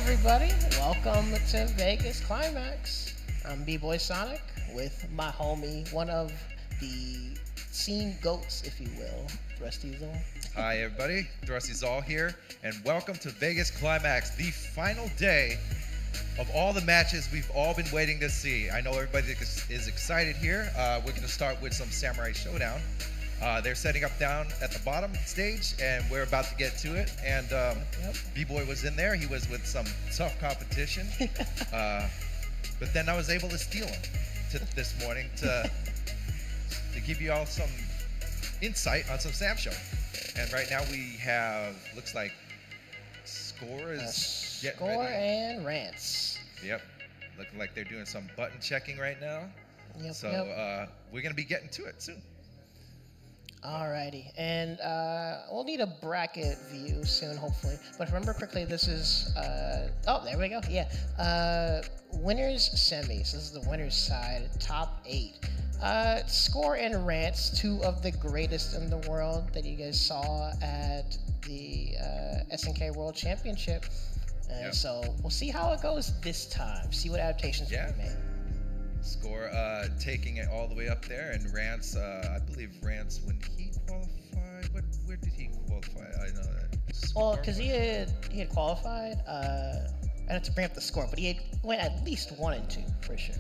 everybody, welcome to Vegas Climax. I'm B-Boy Sonic with my homie, one of the scene goats, if you will, Thrusty Zoll. Hi everybody, Thrusty Zoll here, and welcome to Vegas Climax, the final day of all the matches we've all been waiting to see. I know everybody is excited here. We're going to start with some Samurai Showdown. They're setting up down at the bottom stage, and we're about to get to it. And B-Boy was in there. He was with some tough competition. But then I was able to steal him this morning to give you all some insight on some SamSho. And right now we have, looks like Score is getting Score ready. and Rants. Yep, looking like they're doing some button checking right now. Yep, So we're going to be getting to it soon. Alrighty, and we'll need a bracket view soon, hopefully. But remember quickly, this is, oh, there we go, yeah. Winners semis, this is the winners side, top 8. Score and Rants, 2 of the greatest in the world that you guys saw at the SNK World Championship. So we'll see how it goes this time, see what adaptations can be made. Score taking it all the way up there, and Rants, I believe Rants, when he qualified, where did he qualify? I know that. Well, because he had qualified, I had to bring up the score, but he had went at least 1 and 2 for sure.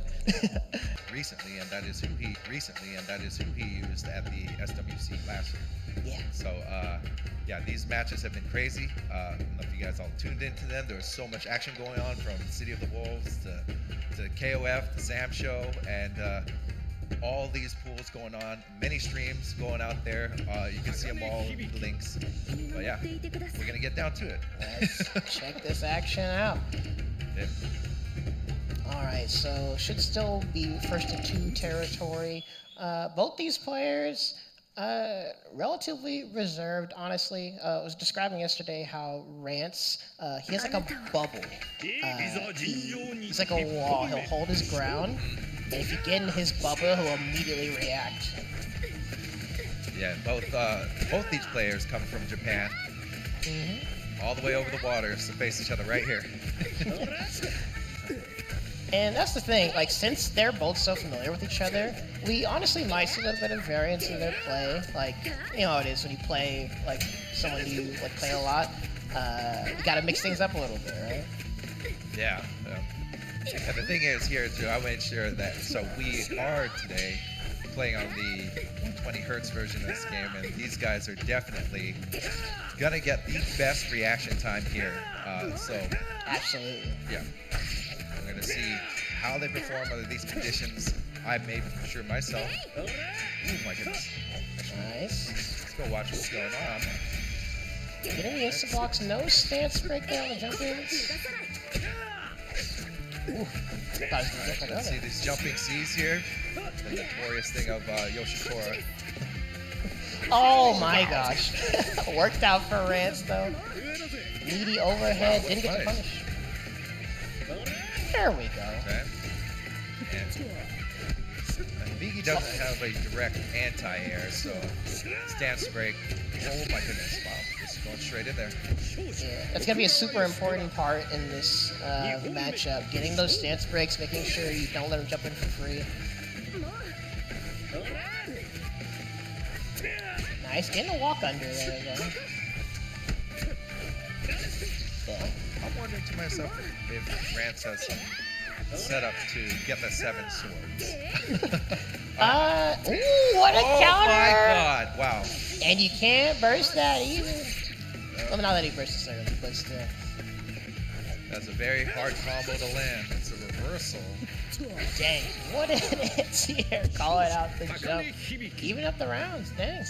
recently, and that is who he used at the SWC last year. Yeah. So yeah, these matches have been crazy. I don't know if you guys all tuned into them. There was so much action going on, from City of the Wolves to KOF to SamSho, and all these pools going on, many streams going out there. You can see them all in the links. But yeah, we're gonna get down to it. Let's check this action out. Yeah. All right, so should still be first to 2 territory. Both these players, relatively reserved, honestly. I was describing yesterday how Rants, he has like a bubble. He's like a wall. He'll hold his ground, and if you get in his bubble, he'll immediately react. Yeah, both these players come from Japan, all the way over the waters to face each other right here. And that's the thing, like, since they're both so familiar with each other, we honestly might see a little bit of variance in their play. Like, you know how it is when you play, like, someone you, like, play a lot. You gotta mix things up a little bit, right? Yeah. And the thing is here, too, I made sure that, so we are today playing on the 120 hertz version of this game, and these guys are definitely gonna get the best reaction time here. So Absolutely. yeah. We're going to see how they perform under these conditions. I've made sure myself. Oh my goodness. Nice. Let's go watch what's going on. Getting the insta blocks, no stance breakdown, the jump ins. Let's see these jumping C's here. The notorious thing of Yoshikora. Oh my gosh. Worked out for Rants though. Meaty overhead, didn't get the punish. There we go. Okay. And Miki doesn't have a direct anti-air, so stance break. Oh my goodness, wow. Just going straight in there. Yeah, that's going to be a super important part in this matchup. Getting those stance breaks, making sure you don't let them jump in for free. Nice, getting a walk under there though. I'm wondering to myself if Rants has some setup to get the 7 swords. Ooh, what a counter! Oh my god, wow. And you can't burst that either. Well, not that he burst the early, but still. That's a very hard combo to land. It's a reversal. Dang, what an anti-air. Call it out the jump. Even up the rounds, dang.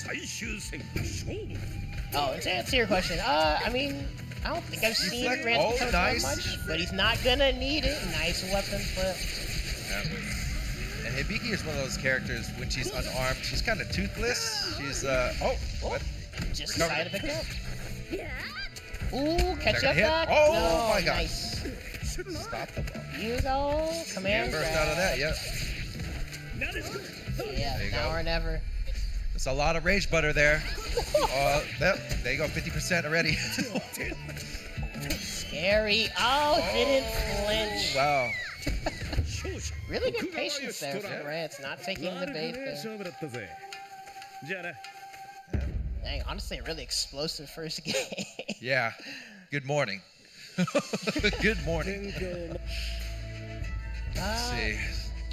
Oh, to answer your question, I mean, I don't think I've seen Rants become that much, but he's not gonna need it. Nice weapon flip. Yeah. And Hibiki is one of those characters, when she's unarmed, she's kind of toothless. She's, what? Just decided to pick up. Ooh, catch up back. Oh no, my god. Nice. Stop the ball. You go. Command Burst grab. out of that, yep. Yeah, now or never. There's a lot of rage butter there. There you go, 50% already. Scary. Oh, didn't flinch. Wow. Really good patience there for Rants, not taking the bait there. Dang, honestly, a really explosive first game. Yeah. Good morning. Good morning. Let's see.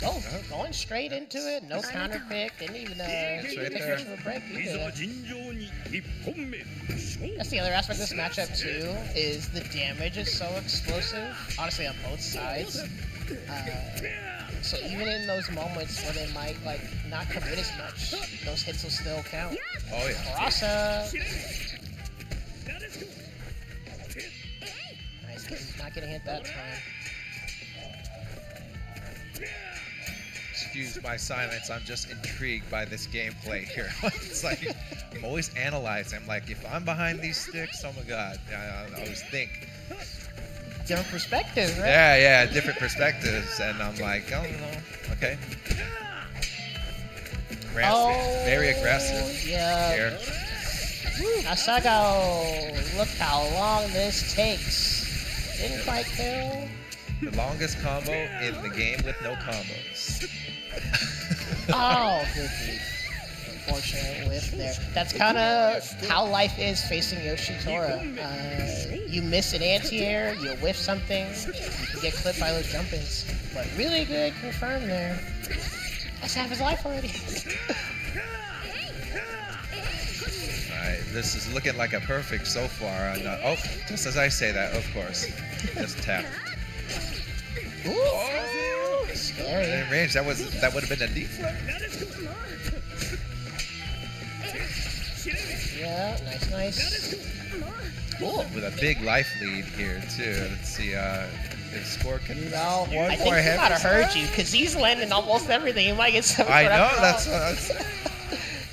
Oh, going straight into it. No counter pick. Didn't even take much of a break either. That's the other aspect of this matchup too, is the damage is so explosive, honestly on both sides. So even in those moments where they might like not commit as much, those hits will still count. Oh yeah. Cross up. Nice, not getting hit that time. Excuse my silence. I'm just intrigued by this gameplay here. It's like I'm always analyzing. I'm like, if I'm behind these sticks, oh my god. I always think. Different perspectives, right? Yeah, different perspectives, and I'm like, oh no, okay. Very aggressive. Yeah. Here. Asagao, look how long this takes. Didn't quite kill. The longest combo in the game with no combos. Oh, good beat. Unfortunate whiff there. That's kind of how life is facing Yoshitora. You miss an anti-air, you whiff something, you can get clipped by those jump-ins. But really good confirm there. That's half his life already. Alright, this is looking like a perfect so far. Oh, just as I say that, of course. Just tap. Ooh, oh, scary. In range, that would have been a deflect. Yeah, nice. Ooh, with a big life lead here too. Let's see, if score can. No, one I more think he might have heavy heard you because he's landing almost everything. He might get some. I know that's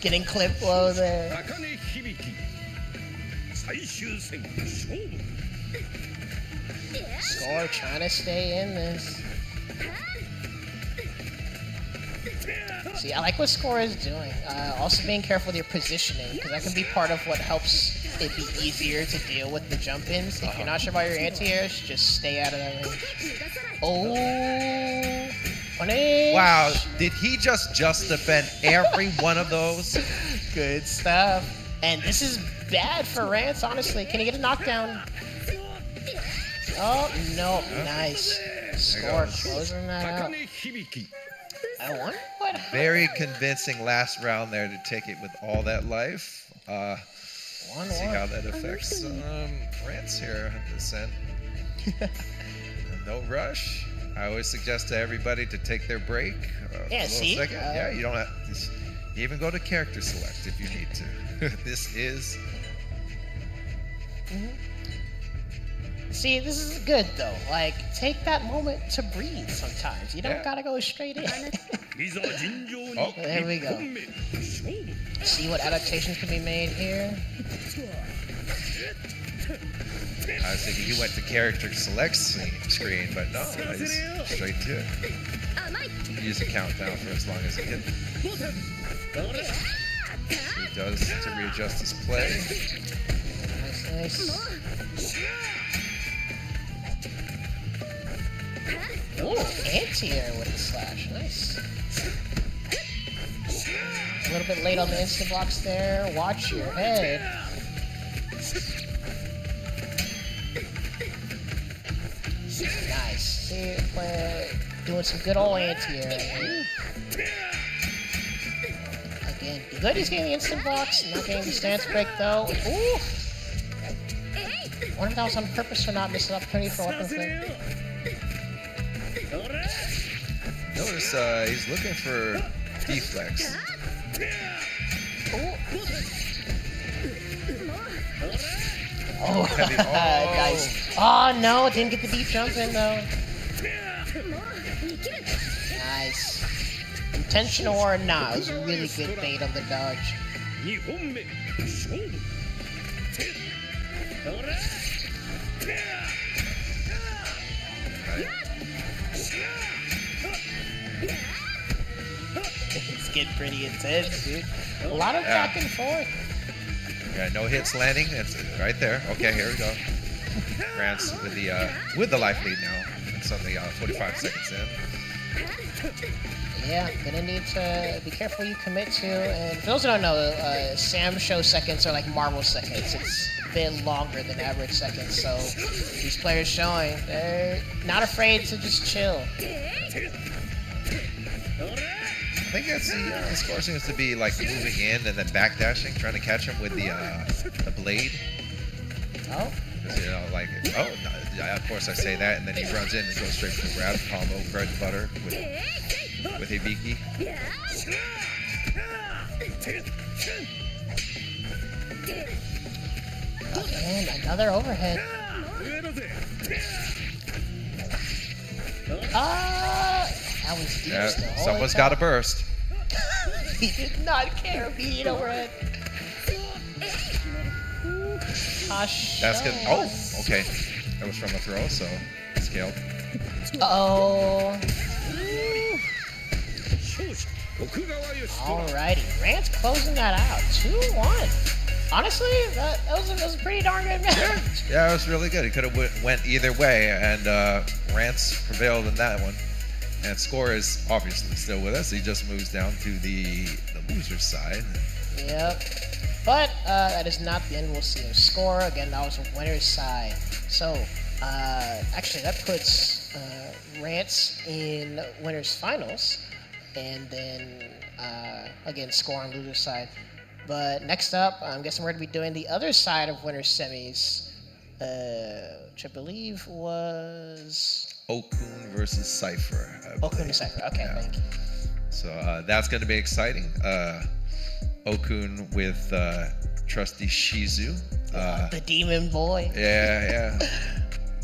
getting clip blow there. Score trying to stay in this. See, I like what Score is doing. Also being careful with your positioning, because that can be part of what helps it be easier to deal with the jump-ins. If you're not sure about your anti-airs, just stay out of that range. Oh, punish. Wow, did he just defend every one of those? Good stuff. And this is bad for Rants, honestly. Can he get a knockdown? Oh, no. Nice. Score closing that out. I wonder what happened. Very convincing last round there to take it with all that life. See how that affects Rants here at this end. No rush. I always suggest to everybody to take their break. Yeah, see? Yeah, you don't have to. You even go to character select if you need to. This is. See, this is good though. Like, take that moment to breathe sometimes. You don't gotta go straight in. Oh, there we go. See what adaptations can be made here. I was thinking you went to character select screen, but no, I just straight to it. Use a countdown for as long as it can. So he does to readjust his play. Nice. Ooh, anti-air with the slash. Nice. A little bit late on the instant blocks there. Watch your head. Nice. See, doing some good old anti-air. Again, good he's getting the instant blocks, not getting the stance break though. Ooh! I wonder if that was on purpose or not, missed an opportunity for weapon flip. Notice he's looking for deflex. Oh, nice. Oh no, didn't get the deep jump in though. Nice. Intentional or not, it was a really good bait on the dodge. It's getting pretty intense, dude. A lot of back and forth. Yeah, no hits landing. It's right there. Okay, here we go. Rants with the life lead now. It's only 45 seconds in. Yeah, gonna need to be careful you commit to. And for those who don't know, SamSho seconds are like Marvel seconds. It's a bit longer than average seconds. So these players showing they're not afraid to just chill. I think that's the score seems to be like moving in and then backdashing, trying to catch him with the blade. Oh. You know, like, oh, no, of course I say that, and then he runs in and goes straight for the grab combo, bread and butter with Hibiki. And another overhead. That was deep still. Someone's got to burst. He did not care. Beat overhead. That's good. Oh, okay. That was from a throw, so scaled. Oh. Alrighty. Rants closing that out. 2-1. Honestly, that was a pretty darn good match. Yeah, it was really good. It could have went either way, and Rants prevailed in that one. And Score is obviously still with us. He just moves down to the loser's side. Yep. But that is not the end. We'll see him score. Again, that was a winner's side. So, actually, that puts Rants in winner's finals. And then, again, Score on loser's side. But next up, I'm guessing we're going to be doing the other side of winner's semis, which I believe was... Okun versus Cipher. Okun and Cipher. Okay, Yeah. thank you. So that's going to be exciting. Okun with trusty Shizu. The demon boy. Yeah.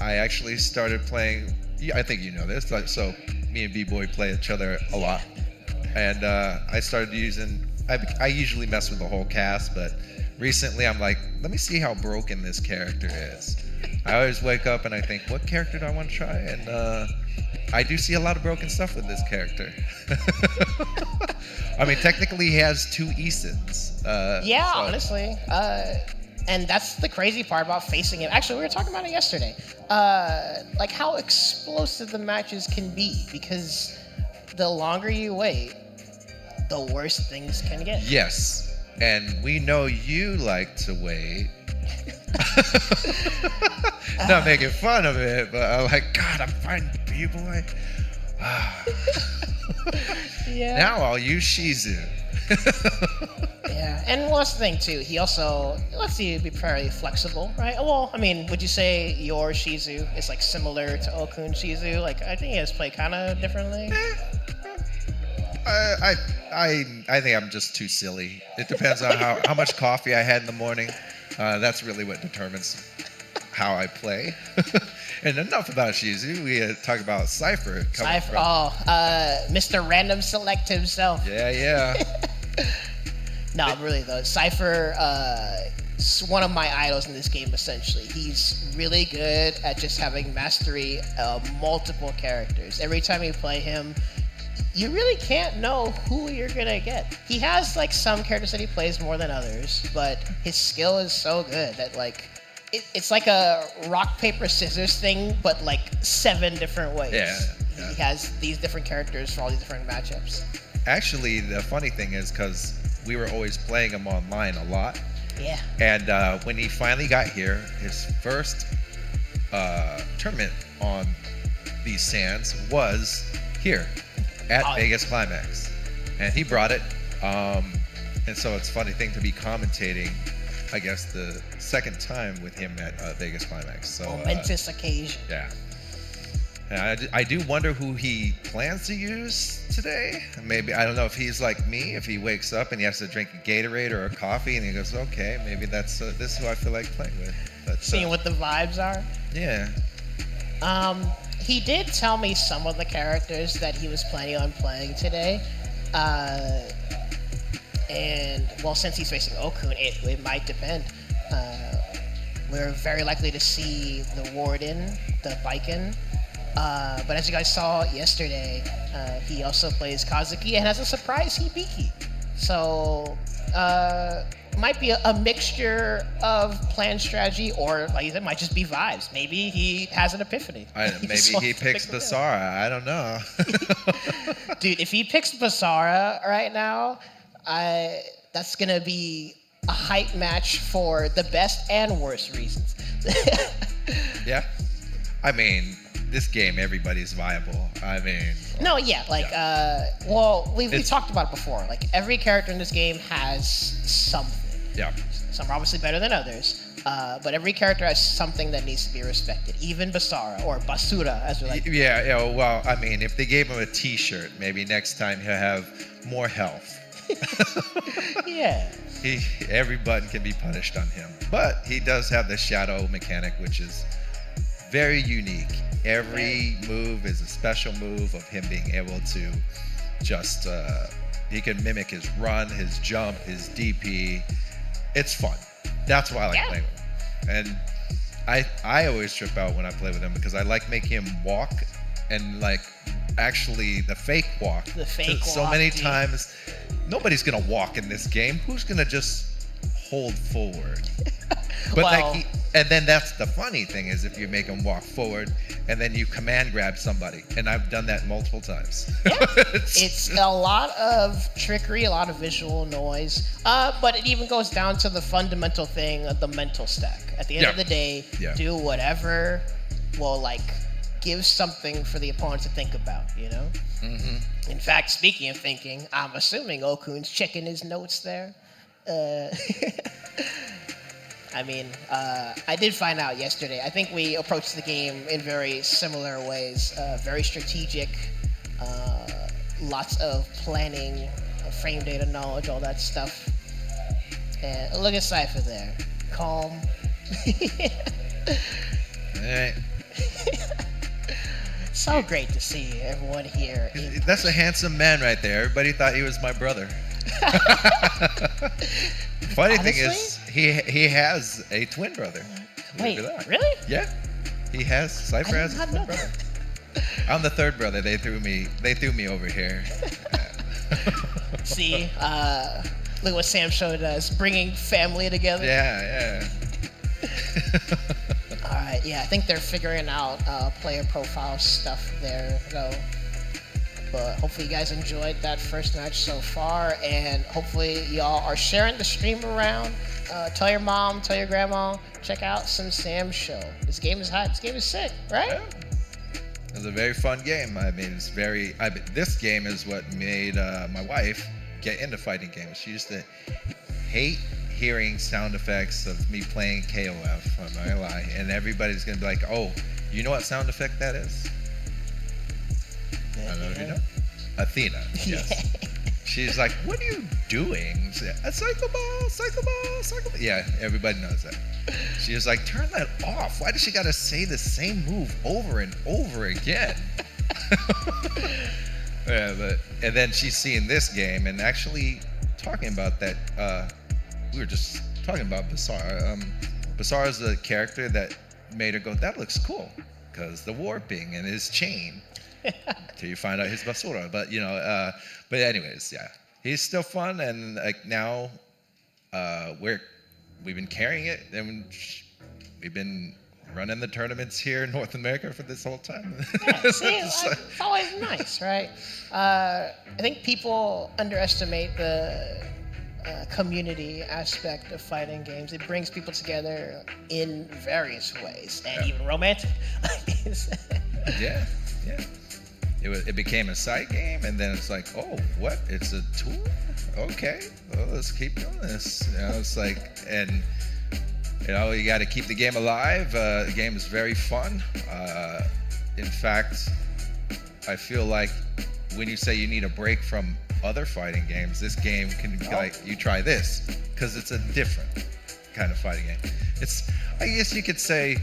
I actually started playing. Yeah, I think you know this. So me and B-Boy play each other a lot, and I started using. I usually mess with the whole cast, but recently I'm like, let me see how broken this character is. I always wake up and I think, what character do I want to try? And I do see a lot of broken stuff with this character. I mean, technically he has 2 Easons. Yeah, so. Honestly. And that's the crazy part about facing him. Actually, we were talking about it yesterday. Like how explosive the matches can be, because the longer you wait, the worse things can get. Yes. And we know you like to wait. Not making fun of it, but I'm like, God, I'm fighting B-Boy. Yeah. Now I'll use Shizu. Yeah, and well, that's the thing too. He also lets you be fairly flexible, right? Well, I mean, would you say your Shizu is like similar to Okun Shizu? Like, I think he has played kind of differently. I think I'm just too silly. It depends on how much coffee I had in the morning. That's really what determines how I play. And enough about Shizu. We talk about Cipher. Cipher. Mr. Random Select himself. Yeah. No, really though. Cipher is one of my idols in this game, essentially. He's really good at just having mastery of multiple characters. Every time you play him, you really can't know who you're gonna get. He has like some characters that he plays more than others, but his skill is so good that like it's like a rock paper scissors thing, but like 7 different ways. Yeah. He has these different characters for all these different matchups. Actually, the funny thing is because we were always playing him online a lot. Yeah. And when he finally got here, his first tournament on these sands was here at Vegas Climax, and he brought it. And so it's a funny thing to be commentating, I guess, the second time with him at Vegas Climax. So momentous occasion. Yeah. And I do wonder who he plans to use today. Maybe, I don't know if he's like me, if he wakes up and he has to drink a Gatorade or a coffee and he goes, okay, maybe that's this is who I feel like playing with. But, seeing what the vibes are. Yeah. He did tell me some of the characters that he was planning on playing today. And, well, since he's facing Okun, it might depend. We're very likely to see the Warden, the Biken. But as you guys saw yesterday, he also plays Kazuki and has a surprise Hibiki. So might be a mixture of planned strategy, or like you said, might just be vibes. Maybe he has an epiphany. Maybe he picks Basara. I don't know. Dude, if he picks Basara right now, that's gonna be a hype match for the best and worst reasons. Yeah. I mean, this game, everybody's viable. I mean... No, yeah, like, we've talked about it before. Like, every character in this game has something. Yeah. Some are obviously better than others, but every character has something that needs to be respected. Even Basara, or Basura, as we like. Yeah, well, I mean, if they gave him a t-shirt, maybe next time he'll have more health. Yeah. Every button can be punished on him. But he does have the shadow mechanic, which is very unique. Every move is a special move of him being able to just, he can mimic his run, his jump, his DP. It's fun. That's why I like playing with him. And I always trip out when I play with him because I like making him walk and like actually the fake walk. The fake walk. So many times, nobody's gonna walk in this game. Who's gonna just hold forward? But and then that's the funny thing is if you make them walk forward and then you command grab somebody, and I've done that multiple times. Yeah. It's a lot of trickery, a lot of visual noise, but it even goes down to the fundamental thing of the mental stack. At the end of the day, do whatever will like give something for the opponent to think about, you know? Mm-hmm. In fact, speaking of thinking, I'm assuming Okun's checking his notes there. I mean, I did find out yesterday. I think we approached the game in very similar ways. Very strategic, lots of planning, frame data knowledge, all that stuff. And look at Cipher there. Calm. All right. So great to see everyone here. That's a handsome man right there. Everybody thought he was my brother. Funny thing is, he has a twin brother. Wait, really? Yeah, he has. Cipher has a twin brother. I'm the third brother. They threw me over here. See, look what SamSho does, bringing family together. Yeah. All right, yeah, I think they're figuring out player profile stuff there, though. But hopefully you guys enjoyed that first match so far, and hopefully y'all are sharing the stream around. Tell your mom, tell your grandma, check out some SamSho. This game is hot. This game is sick, right? Yeah. It was a very fun game. I mean, this game is what made my wife get into fighting games. She used to hate hearing sound effects of me playing KOF. I'm not gonna lie, and everybody's gonna be like, "Oh, you know what sound effect that is?" I don't know if you know. Athena, yes. She's like, "What are you doing?" A psycho ball. Yeah, everybody knows that. She was like, "Turn that off. Why does she gotta say the same move over and over again?" Yeah, and then she's seeing this game and actually talking about that. We were just talking about Basara. Basara is the character that made her go, "That looks cool," because the warping and his chain. Till you find out his basura, but but anyways, yeah, he's still fun, and like now, we've been carrying it, and we've been running the tournaments here in North America for this whole time. Yeah, see, it's always nice, right? I think people underestimate the community aspect of fighting games. It brings people together in various ways, and even romantic. Yeah. It became a side game, and then it's like, oh, what? It's a tour? Okay, well, let's keep doing this. It's like, and you got to keep the game alive. The game is very fun. In fact, I feel like when you say you need a break from other fighting games, this game can be like, you try this, because it's a different kind of fighting game. I guess you could say,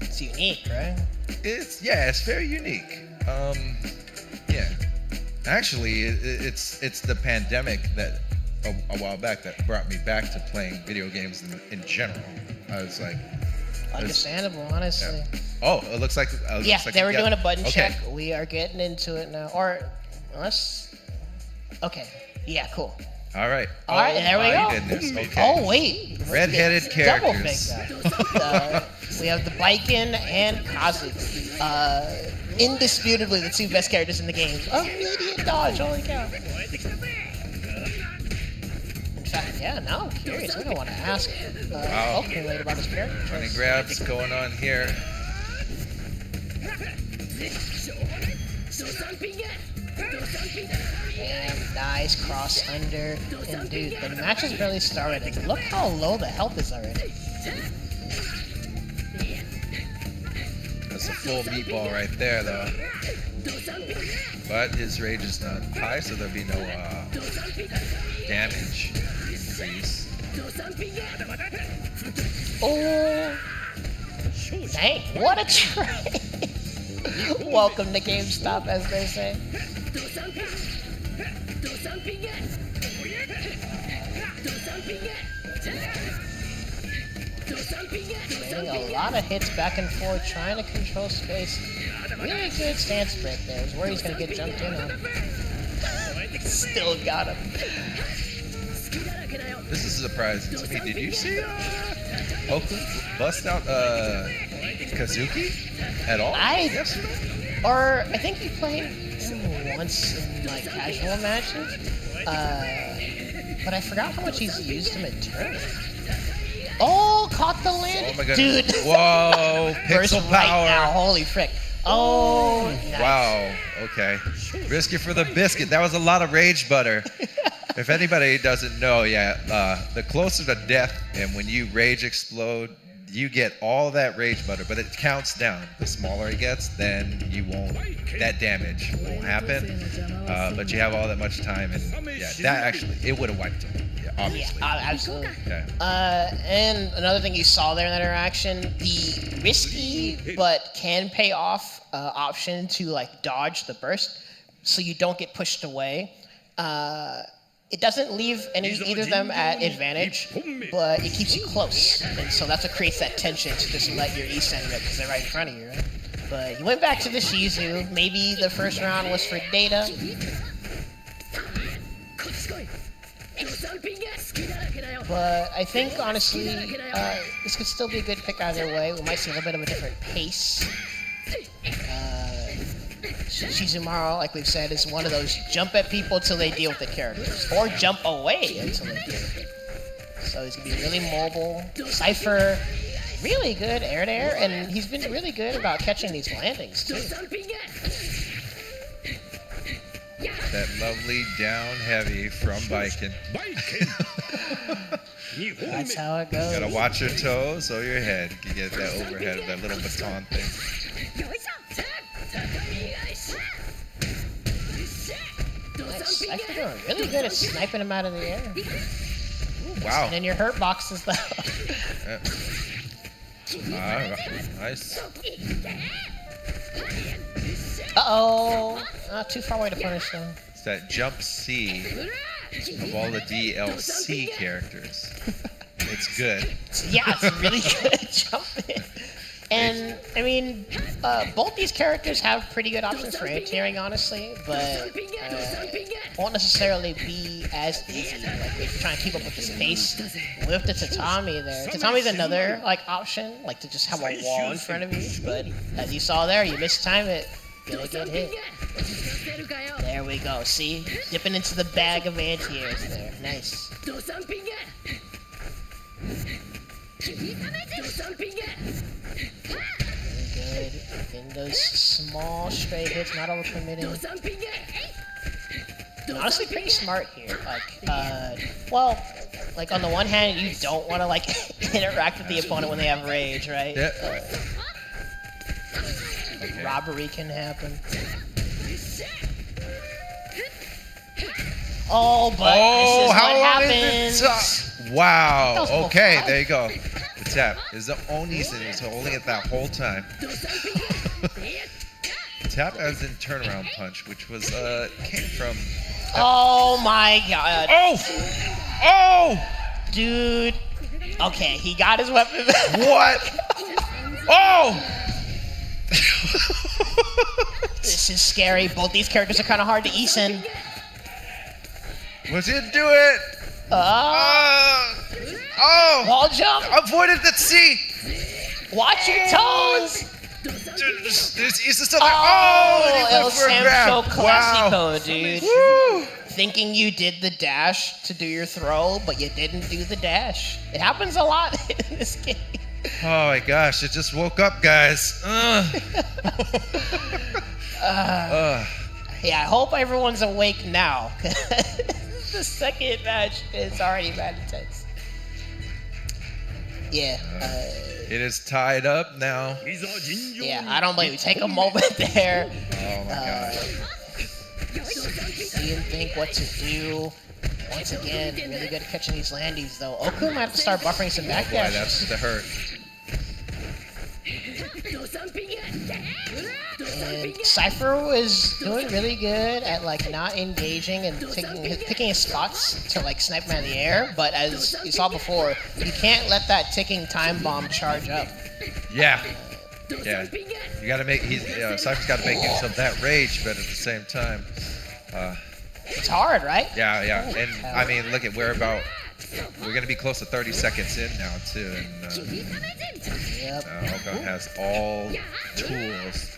it's unique, right? It's very unique. Yeah. Actually, it's the pandemic that a while back that brought me back to playing video games in general. I was like, understandable, honestly. Yeah. Oh, it looks like they were doing a button check. We are getting into it now. Or unless, okay, yeah, cool. All right. All right, there we my go. Goodness. Okay. Oh, wait. Red-headed Double characters. pick we have the Baiken and Kazu. Indisputably the two best characters in the game. Immediate dodge, holy cow. In fact, yeah, now I'm curious. I'm going to want to ask Okun later about his character choice. Running grabs going on here. And nice cross under. And dude, the match has barely started. And look how low the health is already. That's a full meatball right there, though. But his rage is not high, so there'll be no damage increase. Oh! Dang, what a trade! Welcome to GameStop, as they say. Trading a lot of hits back and forth, trying to control space. Really good stance break there. I was worried he's going to get jumped in on. Still got him. This is surprising to me. Did you see Okun bust out Kazuki at all? Or I think he played him once in like casual matches. But I forgot how much he's used him in tournament. Oh, caught the land. Oh my goodness. Dude. Whoa, Burst pixel right power. now. Holy frick. Oh, nice. Wow, okay. Risk it for the biscuit. That was a lot of rage butter. If anybody doesn't know, the closer to death and when you rage explode, you get all that rage butter, but it counts down. The smaller it gets, then you won't, that damage won't happen. But you have all that much time, and yeah, that actually, it would have wiped him. Yeah, obviously. Yeah, absolutely. Yeah. And another thing you saw there in that interaction, the risky but can pay off option to like dodge the burst so you don't get pushed away. It doesn't leave either of them at advantage, but it keeps you close. And so that's what creates that tension to just let your E-Sen rip because they're right in front of you, right? But you went back to the Shizu. Maybe the first round was for data. But I think, honestly, this could still be a good pick either way. We might see a little bit of a different pace. Shizumaro, like we've said, is one of those jump at people till they deal with the characters, or jump away until they deal with it. So he's going to be really mobile. Cipher, really good air-to-air, and he's been really good about catching these landings, too. That lovely down heavy from Baiken. That's how it goes. Gotta watch your toes or your head. You get that overhead of that little baton thing. Nice. Cipher doing really good at sniping him out of the air. Ooh, wow. And then your hurt boxes, though. Nice. Uh-oh. Not too far away to punish them. It's that jump C of all the DLC characters. It's good. Yeah, it's really good at jumping. And, I mean, both these characters have pretty good options for anti-airing, honestly, but won't necessarily be as easy. Like, if you're trying to keep up with this pace with the Tatami there. Tatami's another, like, option, like, to just have a wall in front of you, but as you saw there, you mistime it, gonna get hit. There we go, see? Dipping into the bag of anti-airs there. Nice. Very good. Getting those small straight hits, not overcommitting. And honestly, pretty smart here. Like, like on the one hand, you don't want to like interact with the opponent when they have rage, right? Yeah. Okay. Robbery can happen. Oh, but this is what happens. Wow. Okay, there you go. The tap is the only reason he's holding it that whole time. Tap as in turnaround punch, which was came from. Oh my god. Oh! Dude. Okay, he got his weapon. What? Oh! This is scary. Both these characters are kind of hard to E-Sen. Was he do it? Oh! Wall jump. Avoided the C. Watch your toes. There's still Oh, he it went was for a grab. SamSho Classico, Wow. dude. Woo. Thinking you did the dash to do your throw, but you didn't do the dash. It happens a lot in this game. Oh my gosh, it just woke up, guys. Yeah, I hope everyone's awake now. The second match is already bad intense. Yeah. It is tied up now. Yeah, I don't blame you. Take a moment there. Oh my god. See and think what to do. Once again, really good at catching these landies, though. Okun might have to start buffering some back Boy, dashes. that's the hurt. And Cipher was doing really good at like not engaging and picking his spots to like snipe him out of the air. But as you saw before, you can't let that ticking time bomb charge up. Yeah. Yeah. You gotta make Cypher's gotta make use of that rage, but at the same time. It's hard, right? Yeah. And I mean, look at we're gonna be close to 30 seconds in now too, and Yep. Okun has all tools.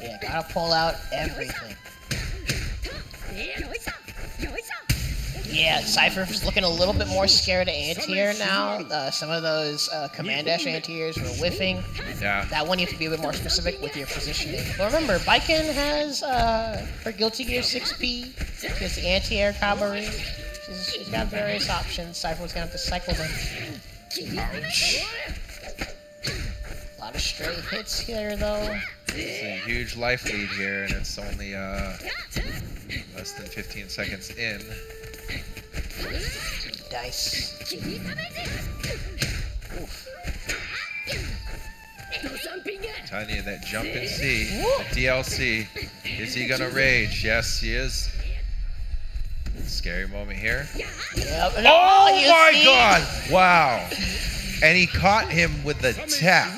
Yeah, gotta pull out everything. Yeah, Cipher's looking a little bit more scared of anti-air now. Some of those command dash anti-airs were whiffing. Yeah. That one you have to be a bit more specific with your positioning. But remember, Baiken has her Guilty Gear 6P. She has the anti-air cavalry. She's got various options. Cipher's gonna have to cycle them. Ouch. A lot of stray hits here, though. It's a huge life lead here, and it's only less than 15 seconds in. Dice. Oof. Tanya, that jump in C, the DLC. Is he gonna rage? Yes, he is. Scary moment here. Yep. Oh you my see? god! Wow. And he caught him with the tap.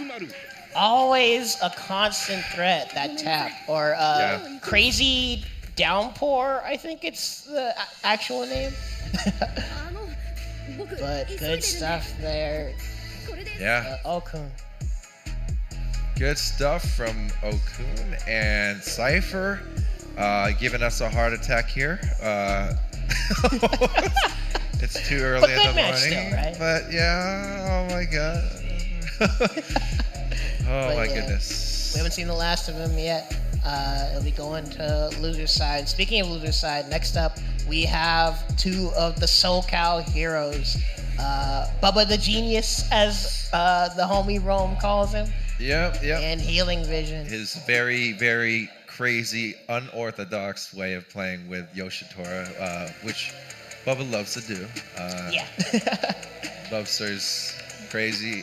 Always a constant threat, that tap. Or Yeah. Crazy Downpour, I think it's the actual name. But good stuff there. Yeah. Okun. Good stuff from Okun and Cipher. Giving us a heart attack here. It's too early But in good the match morning. still, right? But yeah, oh my god. Oh But my yeah, goodness. We haven't seen the last of him yet. It'll be going to loser's side. Speaking of loser's side, next up we have two of the SoCal heroes. Bubba the Genius, as the homie Rome calls him. Yep. And Healing Vision. His very, very crazy, unorthodox way of playing with Yoshitora, which Bubba loves to do. Yeah. Bubster's crazy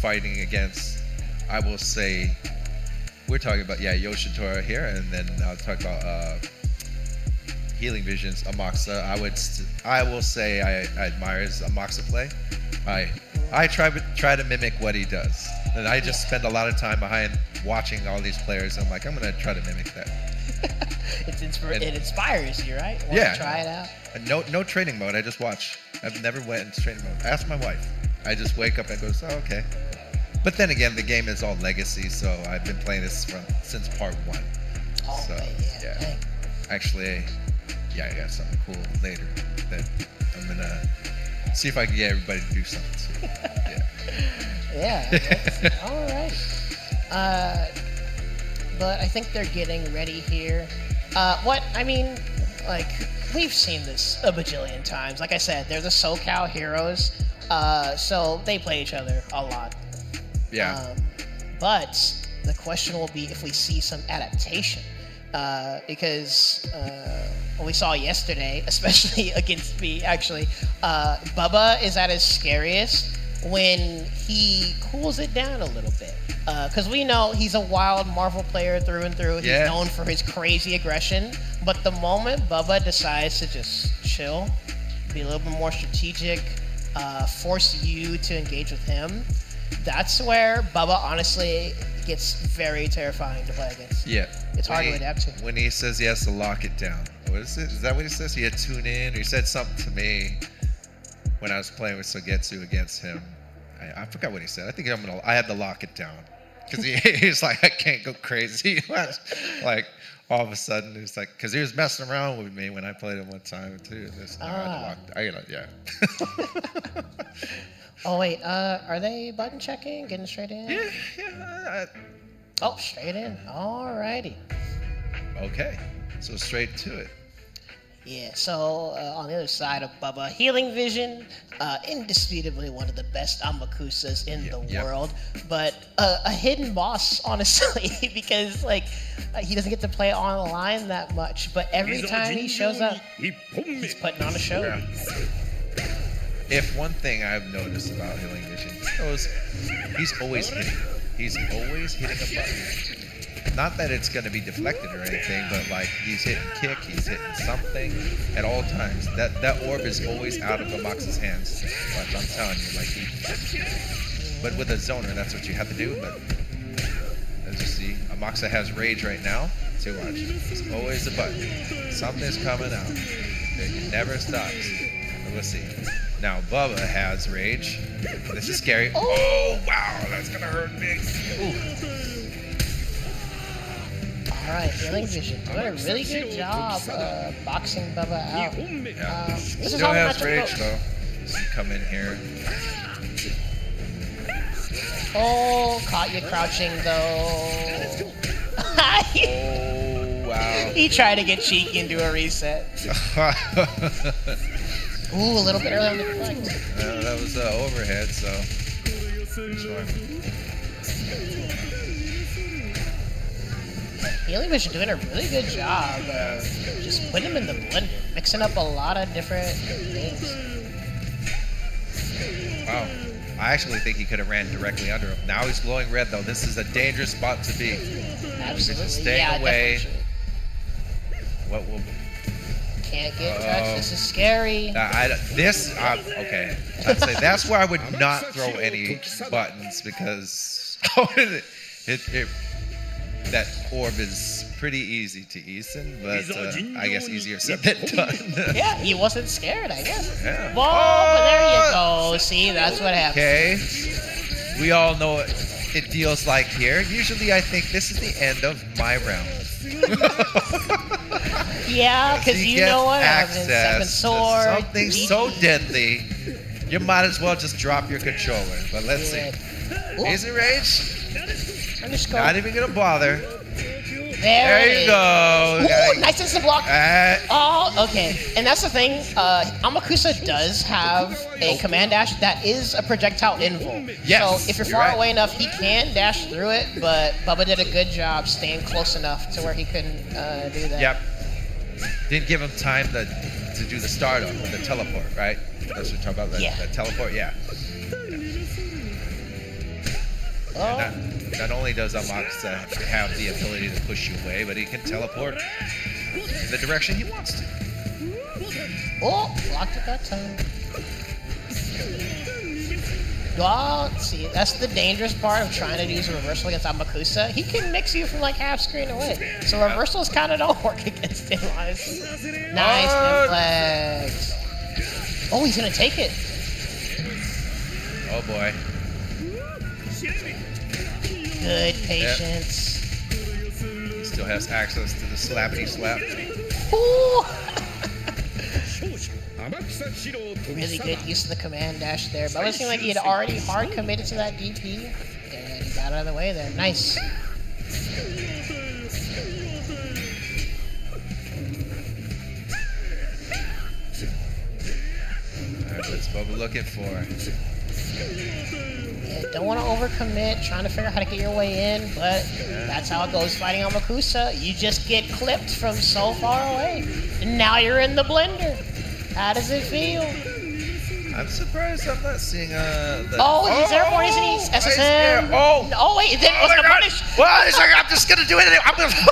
fighting against, I will say, we're talking about, Yoshitora here, and then I'll talk about Healing Vision's Amaxa. I will say I admire his Amaxa play. I try to mimic what he does. And I just spend a lot of time behind watching all these players. I'm like, I'm going to try to mimic that. It inspires you, right? Yeah. Try it out. And no training mode. I just watch. I've never went into training mode. Ask my wife. I just wake up and go, oh, okay. But then again, the game is all legacy, so I've been playing this since part 1. Oh, So, yeah. Dang. Actually, I got something cool later that I'm going to see if I can get everybody to do something too. Yeah. Yeah. All right. But I think they're getting ready here. We've seen this a bajillion times. Like I said, they're the SoCal heroes, so they play each other a lot. Yeah. But the question will be if we see some adaptation. Because what we saw yesterday, especially against me, actually, Bubba is at his scariest when he cools it down a little bit. Because we know he's a wild Marvel player through and through. He's known for his crazy aggression. But the moment Bubba decides to just chill, be a little bit more strategic, force you to engage with him, that's where Bubba honestly gets very terrifying to play against. Yeah. It's hard to adapt to. When he says he has to lock it down. What is it? Is that what he says? He had tuned in. Or he said something to me when I was playing with Sogetsu against him. I forgot what he said. I think I had to lock it down because he's like, I can't go crazy. Like all of a sudden, it's like because he was messing around with me when I played him one time too. Yeah. Oh wait, are they button checking? Getting straight in? Yeah. Oh, straight in. Alrighty. Okay, so straight to it. Yeah, so on the other side of Bubba, Healing Vision, indisputably one of the best Amakusas in the world, but a hidden boss, honestly, because like he doesn't get to play online that much, but every time he shows up, he's putting on a show. Yeah. If one thing I've noticed about Healing Vision, he's always hitting. He's always hitting a button. Not that it's going to be deflected or anything, but like he's hitting kick, he's hitting something at all times. That orb is always out of Amax's hands. But I'm telling you, like but with a zoner, that's what you have to do. But as you see, Amaxa has rage right now. So watch, it's always a button. Something's coming out. It never stops. But we'll see. Now Bubba has rage. This is scary. Oh wow, that's gonna hurt big. Ooh. Alright, Healing Vision doing a really good job boxing Bubba out. Yeah. This Still has rage though. Just come in here. Oh, caught you crouching though. Oh wow. He tried to get cheeky and do a reset. Ooh, a little bit early on the deflect. That was overhead, so. Sure. Healing Vision doing a really good job of just putting him in the blender, mixing up a lot of different things. Wow. I actually think he could have ran directly under him. Now he's glowing red, though. This is a dangerous spot to be. Absolutely. Just staying away. What will... Can't get touched. This is scary. Okay. I'd say that's where I would not throw any buttons because that orb is pretty easy to Eason, but I guess easier said than done. Yeah, he wasn't scared, I guess. Yeah. But there you go. See, that's what happens. Okay. We all know what it feels like here. Usually I think this is the end of my round. Yeah, because you know what happens. Seven sword. Something so deadly, you might as well just drop your controller. But let's see. Easy rage. Not even gonna bother. There you go. Ooh, nice instant block. Oh, okay. And that's the thing. Amakusa does have a command dash that is a projectile invul. Yes, so if you're far away enough, he can dash through it. But Bubba did a good job staying close enough to where he couldn't do that. Yep. Didn't give him time to do the start on the teleport, right? That's what you're talking about. The teleport. Yeah. Oh. Not only does Amaxa have the ability to push you away, but he can teleport in the direction he wants to. Oh, blocked it that time. Well, see, that's the dangerous part of trying to use a reversal against Amakusa. He can mix you from like half screen away. So reversals kind of don't work against him, honestly. Nice flags. Oh, he's going to take it. Oh, boy. Good patience. Yep. He still has access to the slappity slap. Ooh. Really good use of the command dash there. But it seemed like he had already hard committed to that DP. And he got out of the way there. Nice. Alright, what's Bubba looking for? Yeah, don't want to overcommit, trying to figure out how to get your way in, but that's how it goes fighting Amakusa. You just get clipped from so far away. And now you're in the blender. How does it feel? I'm surprised I'm not seeing he's airborne, isn't he? SSM. Oh, wait, then what's the punish? Well, he's like, I'm just going to do it anyway. I'm going to... He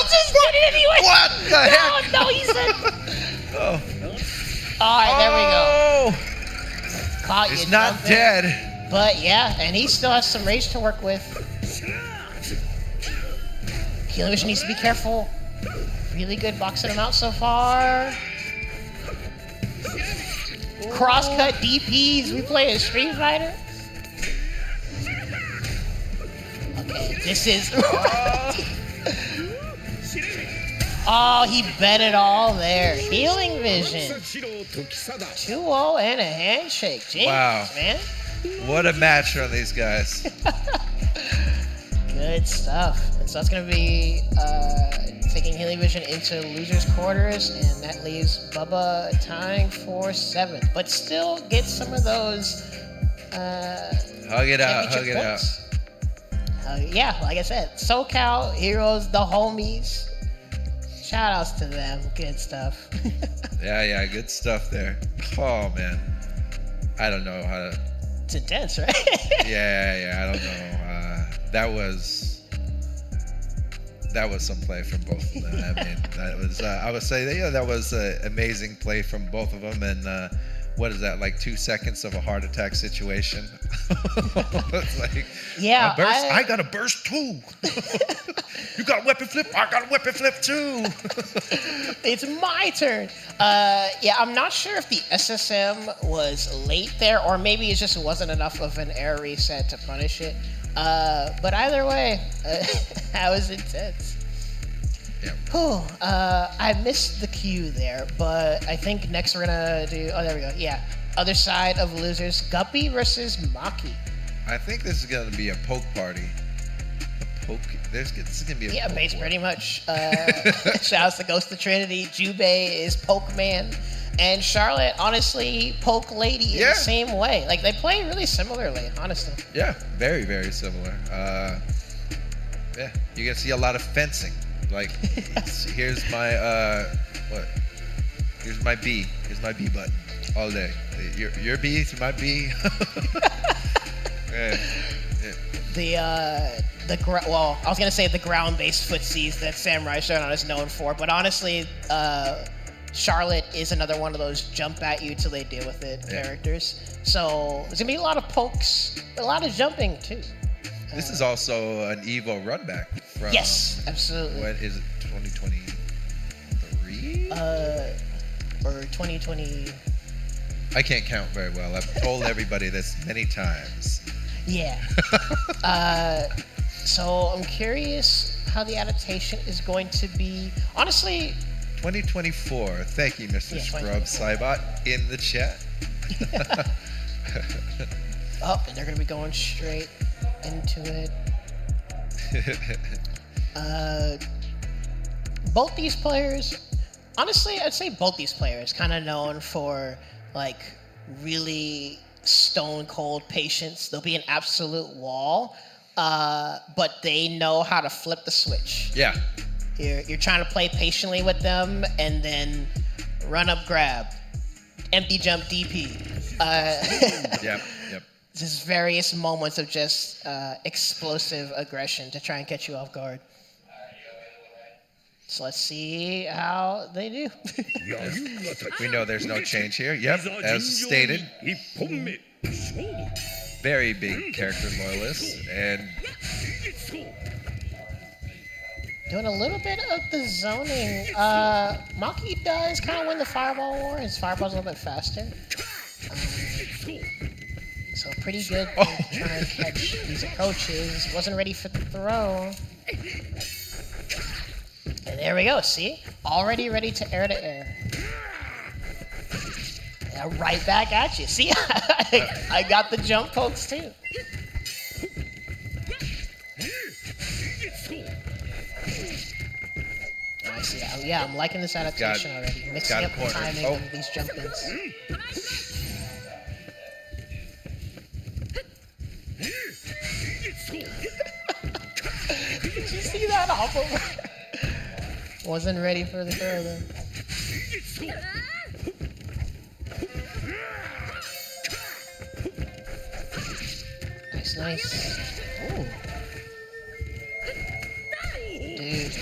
just did it anyway. What the heck? No, he said... Oh. All right, there we go. Caught He's you not jumping. dead. But yeah, and he still has some rage to work with. Healing Vision needs to be careful. Really good boxing him out so far. Crosscut DPs. We play a Street Fighter. Okay, this is. Oh, he bet it all there. Healing vision. 2-0 and a handshake. Jeez, Wow. man. What a match on these guys. Good stuff. And so that's going to be taking healing vision into losers quarters, and that leaves Bubba tying for 7th, but still gets some of those Hug it out, hug it out. Yeah, like I said, SoCal heroes, the homies. Shout outs to them. Good stuff. Yeah, good stuff there. Oh man, I don't know how to. It's intense, right? Yeah, I don't know. That was some play from both of them. I mean, that was. I would say that was an amazing play from both of them. And what is that? Like 2 seconds of a heart attack situation. It's like, yeah, I got a burst too. You got a weapon flip. I got a weapon flip too. It's my turn. Yeah, I'm not sure if the SSM was late there, or maybe it just wasn't enough of an air reset to punish it. But either way, that was intense. Yeah. I missed the cue there, but I think next we're gonna do. Oh, there we go. Yeah, other side of losers: Guppy versus Maki. I think this is gonna be a poke party. This is gonna be a Yeah, poke base war. pretty much. Shouts to Ghost of Trinity. Jubei is Poke Man. And Charlotte, honestly, Poke Lady in the same way. Like, they play really similarly, honestly. Yeah, very, very similar. Yeah, you're gonna see a lot of fencing. Like, here's my what? Here's my B. Here's my B button all day. Your B to my B. Yeah. Well, I was gonna say the ground-based footsies that Samurai Showdown is known for, but honestly, Charlotte is another one of those jump at you till they deal with it characters. So there's gonna be a lot of pokes, a lot of jumping too. This is also an Evo runback from. Yes, absolutely. What is it? 2023? Or 2020. I can't count very well. I've told everybody this many times. Yeah. So I'm curious how the adaptation is going to be. Honestly. 2024. Thank you, Mr. Scrub Cybot, in the chat. Oh, and they're gonna be going straight into it. Both these players, honestly, I'd say both these players kind of known for like really stone cold patience. They'll be an absolute wall, but they know how to flip the switch. Yeah. You're trying to play patiently with them, and then run up grab, empty jump DP. Yep. Just various moments of just explosive aggression to try and catch you off guard. So let's see how they do. We know there's no change here. Yep, as stated. Very big character loyalist, and doing a little bit of the zoning. Maki does kind of win the fireball war. His fireball's a little bit faster. So pretty good to try and catch these approaches. Wasn't ready for the throw. And there we go, see? Already ready to air. Yeah, right back at you. See, I got the jump pokes too. I see. Yeah, I'm liking this adaptation already. Mixing up the timing of these jump-ins. Did you see that off over? Wasn't ready for the throw though. Nice. Ooh. Dude.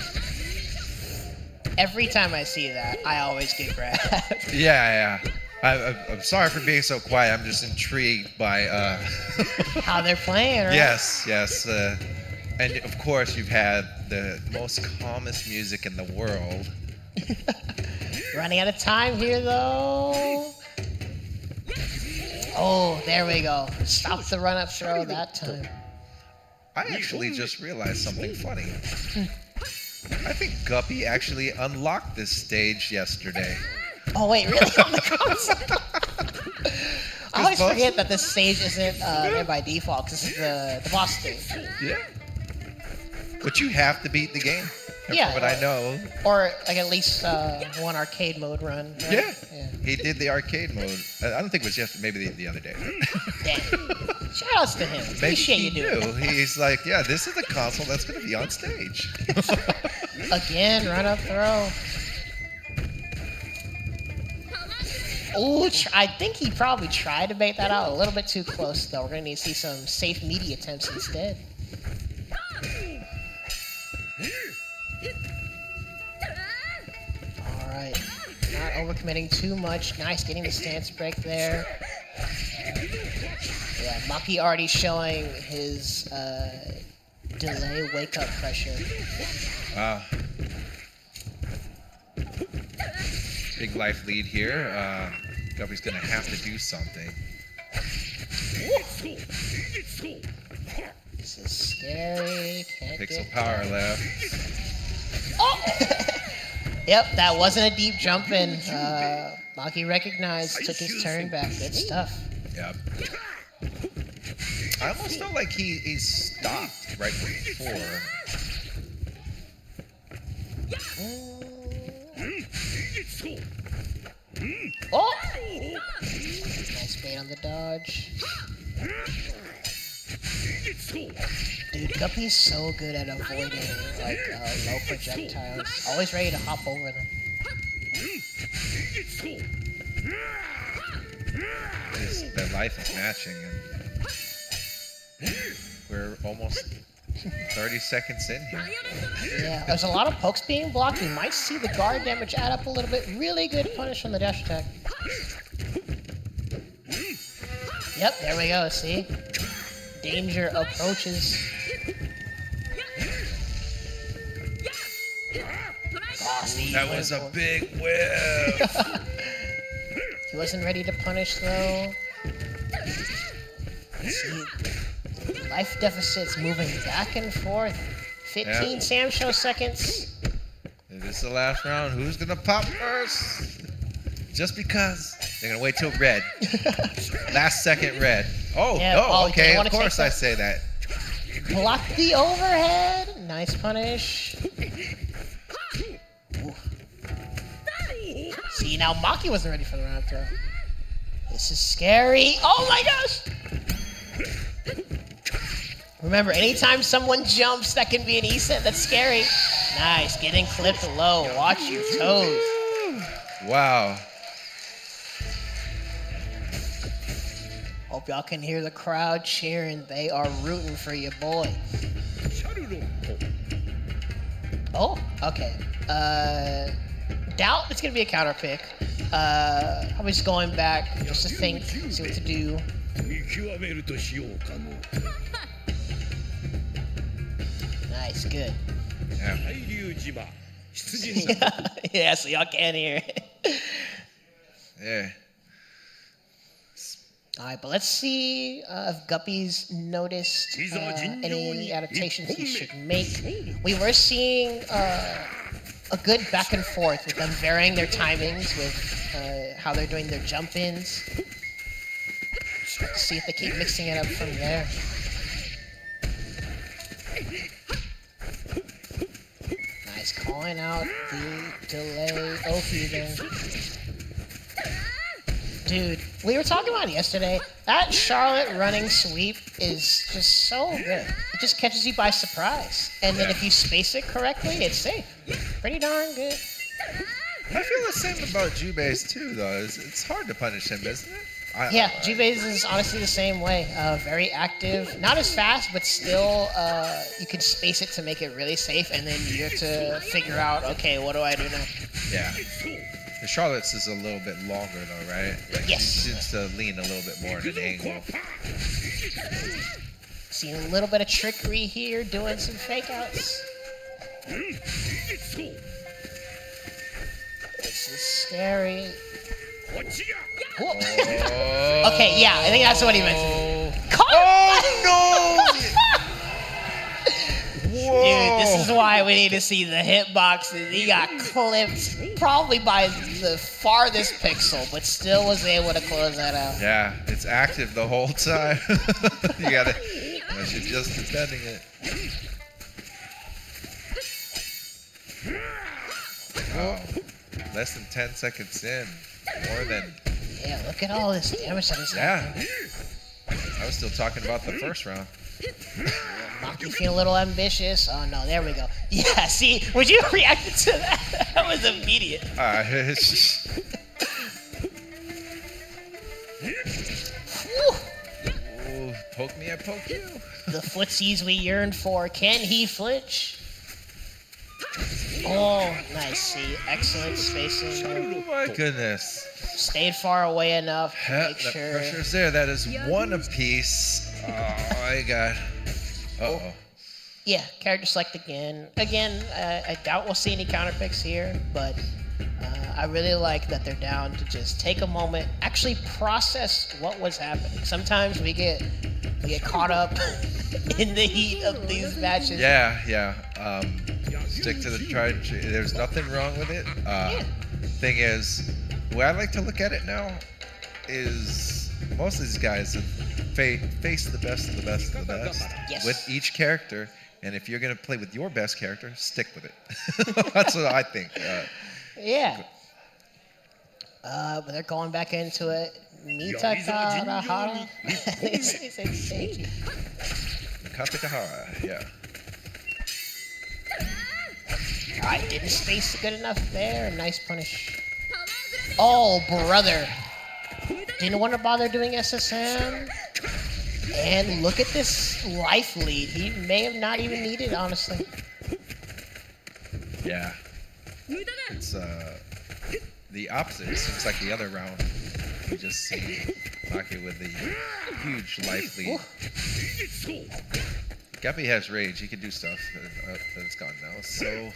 Every time I see that, I always get grabbed. Yeah. I'm sorry for being so quiet. I'm just intrigued by how they're playing, right? Yes. And of course, you've had the most calmest music in the world. Running out of time here, though. Oh, there we go. Stop the run-up throw that time. I actually just realized something funny. I think Guppy actually unlocked this stage yesterday. Oh, wait, really? On the console? I always forget that this stage isn't there by default, because this is the boss stage. Yeah. But you have to beat the game. Yeah. From what I know. Or like at least one arcade mode run. Right? Yeah. He did the arcade mode. I don't think it was yesterday, maybe the other day. Damn. Shoutouts to him. Appreciate you doing it. He's like, yeah, this is the console that's going to be on stage. Again, run up throw. Ooh, I think he probably tried to bait that out a little bit too close, though. We're going to need to see some safe media attempts instead. Alright. Not overcommitting too much. Nice getting the stance break there. Yeah, Maki already showing his delay wake-up pressure. Big life lead here. Guppy's going to have to do something. This is scary. Can't Pixel get power down. left. Oh! Yep, that wasn't a deep jump in. Maki recognized, took his turn back. Good stuff. Yep. I almost felt like he stopped right before. Oh! Nice bait on the dodge. Dude, Guppy's so good at avoiding like low projectiles. Always ready to hop over them. The life is matching, and we're almost 30 seconds in here. Yeah, there's a lot of pokes being blocked. We might see the guard damage add up a little bit. Really good punish on the dash attack. Yep, there we go, see? Danger approaches. Oh, Steve That was a big whiff. He wasn't ready to punish, though. See, life deficit's moving back and forth. 15 SamSho seconds. This is the last round. Who's going to pop first? Just because. They're going to wait till red. Last second red. Oh, Yeah, no, okay, of take course I that? say that. Block the overhead. Nice punish. Ooh. See, now Maki wasn't ready for the round throw. This is scary. Oh my gosh! Remember, anytime someone jumps, that can be an E-set. That's scary. Nice, getting clipped low. Watch your toes. Wow. Hope y'all can hear the crowd cheering. They are rooting for your boy. Oh, okay. Doubt it's gonna be a counter pick. Probably just going back just to think, see what to do. Nice, good. Yeah. Yeah, so y'all can't hear it. Yeah. All right, but let's see if Guppy's noticed any adaptations he should make. We were seeing a good back and forth with them varying their timings with how they're doing their jump-ins. See if they keep mixing it up from there. Nice, calling out the delay Oki there. Dude, we were talking about it yesterday. That Charlotte running sweep is just so good. It just catches you by surprise. And then if you space it correctly, it's safe. Pretty darn good. I feel the same about Jubei's too, though. It's hard to punish him, isn't it? Yeah, Jubei's is honestly the same way. Very active. Not as fast, but still you can space it to make it really safe. And then you have to figure out, okay, what do I do now? Yeah. The Charlotte's is a little bit longer, though, right? Like Yes. She seems to lean a little bit more at an angle. Seeing a little bit of trickery here, doing some fake outs. This is scary. Whoa. Okay, yeah, I think that's what he meant. Oh no! Whoa. Dude, this is why we need to see the hitboxes. He got clipped probably by the farthest pixel, but still was able to close that out. Yeah, it's active the whole time. You gotta, unless you're just defending it. Wow. Less than 10 seconds in. More than. Yeah, look at all this damage that is happening. I was still talking about the first round. Maki feeling a little ambitious. Oh no, there we go. Yeah, see, would you react to that? That was immediate. It's just... Ooh, poke me, I poke you. The footsies we yearned for. Can he flinch? Oh, nice. See, excellent spacing. Oh my goodness. Stayed far away enough to make that sure. pressure's there. That is one apiece. Oh my god. Uh-oh. Yeah, character select again. Again, I doubt we'll see any counter picks here, but I really like that they're down to just take a moment, actually process what was happening. Sometimes we get caught up in the heat of these matches. Yeah. Stick to the try. There's nothing wrong with it. Thing is, the way I like to look at it now is most of these guys have faced the best of the best of the best with each character. And if you're going to play with your best character, stick with it. That's what I think. Yeah. But they're going back into it. Nitakahara. It's insane. Katakahara, yeah. Alright, didn't space good enough there. Nice punish. Oh, brother. Didn't want to bother doing SSM. And look at this life lead. He may have not even needed, honestly. Yeah. It's the opposite. It seems like the other round. You just see Maki with the huge life lead. Guppy has rage. He can do stuff, but it's gone now. So.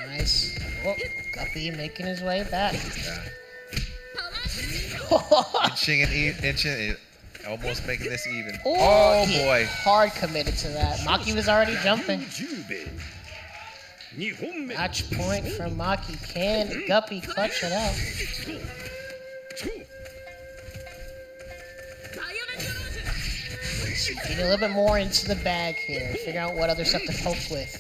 Nice. Oh, Guppy making his way back. Yeah. inching, almost making this even. Oh boy. Hard committed to that. Maki was already jumping. Match point for Maki. Can Guppy clutch it out? So getting a little bit more into the bag here. Figure out what other stuff to poke with.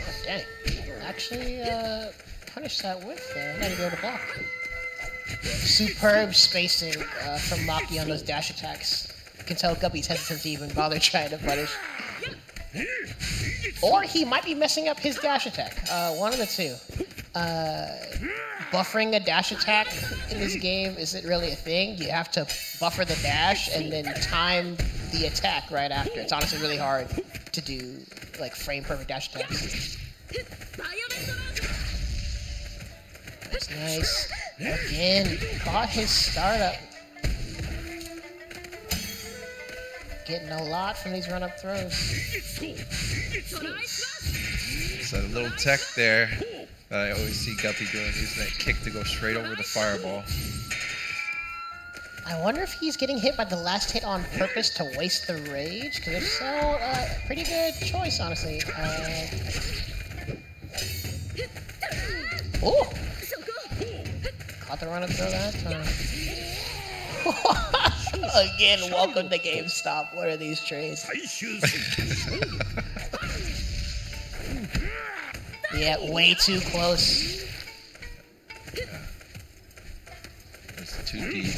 Oh, dang. Actually, punish that whiff there. I gotta go to block. Superb spacing from Maki on those dash attacks. You can tell Guppy's hesitant to even bother trying to punish. Or he might be messing up his dash attack. One of the two. Buffering a dash attack in this game isn't really a thing. You have to buffer the dash and then time the attack right after. It's honestly really hard to do like frame perfect dash attacks. That's nice. Again, caught his startup. Getting a lot from these run-up throws. So a little tech there that I always see Guppy doing, using that kick to go straight over the fireball. I wonder if he's getting hit by the last hit on purpose to waste the rage, because if so, pretty good choice, honestly. Oh! Caught the run-up throw that time. Again, welcome to GameStop. What are these trays? Yeah, way too close. Yeah. It's too deep.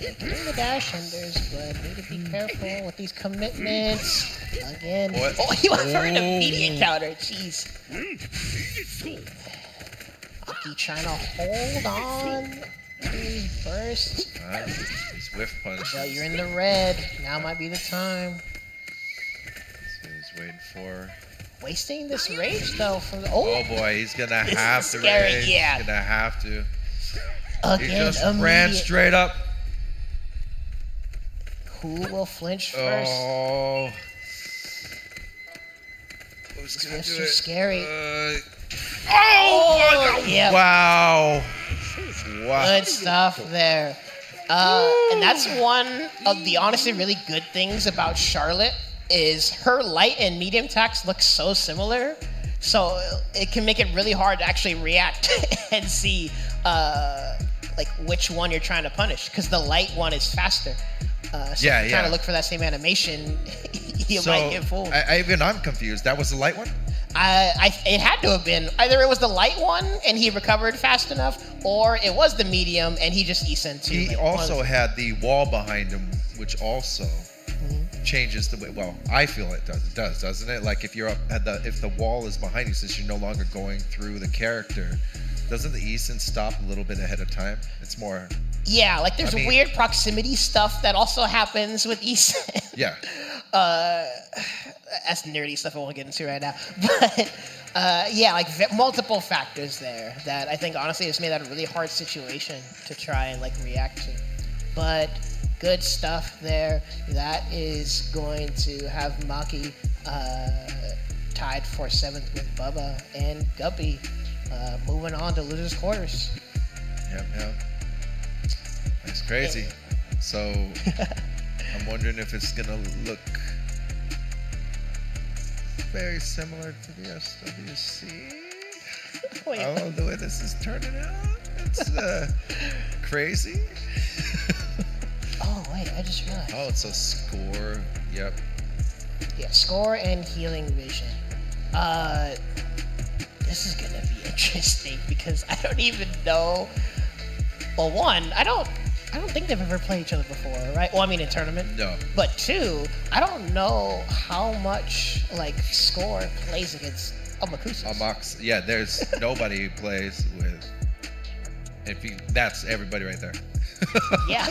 Getting the dash enders, but need to be careful with these commitments. Again. What? Oh, he went for an immediate counter. Jeez. Maki trying to hold on to his burst. He's whiff punch. So you're in the red. Now might be the time. That's what he's waiting for. wasting this rage though from the Oh boy, he's gonna This have is to scary, rage. yeah. He's gonna have to. He again. just ran straight up. Who will flinch first? Oh. Who's gonna Mr. do it? Scary. Oh my God. yeah. Wow. Wow. Good stuff there. And that's one of the honestly really good things about Charlotte is her light and medium attacks look so similar. So it can make it really hard to actually react and see like which one you're trying to punish because the light one is faster. So if you're trying to look for that same animation, you might get fooled. I'm confused. That was the light one? It had to have been. Either it was the light one and he recovered fast enough, or it was the medium and he just descent too. He also had the wall behind him, which also changes the way. Well, I feel it does, doesn't it? Like if you're up at if the wall is behind you, since you're no longer going through the character, doesn't the Eason stop a little bit ahead of time? It's more. Yeah, like there's weird proximity stuff that also happens with Eason. Yeah. That's nerdy stuff I won't get into right now. But yeah, like multiple factors there that I think honestly has made that a really hard situation to try and like react to. But good stuff there. That is going to have Maki tied for 7th with Bubba and Guppy moving on to losers quarters. Yep. That's crazy. So I'm wondering if it's gonna look very similar to the SWC. Wait. Oh, the way this is turning out, it's crazy. Oh wait, I just realized. Oh, it's a score. Yep. Yeah, score and healing vision. This is gonna be interesting because I don't even know. Well, one, I don't think they've ever played each other before, right? Well, I mean in tournament. No. But two, I don't know how much like score plays against Amakusa. Yeah, there's nobody who plays with. That's everybody right there. Yeah.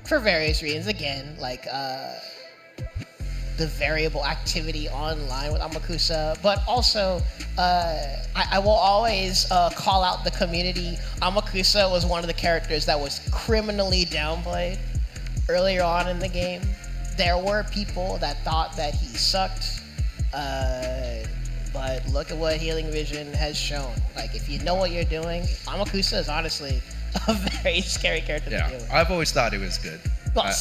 For various reasons, again, like the variable activity online with Amakusa, but also I will always call out the community. Amakusa was one of the characters that was criminally downplayed earlier on in the game. There were people that thought that he sucked, but look at what Healing Vision has shown. Like, if you know what you're doing, Amakusa is honestly a very scary character to deal with. I've always thought he was good. Well,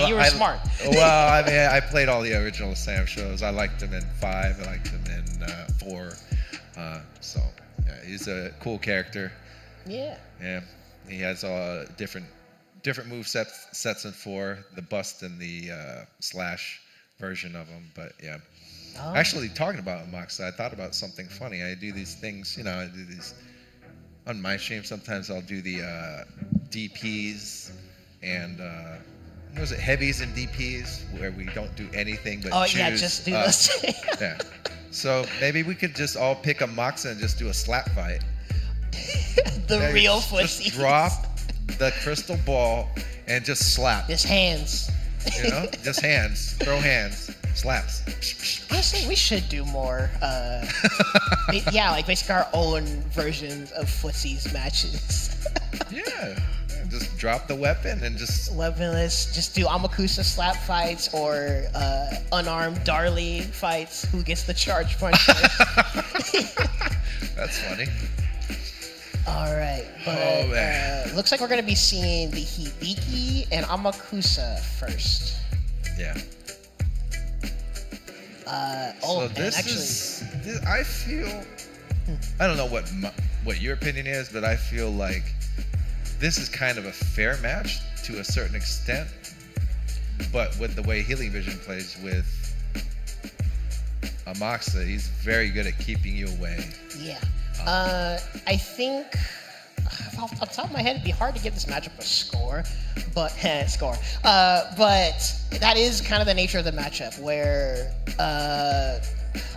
you were smart. Well, I mean, I played all the original SamShos. I liked him in 5. I liked him in 4. So, yeah, he's a cool character. Yeah. Yeah, he has different move sets in 4, the bust and the slash version of him. But yeah, actually talking about Mox, I thought about something funny. I do these things, I do these on my stream. Sometimes I'll do the DPs and was it heavies and DPs where we don't do anything but choose. Yeah, just do those. Yeah. So maybe we could just all pick a Moxa and just do a slap fight. The real footsies. Just drop the crystal ball and just slap. Just hands. Just hands. Throw hands. Slaps. Honestly, we should do more. Yeah, like basically our own versions of footsies matches. Yeah. Just drop the weapon and just weaponless. Just do Amakusa slap fights or unarmed Darley fights. Who gets the charge punch? That's funny. All right, but looks like we're gonna be seeing the Hibiki and Amakusa first. Yeah. So this is. I feel. I don't know what your opinion is, but I feel like this is kind of a fair match to a certain extent, but with the way Healing Vision plays with Amakusa, he's very good at keeping you away. Yeah. I think off the top of my head, it'd be hard to give this matchup a score, but but that is kind of the nature of the matchup where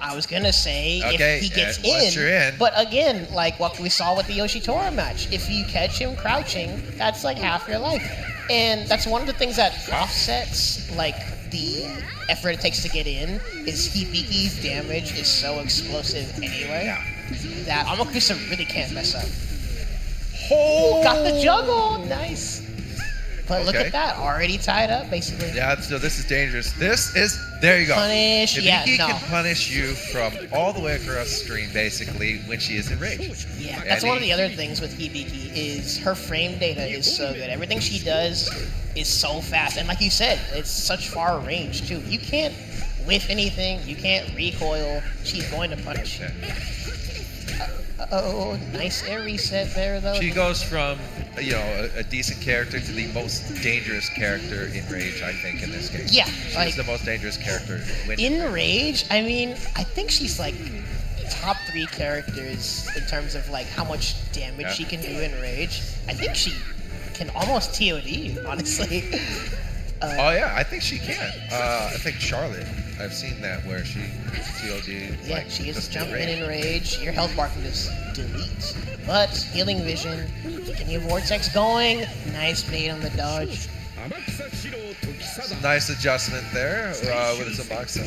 I was gonna say if he gets in, but again, like what we saw with the Yoshitora match, if you catch him crouching, that's like half your life. And that's one of the things that offsets like the effort it takes to get in, is Hibiki's damage is so explosive anyway that Amakusa really can't mess up. Oh, got the juggle! Nice. But look at that, already tied up, basically. Yeah, so this is dangerous. There you go. Punish, Hibiki can punish you from all the way across the screen, basically, when she is enraged. Yeah, that's one of the other things with Hibiki, is her frame data is so good. Everything she does is so fast. And like you said, it's such far range, too. You can't whiff anything, you can't recoil, she's going to punish. Oh, nice air reset there, though. She goes from, a decent character to the most dangerous character in Rage, I think, in this game. Yeah. She's the most dangerous character. In Rage, I mean, I think she's like top 3 characters in terms of like how much damage she can do in Rage. I think she can almost TOD, honestly. Oh yeah, I think she can. I think Charlotte, I've seen that where she TOD. Yeah, she is jumping in Rage. Your health bar can just delete. But Healing Vision, keeping your Vortex going. Nice bait on the dodge. Nice adjustment there with Zamaxa.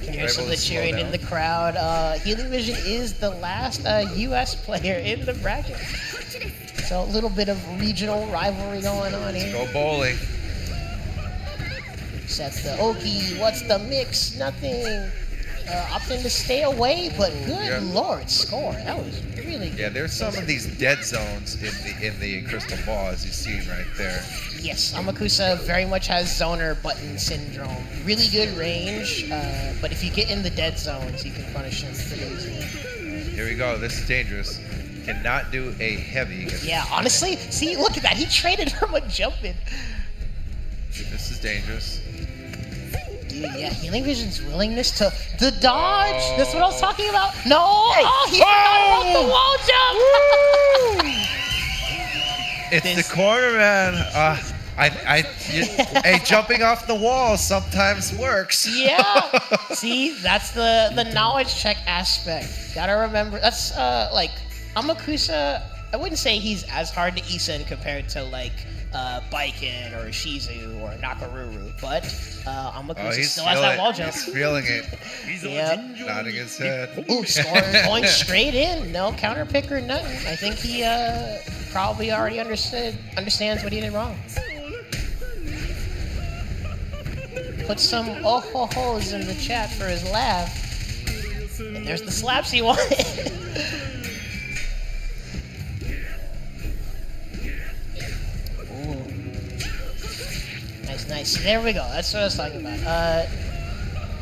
Here's some of the cheering in the crowd. Healing Vision is the last U.S. player in the bracket. So a little bit of regional rivalry going on here. Go bowling. Sets the Oki. What's the mix? Nothing. Opting to stay away, but good lord, score. That was really good. Yeah, there's some of these dead zones in the crystal ball, as you see right there. Yes, Amakusa very much has zoner button syndrome. Really good range, but if you get in the dead zones, you can punish him pretty easily. Here we go. This is dangerous. Cannot do a heavy. Yeah, honestly, see, look at that. He traded from a jumping. This is dangerous. Dude, yeah, Healing Vision's willingness to the dodge. That's what I was talking about. No, he forgot about the wall jump. It's the corner, man. Hey, jumping off the wall sometimes works. Yeah. See, that's the knowledge check aspect. Gotta remember, that's like Amakusa. I wouldn't say he's as hard to Isen compared to like Baiken or Shizu or Nakaruru, but Amakusa still has that wall jump. He's feeling it. Yep. Nodding his head. Ooh, score going straight in. No counter pick or nothing. I think he probably already understands what he did wrong. Put some oh-ho-hos in the chat for his laugh. And there's the slaps he wanted. Nice. There we go. That's what I was talking about.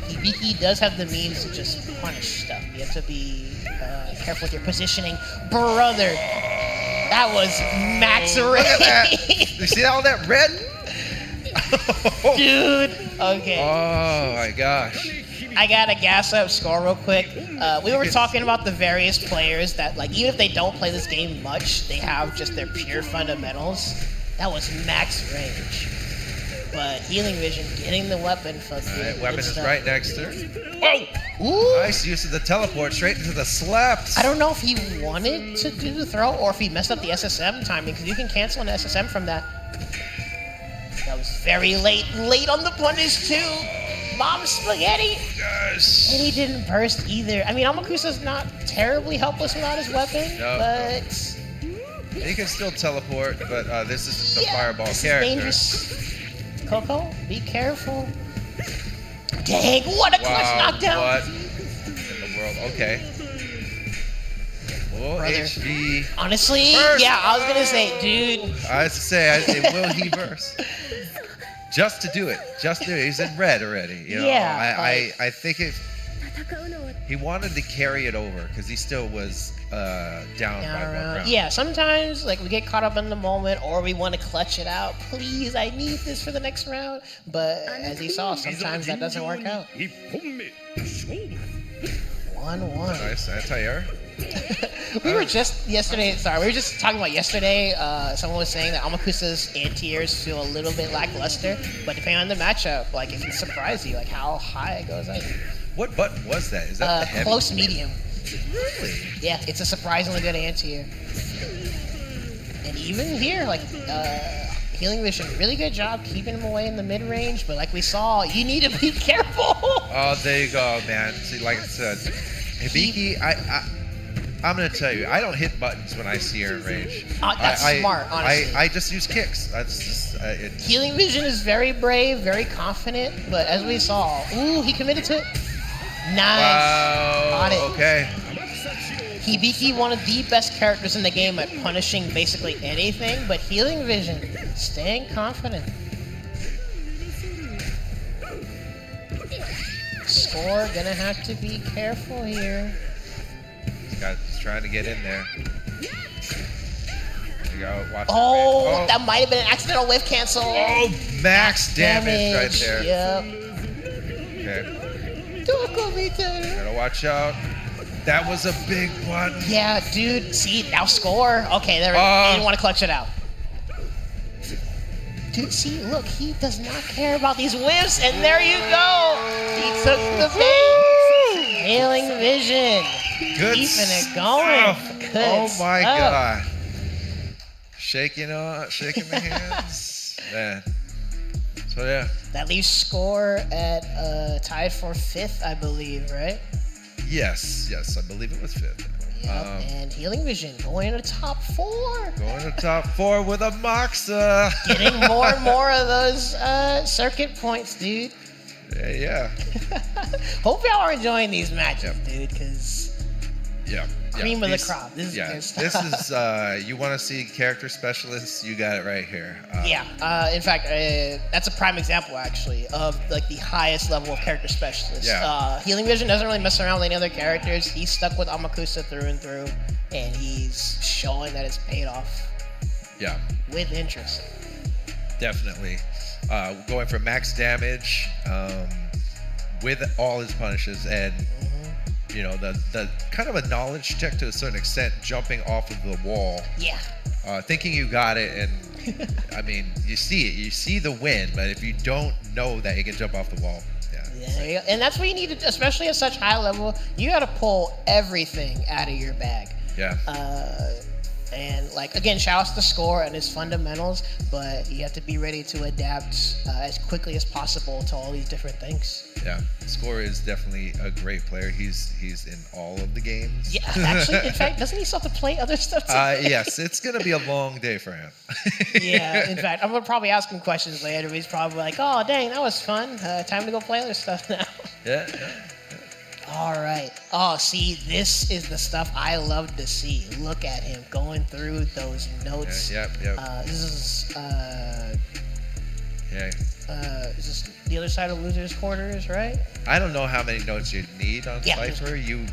Hibiki does have the means to just punish stuff. You have to be careful with your positioning. Brother, that was max range. Look at that. You see all that red? Dude. Okay. Oh my gosh. I gotta gas up score real quick. We were talking about the various players that, like, even if they don't play this game much, they have just their pure fundamentals. That was max range. But Healing Vision getting the weapon for weapon is right next to her. Oh! Ooh! Nice use of the teleport straight into the slaps. I don't know if he wanted to do the throw or if he messed up the SSM timing, because you can cancel an SSM from that. That was very late. Late on the punish, too. Mom spaghetti. Yes. And he didn't burst either. I mean, Amakusa's not terribly helpless without his weapon, but... He can still teleport, but this is the fireball this character. Is dangerous. Coco, be careful. Dang, what a clutch knockdown! What in the world? Okay. Oh, HV. Honestly, burst. Yeah, I was gonna say, dude. I was to say, will he burst? Just to do it. He's in red already. You know? Yeah. I think he wanted to carry it over because he still was down by 1 round. Yeah, sometimes like we get caught up in the moment or we want to clutch it out. Please, I need this for the next round. But as you saw, sometimes that doesn't work out. 1-1. Nice anti-air. We were just talking about yesterday. Someone was saying that Amakusa's anti-airs feel a little bit lackluster, but depending on the matchup, like it can surprise you, like how high it goes. What button was that? Is that the heavy? Close medium. Really? Yeah, it's a surprisingly good anti-air. And even here, like Healing Vision, really good job keeping him away in the mid range, but like we saw, you need to be careful. Oh, there you go, man. See, like I said, Hibiki, I'm gonna tell you, I don't hit buttons when I see her in range. That's smart, honestly. I just use kicks. That's just Healing Vision is very brave, very confident, but as we saw, ooh, he committed to it. Nice. Wow. Got it. Okay. Hibiki, one of the best characters in the game at punishing basically anything, but Healing Vision, staying confident. Score, gonna have to be careful here. He's trying to get in there. There you go. Watch Oh, that might have been an accidental whiff cancel. Oh, max damage right there. Yep. Okay. Gotta Gotta watch out. That was a big one. Yeah, dude. See, now score. Okay, there we go. He didn't want to clutch it out. Dude, see, look, he does not care about these whiffs, and there you go. He took the bait. Healing Vision. Good Keeping it going. stuff. Good Oh my stuff. God. Shaking the hands. Man. So yeah. That leaves score at tied for 5th, I believe, right? Yes, I believe it was 5th. Yep, and Healing Vision going to top 4. Going to top 4 with a Moxa. Getting more and more of those circuit points, dude. Yeah. Hope y'all are enjoying these matches, dude, because cream of the crop. This is good stuff. This is, you want to see character specialists, you got it right here. In fact, that's a prime example, actually, of like the highest level of character specialist. Yeah. Healing Vision doesn't really mess around with any other characters. He's stuck with Amakusa through and through, and he's showing that it's paid off. Yeah. With interest. Definitely. Going for max damage with all his punishes and you know the kind of a knowledge check to a certain extent, jumping off of the wall. Yeah. Thinking you got it, and I mean you see it, you see the win, but if you don't know that he can jump off the wall, yeah. And that's what you need to, especially at such high level. You got to pull everything out of your bag. Yeah. And like again, shout outs to Score and his fundamentals, but you have to be ready to adapt as quickly as possible to all these different things. Yeah, Score is definitely a great player. He's in all of the games. Yeah, actually, in fact, doesn't he still have to play other stuff too? Yes, it's gonna be a long day for him. Yeah, in fact, I'm gonna probably ask him questions later. He's probably like, "Oh, dang, that was fun. Time to go play other stuff now." Yeah. All right. Oh, see, this is the stuff I love to see. Look at him going through those notes. Yep. This is is this the other side of losers' quarters, right? I don't know how many notes you need on Cipher. You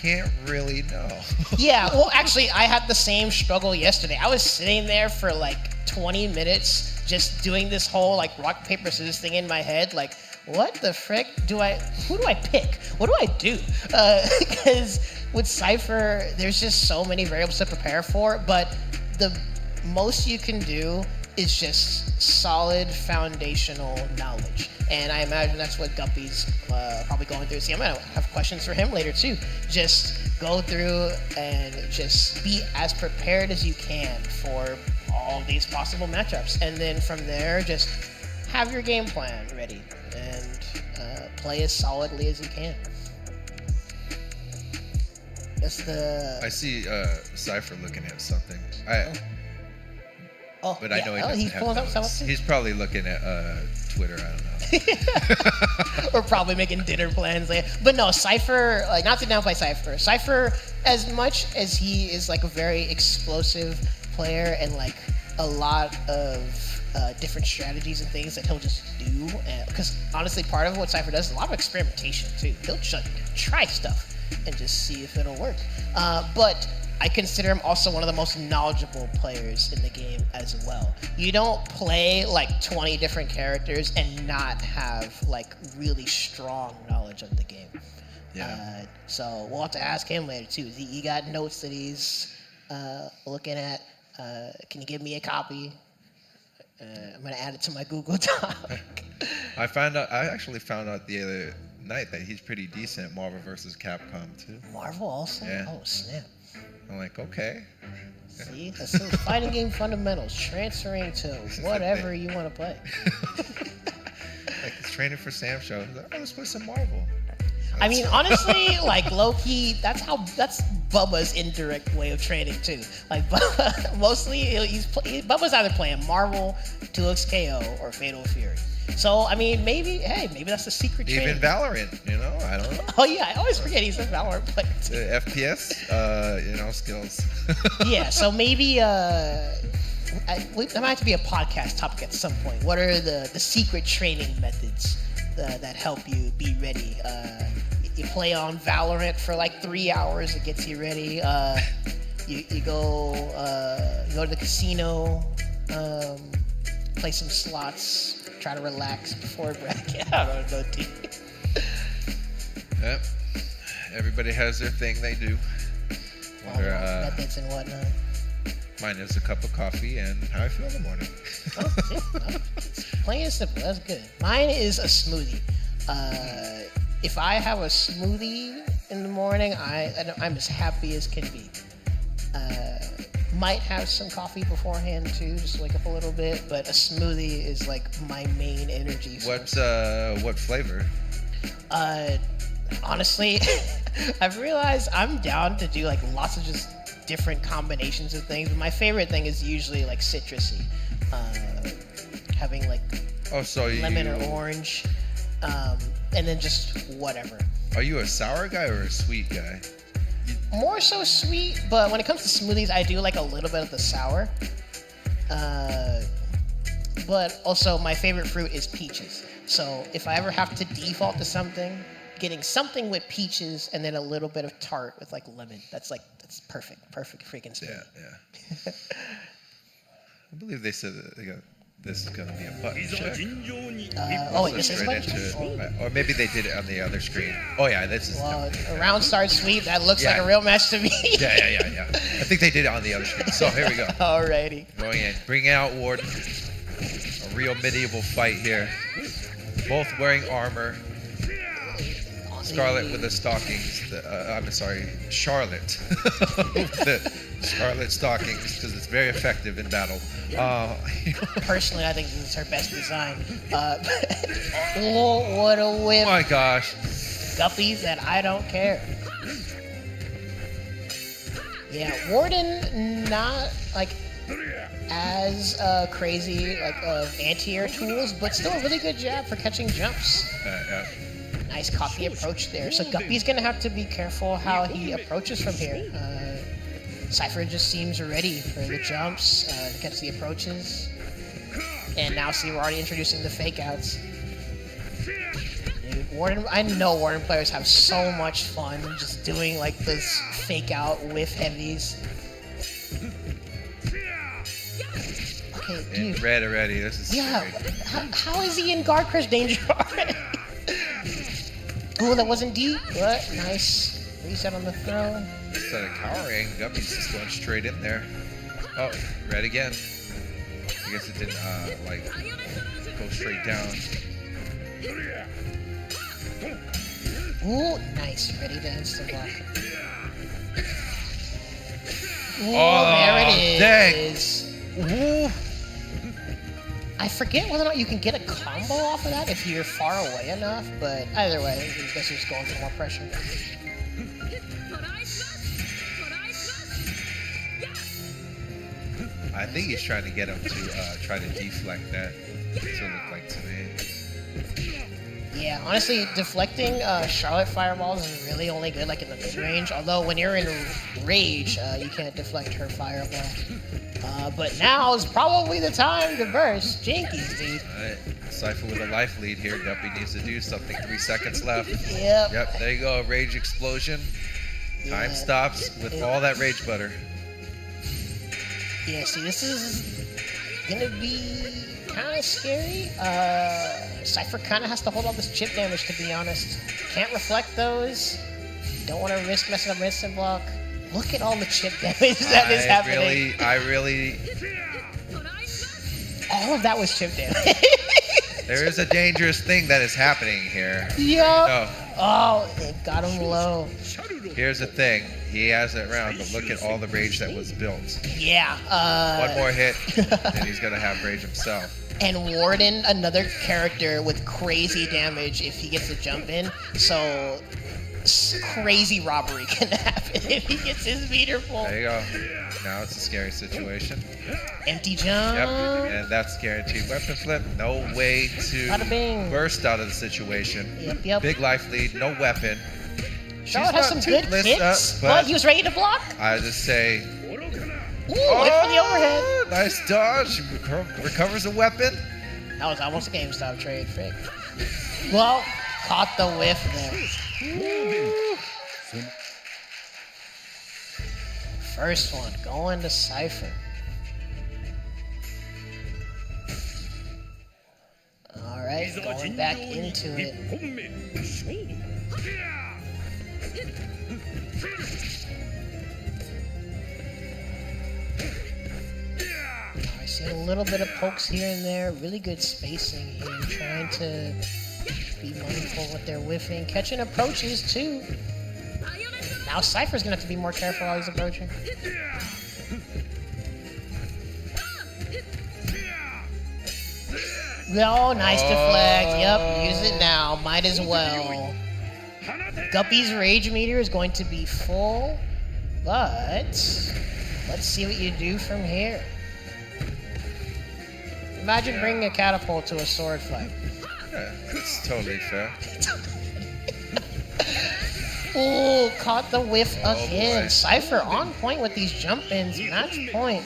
can't really know. Yeah. Well, actually, I had the same struggle yesterday. I was sitting there for like 20 minutes just doing this whole like rock paper scissors thing in my head, like. What the frick who do I pick? What do I do? Because with Cipher, there's just so many variables to prepare for, but the most you can do is just solid foundational knowledge. And I imagine that's what Guppy's probably going through. See, I'm gonna have questions for him later too. Just go through and just be as prepared as you can for all these possible matchups. And then from there, just have your game plan ready and play as solidly as you can. I see Cipher looking at something. But I know he doesn't have notes. He's probably looking at Twitter. I don't know. Or probably making dinner plans later. But no, Cipher, like, not to downplay Cipher. Cipher, as much as he is like a very explosive player and like a lot of different strategies and things that he'll just do, because honestly, part of what Cipher does is a lot of experimentation too. He'll try stuff and just see if it'll work. But I consider him also one of the most knowledgeable players in the game as well. You don't play like 20 different characters and not have like really strong knowledge of the game. Yeah. So we'll have to ask him later too. He got notes that he's looking at. Can you give me a copy? I'm gonna add it to my Google Doc. I actually found out the other night that he's pretty decent at Marvel vs. Capcom too. Marvel also? Yeah. Oh snap. I'm like, okay. See, that's some fighting game fundamentals, transferring to whatever you want to play. Like he's training for SamSho. He's like, oh, let's play some Marvel. I mean, honestly, like low-key, that's Bubba's indirect way of training too. Like mostly, Bubba's either playing Marvel, 2X KO, or Fatal Fury. So I mean, maybe that's the secret training. Even Valorant, I don't know. Oh yeah, I always forget he's a Valorant player too. FPS, skills. Yeah, so maybe that might have to be a podcast topic at some point. What are the secret training methods that help you be ready? You play on Valorant for like 3 hours, it gets you ready. You go to the casino, play some slots, try to relax before bracket. I don't know, dude. Yep. Everybody has their thing they do. Methods and whatnot. Mine is a cup of coffee and how I feel in the morning. Plain and simple, that's good. Mine is a smoothie. If I have a smoothie in the morning, I'm as happy as can be. Might have some coffee beforehand too, just to wake up a little bit, but a smoothie is like my main energy source. What flavor? Honestly, I've realized I'm down to do like lots of just different combinations of things, but my favorite thing is usually like citrusy. Having like lemon or orange, and then just whatever. Are you a sour guy or a sweet guy? More so sweet, but when it comes to smoothies, I do like a little bit of the sour. But also, my favorite fruit is peaches. So if I ever have to default to something, getting something with peaches and then a little bit of tart with like lemon, that's perfect freaking smoothie. Yeah. I believe they said that this is going to be a button check. This is a button check? Or maybe they did it on the other screen. Oh, yeah, this is... Well, a round start sweep, that looks like a real match to me. Yeah. I think they did it on the other screen. So, here we go. Alrighty. Going in. Bring out Warden. A real medieval fight here. Both wearing armor. Scarlet with the stockings. Charlotte. With the Scarlet stockings, because it's very effective in battle. Personally, I think this is her best design. Oh, what a whip. Oh my gosh. Guppy said, I don't care. Yeah, Warden, not like as crazy like anti-air tools, but still a really good jab for catching jumps. Nice cocky approach there. So Guppy's gonna have to be careful how he approaches from here. Cipher just seems ready for the jumps, to catch the approaches. And now see, we're already introducing the fake outs. Dude, I know Warden players have so much fun just doing like this fake out with heavies. Okay, dude. Red already, this is scary. How is he in guard crush danger already? Ooh, that wasn't deep, but nice. Reset on the throw. Instead of cowering, Guppy's just going straight in there. Oh, red again. I guess it didn't, go straight down. Ooh, nice. Ready to instant block. Ooh, there it is. Dang. Ooh. I forget whether or not you can get a combo off of that if you're far away enough, but either way, I guess he's going for more pressure. I think he's trying to get him to try to deflect that. That's what it looked like to me. Yeah, honestly, deflecting Charlotte fireballs is really only good like in the mid-range, although when you're in rage, you can't deflect her fireball. But now is probably the time to burst. Jinkies, dude. Alright, Cipher with a life lead here. Guppy needs to do something. 3 seconds left. Yep, there you go. Rage explosion. Yeah. Time stops with all that rage butter. Yeah, see, this is gonna be kind of scary. Cipher kind of has to hold all this chip damage, to be honest. Can't reflect those. Don't want to risk messing up instant block. Look at all the chip damage that is happening. All of that was chip damage. There is a dangerous thing that is happening here. Yeah. Oh, it got him low. Here's the thing. He has that round, but look at all the rage that was built. Yeah. One more hit, and he's gonna have rage himself. And Warden, another character with crazy damage if he gets a jump in. So crazy robbery can happen if he gets his meter full. There you go. Now it's a scary situation. Empty jump. Yep, and that's guaranteed weapon flip. No way to Bada bing. burst out of the situation. Yep. Big life lead, no weapon. Charlotte has some too good blissed hits, up, but he was ready to block. I just say, Ooh, wait for the overhead. Nice dodge. Recovers a weapon. That was almost a GameStop trade, Frick. Well, caught the whiff there. First one, going to Cipher. Alright, going back into it. I see a little bit of pokes here and there. Really good spacing here. Trying to be mindful with their whiffing. Catching approaches too. Now Cypher's gonna have to be more careful while he's approaching. Oh, nice deflect. Yep, use it now. Might as well. Guppy's rage meter is going to be full, but let's see what you do from here. Imagine bringing a catapult to a sword fight. Yeah, it's totally fair. Ooh, caught the whiff again. Boy. Cipher on point with these jump ins. Match point.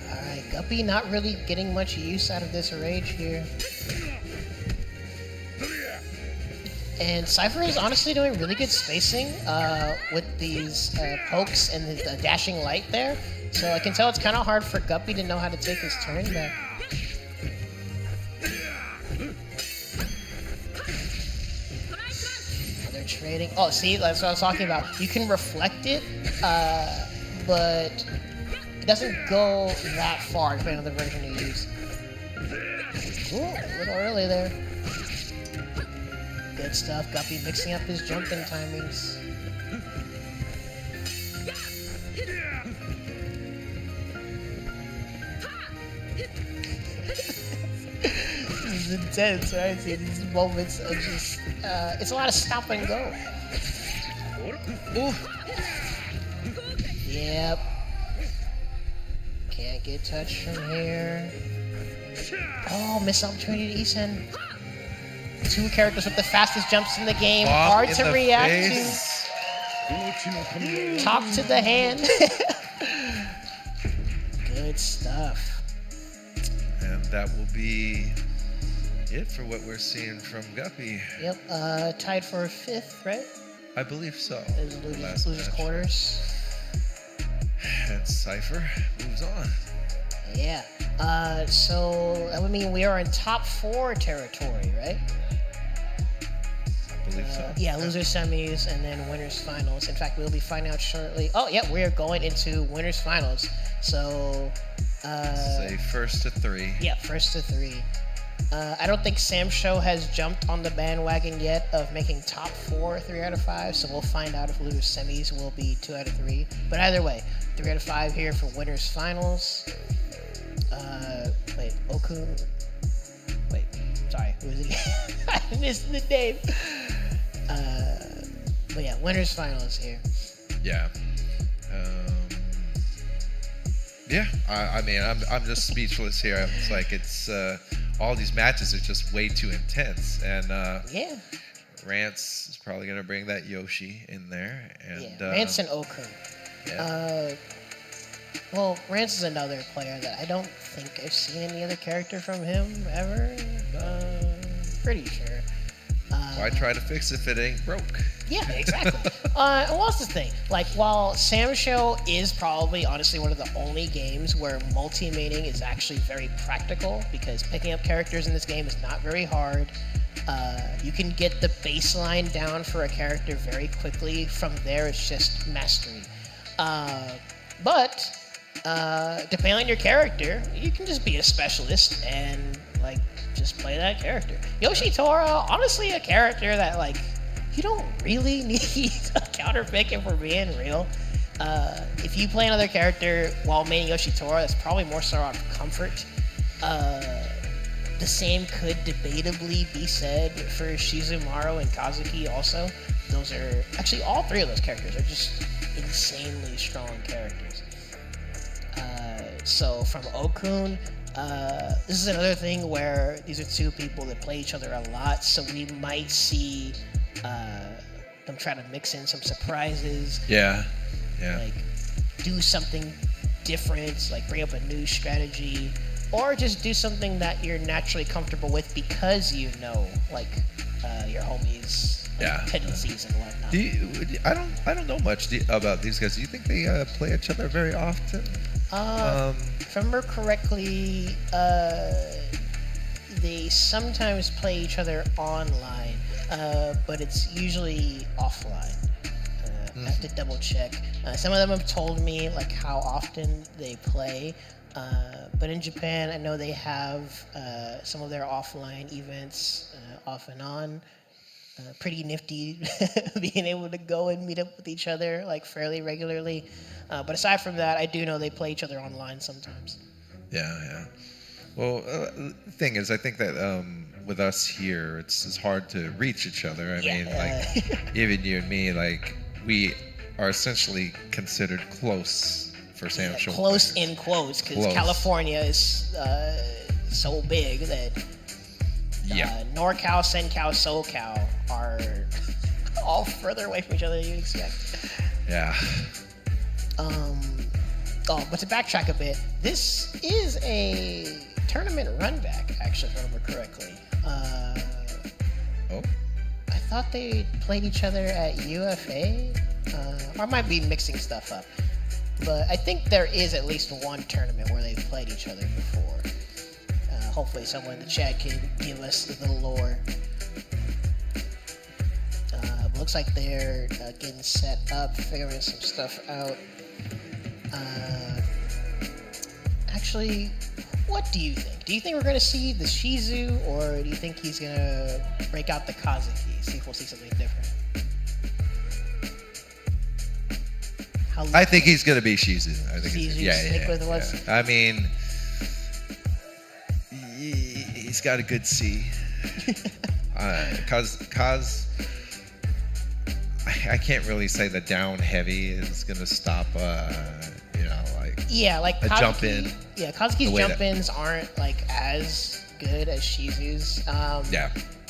Alright, Guppy not really getting much use out of this rage here. And Cipher is honestly doing really good spacing with these pokes and the dashing light there. So I can tell it's kind of hard for Guppy to know how to take his turn back. They're trading. Oh, see, that's what I was talking about. You can reflect it, but it doesn't go that far depending on the version you use. Ooh, a little early there. Good stuff. Guppy mixing up his jumping timings. This is intense, right? See these moments of just, it's a lot of stop and go. Ooh. Yep. Can't get touched from here. Oh, missed opportunity to Isen. Two characters with the fastest jumps in the game. Hard to react to. Talk to the hand. Good stuff. And that will be it for what we're seeing from Guppy. Yep, tied for 5th, right? I believe so. Is losers quarters. And Cipher moves on. Yeah. So that would mean we are in top 4 territory, right? I believe so. Yeah, losers semis and then winners finals. In fact, we'll be finding out shortly. Oh, yeah, we are going into winners finals. So, say first to 3. Yeah, first to 3. I don't think SamSho has jumped on the bandwagon yet of making top 4 3 out of 5. So we'll find out if losers semis will be 2 out of 3. But either way, 3 out of 5 here for winners finals. Wait, Okun. Wait, sorry, who is it? I missed the name. But yeah, winners finals here. Yeah. Yeah. I mean, I'm just speechless here. It's like all these matches are just way too intense, and yeah. Rants is probably gonna bring that Yoshi in there, and yeah, Rants and Okun. Yeah. Well, Rants is another player that I don't think I've seen any other character from him ever. Pretty sure. Why try to fix it if it ain't broke? Yeah, exactly. And what's the thing? Like, while SamSho is probably, honestly, one of the only games where multi-mating is actually very practical, because picking up characters in this game is not very hard. You can get the baseline down for a character very quickly. From there, it's just mastery. But depending on your character, you can just be a specialist and, like, just play that character. Yoshitora, honestly, a character that, like, you don't really need a counter pick if we're being real. If you play another character while maining Yoshitora, that's probably more so out of comfort. The same could debatably be said for Shizumaru and Kazuki also. Those are, actually all three of those characters are just insanely strong characters. So from Okun, this is another thing where these are two people that play each other a lot, so we might see them try to mix in some surprises. Yeah. Like, do something different, like bring up a new strategy, or just do something that you're naturally comfortable with because you know, like, your homies' tendencies and whatnot. I don't know much about these guys. Do you think they play each other very often? If I remember correctly, they sometimes play each other online, but it's usually offline. I have to double check. Some of them have told me like how often they play, but in Japan I know they have some of their offline events off and on. Pretty nifty being able to go and meet up with each other like fairly regularly. But aside from that, I do know they play each other online sometimes. Yeah. Well, the thing is, I think that with us here, it's hard to reach each other. I mean, like, even you and me, like, we are essentially considered close for SamSho. Close in quotes, because California is so big that NorCal, SNK, SoCal are all further away from each other than you'd expect. Yeah. But to backtrack a bit, this is a tournament run back, actually, if I remember correctly. I thought they played each other at UFA, or I might be mixing stuff up. But I think there is at least one tournament where they've played each other before. Hopefully someone in the chat can give us the lore. Looks like they're getting set up, figuring some stuff out. Actually, what do you think? Do you think we're going to see the Shizu, or do you think he's going to break out the Kazuki? See if we'll see something different. I think he's going to be Shizu. I think stick with what's... I mean, he's got a good C. Cause I can't really say the down heavy is going to stop, like a Kazuki, jump in. Yeah, Kazuki's jump ins aren't like as good as Shizu's.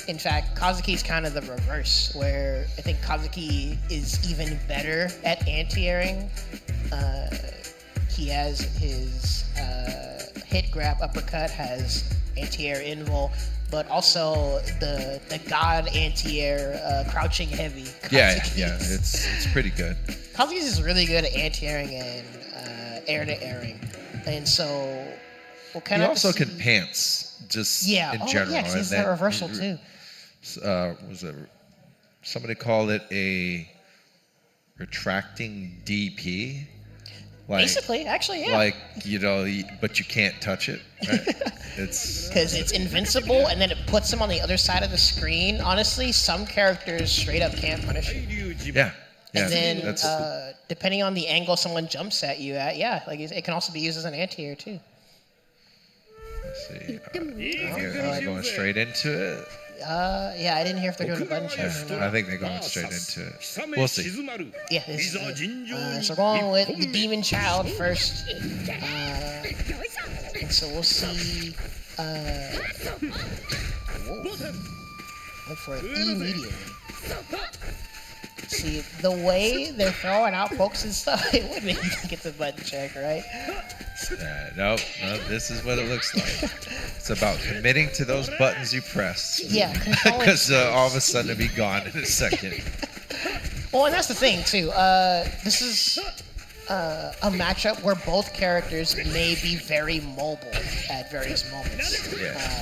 In fact, Kazuki's kind of the reverse, where I think Kazuki is even better at anti-airing. He has his hit grab uppercut, has anti-air invul, but also the god anti-air crouching heavy. Kazuki. Yeah, it's pretty good. Kazuki is really good at anti-airing and air to airing, and so we'll kind of. He also can pants, just in general. Yeah, he's that reversal too. Was it somebody called it a retracting DP? Like, basically, actually, yeah. Like, but you can't touch it. Right? It's because it's invincible, and then it puts him on the other side of the screen. Honestly, some characters straight up can't punish it. Yeah. And then, depending on the angle someone jumps at you at, it can also be used as an anti-air too. Let's see. Going straight into it. I didn't hear if they're doing a button check or not. I think they're going straight into it. We'll see. Yeah, this is so going with the Demon Child first. And so we'll see. Look for it immediately. See, the way they're throwing out pokes and stuff, it would make you think it's a button check, right? Nope, this is what it looks like. It's about committing to those buttons you press. Yeah, because all of a sudden it'll be gone in a second. Well, and that's the thing, too. This is a matchup where both characters may be very mobile at various moments.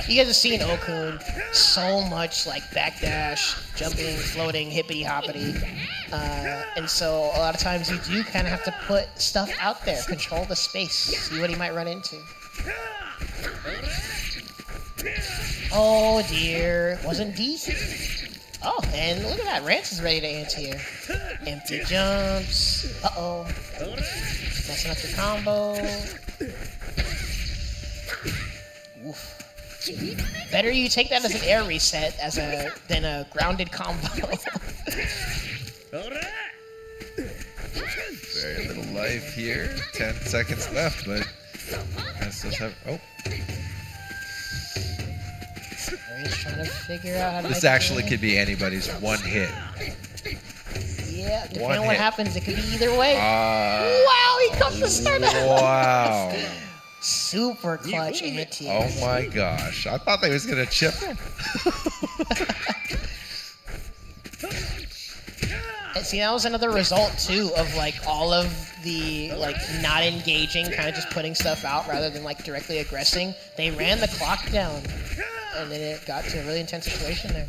You guys have seen Okun so much like backdash, jumping, floating, hippity hoppity. And so a lot of times you do kind of have to put stuff out there, control the space, see what he might run into. Oh dear, wasn't deep. Oh, and look at that. Rants is ready to anti-air. Empty jumps. Uh-oh. Messing up your combo. Oof. Better you take that as an air reset than a grounded combo. Very little life here. 10 seconds left, but that's just have. Oh. Rants trying to figure out how to. This actually could be anybody's one hit. Yeah, depending on what happens, it could be either way. Wow, he comes to start out. Wow. Super clutch anti. Oh my gosh. I thought they was going to chip him. And see, that was another result, too, of, like, all of the, like, not engaging, kind of just putting stuff out rather than, like, directly aggressing. They ran the clock down, and then it got to a really intense situation there.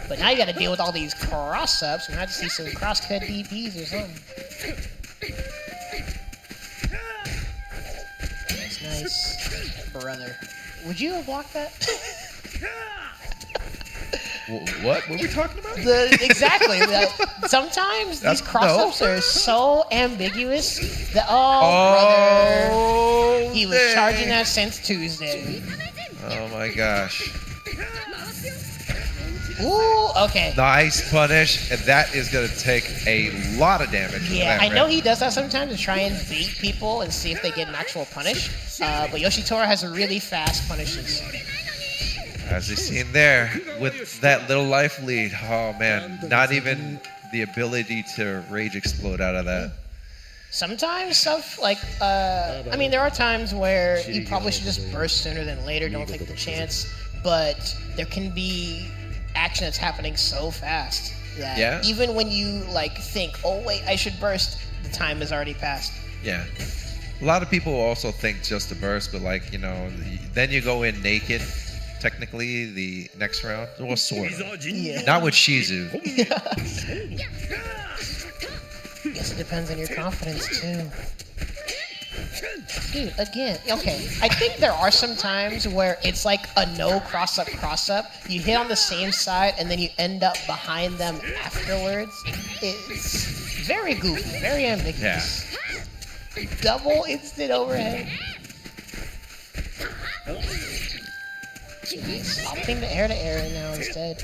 But now you got to deal with all these cross-ups, and I just see some cross-cut DPs or something. That's nice, brother. Would you have blocked that? What were we talking about? Exactly. Sometimes these cross-ups are so ambiguous that, brother, he was charging that since Tuesday. Oh my gosh. Ooh, okay. Nice punish, and that is going to take a lot of damage. Yeah, I know he does that sometimes to try and bait people and see if they get an actual punish. But Yoshitora has really fast punishes. As you've seen there, with that little life lead, oh man, not even the ability to rage explode out of that. Sometimes stuff like, I mean, there are times where you probably should just burst sooner than later, don't take the chance, but there can be action that's happening so fast that even when you like think, oh wait, I should burst, the time has already passed. Yeah. A lot of people also think just to burst, but like, you know, then you go in naked. Technically, the next round, well, sort of. Yeah. Not with Shizu. Guess it depends on your confidence too. Dude, again, okay. I think there are some times where it's like a no cross-up. You hit on the same side, and then you end up behind them afterwards. It's very goofy, very ambiguous. Yeah. Double instant overhead. Jeez, opting to air now instead.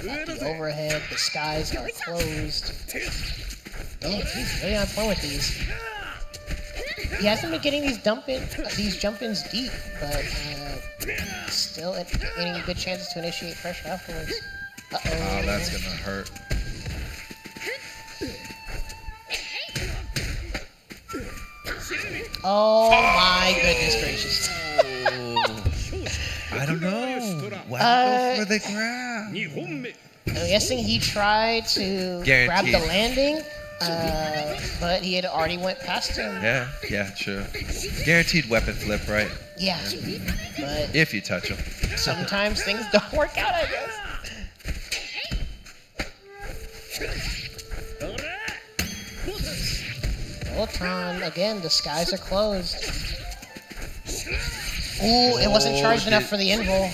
Got the overhead, the skies are closed. Oh, he's really on point with these. He hasn't been getting these jump-ins deep, but still getting good chances to initiate pressure afterwards. Uh-oh. Oh, that's gonna hurt. Oh my goodness gracious. I don't know. Why go for the grab? I'm guessing he tried to grab the landing, but he had already went past him. Yeah, sure. Guaranteed weapon flip, right? Yeah. But if you touch him. Sometimes things don't work out, I guess. Ultron, again, the skies are closed. Ooh, it wasn't charged enough for the invul.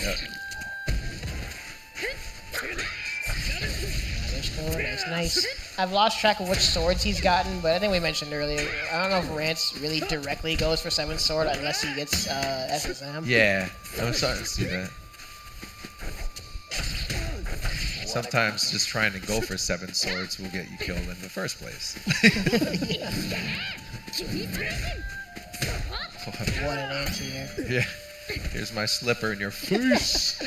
Nice. I've lost track of which swords he's gotten, but I think we mentioned earlier, I don't know if Rants really directly goes for 7th sword unless he gets SSM. Yeah, I'm starting to see that. Sometimes just trying to go for 7 swords will get you killed in the first place. What an anti-air. Yeah. Here's my slipper in your face.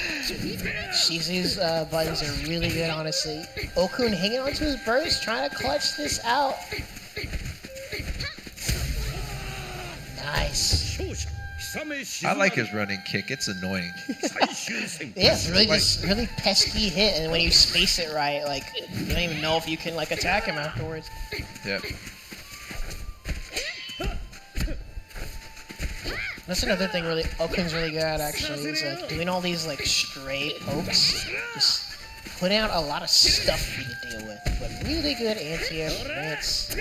Shizu's buttons are really good, honestly. Okun hanging onto his burst, trying to clutch this out. Nice. I like his running kick. It's annoying. Yeah, it's really just really pesky hit, and when you space it right, like you don't even know if you can like attack him afterwards. Yep. That's another thing really Okun's really good at, actually, is like doing all these like stray pokes. Just putting out a lot of stuff for you to deal with. But really good anti-air from Rants.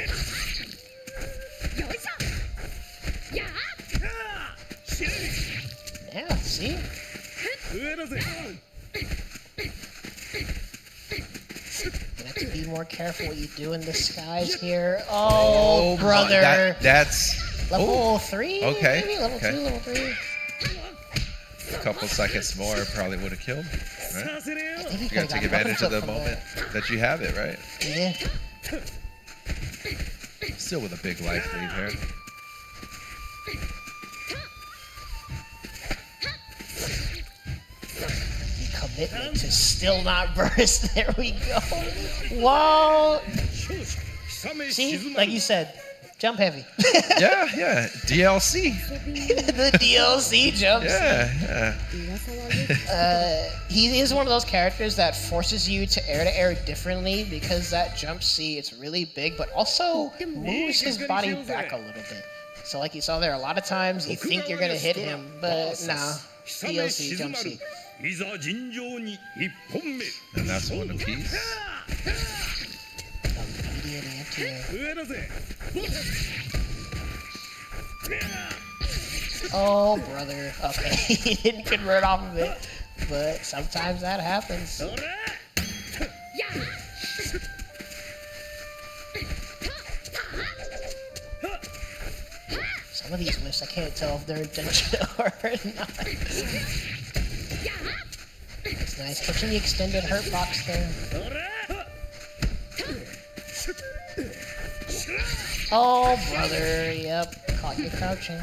You have to be more careful what you do in the skies here. Oh, brother. That's level 3? Okay. Maybe? Level 2, level 3. A couple seconds more probably would have killed. Right? I think he You could've gotta take got advantage of the from moment that you have it, right? Yeah. Still with a big life lead here. Commitment to still not burst. There we go. Whoa. See, like you said, jump heavy. Yeah. DLC. The DLC jumps. Yeah. He is one of those characters that forces you to air differently because that jump C, it's really big, but also moves his body back a little bit. So like you saw there, a lot of times you think you're going to hit him, but nah. DLC jump C. And that's one apiece. Immediate anti-air. Oh, brother. Okay, he didn't convert off of it, but sometimes that happens. Some of these whiffs, I can't tell if they're intentional or not. It's nice. Catching the extended hurt box there. Oh, brother. Yep. Caught you crouching.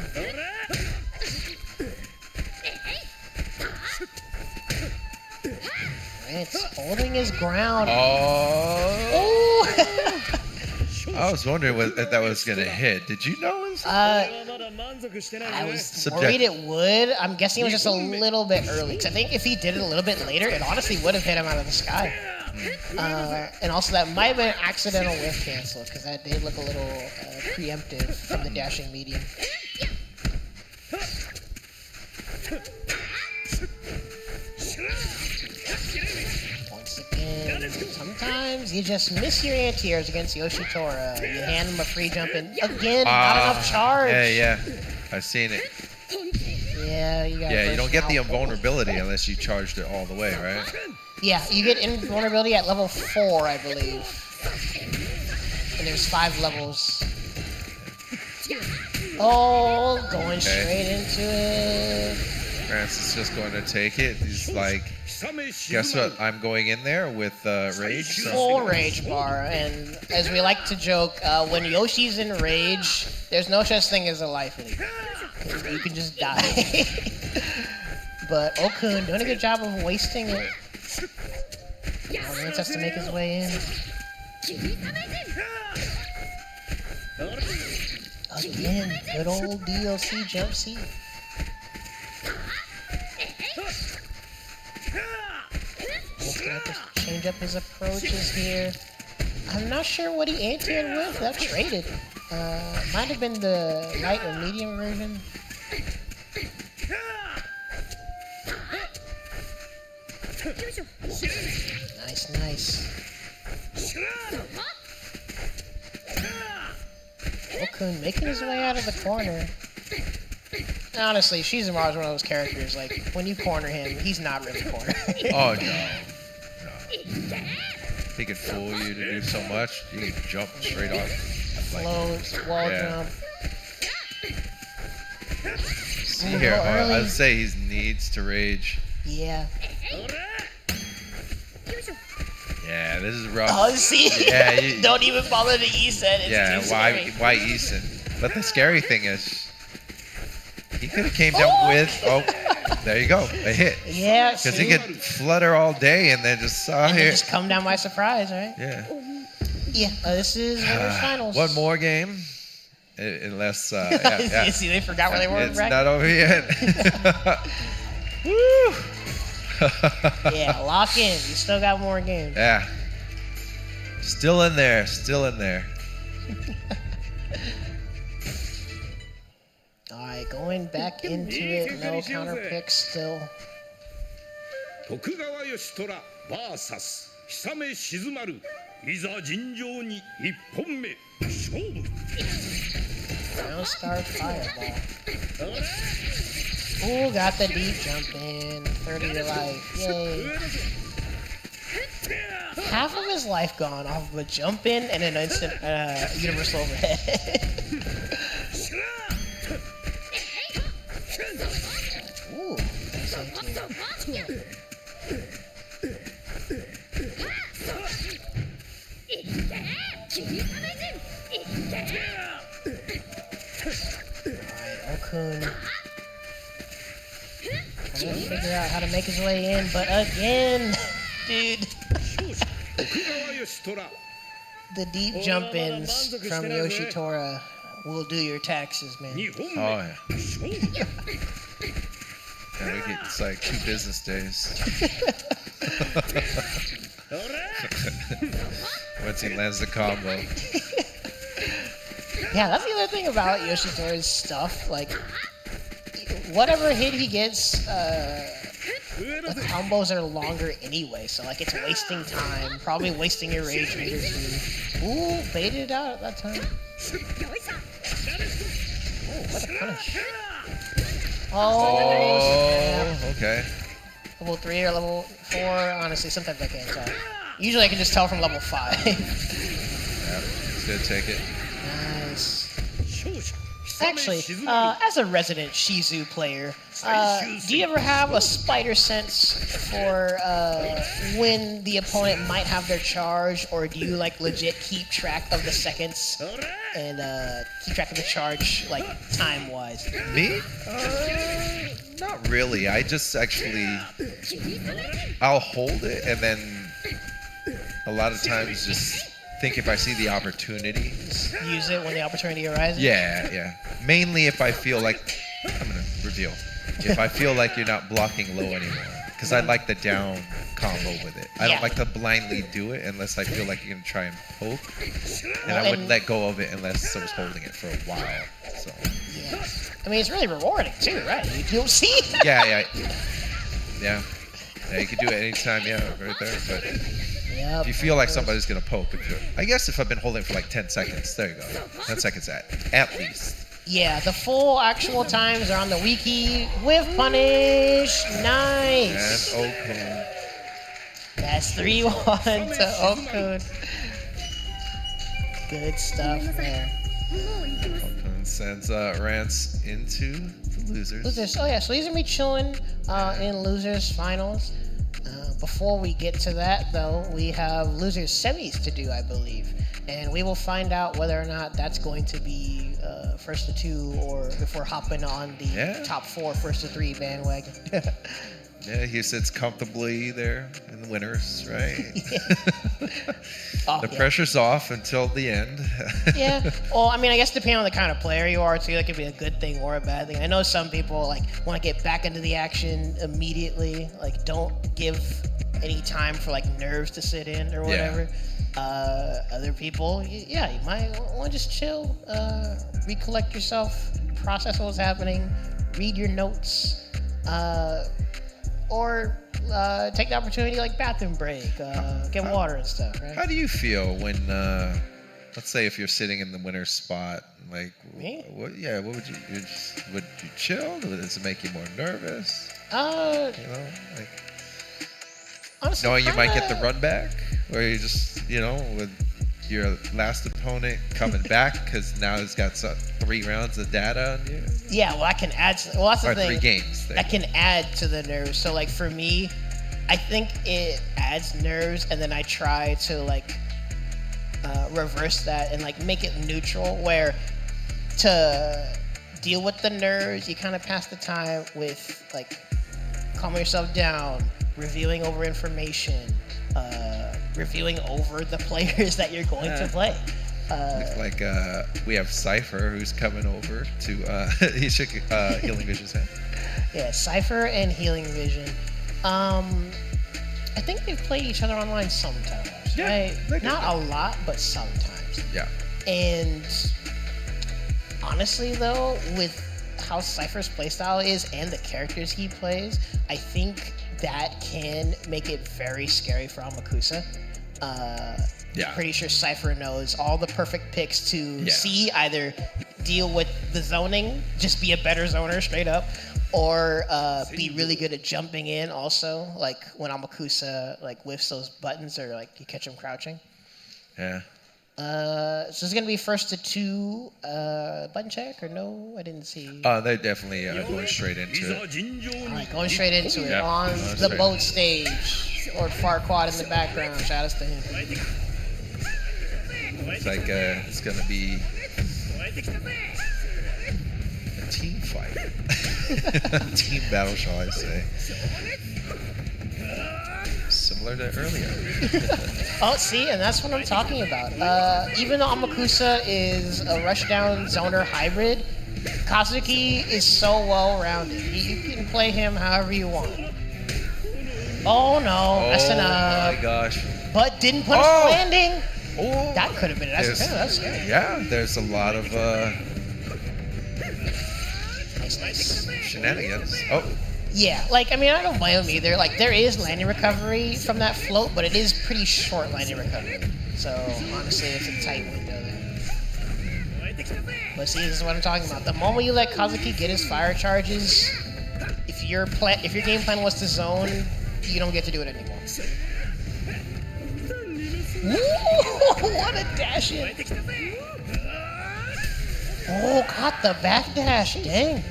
Rants holding his ground. Oh. I was wondering if that was going to hit. Did you know? I was worried it would. I'm guessing it was just a little bit early. Because I think if he did it a little bit later, it honestly would have hit him out of the sky. And also that might have been an accidental whiff cancel. Because that did look a little preemptive from the dashing medium. Once again, sometimes you just miss your anti-airs against Yoshitora. You hand him a free jump and again, not enough charge. Yeah. I've seen it. Yeah, you got. Yeah, you don't get the invulnerability unless you charged it all the way, right? Yeah, you get invulnerability at level 4, I believe. And there's 5 levels. Oh, going straight into it. Rants is just going to take it. He's like, guess what? I'm going in there with rage. So. Full rage bar, and as we like to joke, when Yoshi's in rage, there's no such thing as a life lead. You can just die. But Okun doing a good job of wasting it. Rants has to make his way in. Again, good old DLC jump C. He's gonna have to change up his approaches here. I'm not sure what he anti-aired with. That traded. Might have been the light or medium version. Nice. Okun making his way out of the corner. Honestly, Shizumaru is one of those characters, like, when you corner him, he's not really cornered. Oh, no. He can fool you to do so much. You can jump straight off. Floats, wall jump. See here, I'd say he needs to rage. Yeah. Yeah, this is rough. Oh, see? Yeah, don't even bother to Eason. It's too scary. Why Eason? But the scary thing is, he could have came down with. Oh, there you go, a hit. Yeah, because he could flutter all day and then just just come down by surprise, right? Yeah. Yeah. This is winners finals. One more game, unless. You see, they forgot where they were. It's not over yet. Woo! Yeah, lock in. You still got more games. Yeah. Still in there. Alright, going back into it. No counter pick still. Tokugawa Yoshitora vs. Hisame Shizumaru. Iza Jinjou ni 1本目勝負 Round start fireball. Ooh, got the deep jump in. 30 to life. Yay. Half of his life gone off of a jump in and an instant universal overhead. Ooh, that's okay. Alright, Okun. Trying to figure out how to make his way in, but again, dude. The deep jump ins from Yoshitora will do your taxes, man. Oh, yeah. Yeah, it's like 2 business days. Once he lands the combo. Yeah, that's the other thing about Yoshitora's stuff. Like, whatever hit he gets, the combos are longer anyway, so like it's wasting time, probably wasting your rage meter too. Ooh, baited it out at that time. Oh, what a punish. Oh, okay. Level 3 or level 4, honestly, sometimes I can't tell. Usually I can just tell from level 5. Yeah, he's gonna take it. Nice. Actually, as a resident Shizu player, do you ever have a spider sense for when the opponent might have their charge, or do you like legit keep track of the seconds and keep track of the charge like time-wise? Me? Not really. I just actually, I'll hold it and then a lot of times just think if I see the opportunity. Just use it when the opportunity arises? Yeah, yeah. Mainly if I feel like, I'm going to reveal, if I feel like you're not blocking low anymore. Because I like the down combo with it. I don't like to blindly do it unless I feel like you're going to try and poke. And I wouldn't let go of it unless I was holding it for a while. So. Yeah. I mean, it's really rewarding too, right? You don't see? Yeah. Yeah, you can do it anytime, right there. But if you feel like somebody's going to poke, I guess if I've been holding it for like 10 seconds, there you go. 10 seconds at least. Yeah, the full actual times are on the wiki with punish. Nice. And Okun. That's 3-1 to Okun. Good stuff there. Okun sends Rants into the losers. Oh yeah, so he's gonna be chilling in losers finals. Before we get to that, though, we have losers semis to do, I believe, and we will find out whether or not that's going to be first to 2 or if we're hopping on the top 4 first to 3 bandwagon. Yeah, he sits comfortably there in the winners, right? The pressure's off until the end. Yeah. Well, I mean, I guess depending on the kind of player you are, too, that could be a good thing or a bad thing. I know some people like want to get back into the action immediately. Like, don't give any time for like nerves to sit in or whatever. Other people, you might want to just chill, recollect yourself, process what's happening, read your notes, or take the opportunity like bathroom break, get water and stuff, right? How do you feel when, let's say if you're sitting in the winner's spot, like, me? What would you would you chill? Does it make you more nervous? Like Honestly, knowing you might get the run back, or you just, with your last opponent coming back because now he's got 3 rounds of data on you. Yeah, well, I can add. Well, that's the thing. 3 games. I can add to the nerves. So, like for me, I think it adds nerves, and then I try to like reverse that and like make it neutral. Where to deal with the nerves, you kind of pass the time with like calming yourself down, reviewing over information, reviewing over the players that you're going to play. Like we have Cipher who's coming over to he shook Healing Vision's hand. Yeah, Cipher and Healing Vision. I think they've played each other online sometimes. Yeah, right? Not a lot, but sometimes. Yeah. And honestly, though, with how Cipher's playstyle is and the characters he plays, I think that can make it very scary for Amakusa. I'm pretty sure Cipher knows all the perfect picks to see, either deal with the zoning, just be a better zoner straight up, or be really good at jumping in also, like when Amakusa like whiffs those buttons or like you catch him crouching. Yeah. So it's gonna be first to 2 button check or no? I didn't see. They're definitely going straight into it. All right, going straight into it Yeah, on the straight. boat stage. Lord Farquaad in the background. Shout out to him. It's like it's gonna be a team fight, team battle, shall I say? Similar to earlier. Oh, see, and that's what I'm talking about. Even though Amakusa is a rushdown zoner hybrid, Kazuki is so well-rounded. You can play him however you want. Oh no, messing up. Oh my gosh. But didn't put a landing. Oh. That could have been it. That's scary. Yeah, there's a lot of Nice. shenanigans. Oh. Yeah, like, I mean, I don't blame him either. Like, there is landing recovery from that float, but it is pretty short landing recovery. So, honestly, it's a tight window there. But see, this is what I'm talking about. The moment you let Kazuki get his fire charges, if your game plan was to zone, you don't get to do it anymore. Ooh, what a dash in. Oh, caught the back dash. Dang.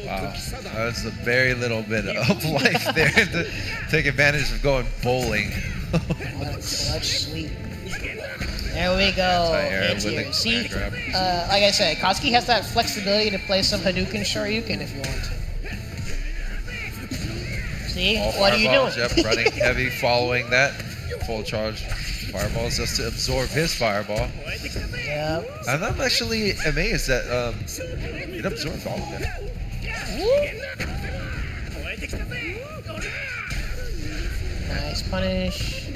Wow, that's a very little bit of life there to take advantage of going bowling. What a clutch sweep. There we go. Anti-air. See, like I said, Kazuki has that flexibility to play some Hadouken Shoryuken if you want to. See, what are you doing? Yep, running heavy, following that full charge. Fireballs just to absorb his fireball. Yep. And I'm actually amazed that it absorbed all of it. Nice punish.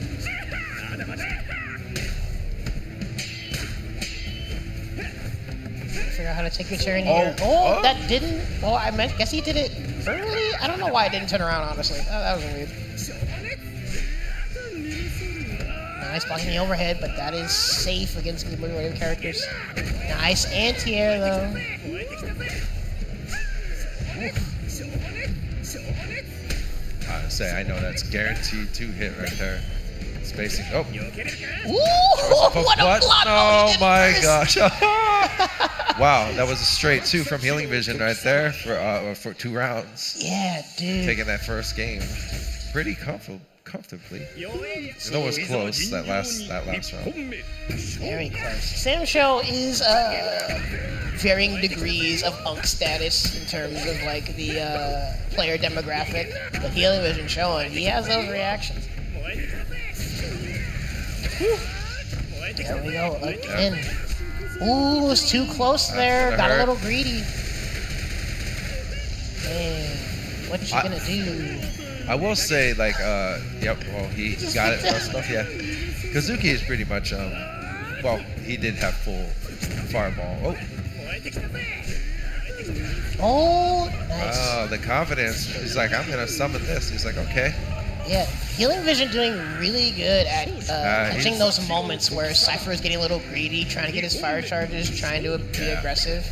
Figure out how to take your turn here. Oh, that didn't. Well, I guess he did it early. I don't know why it didn't turn around, honestly. That was weird. Nice blocking the overhead, but that is safe against the majority of characters. Nice anti-air, though. I know that's guaranteed 2 hit right there. Spacing. Oh. Ooh, what a block. Oh my gosh. Wow, that was a straight 2 from Healing Vision right there for 2 rounds. Yeah, dude. Taking that first game pretty comfortably. It was close that last round. Very close. SamSho is varying degrees of unk status in terms of like the player demographic. But Healing Vision showing he has those reactions. There we go again. Ooh, it's too close there. Got a little greedy. Man, what you gonna do? I will say, like, yep, well, he got it first off, yeah. Kazuki is pretty much, well, he did have full fireball. Oh. Oh, nice. Oh, the confidence. He's like, I'm going to summon this. He's like, okay. Yeah, Healing Vision doing really good at catching those moments where Cipher is getting a little greedy, trying to get his fire charges, trying to be aggressive.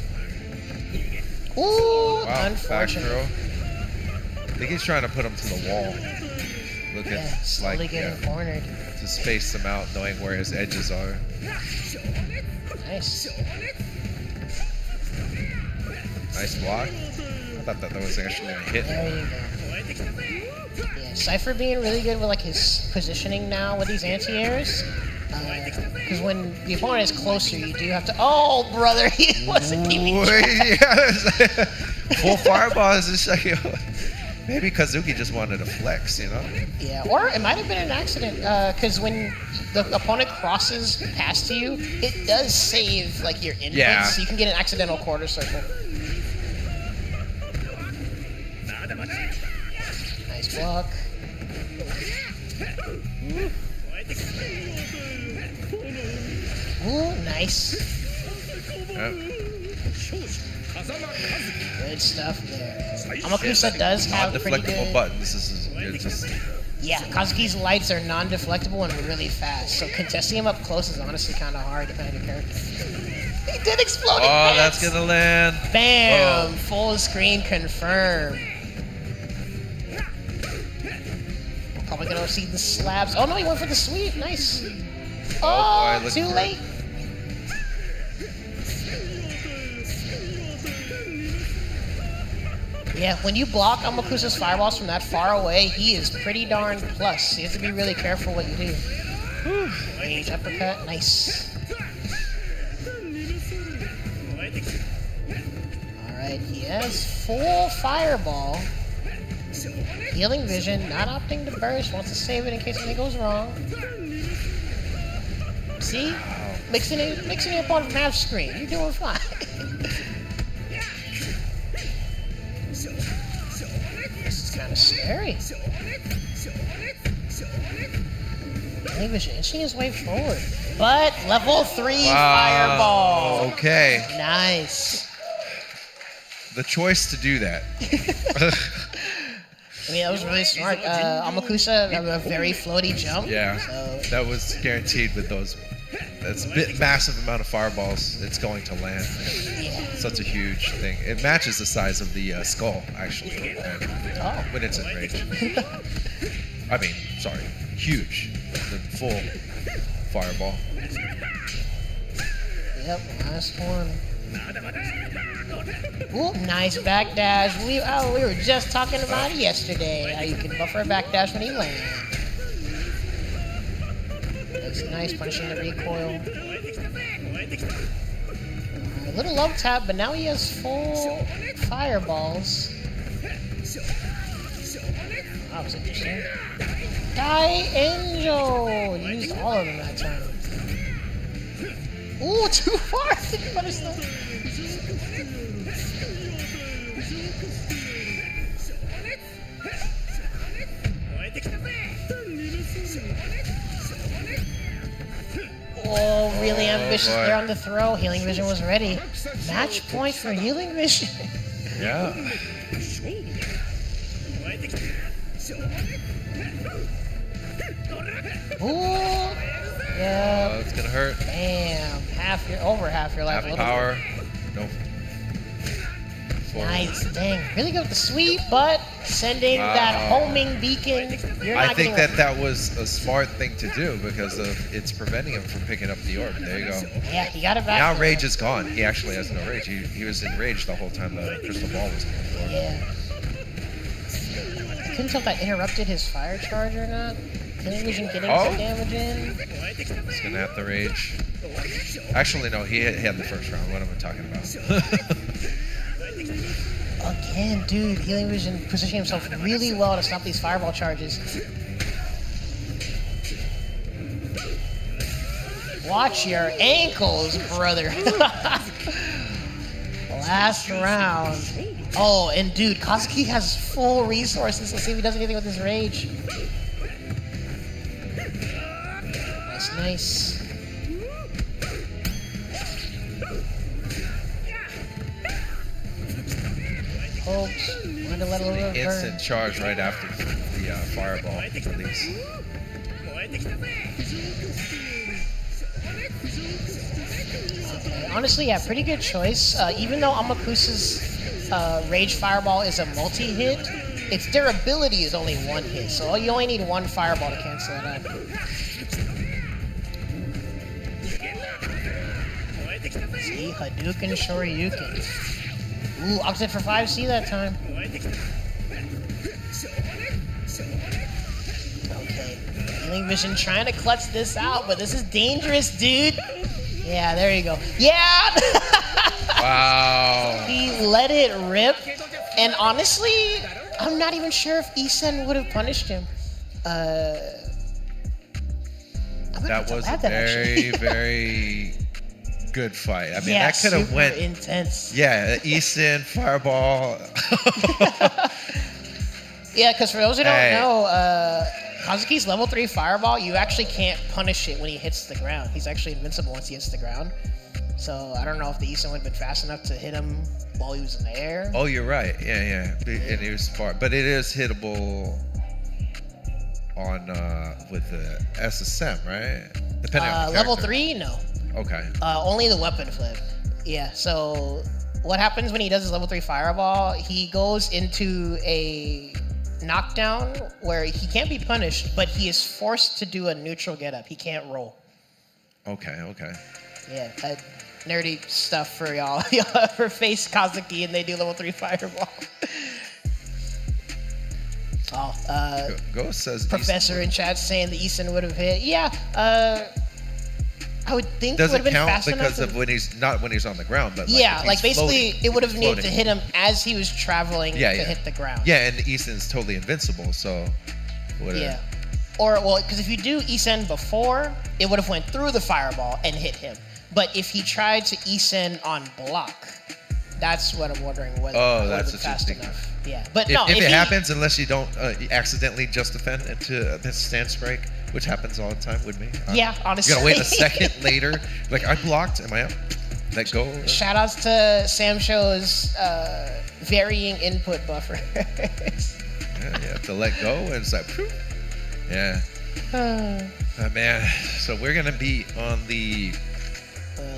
Ooh, Wow, unfortunate. back throw. I think he's trying to put him to the wall. Looking slowly getting cornered. To space them out, knowing where his edges are. Nice. Nice block. I thought that was actually going to hit. There you go. Yeah, Cipher being really good with like his positioning now with these anti-airs. Because when the opponent is closer, you do have to. Oh, brother, he wasn't keeping track. Full fireball is just like, maybe Kazuki just wanted to flex, you know? Yeah, or it might have been an accident. Because when the opponent crosses past you, it does save like your inputs, Yeah. so you can get an accidental quarter circle. Nice block. Ooh, nice. Yep. Good stuff there. Amakusa does have pretty Non-deflectable good... buttons. This is just... Yeah, Kazuki's lights are non-deflectable and really fast, so contesting him up close is honestly kind of hard depending on your character. He did explode. Oh, that's gonna land. Bam! Oh. Full screen confirmed. Probably gonna see the slabs. Oh no, he went for the sweep. Nice. Oh, boy, too looking late. Yeah, when you block Amakusa's fireballs from that far away, he is pretty darn plus. You have to be really careful what you do. Range uppercut, nice. Alright, he has full fireball. Healing vision, not opting to burst, wants to save it in case anything goes wrong. See? Mixing it up on half screen. You're doing fine. This is kind of scary. Healing vision, inching his way forward. But level 3 fireball. Okay. Nice. The choice to do that. I mean, that was really smart. Amakusa had a very floaty jump. Yeah, So, that was guaranteed with those. That's a massive amount of fireballs it's going to land. yeah. Such a huge thing. It matches the size of the skull, actually, Oh. when it's in range. I mean, sorry, huge. The full fireball. Yep, last one. Ooh, nice backdash. We were just talking about it yesterday. How you can buffer a backdash when you land. That's nice, punishing the recoil. A little love tap, but now he has full fireballs. That was interesting. Die Angel! Used all of them that time. Ooh, too far! Didn't punish them. Oh, really ambitious there on the throw. Healing Vision was ready. Match point for Healing Vision. Yeah. Ooh. Yeah. It's gonna hurt. Bam. Over half your life. Half power. No. Nice. Dang. Really good with the sweep, but sending that homing beacon. You're not I think getting that was a smart thing to do because it's preventing him from picking up the orb. There you go. Yeah, he got it back. Now there. rage is gone. He actually has no rage. He was in rage the whole time the crystal ball was coming forward. Yeah. I couldn't tell if that interrupted his fire charge or not. Healing Vision getting some damage in. He's gonna have to rage. Actually, no, he had the first round. What am I talking about? Again, dude, Healing Vision positioning himself really well to stop these fireball charges. Watch your ankles, brother. Last round. Oh, and dude, Kazuki has full resources. Let's see if he does anything with his rage. Nice, nice. Hopes. Wanted to let a little burn. Instant charge right after the fireball release. Okay. Honestly, yeah, pretty good choice. Even though Amakusa's Rage Fireball is a multi-hit, its durability is only one hit, so you only need one fireball to cancel it out. See, Hadouken, Shoryuken. Ooh, opposite for 5C that time. Okay, Healing Vision trying to clutch this out, but this is dangerous, dude. Yeah, there you go. Yeah! Wow. He let it rip, and honestly, I'm not even sure if Isen would have punished him. That was a very, very good fight. I mean, yeah, that could have went intense. Yeah, Easton, Fireball. Yeah, because for those who don't know, Kazuki's level 3 Fireball, you actually can't punish it when he hits the ground. He's actually invincible once he hits the ground. So I don't know if the Easton would have been fast enough to hit him while he was in the air. Oh, you're right. Yeah. And he was far, but it is hittable on with the SSM, right? Depending on the level character. 3, no. Okay. Only the weapon flip. Yeah, so what happens when he does his level 3 fireball? He goes into a knockdown where he can't be punished, but he is forced to do a neutral get up. He can't roll. Okay. Yeah, nerdy stuff for y'all. Y'all ever face Kazuki and they do level 3 fireball? Ghost says Professor in chat saying the Eason would have hit. Yeah, I would think it would doesn't have been count fast because enough. of when he's on the ground, but Yeah, if like he's basically floating, it would have needed to floating. hit him as he was traveling to hit the ground. Yeah, and Eason's totally invincible, so Yeah. Or, well, because if you do Isen before, it would have went through the fireball and hit him. But if he tried to Isen on block, that's what I'm wondering whether it would have been fast enough. Yeah, but if it happens, unless you don't accidentally just defend into this stance break, which happens all the time with me. Yeah, honestly. You gotta wait a second later. Like, I blocked, am I up? Let go. Shout outs to SamSho's varying input buffer. Yeah, you have to let go, and it's like, phew. Yeah. Man, so we're gonna be on the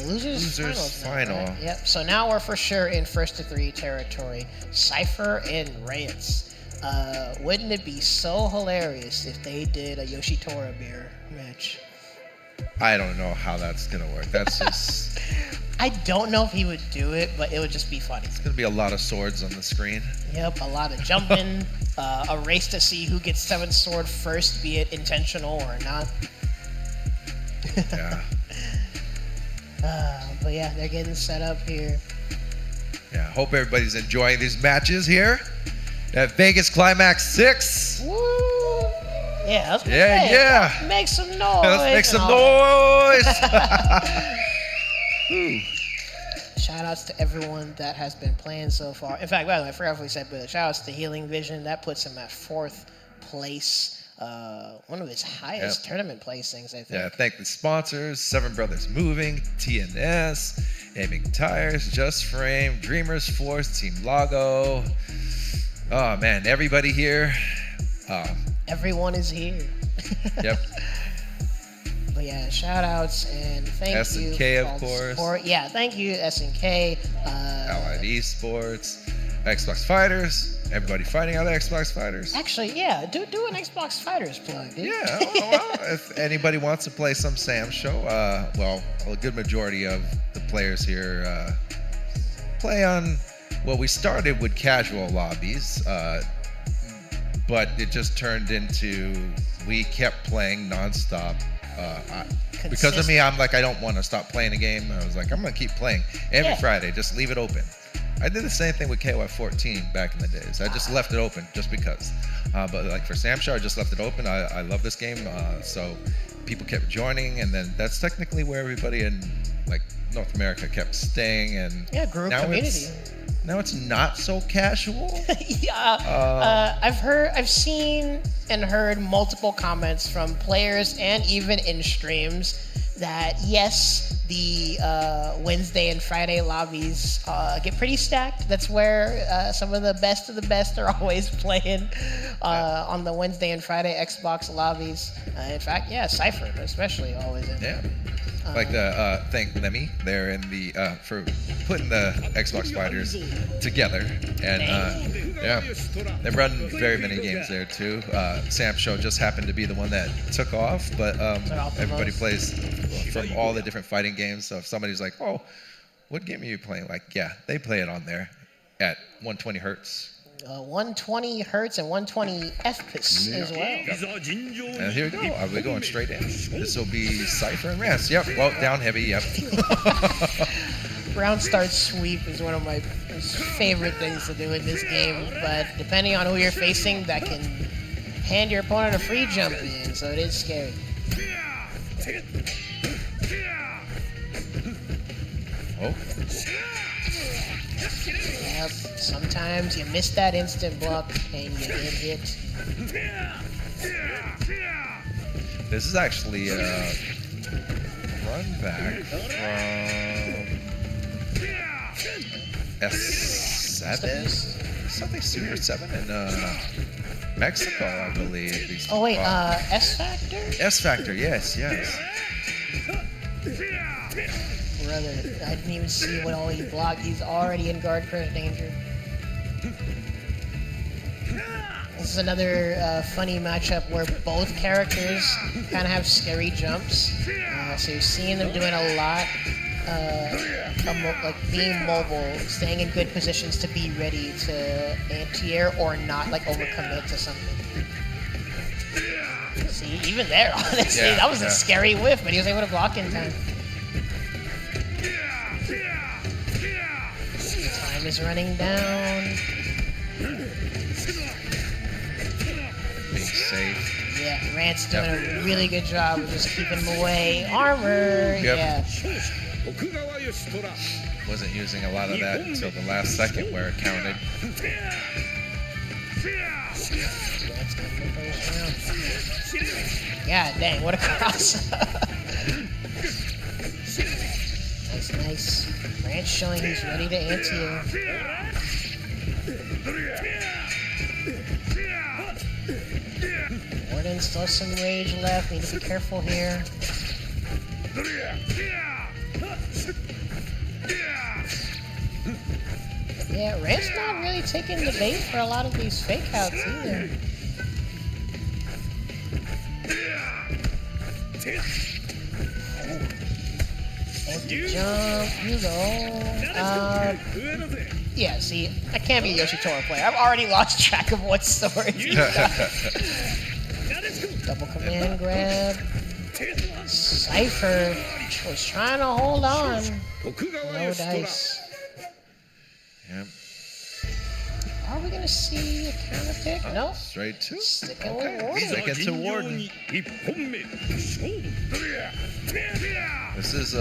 losers final. Right? Yep. So now we're for sure in 1st to 3 territory. Cipher and Rants. Wouldn't it be so hilarious if they did a Yoshitora beer match? I don't know how that's gonna work. That's just. I don't know if he would do it, but it would just be funny. It's gonna be a lot of swords on the screen. Yep, a lot of jumping, a race to see who gets 7th sword first, be it intentional or not. Yeah. But yeah, they're getting set up here. Yeah, hope everybody's enjoying these matches here at Vegas Climax 6. Woo! Yeah, let's make some noise. Let's make some noise. Shout outs to everyone that has been playing so far. In fact, by the way, I forgot if we said, but shout outs to Healing Vision. That puts him at 4th place. One of his highest tournament placings, I think. Yeah, thank the sponsors, Seven Brothers Moving, TNS, Aiming Tires, Just Frame, Dreamers Force, Team Lago. Oh man, everybody here. Everyone is here. Yep. But yeah, shout outs and thank you. SNK, of course. Support. Yeah, thank you, SNK. Allied Esports, Xbox Fighters, everybody fighting out of Xbox Fighters. Actually, yeah, do an Xbox Fighters plug, dude. Yeah, well, if anybody wants to play some SamSho, well, a good majority of the players here play on, well, we started with casual lobbies, but it just turned into, we kept playing nonstop. Because of me, I'm like, I don't want to stop playing a game. I was like, I'm going to keep playing every Friday, just leave it open. I did the same thing with KOF 14 back in the days. I just left it open just because. But like for SamSho, I just left it open. I love this game. So people kept joining, and then that's technically where everybody in like North America kept staying. And grew a community. Now it's not so casual. I've seen and heard multiple comments from players and even in streams that yes, the Wednesday and Friday lobbies get pretty stacked. That's where some of the best are always playing on the Wednesday and Friday Xbox lobbies. In fact, Cipher especially always in. Yeah. Like thank Lemmy there in the for putting the Xbox Fighters together, and they run very many games there too. SamSho just happened to be the one that took off, but everybody plays from all the different fighting games. So if somebody's like, "Oh, what game are you playing?" Like, yeah, they play it on there at 120 hertz. 120 hertz and 120 FPS as well. And here we go. Are we going straight in? This will be Cipher and Rants. Yep. Well, down heavy. Yep. Round start sweep is one of my favorite things to do in this game, but depending on who you're facing, that can hand your opponent a free jump in, so it is scary. Oh. Yep, sometimes you miss that instant block and you get hit. This is actually a run back from S7? Something Super 7 in Mexico, I believe. Oh wait, S Factor? S Factor, yes. brother. I didn't even see what all he blocked. He's already in guard crush danger. This is another funny matchup where both characters kind of have scary jumps. So you're seeing them doing a lot, like being mobile, staying in good positions to be ready to anti-air or not like overcommit to something. See, even there, honestly, that was a scary whiff, but he was able to block in time. Time is running down. Being safe. Yeah, Rants doing a really good job of just keeping him away. Armor, yeah. Wasn't using a lot of that until the last second where it counted. God dang, what a cross. Nice. Rants showing he's ready to anti-air. Warden still some rage left. Need to be careful here. Yeah, Rants not really taking the bait for a lot of these fake outs either. Jump, you go. Yeah, see, I can't be a Yoshitora player. I've already lost track of what sword he's got. Double command grab. Cipher was trying to hold on. No dice. Yep. Are we gonna see a counter pick? No. Straight to. Sticking with Warden. Sticking to Warden. This is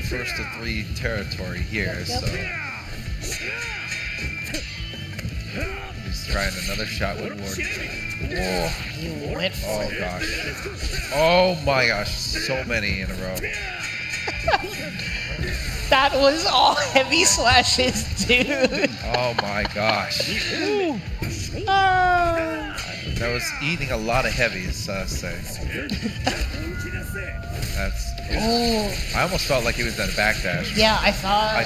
first to 3 territory here, so he's trying another shot with Warden. Oh, he went for it. Oh gosh. Oh my gosh, so many in a row. That was all heavy slashes, dude. Oh my gosh. That was eating a lot of heavies, say. That's. I almost felt like he was at a backdash. Yeah, I thought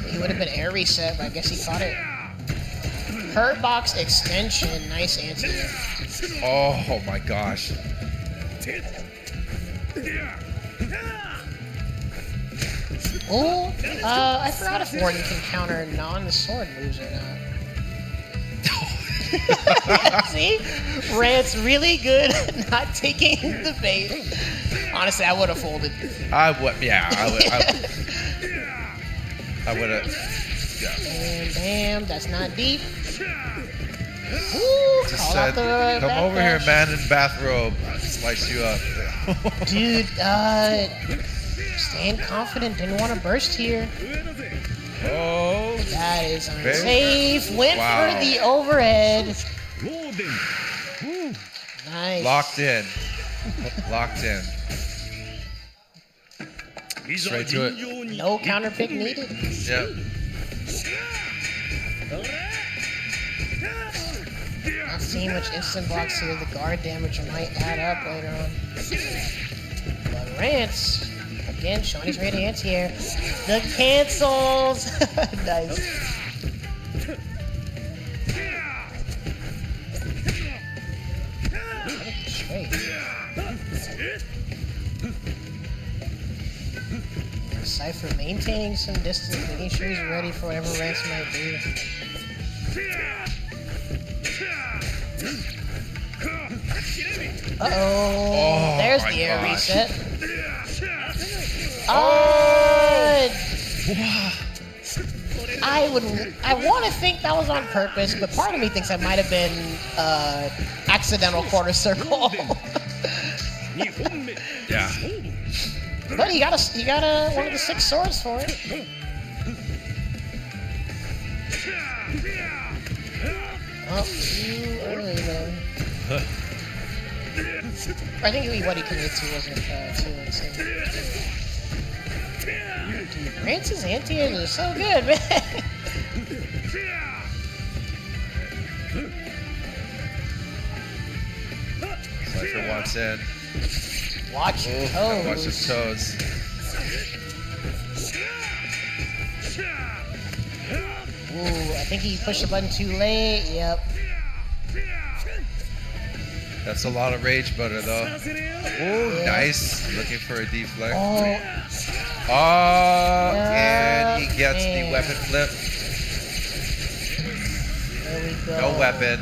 he would have been air reset, but I guess he caught it. Hurt box extension, nice answer. Oh my gosh. Oh, I forgot if Warden can counter non-sword moves or not. See? Rant's really good at not taking the bait. Honestly, I would have folded. I would, yeah. I would have. Yeah. Bam, that's not deep. Woo, Just said, come over here, man in bathrobe. I'll slice you up. Dude, staying confident, didn't want to burst here. Oh. That is unsafe. Went for the overhead. Nice. Locked in. Locked in. Straight to it. No counter pick needed. Yep. Not seeing much instant blocks here. The guard damage might add up later on. But Rants, again, showing he's ready to anti-air. The cancels. Nice. Straight. Cipher maintaining some distance, making sure he's ready for whatever Rants might do. Uh-oh. There's the air reset. I want to think that was on purpose, but part of me thinks that might have been accidental quarter circle. Yeah. But you got one of the 6 swords for it. Oh, too early though. I think what he committed to wasn't too insane. Dude, Rance's anti-airs are so good, man. Cipher walks in. Watch your toes. Watch his toes. think he pushed the button too late. Yep. That's a lot of rage butter though. Oh, nice. Looking for a deflect. Oh. And he gets the weapon flip. There we go. No weapon.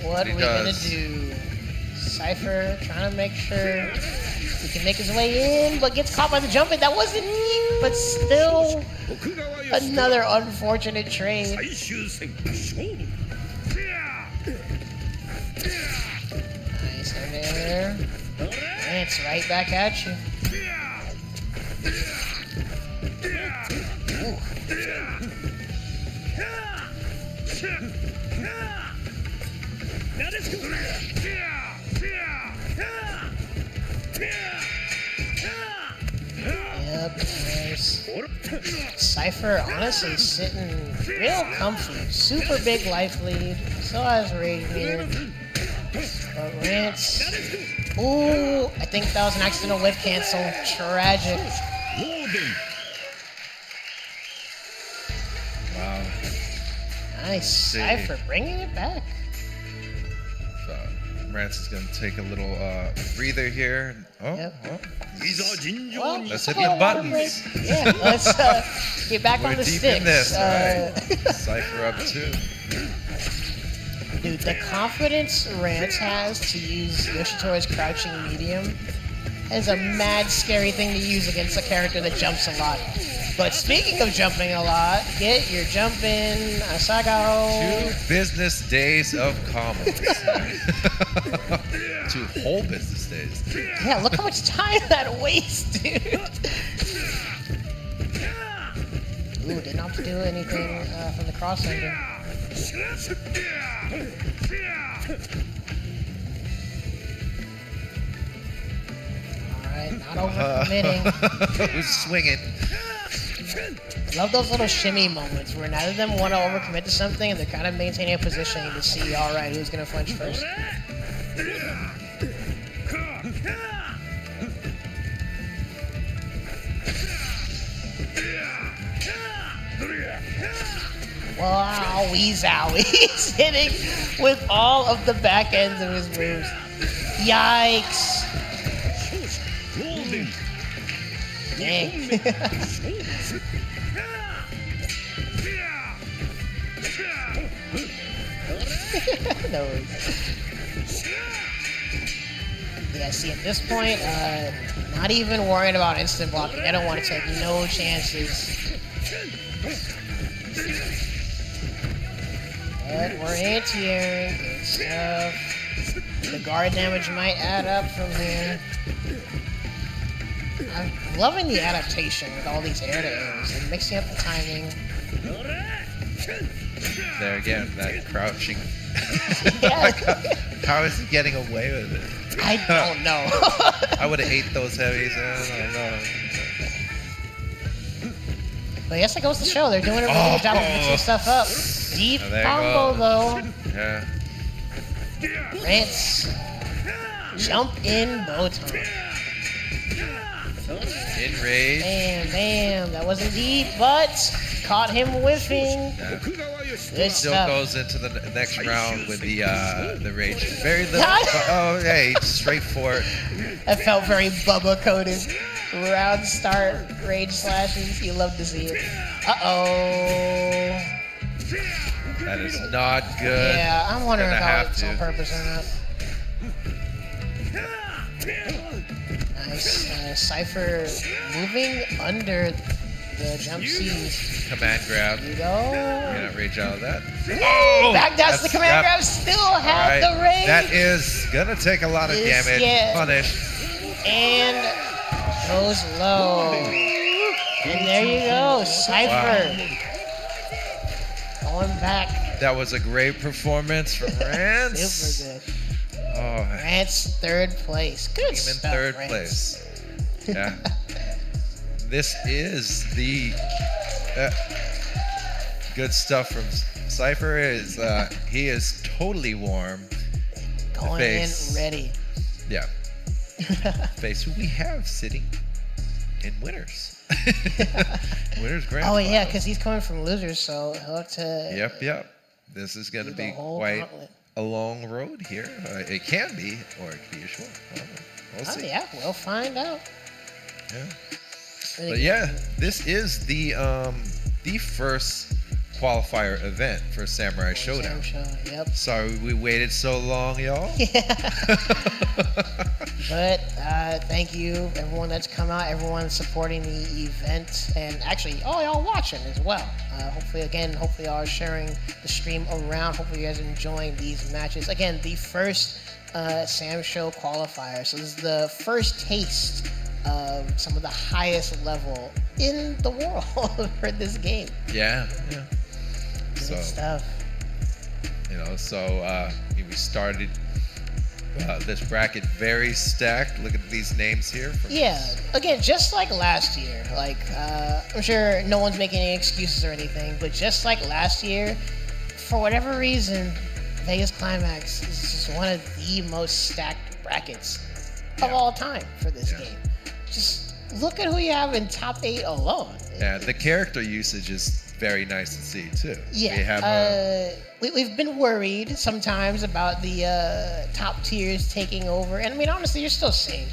What are we gonna do? Cipher trying to make sure he can make his way in, but gets caught by the jumping. That wasn't deep, but still another unfortunate trade. Nice in there. Rants right back at you. Ooh. Yep, nice. Cipher honestly sitting real comfy. Super big life lead. Still has rage meter. But Rants. Ooh, I think that was an accidental whip cancel. Tragic. Wow. Nice. Cipher bringing it back. Rants is going to take a little breather here. Oh, Yep. Well, let's hit the buttons. Yeah, let's get back on the deep sticks. in this, right? Cipher up 2. Dude, the confidence Rants has to use Yoshitori's crouching medium is a mad scary thing to use against a character that jumps a lot. But speaking of jumping a lot, get your jump in, Asagao. 2 business days of combos. 2 whole business days. Yeah, look how much time that wastes, dude. Ooh, didn't have to do anything from the cross-ender. Alright, not over-committing. Who's swinging? Love those little shimmy moments where neither of them want to overcommit to something and they're kind of maintaining a position to see, alright, who's going to flinch first. Wow, Weezow. He's hitting with all of the back ends of his moves. Yikes. Dang. No worries. Yeah, see, at this point, not even worrying about instant blocking. I don't want to take no chances. But we're anti-airing. Good stuff. The guard damage might add up from here. I'm loving the adaptation with all these air-to-airs and mixing up the timing. There again, that crouching. Yeah. How is he getting away with it? I don't know. I would have ate those heavies. I don't know. But I guess that goes to show they're doing a really good job of mixing stuff up. Deep combo though. Yeah. Rants. Jump in Botan. In rage. Bam, bam. That wasn't deep, but caught him whiffing. Yeah. Good Still stuff. goes into the next round with the rage. Very little. Oh, hey, straight for it. That felt very Bubba coded. Round start, rage slashes. You love to see it. Uh-oh. That is not good. Yeah, I'm wondering Gonna if have that was on to. purpose or not. Nice. Cipher moving under the jump C's. Command grab. There you go. Gonna rage out of that. Oh! Backdash the command grab. Still have the rage. That is gonna take a lot of damage. Yeah. Punish. And goes low. And there you go. Cipher. Going back. That was a great performance from Rants. Super good. Oh, Rants third place. Good came in stuff, third Rants. place. Yeah. This is the good stuff from Cipher. He is totally warm. Going in face. ready. Yeah. Face who we have sitting in winners. Winners grand. Oh yeah, final. because he's coming from losers, so he'll have to. Yep. This is going to do the be whole quite gauntlet. a long road here. It can be, or it could be a short. I don't know. We'll Oh see. yeah, we'll find out. Yeah. Really But yeah, this is the first qualifier event for Samurai Showdown. SamSho, yep. Sorry we waited so long, y'all. But thank you, everyone that's come out, everyone supporting the event, and actually, all y'all watching as well. Hopefully y'all are sharing the stream around. Hopefully you guys are enjoying these matches. Again, the first SamSho qualifier. So this is the first taste of some of the highest level in the world for this game. Yeah. Good So, stuff. We started this bracket very stacked. Look at these names here. Yeah, again, just like last year, I'm sure no one's making any excuses or anything, but just like last year, for whatever reason, Vegas Climax is just one of the most stacked brackets of all time for this game. Just look at who you have in top 8 alone. Yeah, the character usage is very nice to see too. Yeah, We have we've been worried sometimes about the top tiers taking over, and I mean honestly, you're still seeing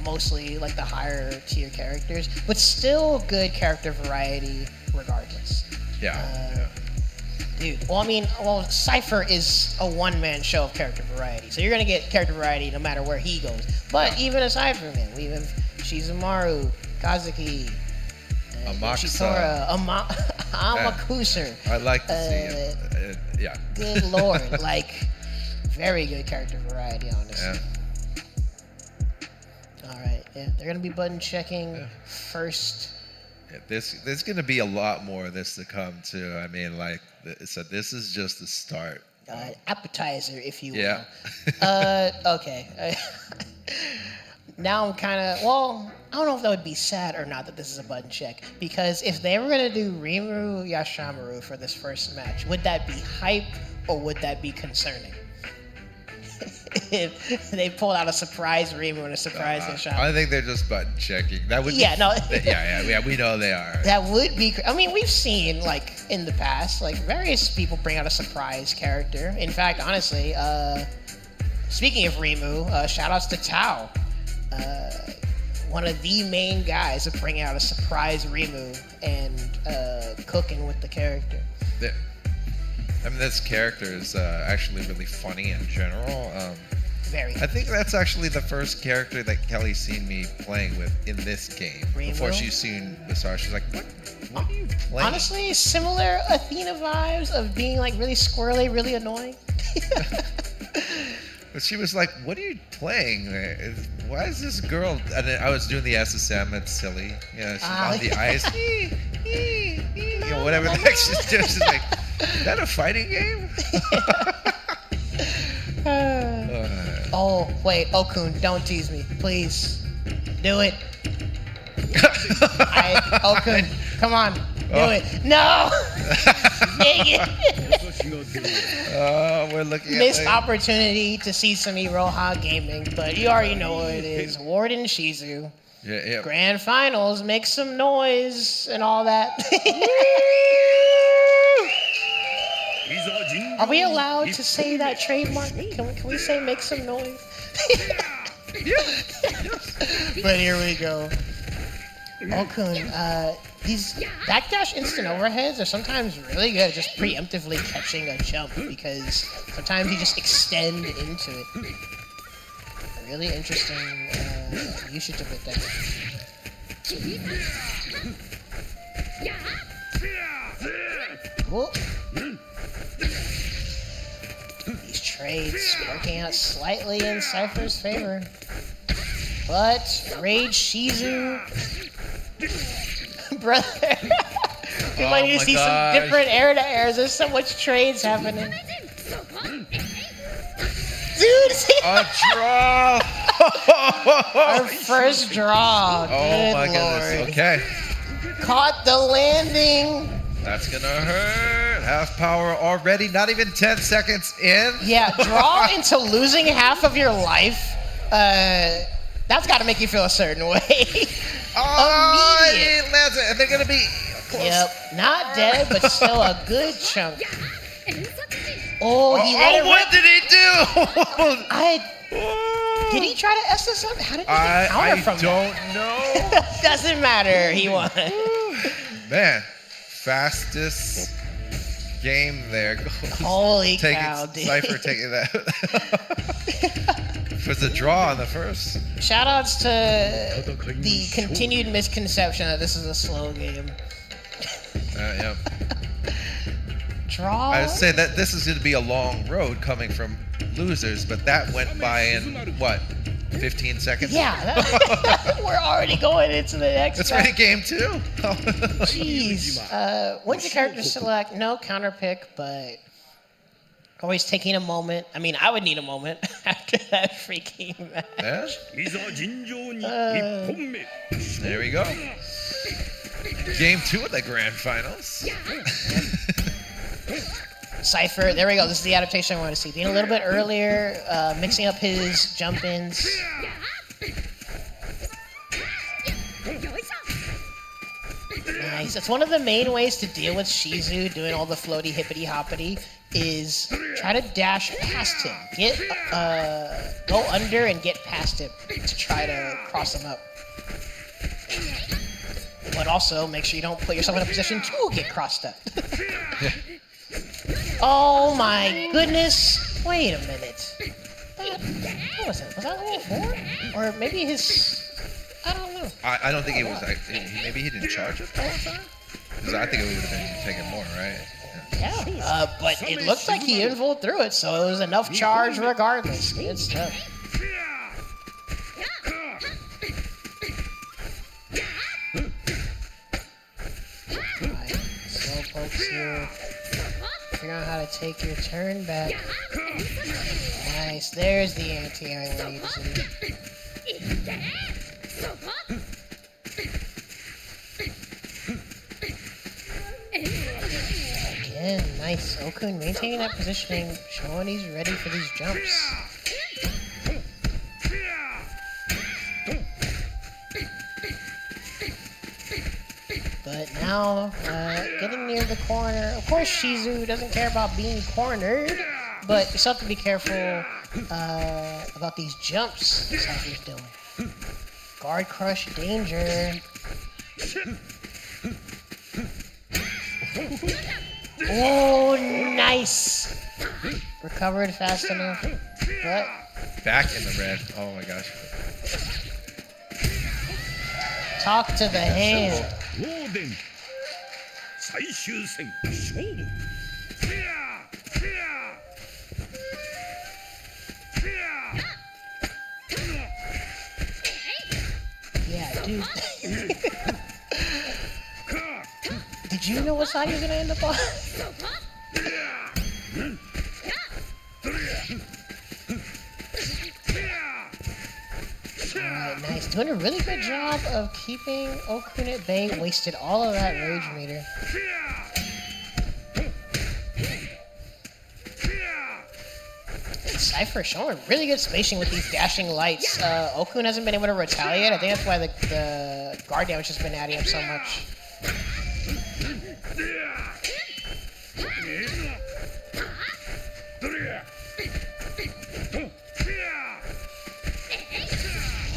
mostly like the higher tier characters, but still good character variety regardless. Dude, Cipher is a one-man show of character variety, so you're gonna get character variety no matter where he goes. But even aside from him, we have Shizumaru, Kazuki, Amakusa. Amakusa. I'd like to see him. Yeah. Good lord, very good character variety, honestly. Yeah. All right, they're gonna be button checking first. Yeah, there's going to be a lot more of this to come too. I mean, so this is just the start. Appetizer, if you will. Yeah. Okay. Now I'm kind of, I don't know if that would be sad or not that this is a button check, because if they were going to do Rimuru Yashamaru for this first match, would that be hype or would that be concerning? If they pulled out a surprise Rimu and a surprise Yashamaru. I think they're just button checking. That would Yeah, no. Yeah, we know they are. That would be, I mean, we've seen, in the past, various people bring out a surprise character. In fact, honestly, speaking of Rimu, shout outs to Tao. One of the main guys of bringing out a surprise Rimu and cooking with the character. I mean, this character is actually really funny in general. Very. I think that's actually the first character that Kelly's seen me playing with in this game. Rimu? Before she's seen Basar, she's like, what are you playing? Honestly, similar Athena vibes of being really squirrely, really annoying. But she was like, what are you playing? Why is this girl? And then I was doing the SSM, it's silly. She's on the ice. Whatever the heck she's doing. She's like, is that a fighting game? Oh, wait, Okun, don't tease me. Please. Do it. Okun, come on. Do it. No! Dang it. We're looking at Missed opportunity to see some Iroha gaming, but you already know what it is. Warden Shizu. Yeah. Grand finals, make some noise and all that. Are we allowed to say that trademark? Can we say make some noise? But here we go. Okun, these backdash instant overheads are sometimes really good at just preemptively catching a jump because sometimes you just extend into it. Really interesting usage of it there. Cool. These trades working out slightly in Cipher's favor. But Rage Shizu, brother, we might need to see some different air-to-airs. There's so much trades happening. Dude, a draw! Our first draw. Oh my Good goodness. Lord. Okay. Caught the landing. That's gonna hurt. Half power already. Not even 10 seconds in. Yeah, draw into losing half of your life. That's got to make you feel a certain way. Oh, Immediate. he lands it, and they're gonna be close. Yep, not dead, but still a good chunk. Oh, he let it what rip. did he do? Did he try to SS up? How did he get counter I from don't that? know. Doesn't matter. He won. Man, fastest game there. Holy cow, dude. Cipher taking that. It was a draw on the first. Shoutouts to the continued misconception that this is a slow game. Yeah. Draw. I would say that this is going to be a long road coming from losers, but that went by in, what, 15 seconds? Yeah, we're already going into the next. It's already game 2. Jeez. When's the character select? No counter pick, but always taking a moment. I mean, I would need a moment after that freaking match. Yeah? いざ尋常に1本目 There we go. Game 2 of the grand finals. Cipher, there we go. This is the adaptation I want to see. Being a little bit earlier, mixing up his jump ins. Nice. It's one of the main ways to deal with Shizu doing all the floaty hippity hoppity is try to dash past him. Go under and get past him to try to cross him up. But also make sure you don't put yourself in a position to get crossed up. Oh my goodness! Wait a minute. What was it? Was that level 4? Or maybe his... I don't know. I don't think he was, maybe he didn't charge it the whole time? Because I think it would have been taking more, right? Yeah, but it looked like he involved through it, so it was enough charge regardless. Good stuff. Alright, slow pokes here. Figure out how to take your turn back. Nice, there's the anti-air we need to see. Again, nice. Okun maintaining that positioning, showing he's ready for these jumps. But now, getting near the corner. Of course, Shizu doesn't care about being cornered, but you still have to be careful about these jumps Cypher's doing. Guard crush danger. Oh, nice. Recovered fast enough. But Back in the red. Oh my gosh. talk to the hand. ローデン最終戦勝負 Yeah, dude. Did you know what side you were gonna end up on? Alright, nice. Doing a really good job of keeping Okun at bay. Wasted all of that rage meter. Cipher showing really good spacing with these dashing lights. Okun hasn't been able to retaliate. I think that's why the guard damage has been adding up so much.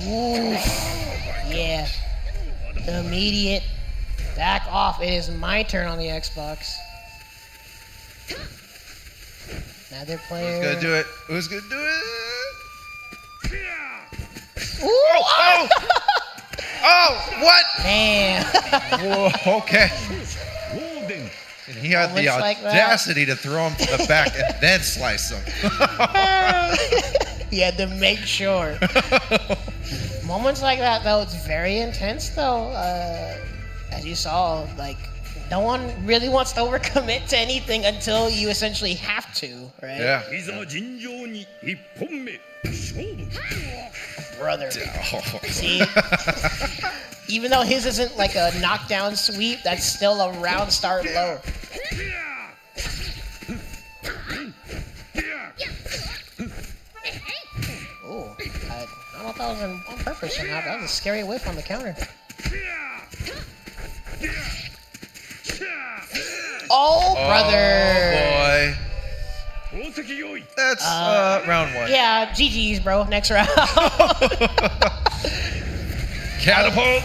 Ooh, yeah. Immediate back off. It is my turn on the Xbox. Another player. Who's gonna do it? Who's gonna do it? Ooh, Oh! Oh! What? man. Whoa, okay. ローデン And he had the Moments like that. audacity to throw him to the back and then slice him. You had to make sure. Moments like that, though, it's very intense, though. As you saw, like, no one really wants to overcommit to anything until you essentially have to, right? Yeah. いざ尋常に1本目勝負 Brother. Oh. See? Even though his isn't like a knockdown sweep, that's still a round start low. Ooh, I don't know if that was on purpose or not. That was a scary whiff on the counter. Oh, brother. Oh, boy. That's round 1. Yeah, GG's, bro. Next round. Catapult.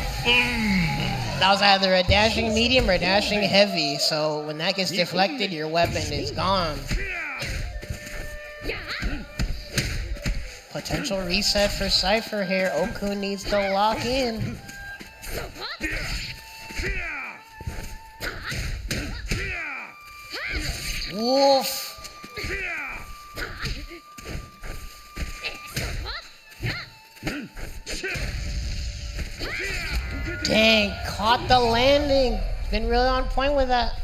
That was either a dashing medium or a dashing heavy. So when that gets deflected, your weapon is gone. Potential reset for Cipher here. Okun needs to lock in. Woof. Dang, caught the landing. Been really on point with that.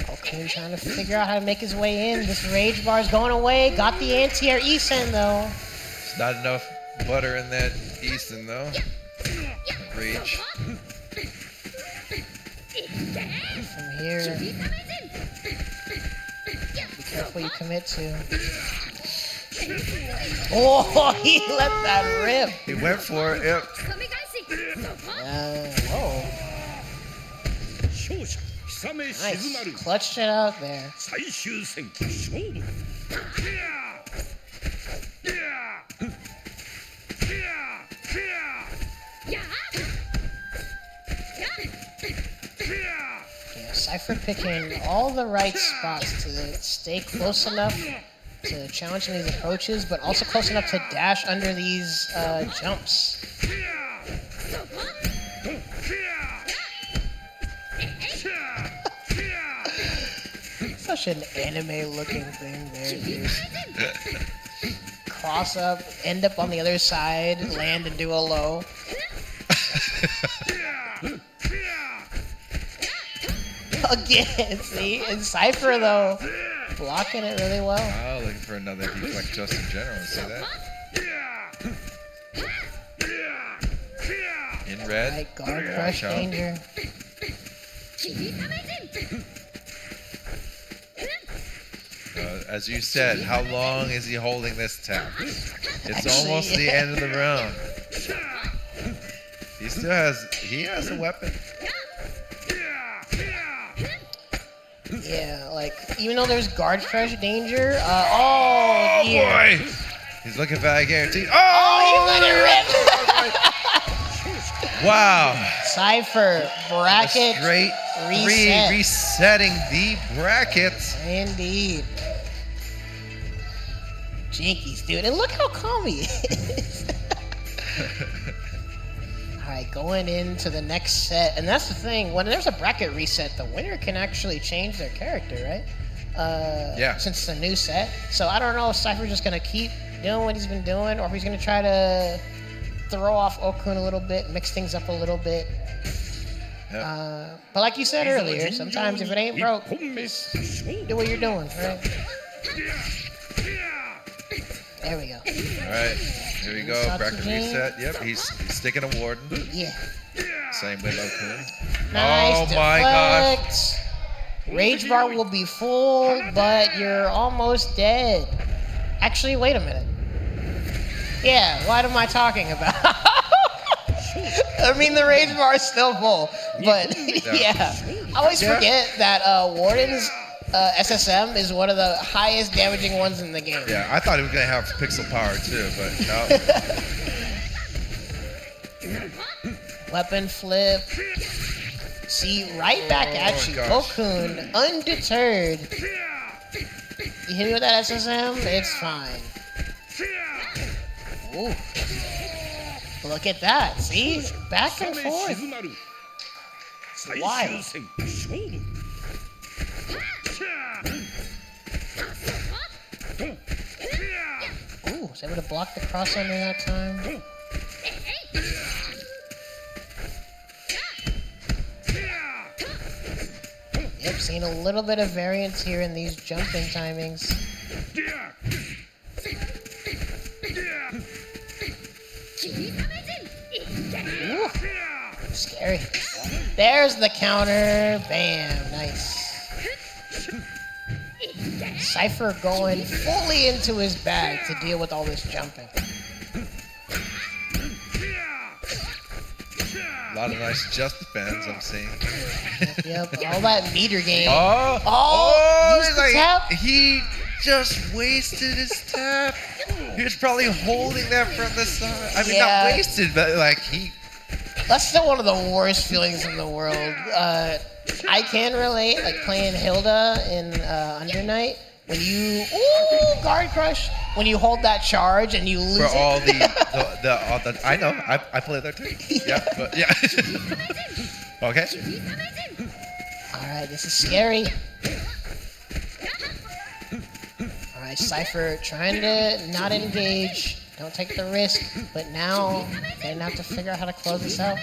Okay, trying to figure out how to make his way in. This rage bar is going away. Got the anti-air Eason though. It's not enough butter in that Easton though. Rage. From here. Be careful what you commit to. Oh, he let that rip. He went for it. Yep. Oh. Nice. Clutched it out there. Yeah, Cipher picking all the right spots to stay close enough to challenge some of these approaches, but also close enough to dash under these jumps. Such an anime-looking thing there, dude. Cross up, end up on the other side, land and do a low. Again, see? And Cipher, though, blocking it really well. Oh, looking for another deflect just in general. See that? In red. Right, guard crush danger. As you said, how long is he holding this tap? It's Actually, almost the end of the round. He has a weapon. Yeah, like, even though there's guard crush danger, oh, dear. Boy! He's looking for that guarantee. Oh, he let it rip! Wow. Cipher, bracket, A straight reset. 3, resetting the brackets. Indeed. Jinkies, dude. And look how calm he is. Alright, going into the next set. And that's the thing. When there's a bracket reset, the winner can actually change their character, right? Yeah. Since it's a new set. So I don't know if Cipher's just going to keep doing what he's been doing, or if he's going to try to throw off Okun a little bit, mix things up a little bit. Yep. But like you said earlier, sometimes if it ain't broke, just do what you're doing, right? There we go. All right, here we go. Bracket reset. Yep, he's sticking a warden. Yeah. Same with Okun. Nice. Oh my gosh. Deflect. Rage bar will be full, but you're almost dead. Actually, wait a minute. Yeah, what am I talking about? I mean, the rage bar is still full, but yeah. I always forget that Warden's SSM is one of the highest damaging ones in the game. Yeah, I thought he was going to have pixel power too, but no. Weapon flip. See, right back at you. Gosh. Okun, undeterred. You hit me with that SSM? It's fine. Ooh. Look at that. See? Back and forth. Wild. Ooh, was able to block the cross under that time. Yep, seeing a little bit of variance here in these jumping timings. Ooh, scary. There's the counter. Bam, nice. Cipher going fully into his bag to deal with all this jumping. A lot of nice just defense I'm seeing. Yep, all that meter game. Oh, use the tap. he just wasted his tap. He was probably holding that from the side. I mean, Yeah. not wasted, but like he. That's still one of the worst feelings in the world. I can relate, like playing Hilda in Under Night. When you guard crush, when you hold that charge and you lose For it. all the I know, I play that too. Yeah, but yeah. Okay. All right, this is scary. All right, Cipher trying to not engage. Don't take the risk, but now they have to figure out how to close this out.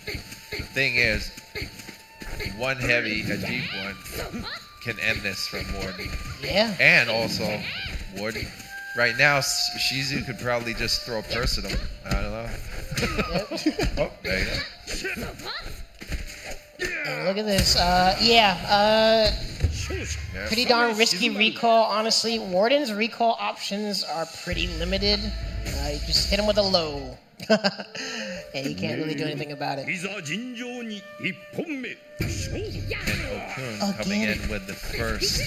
The thing is, one heavy, a deep one, can end this from Warden. Yeah. And also, Warden. Right now, Shizu could probably just throw a purse at him. I don't know. Yep. Oh, there you go. And look at this. Pretty darn risky recall, honestly. Warden's recall options are pretty limited. You just hit him with a low. And you can't really do anything about it. いざ尋常に一本目勝負 And Okun coming in with the first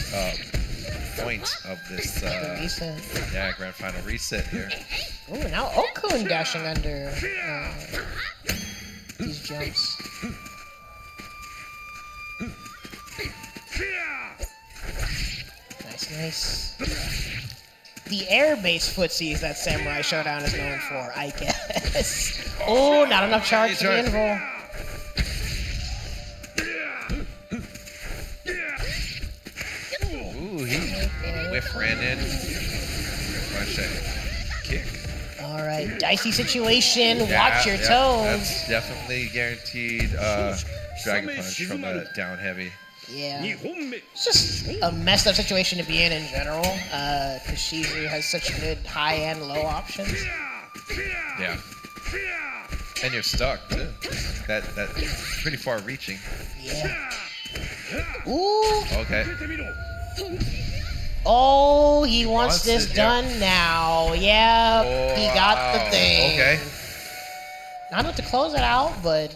point of this Reset. grand final reset here. Ooh, now Okun dashing under these jumps. Nice. The air-based footsies that Samurai Showdown is known for, I guess. Oh, not enough charge for the invul. Ooh, he whiff ran in. Watch that kick. All right, dicey situation. Watch your toes. That's definitely guaranteed Dragon Punch from the down heavy. Yeah. 2本目 It's just a messed up situation to be in general, because Shizu has such good high and low options. Yeah. And you're stuck too. That's pretty far reaching. Yeah. Ooh. Okay. Oh, he wants this it, yeah. done now. Yeah, he got the thing. Okay. Not enough to close it out, but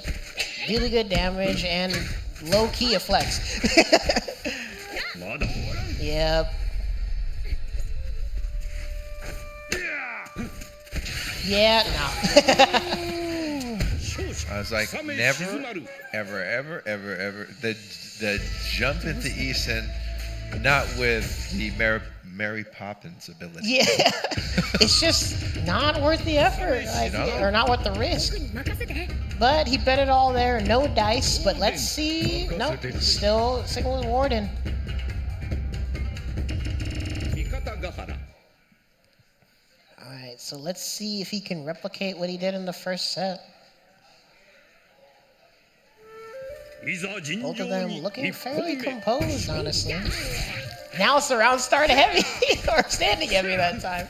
really good damage and low-key a flex. まだ終わらん Yep. Yeah, no. I was like, never, ever. The jump into Eason, not with the Mary Poppins ability. Yeah. It's just not worth the effort, like, or not worth the risk. But he bet it all there, no dice, but let's see. Nope, still sticking with Warden. 味方ヶ原 Alright, so let's see if he can replicate what he did in the first set. いざ尋 Both 常 of them に looking 一本 fairly 目 composed, honestly. Now it's the round start heavy, or standing heavy that time.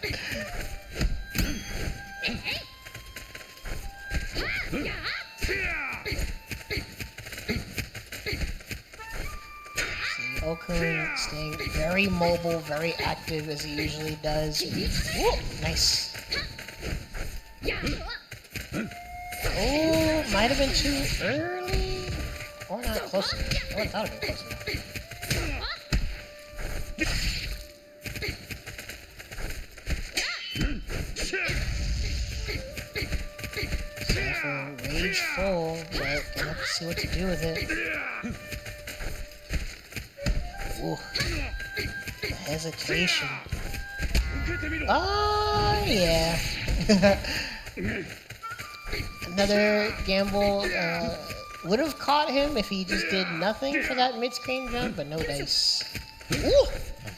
See, Okun staying very mobile, very active as he usually does. Woo, nice. Oh, might have been too early. Or not close enough. Oh, I thought it was close enough. Cipher rageful, but we'll have to see what to do with it. Ooh. The hesitation. Oh, yeah. Another gamble. Would have caught him if he just did nothing for that mid-screen jump, but no dice. Ooh!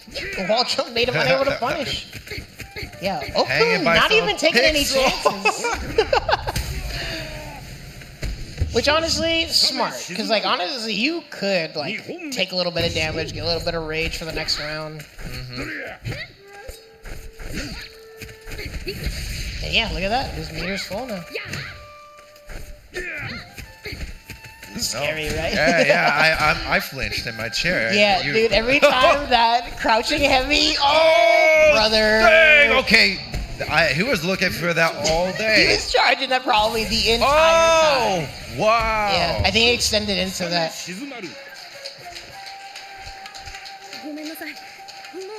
The wall jump made him unable to punish. Yeah, Okun not even taking any chances. Which honestly, smart. Because like honestly, you could like take a little bit of damage, get a little bit of rage for the next round. And yeah, look at that. His meter's full now. Scary, right? Yeah. I flinched in my chair. Yeah, dude. Every time that crouching heavy, brother. Dang, okay. He was looking for that all He day. was charging that probably the entire Oh, time. wow. Yeah, I think he extended into that. 静まるごめんなさい。も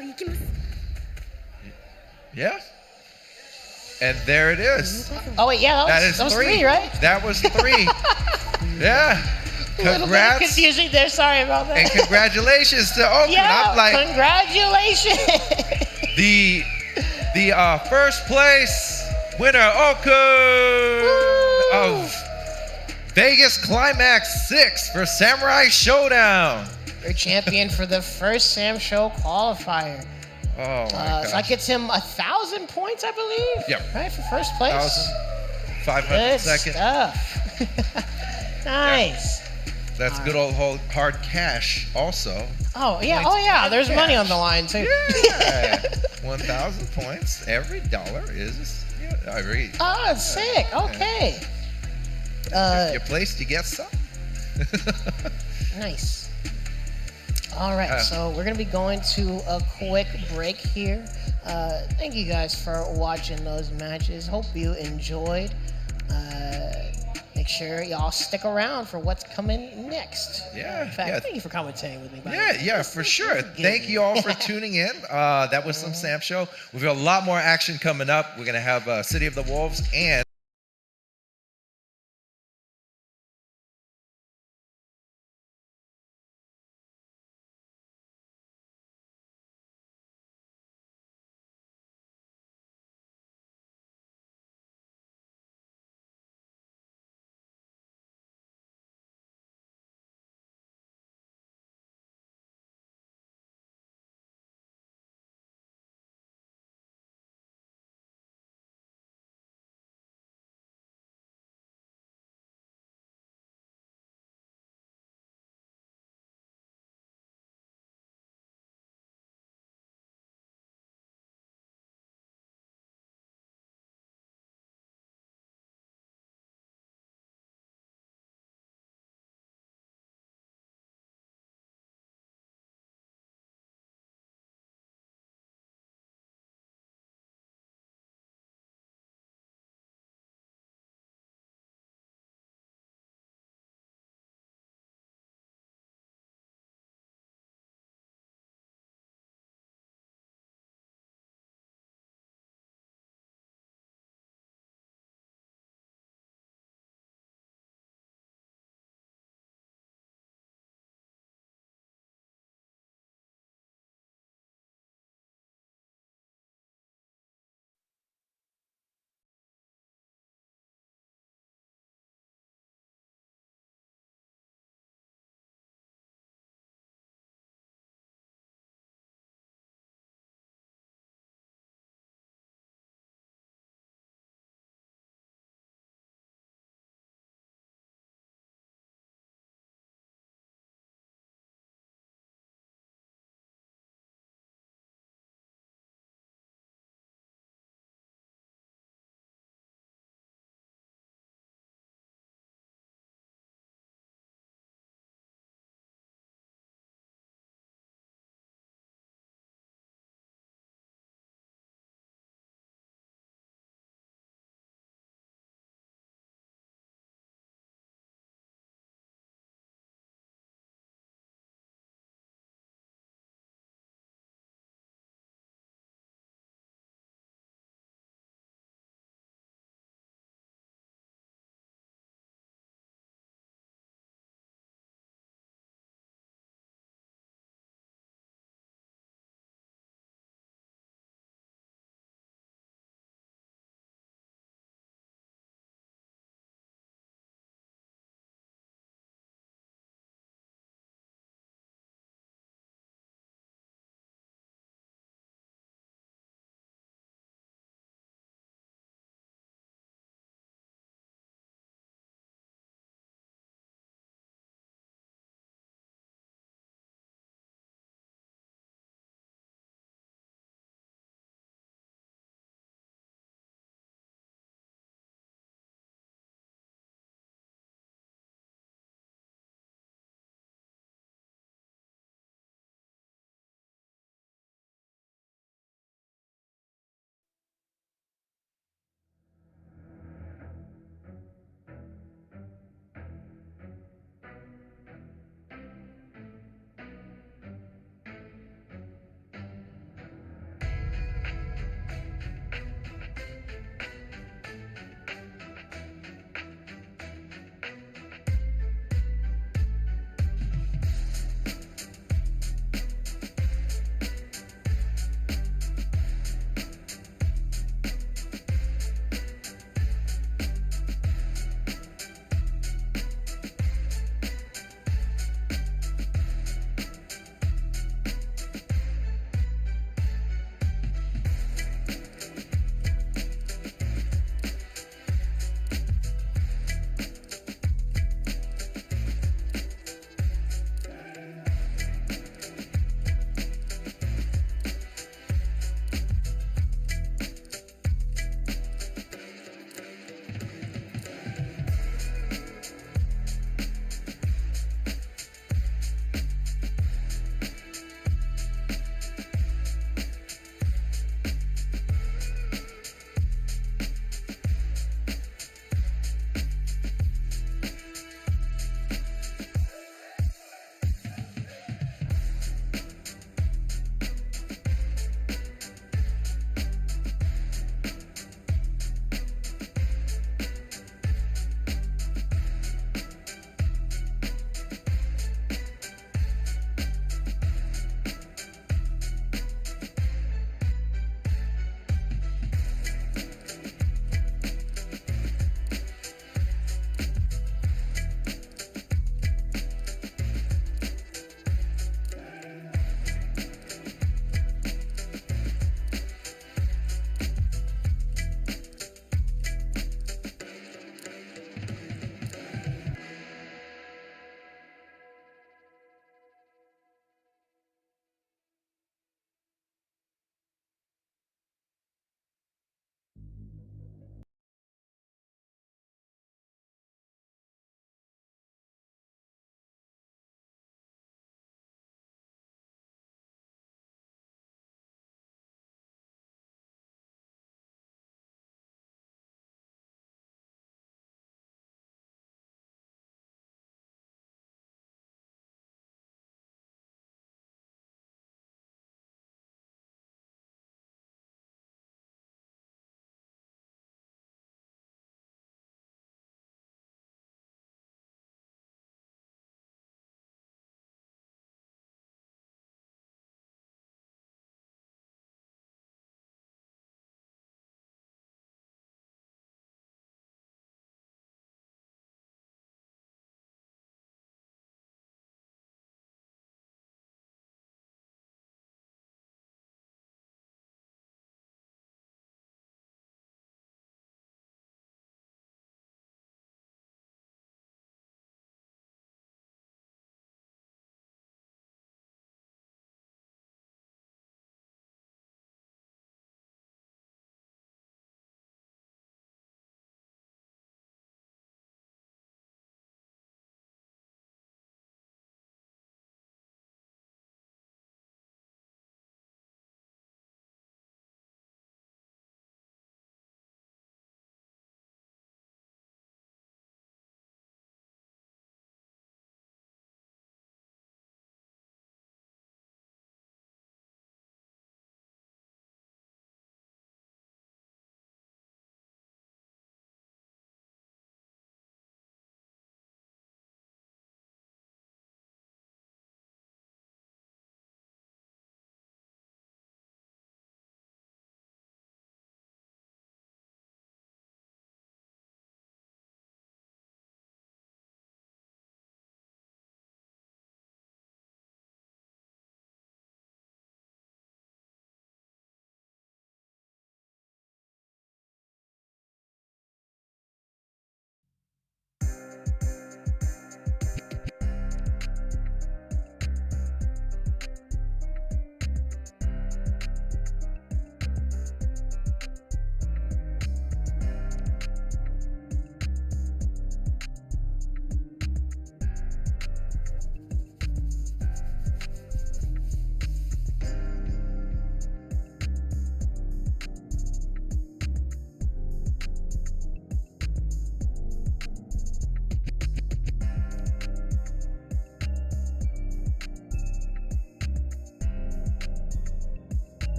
う行きます。 Yeah. And there it is. Oh wait, yeah, That that is was three. three, right? That was 3. Yeah. A little bit of Congrats. confusion there. Sorry about that. And congratulations to Okun. Yeah, I'm like congratulations. the first place winner, Okun of Vegas Climax 6 for Samurai Showdown. Your champion for the first SamSho qualifier. Oh my So that gosh. gets him 1,000 points, I believe. Yep. Right for first place. 1,500 Good second. stuff. Nice. That's good old hard cash also. Oh yeah. Points Oh yeah. and There's money on cash. the line too. Yeah. 1,000 points. Every dollar is every. Oh, sick. Okay. If you're placed, you get some. Nice. All right, so we're gonna be going to a quick break here. Thank you guys for watching those matches. Hope you enjoyed. Make sure y'all stick around for what's coming next. Yeah, In fact, yeah. thank you for commentating with me. By the Yeah, way. yeah, This for is sure. good. Thank you all for tuning in. That was some Sam Show. We've got a lot more action coming up. We're gonna have City of the Wolves and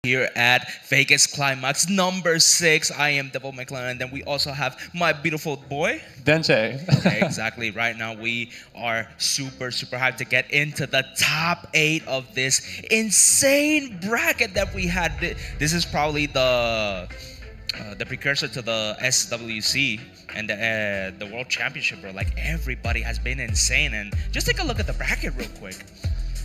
Here at Vegas Climax number 6. I am Devil McClellan, and then we also have my beautiful boy. Dente. Exactly. Right now we are super hyped to get into the top 8 of this insane bracket that we had. This is probably the precursor to the SWC and the World Championship, bro. Like, everybody has been insane. And just take a look at the bracket real quick.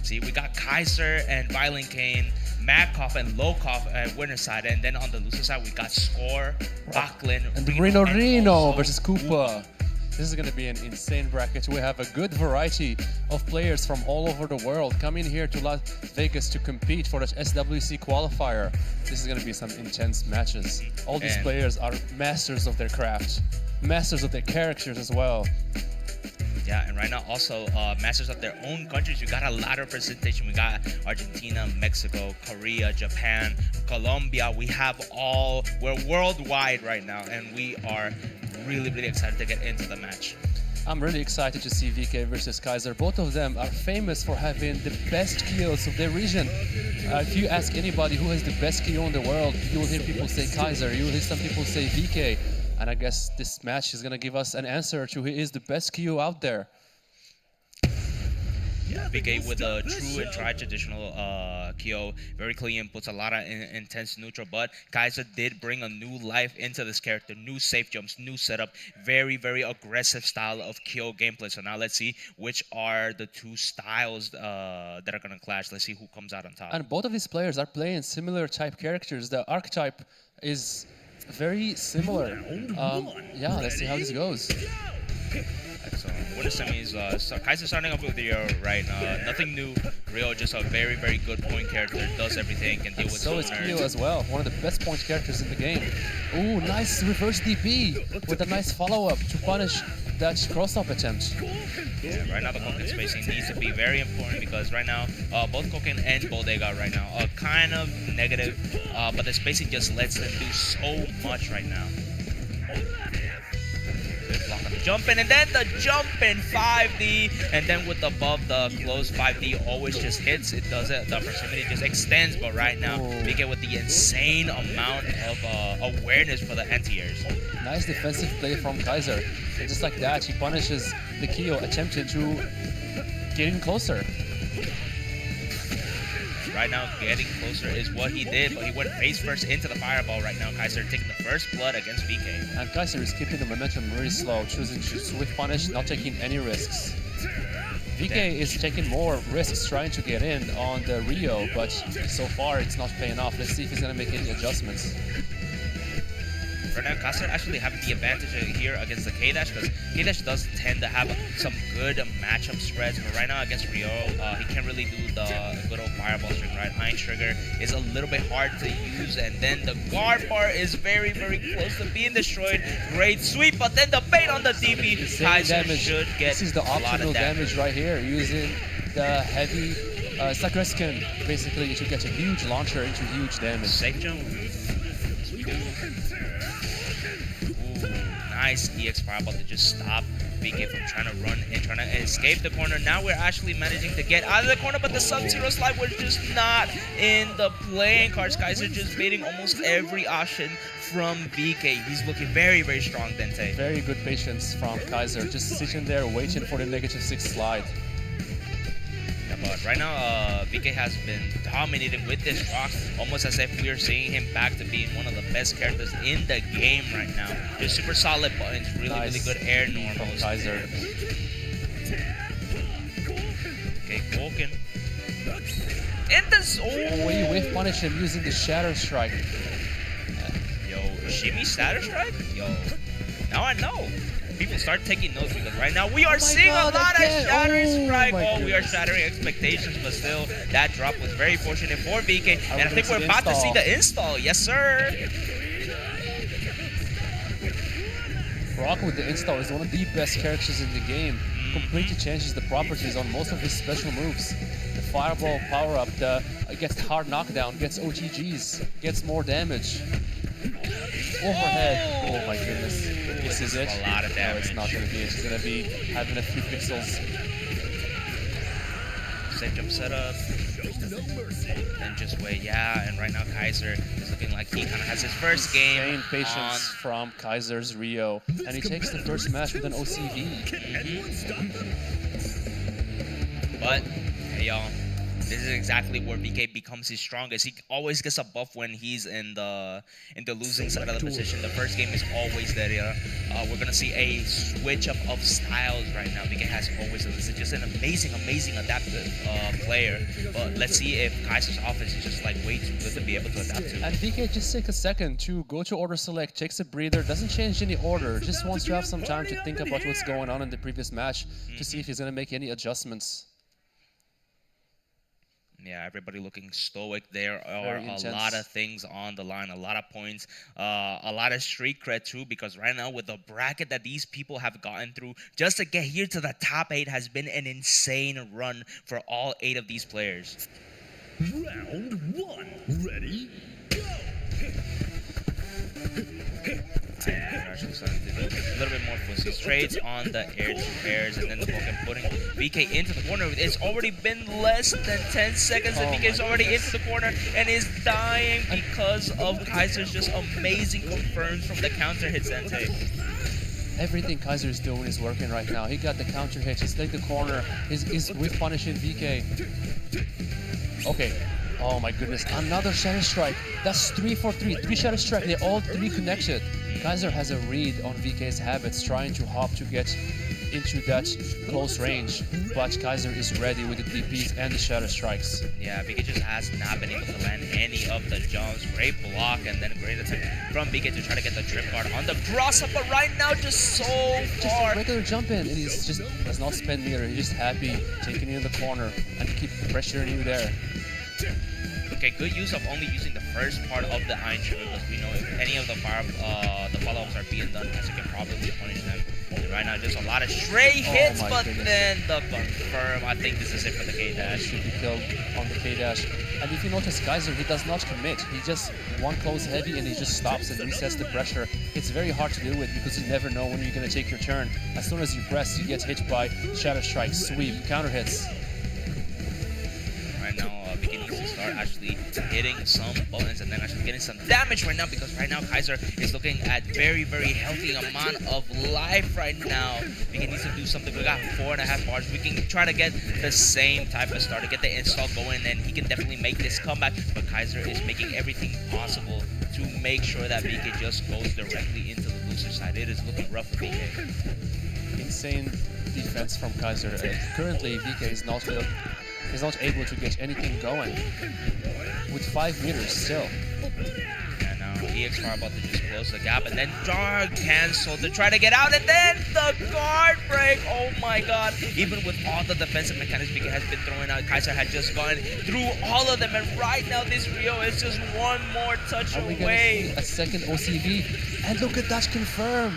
See, we got Kaiser and Violent Kane, Makoff and Lokoff at winner side, and then on the loser side we got Score, Backlund, And Reno versus Koopa. This is going to be an insane bracket. We have a good variety of players from all over the world coming here to Las Vegas to compete for the SWC qualifier. This is going to be some intense matches. All these players are masters of their craft, masters of their characters as well. Yeah, and right now also masters of their own countries. We got a lot of representation. We got Argentina, Mexico, Korea, Japan, Colombia. We're worldwide right now, and we are really excited to get into the match. I'm really excited to see VK versus Kaiser. Both of them are famous for having the best kills of their region. If you ask anybody who has the best kill in the world, you will hear people say Kaiser, you will hear some people say VK. And I guess this match is going to give us an answer to who is the best KO out there. Yeah, VK with a true and traditional KO. Very clean, puts a lot of intense neutral, but Kaiser did bring a new life into this character. New safe jumps, new setup, very aggressive style of KO gameplay. So now let's see which are the two styles that are going to clash. Let's see who comes out on top. And both of these players are playing similar type characters. The archetype is very similar. Yeah, let's see how this goes. So, winner semis, so Kaiser starting off with Rio, right? Nothing new. Rio just a very good point character, does everything, can deal with so is Kyo as well, one of the best point characters in the game. Ooh, nice reverse DP with a nice follow-up to punish that cross-up attempt. Yeah, right now the Koken spacing needs to be very important because right now, both Koken and Bodega right now are kind of negative, but the spacing just lets them do so much right now. Good block on the jump in, and then the jump in 5D, and then with above the close 5D always just hits. It does it, the proximity just extends, but right now we get with the insane amount of awareness for the anti-airs. Nice defensive play from Kaiser. And just like that, he punishes the Kyo, attempting to get in closer. Right now, getting closer is what he did, but he went face first into the fireball right now. Kaiser taking the first blood against VK. And Kaiser is keeping the momentum really slow, choosing to swift punish, not taking any risks. VK is taking more risks trying to get in on the Rio, but so far it's not paying off. Let's see if he's going to make any adjustments. Right now, Kaiser actually having the advantage here against the K-Dash because K-Dash does tend to have some good matchup spreads, but right now against Rio, he can't really do the good old fireball string, right? Iron Trigger is a little bit hard to use, and then the guard bar is very close to being destroyed. Great sweep, but then the bait on the DP. Kaiser should get this is the a lot optimal of damage right here, using the heavy Sakreskin basically to get a huge launcher into huge damage. Safe jump. Yes, we do. Nice EX fireball to just stop VK from trying to run and trying to escape the corner. Now we're actually managing to get out of the corner, but the Sub-Zero slide was just not in the playing cards. Kaiser just baiting almost every option from VK. He's looking very strong, Dente. Very good patience from Kaiser, just sitting there waiting for the -6 slide. But right now, VK has been dominating with this rock, almost as if we are seeing him back to being one of the best characters in the game right now. Just super solid buttons, really good air normals. From Kaiser. Okay, Okun. In this, We whiff punish him using the Shatter Strike. Yo, shimmy Shatter Strike? Yo, now I know. People start taking notes because right now we are seeing a lot of shattering strike. We are shattering expectations, but still that drop was very fortunate for VK. And I think we're about to see the install. Yes, sir. Rock with the install is one of the best characters in the game. Completely changes the properties on most of his special moves. The fireball power up, gets hard knockdown, gets OTGs, gets more damage. Overhead. Oh my goodness. This is it. A lot of damage. No, it's not going to be it. It's going to be having a few pixels. safe jump setup. And just wait, yeah. And right now Kaiser is looking like he kind of has his first game. Insane patience from Kaiser's Rio, and he takes the first match with an OCV. But hey y'all, this is exactly where VK becomes his strongest. He always gets a buff when he's in the losing side of the position. The first game is always there. We're gonna see a switch up of styles right now. VK has always this is just an amazing adaptive player. But let's see if Kaiser's offense is just like way too good to be able to adapt to. And VK just takes a second to go to order select, takes a breather, doesn't change any order, just wants to have some time to think about what's going on in the previous match to see if he's gonna make any adjustments. Yeah, everybody looking stoic. There are a lot of things on the line, a lot of points, a lot of street cred too, because right now with the bracket that these people have gotten through, just to get here to the top 8 has been an insane run for all 8 of these players. Round 1, ready, go! They're actually starting to do a little bit more pussy trades on the air to airs, and then the Okun putting VK into the corner. It's already been less than 10 seconds, and VK is already into the corner and is dying because of Kaiser's just amazing confirms from the counter hit Sente. Everything Kaiser is doing is working right now. He got the counter hit, he's taking the corner, he's whip punishing VK. Okay. Oh my goodness, another Shadow Strike. That's 3 for 3, 3 Shadow Strike, they all 3 connected. Kaiser has a read on VK's habits, trying to hop to get into that close range, but Kaiser is ready with the DPs and the Shadow Strikes. Yeah, VK just has not been able to land any of the jumps. Great block and then great attack from VK to try to get the trip guard on the cross up, but right now just so Just a far. regular jump in, and he's just does not spend meter, he's just happy taking you in the corner and keep pressuring you there. Okay, good use of only using the first part of the Iron Trigger, because we know if any of the follow-ups are being done, Kaiser can probably punish them. And right now, just a lot of stray hits, but then the confirm. I think this is it for the K-Dash. Should be killed on the K-Dash. And if you notice, Kaiser, he does not commit. He just one close heavy and he just stops and resets the pressure. It's very hard to do it because you never know when you're going to take your turn. As soon as you press, you get hit by Shadow Strike, sweep, counter hits. Right now, VK needs to start actually hitting some buttons and then actually getting some damage right now, because right now Kaiser is looking at very healthy amount of life right now. VK needs to do something. We got 4.5 bars. We can try to get the same type of start to get the install going, and he can definitely make this comeback, but Kaiser is making everything possible to make sure that VK just goes directly into the loser side. It is looking rough for VK. Insane defense from Kaiser. Currently, VK is not able to get anything going with 5 meters still. Yeah, now EXR about to just close the gap and then guard cancel to try to get out, and then the guard break. Oh my god. Even with all the defensive mechanics VK has been throwing out, Kaiser had just gone through all of them, and right now this Rio is just one more touch away. A second OCV, and look at that confirm.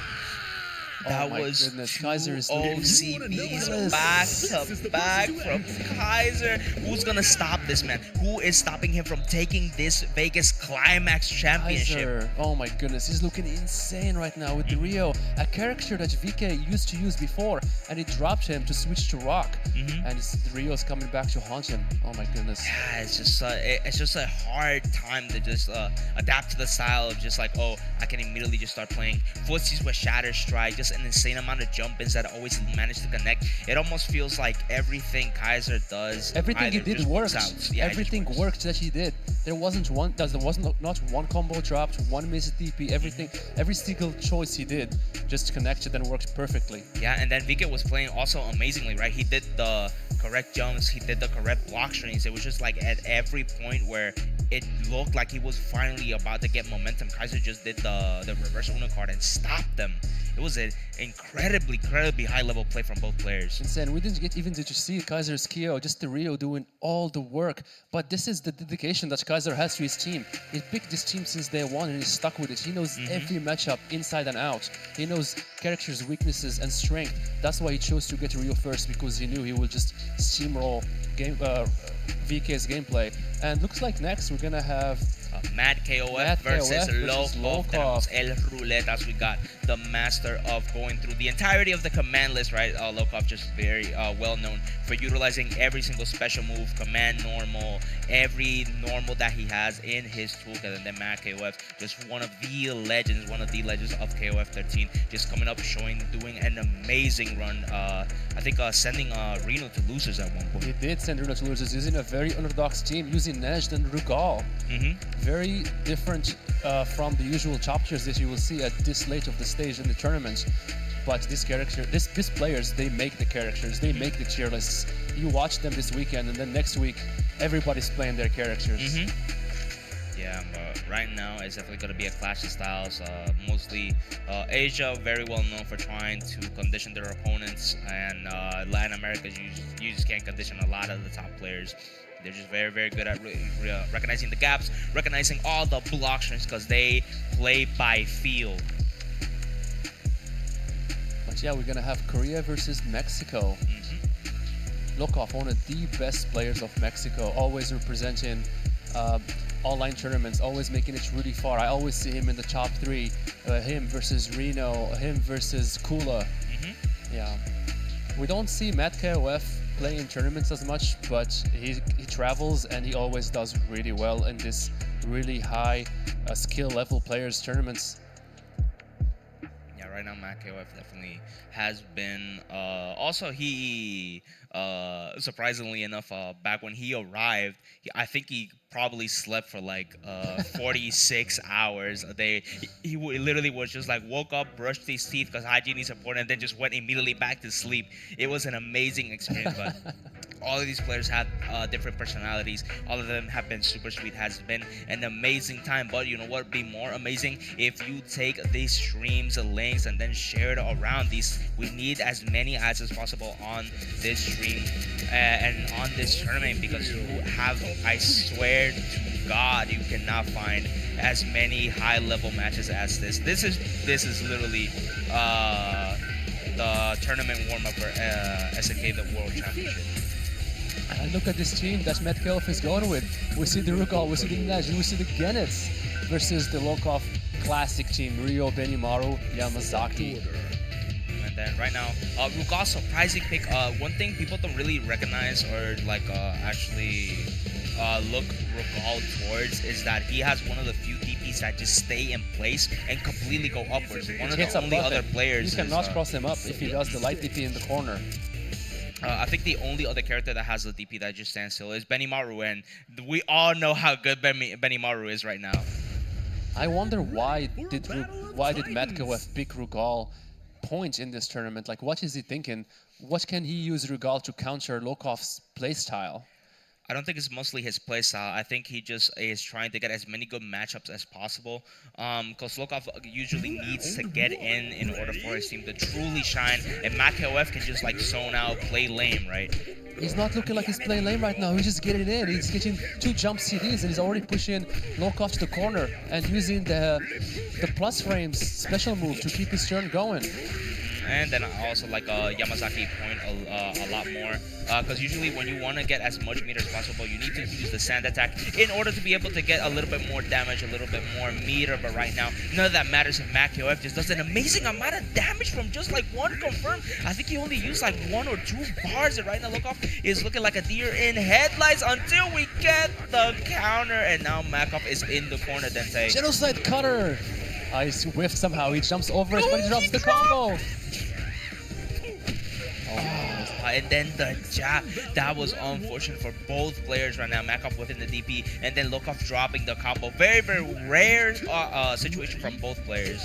That was goodness. Kaiser is OCBs back to back from Kaiser. Who's gonna stop this man? Who is stopping him from taking this Vegas Climax championship? Kaiser, oh my goodness, he's looking insane right now with the Rio, a character that VK used to use before, and it dropped him to switch to Rock, and the Rio's coming back to haunt him. Oh my goodness. Yeah, it's just a hard time to just adapt to the style of just like, oh, I can immediately just start playing footsies with Shatter Strike, just an insane amount of jump-ins that always manage to connect. It almost feels like everything Kaiser does, everything he did worked. Yeah, everything worked that he did. There wasn't not one combo dropped, one missed TP. Everything, every single choice he did just connected and worked perfectly. Yeah, and then VK was playing also amazingly, right? He did the correct jumps, he did the correct block strings. It was just like at every point where it looked like he was finally about to get momentum, Kaiser just did the reverse Uno card and stopped them. It was an incredibly high level play from both players. Insane. We didn't get even to see Kaiser's KO, just the Rio doing all the work. But this is the dedication that Kaiser has to his team. He picked this team since day one and he's stuck with it. He knows every matchup inside and out. He knows characters' weaknesses and strength. That's why he chose to get Rio first, because he knew he would just steamroll VK's gameplay. And looks like next we're gonna have Mad KOF Mad versus KOF Low versus KOF. Low-Kof. El Ruletas. We got the master of going through the entirety of the command list, right? Low KOF just very well known for utilizing every single special move, command normal, every normal that he has in his toolkit. And then Mad KOF, just one of the legends of KOF 13, just coming up, doing an amazing run. I think sending Reno to losers at one point. He did send Reno to losers using a very unorthodox team, using Nejd and Rugal. Very different from the usual chapters that you will see at this late of the stage in the tournaments. But these players, they make the characters, they make the tier lists. You watch them this weekend, and then next week, everybody's playing their characters. Yeah, but right now it's definitely going to be a clash of styles. Mostly Asia, very well known for trying to condition their opponents, and Latin America, you just can't condition a lot of the top players. They're just very, very good at recognizing the gaps, recognizing all the block strings, because they play by feel. But yeah, we're gonna have Korea versus Mexico. Lokov, one of the best players of Mexico, always representing online tournaments, always making it really far. I always see him in the top 3. Him versus Reno, him versus Kula. Yeah, we don't see Matt KOF play in tournaments as much, but he travels and he always does really well in this really high skill level players tournaments. Yeah, right now Matt KOF definitely has been. Also, he surprisingly enough, back when he arrived, I think he probably slept for like 46 hours a day. He literally was just like woke up, brushed his teeth because hygiene is important, and then just went immediately back to sleep. It was an amazing experience, but all of these players have different personalities. All of them have been super sweet. Has been an amazing time. But you know what would be more amazing? If you take these streams, links, and then share it around. We need as many ads as possible on this stream and on this tournament, because you have, I swear to God, you cannot find as many high-level matches as this. This is literally the tournament warm-up for SNK the World Championship. And look at this team that Matt KOF is going with. We see the Rugal, we see the Nejd, we see the Genets versus the Lokov classic team, Ryo, Benimaru, Yamazaki. And then right now, Rugal's surprising pick. One thing people don't really recognize or like actually look Rugal towards is that he has one of the few DPs that just stay in place and completely go upwards. One of the only other players. You cannot cross him up if he does the light DP in the corner. I think the only other character that has the DP that just stands still is Benimaru, and we all know how good Benimaru is right now. I wonder why did Matt KOF pick Rugal point in this tournament? Like, what is he thinking? What can he use Rugal to counter Lokov's playstyle? I don't think it's mostly his playstyle. I think he just is trying to get as many good matchups as possible. Because Lokov usually needs to get in order for his team to truly shine. And Matt KOF can just like zone out, play lame, right? He's not looking like he's playing lame right now. He's just getting in. He's getting 2 jump CDs and he's already pushing Lokov to the corner and using the plus frames special move to keep his turn going. And then I also like Yamazaki point a lot more, because usually when you want to get as much meter as possible, you need to use the sand attack in order to be able to get a little bit more damage, a little bit more meter. But right now, none of that matters if Matt KOF just does an amazing amount of damage from just like one confirm. I think he only used like 1 or 2 bars, and right now Lokov is looking like a deer in headlights until we get the counter, and now Makov is in the corner. Dente. Genocide cutter! He whiffed somehow. He jumps over it, but he drops the combo. And then the jab, that was unfortunate for both players right now. Makov within the DP, and then Lokov dropping the combo. Very, very rare situation from both players.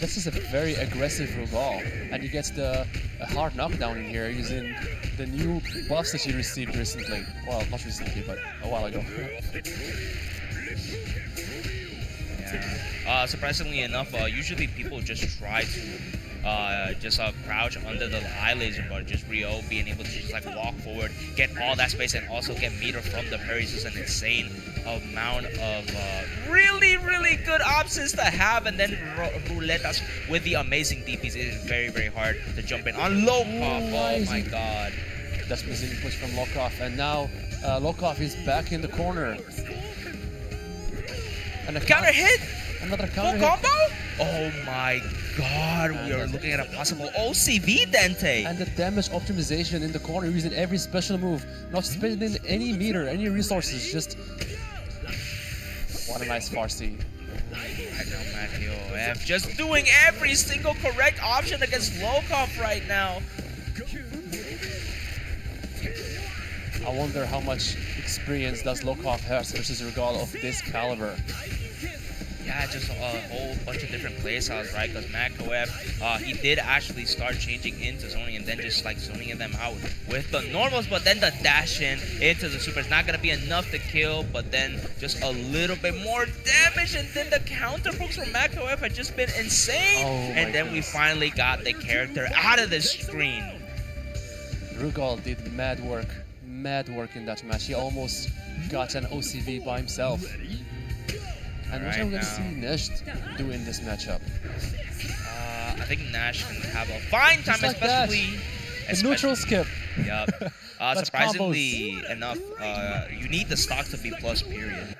This is a very aggressive Rugal, and he gets the hard knockdown in here using the new buffs that he received recently. Well, not recently, but a while ago. Yeah. Surprisingly enough, usually people just try to crouch under the eye laser, but just Ryo being able to just like walk forward, get all that space, and also get meter from the parries is an insane amount of really, really good options to have. And then Ruletas with the amazing DPs, it is very, very hard to jump in on Lokov. Oh my god. That's missing push from Lokov, and now Lokov is back in the corner. And a Counter hit! Another Full counter hit. combo? Oh my god, we are looking at a possible OCV Dente. And the damage optimization in the corner using every special move. Not spending any meter, any resources, just... What a nice Farsi. I know Maki KOF just doing every single correct option against Lokov right now. I wonder how much experience does Lokov have versus Regal of this caliber. Yeah, just a whole bunch of different playstyles, right? Because KOF, he did actually start changing into zoning and then just like zoning them out with the normals, but then the dash in into the super is not going to be enough to kill, but then just a little bit more damage, and then the counter pokes from KOF had just been insane. And then we finally got the character out of the screen. Regal did mad work in that match. He almost got an OCV by himself. And what are we going to see Nash do in this matchup? I think Nash can have a fine time, like especially... The neutral skip. Yup. Surprisingly enough, you need the stock to be plus, period.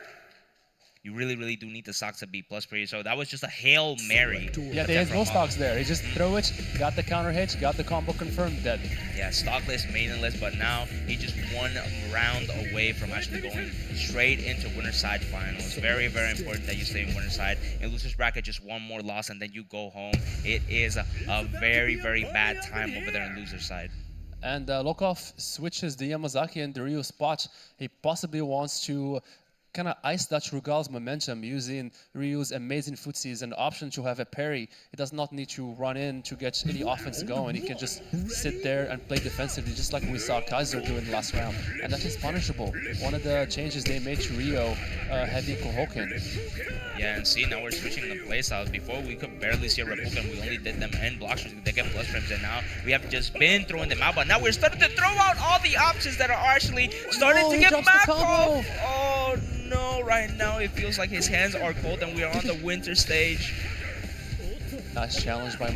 You really, really do need the stocks to be plus, period. So that was just a Hail Mary. Yeah, there is no stocks there. He just throw it, got the counter hit, got the combo confirmed, dead. Yeah, stockless, maidenless, but now he just one round away from actually going straight into winner side finals. Very, very important that you stay in winner side. In loser's bracket, just one more loss and then you go home. It is a very, very bad time over there in loser's side. And Lokov switches the Yamazaki and the Ryu spot. He possibly wants to kind of ice Dutch Rugal's momentum using Ryu's amazing footsies and the option to have a parry. He does not need to run in to get any offense going. He can just sit there and play defensively, just like we saw Kaiser do in the last round. And that is punishable. One of the changes they made to Ryo, heavy Kohoken. Yeah, and see, now we're switching the playstyles. Before, we could barely see a Repoken. We only did them end blocks. They get plus frames, and now we have just been throwing them out. But now we're starting to throw out all the options that are actually starting to get back off. Oh, no, right now it feels like his hands are cold and we are on the winter stage. Nice challenge by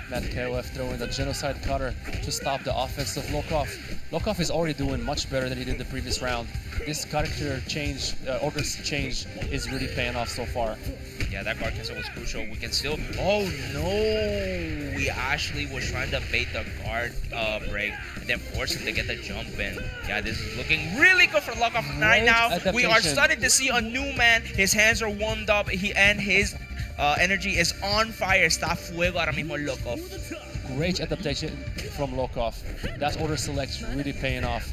Matt KOF throwing the genocide cutter to stop the offense of Lokov. Lokov is already doing much better than he did the previous round. This character change, orders change is really paying off so far. Yeah, that guard cancel was crucial. We can still... Oh, no! We actually was trying to bait the guard break and then force him to get the jump in. Yeah, this is looking really good for Lokov right now. We are starting to see a new man. His hands are warmed up. And his energy is on fire. Está fuego ahora mismo, Lokov. Great adaptation from Lokov. That order select really paying off.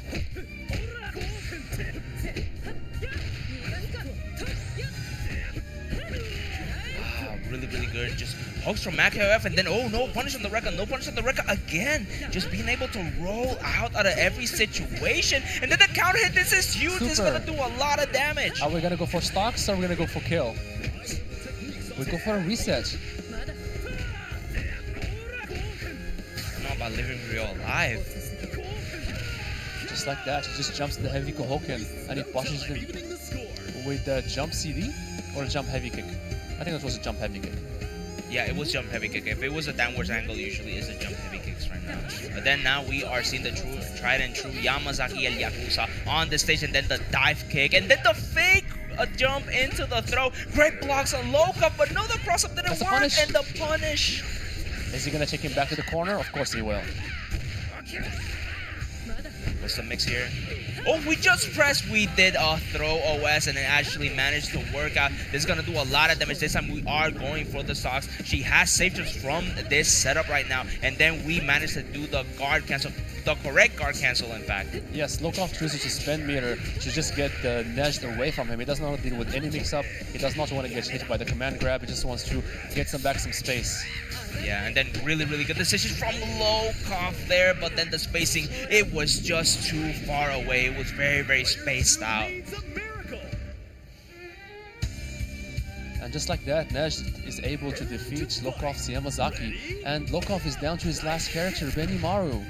Really, really good. Just hooks from KOF and then, oh no, punish on the Rekka, no punish on the Rekka again. Just being able to roll out of every situation. And then the counter hit, this is huge. This is going to do a lot of damage. Are we going to go for stocks or are we going to go for kill? We go for a reset. I don't know about living real alive. Just like that, he just jumps the heavy Kohoken and he pushes him with the jump CD or a jump heavy kick. I think that was a jump heavy kick. Yeah, it was jump heavy kick. If it was a downwards angle, usually it's a jump heavy kicks right now. But then now we are seeing the tried and true Yamazaki El Yakuza on the stage, and then the dive kick, and then the fake jump into the throw. Great blocks on Lokov, but no, the cross up didn't work, and the punish. Is he gonna take him back to the corner? Of course he will. What's the mix here? Oh, we just pressed. We did a throw OS and it actually managed to work out. This is going to do a lot of damage. This time we are going for the stocks. She has saved us from this setup right now. And then we managed to do the guard cancel. The correct guard cancel, in fact. Yes, Lokov chooses to spend meter to just get the Nejd away from him. He doesn't want to deal with any mix-up. He does not want to get hit by the command grab. He just wants to get back some space. Yeah, and then really, really good decisions from Lokov there, but then the spacing, it was just too far away. It was very, very spaced out. And just like that, Nejd is able to defeat Lokov's Yamazaki, and Lokov is down to his last character, Benimaru.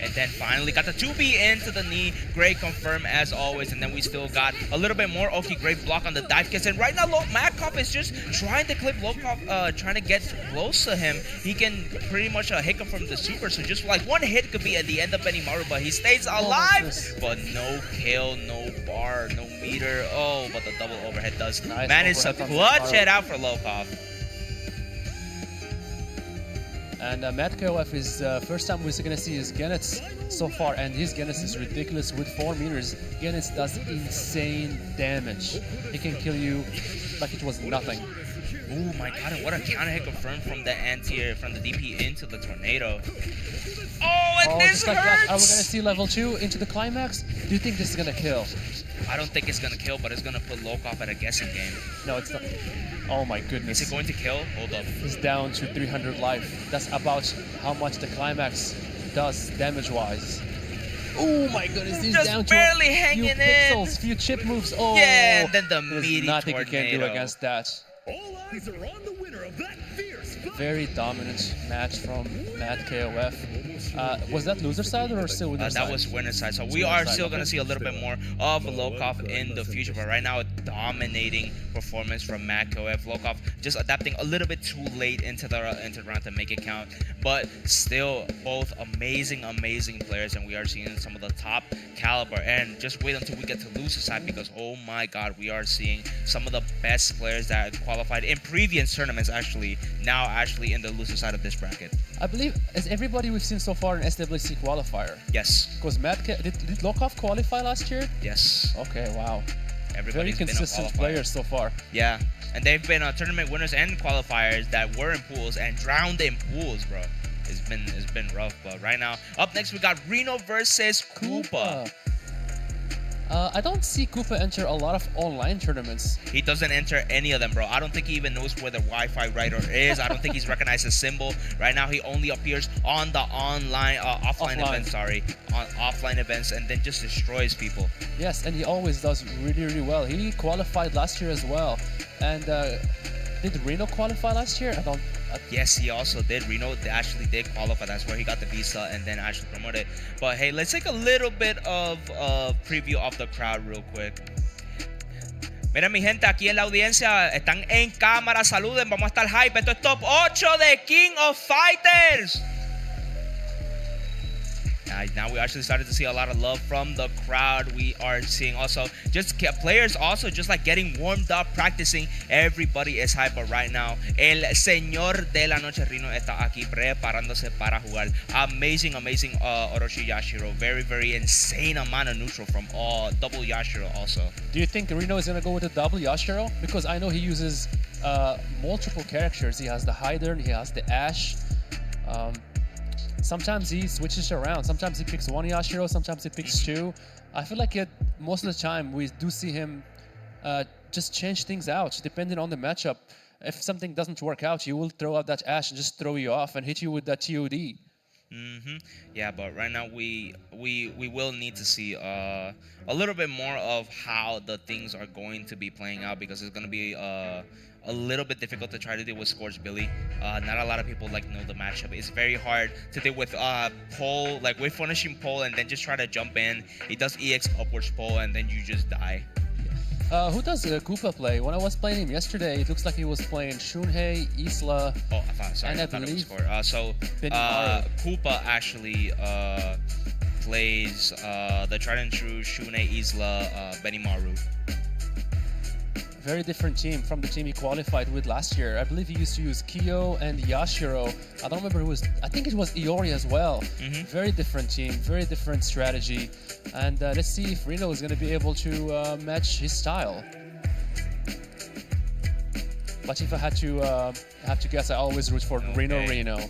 And then finally got the 2B into the knee. Great confirm as always. And then we still got a little bit more. Oki, great block on the dive kicks. And right now, Makov is just trying to clip Lokov, trying to get close to him. He can pretty much hit him from the super. So just like one hit could be at the end of Benimaru, but he stays alive. But no kill, no bar, no meter. Oh, but the double overhead does manage to clutch it out for Lokov. And Matt KOF is first time we're going to see his Genets so far, and his Genets is ridiculous with 4 meters. Genets does insane damage. He can kill you like it was nothing. Oh my god, and what a counter hit confirmed from the anti-air, from the DP into the tornado. Oh, and this just like hurts! that. Are we going to see level 2 into the climax? Do you think this is going to kill? I don't think it's going to kill, but it's going to put Lokov at a guessing game. No, it's not. Oh my goodness. Is it going to kill? Hold up. He's down to 300 life. That's about how much the climax does damage-wise. Oh my goodness, he's Just down to barely a few hanging in. pixels, few chip moves. Oh, Yeah, and then the there's meaty nothing tornado. you can do against that. All eyes are on the winner of that fierce fight. Very dominant match from Mad KOF. Was that loser side or still winner side? That was winner side. So we winner are side, still okay. going to see a little bit more of Lokov in the future. But right now, a dominating performance from Mad KOF. Lokov just adapting a little bit too late into the round to make it count. But still, both amazing players. And we are seeing some of the top caliber. And just wait until we get to loser side, because oh my god, we are seeing some of the best players that qualified in previous tournaments now actually in the loser side of this bracket. I believe, is everybody we've seen so far in SWC qualifier? Yes. Because did Lokov qualify last year? Yes. Okay, wow. Very Everybody's been a consistent qualifier. players so far. Yeah, and they've been tournament winners and qualifiers that were in pools and drowned in pools, bro. It's been rough, but right now, up next we got Reno versus Koopa. I don't see Koopa enter a lot of online tournaments. He doesn't enter any of them, bro. I don't think he even knows where the Wi-Fi router is. I don't think he's recognized a symbol. Right now, he only appears on the offline events, on offline events, and then just destroys people. Yes, and he always does really well. He qualified last year as well. And did Reno qualify last year? Yes, he also did. Reno actually did qualify. That's where he got the visa and then actually promoted. But hey, let's take a little bit of preview of the crowd real quick. Mira mi gente, aquí en la audiencia están en cámara, saluden, vamos a estar hype. Esto es top 8 de King of Fighters. Now we actually started to see a lot of love from the crowd. We are seeing also just players also just like getting warmed up, practicing. Everybody is hype, but right now el señor de la noche Reno está aquí preparándose para jugar. Amazing Orochi Yashiro. Very insane amount of neutral from all double Yashiro also. Do you think Reno is gonna go with a double Yashiro? Because I know he uses multiple characters. He has the Hyder, he has the Ash. Sometimes he switches around. Sometimes he picks one Yashiro, sometimes he picks two. I feel like most of the time we do see him just change things out depending on the matchup. If something doesn't work out, he will throw out that Ash and just throw you off and hit you with that TOD. Yeah, but right now we will need to see a little bit more of how the things are going to be playing out, because it's going to be a little bit difficult to try to deal with Scorch Billy. Not a lot of people know the matchup. It's very hard to deal with pole, like with finishing pole and then just try to jump in. He does EX upwards pole and then you just die. Who does Koopa play? When I was playing him yesterday, it looks like he was playing Shunhei, Isla, I thought it was Score. So Koopa actually plays the tried and true Shunhei, Isla, Benimaru. Very different team from the team he qualified with last year. I believe he used to use Kyo and Yashiro. I don't remember who was. I think it was Iori as well. Very different team, very different strategy. And let's see if Reno is going to be able to match his style. But if I had to guess, I always root for Reno.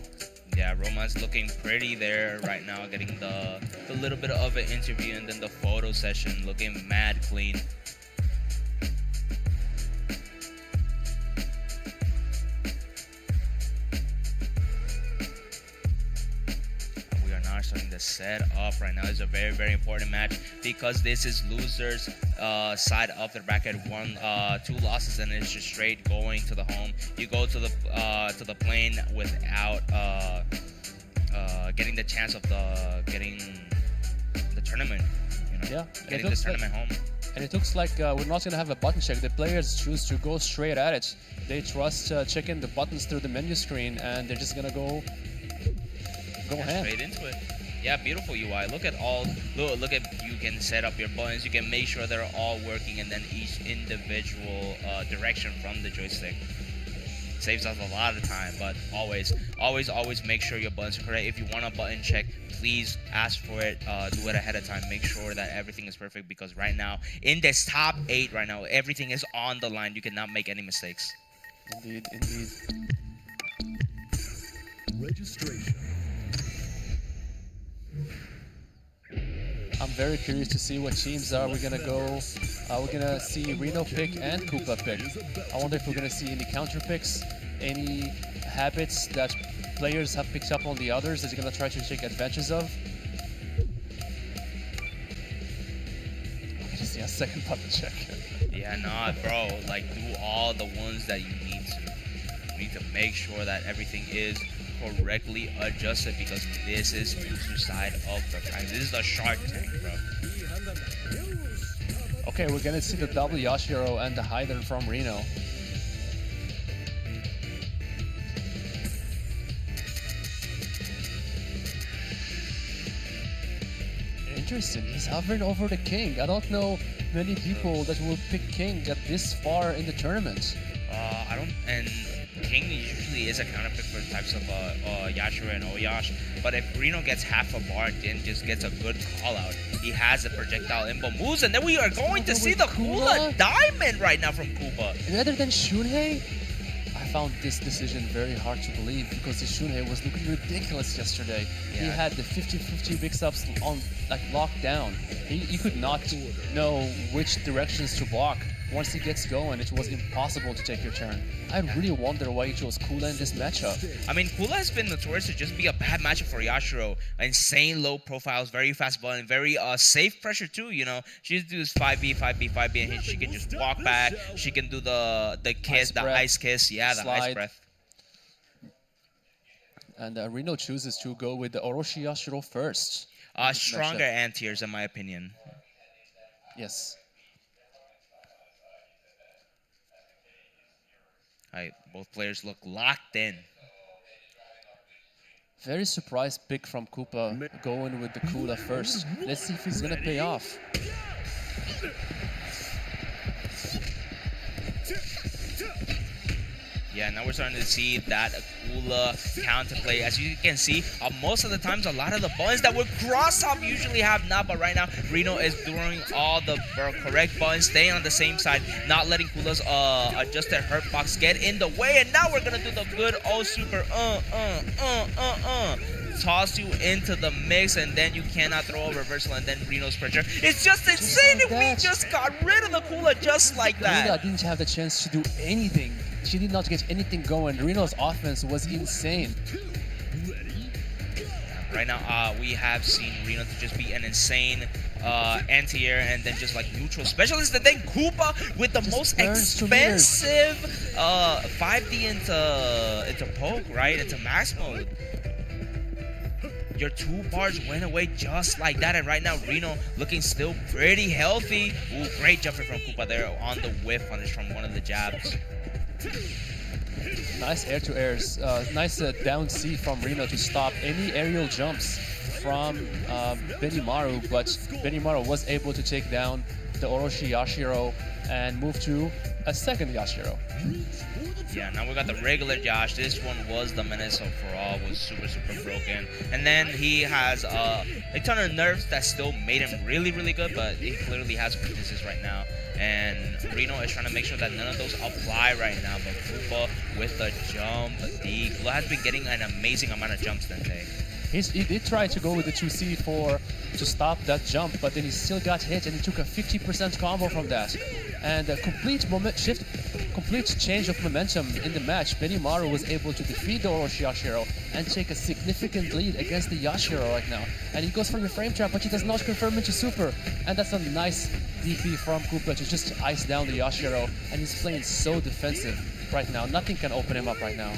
Yeah, Roma's looking pretty there right now, getting the little bit of an interview and then the photo session looking mad clean. Starting to set up right now. Is a very important match because this is losers side of the bracket. 2 losses and it's just straight going to the home. You go to the plane without getting the chance of getting the tournament. You know, Yeah, getting this tournament home. And it looks like we're not going to have a button check. The players choose to go straight at it. They trust checking the buttons through the menu screen, and they're just going to go ham. Straight into it. Yeah, beautiful UI. Look at you can set up your buttons. You can make sure they're all working, and then each individual direction from the joystick. Saves us a lot of time, but always make sure your buttons are correct. If you want a button check, please ask for it. Do it ahead of time. Make sure that everything is perfect, because right now, in this top 8 right now, everything is on the line. You cannot make any mistakes. Indeed. Registration. I'm very curious to see what teams we're gonna go. We're gonna see Reno pick and Koopa pick. I wonder if we're gonna see any counter picks, any habits that players have picked up on the others that you're gonna try to take advantage of. I'm gonna see a second button check. Yeah, nah, bro. Like, do all the ones that you need to. You need to make sure that everything is correctly adjusted, because this is user side of the practice. This is the Shark Tank, bro. Okay, we're gonna see the double Yashiro and the Hyden from Reno. Interesting, he's hovering over the King. I don't know many people that will pick King at this far in the tournament. I don't, and King usually is a counter pick for types of Yashiro and Oyash, but if Reno gets half a bar and just gets a good call out, he has the projectile imbo moves, and then we are going to see the Kula Diamond right now from Koopa. Rather than Shunhei, I found this decision very hard to believe, because the Shunhei was looking ridiculous yesterday. He Yeah. had the 50-50 mix-ups on locked down. He could not know which directions to block. Once he gets going, it was impossible to take your turn. I really wonder why he chose Kula in this matchup. I mean, Kula has been notorious to just be a bad matchup for Yashiro. Insane low profiles, very fast button, very safe pressure too, you know. She just does 5B, 5B, 5B, and she can just walk back. She can do the kiss, the ice kiss. Yeah, the ice Slide. breath. And Reno chooses to go with the Orochi Yashiro first. Stronger anti-airs, in my opinion. Yes. Alright, both players look locked in. Very surprised pick from Koopa going with the Kula first. Let's see if he's gonna pay off. Yeah, now we're starting to see that Kula counterplay. As you can see, most of the times, a lot of the buttons that would cross off usually have not, but right now, Reno is doing all the correct buttons, staying on the same side, not letting Kula's adjusted hurt box get in the way, and now we're gonna do the good old super toss you into the mix, and then you cannot throw a reversal, and then Reno's pressure. It's just insane if we just got rid of the Kula just like that. Reno didn't have the chance to do anything. She did not get anything going. Reno's offense was insane. Right now, we have seen Reno to just be an insane anti-air and then just like neutral specialist. And then Koopa with the Just most burns expensive 5D into poke, right? Into max mode. Your 2 bars went away just like that, and right now Reno looking still pretty healthy. Ooh, great jumper from Koopa there on the whiff punish from one of the jabs. Nice air-to-airs. Nice down C from Reno to stop any aerial jumps from Benimaru, but Benimaru was able to take down the Orochi Yashiro and move to a second Yashiro. Yeah, now we got the regular Josh. This one was the menace overall, was super broken. And then he has a ton of nerfs that still made him really good, but he clearly has weaknesses right now. And Reno is trying to make sure that none of those apply right now. But Koopa with the jump, the Kula has been getting an amazing amount of jumps that day. He did try to go with the 2C to stop that jump, but then he still got hit, and he took a 50% combo from that. And a complete change of momentum in the match. Benimaru was able to defeat the Orochi Yashiro and take a significant lead against the Yashiro right now. And he goes for the frame trap, but he does not confirm into super. And that's a nice DP from Koopa to just ice down the Yashiro. And he's playing so defensive right now. Nothing can open him up right now.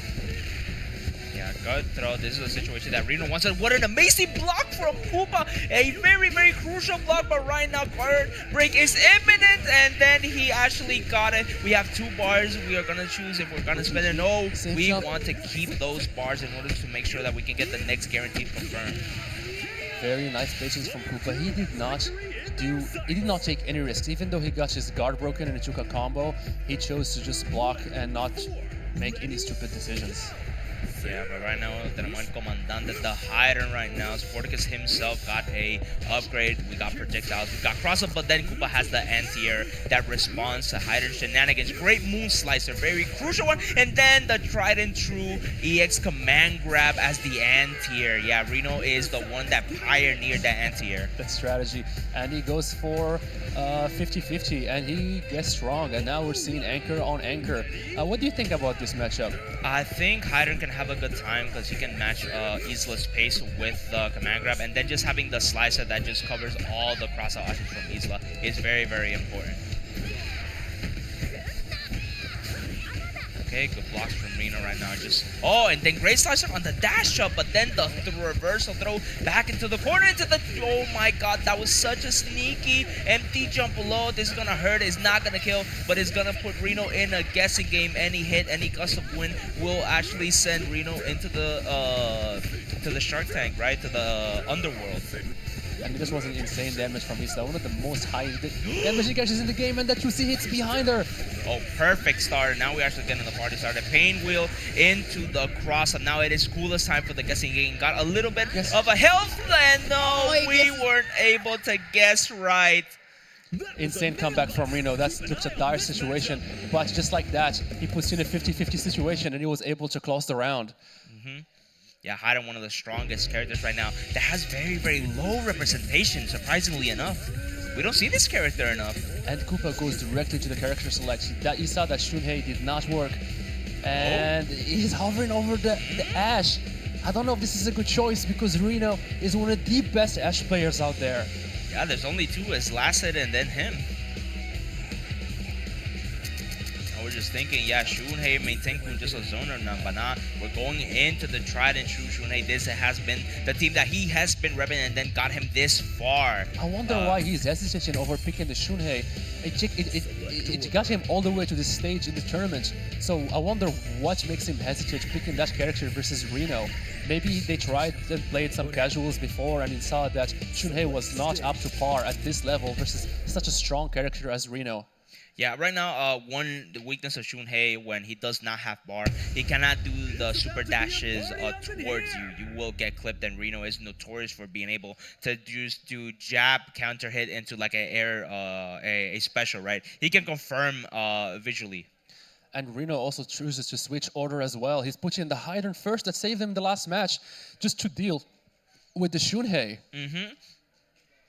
Yeah, Good throw. This is a situation that Reno wants. What an amazing block from Koopa. A very, very crucial block, but right now card break is imminent, and then he actually got it. We have 2 bars. We are going to choose if we're going to spend it. No, we want to keep those bars in order to make sure that we can get the next guaranteed confirm. Very nice patience from Koopa. He did not take any risks. Even though he got his guard broken and it took a combo, he chose to just block and not make any stupid decisions. Yeah, but right now, tenemos el comandante, the Hydran right now. Sporticus himself got a upgrade. We got projectiles, we got crossover, but then Koopa has the anti-air that responds to Hydran shenanigans. Great moon slicer, very crucial one. And then the tried and true EX command grab as the anti-air. Yeah, Reno is the one that pioneered that anti-air. That strategy. And he goes for 50-50 and he gets strong. And now we're seeing anchor on anchor. What do you think about this matchup? I think Hydran can have a good time because he can match Isla's pace with the command grab, and then just having the slicer that just covers all the cross-out actions from Isla is very, very important. Okay, good blocks from Reno right now. And then great slicer on the dash up, but then the reversal throw back into the corner, oh my god, that was such a sneaky empty jump below. This is gonna hurt, it's not gonna kill, but it's gonna put Reno in a guessing game. Any hit, any gust of wind will actually send Reno into the to the Shark Tank, right? To the underworld. And this was an insane damage from Isla, one of the most high damaging characters in the game, and that you see hits behind her. Oh, perfect start. Now we actually getting the party started. Pain wheel into the cross, and now it is coolest time for the guessing game. Got a little bit of a health, and no, we weren't able to guess right. Insane comeback from Reno. That's a dire situation, but just like that, he puts you in a 50-50 situation, and he was able to close the round. Yeah, Hydran, one of the strongest characters right now that has very, very low representation, surprisingly enough. We don't see this character enough. And Koopa goes directly to the character selection. That you saw that Shunhei did not work. And he's hovering over the Ash. I don't know if this is a good choice because Reno is one of the best Ash players out there. Yeah, there's only 2, it's Lacet and then him. We're just thinking, yeah, Shunhei maintain just a zoner none, but not. We're going into the tried and true Shunhei. This has been the team that he has been repping and then got him this far. I wonder why he's hesitating over picking the Shunhei. It got him all the way to this stage in the tournament. So I wonder what makes him hesitate picking that character versus Reno. Maybe they tried and played some casuals before and he saw that Shunhei was not up to par at this level versus such a strong character as Reno. Yeah, right now, the weakness of Shunhei when he does not have bar, he cannot do the super dashes towards you. You will get clipped, and Reno is notorious for being able to just do jab, counter hit into like an air, a special, right? He can confirm visually. And Reno also chooses to switch order as well. He's putting the Hydran first that saved him the last match just to deal with the Shunhei.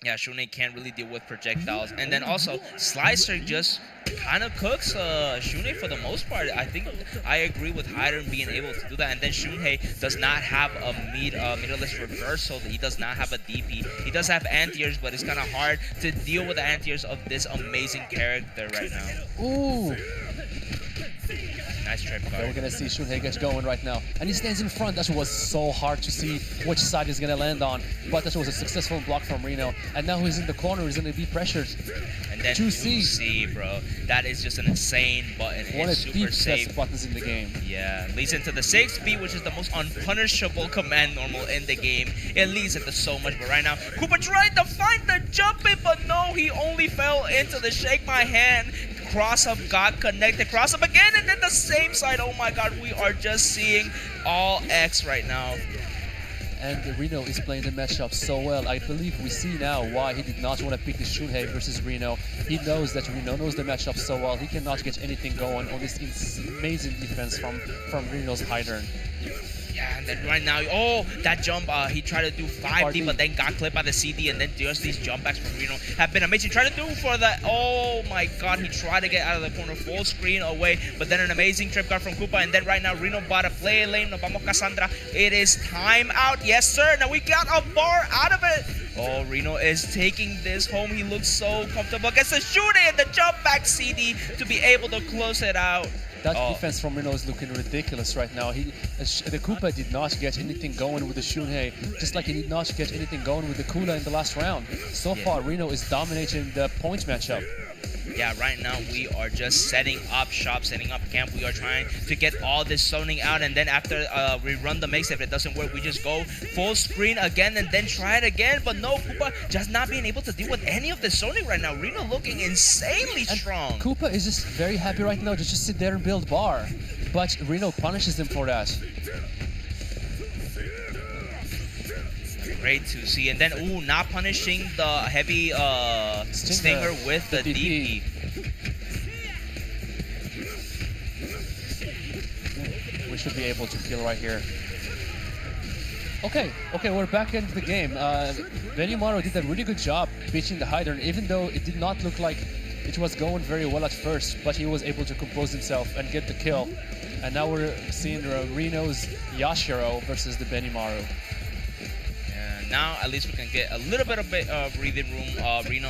Yeah, Shunhei can't really deal with projectiles. And then also, Slicer just kind of cooks Shunhei for the most part. I think I agree with Hydran being able to do that. And then Shunhei does not have a meterless reversal. He does not have a DP. He does have anti-airs, but it's kind of hard to deal with the anti-airs of this amazing character right now. Ooh! Nice trip card. Okay, we're gonna see Shunhei get going right now. And he stands in front. That was so hard to see which side he's gonna land on. But that was a successful block from Reno. And now he's in the corner, he's gonna be pressured. And then 2C, bro. That is just an insane button. One it's of the super safe. best buttons in the game. Yeah, leads into the 6B, which is the most unpunishable command normal in the game. It leads into so much, but right now, Koopa tried to find the jump in, but no, he only fell into the shake my hand. Cross-up got connected, cross-up again, and then the same side. Oh my god, we are just seeing all X right now. And Reno is playing the matchup so well. I believe we see now why he did not want to pick the Shunhei versus Reno. He knows that Reno knows the matchup so well. He cannot get anything going on this amazing defense from Reno's Hydran. Yeah, and then right now, oh, that jump, he tried to do 5D, but then got clipped by the CD, and then just these jump backs from Reno have been amazing. Tried to do for the, oh my god, he tried to get out of the corner, full screen away, but then an amazing trip card from Koopa, and then right now, Reno bought a play lane, no vamos Cassandra. It is time out, yes sir, now we got a bar out of it. Oh, Reno is taking this home. He looks so comfortable against the shooting and the jump back CD to be able to close it out. That defense from Reno is looking ridiculous right now. The Koopa did not get anything going with the Shunhei, just like he did not get anything going with the Kula in the last round. So far, Reno is dominating the point matchup. Yeah, right now we are just setting up shop, setting up camp. We are trying to get all this zoning out, and then after we run the mix, if it doesn't work, we just go full screen again and then try it again. But no, Koopa just not being able to deal with any of the zoning right now. Reno looking insanely strong. Koopa is just very happy right now to just sit there and build bar, but Reno punishes him for that. Great to see. And then, not punishing the heavy stinger with the DP. We should be able to kill right here. Okay, we're back into the game. Benimaru did a really good job beating the Hydra, even though it did not look like it was going very well at first, but he was able to compose himself and get the kill. And now we're seeing Reno's Yashiro versus the Benimaru. Now at least we can get a little bit of breathing room. Reno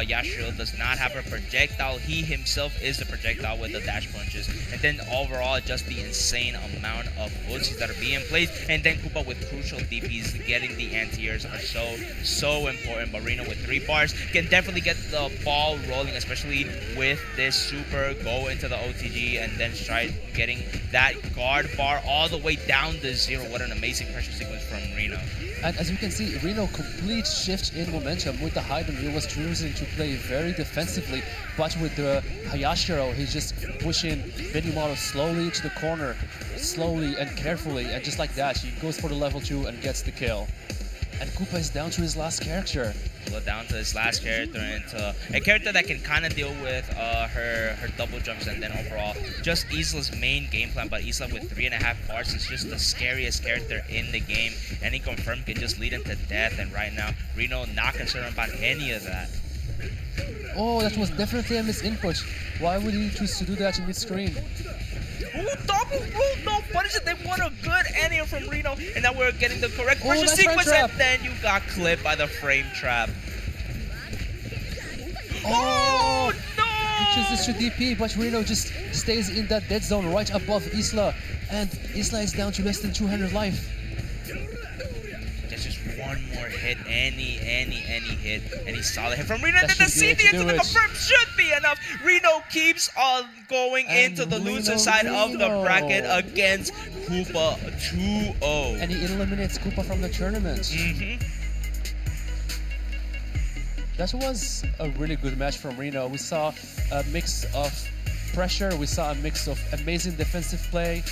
Yashiro does not have a projectile. He himself is the projectile with the dash punches. And then overall, just the insane amount of ultis that are being played. And then Koopa with crucial DPs, getting the anti-airs are so important. But Reno with 3 bars can definitely get the ball rolling, especially with this super go into the OTG and then try getting that guard bar all the way down to 0. What an amazing pressure sequence from Reno. And as you can see, Reno complete shift in momentum with the Hydra. He was choosing to play very defensively, but with the Hayashiro, he's just pushing Benimaru slowly to the corner, slowly and carefully, and just like that, he goes for the level 2 and gets the kill. And Koopa is down to his last character. Down to his last character, into a character that can kind of deal with her double jumps, and then overall just Isla's main game plan. But Isla with 3.5 bars is just the scariest character in the game. Any confirm can just lead into death, and right now Reno not concerned about any of that. Oh, that was definitely a misinput. Why would he choose to do that in mid-screen? Double roll, no punish it. They want a good anti from Reno, and now we're getting the correct pressure that's sequence, frame trap. and then you got clipped by the frame trap. Oh, no! He chooses to DP, but Reno just stays in that dead zone right above Isla, and Isla is down to less than 200 life. Just one more hit, any hit, any solid hit from Reno, and That then the should be able CD to into do the it. confirm should be enough. Reno keeps on going And into the loser Reno. side of the bracket against Koopa 2-0. And he eliminates Koopa from the tournament. That was a really good match from Reno. We saw a mix of pressure, we saw a mix of amazing defensive play.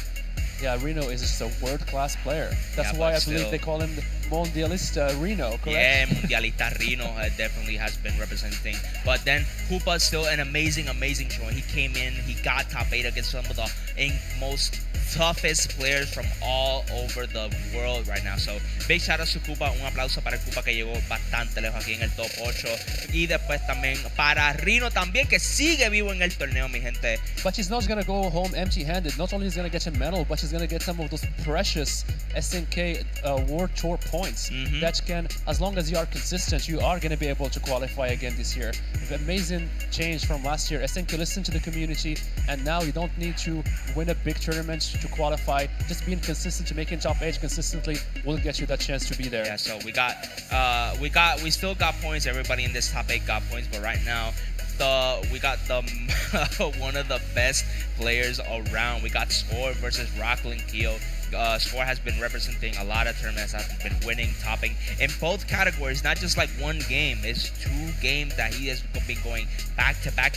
Yeah, Reno is just a world-class player. That's Yeah, why I but believe still. they call him the Mondialista Reno, correct? Yeah, Mundialista Reno definitely has been representing. But then Koopa's still an amazing showing. He came in, he got top 8 against some of the most toughest players from all over the world right now. So, big shout out to Koopa. Un aplauso para el Koopa que llegó bastante lejos aquí en el top 8. Y después también para Reno también, que sigue vivo en el torneo, mi gente. But he's not gonna go home empty-handed. Not only is he gonna get a medal, but he's gonna get some of those precious SNK World Tour points that can, as long as you are consistent, you are gonna be able to qualify again this year. Amazing change from last year. SNK listened to the community, and now you don't need to win a big tournament to qualify. Just being consistent to making top 8 consistently will get you that chance to be there. Yeah, so we still got points. Everybody in this top 8 got points, but right now we got the one of the best players around. We got Score versus Rockland Keo. Score has been representing a lot of tournaments, has been winning, topping in both categories, not just like one game. It's 2 games that he has been going back to back,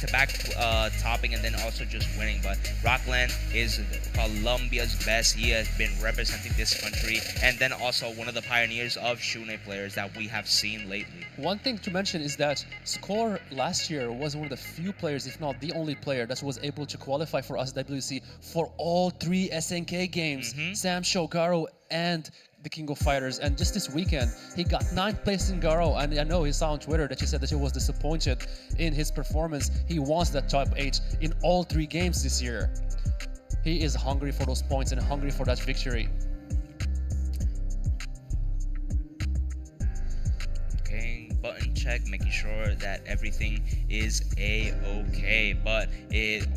topping and then also just winning. But Rockland is Colombia's best. He has been representing this country, and then also one of the pioneers of Shunei players that we have seen lately. One thing to mention is that Score last year was one of the few players, if not the only player, that was able to qualify for SWC for all 3 SNK games. SamSho, Garo, and the King of Fighters. And just this weekend, he got 9th place in Garo. And I know he saw on Twitter that he said that he was disappointed in his performance. He wants that top 8 in all 3 games this year. He is hungry for those points and hungry for that victory. Okay, button check. check, making sure that everything is a-okay. But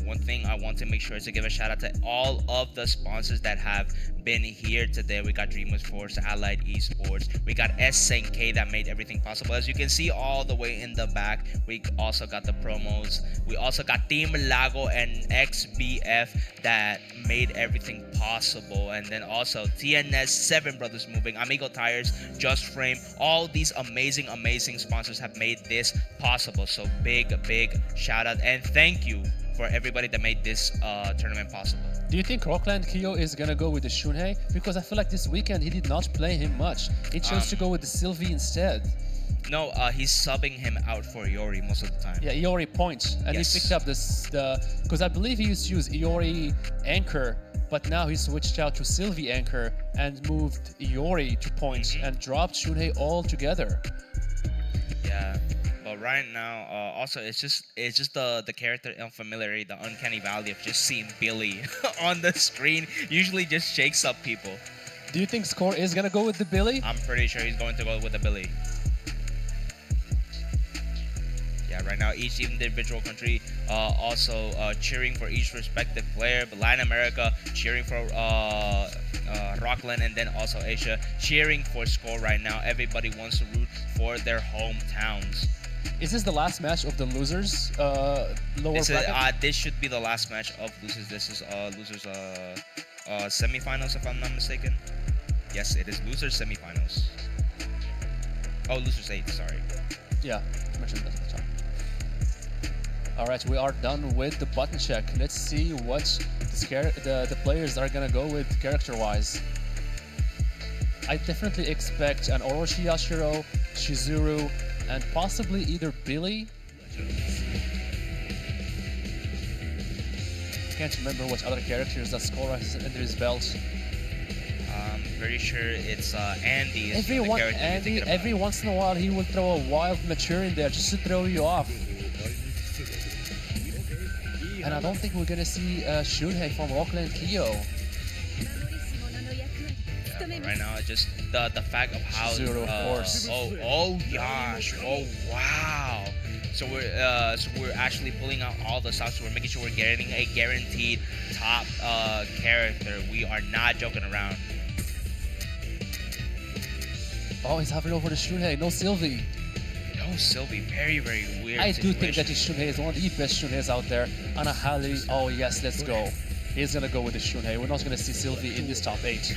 one thing I want to make sure is to give a shout out to all of the sponsors that have been here today. We got Dreamers Force, Allied Esports, we got SNK that made everything possible. As you can see all the way in the back, we also got the promos. We also got Team Lago and XBF that made everything possible. And then also TNS, Seven Brothers Moving, Amigo Tires, Just Frame. All these amazing sponsors have made this possible. So big shout out and thank you for everybody that made this tournament possible. Do you think Rockland Kyo is gonna go with the Shunhei? Because I feel like this weekend he did not play him much. He chose to go with the Sylvie instead. No, he's subbing him out for Iori most of the time. Yeah, Iori points, and Yes. he picked up because I believe he used to use Iori Anchor, but now he switched out to Sylvie Anchor and moved Iori to points and dropped Shunhei altogether. Yeah. But right now, also it's just the character unfamiliarity, the uncanny valley of just seeing Billy on the screen usually just shakes up people. Do you think Score is gonna go with the Billy? I'm pretty sure he's going to go with the Billy. Yeah, right now each individual country also cheering for each respective player. But Latin America cheering for Rockland, and then also Asia cheering for Score right now. Everybody wants to root for their hometowns. Is this the last match of the losers lower This is bracket? this should be the last match of losers. This is losers semifinals if I'm not mistaken. Yes, it is losers semifinals. Oh, losers 8. Sorry. Yeah, mentioned that at the top. Alright, we are done with the button check. Let's see what the players are gonna go with character-wise. I definitely expect an Orochi Yashiro, Shizuru, and possibly either Billy. Can't remember what other characters that Score has under his belt. I'm pretty sure it's Andy. Is the character you're thinking about. Every once in a while he will throw a wild mature in there just to throw you off. And I don't think we're gonna see Shunhei from Rockland Kyo. Right now, just the fact of how Zero, of course. oh gosh, oh wow. So we're actually pulling out all the stops. We're making sure we're getting a guaranteed top character. We are not joking around. Oh, he's hovering over the Shunhei, no Sylvie. No Sylvie, very weird. I do think situation. that this Shunhei is one of the best Shunheis out there. Anahali, oh yes, let's go. He's gonna go with the Shunhei. We're not gonna see Sylvie in this top 8.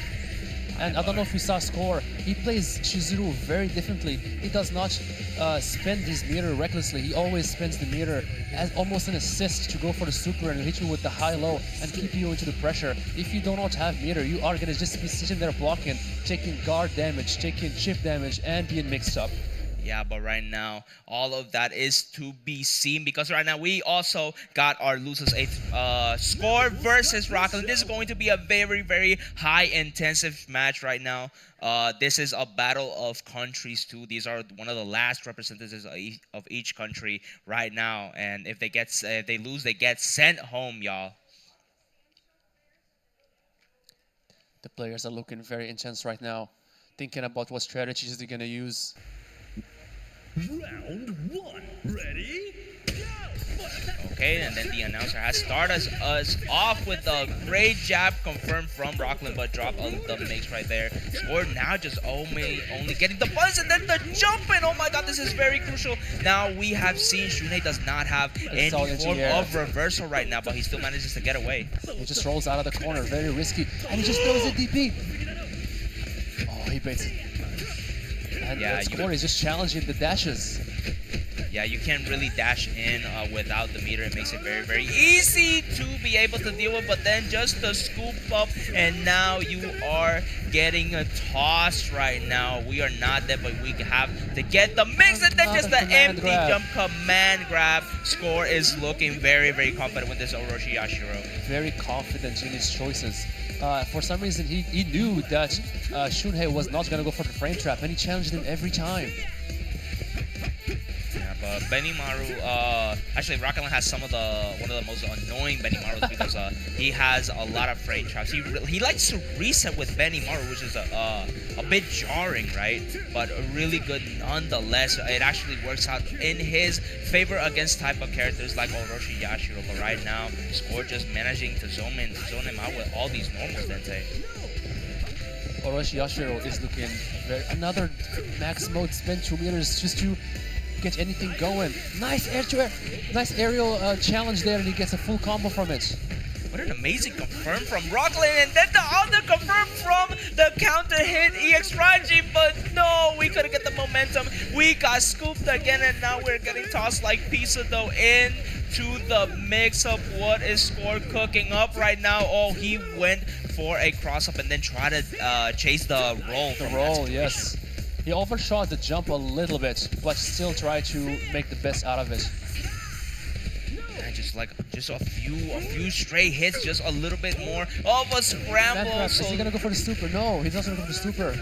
And I don't know if we saw Score. He plays Shizuru very differently. He does not spend his meter recklessly. He always spends the meter as almost an assist to go for the super and hit you with the high-low and keep you into the pressure. If you do not have meter, you are gonna just be sitting there blocking, taking guard damage, taking chip damage, and being mixed up. Yeah, but right now, all of that is to be seen because right now we also got our losers 8th Score versus Rockland. This is going to be a very high intensive match right now. This is a battle of countries too. These are one of the last representatives of each country right now, and if they lose, they get sent home, y'all. The players are looking very intense right now, thinking about what strategies they're gonna use. Round 1. Ready? Go! Okay, and then the announcer has started us off with a great jab confirmed from Rockland, but drop the mix right there. Score now just only getting the buzz and then the jump in. Oh my god, this is very crucial. Now we have seen Shunhei does not have any form of reversal right now, but he still manages to get away. He just rolls out of the corner, very risky, and he just throws a DP. Oh, he baits it. And Yeah, Score is just challenging the dashes. Yeah, you can't really dash in without the meter. It makes it very easy to be able to deal with, but then just the scoop up, and now you are getting a toss right now. We are not there, but we have to get the mix, and then just the empty jump command grab. Score is looking very confident with this Orochi Yashiro. Very confident in his choices. For some reason, he knew that Shunhei was not going to go for the frame trap, and he challenged him every time. Yeah, Benimaru, actually Rockland has one of the most annoying Benimarus because he has a lot of frame traps. He likes to reset with Benimaru, which is a bit jarring, right? But really good nonetheless. It actually works out in his favor against type of characters like Orochi Yashiro. But right now, Score just managing to zone him out with all these normals, Dente. Orochi Yashiro is looking another max mode spin 2 meters just to get anything going. Nice nice aerial challenge there, and he gets a full combo from it. What an amazing confirm from Rockland, and then the other confirm from the counter hit EX Raji, but no, we couldn't get the momentum. We got scooped again, and now we're getting tossed like pizza dough into the mix of what is Score cooking up right now. Oh, he went for a cross up and then try to chase the roll. The roll, yes. He overshot the jump a little bit, but still tried to make the best out of it. And just a few stray hits, just a little bit more of a scramble. Is he gonna go for the super? No, he's not gonna go for the super.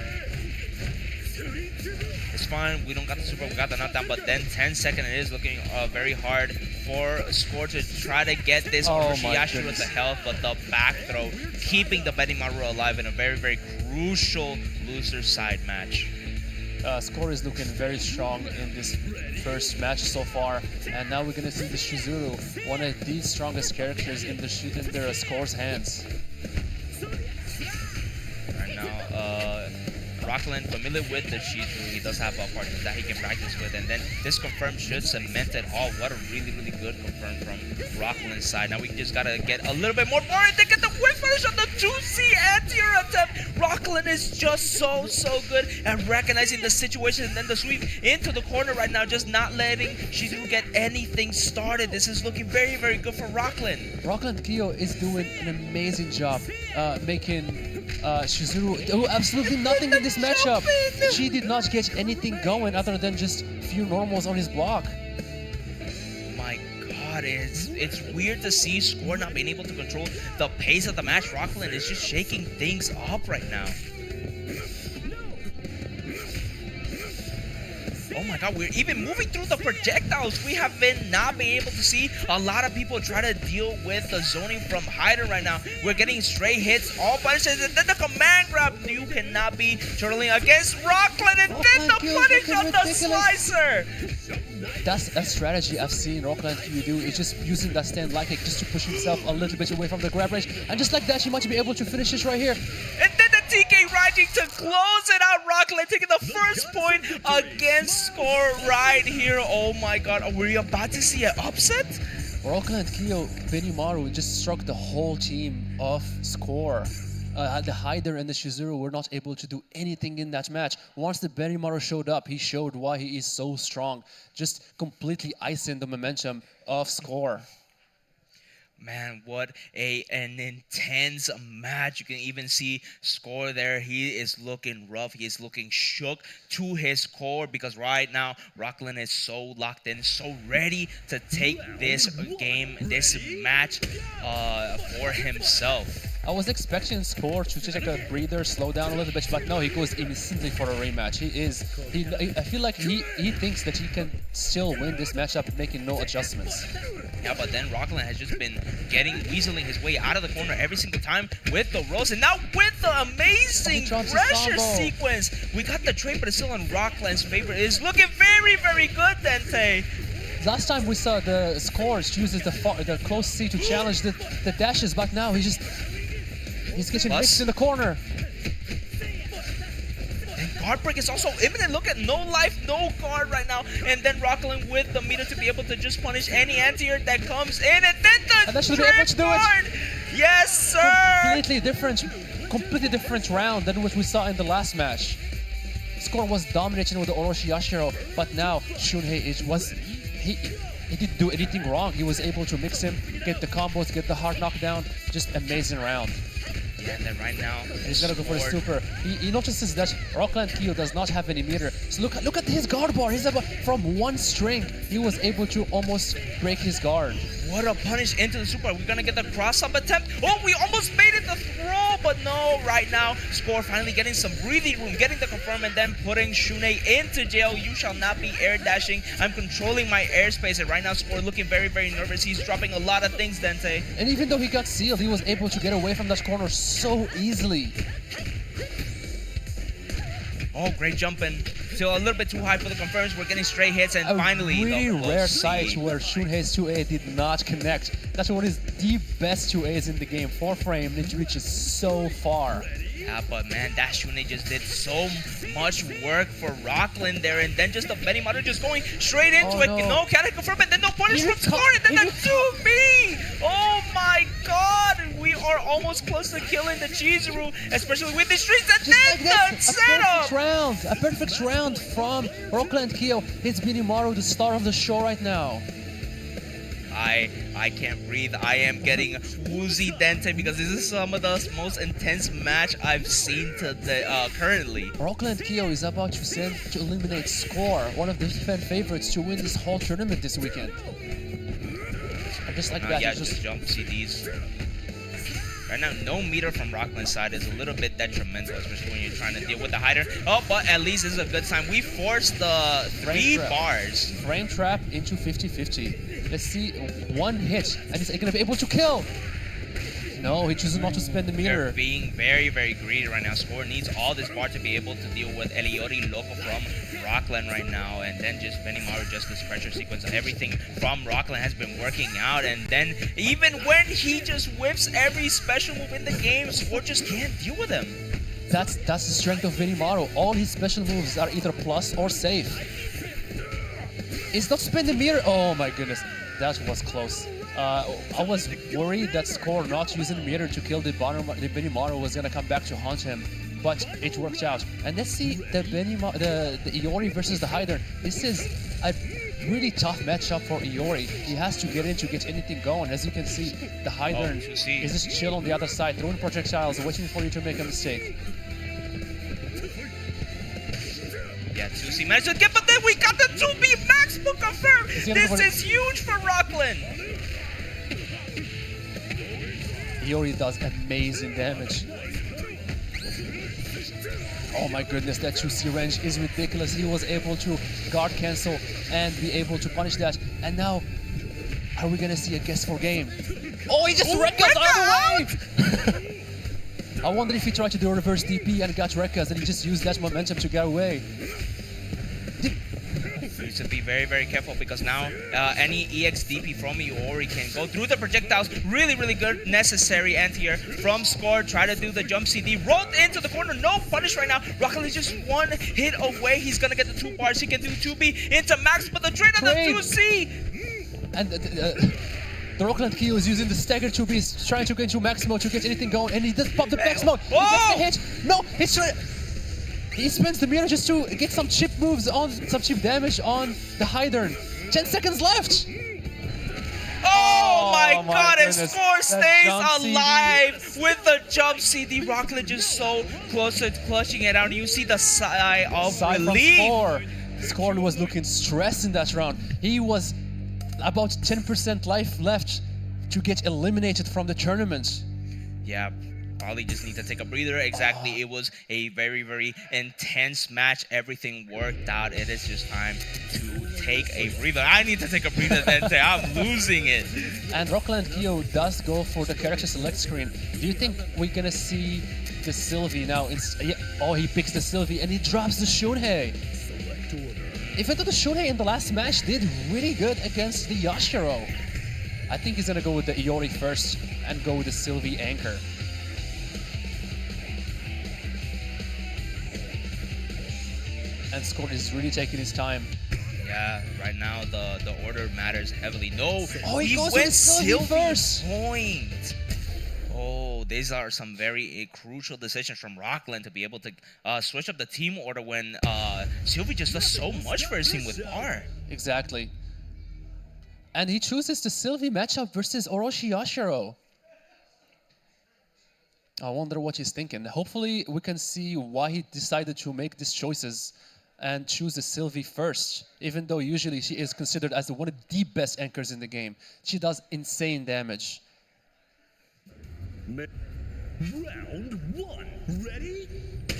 It's fine, we don't got the super, we got the knockdown, but then 10-second, it is looking very hard for Score to try to get this Orochi Yashiro with the health, but the back throw keeping the Benimaru alive in a very, very crucial loser side match. Score is looking very strong in this first match so far, and now we're gonna see the Shizuru, one of the strongest characters in their Score's hands. Right now, Rockland familiar with the Shizuru, he does have a partner that he can practice with, and then this confirm should cement it all. What a really, really good confirm from Rockland's side. Now we just gotta get a little bit more for it to get the quick finish on the 2C anti-air attempt. Rockland is just so good at recognizing the situation, and then the sweep into the corner right now, just not letting Shizuru get anything started. This is looking very, very good for Rockland. Rockland Kyo is doing an amazing job making Shizuru do absolutely nothing in this matchup. She did not get anything going other than just a few normals on his block. My God, it's weird to see Score not being able to control the pace of the match. Rockland is just shaking things up right now. Oh my God, we're even moving through the projectiles. We have been not being able to see a lot of people try to deal with the zoning from Hyder right now. We're getting stray hits, all punishes, and then the command grab. You cannot be turtling against Rockland, and then the punish on the slicer. That's a strategy I've seen Rockland Kyo do, is just using that stand light kick just to push himself a little bit away from the grab range. And just like that, she might be able to finish this right here. And then the TK Rising to close it out. Rockland taking the first point against Score right here. Oh my God, are we about to see an upset? Rockland Kyo, Benimaru just struck the whole team of Score. The Hyder and the Shizuru were not able to do anything in that match. Once the Benimaru showed up, he showed why he is so strong, just completely icing the momentum of Score. Man, what an intense match. You can even see Score there. He is looking rough. He is looking shook to his core because right now Rockland is so locked in, so ready to take this game, this match for himself. I was expecting Score to take a breather, slow down a little bit, but no, he goes instantly for a rematch. I feel like he thinks that he can still win this matchup making no adjustments. Yeah, but then Rockland has just been weaseling his way out of the corner every single time with the rolls, and now with the amazing pressure sequence. We got the trade, but it's still in Rockland's favor. It is looking very, very good, Dente. Last time we saw the Scores chooses the close C to challenge the dashes, but now he's getting mixed in the corner. And guard break is also imminent. Look at no life, no guard right now. And then Rockland with the meter to be able to just punish any anti-air that comes in. And then the trade guard. Yes, sir. Completely different round than what we saw in the last match. Score was dominating with the Orochi Yashiro, but now Shunhei he didn't do anything wrong. He was able to mix him, get the combos, get the hard knockdown. Just amazing round. And then right now, He's gonna go for the Sword. super. He notices that Rockland Kyo does not have any meter. So look at his guard bar. He's about from one string. He was able to almost break his guard. What a punish into the super. We're gonna get the cross-up attempt. Oh, we almost made it the throw, but no. Right now, Score finally getting some breathing room, getting the confirm, and then putting Shune into jail. You shall not be air dashing. I'm controlling my airspace, and right now, Score looking very, very nervous. He's dropping a lot of things, Dente. And even though he got sealed, he was able to get away from that corner so easily. Oh, great jumping. Still a little bit too high for the confirms. We're getting straight hits, and A finally, really the rare C. sight where Shunhei's 2A did not connect. That's one is the best 2As in the game. 4 frame, it reaches so far. Yeah, but man, that Shune just did so much work for Rockland there, and then just the Benny Mother just going straight into Oh, it. no. No, can I confirm it? Then no punish Here from it co- Score, and then here the it 2B! Oh my god! We are almost close to killing the Chizuru, especially with the streets, and Just like then that, the a setup! perfect round. A perfect round from Rockland Kyo. It's Binimaru, the star of the show right now. I can't breathe. I am getting woozy, Dente, because this is some of the most intense match I've seen currently. Rockland Kyo is about to send to eliminate Score, one of the fan favorites to win this whole tournament this weekend. And just like that, Yeah, he just jump CDs. Right now, no meter from Rockland's side is a little bit detrimental, especially when you're trying to deal with the hider. Oh, but at least this is a good sign. We forced the 3 trap. bars. frame trap into 50-50. Let's see, one hit, and he's gonna be able to kill. No, he chooses not to spend the They're meter. being very, very greedy right now. Score needs all this bar to be able to deal with Eliori Loco from Rockland right now. And then just Benimaru, just this pressure sequence. Everything from Rockland has been working out. And then even when he just whips every special move in the game, Score just can't deal with him. That's the strength of Benimaru. All his special moves are either plus or safe. He's not spending meter. Oh my goodness, that was close. I was worried that Score not using meter to kill the Benimaru was gonna come back to haunt him, but it worked out. And let's see the Iori versus the Hyder. This is a really tough matchup for Iori. He has to get in to get anything going. As you can see, the Hyder you see. is just chill on the other side, throwing projectiles, waiting for you to make a mistake. Yeah, 2C managed to get, but then we got the 2B max book confirmed. Is he gonna go This for is huge for Rockland. Iori does amazing damage. Oh my goodness, that 2C range is ridiculous. He was able to guard cancel and be able to punish that. And now, are we gonna see a guess for game? Oh, he just wrecked us out of the way! I wonder if he tried to do a reverse DP and got Rekkas and he just used that momentum to get away. You should be very, very careful because now any EX DP from Iori can go through the projectiles. Really, really good, necessary anti-air from Score. Try to do the jump CD. Rolled into the corner. No punish right now. Rocket is just one hit away. He's going to get the 2 bars. He can do 2B into max, but the trade on the Trade. 2C. And the Rockland Kyo is using the stagger 2Bs, trying to get into max mode to get anything going, and he does pop the max mode. He gets the hit. No, he's trying. He spends the meter just to get some chip moves on, some chip damage on the Hyder. 10 seconds left. Oh my my god, and goodness. Score That stays jump CD. alive with the jump CD. Rocket just so close to clutching it out. You see the sigh of Aside from relief. Score. Score was looking stressed in that round. He was about 10% life left to get eliminated from the tournament. Yeah, probably just need to take a breather. Exactly. It was a very, very intense match. Everything worked out. It is just time to take a breather. I need to take a breather then. I'm losing it. And Rockland Kyo does go for the character select screen. Do you think we're gonna see the Sylvie now? Oh, he picks the Sylvie and he drops the Shunhei. Even though the Shunhei in the last match did really good against the Yashiro, I think he's gonna go with the Iori first and go with the Sylvie anchor. And Score is really taking his time. Yeah, right now the order matters heavily. No, Oh, he goes went with Sylvie Sylvie first. point. Oh, these are some very crucial decisions from Rockland to be able to switch up the team order when Sylvie just does so much for his team with R. Exactly. And he chooses the Sylvie matchup versus Orochi Yashiro. I wonder what he's thinking. Hopefully, we can see why he decided to make these choices and choose the Sylvie first, even though usually she is considered as one of the best anchors in the game. She does insane damage. Round 1. Ready? Go!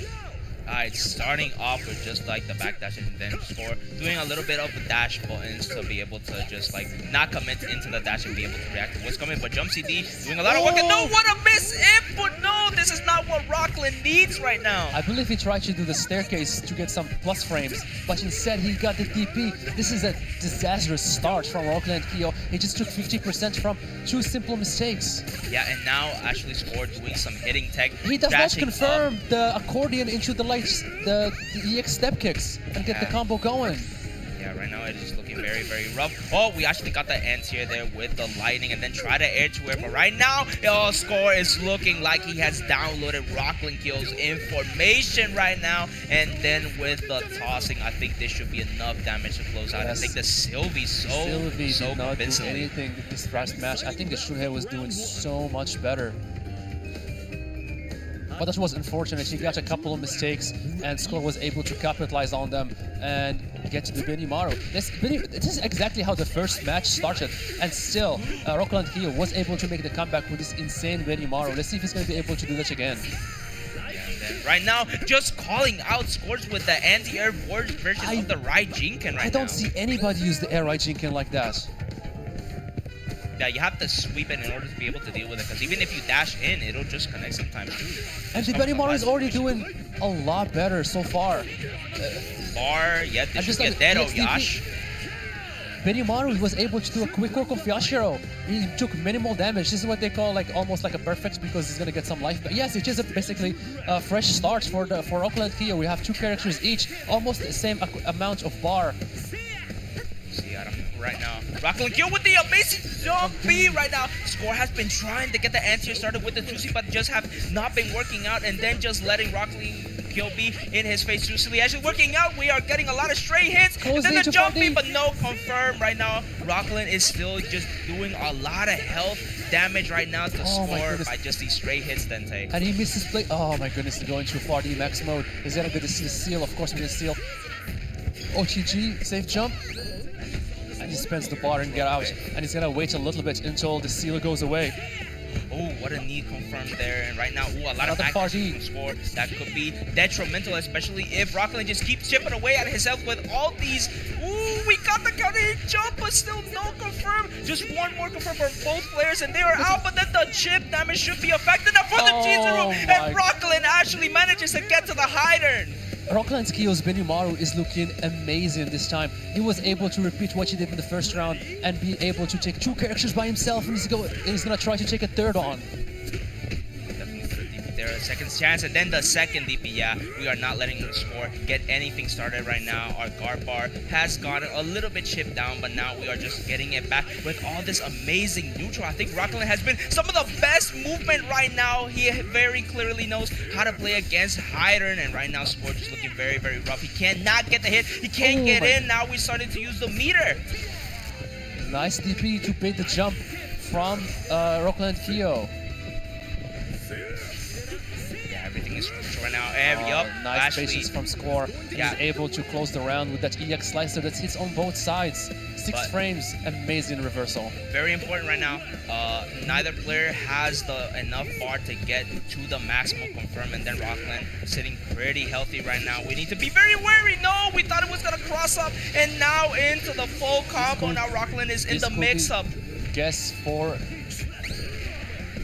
Alright, starting off with just like the backdash and then score, doing a little bit of the dash buttons to be able to just like not commit into the dash and be able to react to what's coming. But Jump CD doing a lot of work, and no, what a miss input! No, this is not what Rockland needs right now. I believe he tried to do the staircase to get some plus frames, but instead he got the DP. This is a disastrous start from Rockland Kyo. He just took 50% from 2 simple mistakes. Yeah, and now actually Score doing some hitting tech. He does not dashing confirm up. the accordion into the the EX step kicks and get the combo going. Yeah, right now it is looking very, very rough. Oh, we actually got the anti-air there with the lightning and then try to air to it. But right now, Score is looking like he has downloaded Rockland Kyo's information right now. And then with the tossing, I think this should be enough damage to close out. Yes. I think the Sylvie so did not do convincingly. anything this last match. I think the Shuhei was doing so much better. But that was unfortunate. He got a couple of mistakes, and Score was able to capitalize on them and get to the Benimaru. This is exactly how the first match started, and still, Rockland Kyo was able to make the comeback with this insane Benimaru. Let's see if he's going to be able to do that again. And right now, just calling out Scores with the anti-air version of the right Jinken right now. I don't see anybody use the air right Jinken like that. Yeah, you have to sweep it in order to be able to deal with it, because even if you dash in, it'll just connect sometimes too. And the Benimaru is already doing a lot better so far. Yeah, this should get dead, Yash. Benimaru was able to do a quick hook of Yashiro. He took minimal damage. This is what they call like almost like a perfect, because he's gonna get some life back. Yes, it is basically a fresh start for Rockland Kyo. We have 2 characters each, almost the same amount of bar. See right now, Rockland Kyo with the amazing jump B right now. Score has been trying to get the anti-air started with the 2C, but just have not been working out, and then just letting Rockland Kyo be in his face. Susuli actually working out. We are getting a lot of stray hits, and then the jump B, but no confirm right now. Rockland is still just doing a lot of health damage right now to Score by just these stray hits, Dente. And he misses play. Oh my goodness, they're going to 4D max mode. He's gonna get the seal, of course, with the seal. OTG, safe jump. And he spends the bar and get out. And he's gonna wait a little bit until the seal goes away. Oh, what a knee confirmed there. And right now, a lot of Another backdash from Score. That could be detrimental, especially if Rockland just keeps chipping away at himself with all these. Ooh, we got the counter hit jump, but still no confirm. Just one more confirm for both players, and they are out. But then the chip damage should be effective enough for the Chizuru. And Rockland actually manages to get to the high turn. Rockland Kyo's Benimaru is looking amazing this time. He was able to repeat what he did in the first round and be able to take 2 characters by himself, and he's gonna try to take a 3rd on. There a second chance, and then the second DP. Yeah, we are not letting Score get anything started right now. Our guard bar has gotten a little bit chipped down, but now we are just getting it back with all this amazing neutral. I think Rockland has been some of the best movement right now. He very clearly knows how to play against Hydern, and right now Score just looking very, very rough. He cannot get the hit. He can't get in. Now we started to use the meter. Nice DP to bait the jump from Rockland Kyo. Everything is crucial right now. Nice patience from Score. Yeah. He's able to close the round with that EX slicer that hits on both sides. 6 frames, amazing reversal. Very important right now. Neither player has enough bar to get to the maximum confirm, and then Rockland sitting pretty healthy right now. We need to be very wary. No, we thought it was gonna cross up, and now into the full combo. Now Rockland is in the mix-up. Guess for.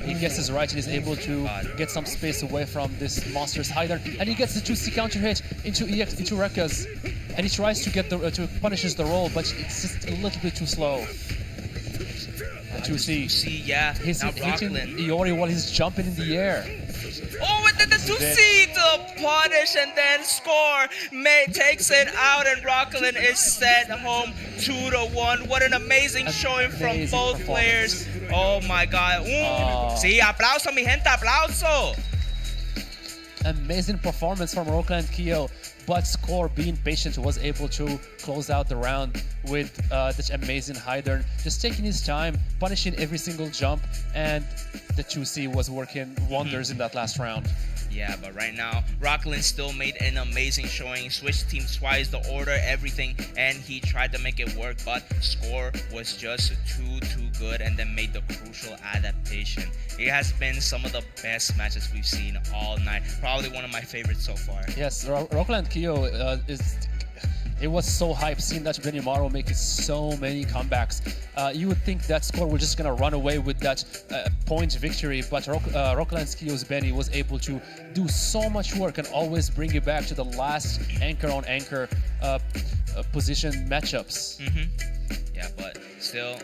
He guesses right and is able to get some space away from this monster's hider, and he gets the 2C counter hit into EX into Rekka's, and he tries to get to punishes the roll, but it's just a little bit too slow. 2C, yeah. He's now hitting Rockland. Iori while he's jumping in the air. Oh, and then the 2C to punish, and then Score takes it out, and Rockland is sent home 2-1. What an amazing showing from both players. Oh my God. Sí, aplauso, mi gente, aplauso. Amazing performance from Rockland Kyo, but Score, being patient, was able to close out the round with this amazing hider, just taking his time, punishing every single jump, and the 2C was working wonders in that last round. Yeah, but right now, Rockland still made an amazing showing. Switched teams twice, the order, everything, and he tried to make it work, but Score was just too good and then made the crucial adaptation. It has been some of the best matches we've seen all night. Probably one of my favorites so far. Yes, Rockland Kyo it was so hype seeing that Benimaru make so many comebacks. You would think that Score was just gonna run away with that point victory, but Rockland Kyo's Benny was able to do so much work and always bring it back to the last anchor on anchor position matchups. Yeah, but still,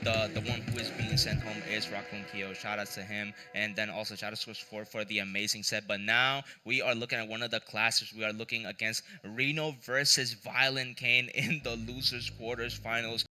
the one who is being sent home is Rockland Kyo. Shout out to him, and then also shout out to Sport for the amazing set. But now we are looking at one of the classes. We are looking against Reno versus Violent Kane in the losers quarters finals.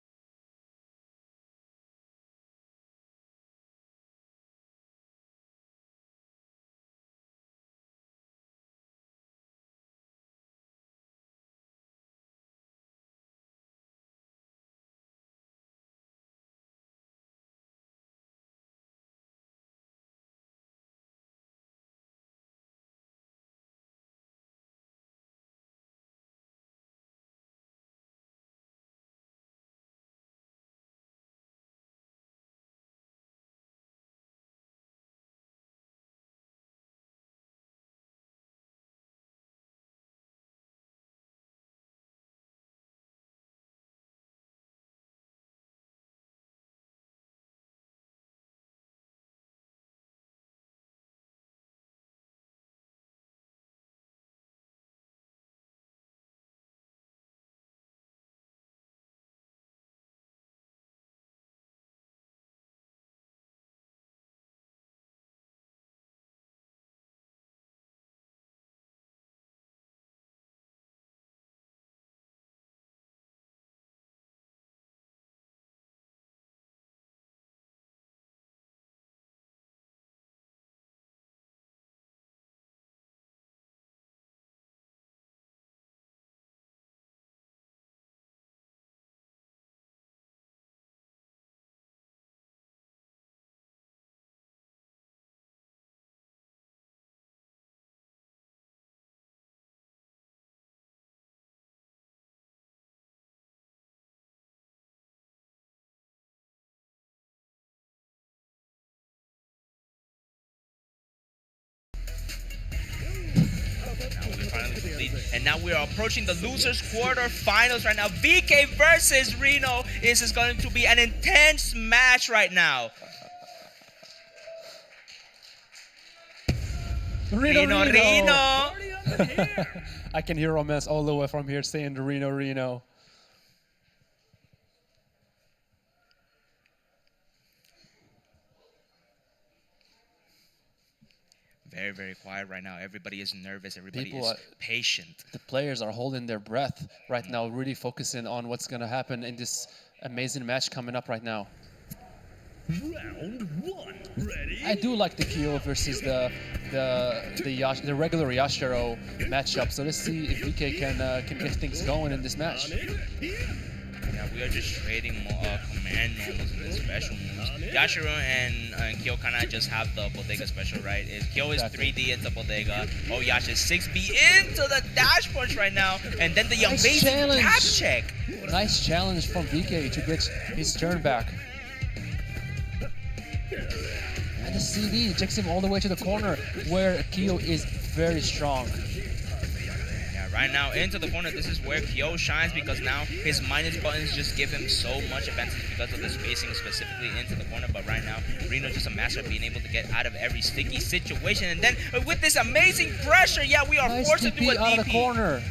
And now we are approaching the losers quarterfinals right now. VK versus Reno. This is going to be an intense match right now. Reno. I can hear Romance all the way from here saying Reno. Very, very quiet right now. Everybody is nervous. Everybody is patient. The players are holding their breath right now, really focusing on what's going to happen in this amazing match coming up right now. Round one, ready? I do like the Kyo versus the regular Yashiro matchup. So let's see if VK can get things going in this match. Yeah, we are just trading command normals and then special moves. Yashiro and Kyo kind of just have the Bodega special, right? Kyo is 3D into Bodega. Yash is 6B into the dash punch right now. And then the amazing tap check. Nice challenge from VK to get his turn back. And the CD takes him all the way to the corner where Kyo is very strong. Right now, into the corner, this is where Kyo shines because now his minus buttons just give him so much advantage because of the spacing specifically into the corner. But right now, Reno's just a master of being able to get out of every sticky situation. And then with this amazing pressure, yeah, we are forced to do a DP. Out of the corner.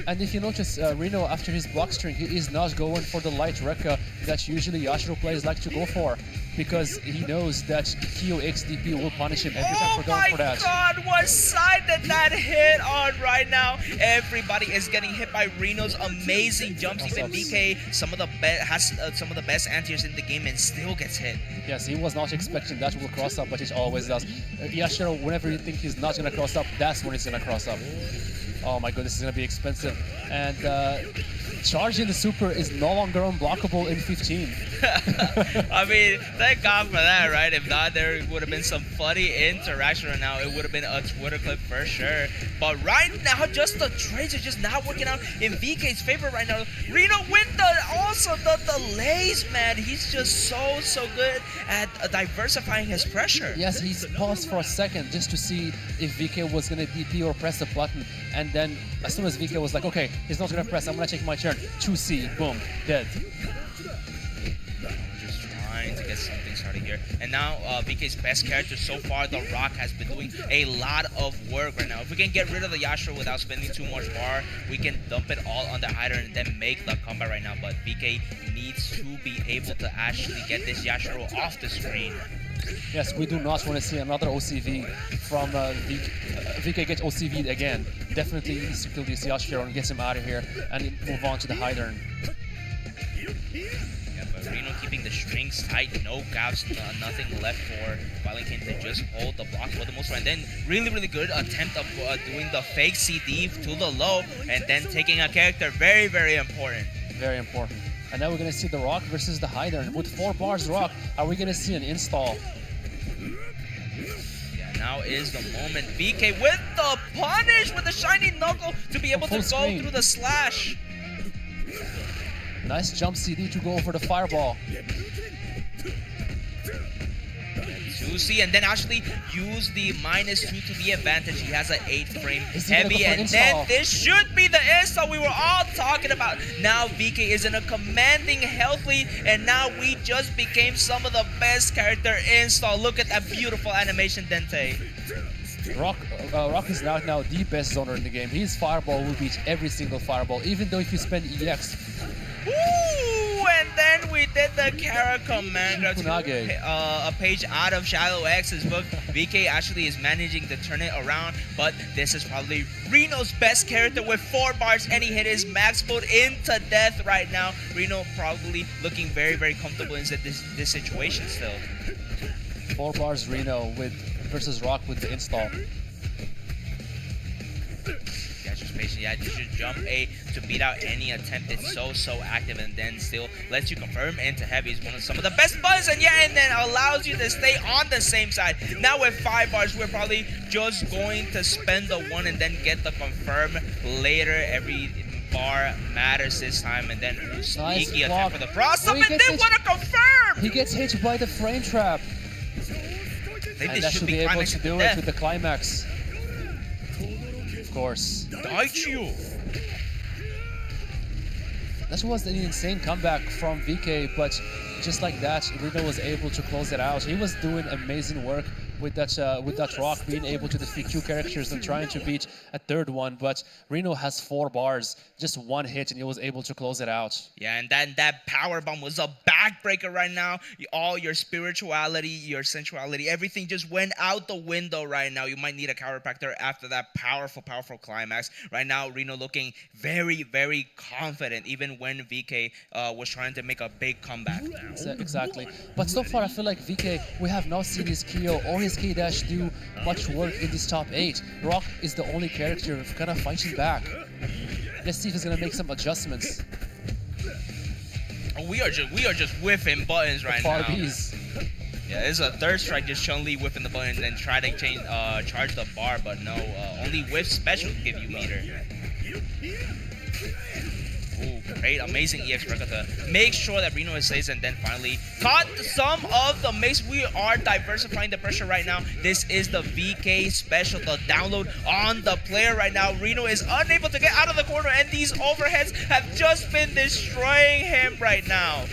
And if you notice, Reno, after his block string, he is not going for the light Rekka that usually Yashiro players like to go for, because he knows that Kyo XDP will punish him every time for going for that. Oh my god, what what side did that hit on right now? Everybody is getting hit by Reno's amazing jumps. Even VK, has some of the best anti-airs in the game and still gets hit. Yes, he was not expecting that will cross up, but it always does. Yashiro, whenever you think he's not going to cross up, that's when he's going to cross up. Oh my god, this is going to be expensive. And charging the super is no longer unblockable in 15. I mean, thank God for that, right? If not, there would have been some funny interaction right now. It would have been a Twitter clip for sure. But right now, just the trades are just not working out in VK's favor right now. Reno with the delays, man. He's just so good at diversifying his pressure. Yes, he's paused for a second just to see if VK was going to DP or press the button. And then as soon as VK was like, okay, he's not going to press, I'm going to take my turn. 2C, boom, dead. Just trying to get something started here. And now VK's best character so far, The Rock, has been doing a lot of work right now. If we can get rid of the Yashiro without spending too much bar, we can dump it all on the Hider and then make the comeback right now. But VK needs to be able to actually get this Yashiro off the screen. Yes, we do not want to see another OCV from VK get OCV'd again. Definitely needs to kill this Yashiro and get him out of here and move on to the Hider. Yeah, but Reno keeping the strings tight, no gaps, nothing left for Violent King to just hold the block for the most part. And then really good attempt of doing the fake CD to the low and then taking a character. Very important. Very important. And now we're going to see The Rock versus the Hider. With 4 bars Rock, are we going to see an install? Yeah, now is the moment. VK with the punish with the shiny knuckle to be able to go through the slash. Nice jump CD to go over the fireball. 2C and then actually use the -2 to the advantage. He has an 8 frame heavy and install? then this should be the install we were all talking about. Now VK is in a commanding health lead and now we just became some of the best character install. Look at that beautiful animation, Dente. Rock is now the best zoner in the game. His fireball will beat every single fireball, even though if you spend EX. Ooh, and then we did the Kara Commander to a page out of Shadow X's book. VK actually is managing to turn it around, but this is probably Reno's best character with 4 bars and he hit his max mode into death right now. Reno probably looking very comfortable in this situation still. 4 bars Reno versus Rock with the install. Just patient. Yeah, you should jump A to beat out any attempt. It's so active and then still lets you confirm into heavy. Is one of some of the best buttons and then allows you to stay on the same side. Now with 5 bars, we're probably just going to spend the 1 and then get the confirm later. Every bar matters this time and then sneaky attempt for the cross up and then what a confirm! He gets hit by the frame trap. And that should be able to do it with the Climax. Of course. That was an insane comeback from VK, but just like that, Reno was able to close it out. He was doing amazing work with that Rock, being able to defeat 2 characters and trying to beat a 3rd one, but Reno has 4 bars, just 1 hit, and he was able to close it out. Yeah, and that power bomb was a backbreaker right now. All your spirituality, your sensuality, everything just went out the window right now. You might need a chiropractor after that powerful climax. Right now, Reno looking very confident, even when VK was trying to make a big comeback now. Exactly. But so far, I feel like VK, we have not seen his KO or his K-Dash do much work in this top 8. Rock is the only character kind of fighting back. Let's see if he's gonna make some adjustments. Oh, we are just whiffing buttons right now. Bs. Yeah, this is a 3rd strike, just Chun-Li whiffing the button and then try to charge the bar, but no, only whiff special to give you meter. Ooh, great, amazing EX record to make sure that Reno is safe and then finally caught some of the mix. We are diversifying the pressure right now. This is the VK special, the download on the player right now. Reno is unable to get out of the corner and these overheads have just been destroying him right now.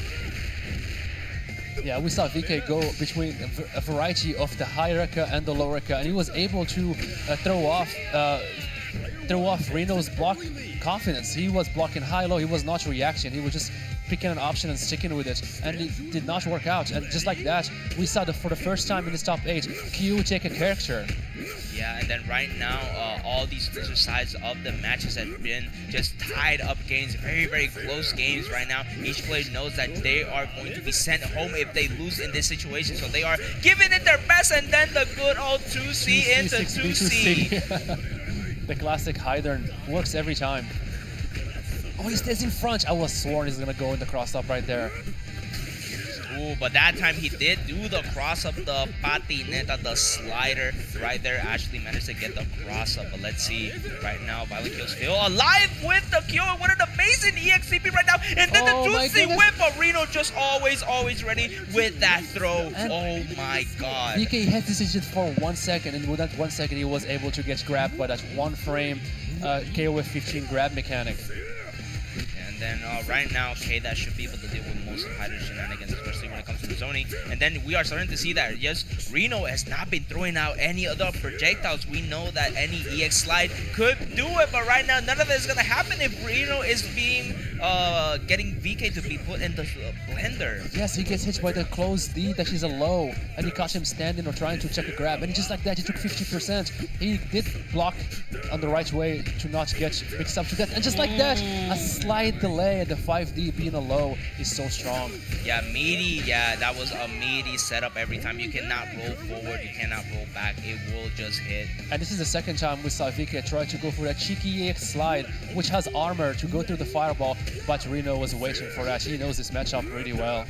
Yeah, we saw VK go between a variety of the high Rekka and the low Rekka, and he was able to throw off Reno's block confidence. He was blocking high-low, he was not reacting, he was just picking an option and sticking with it, and it did not work out. And just like that, we saw for the first time in this top 8, Q take a character. Yeah, and then right now, all these loser sides of the matches have been just tied up games, very, very close games right now. Each player knows that they are going to be sent home if they lose in this situation, so they are giving it their best, and then the good old 2C into 2C. The classic Hydern works every time. Oh, he stays in front. I was sworn he's gonna go in the cross up right there. Ooh, but that time he did do the cross up, the patineta, the slider right there. Actually managed to get the cross up, but let's see right now. Violent Kill still alive with the kill. What an amazing EXCP right now. And then the 2C whip, but Reno just always ready with that throw. And oh my god. VK hesitated for 1 second, and with that 1 second he was able to get grabbed by that one frame KOF 15 grab mechanic. And then right now, that should be able to deal with most of Hyder's shenanigans, especially when it comes to the zoning. And then we are starting to see that, yes, Reno has not been throwing out any other projectiles. We know that any EX slide could do it, but right now, none of this is going to happen if Reno is being, getting VK to be put in the blender. Yes, he gets hit by the close D that is a low, and he caught him standing or trying to check a grab, and just like that, he took 50%. He did block on the right way to not get mixed up to that, and just like that, a slight delay at the 5D being a low is so strong. Yeah, meaty. Yeah, that was a meaty setup every time. You cannot roll forward. You cannot roll back. It will just hit. And this is the second time we saw VK try to go for that cheeky EX slide, which has armor to go through the fireball, but Reno was waiting for that. He knows this matchup really well.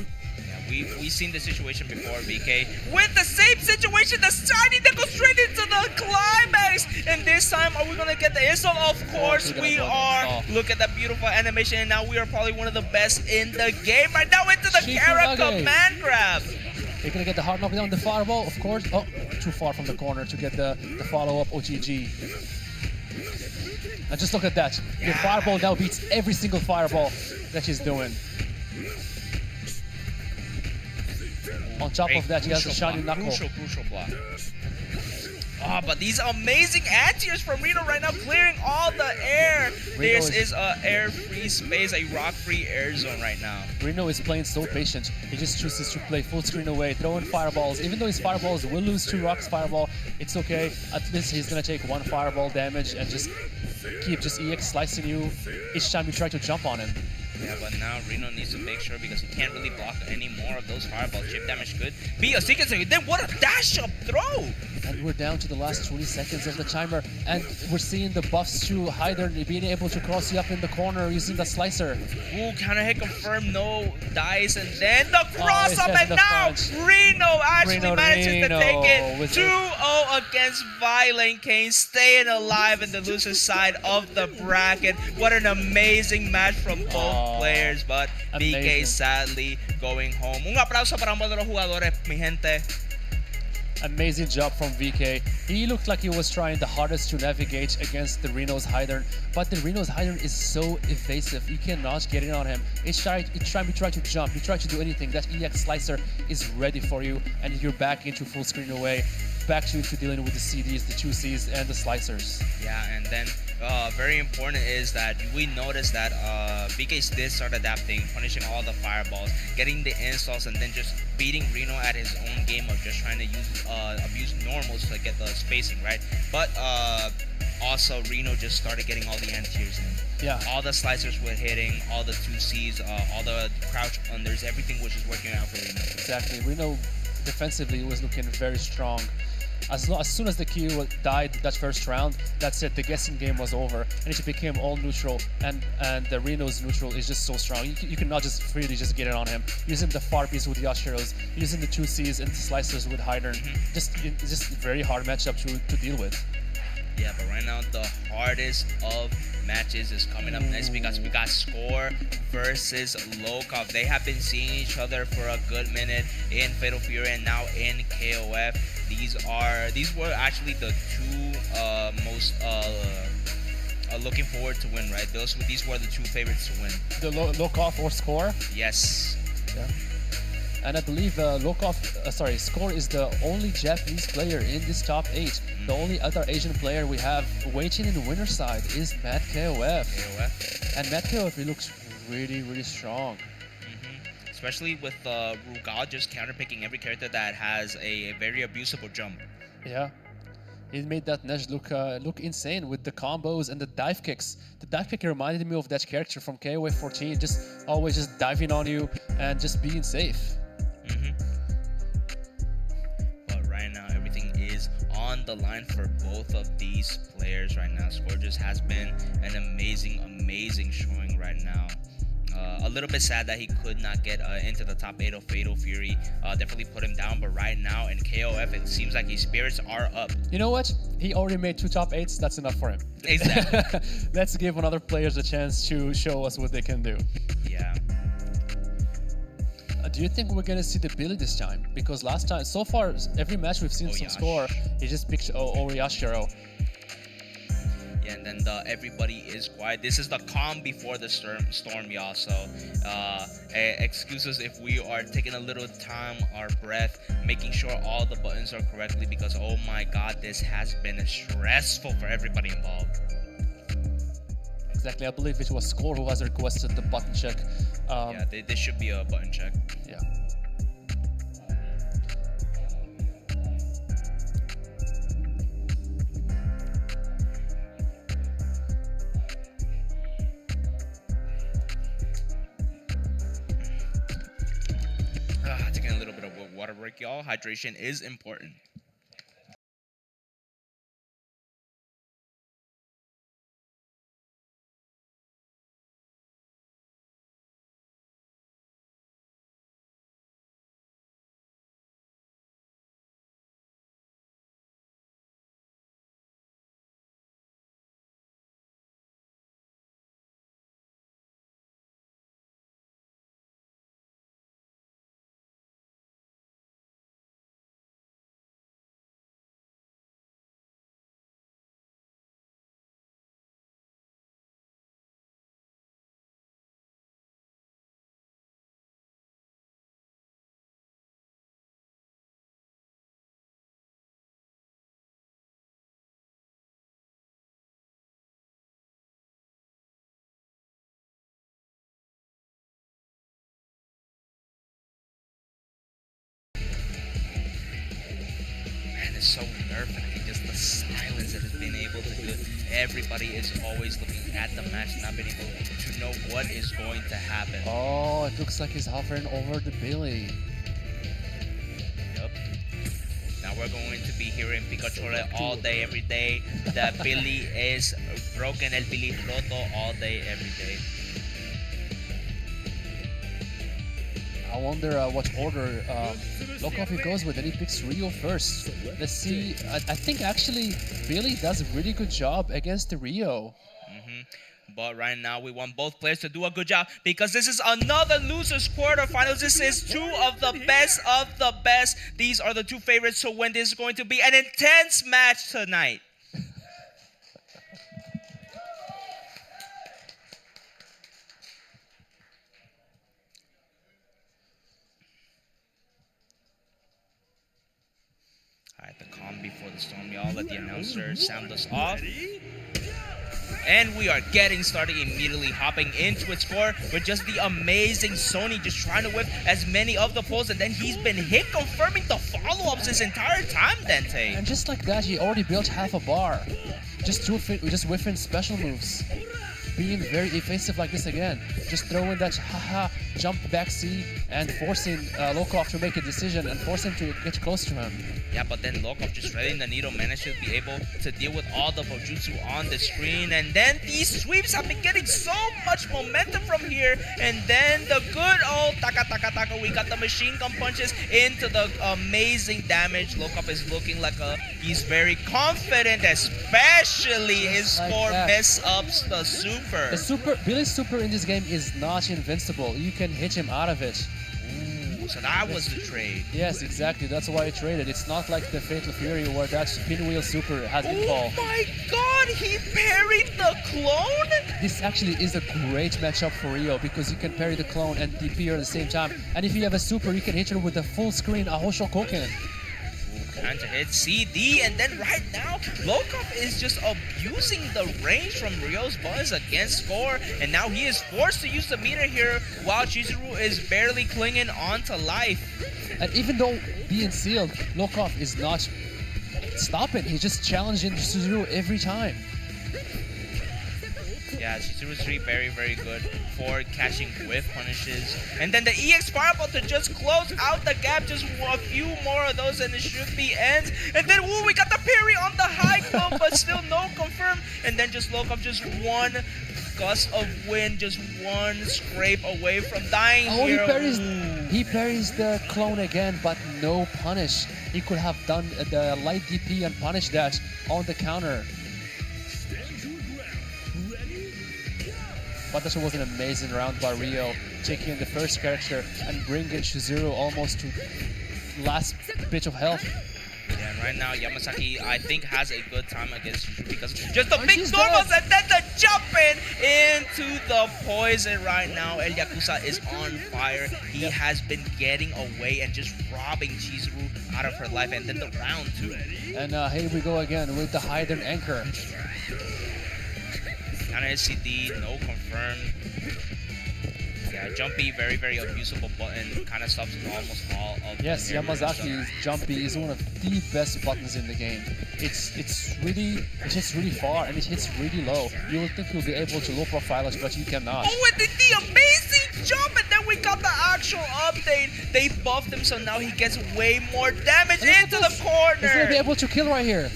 We've seen the situation before, VK. With the same situation, the shiny that goes straight into the climax. And this time, are we going to get the insult? Of course we are. Look at that beautiful animation. And now we are probably one of the best in the game. Right now into the Kara command grab. They're going to get the hard knockdown, the fireball, of course. Oh, too far from the corner to get the follow-up OGG. And just look at that. The fireball now beats every single fireball that he's doing. On top of that, he has the shiny knuckle. Crucial block. Oh, but these amazing anti-airs from Reno right now, clearing all the air. This is a air-free space, a rock-free air zone right now. Reno is playing so patient. He just chooses to play full screen away, throwing fireballs. Even though his fireballs will lose 2 rocks fireball, it's okay. At least he's gonna take 1 fireball damage and just keep EX slicing you each time you try to jump on him. Yeah, but now Reno needs to make sure because he can't really block any more of those fireballs. Chip damage could be a sequence. Then what a dash-up throw! And we're down to the last 20 seconds of the timer, and we're seeing the buffs to Hydern being able to cross you up in the corner using the slicer. Ooh, counter hit confirmed, no dice, and then the cross up, and now Reno actually manages to take it 2-0 against Violent Kane, staying alive in the loser side of the bracket. What an amazing match from both players, but BK sadly going home. Un aplauso para ambos de los jugadores, mi gente. Amazing job from VK. He looked like he was trying the hardest to navigate against the Reno's Hydern, but the Reno's Hydern is so evasive. You cannot get in on him. Each time you try to jump, you try to do anything, that EX slicer is ready for you, and you're back into full screen away, back to dealing with the CDs, the 2Cs, and the slicers. Yeah, and then very important is that we noticed that VK did start adapting, punishing all the fireballs, getting the installs, and then just beating Reno at his own game of just trying to abuse normals to get the spacing, right? But also Reno just started getting all the anti-airs in. Yeah. All the slicers were hitting, all the 2Cs, all the crouch unders, everything was just working out for Reno. Exactly. Reno defensively was looking very strong. As soon as the Q died that first round, that's it. The guessing game was over, and it became all neutral. And the Reno's neutral is just so strong. You cannot just freely just get it on him. Using the Farpies with Yashiros, using the 2Cs and the slicers with Hydern. Just very hard matchup to deal with. Yeah, but right now the hardest of matches is coming up next because we got Score versus Lokov. They have been seeing each other for a good minute in Fatal Fury and now in KOF. These were actually the two most looking forward to win, right? These were the two favorites to win. The Lokov or Score? Yes. Yeah. And I believe Score is the only Japanese player in this top 8. The only other Asian player we have waiting in the winner side is Matt KOF. And Matt KOF looks really, really strong. Especially with Rugal just counterpicking every character that has a very abusable jump. Yeah. He made that Neж look insane with the combos and the dive kicks. The dive kick reminded me of that character from KOF 14, just always just diving on you and just being safe. But right now, everything is on the line for both of these players right now. Scourges has been an amazing showing right now. A little bit sad that he could not get into the top 8 of Fatal Fury. Definitely put him down, but right now in KOF, it seems like his spirits are up. You know what? He already made 2 top 8s. That's enough for him. Exactly. Let's give another players a chance to show us what they can do. Yeah. Do you think we're gonna see the Billy this time? Because last time, so far, every match we've seen some score, he just picked Oriyashiro. Yeah, and then everybody is quiet. This is the calm before the storm, y'all. So excuses if we are taking a little time, our breath, making sure all the buttons are correctly, because oh my god, this has been stressful for everybody involved. Exactly, I believe it was Score who has requested the button check. Yeah, this should be a button check. Yeah. Taking a little bit of water break, y'all. Hydration is important. So nerve-wracking, just the silence that has been able to do. Everybody is always looking at the match, not being able to know what is going to happen. Oh, it looks like he's hovering over the Billy. Yep. Now we're going to be hearing Pikachu all day, every day. The Billy is broken, el Billy roto all day, every day. I wonder what order Lokov goes with, and he picks Rio first. Let's see. I think actually Billy does a really good job against the Rio. But right now, we want both players to do a good job, because this is another losers quarterfinals. This is 2 of the best. These are the 2 favorites to win. This is going to be an intense match tonight. Alright, the calm before the storm, y'all. Let the announcer sound us off. And we are getting started immediately, hopping into its score with just the amazing Sony just trying to whip as many of the pulls, and then he's been hit confirming the follow-ups this entire time, Dente. And just like that, he already built half a bar. Just whiffing special moves. Being very evasive like this again. Just throwing that haha jump back C and forcing Lokov to make a decision and force him to get close to him. Yeah, but then Lokov just threading the needle managed to be able to deal with all the Bojutsu on the screen. And then these sweeps have been getting so much momentum from here. And then the good old taka. We got the machine gun punches into the amazing damage. Lokov is looking like he's very confident, especially his score mess ups the super. Billy's super in this game is not invincible. You can hit him out of it. Ooh, so that was the trade. Yes, exactly. That's why I traded. It's not like the Fatal Fury where that pinwheel super has involved. Oh my god, he parried the clone? This actually is a great matchup for Rio because you can parry the clone and DP at the same time. And if you have a super, you can hit her with a full screen Ahosho Koken. Trying to hit CD, and then right now, Lokov is just abusing the range from Ryo's buttons against Score, and now he is forced to use the meter here while Chizuru is barely clinging on to life. And even though being sealed, Lokov is not stop it. He's just challenging Shizuru every time. Yeah, Shizuru's very, very good for catching whiff punishes. And then the EX Fireball to just close out the gap. Just a few more of those and it should be ends. And then, ooh, we got the parry on the high club, but still no confirm. And then just Lokov just one gust of wind, just one scrape away from dying Oh, here. he parries the clone again, but no punish. He could have done the light DP and punish that on the counter. But this was an amazing round by Rio, taking in the first character and bringing Shizuru almost to last bit of health. Yeah, and right now Yamasaki, I think, has a good time against Shizuru because just the big he's normals dead. and then the jumping into the poison right now. El Yakuza is on fire. He has been getting away and just robbing Chizuru out of her life. And then the round 2. And here we go again with the hidden anchor. Counter SCD, no confirm. Yeah, jumpy, very, very abusable button. Kind of stops almost all of Yes, the mirror stuff. Yamazaki's jumpy is one of the best buttons in the game. It hits really far and it hits really low. You would think you'll be able to low profile it, but you cannot. Oh, and then the amazing jump, and then we got the actual update. They buffed him, so now he gets way more damage into the He's gonna be corner. able to kill right here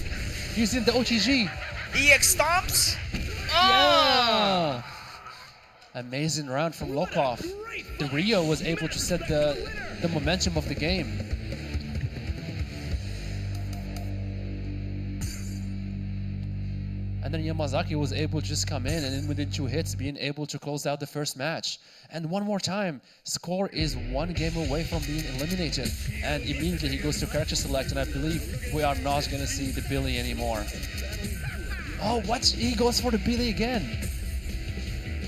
using the OTG. EX stomps. Yeah! Amazing round from Lokov. The Rio was able to set the momentum of the game. And then Yamazaki was able to just come in and then within 2 hits being able to close out the first match. And one more time, score is 1 game away from being eliminated. And immediately he goes to character select and I believe we are not going to see the Billy anymore. Oh, what? He goes for the Billy again.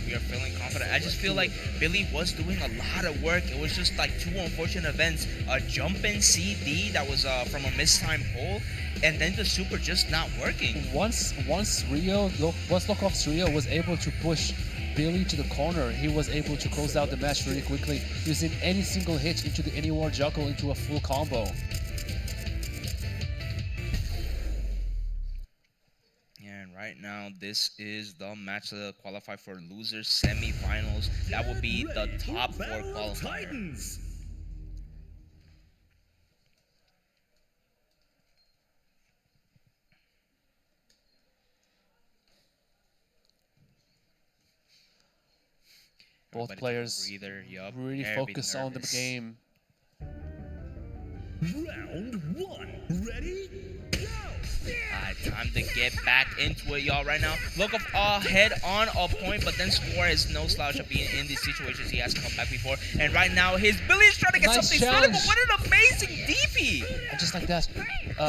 We are feeling confident. I just feel like Billy was doing a lot of work. It was just like 2 unfortunate events. A jump-in CD that was from a mistimed hole, and then the super just not working. Once Lokov's Rio was able to push Billy to the corner, he was able to close out the match really quickly using any single hit into the anywhere juggle into a full combo. And right now, this is the match to qualify for losers semifinals. That will be the top 4 qualifier. Titans. Both Everybody players take a breather. Yup, really very focus on the nervous. game. Round 1. Ready? Go! Time to get back into it, y'all. Right now, Lokov head on a point, but then Score is no slouch of being in these situations. He has come back before, and right now his Billy is trying to get Nice something started. But challenge. what an amazing DP! And just like that,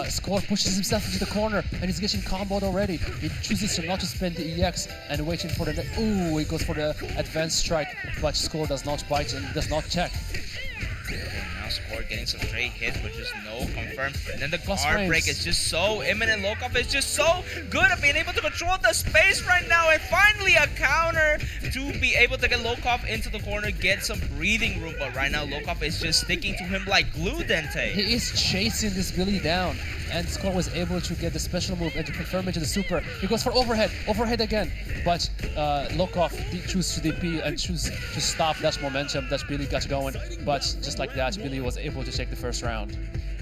Score pushes himself into the corner and he's getting comboed already. He chooses to not to spend the EX and waiting for the... Ooh, he goes for the advanced strike, but Score does not bite and does not check. Now Score getting some straight hits, but just no confirm. And then the Plus guard frames. break is just so imminent. Lokov is just so good at being able to control the space right now. And finally a counter to be able to get Lokov into the corner, get some breathing room. But right now Lokov is just sticking to him like glue, Dente. He is chasing this Billy down, and Score was able to get the special move and to confirm it to the super. He goes for overhead again, but Lokov chooses to DP and choose to stop that momentum that Billy got going. But just like that, Billy was able to take the first round.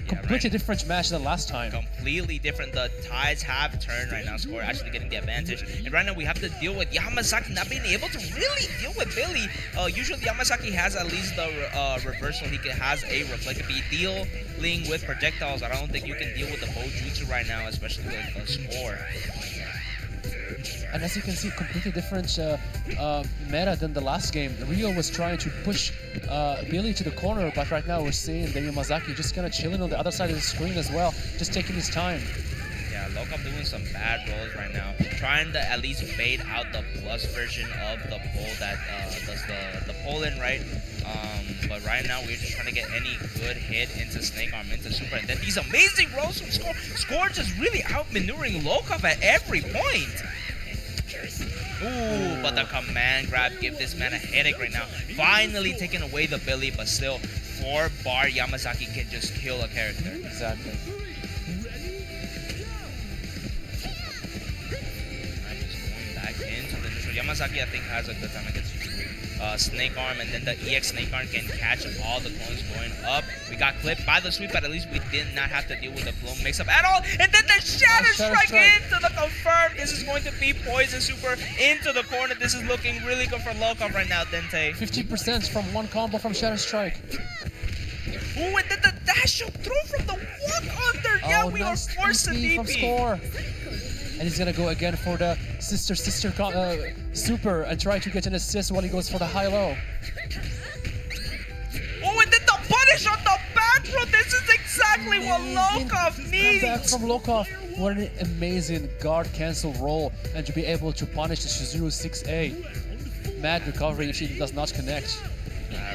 Completely right. different match than last time. Completely different. The tides have turned right now. Score actually getting the advantage. And right now we have to deal with Yamasaki not being able to really deal with Billy. Usually Yamasaki has at least the reversal. He has a reflected be dealing with projectiles. I don't think you can deal with the bow jutsu right now, especially with the Score. And as you can see, completely different meta than the last game. Rio was trying to push Billy to the corner, but right now we're seeing the Yamazaki just kind of chilling on the other side of the screen as well, just taking his time. Yeah, Lokov doing some bad rolls right now. Trying to at least bait out the plus version of the pull that does the pull-in, right? But right now we're just trying to get any good hit into Snake Arm, into Super. And then these amazing rolls from Score. Score just really outmaneuvering Lokov at every point. Ooh, but the command grab give this man a headache right now. Finally taking away the Billy, but still 4-bar Yamazaki can just kill a character. Exactly. Yamazaki, I think, has a good time against Snake Arm, and then the EX Snake Arm can catch all the clones going up. We got clipped by the sweep, but at least we did not have to deal with the clone mix-up at all. And then the Shatter Strike into the confirm. This is going to be Poison Super into the corner. This is looking really good for Lokov right now, Dente. 50% from one combo from Shatter Strike. Ooh, and then the dash up throw from the walk under. Yeah, we are forced to DP from DP. Score. And he's gonna go again for the sister super and try to get an assist while he goes for the high-low. Oh, and then the punish on the back row. This is exactly what Lokov needs. Back from Lokov. What an amazing guard cancel roll, and to be able to punish the Shizuru 6A. Mad recovery if she does not connect.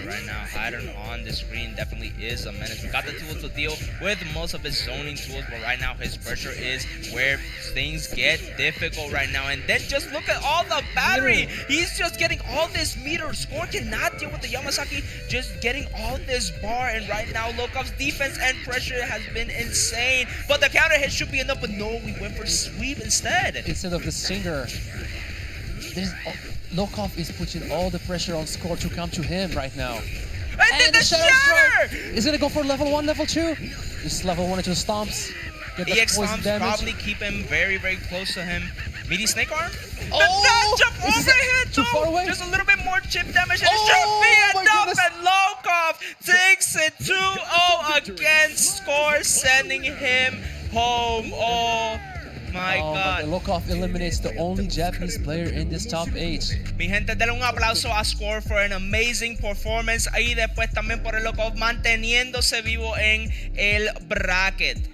Right now, Hydron on the screen definitely is a menace. We got the tools to deal with most of his zoning tools, but right now his pressure is where things get difficult right now. And then just look at all the battery. He's just getting all this meter. Score cannot deal with the Yamazaki, just getting all this bar. And right now, Lokov's defense and pressure has been insane. But the counter hit should be enough, but no, we went for sweep instead. Instead of the Stinger. Lokov is putting all the pressure on Score to come to him right now. And then the Shatter! Is gonna go for level 1, level 2? Just level 1 into the stomps. Get the EX poison stomps damage. probably keep him very, very close to him. Meaty Snake Arm? Oh! The dash jump overhit! Too far away? Just a little bit more chip damage and Oh, it should my be enough! goodness. And Lokov takes it 2-0 against Score, sending him home. Oh my God. But Lokov eliminates the only Japanese player in this top 8. Mi gente, denle un aplauso a Score for an amazing performance. Y después también por el Lokov manteniéndose vivo en el bracket.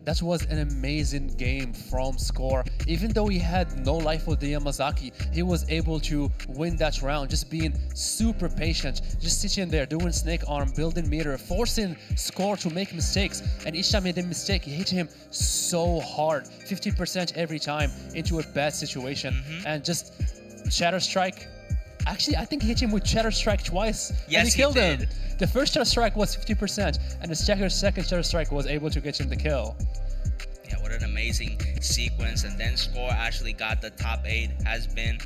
That was an amazing game from Score. Even though he had no life with the Yamazaki, he was able to win that round, just being super patient, just sitting there doing Snake Arm, building meter, forcing Score to make mistakes. And each time he did a mistake, he hit him so hard, 50% every time into a bad situation. And just Shatter Strike. Actually, I think he hit him with Shatter Strike twice, Yes, and he killed did. him. The first Shatter Strike was 50%, and the second Shatter Strike was able to get him the kill. Yeah, what an amazing sequence. And then Score actually got the top 8. Has been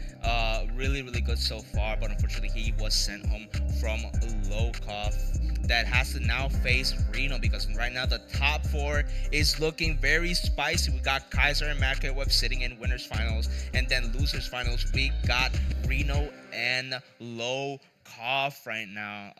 really, really good so far, but unfortunately he was sent home from Lokov. That has to now face Reno, because right now the top 4 is looking very spicy. We got Kaiser and Market Web sitting in winners finals, and then losers finals we got Reno and Lokov right now.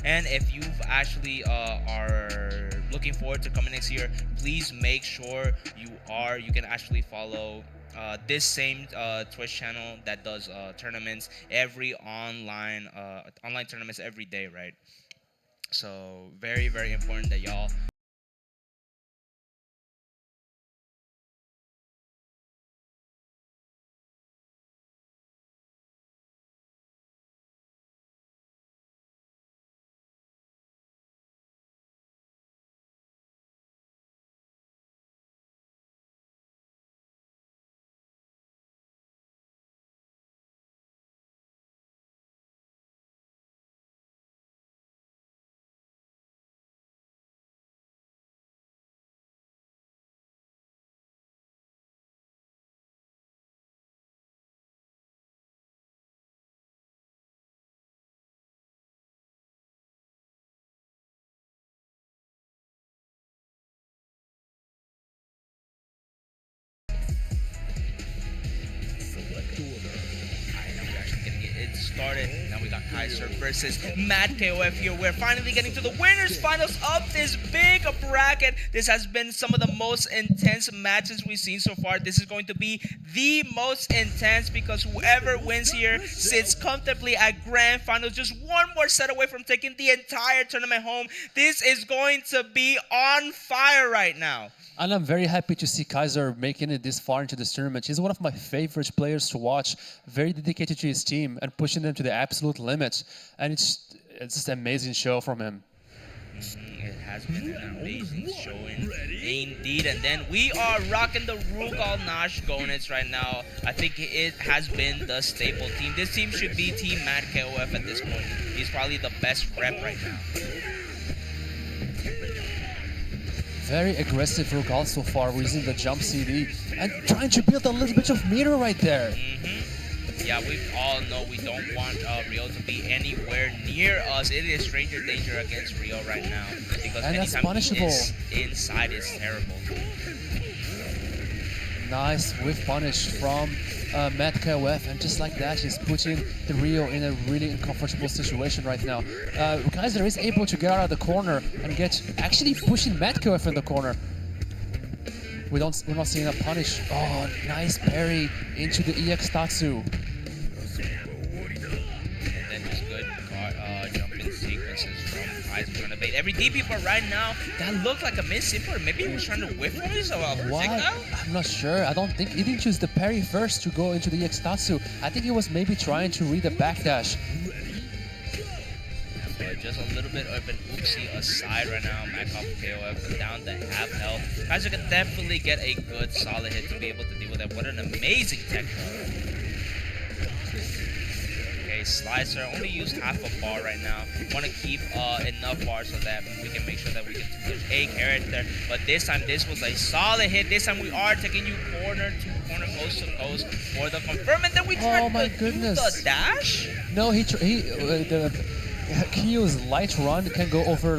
And if you actually are looking forward to coming next year, please make sure you can actually follow this same Twitch channel that does tournaments every online tournaments every day, right? So very, very important that y'all started. Now we got Kaiser versus Mad KOF here. We're finally getting to the winners finals of this big bracket. This has been some of the most intense matches we've seen so far. This is going to be the most intense because whoever wins here sits comfortably at grand finals, just one more set away from taking the entire tournament home. This is going to be on fire right now. And I'm very happy to see Kaiser making it this far into this tournament. He's one of my favorite players to watch, very dedicated to his team and pushing them to the absolute limit. And it's just an amazing show from him. It has been an amazing showing indeed. And then we are rocking the Rugal Nash Gonets right now. I think it has been the staple team. This team should be Team Mad KOF at this point. He's probably the best rep right now. Very aggressive Rugal so far, using the jump CD and trying to build a little bit of meter right there. Yeah, we all know we don't want Rio to be anywhere near us. It is stranger danger against Rio right now because And that's anytime punishable. he is inside is terrible. Nice whiff punish from Mad KOF, and just like that, he's putting the Rio in a really uncomfortable situation right now. Kaiser is able to get out of the corner and actually pushing Mad KOF in the corner. We're not seeing a punish. Oh, nice parry into the EX Tatsu. And then just good jumping sequences from Kaiser trying to bait every DP, but right now that looked like a miss simple. Maybe he was trying to whiff punish a Why? projectile? I'm not sure. I don't think he didn't choose the parry first to go into the EX Tatsu. I think he was maybe trying to read the backdash. But just a little bit of an oopsie aside right now. Makov KOF down to half health. Kaiser can definitely get a good solid hit to be able to deal with that. What an amazing tech. Okay, Slicer only used half a bar right now. Want to keep enough bars so that we can make sure that we can push a character. But this time, this was a solid hit. This time we are taking you corner to corner, coast to coast for the confirm. And then we tried my to goodness. do the dash. No, the Kyo's light run can go over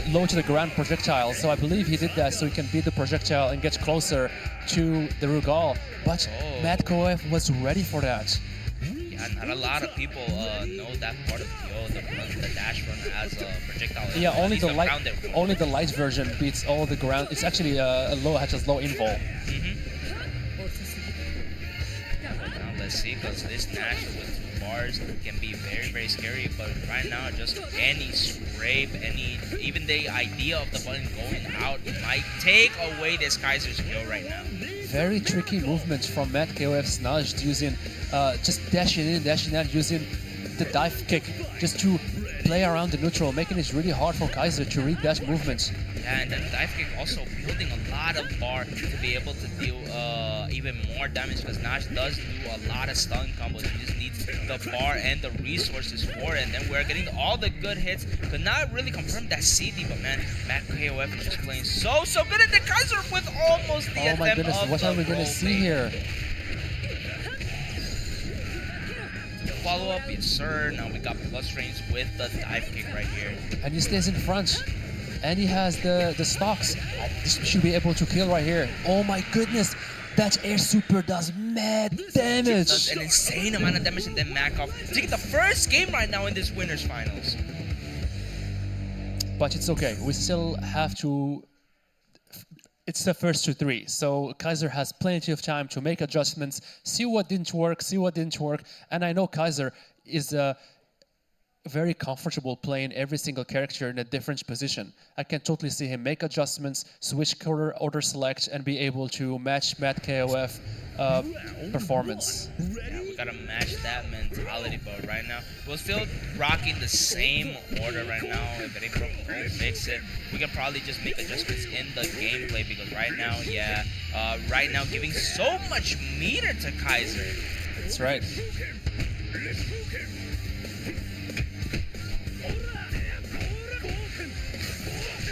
low to the ground projectile, so I believe he did that so he can beat the projectile and get closer to the Rugal. But Mad KOF was ready for that. Yeah, not a lot of people know that part of the dash run as a projectile. Yeah, At only least the light, grounded one. only the light version beats all the ground. It's actually has low invul. Now let's see, because this dash with 2 bars can be very, very scary. But right now, just any scrape, even the idea of the button going out might take away this Kaiser's kill right now. Very tricky movement from Mad KOF's Nudged, using just dashing in, dashing out, using the dive kick just to play around the neutral, making it really hard for Kaiser to read that movement. Yeah, and then dive kick also building a lot of bar to be able to deal even more damage because Nash does do a lot of stun combos. He just needs the bar and the resources for it. And then we're getting all the good hits. Could not really confirm that CD, but man, Mad KOF is just playing so good. And the Kaiser with almost the Oh my attempt goodness, of what the are we gonna roll see bait. here? Follow up, yes sir. Now we got plus range with the dive kick right here. And he stays in front. And he has the stocks. This should be able to kill right here. Oh my goodness, that air super does mad Does damage. an insane amount of damage, and then Makov taking the first game right now in this winners finals. But it's okay, we still have to... It's the first 2-3, so Kaiser has plenty of time to make adjustments, see what didn't work, and I know Kaiser is very comfortable playing every single character in a different position. I can totally see him make adjustments, switch order select, and be able to match Mad KOF performance. Yeah, we gotta match that mentality, but right now we're still rocking the same order right now. If it ain't broke, don't fix it. We can probably just make adjustments in the gameplay because right now, right now giving so much meter to Kaiser. That's right.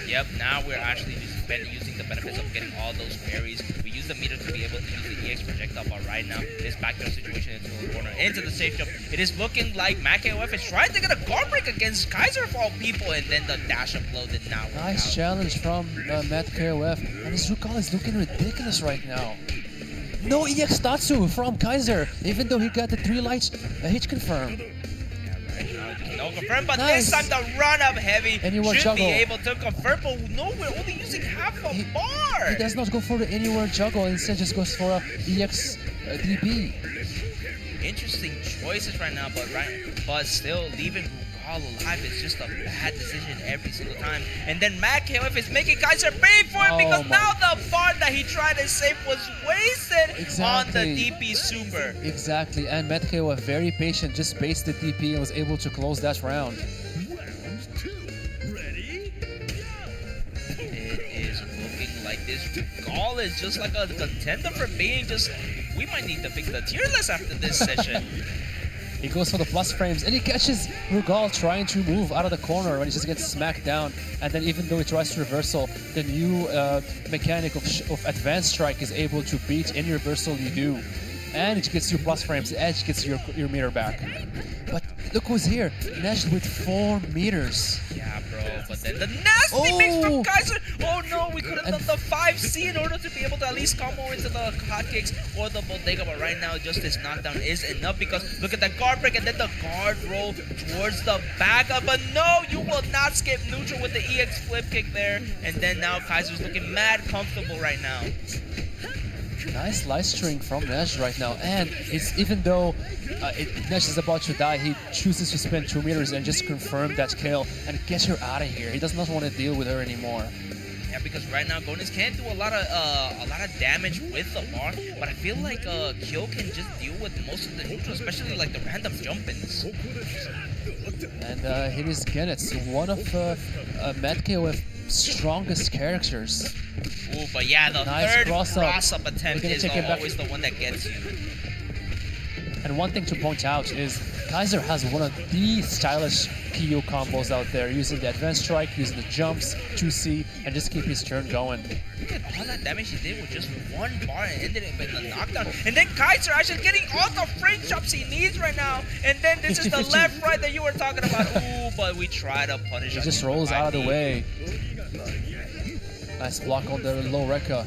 Yep, now we're actually using the benefits of getting all those parries. We use the meter to be able to use the EX projectile, but right now, this backdoor situation into the corner, into the safe jump. It is looking like Mad KOF is trying to get a guard break against Kaiser of all people, and then the dash up blow did not work Nice out. challenge from Mad KOF, and his Rugal is looking ridiculous right now. No EX Tatsu from Kaiser, even though he got the 3 lights hit confirm. No confirm, but Nice. this time the run up heavy Anywhere should juggle. be able to confirm, but no, we're only using half a bar. He does not go for the anywhere juggle, instead just goes for a EX DP. Interesting choices right now, but still leaving Rugal alive is just a bad decision every single time. And then Matt KOF is making Kaiser pay for it because my- now the bar that he tried to save was wasted on the Exactly. DP Super. Exactly, and Metcalfe was very patient, just spaced the DP and was able to close that round. It is looking like this Rugal is just like a contender for being just. We might need to pick the tier list after this session. He goes for the plus frames and he catches Rugal trying to move out of the corner when he just gets smacked down. And then even though he tries to reversal, the new mechanic of advanced strike is able to beat any reversal you do. And it gets you plus frames, the edge gets your meter back. But look who's here, Nesh with 4 meters. Yeah, bro, but then the nasty mix Oh. from Kaiser. Oh no, we could have done the 5C in order to be able to at least combo into the hotcakes or the bodega, but right now just this knockdown is enough because look at that guard break and then the guard roll towards the backup. But no, you will not skip neutral with the EX flip kick there. And then now Kaiser's looking mad comfortable right now. Nice light string from Nesh right now, and it's even though Nesh is about to die, he chooses to spend 2 meters and just confirm that kill and get her out of here. He does not want to deal with her anymore. Yeah, because right now Gonis can do a lot of damage with the bar, but I feel like Kyo can just deal with most of the neutral, especially like the random jump-ins. And here is Genetz, one of Matt KOF's strongest characters. Ooh, but yeah, the Nice third cross-up. cross-up attempt We're gonna is take it back. always the one that gets you. And one thing to point out is Kaiser has one of the stylish KO combos out there, using the advanced strike, using the jumps, 2C, and just keep his turn going. Look at all that damage he did with just one bar and ended up in the knockdown. And then Kaiser actually getting all the frame chops he needs right now. And then this is the 50-50. left right that you were talking about. Ooh, but we try to punish He him just with rolls out of the 5D. way. Nice block on the low Rekka.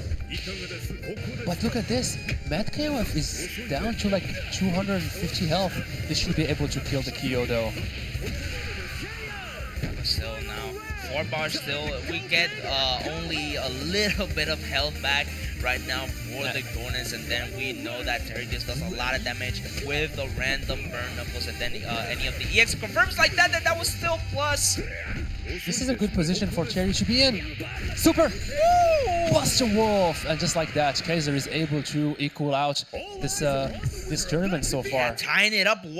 But look at this, Matt KOF is down to like 250 health. This should be able to kill the Kyo though. But still now, 4 bars still. We get only a little bit of health back right now for the Gonis, and then we know that Terry just does a lot of damage with the random burn knuckles, and then any of the EX confirms like that, that was still plus. This is a good position for Cherry to be in. Super! Buster Wolf! And just like that, Kaiser is able to equal out this tournament so Yeah, far. tying it up 1-1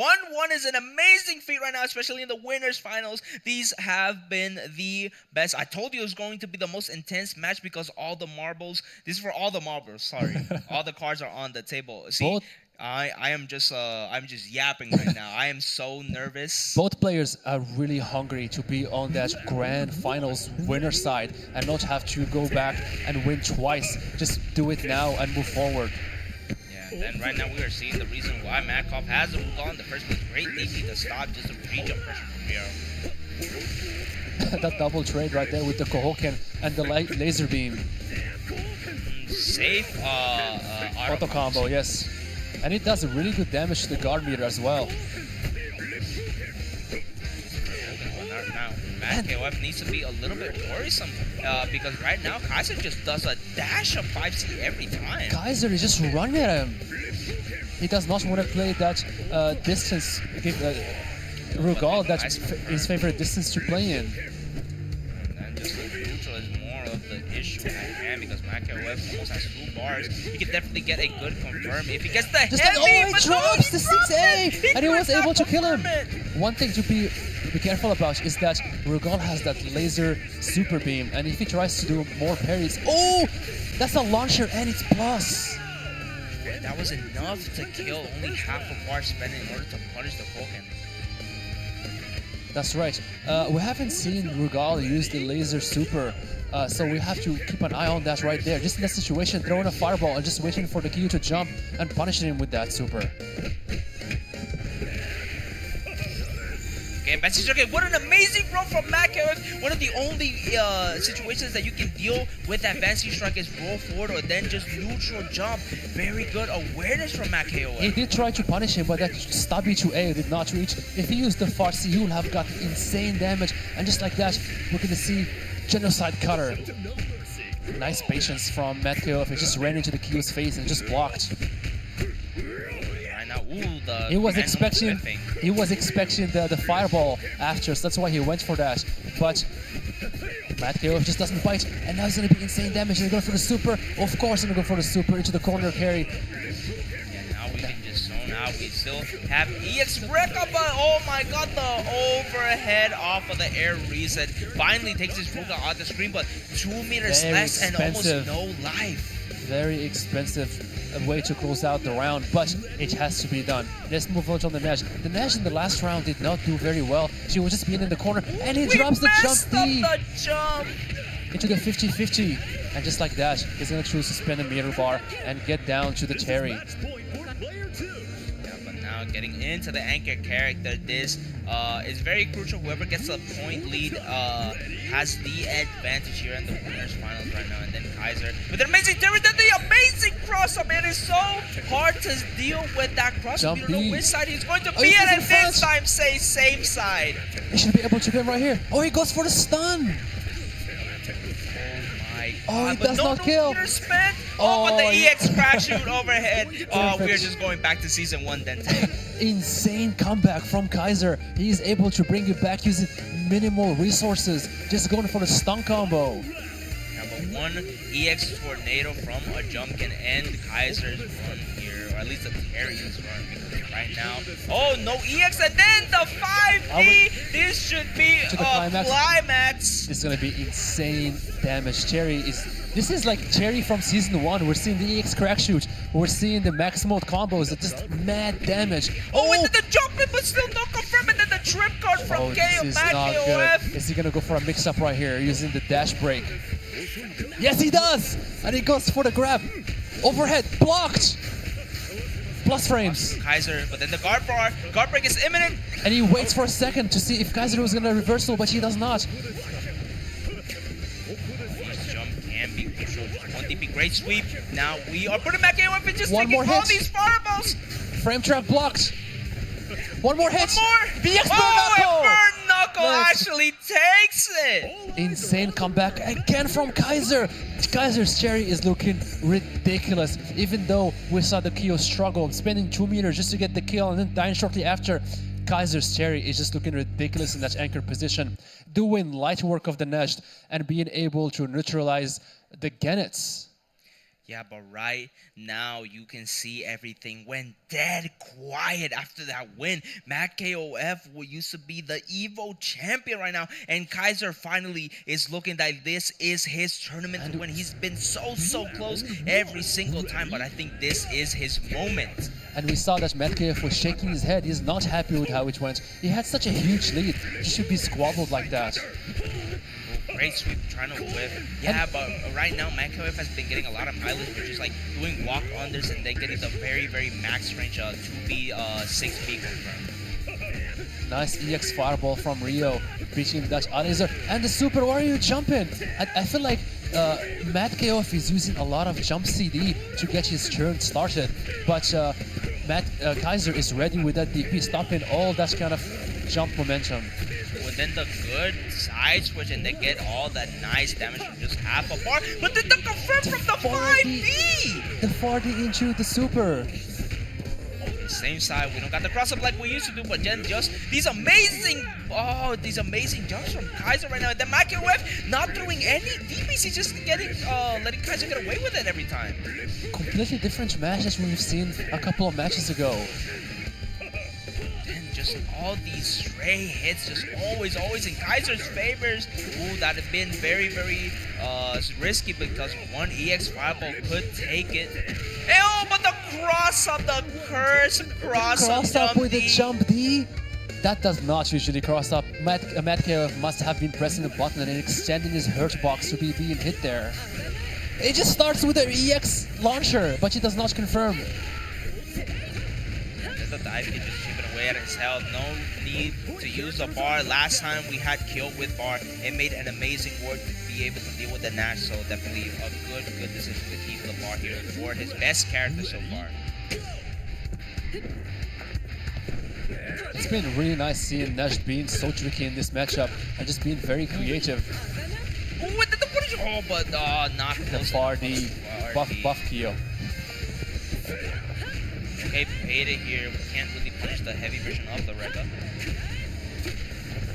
is an amazing feat right now, especially in the winners finals. These have been the best. I told you it was going to be the most intense match because all the marbles, this is for all the marbles, sorry. All the cards are on the table. See, Both- I'm just yapping right now. I am so nervous. Both players are really hungry to be on that grand finals winner side and not have to go back and win twice. Just do it now and move forward. Yeah, and right now we are seeing the reason why Makov has the Rugal in the first place. Great DP to stop just a pre-jump pressure from Miro. That double trade right there with the Kohoken and the laser beam. Safe Auto combo, yes. And it does really good damage to the guard meter as well. Now, Matt KOF needs to be a little bit worrisome because right now Kaiser just does a dash of 5C every time. Kaiser is just running at him. He does not want to play that distance, give Rugal that his favorite distance to play in. And just the neutral is more of the issue at hand because Matt KOF almost has 2 bars. He can definitely get a good confirm if he gets the Just heavy, like, but he no, drops the drops 6A, it. and he was could not able to kill him. confirm it. One thing to be careful about is that Rugal has that laser super beam, and if he tries to do more parries, oh, that's a launcher and it's plus. That was enough to kill only half a bar spent in order to punish the Koken. That's right. We haven't seen Rugal use the laser super, so we have to keep an eye on that right there. Just in that situation, throwing a fireball and just waiting for the Kyu to jump and punishing him with that super. Okay, advancing strike. What an amazing run from Matt KOF. One of the only situations that you can deal with advancing strike is roll forward or then just neutral jump. Very good awareness from Matt KOF. He did try to punish him, but that stubby to A did not reach. If he used the Farsi, he would have got insane damage. And just like that, we're going to see Genocide Cutter. Nice patience from Matt KOF. He just ran into the Q's face and just blocked. Right now, ooh, the He was random expecting the fireball after, so that's why he went for that. But Matt KOF just doesn't bite, and now he's going to be insane damage. He's going for the super. Of course, he's going to go for the super into the corner carry. Yeah, now we can just zone out. We still have EX wreck up, but oh my god, the overhead off of the air reset. Finally takes his Ruga off the screen, but 2 meters Very less and almost expensive. no life. Very expensive way to close out the round, but it has to be done. Let's move on to the Nash. The Nash in the last round did not do very well. She was just being in the corner, and he drops the jump D The jump. into the 50-50. And just like that, he's going to choose to spin a meter bar and get down to the Terry. Yeah, but now getting into the anchor character, this is very crucial. Whoever gets a point lead has the advantage here in the winners finals right now. And then Kaiser with an amazing Terry, then the amazing cross up. It is so hard to deal with that cross up. You don't know which side he's going to be he's at, in and front. this time say same side. He should be able to get right here. Oh, he goes for the stun. Oh, he But does no not kill. meter spent. Oh, but the Oh, EX crash shoot overhead. Oh, we're Perfect. just going back to season 1 then take. Insane comeback from Kaiser. He is able to bring it back using minimal resources. Just going for the stun combo. Yeah, but one EX tornado from a jump can end Kaiser's run here, or at least the Terry's run, because right now, oh, no EX, and then the 5D. This should be To the a climax. This is gonna be insane damage. This is like Cherry from season 1. We're seeing the EX crack shoot. We're seeing the max mode combos. It's just mad damage. Oh, and then the jump in, but still not confirmed, and then the trip card from this is not KOF. good. Is he gonna go for a mix-up right here using the dash break? Yes, he does! And he goes for the grab. Overhead, blocked! Plus frames. Kaiser, but then the guard break is imminent. And he waits for a second to see if Kaiser was gonna reversal, but he does not. This jump can be crucial. 1 DP, great sweep. Now we are putting back AOF and just One taking more all hit. these fireballs. Frame trap blocked. One more hit. One more. BX Oh, Burn and Burn Knuckle Nice. actually takes it. Insane comeback again from Kaiser. Kaiser's Cherry is looking ridiculous. Even though we saw the Kyo struggle, spending 2 meters just to get the kill and then dying shortly after, Kaiser's Cherry is just looking ridiculous in that anchor position, doing light work of the Nesh and being able to neutralize the Gennets. Yeah, but right now you can see everything went dead quiet after that win. Matt KOF used to be the Evo champion right now, and Kaiser finally is looking like this is his tournament to win. He's been so close every single time, but I think this is his moment. And we saw that Matt KOF was shaking his head. He's not happy with how it went. He had such a huge lead. He should be squabbled like that. Great sweep, trying to whip. Yeah, but right now, Matt KOF has been getting a lot of mileage for just like doing walk-unders and then getting the very max range 2B, 6B confirmed. Nice EX fireball from Rio, beating the Dutch laser. And the super, why are you jumping? I feel like Matt KOF is using a lot of jump CD to get his turn started. But Kaiser is ready with that DP, stopping all that kind of jump momentum. And then the good side switch and they get all that nice damage from just half a bar. But then the confirm from the 5D! The 4D into the super. Same side, we don't got the cross up like we used to do, but then just these amazing jumps from Kaiser right now. And then Maki not throwing any DPs, he's just letting Kaiser get away with it every time. Completely different matches we've seen a couple of matches ago. Just all these stray hits, just always in Kaiser's favors. Ooh, that have been very risky because one EX fireball could take it. Oh, but the cross up, the curse cross up with the jump D. That does not usually cross up. Matt KOF must have been pressing the button and extending his hurt box to be being hit there. It just starts with the EX launcher, but he does not confirm. the dive kick, just chipping away at his health. No need to use the bar. Last time we had kill with bar, it made an amazing work to be able to deal with the Nash. So definitely a good decision to keep the bar here for his best character so far. It's been really nice seeing Nash being so tricky in this matchup and just being very creative. With the punish, but not The close far enough. D buff Kyo. Okay, paid it here. We can't really punish the heavy version of the Rekka.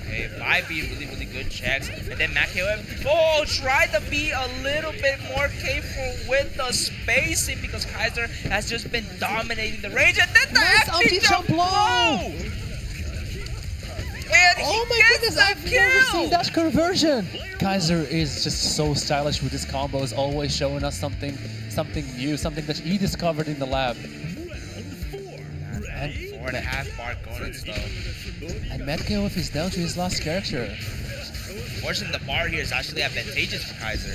Okay, 5B, really good checks. And then Maki, tried to be a little bit more careful with the spacing because Kaiser has just been dominating the range. And then the Nice empty jump low! And Oh he my gets goodness, the I've never seen kill! that conversion! Kaiser is just so stylish with his combos, always showing us something new, something that he discovered in the lab. And 4.5 bar going though. And Mad KOF is down to his last character. Forcing the bar here is actually advantageous for Kaiser.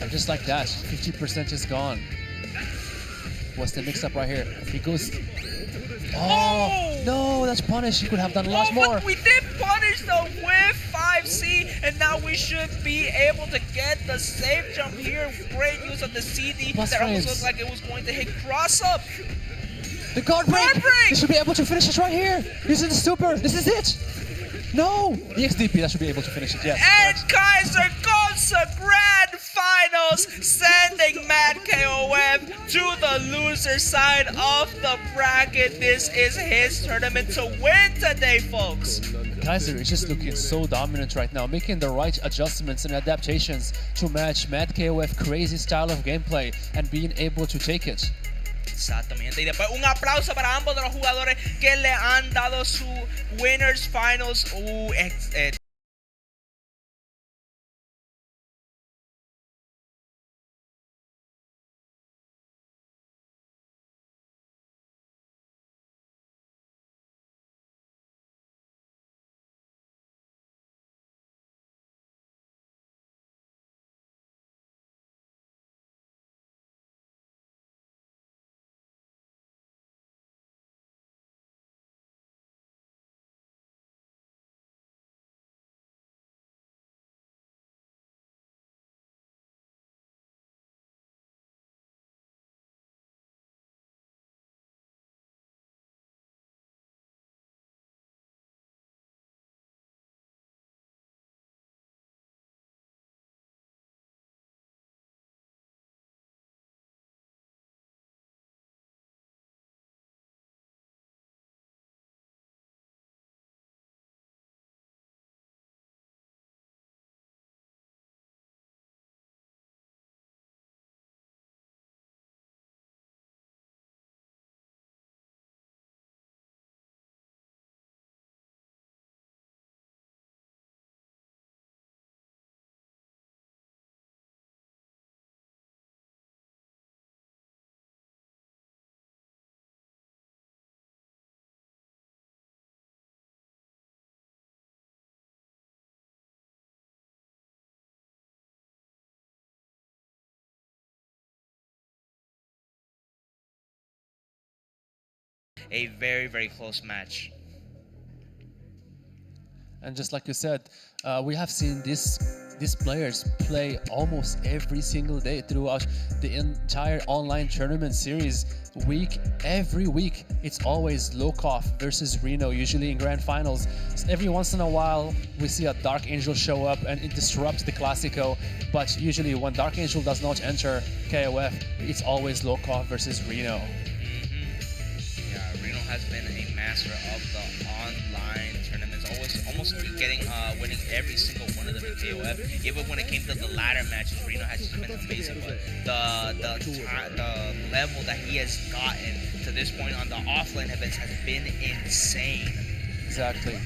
And just like that, 50% is gone. What's the mix-up right here? He goes... Oh! No, that's punish. He could have done a lot more. But we did punish the with 5C, and now we should be able to get the safe jump here. Great use of the CD. Plus That almost frames. looked like it was going to hit cross up. The guard break! Guard break! They should be able to finish it right here. Using the super. This is it. No! The XDP, that should be able to finish it, yes. And Kaiser goes to grand finals, sending Mad KOF to the loser side of the bracket. This is his tournament to win today, folks. Kaiser is just looking so dominant right now, making the right adjustments and adaptations to match Mad KOF crazy style of gameplay and being able to take it. Exactamente. Y después un aplauso para ambos de los jugadores que le han dado su Winners Finals. A very close match. And just like you said, we have seen these players play almost every single day throughout the entire online tournament series. Every week, it's always KOF versus Reno, usually in grand finals. So every once in a while, we see a Dark Angel show up and it disrupts the Classico. But usually, when Dark Angel does not enter KOF, it's always KOF versus Reno. Yeah, Reno has been a master of the online tournaments, almost winning every single one of them in KOF. Even when it came to the ladder matches, Reno has just been amazing. But the level that he has gotten to this point on the offline events has been insane. Exactly.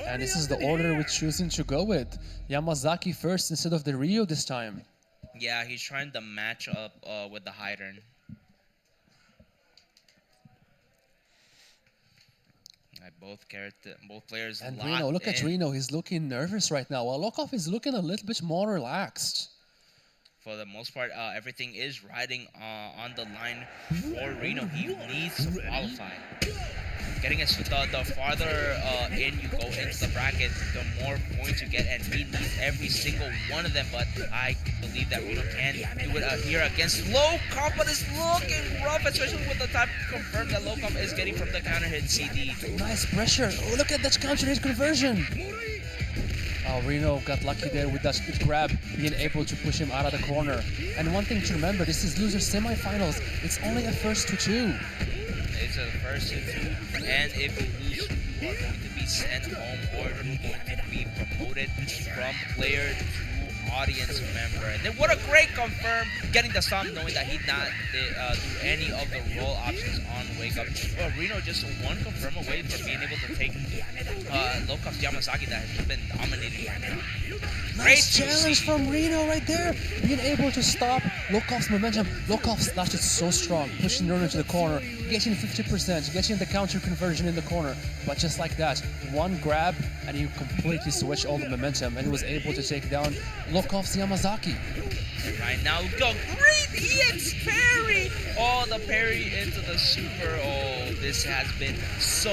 And this is the order we're choosing to go with. Yamazaki first instead of the Ryu this time. Yeah, he's trying to match up with the Hydern. Both players And locked Reno, look at in. Reno. He's looking nervous right now, while Lokov is looking a little bit more relaxed. For the most part, everything is riding on the line for Reno. He needs to qualify. Getting us the farther in you go into the bracket, the more points you get, and he needs every single one of them. But I believe that Reno can do it here against Lokov, but it's looking rough, especially with the time confirmed that Lokov is getting from the counter hit CD. Nice pressure. Oh, look at that counter hit conversion. Oh, Reno got lucky there with that good grab, being able to push him out of the corner. And one thing to remember, this is losers semifinals. It's only a first to two. It's a first to two, and if you lose, you are going to be sent home, or you're going to be promoted from player to audience member. And then what a great confirm, getting the stomp, knowing that he not do any of the roll options on wake up. Well, Reno just one confirm away from being able to take Lokov's Yamazaki that has been dominating right now. Nice challenge from Reno right there, being able to stop Lokov's momentum. Lokov slashed it so strong, pushing Reno to the corner, getting 50%, getting the counter conversion in the corner. But just like that, one grab and he completely switched all the momentum and he was able to take down Lokov's Yamazaki. Right now, go great EX parry! Oh, the parry into the super. Oh, this has been so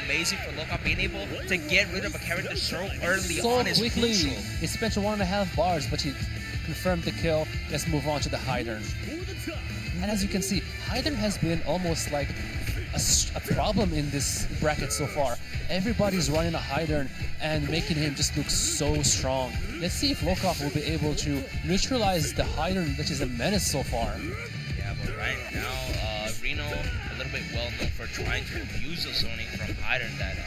amazing for Lokov, being able to get rid of a character so early So on is quickly. crucial. He spent 1.5 bars, but he confirmed the kill. Let's move on to the Hydern. And as you can see, Hydern has been almost like a problem in this bracket so far. Everybody's running a Hydern and making him just look so strong. Let's see if Lokov will be able to neutralize the Hydern, which is a menace so far. Yeah, but right now, Reno, a little bit well known for trying to abuse the zoning from Hydern that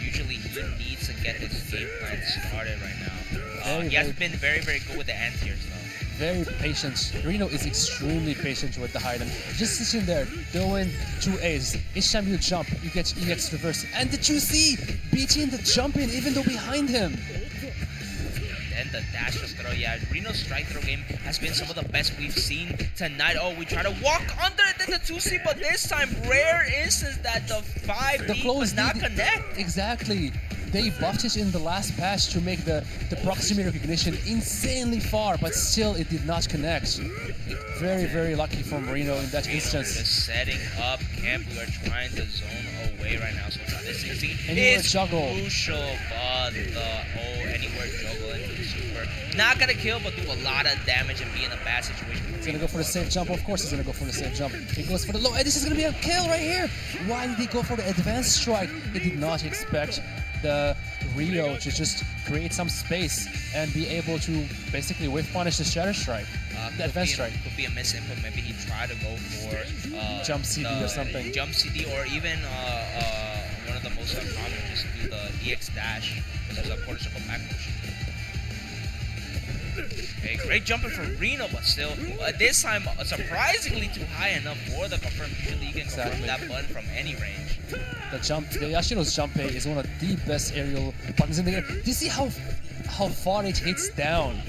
usually he needs to get his game plan started right now. He has been very good with the anti-airs though. Very patient. Reno is extremely patient with the Hydern. Just sitting there doing 2As. Each time you jump, you get EX reverse. And the 2C beating the jumping even though behind him. And the dash throw, yeah, Reno's strike throw game has been some of the best we've seen tonight. Oh, we try to walk under it in the 2C, but this time, rare instance that the 5D The close does not D- connect. Exactly. They buffed it in the last patch to make the proximity recognition insanely far, but still it did not connect. Very lucky from Reno in that instance. Just setting up camp. We are trying to zone away right now. So this 16 Anywhere is juggle. crucial, but anywhere juggle into the super. Not gonna kill, but do a lot of damage and be in a bad situation. He's gonna go for the safe jump. Of course he's gonna go for the safe jump. He goes for the low. And this is gonna be a kill right here. Why did he go for the advanced strike? He did not expect the Rio to just create some space and be able to basically whiff punish the Shatter Strike. The advanced strike. Could be a misinput. Maybe he tried to go for Jump CD or something. Jump CD, or even one of the most common, just do the EX dash, which is a quarter circle back push. Okay, great jumping from Reno, but still, this time surprisingly too high enough for the confirm. Usually you can confirm that button from any range. The Yashiro's jump A is one of the best aerial buttons in the game. Do you see how far it hits down?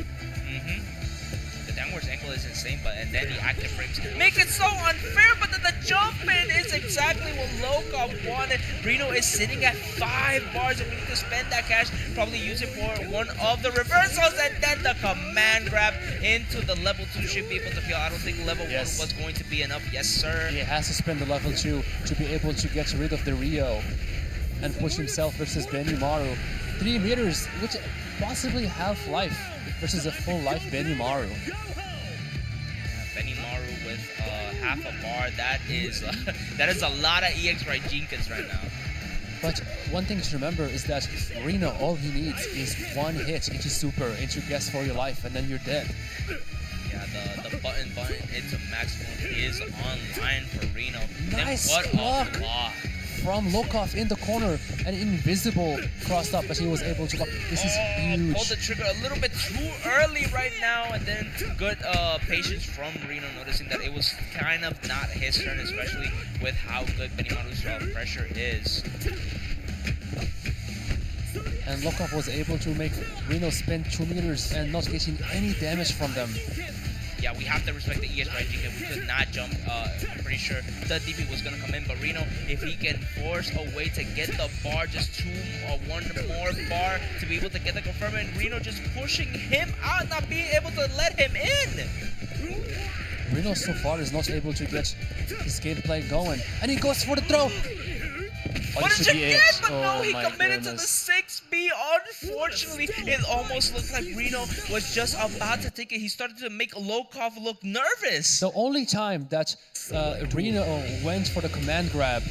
The downwards angle is insane, and then the active frames make it so unfair, but then the jump in is exactly what Lokov wanted. Reno is sitting at 5 bars, and we need to spend that cash, probably use it for one of the reversals, and then the command grab into the level 2 should be able to kill. I don't think level 1 was going to be enough. Yes, sir. He has to spend the level 2 to be able to get rid of the Rio and push himself versus Benimaru. 3 meters, which possibly half-life versus a full life Benimaru. Benimaru with half a bar. That is a lot of EX right Jenkins right now. But one thing to remember is that Reno, all he needs is one hit into super, into guess for your life, and then you're dead. Yeah, the button into maximum is online for Reno. Nice then what block a block from Lokov in the corner, and invisible crossed up, but he was able to block. This is huge. Pulled the trigger a little bit too early right now, and then good patience from Reno, noticing that it was kind of not his turn, especially with how good Benimaru's pressure is. And Lokov was able to make Reno spend 2 meters and not getting any damage from them. yeah, we have to respect the ES strategy. We could not jump. I'm pretty sure the DP was gonna come in, but Reno, if he can force a way to get the bar, just one more bar to be able to get the confirm, and Reno just pushing him out, not being able to let him in. Reno so far is not able to get his gameplay going, and he goes for the throw. Oh, What this did should you be get? it. But no, Oh he my committed goodness. to the 6B. Unfortunately, it almost looked like Reno was just about to take it. He started to make Lokov look nervous. The only time that Reno went for the command grab,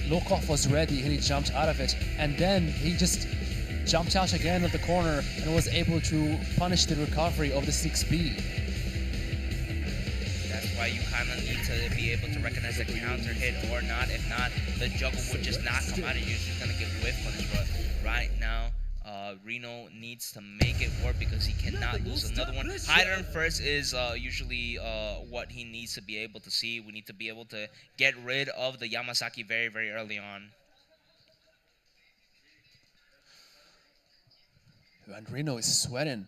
Lokov was ready and he jumped out of it, and then he just jumped out again of the corner and was able to punish the recovery of the 6B. That's why you kind of need to be able to recognize the counter hit or not. If not, the juggle would just not come out and you're just going to get whiff punish. But right now, Reno needs to make it work because he cannot lose another one. High turn first is usually what he needs to be able to see. We need to be able to get rid of the Yamasaki very, very early on. And Reno is sweating.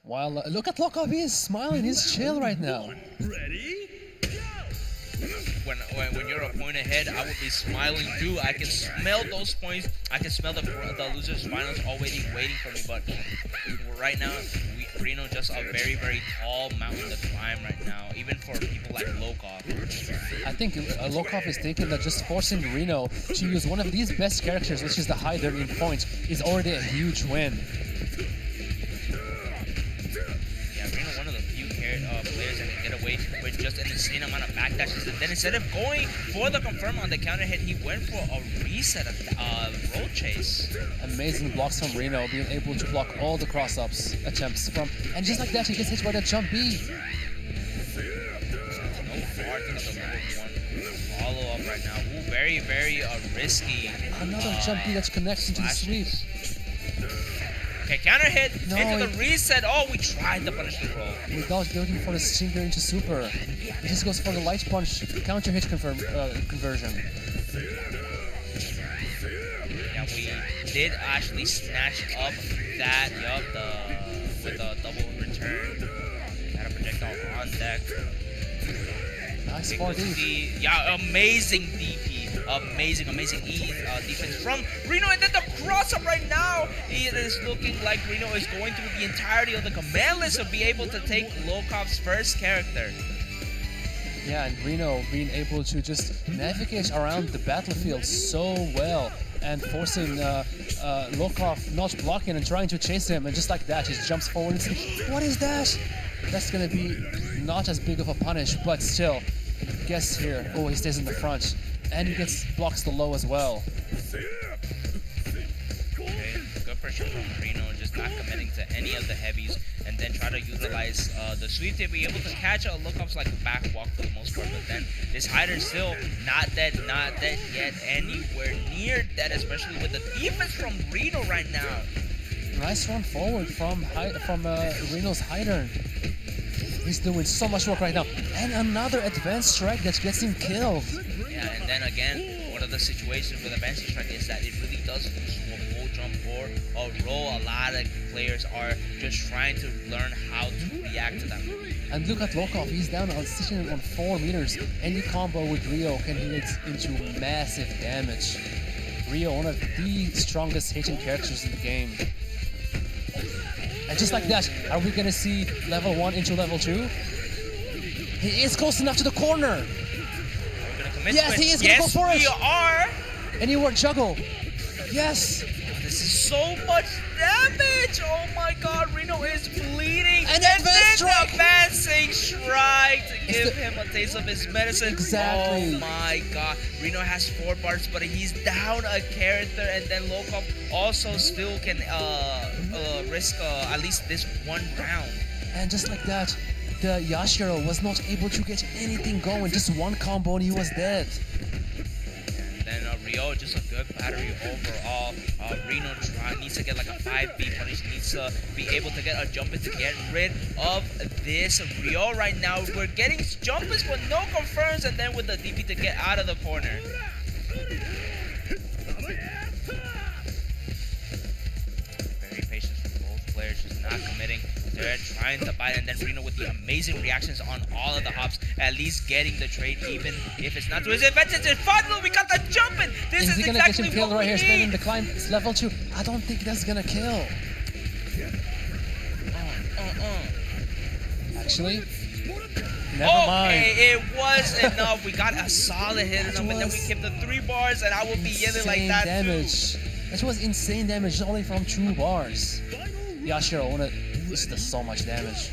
While look at Lokov, he is smiling, he's chill right now. Ready? When you're a point ahead, I would be smiling too. I can smell those points. I can smell the loser's finals already waiting for me. But right now, Reno just a very, very tall mountain to climb right now, even for people like Lokov. I think Lokov is thinking that just forcing Reno to use one of these best characters, which is the Hider in points, is already a huge win. One of the few players that can get away with just an insane amount of backdashes. And then instead of going for the confirm on the counter hit, he went for a reset of roll chase. Amazing blocks from Reno, being able to block all the cross-ups attempts from, and just like that, he gets hit by the jump B. No far to the level 1 follow up right now. Ooh, very, very risky. Another jump B that connects into the sweep. Okay, counter hit No, into the reset. Oh, we tried to punish the roll. Without building for the stinger into super. He just goes for the light punch counter hit conversion. Yeah, we did actually snatch up that, with a double return. Got a projectile on deck. Nice 4D. Yeah, amazing DP. Amazing defense from Reno, and then the cross-up right now. It is looking like Reno is going through the entirety of the command list to be able to take Lokov's first character. Yeah, and Reno being able to just navigate around the battlefield so well and forcing Lokov not blocking and trying to chase him, and just like that, he jumps forward and says, "What is that?" That's gonna be not as big of a punish, but still, guess here. Oh, he stays in the front. And he blocks the low as well. Okay, good pressure from Reno, just not committing to any of the heavies, and then try to utilize the sweep to be able to catch a Lokov's like back walk for the most part. But then this hider still not dead yet, anywhere near dead, especially with the defense from Reno right now. Nice run forward from Reno's hider. He's doing so much work right now. And another advanced strike that gets him killed. Yeah, and then again, one of the situations with advanced strike is that it really does lose to a full jump or a roll. A lot of players are just trying to learn how to react to them. And look at Lokov, he's down on sitting on 4 meters. Any combo with Rio can hit into massive damage. Rio, one of the strongest hitting characters in the game. And just like that, are we gonna see level 1 into level 2? He is close enough to the corner. We're gonna commit Yes, to it. he is gonna go for it. Yes, we are. Anywhere juggle. Yes. This is so much damage. Oh my God, Reno is bleeding. And then advanced strike. Advancing strike to give him a taste of his medicine. Exactly. Oh my God, Reno has 4 bars, but he's down a character, and then Lokov also still can risk at least this 1 round. And just like that, the Yashiro was not able to get anything going. Just 1 combo and he was dead. And then Rio, just a good battery overall. Reno needs to get like a 5B punish. He needs to be able to get a jump in to get rid of this Rio right now. We're getting jumpers but no confirms, and then with the DP to get out of the corner. Very patient from both players, just not committing. They're trying trying to buy, and then Reno with the amazing reactions on all of the hops, at least getting the trade, even if it's not to his advantage. And finally, we got the jumping. This Is is he gonna exactly get him killed what right here, we spending need. the climb? It's level 2. I don't think that's gonna kill. Actually, never mind. Okay, it was enough. We got a solid hit on him, and then we kept the 3 bars, and I will be yelling like that damage. too. That was insane damage only from 2 bars. Yashiro, this does so much damage.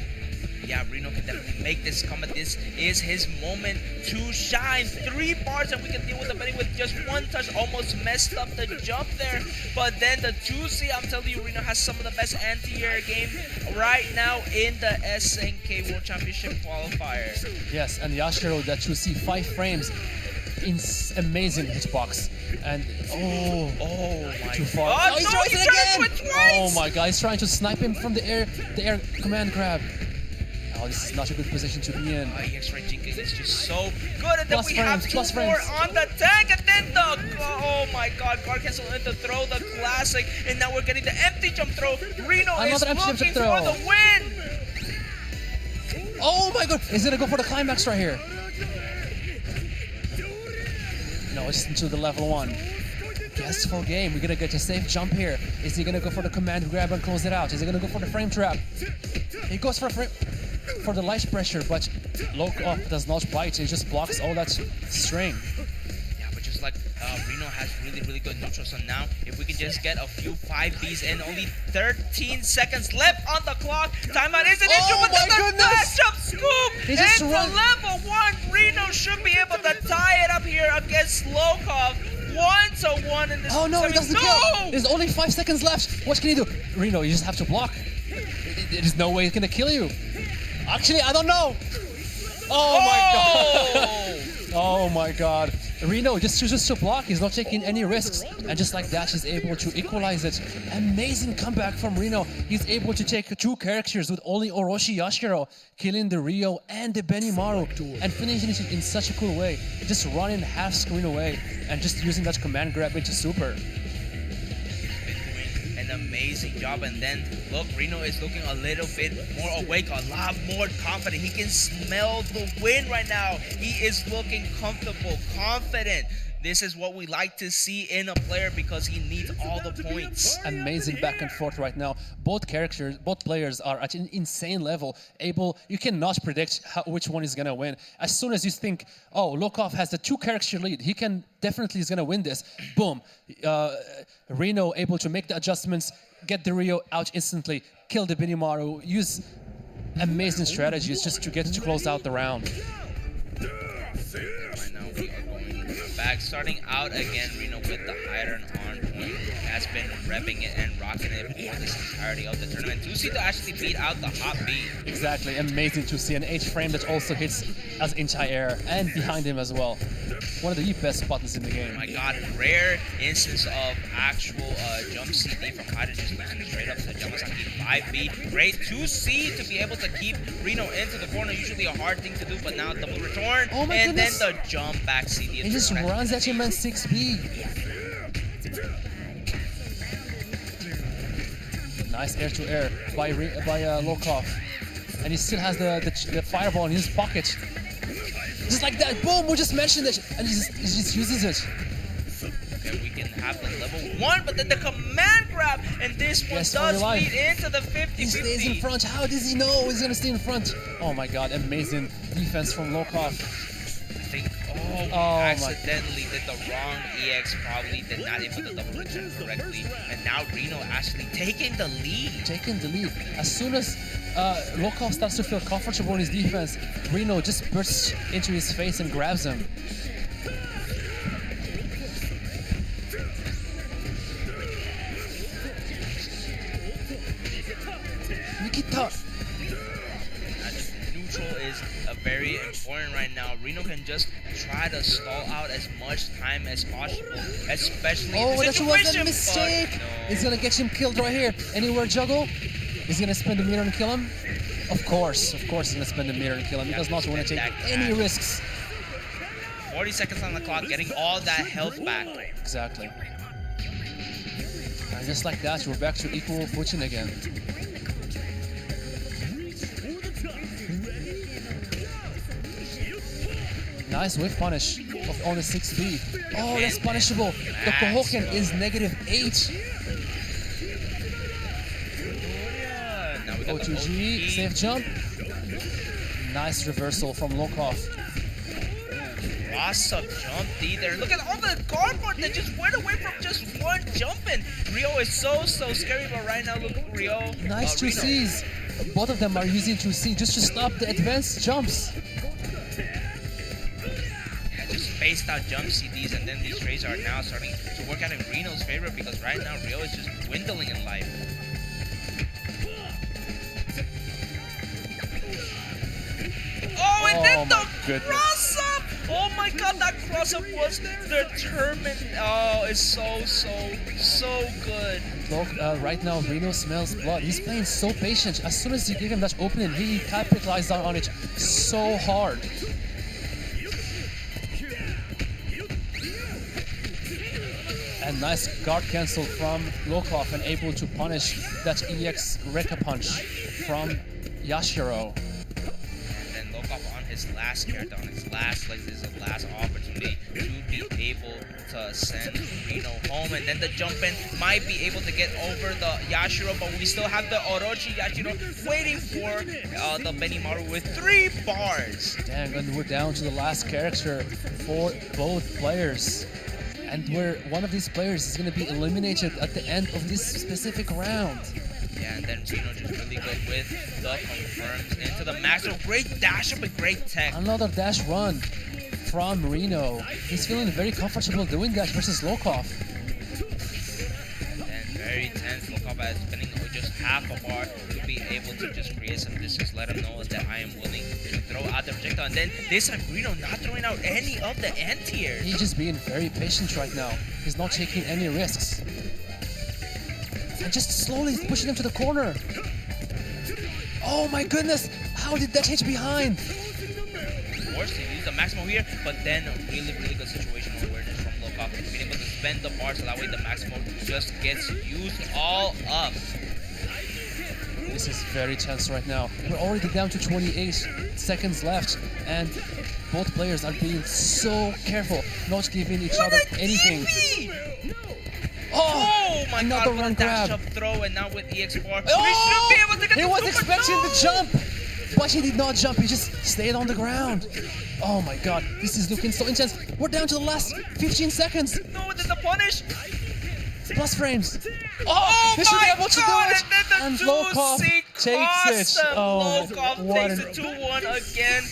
Yeah, Reno can definitely make this comeback. This is his moment to shine. 3 bars, and we can deal with the Benny with just 1 touch. Almost messed up the jump there. But then the 2C, I'm telling you, Reno has some of the best anti-air game right now in the SNK World Championship qualifier. Yes, and Yashiro, that 2C, 5 frames. Amazing hitbox. And Oh my too far. god. He's No, trying he it tried again! it twice! Oh my god, he's trying to snipe him from the air command grab. Oh, this is not a good position to be in. EX Ray Jinka is just so good, and then Plus we frames, have 2 plus more frames. on the tank, and then oh my god, guard cancel in to throw the classic, and now we're getting the empty jump throw. Reno is Another empty jump looking throw. for the win. Oh my god, he's gonna go for the climax right here. No, it's into the level 1. Guessful game. We're gonna get a safe jump here. Is he gonna go for the command grab and close it out? Is he gonna go for the frame trap? He goes for the light pressure, but KOF does not bite. He just blocks all that string. Yeah, but just like Reno has really good neutral, so now if we can just get a few 5Bs in, only 13 seconds left on the clock. Timeout is an issue, Oh but my the goodness! matchup scoop He just into run- level 1. Reno should be able to tie it up here against KOF. 1-1 in this. Oh no, he doesn't no! kill. There's only 5 seconds left. What can he do? Reno, you just have to block. There's no way he's gonna kill you. Actually, I don't know. Oh my god. Oh my god. Reno just chooses to block. He's not taking any risks. And just like that, he's able to equalize it. Amazing comeback from Reno. He's able to take 2 characters with only Orochi Yashiro, killing the Rio and the Benimaru, and finishing it in such a cool way. Just running half screen away and just using that command grab into super. An amazing job, and then look, Reno is looking a little bit more awake, a lot more confident. He can smell the win right now. He is looking comfortable, confident. This is what we like to see in a player because he needs all the points. Amazing back and forth right now. Both players are at an insane level. You cannot predict which one is gonna win. As soon as you think, oh, KOF has the 2 character lead, he definitely is gonna win this. Boom, Reno able to make the adjustments, get the Rio out instantly, kill the Benimaru, use amazing strategies just to get to close out the round. Right now we are going back, starting out again. Reno with the higher and on point has been repping it and rocking it for this entirety of the tournament. 2C to actually beat out the hot B. Exactly, amazing to see an H-frame that also hits as anti-air and behind him as well. One of the best buttons in the game. Oh my god, rare instance of actual jump CD from Kaida just looking straight up to the Yamasaki 5B. Great 2C to be able to keep Reno into the corner. Usually a hard thing to do, but now double return. Oh my and goodness. then the jump back CD. He just runs at him on 6B. Nice air-to-air by KOF. And he still has the fireball in his pocket. Just like that, boom, we just mentioned it, and he just uses it. Okay, we can have the level 1, but then the command grab, and this one Yes, for does your life. lead into the 50-50. He stays in front. How does he know he's gonna stay in front? Oh my god, amazing defense from KOF. I think, we my- accidentally did the wrong EX, probably did not input the double return correctly, and now Reno actually taking the lead. Taking the lead. As soon as KOF starts to feel comfortable in his defense, Reno just bursts into his face and grabs him. Nikita! Neutral is very important right now. Reno can just try to stall out as much time as possible, especially in Oh, the that situation. was a mistake! But no. He's gonna get him killed right here. Anywhere juggle? He's gonna spin the meter and kill him? Of course he's gonna spin the meter and kill him. He does not want to take any risks. 40 seconds on the clock, getting all that health back. Exactly. And just like that, we're back to equal footing again. Nice whiff punish of only 6B. Oh, that's punishable. The Kohoken is -8. Now we got the O2G, safe jump. Nice reversal from Lokov. Awesome jump D there. Look at all the cardboard that just went away from just one jumping. Rio is so scary, but right now look at Rio. Nice Reno. 2Cs. Both of them are using 2C just to stop the advanced jumps. Yeah, just spaced out jump CDs, and then these trades are now starting to work out in Reno's favor because right now Rio is just dwindling in life. Oh, and then the cross up! Oh my god, that cross up was determined. Oh, it's so good. Look, right now Reno smells blood. He's playing so patient. As soon as you give him that opening, he capitalized on it so hard. And nice guard cancel from Lokov and able to punish that EX Rekka punch from Yashiro. His last character on his last leg. This is the last opportunity to be able to send Reno home, and then the jump in might be able to get over the Yashiro, but we still have the Orochi Yashiro waiting for the Benimaru with 3 bars. Dang, and we're down to the last character for both players. And one of these players is going to be eliminated at the end of this specific round. Yeah, and then Reno just really good with the confirms into the max. So great dash up and great tech. Another dash run from Reno. He's feeling very comfortable doing that versus Lokov. And very tense. Lokov is spending just half a bar to be able to just create some distance. Let him know that I am willing to throw out the projectile. And then this time Reno not throwing out any of the anti-airs. He's just being very patient right now. He's not taking any risks. And just slowly pushing him to the corner. Oh my goodness! How did that hit behind? Forced to use the maximum here, but then a really good situational awareness from Lokov. Being able to spend the bar so that way the maximum just gets used all up. This is very tense right now. We're already down to 28 seconds left, and both players are being so careful, not giving each other anything. Oh my another god, run with a dash grab. up throw, and now with EX4, Oh! we should be able to get He the was super expecting no! the jump, but he did not jump. He just stayed on the ground. Oh my god, this is looking so intense. We're down to the last 15 seconds. No, with the punish. Plus frames. Oh He should be my able to god, do it. and then the Lokov 2C takes it. awesome. Oh, Lokov what takes an- it 2-1 again.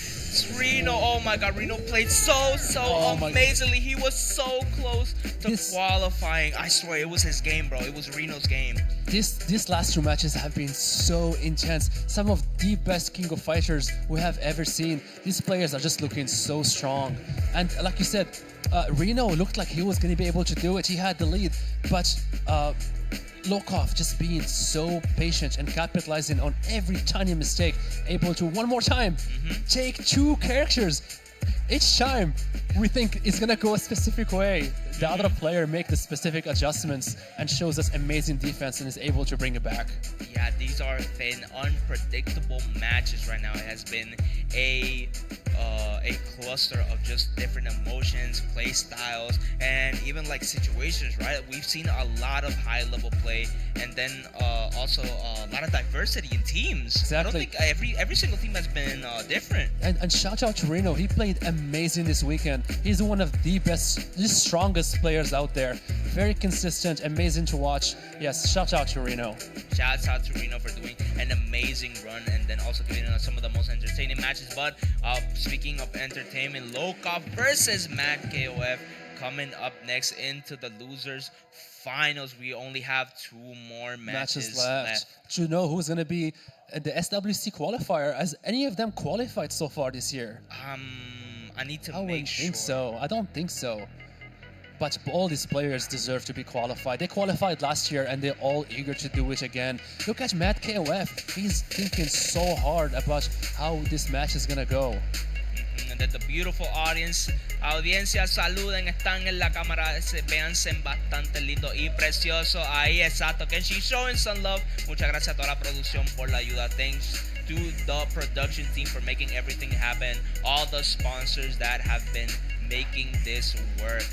Reno, oh my god, Reno played so Oh my- amazingly. He was so close to This- qualifying. I swear, it was his game, bro. It was Reno's game. These last 2 matches have been so intense. Some of the best King of Fighters we have ever seen. These players are just looking so strong. And like you said, Reno looked like he was going to be able to do it. He had the lead, but Lokov just being so patient and capitalizing on every tiny mistake, able to one more time take 2 characters. Each time we think it's gonna go a specific way, the other player make the specific adjustments and shows us amazing defense and is able to bring it back. Yeah, these are been unpredictable matches right now. It has been a cluster of just different emotions, play styles, and even like situations, right? We've seen a lot of high-level play, and then also a lot of diversity in teams. I don't Exactly. think every single team has been different. And shout out to Reno, he played amazing this weekend. He's one of the best, the strongest players out there. Very consistent, amazing to watch. Yes, shout out to Reno. Shouts out to Reno for doing an amazing run and then also giving us some of the most entertaining matches. But speaking of entertainment, Lokov versus Mad KOF coming up next into the losers finals. We only have 2 more matches left. Do you know who's going to be the SWC qualifier? Has any of them qualified so far this year? I need to I make wouldn't sure. think so. I don't think so. But all these players deserve to be qualified. They qualified last year and they're all eager to do it again. Look at Mad KOF. He's thinking so hard about how this match is gonna go. And that the beautiful audience, audiencia, saluden, están en la cámara, véanse bastante lindo y precioso. Ahí, exacto. Kenshi showing some love. Muchas gracias a toda la producción por la ayuda. Thanks to the production team for making everything happen. All the sponsors that have been making this work.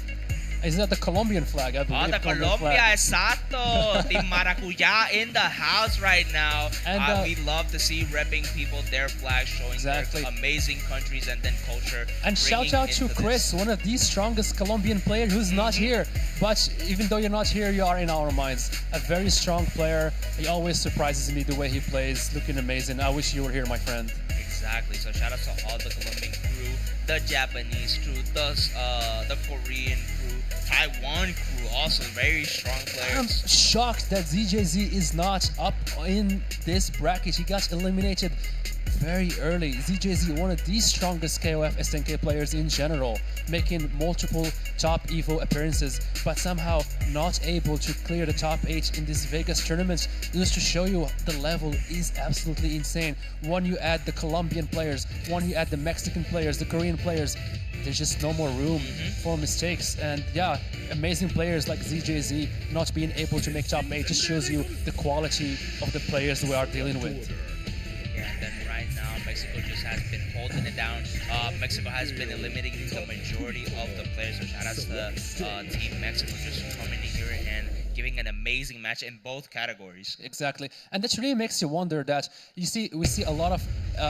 Is that the Colombian flag? I believe. Oh, the Colombian Colombia, flag. exacto. Team Maracuya in the house right now. And, we love to see repping people, their flags, showing Exactly. their amazing countries and then culture. And shout out to Chris, one of the strongest Colombian players who's not here. But even though you're not here, you are in our minds. A very strong player. He always surprises me the way he plays. Looking amazing. I wish you were here, my friend. Exactly. So shout out to all the Colombian crew, the Japanese crew, the Korean crew, Taiwan crew, also very strong I'm players. shocked that ZJZ is not up in this bracket. He got eliminated very early. ZJZ, one of the strongest KOF SNK players in general, making multiple top EVO appearances, but somehow not able to clear the top 8 in this Vegas tournament. Just to show you the level is absolutely insane. One, you add the Colombian players, one, you add the Mexican players, the Korean players. There's just no more room for mistakes. And yeah, amazing players like ZJZ not being able to make top 8 just shows you the quality of the players we are dealing with. Yeah, and then right now Mexico just has been holding it down. Mexico has been eliminating the majority of the players. So shout out to Team Mexico just coming in here and giving an amazing match in both categories. Exactly, and that really makes you wonder that we see a lot of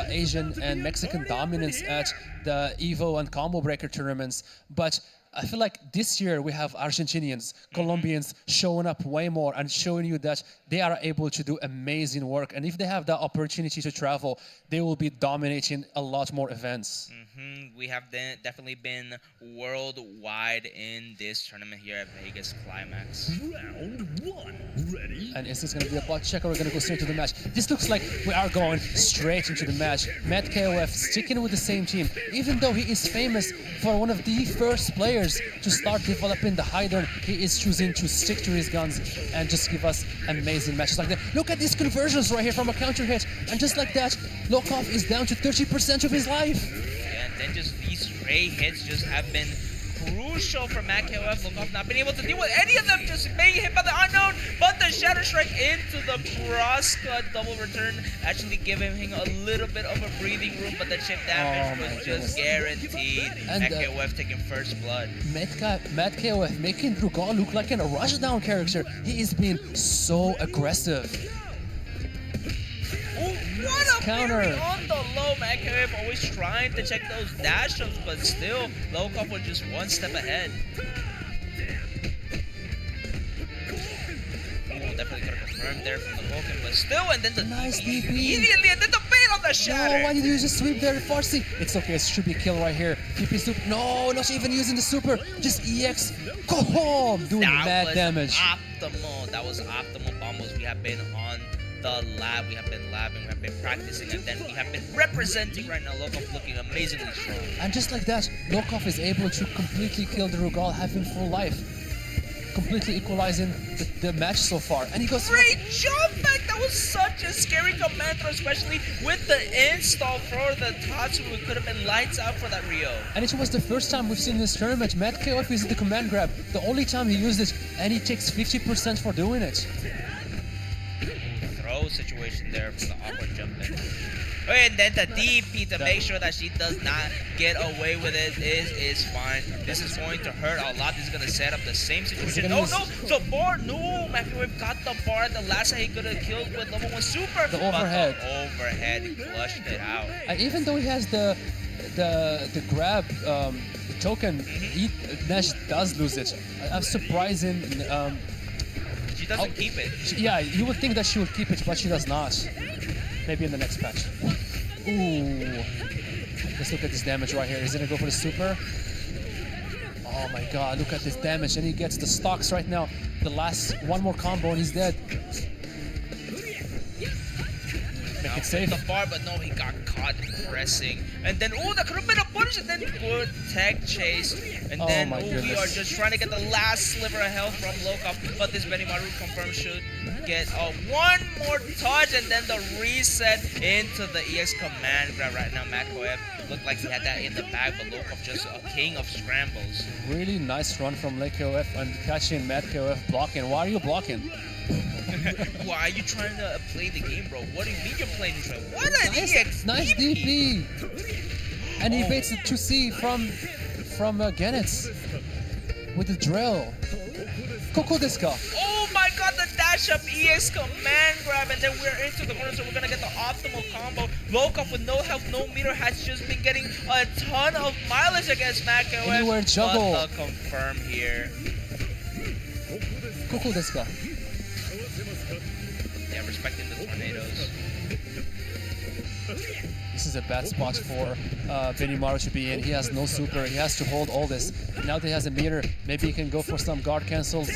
Asian and Mexican dominance at the Evo and Combo Breaker tournaments, but I feel like this year we have Argentinians, Colombians showing up way more and showing you that they are able to do amazing work. And if they have the opportunity to travel, they will be dominating a lot more events. We have definitely been worldwide in this tournament here at Vegas Climax. Round 1. Ready? And is this going to be a bot check or we're going to go straight to the match? This looks like we are going straight into the match. Matt KOF sticking with the same team, even though he is famous for one of the first players to start developing the hider, he is choosing to stick to his guns and just give us amazing matches like that. Look at these conversions right here from a counter hit, and just like that, Lokov is down to 30% of his life. Yeah, and then just these stray hits just have been crucial for Matt KOF. Lokov not being able to deal with any of them, just being hit by the unknown, but the Shadow Strike into the cross-cut double return actually giving him a little bit of a breathing room, but the chip damage was just guaranteed. And, Matt KOF taking first blood. Matt KOF making Rugal look like a rushdown character. He is being so aggressive. What a counter. parry on the low. Matt KOF always trying to check those dash ups, but still, Lokov was just one step ahead. Definitely could have confirmed there from the Vulcan, but still, and then the Nice DP DP. immediately, and then the bait on the shatter. No, why did you use a sweep there, Farsi? It's okay, it should be a kill right here. TP soup. No, not even using the super. Just EX. Go home, doing mad damage. Optimal. That was optimal bombos. We have been on the lab. We have been labbing. We have been practicing, and then we have been representing right now. Lokov looking amazingly strong. And just like that, Lokov is able to completely kill the Rugal, having full life. Completely equalizing the match so far. And he goes... Great jump back! That was such a scary command throw, especially with the install for the Tatsu. It could have been lights out for that Rio. And it was the first time we've seen this tournament. Matt KOF used the command grab. The only time he used it, and he takes 50% for doing it. Throw situation there for the awkward jump in. And then the DP to make sure that she does not get away with it is fine. This is going to hurt a lot. This is going to set up the same situation. Oh no! So bar, no! McAvoy got the bar at the last time he could have killed with level 1 super. The overhead. But the overhead, he flushed it out. And even though he has the grab, the token, Nash does lose it. I'm surprising. She doesn't keep it. Yeah, you would think that she would keep it, but she does not. Maybe in the next patch. Ooh. Let's look at this damage right here. Is he gonna go for the super? Oh my god, look at this damage. And he gets the stocks right now. The last one more combo and he's dead. Make it safe. The bar, but no, he got caught pressing. And then, oh, that could have been a punish. And then good tech chase. And then, my we goodness. are just trying to get the last sliver of health from Lokov. But this Benimaru confirmed should get one more touch. And then the reset into the EX command grab right now. McAvoy looked like he had that in the bag, but Lokov just a king of scrambles. Really nice run from KOF and catching Matt KOF blocking. Why are you blocking? Why are you trying to play the game, bro? What do you mean you're playing this? What an Nice, nice DP. And he baits the 2C from Genetz with the drill. Coco Disco. Oh my god, the dash up EX command grab, and then we're into the corner, so we're gonna get the optimal combo. Lokov with no health, no meter has just been getting a ton of mileage against Maki. Anywhere juggle. But the confirm here. Coco Disco. Yeah, respecting the tornadoes. This is a bad spot for Benimaru to be in. He has no super. He has to hold all this. Now that he has a meter, maybe he can go for some guard cancels.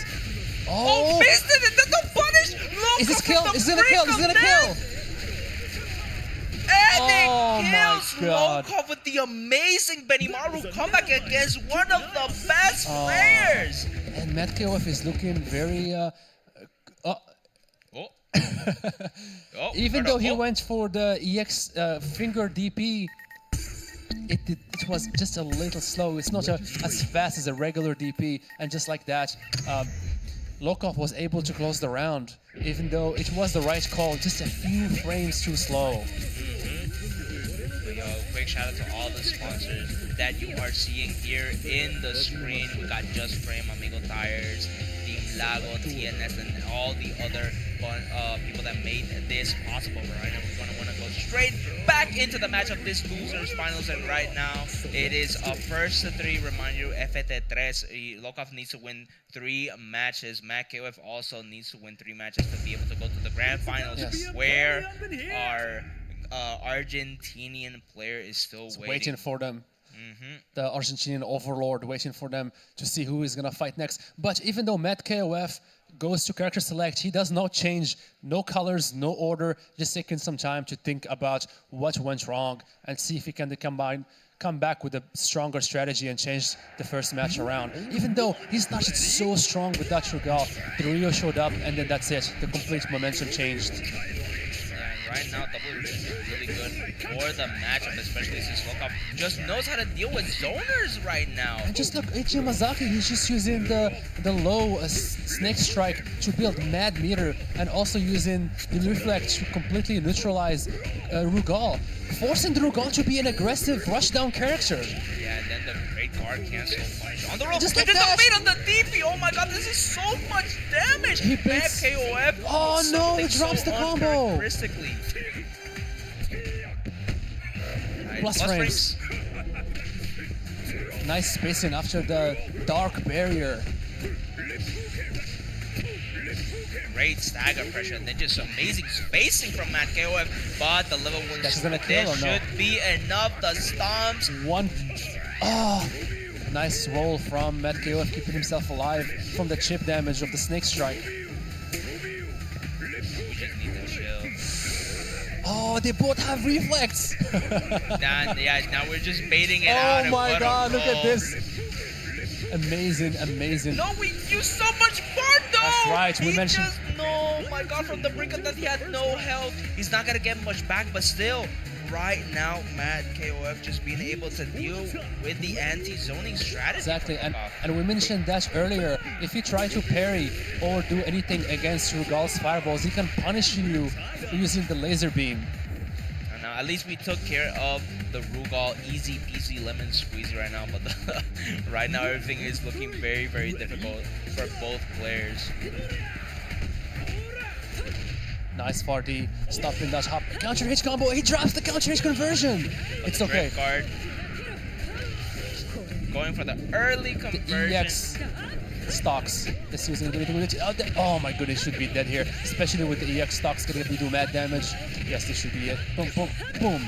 Oh, missed it! And then the punish! Lokov Is this kill? with the Is he gonna kill? Is he gonna freak of kill? And Oh it my kills God. Lokov with the amazing Benimaru comeback against one of the best players! And Matt KOF is looking very. Oh. Oh, Even though he oh. went for the EX finger DP, it was just a little slow. It's not as fast as a regular DP, and just like that, Lokov was able to close the round, even though it was the right call, just a few frames too slow. Yo, quick shout out to all the sponsors that you are seeing here in the screen. We got Just Frame, Amigo Tires, Team Lago, TNS, and all the other fun people that made this possible. Right now, we're gonna want to go straight back into the match of this losers finals, and right now it is a first to three. Remind you, FT3. Lokov needs to win 3 matches. Matt KOF also needs to win 3 matches to be able to go to the grand finals, where our Argentinian player is still Waiting for them. The Argentinian overlord waiting for them to see who is gonna fight next. But even though Matt KOF goes to character select, he does not change, no colors, no order, just taking some time to think about what went wrong and see if he can come back with a stronger strategy and change the first match around. Even though he started so strong with that Rugal, the Rio showed up and then that's it. The complete momentum changed. Right now, W is really good for the matchup, especially since Lokov just knows how to deal with zoners right now. And just look, Ichimazaki, he's just using the low snake strike to build mad meter, and also using the reflect to completely neutralize Rugal, forcing the Rugal to be an aggressive rushdown character. Yeah, and then the great guard cancel punish on the roll. Just Just like that. the bait on the DP. Oh my god, this is so much damage. He Bad baits- KOF. Oh no, he something drops so the combo. uncharacteristically. Alright, Plus frames. Nice spacing after the dark barrier. Great stagger pressure, and then just amazing spacing from Matt KOF. But the level was That's gonna kill this or no? should be enough. The stomps. Nice roll from Matt KOF, keeping himself alive from the chip damage of the snake strike. We just need to chill. Oh, they both have reflex. Now we're just baiting it out. Oh and my what a god, look at roll. this. Amazing, amazing. No, we used so much more though! That's right, we He mentioned- just, no, my god, from the brink of death, he had no health. He's not gonna get much back, but still, right now, Matt KOF just being able to deal with the anti-zoning strategy. Exactly, from and Okun. we mentioned that earlier. If you try to parry or do anything against Rugal's fireballs, he can punish you using the laser beam. And now, at least we took care of the Rugal easy peasy lemon squeezy right now, but right now everything is looking very, very difficult for both players. Nice Farty, stopping that hop. Counter hit combo, he drops the counter hit conversion. It's okay. Red card. Going for the early The conversion. EX stocks. Just using the oh my goodness, should be dead here. Especially with the EX stocks getting to do mad damage. Yes, this should be it. Boom, boom, boom.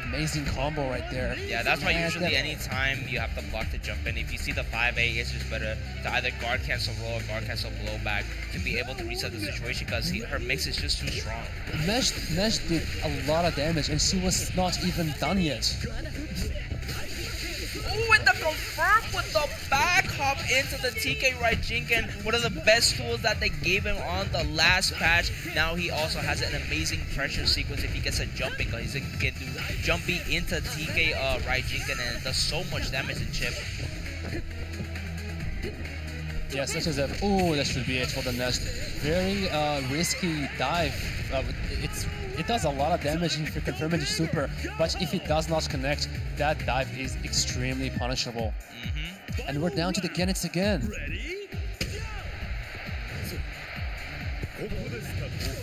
Amazing combo right there. Yeah, that's why Mad usually damage. anytime you have to block to jump in, if you see the 5A, it's just better to either guard cancel roll or guard cancel blow back to be able to reset the situation, because her mix is just too strong. Mesh did a lot of damage and she was not even done yet. Ooh, and the confirm with the back hop into the TK right Jinken, one of the best tools that they gave him on the last patch. Now he also has an amazing pressure sequence if he gets a jumping, because he can do jumpy into TK right Jinken, and it does so much damage in chip. Yeah, such as a that should be it for the Nash. Very risky dive. It does a lot of damage if you confirm it super, but if it does not connect, that dive is extremely punishable. And we're down to the Genets again.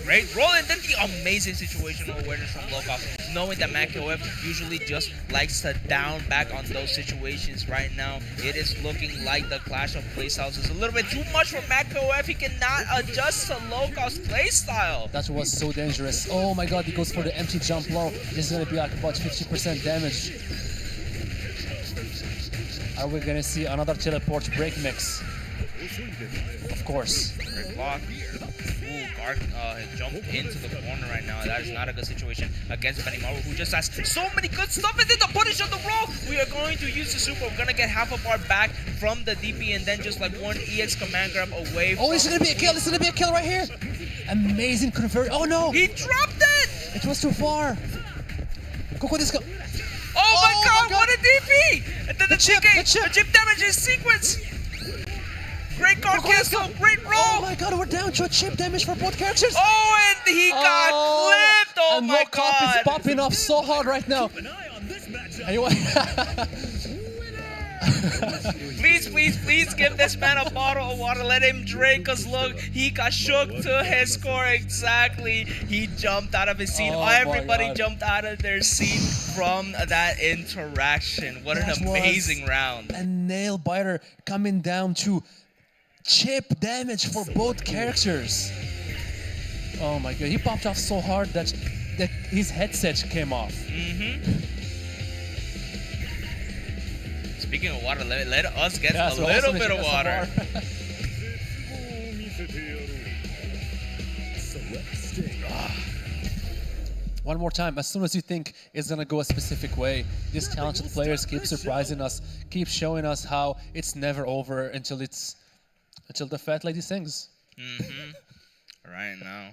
Great roll, and then the amazing situational awareness from Lokov, knowing that KOF usually just likes to down back on those situations. Right now, it is looking like the clash of playstyles is a little bit too much for KOF. He cannot adjust to Lokov's playstyle. That was so dangerous. Oh my god, he goes for the empty jump low. This is gonna be like about 50% damage. Are we gonna see another teleport break mix? Of course. Great block. Ooh, Gark jumped into the corner right now. That is not a good situation against Benimaru, who just has so many good stuff. And then the punish on the roll. We are going to use the super. We're going to get half of our back from the DP and then just like one EX command grab away from... Oh, it's going to be a kill. It's going to be a kill right here. Amazing convert. Oh, no. He dropped it. It was too far. Coco Disco. Oh my god, what a DP. And then the chip damage is sequence. Great guard cancel, great roll! Oh my god, we're down to a chip damage for both characters! Oh, and he got clipped! Oh and my god! is popping off so hard right now. Anyway. please give this man a bottle of water. Let him drink, because look, he got shook to his score exactly. He jumped out of his seat. Everybody jumped out of their seat from that interaction. What an amazing round. A nail biter coming down to chip damage for both characters. Oh my god, he popped off so hard that his headset came off. Speaking of water, let us get a little bit of water. One more time, as soon as you think it's gonna go a specific way, these talented players keep surprising us, keep showing us how it's never over until the fat lady sings. Right now.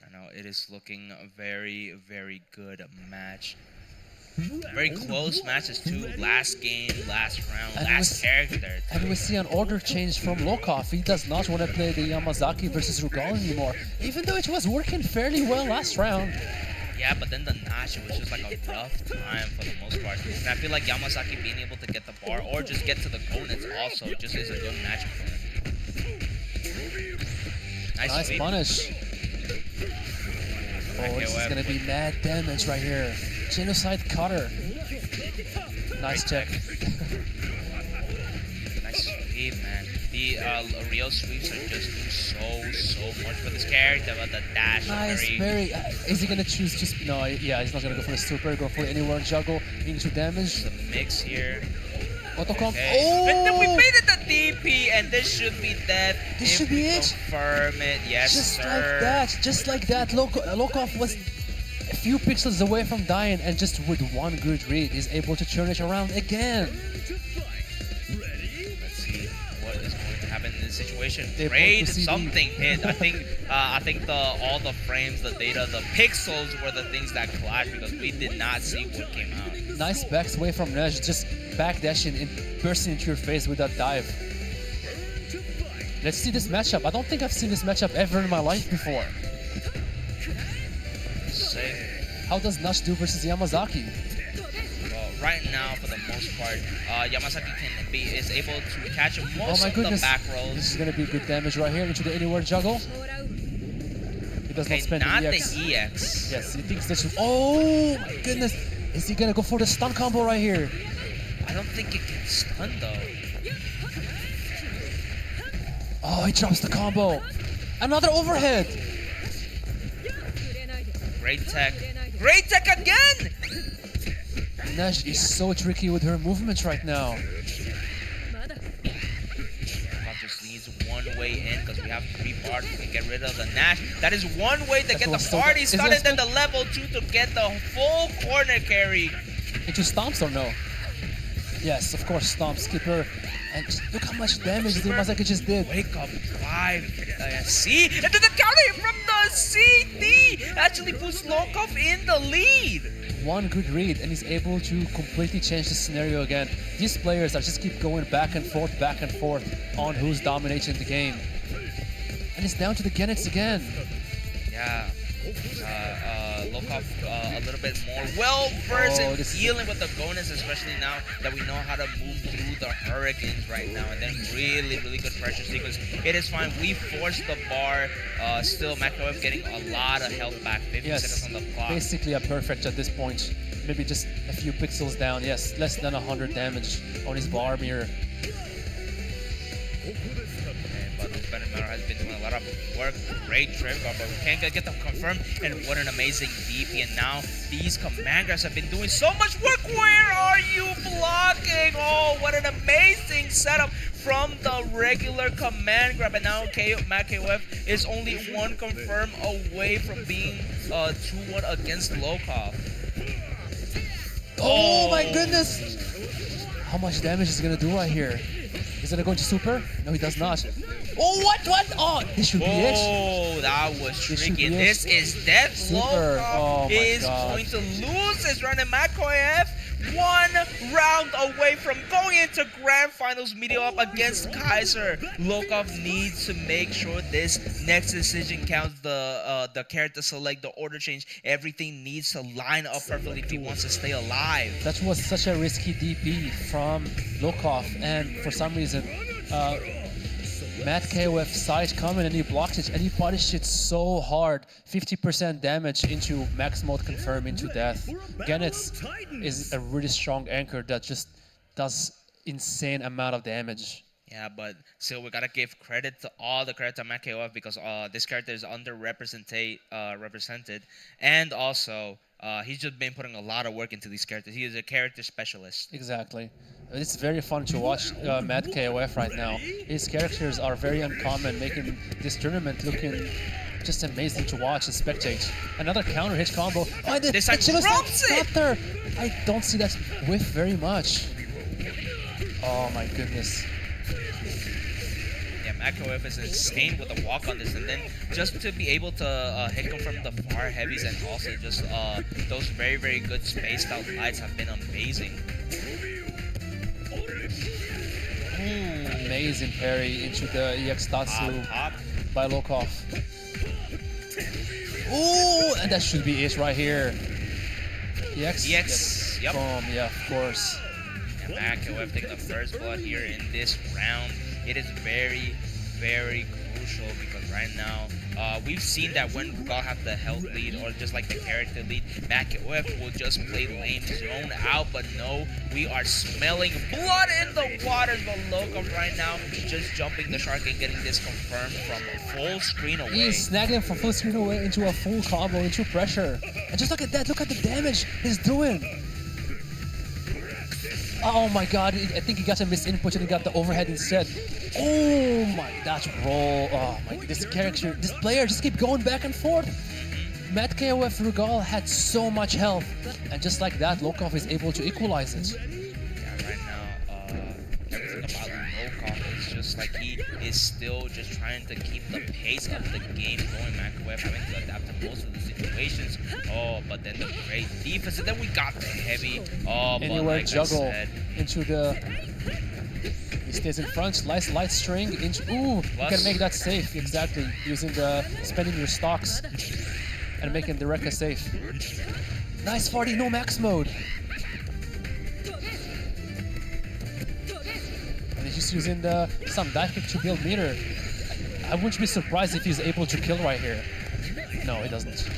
I know it is looking a very, very good match. Very close matches too. Last game, last round, last character. And we see an order change from Lokov. He does not want to play the Yamazaki versus Rugal anymore, even though it was working fairly well last round. Yeah, but then the Nash, it was just like a rough time for the most part. And I feel like Yamazaki being able to get the bar or just get to the Gonets also just is a good matchup for him. Nice punish. Oh, this is going to be mad damage right here. Genocide cutter. Nice check. Nice sweep, man. The Rio sweeps are just doing so much for this character, but the dash nice, very. Is he gonna choose just no? Yeah, he's not gonna go for the super. Go for anywhere juggle into damage. The mix here. Autocom. Okay. Oh! But then we made it the DP, and this should be dead. This should be it. Confirm it, yes, just sir. Just like that. Lokov was a few pixels away from dying, and just with one good read, is able to turn it around again. In this situation, raid something hit. I think all the frames, the data, the pixels were the things that clashed because we did not see what came out. Nice backs away from Nash, just backdashing and bursting into your face with that dive. Let's see this matchup. I don't think I've seen this matchup ever in my life before. Sick. How does Nash do versus Yamazaki? Right now, for the most part, Yamazaki is able to catch most of the back rolls. This is gonna be good damage right here into the anywhere juggle. He does not spend not the EX. The EX. Yes, he thinks this. Oh my goodness! Is he gonna go for the stun combo right here? I don't think it can stun though. Oh, he drops the combo. Another overhead. Great tech. Great tech again! Nash is so tricky with her movements right now. Just needs one way in because we have 3 bars to get rid of the Nash. That is one way to get the party started, and then the level 2 to get the full corner carry. Into stomps or no? Yes, of course, Stomp, Skipper. And just look how much damage the Masaki just did. Wake up 5C, and then the counter hit from the CD actually puts Lokov in the lead. One good read, and he's able to completely change the scenario again. These players are just keep going back and forth on who's dominating the game. And it's down to the Genets again. Yeah. Lokov a little bit more well-versed in dealing with the Gonas, especially now that we know how to move through the Hurricanes right now. And then really good pressure sequence. It is fine. We forced the bar. Still, KOF getting a lot of health back. 50 seconds on the clock. Basically a perfect at this point. Maybe just a few pixels down. Yes, less than 100 damage on his bar mirror. But Benamaro has been doing a lot of work. Great trip, but we can't get them confirmed. And what an amazing DP. And now these commanders have been doing so much work. Where are you blocking? Oh, what an amazing setup from the regular command grab. And now KOF is only one confirm away from being 2-1 against Lokov. Oh my goodness! How much damage is he gonna do right here? Is it going to super? No, he does not. Oh, what? Oh, this should be it. Oh, that was tricky. This is death. Super. Oh my is God. going to lose his run, and KOF 1 round away from going into grand finals, meeting up against Kaiser. Lokov needs to make sure this next decision counts. The character select, the order change, everything needs to line up perfectly if he wants to stay alive. That was such a risky DP from Lokov, and for some reason, KOF side coming and he blocked it and he punished it so hard. 50% damage into max mode confirm into death. Genets is a really strong anchor that just does insane amount of damage. Yeah, but still, we gotta give credit to all the character KOF because this character is represented, and also he's just been putting a lot of work into these characters. He is a character specialist. Exactly. It's very fun to watch KOF right now. His characters are very uncommon, making this tournament looking just amazing to watch and spectate. Another counter hit combo. Oh, This time drops it! There. I don't see that whiff very much. Oh my goodness. Yeah, KOF is insane with the walk on this, and then just to be able to hit confirm the far heavies and also just those very good spaced out lights have been amazing. Amazing parry into the EX Tatsu by Lokov. Ooh, and that should be it right here. EX? EX, yep. Boom, yeah, of course. And KOF taking the first blood here in this round. It is very crucial because right now we've seen that when Rugal have the health lead or just like the character lead, KOF will just play lane zone out, but no, we are smelling blood in the waters. But Lokov right now just jumping the shark and getting this confirmed from full screen away. He's snagging him from full screen away into a full combo, into pressure. And just look at that, look at the damage he's doing. Oh my god, I think he got a misinput and he got the overhead instead. Oh my, that roll. Oh my, this character, this player just keep going back and forth. KOF Rugal had so much health. And just like that, Lokov is able to equalize it. Yeah, right now, everything about Lokov is just like he is still just trying to keep the pace of the game going. KOF having to adapt to most of the situations. Oh, but then the great defense, and then we got the heavy. Oh, but Anywhere like juggle I said, into the. He stays in front, nice light string into. Ooh, you can make that safe exactly using the spending your stocks and making the Rekka safe. Nice 40, no max mode. And he's just using some dive kick to build meter. I wouldn't be surprised if he's able to kill right here. No, he doesn't.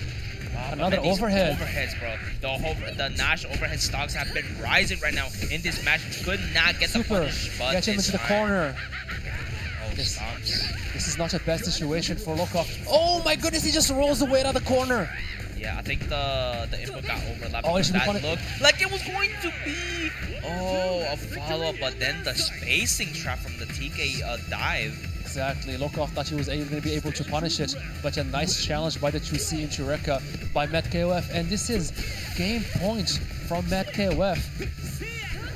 Another overhead. Overheads, bro. The Nash overhead stocks have been rising right now in this match. Could not get the Super. punish, but Get him into the corner. Oh, This- stomps. This is not a bad situation for Lokov. Oh my goodness, he just rolls away out of the corner. Yeah, I think the input got overlapped. Oh, it because should be that funny. looked like it was going to be a follow-up, but then the spacing trap from the TK dive. Exactly, Lokov thought he was going to be able to punish it, but a nice challenge by the 2C into Rekka by KOF, and this is game point from KOF.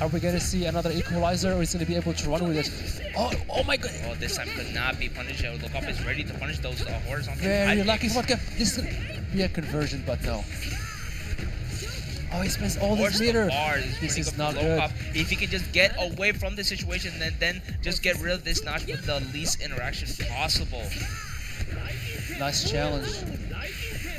Are we gonna see another equalizer, or is he gonna be able to run with it? Oh my god! Oh, this time could not be punished. Lookup is ready to punish those horizontal. Very high lucky. kicks. What? This is gonna be a conversion, but no. Oh, he spends all Towards this the meter. bar This pretty is good not for good. Lookup. If he can just get away from the situation and then just get rid of this notch with the least interaction possible. Nice challenge.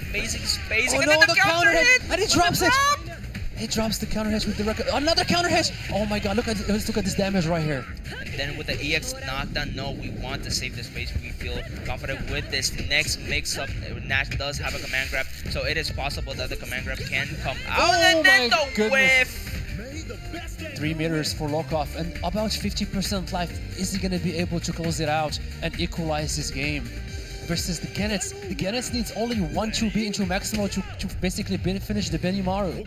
Amazing spacing, Oh and no, then the the counter hit! and he with drops the it. drop! He drops the counter hit with the record. Another counter hit. Oh my god! Look at this damage right here. And then with the EX knockdown, no, we want to save the space. We feel confident with this next mix-up. Nash does have a command grab, so it is possible that the command grab can come out. Oh And then my the goodness. whiff! 3 meters for Lokov and about 50% life. Is he gonna be able to close it out and equalize this game? Versus the Genets. The Genets needs only 1-2B into Maximo to basically finish the Benimaru.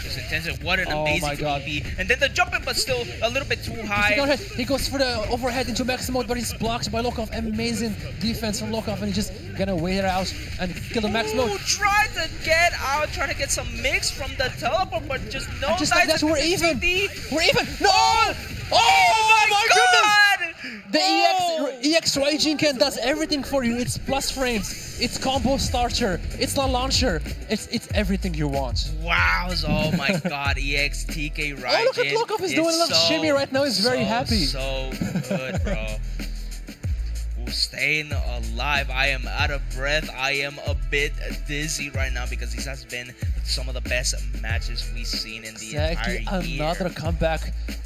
Just intensive. What an Oh amazing my God. PB. And then the jumping, but still a little bit too high. He goes for the overhead into Maximo, but he's blocked by Lokov. Amazing defense from Lokov, and he's just gonna wait it out and kill the Maximo. Ooh, tried to get out, trying to get some mix from the teleport, but just no. And just like dice that, we're into even. CD. We're even. No! Oh my goodness! god! The EX Raijinken does everything for you. It's plus frames, it's combo starter, it's the launcher, it's everything you want. Wow! Oh my god! EX TK Raijin. Oh, look at Lokov is doing a little shimmy right now. He's very happy. So good, bro. Ooh, staying alive. I am out of breath. I am a bit dizzy right now because this has been some of the best matches we've seen in the Exactly, entire year.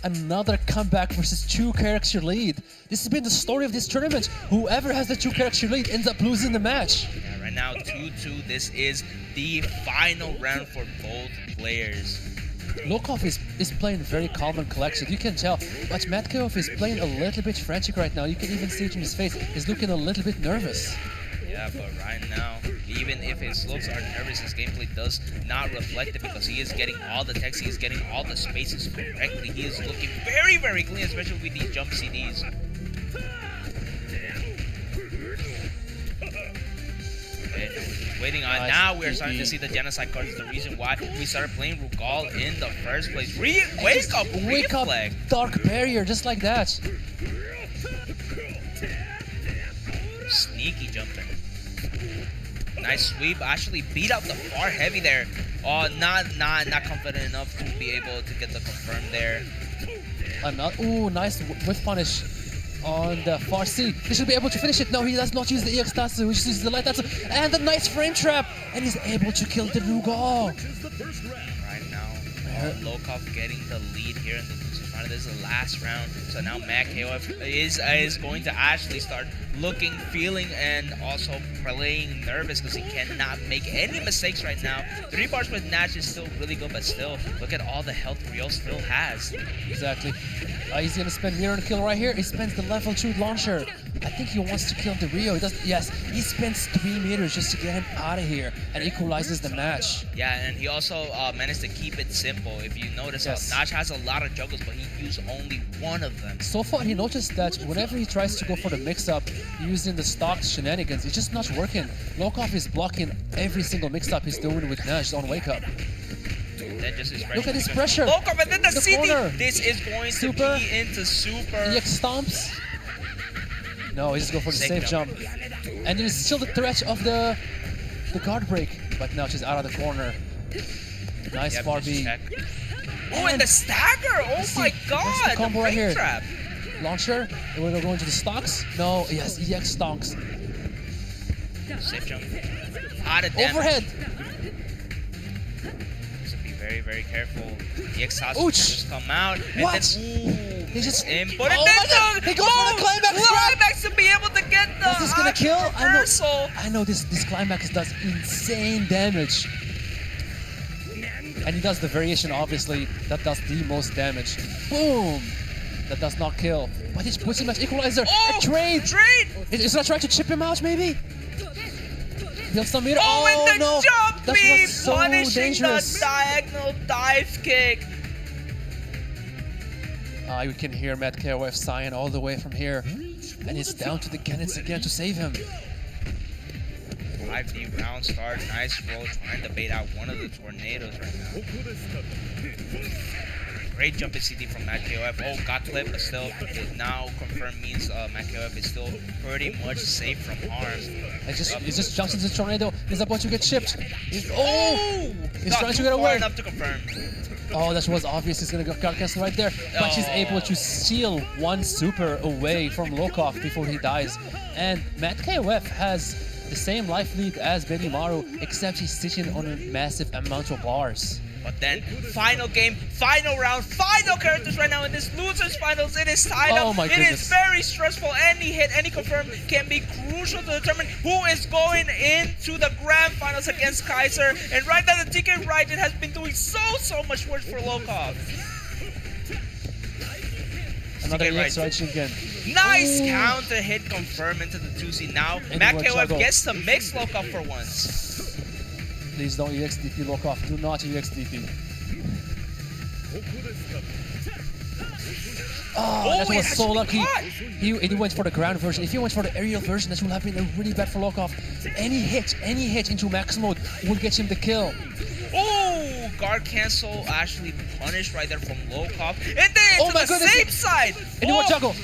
another comeback versus 2-character lead. This has been the story of this tournament. Whoever has the 2-character lead ends up losing the match. Yeah, right now 2-2. This is the final round for both players. Lokov is playing very calm and collected, you can tell, but Matt KOF is playing a little bit frantic right now. You can even see it in his face. He's looking a little bit nervous. Yeah, but right now, even if his looks are nervous, his gameplay does not reflect it because he is getting all the text, he is getting all the spaces correctly. He is looking very, very clean, especially with these jump CDs. And we're just waiting on. Nice Now we're starting to DP. see the genocide cards. The reason why we started playing Rugal in the first place. Wake up, reflex. Dark barrier, just like that. Sneaky jumping. Nice sweep. Actually beat out the far heavy there. Oh, not confident enough to be able to get the confirm there. Ooh, nice whiff punish on the far C. He should be able to finish it. No, he does not use the EX Tatsu, he uses the light Tatsu. And the nice frame trap. And he's able to kill the Rugal. Right now, Lokov getting the lead here in the losers round. This is the last round. So now Matt KOF is going to actually start looking, feeling, and also playing nervous because he cannot make any mistakes right now. 3 bars with Nash is still really good, but still, look at all the health Rio still has. Exactly. He's gonna spend mirror and kill right here. He spends the level 2 launcher. I think he wants to kill the Rio. He does. Yes, he spends 3 meters just to get him out of here and equalizes the match. Yeah, and he also managed to keep it simple. If you notice, Yes. Nash has a lot of juggles, but he used only one of them. So far, he noticed that whenever he tries to go for the mix-up using the stock shenanigans, it's just not working. Lokov is blocking every single mix-up he's doing with Nash on Wake Up. Then just his Look at his pressure. Lokov, and then the The CD. corner. This is going Super. to be into super. EX stomps. No, he just go for the Safe safe jump. And there's still the threat of the guard break, but now she's out of the corner. Nice Yep, far just B. check. Oh, and the stagger! Oh Let's my see. god! That's the combo right frame here. Trap. Launcher. And we're gonna go into the stocks. No, yes, EX stonks. Safe jump. Out of damage. Overhead. So be very, very careful. The EX Tatsu Ouch. just come out. And What? Then, He just. and Oh put it my God, he goes for the climax grab. Climax to be able to get the Is this gonna kill? reversal. I know this climax does insane damage. And he does the variation, obviously, that does the most damage. Boom! That does not kill. But he puts him as equalizer. Oh, A trade! Trade! Is that trying to chip him out, maybe? Build some meter. Oh, and the no! jump That beam was so punishing dangerous. the diagonal dive kick. You can hear Matt KOF sighing all the way from here. And it's down to the Genets again to save him. 5D round start. Nice roll, trying to bait out one of the tornadoes right now. Great jumping CD from Matt KOF. Oh, got clipped, but still, it now confirmed means Matt KOF is still pretty much safe from harm. He just jumps into the tornado. He's about to get chipped. He's Got trying to too get far away. enough to confirm. Oh, that was obvious. He's gonna go guard cancel right there, but he's able to steal one super away from Lokov before he dies. And Matt KOF has the same life lead as Benny Maru, except he's sitting on a massive amount of bars. But then, final game, final round, final characters right now in this losers finals. It is tied Oh up. my It goodness. is very stressful. Any hit, any confirm can be crucial to determine who is going into the grand finals against Kaiser. And right now, the TK Raiden has been doing so much work for Lokov. Another TK EX Raiden. right again. Nice Ooh. counter hit confirm into the 2C. Now, And Matt what KOF juggle. gets to mix Lokov for once. Please don't EXDP Lokov. Do not EXDP. Oh, that it was so actually lucky. caught. He went for the ground version. If he went for the aerial version, that would have been really bad for Lokov. Any hit into max mode will get him the kill. Oh, guard cancel actually punished right there from Lokov. And then Oh to my the goodness. safe side. And he went juggle.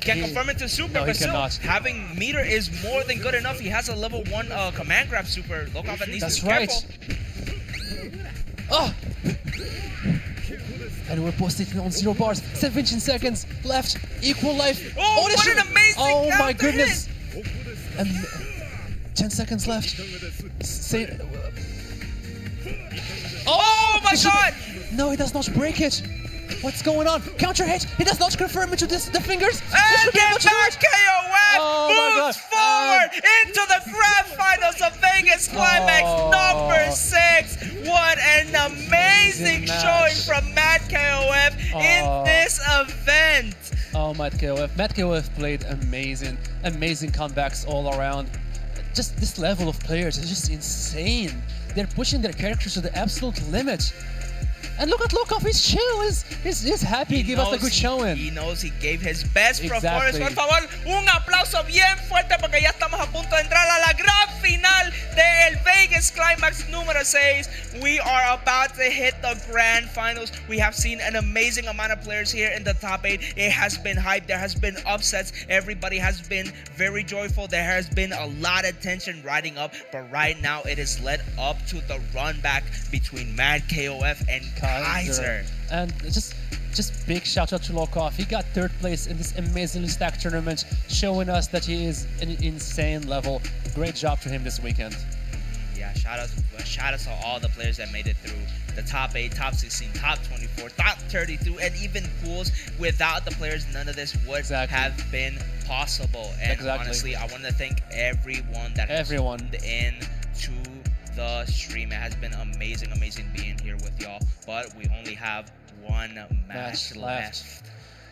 Can confirm it to super, No, he but still, cannot. having meter is more than good enough. He has a level 1 command grab super. Lokov needs That's to be right. careful. Oh! And we're both sitting on 0 bars. 17 seconds left. Equal life. Oh, this what an should- amazing Oh my counter goodness. And 10 seconds left. Say. Oh my He should- god! No, he does not break it. What's going on? Counter hit. He does not confirm into the fingers. This And should be able then to do Matt it. KOF Oh my moves God. forward into the grand finals of Vegas Climax Oh. number 6. What an amazing Amazing match. showing from Matt KOF Oh. in this event. Oh, Matt KOF. Matt KOF played amazing comebacks all around. Just this level of players is just insane. They're pushing their characters to the absolute limit. And look at Lokov, he's chill, he's happy, give us a good showing. He knows he gave his best performance. Exactly. Por favor, un aplauso bien fuerte porque ya estamos a punto de entrar a la gran final del Vegas Climax número 6. We are about to hit the grand finals. We have seen an amazing amount of players here in the top 8. It has been hype. There has been upsets. Everybody has been very joyful. There has been a lot of tension riding up, but right now it is led up to the run back between Mad KOF and Kaiser. And just big shout out to Lokov. He got 3rd place in this amazingly stacked tournament, showing us that he is an insane level. Great job to him this weekend. Yeah, shout out to all the players that made it through the top 8, top 16, top 24, top 32, and even pools. Without the players, none of this would have been possible. And honestly, I want to thank everyone that has tuned in to the stream. It has been amazing being here with y'all, but we only have one match left.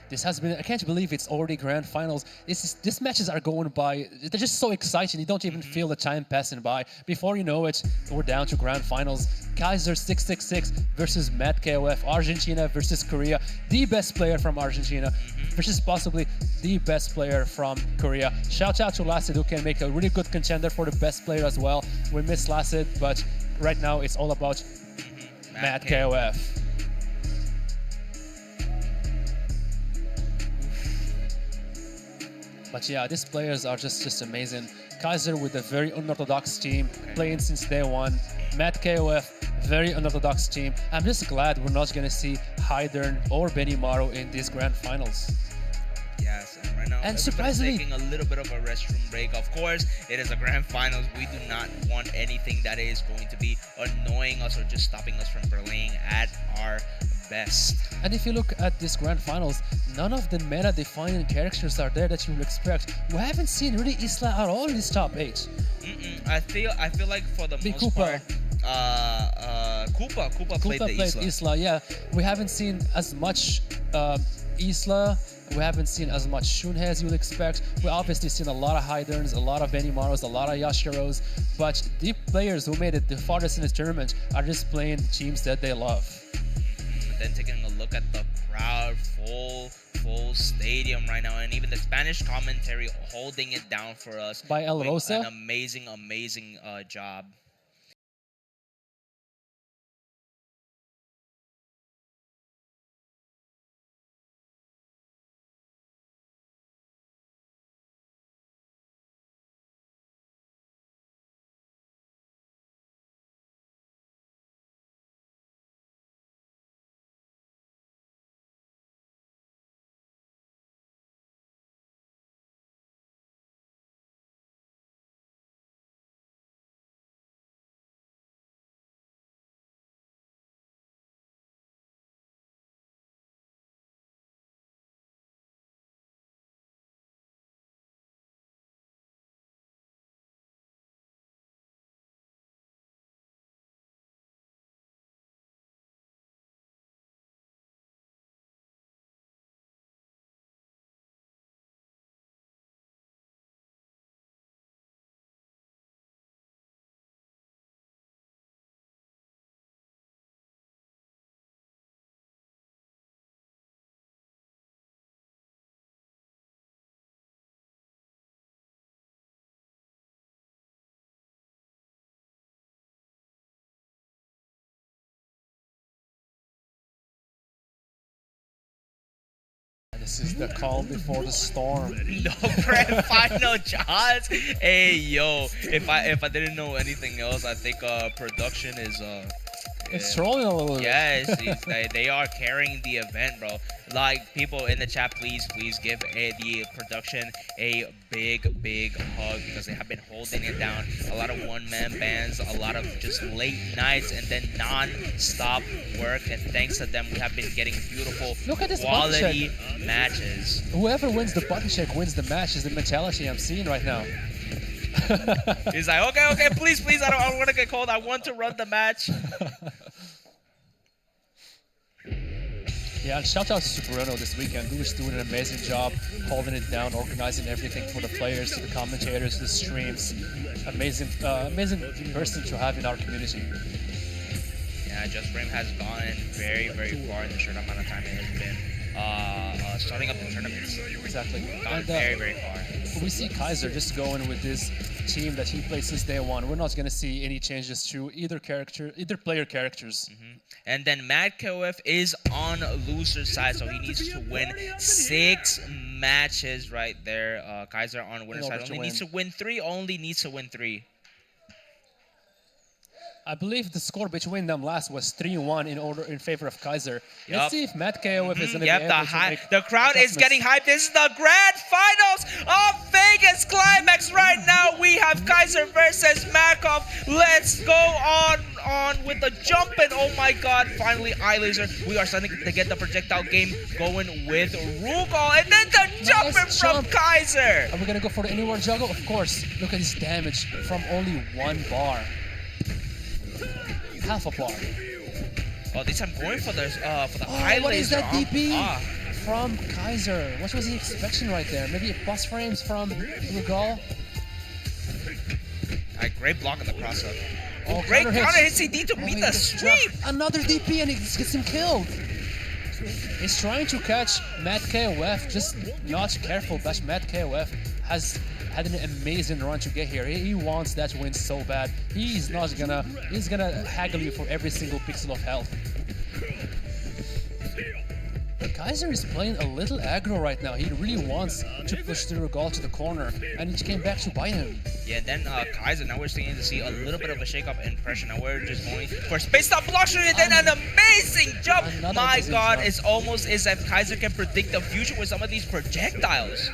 This has been, I can't believe it's already grand finals. These matches are going by, they're just so exciting. You don't even feel the time passing by. Before you know it, we're down to grand finals. Kaiser 666 versus Matt KOF, Argentina versus Korea. The best player from Argentina versus possibly the best player from Korea. Shout out to Lacid, who can make a really good contender for the best player as well. We miss Lacid, but right now it's all about Matt KOF. But yeah, these players are just amazing. Kaiser with a very unorthodox team, playing since day one. Matt KOF, very unorthodox team. I'm just glad we're not gonna see Hydern or Benny Maru in these grand finals. Yes, and right now everybody's taking a little bit of a restroom break. Of course, it is a grand finals. We do not want anything that is going to be annoying us or just stopping us from playing at our best. And if you look at this grand finals, none of the meta-defining characters are there that you would expect. We haven't seen really Isla at all in this top 8. I feel like for the most part, Koopa played the Isla. Yeah, we haven't seen as much Isla. We haven't seen as much Shunhei as you'd expect. We obviously seen a lot of Hyderns, a lot of Benimaros, a lot of Yashiros, but the players who made it the farthest in this tournament are just playing teams that they love. Then taking a look at the crowd, full full stadium right now, and even the Spanish commentary holding it down for us. By El Doing Rosa? an amazing job. This is the calm before the storm. No grand final, Jaws. Hey yo, if I didn't know anything else, I think production is It's trolling a little bit. yes, they are carrying the event, bro. Like, people in the chat, please give the production a big hug, because they have been holding it down. A lot of one-man bands, a lot of just late nights, and then non-stop work. And thanks to them, we have been getting beautiful, Look at this quality matches. Whoever wins the button check wins the match is the mentality I'm seeing right now. He's like, okay, please, I don't want to get cold. I want to run the match. Yeah, and shout out to Superano this weekend, who is doing an amazing job holding it down, organizing everything for the players, to the commentators, the streams. Amazing person to have in our community. Yeah, Just Frame has gone very far in the short amount of time it has been starting up the tournaments. Exactly. Gone And very far. we see Kaiser just going with this team that he played since day one. We're not going to see any changes to either player characters. And then Mad KOF is on loser side, so he needs to win 6 matches right there. Kaiser on winner side only needs to win 3. I believe the score between them last was 3-1 in favor of Kaiser. Yup. Let's see if Mad KOF is going to be able to make the crowd is adjustments. getting hyped. This is the grand finals of Vegas Climax right now. We have Kaiser versus Makov. Let's go on with the jumping. Oh my god, finally iLaser. We are starting to get the projectile game going with Rugal. And then the jumping from Kaiser. Are we going to go for the anywhere juggle? Of course. Look at his damage from only 1 bar. Half a bar. Oh, this time going for the iLaser. What is that DP? Ah. From Kaiser? What was he expecting right there? Maybe a bus frames from Rugal? Great block on the cross-up. Oh, Great counter counter hits. hit CD to beat he the gets sweep. dropped. Another DP and he gets him killed. He's trying to catch Mad KOF, just not careful, but Mad KOF has had an amazing run to get here. He wants that win so bad. He's gonna haggle you for every single pixel of health. Kaiser is playing a little aggro right now. He really wants to push the Rugal to the corner, and he came back to bite him. Yeah, and then Kaiser, now we're starting to see a little bit of a shake-up in pressure. Now we're just going for space-stop block shooting, and then an amazing jump. My god, it's almost as if Kaiser can predict the future with some of these projectiles.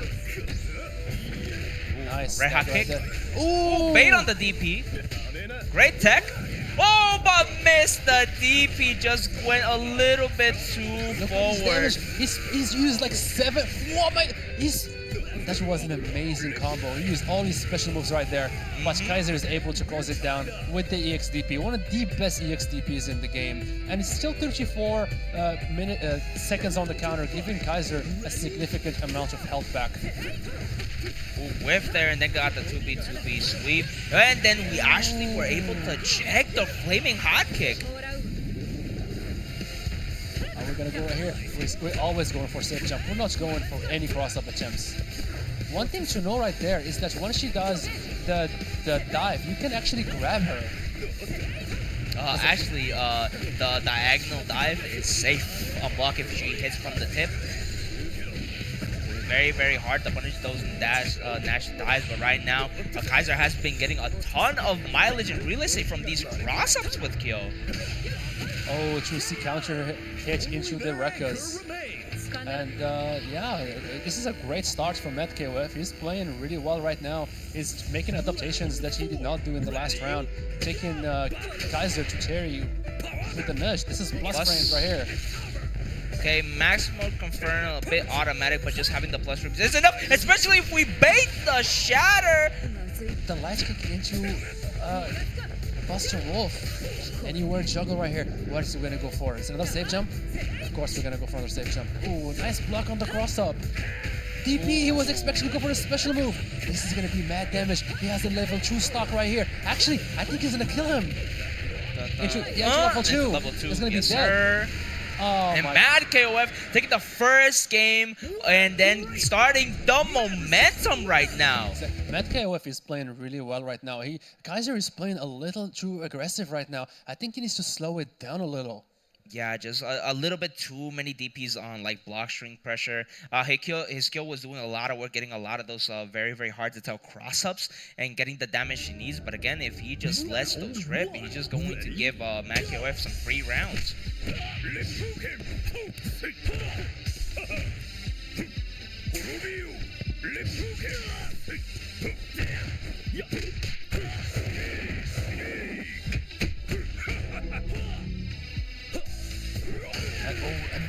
Nice. Red hot right kick. there. Ooh, bait on the DP. Great tech. Oh, but missed the DP. Just went a little bit too forward. He's used like 7. What my? That was an amazing combo. He used all his special moves right there. But Kaiser is able to close it down with the EXDP. One of the best EXDPs in the game. And it's still 34 seconds on the counter, giving Kaiser a significant amount of health back. Ooh, whiff there, and then got the 2B sweep. And then we actually were able to check the flaming hot kick. I would gonna go right here. We're always going for safe jump. We're not going for any cross-up attempts. One thing to know right there is that when she does the dive, you can actually grab her. Actually, the diagonal dive is safe on block if she hits from the tip. Very, very hard to punish those Nash dives, but right now, Kaiser has been getting a ton of mileage and real estate from these cross-ups with Kyo. Oh, juicy counter hit into the Rekkas. And yeah, this is a great start from Matt KOF. He's playing really well right now. He's making adaptations that he did not do in the last round. Taking Kaiser to Terry with the mesh. This is plus frames right here. Okay, maximum confirm a bit automatic, but just having the plus frames is enough, especially if we bait the shatter. The light kick into Buster Wolf. Anywhere juggle right here. What is he gonna go for? Is it another safe jump? Of course we're gonna go for another safe jump. Ooh, nice block on the cross up. DP, he was expecting to go for a special move. This is gonna be mad damage. He has the level 2 stock right here. Actually, I think he's gonna kill him. Into level 2. It's gonna be dead. Sir. Oh, And my Mad KOF taking the first game and then starting the momentum right now. Matt KOF is playing really well right now. Kaiser is playing a little too aggressive right now. I think he needs to slow it down a little. Yeah, just a little bit too many DPs on like block string pressure. His skill was doing a lot of work, getting a lot of those very, very hard to tell cross-ups and getting the damage he needs. But again, if he just lets those rip, he's just going to give Matt KOF some free rounds.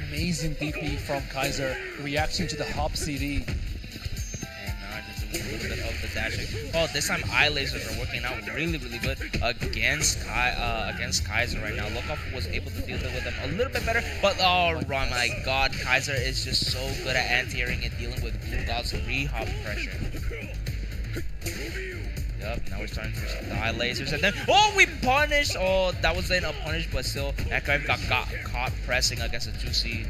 Amazing DP from Kaiser, reacting to the hop CD. And just doing a little bit of the dashing. Oh, this time eye lasers are working out really, really good against Kaiser right now. Lookoff was able to deal with them a little bit better, but oh my god, Kaiser is just so good at anti-airing and dealing with Blue God's re-hop pressure. Yep, now we're starting to use the eye lasers, and then we punished. Oh, that wasn't a punish, but still, that guy got caught pressing against a 2C.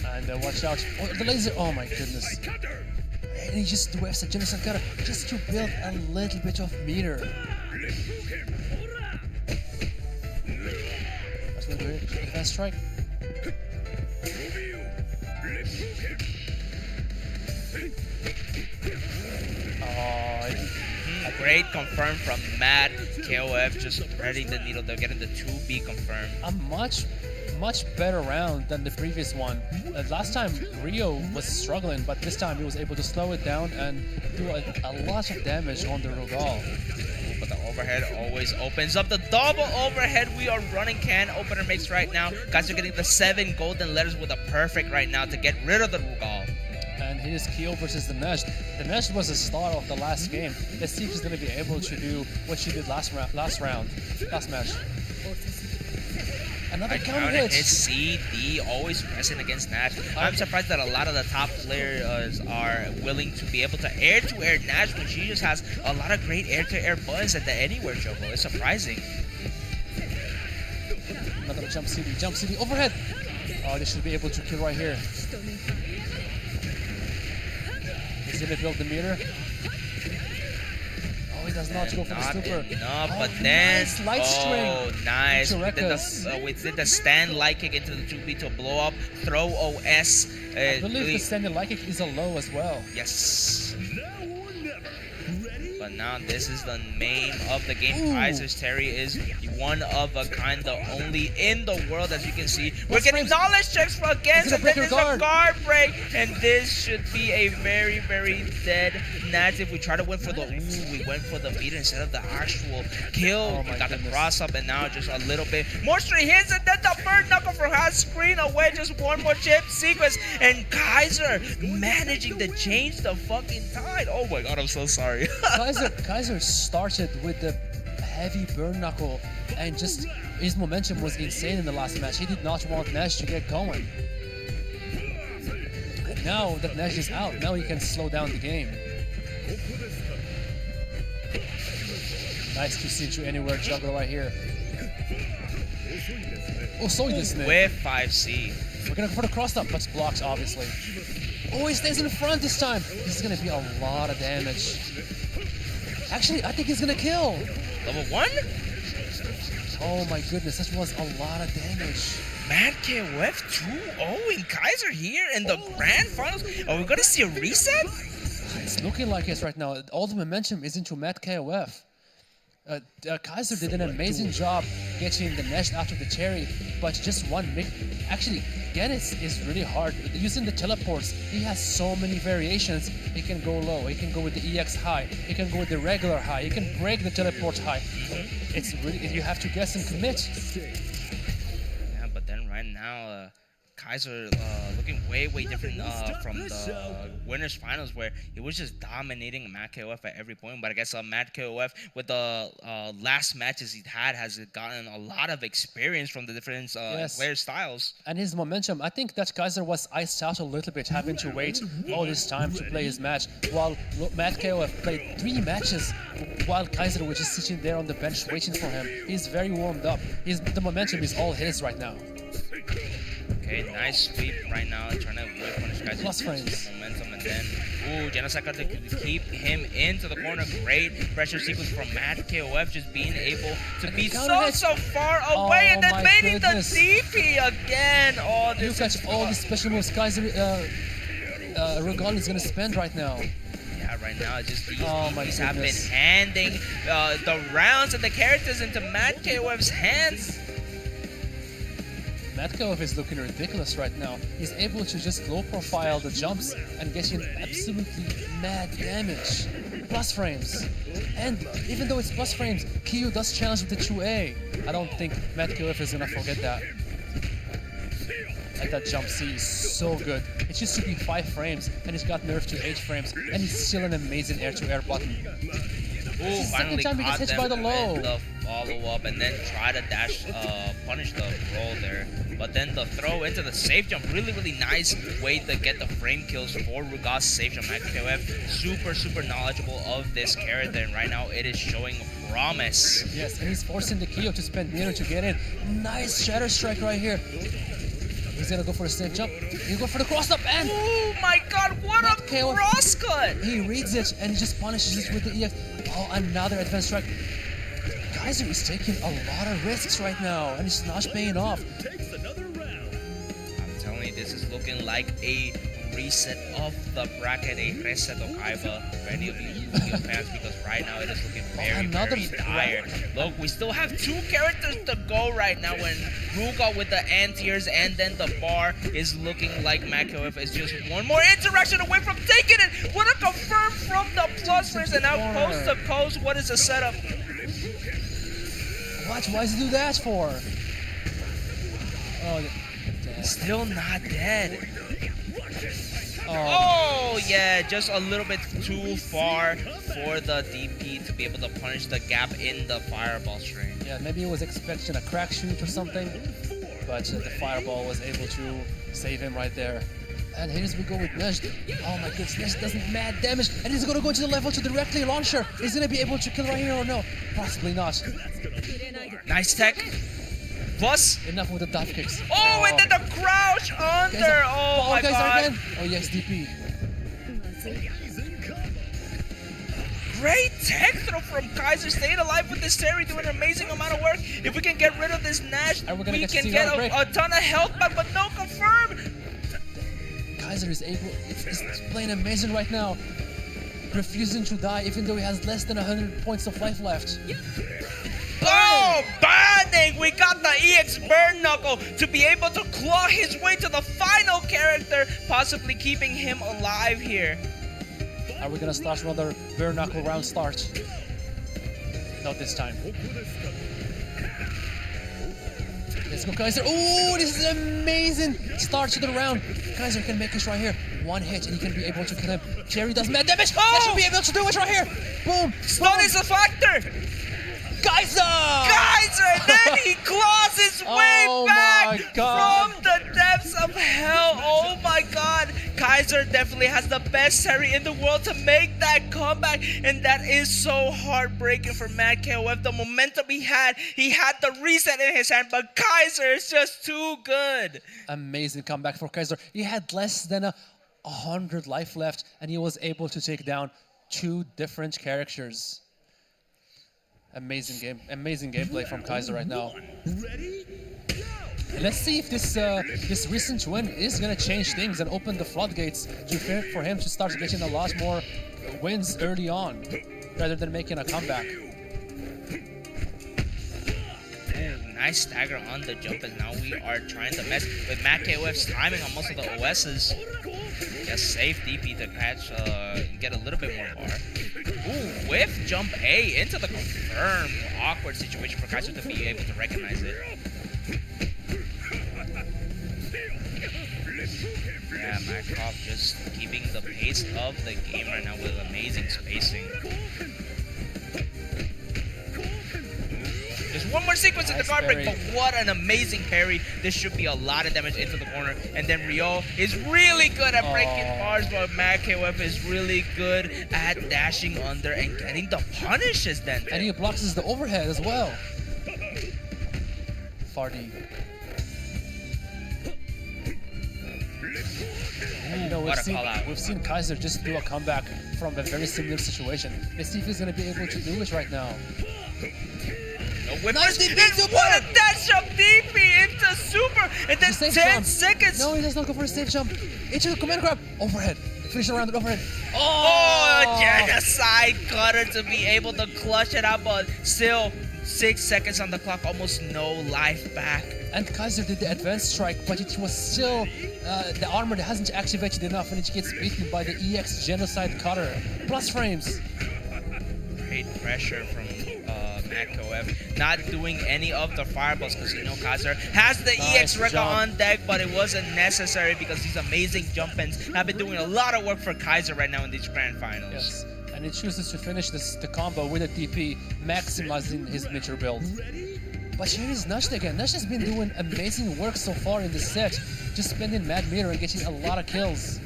And watch out! Oh, the laser! Oh my goodness! And he just whiffs a genocide cutter just to build a little bit of meter. That's what we're doing. Advanced strike. Great confirm from Mad KOF, just spreading the needle. They're getting the 2B confirmed. A much better round than the previous one. Last time Rio was struggling, but this time he was able to slow it down and do a lot of damage on the Rogal. But the overhead always opens up. The double overhead we are running can opener makes right now. Guys are getting the 7 golden letters with a perfect right now to get rid of the Rogal. And here's Kyo versus the Nesh. The Nesh was the star of the last game. Let's see if she's gonna be able to do what she did last match. Another counter hit. CD always pressing against Nash. I'm surprised that a lot of the top players are willing to be able to air-to-air Nash when she just has a lot of great air-to-air buttons at the anywhere juggle. It's surprising. Another jump CD, overhead. Oh, they should be able to kill right here. He's gonna build the meter. Oh, he does not go for the super. But then, nice light string. Nice. We did the stand light kick into the 2B to blow up, throw OS. I believe the standing light kick is a low as well. Yes. But now this is the name of the game. Kaiser's Terry is one of a kind, the only in the world, as you can see. We're getting knowledge checks for against, and then there's a guard break, and this should be a very, very dead Nats. If we try to win for the we went for the beat instead of the actual kill. We got the cross up, and now just a little bit more straight hits, and then the bird knuckle for half screen away. Just one more chip sequence, and Kaiser managing to change the fucking tide. Oh my god, I'm so sorry. Kaiser started with the heavy burn knuckle, and just his momentum was insane in the last match. He did not want Nash to get going. And now that Nash is out, now he can slow down the game. Nice to see you anywhere juggle right here. Oh, sorry, this name. With 5C. We're gonna go for the cross up, but it's blocked, obviously. Oh, he stays in front this time. This is gonna be a lot of damage. Actually, I think he's gonna kill. Level 1? Oh my goodness, that was a lot of damage. Mad KOF 2-0 in Kaiser here in the grand finals. Are we gonna see a reset? It's looking like it right now. All the momentum is into Mad KOF. Kaiser did an amazing job getting the Nesh after the cherry, but just one mix. Actually, Genis is really hard. Using the teleports, he has so many variations. He can go low, he can go with the EX high, he can go with the regular high, he can break the teleport high. It's really, you have to guess and commit. Yeah, but then right now, Kaiser looking way different from the winners finals, where he was just dominating Mad KOF at every point. But I guess Mad KOF with the last matches he's had has gotten a lot of experience from the different player styles. And his momentum, I think that Kaiser was iced out a little bit, having to wait all this time to play his match, while Mad KOF played 3 matches while Kaiser was just sitting there on the bench waiting for him. He's very warmed up. The momentum is all his right now. Okay, nice sweep right now, trying to whip punish guys. Plus frames. Momentum, and then, Genosaka to keep him into the corner. Great pressure sequence from Mad KOF, just being able to be so far away, and then baiting the DP again. Oh, this Look at all the special moves Kaiser Regal is gonna spend right now. Yeah, right now, just these my DPs have been goodness. handing the rounds and the characters into Mad KOF's hands. Mad KOF is looking ridiculous right now. He's able to just low profile the jumps and getting absolutely mad damage. Plus frames. And even though it's plus frames, Kyu does challenge with the 2A. I don't think Mad KOF is gonna forget that. And that jump C is so good. It used to be 5 frames and it's got nerfed to 8 frames, and it's still an amazing air-to-air button. Ooh, Second time he gets hit by the low. The follow-up and then try to dash, punish the roll there. But then the throw into the safe jump, really nice way to get the frame kills for Ruga's safe jump. Mad KOF, super knowledgeable of this character, and right now it is showing promise. Yes, and he's forcing the Kyo to spend meter to get in. Nice Shatter Strike right here. He's gonna go for the snake jump. He'll go for the cross up, and Oh my god, what Mad a KOF. cross cut! He reads it and he just punishes it with the EX. Oh, another advanced strike. Kaiser is taking a lot of risks right now, and it's not paying off. I'm telling you, this is looking like a reset of the bracket, a reset of Kaiba for any of you Yu-Gi-Oh fans, because right now it is looking very dire. Look, we still have 2 characters to go right now, when Ruga with the anti-airs and then the bar is looking like Mad KOF is just one more interaction away from taking it. What a confirm from the plus frames, and now coast to coast. What is the setup? What? Why does he do that for? Oh, damn. Still not dead. Oh, Oh, yeah, just a little bit too far for the DP to be able to punish the gap in the fireball string. yeah, maybe he was expecting a crack shoot or something, but the fireball was able to save him right there. And here we go with Nesh. Oh my goodness, Nesh doesn't mad damage, and he's gonna go to the level 2 directly launcher. Is he gonna be able to kill right here or no? Possibly not. Nice tech. Plus, Enough with the dive kicks. oh, and then the crouch under. Oh my god. Again. Oh yes, DP. Great tech throw from Kaiser, staying alive with this Terry, doing an amazing amount of work. If we can get rid of this Nash, And we're gonna we get to can see get another break. a ton of health back, but no confirm. Kaiser is able, is playing amazing right now. Refusing to die even though he has less than 100 points of life left. Oh, burning! We got the EX Burn Knuckle to be able to claw his way to the final character, possibly keeping him alive here. Are we gonna start another bare knuckle round start? Not this time. Let's go, Kaiser. Oh, this is an amazing start to the round. Kaiser can make this right here. One hit and he can be able to kill him. Jerry does mad damage. That should be able to do it right here. Boom. Stun is a factor! Kaiser! Kaiser! Then he claws his way Oh back my God. from the depths of hell. Oh my god! Kaiser Kaiser definitely has the best Terry in the world to make that comeback, and that is so heartbreaking for Mad KOF. The momentum he had the reset in his hand, but Kaiser is just too good. Amazing comeback for Kaiser. He had less than 100 life left, and he was able to take down 2 different characters. Amazing gameplay from Kaiser right now. Let's see if this recent win is gonna change things and open the floodgates for him to start getting a lot more wins early on, rather than making a comeback. Nice stagger on the jump, and now we are trying to mess with Mad KOF's timing on most of the OSs. Just safe DP to catch, get a little bit more bar. Ooh, whiff jump A into the confirmed awkward situation for Kaiser to be able to recognize it. Yeah, Makov just keeping the pace of the game right now with amazing spacing. There's one more sequence in the guard break, but what an amazing parry. This should be a lot of damage into the corner. And then Ryo is really good at breaking bars, but Mad KOF is really good at dashing under and getting the punishes then. And he blocks the overhead as well. Fardy. And, you know, we've seen Kaiser just do a comeback from a very similar situation. Let's see if he's going to be able to do it right now. Nice DP, what a dash up DP into super, and then 10 seconds. No, he does not go for a safe jump. Into the command grab, overhead. Finish around the overhead. Oh, genocide cutter to be able to clutch it out, but still 6 seconds on the clock, almost no life back. And Kaiser did the advanced strike, but it was still the armor that hasn't activated enough, and it gets beaten by the EX genocide cutter. Plus frames. Great pressure from Mad KOF, not doing any of the fireballs because you know Kaiser has the EX Rekka on deck, but it wasn't necessary because these amazing jump ins have been doing a lot of work for Kaiser right now in these grand finals. Yes, and he chooses to finish the combo with a DP, maximizing his mid-tier build. But here is Nash again. Nash has been doing amazing work so far in this set, just spending mad meter and getting a lot of kills.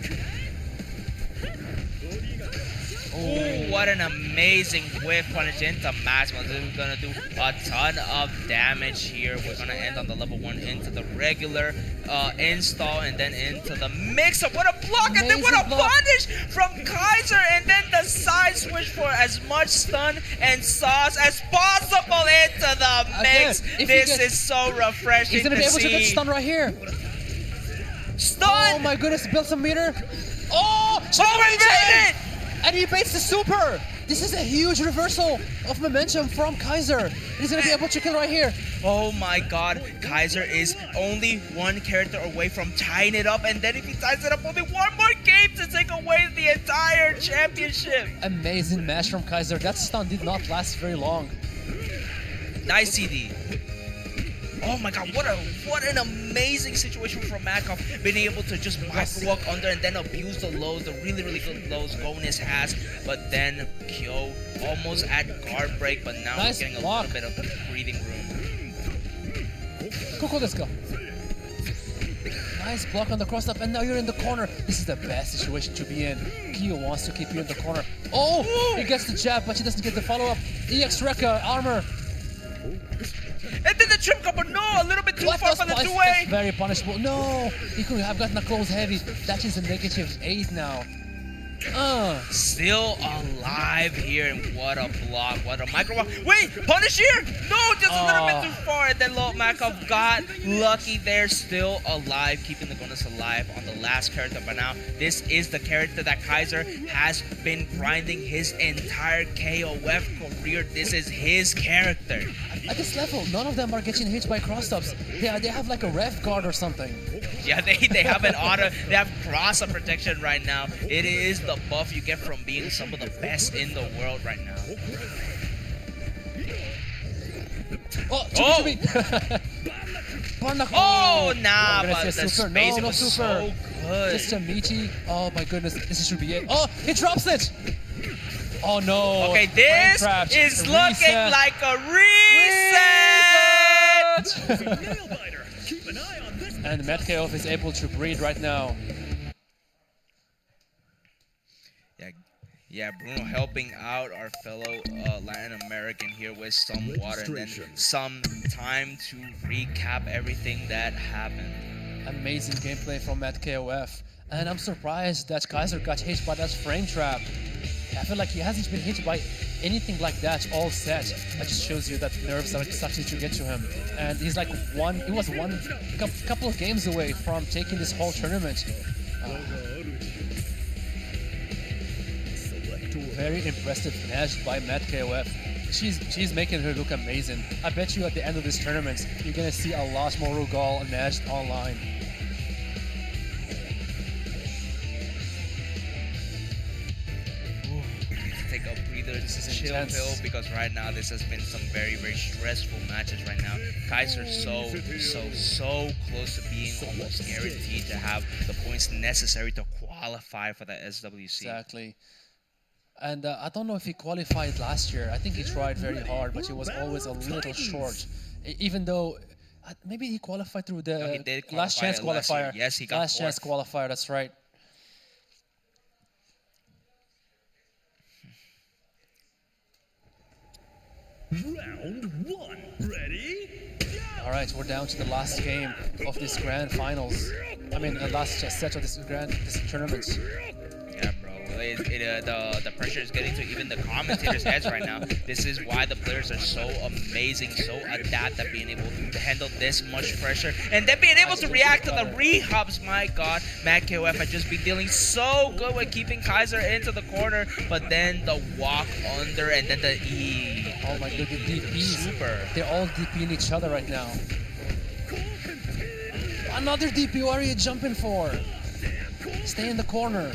Ooh, what an amazing whiff punish into Maximus. This is gonna do a ton of damage here. We're gonna end on the level 1 into the regular install and then into the mix-up. What a block! Amazing, and then what a punish from Kaiser, and then the side switch for as much stun and sauce as possible into the mix. This is so refreshing. He's gonna be able to get stun right here. Stun! Oh my goodness, build some meter. Oh, we made it! And he baits the super! This is a huge reversal of momentum from Kaiser. He's gonna be able to kill right here. Oh my god, Kaiser is only one character away from tying it up, and then if he ties it up, only one more game to take away the entire championship. Amazing match from Kaiser. That stun did not last very long. Nice CD. Oh my god, what an amazing situation from Makov, being able to just micro walk under and then abuse the lows, the really good lows Gonus has, but then Kyo almost at guard break, but now we're getting a little bit of breathing room. Koko desu ka? Nice block on the cross up, and now you're in the corner. This is the best situation to be in. Kyo wants to keep you in the corner. Oh, he gets the jab, but he doesn't get the follow-up. EX Rekka, armor. And then the trip cup, but no, a little bit too far from the two-way. That's very punishable. No, he could have gotten a close heavy. That is a -8 now. Still alive here, and what a block, what a micro walk. Wait, punish here? No, just a little bit too far, and then Makov got lucky there, still alive, keeping the Gonus alive on the last character. But now, this is the character that Kaiser has been grinding his entire KOF career. This is his character. At this level, none of them are getting hit by cross-ups. They have like a rev guard or something. Yeah, they have an auto, they have cross-up protection right now. It is the buff you get from being some of the best in the world right now. Oh, nah, but the space was so good. Just a meaty. Oh my goodness, this should be it. Oh, he drops it. Oh no. Okay, this is looking like a reset. And Mad KOF is able to breathe right now. Yeah, Bruno helping out our fellow Latin American here with some water and then some time to recap everything that happened. Amazing gameplay from Matt KOF. And I'm surprised that Kaiser got hit by that frame trap. I feel like he hasn't been hit by anything like that all set. That just shows you that nerves are starting to get to him. And he's like he was one couple of games away from taking this whole tournament. Very impressive match by Matt KOF. She's making her look amazing. I bet you at the end of this tournament, you're gonna see a lot more Rugal matched online. Take a breather, This is chill intense. pill, because right now this has been some very, very stressful matches right now. Kaiser so close to being almost guaranteed to have the points necessary to qualify for the SWC. Exactly. And I don't know if he qualified last year. I think he tried very hard, but he was always a little short. Even though maybe he qualified through the he did last chance qualify last year. qualifier. Yes, he got last chance fourth. qualifier. That's right. Round 1. Ready? All right, we're down to the last game of this grand finals. I mean, the last set of this tournament. Yeah, bro. The pressure is getting to even the commentators' heads right now. This is why the players are so amazing, so adept at being able to handle this much pressure, and then being able to react to the re-hubs. My God, Matt KOF had just been dealing so good with keeping Kaiser into the corner, but then the walk under and then the E. Oh my God, the DPs. Super. They're all DPing each other right now. Another DP, what are you jumping for? Stay in the corner.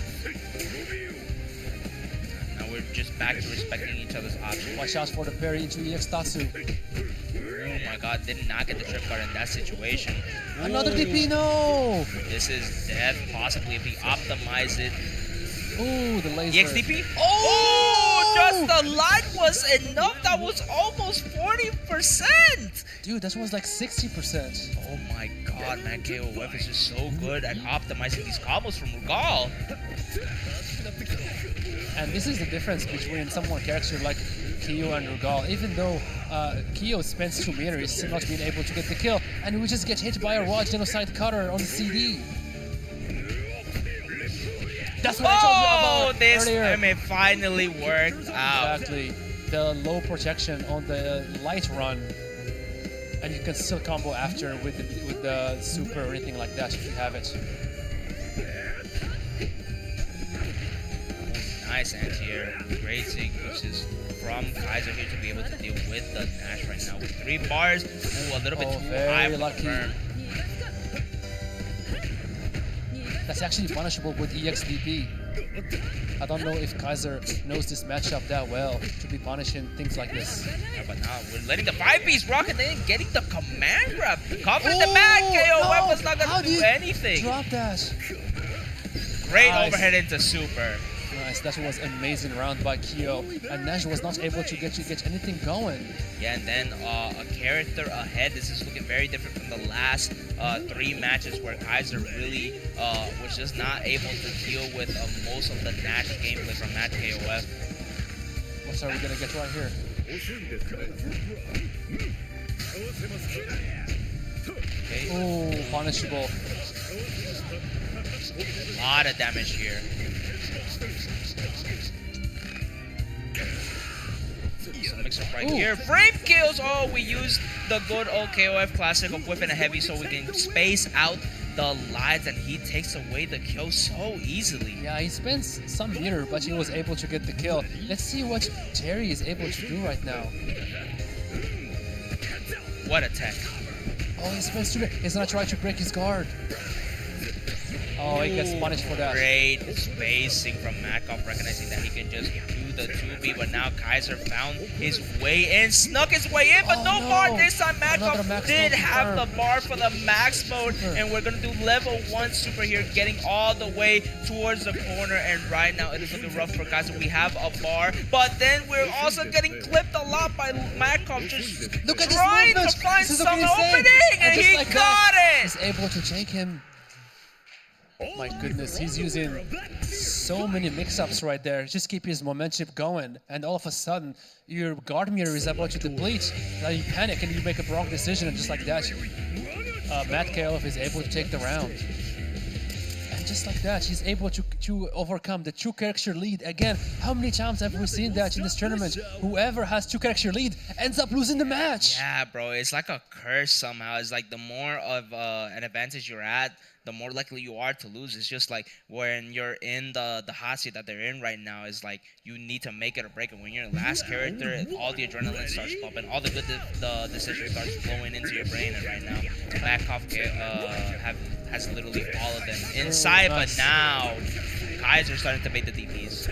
Now we're just back to respecting each other's options. Watch out for the parry into EX Tatsu. Oh my God, did not get the trip card in that situation. Another DP, no! This is death, possibly if he optimizes it. Ooh, the laser. EXDP? Oh! Just the light was enough. That was almost 40%. Dude, that was like 60%. Oh my God, man. KOF is just so good at optimizing these combos from Rugal. And this is the difference between someone character like Kyo and Rugal. Even though Kyo spends 2 meters, he's still not being able to get the kill. And we just get hit by a raw genocide cutter on the CD. That's what I told you about This earlier. time it finally worked out. Exactly. The low protection on the light run. And you can still combo after with the super or anything like that if you have it. Nice anti-air. Great sequences from Kaiser here to be able to deal with the Nash right now with 3 bars. Ooh, a little bit too very high for the lucky. firm. That's actually punishable with EXDP. I don't know if Kaiser knows this matchup that well to be punishing things like this. Yeah, but now we're letting the 5-piece rock and then getting the command grab. Cover in the back. KOF was not going to do anything. Drop that. Great Nice. overhead into super. Nice, that was amazing round by Kyo. And Nash was not able to get anything going. Yeah, and then a character ahead. This is looking very different from the last 3 matches where Kaiser really was just not able to deal with most of the Nash gameplay from Matt KOF. What are we gonna get right here? Okay, Oh, punishable. a lot of damage here. Some mix-up right Ooh. here. Frame kills! Oh, we used the good old KOF classic of whipping a heavy so we can space out the lights, and he takes away the kill so easily. Yeah, he spends some meter, but he was able to get the kill. Let's see what Terry is able to do right now. What a tech. Oh, he spends 2 minutes. He's gonna try to break his guard. Oh, he gets punished for that. Great spacing from Makov, recognizing that he can just do the 2B, but now Kaiser found his way in, snuck his way in, but Oh, no no. bar this time. Another Makov max did mode have confirmed. the bar for the max mode, Super. and we're gonna do level 1 super here, getting all the way towards the corner, and right now it is looking rough for Kaiser. We have a bar, but then we're also getting clipped a lot by Makov, just Look at this trying movement. to find This is some looking insane. opening, and just he like got that, it! He's able to take him. My goodness, he's using so many mix-ups right there. Just keep his momentum going, and all of a sudden, your guard mirror is about to deplete. Now you panic and you make a wrong decision, and just like that, Matt KOF is able to take the round. And just like that, he's able to overcome the 2-character lead. Again, how many times have we seen that in this tournament? Whoever has 2-character lead ends up losing the match. Yeah, bro, it's like a curse somehow. It's like the more of an advantage you're at, the more likely you are to lose. It's just like when you're in the hot seat that they're in right now, is like you need to make it or break it. When you're in last character, all the adrenaline starts pumping, all the good the decision starts flowing into your brain. And right now, Blackhawk has literally all of them inside, but now Kaiser starting to make the DPs.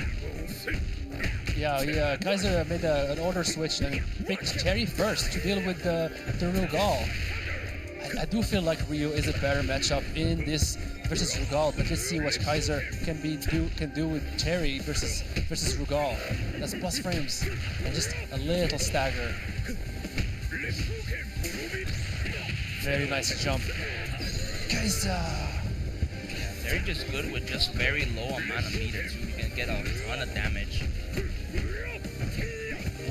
Yeah, Kaiser made an order switch and picked Terry first to deal with the Rugal. I do feel like Ryu is a better matchup in this versus Rugal, but let's see what Kaiser can do with Terry versus Rugal. That's plus frames and just a little stagger. Very nice jump. Kaiser. They're just good with just very low amount of meter too. You can get a ton of damage.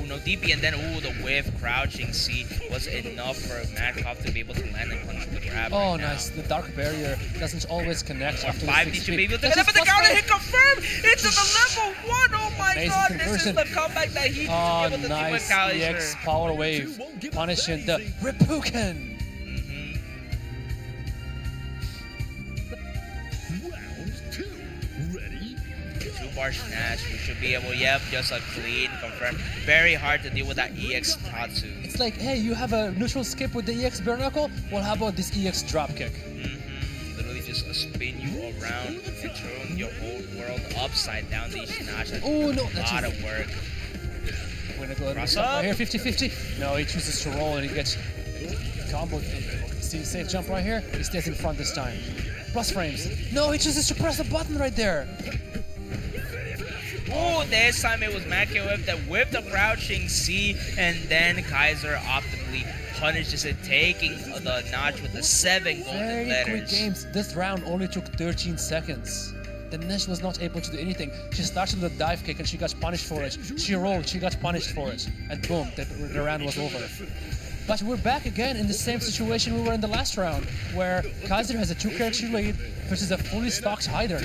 No DP, and then the whiff crouching C was enough for Madcop to be able to land and punch the grab. Oh, right nice. The dark barrier doesn't always connect after the 5D 6 should be able to That's get up, his but the plus counter five. hit confirmed into the level 1. Oh my Amazing god, this is conversion. the comeback that he Oh, was able to do with nice Kaiser. EX power wave punishing the Reppuken. Round 2. Ready? 2-bar snatch. We should be able, just a clean confirm. Very hard to deal with that EX Tatsu. It's like, hey, you have a neutral skip with the EX bare knuckle? Well, how about this EX dropkick? Literally just spin you around and turn your whole world upside down. These snatch. Oh, no, a that's lot of work. We're gonna go ahead and Cross stop up. right here, 50-50. No, he chooses to roll and he gets combo. See, safe jump right here. He stays in front this time. Plus frames. No, he chooses to press the button right there. Oh, this time it was Maki that whipped the crouching C, and then Kaiser optimally punishes it, taking the notch with the 7 golden Very letters. quick games. This round only took 13 seconds. The Nesh was not able to do anything. She started with a dive kick and she got punished for it. She rolled, she got punished for it. And boom, the round was over. But we're back again in the same situation we were in the last round, where Kaiser has a 2-character lead versus a fully stocked Hyder.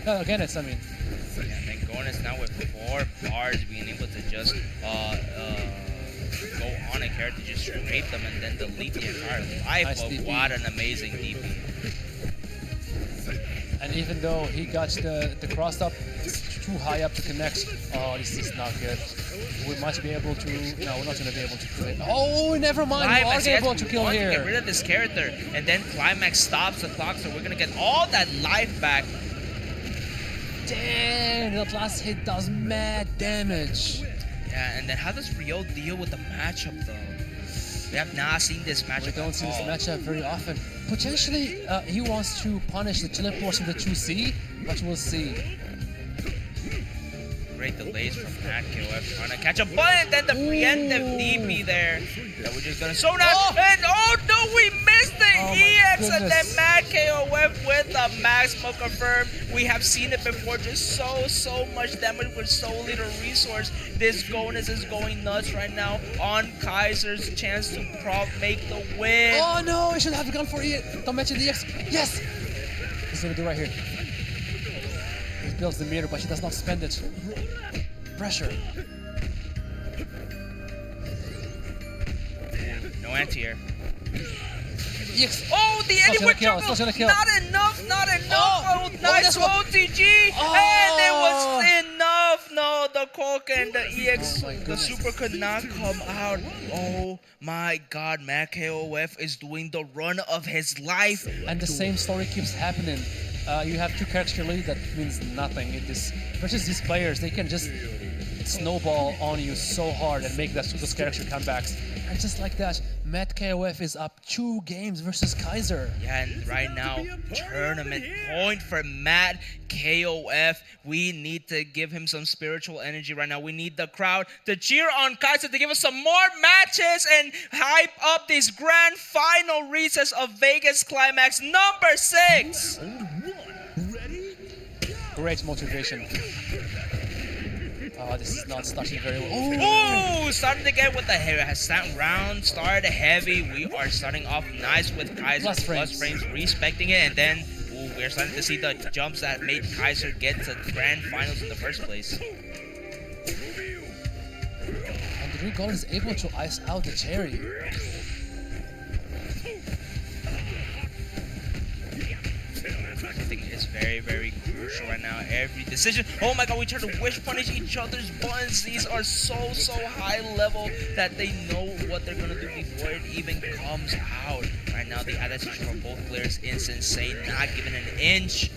Again, it's, Yeah, and Gornis now with 4 bars being able to just go on a character, just scrape them and then delete the entire life. Nice But DP. what an amazing DP. and even though he got the cross up, it's too high up to connect. Oh, this is not good. We might be able to. No, we're not going to be able to kill it. Oh, never mind. We are Climax, yes, able to we kill want to get rid here. of this character, and then Climax stops the clock, so we're gonna get all that life back. Damn, that last hit does mad damage. Yeah, and then how does Rio deal with the matchup though? We have not seen this matchup. We don't see this at all. matchup very often. Potentially, he wants to punish the teleports in the 2C, but we'll see. Great delays from Matt KOF trying to catch a ball, and then the preemptive DP there that we're just gonna so now and oh no, we missed the Oh my EX, and then goodness. Matt KOF with the maximum confirm. We have seen it before, just so much damage with so little resource. This Gonus is going nuts right now on Kaiser's chance to make the win. Oh no, I should have gone for it. Don't mention the X. Yes! He's gonna do right here. He builds the meter, but he does not spend it. Pressure. No anti-air. EX. Oh, the It's not Eddie gonna with kill, it's jungle. not gonna kill. Not enough, not enough. Oh, Oh, nice that's what- OTG. Oh. And it was enough. No, the Coke and the EX, Oh my the goodness. Super could not come out. Oh my God, Matt KOF is doing the run of his life. And the same story keeps happening. You have 2-character lead, that means nothing. Versus these players, they can just snowball on you so hard and make those character comebacks. And just like that, Matt KOF is up 2 games versus Kaiser. Yeah, and right now, tournament point for Matt KOF. We need to give him some spiritual energy right now. We need the crowd to cheer on Kaiser to give us some more matches and hype up this grand final recess of Vegas Climax number 6. great motivation. Oh, this is not starting very well. Ooh, starting again with the round started heavy. We are starting off nice with Kaiser Plus frames. respecting it, and then we're starting to see the jumps that made Kaiser get to grand finals in the first place. And Rugal is able to ice out the cherry. I think it's very, very crucial right now. Every decision. Oh my god, we try to wish punish each other's buttons. These are so high level that they know what they're gonna do before it even comes out. Right now, the adaptation from both players is insane. Not giving an inch.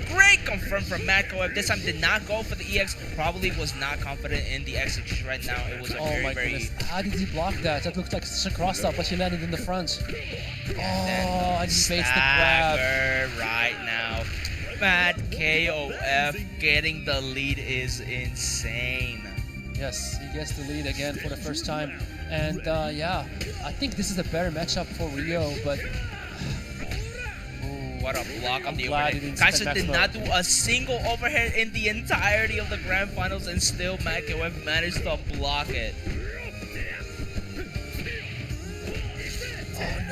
Great confirm from KOF. This time did not go for the EX. Probably was not confident in the execution right now. It was a very, very... How did he block that? That looked like such a cross up, but he landed in the front. Oh, and he baits the grab. Right now. KOF getting the lead is insane. Yes, he gets the lead again for the first time. And yeah, I think this is a better matchup for Rio, but... What a block on the glad overhead. Kaiser did not do a single overhead in the entirety of the grand finals, and still KOF managed to block it.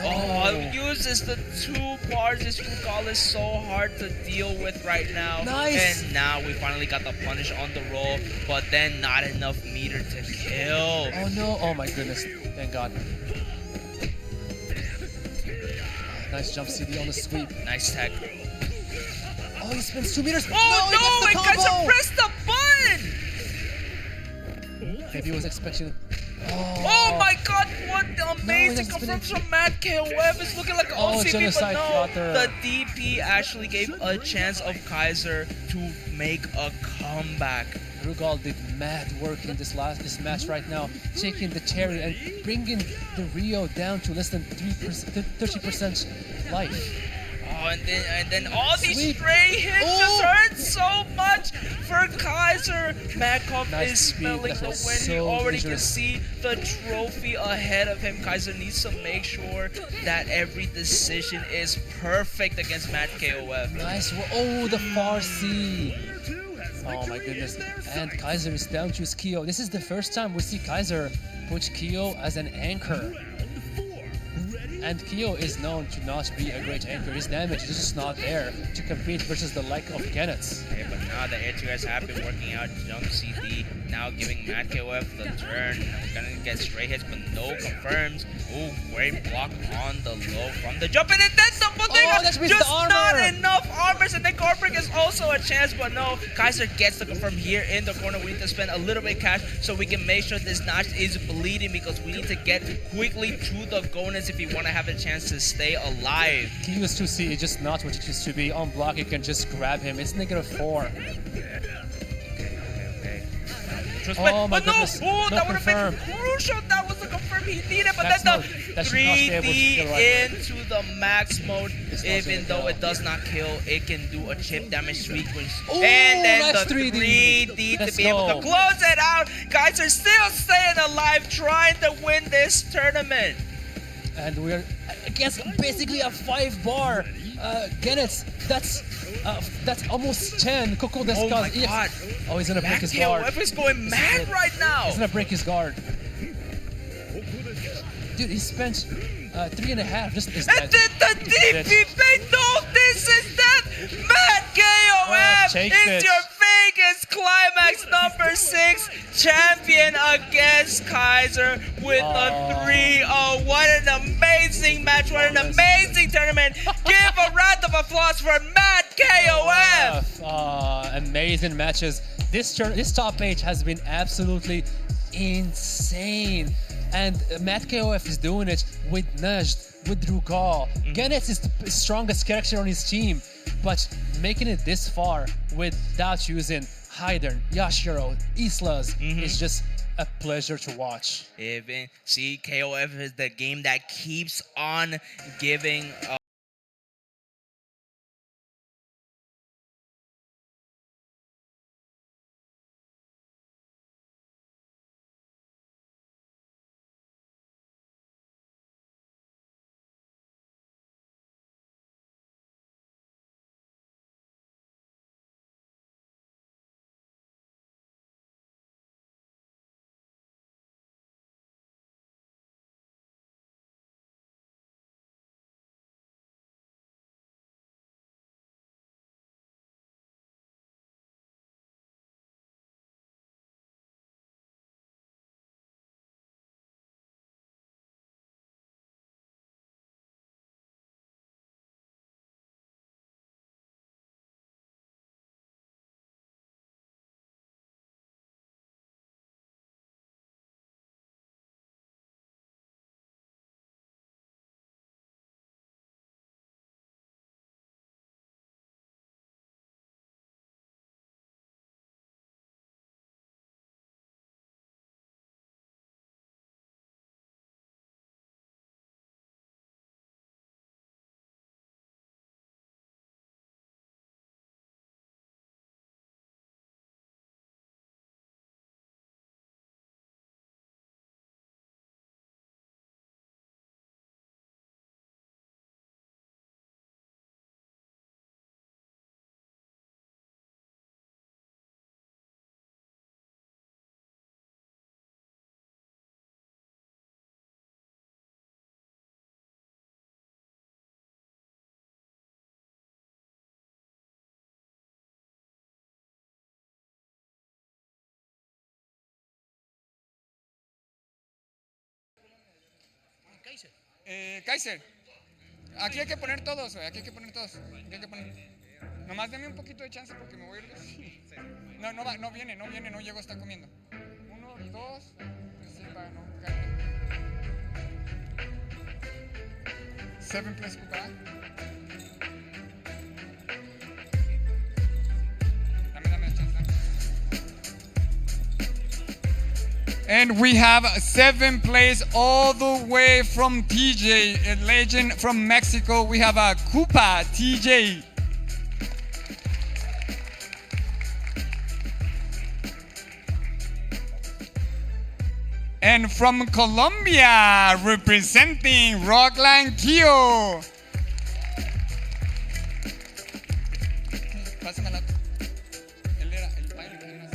Oh, uses the 2 bars. This Rugal is so hard to deal with right now. Nice. And now we finally got the punish on the roll, but then not enough meter to kill. Oh no, oh my goodness, thank god. Nice jump CD on the sweep. Nice tech. Oh, he spins 2 meters. Oh no, he it gets the Kaiser combo! pressed the button! Maybe he was expecting... Oh my god, what amazing No, confirm from KOF. It's looking like an OCP, but genocide no. flutter. The DP actually gave a chance of Kaiser to make a comeback. Rugal did mad work in this match right now, taking the cherry and bringing the Rio down to less than 30% life. Oh, and then all these Sweep. stray hits just hurt so much for Kaiser. KOF Nice is speed. smelling That the was wind. He so already can dangerous. see the trophy ahead of him. Kaiser needs to make sure that every decision is perfect against KOF. Nice. Oh, the far C. Oh my goodness. And Kaiser is down to his Kyo. This is the first time we see Kaiser put Kyo as an anchor. And Kyo is known to not be a great anchor. His damage is just not there to compete versus the like of Kenneth. Okay, but now the air 2s have been working out. Jump CD now giving KOF the turn. Gonna get straight hits, but no confirms. Ooh, great block on the low from the jump, and then double thing. That's with Just the armor. not enough armors, and then guard break is also a chance, but no. Kaiser gets the confirm here in the corner. We need to spend a little bit of cash so we can make sure this notch is bleeding, because we need to get quickly to the goalness if you want to have a chance to stay alive. Kyo's 2C is just not what it used to be. On block, you can just grab him. It's -4. Oh my but no, goodness, oh, no that would have been confirm. crucial. That was the confirm he needed, but That's then not- the that should not be able to 3D kill right into the max mode. It's not Even gonna though kill. it does not kill, it can do a chip damage sequence. Ooh, And then nice the 3D. to Let's be able to go. close it out. Guys are still staying alive, trying to win this tournament. And we're against basically a 5-bar Kenneth. That's almost 10. Coco Oh Descalz. my god. Oh, he's gonna break his guard. KOF is going mad it. right now. He's gonna break his guard. Dude, he spent 3.5 just this And then the DP, they know this is that. KOF takes is it. your Vegas Climax number 6 champion against Kaiser with a 3-0. What an amazing match. What an amazing tournament. Give a round of applause for KOF. Amazing matches. This top 8 has been absolutely insane. And KOF is doing it with Najd, with Rugal. Kenneth is the strongest character on his team, but making it this far without using Hydern, Yashiro, Islas is just a pleasure to watch. Even see, KOF is the game that keeps on giving Kaiser. Aquí hay que poner todos, güey. Aquí hay que poner todos. Aquí hay que poner. Nomás deme un poquito de chance porque me voy a ir. No, no va, no viene, no llegó, está comiendo. 1, 2. Sí, va, no, cállate. 7 plus Cuba. Dame chance. And we have 7 plays all the way from TJ, a legend from Mexico. We have a Koopa TJ. And from Colombia, representing Rockland Kyo. Pásame la. Él era el baile que era.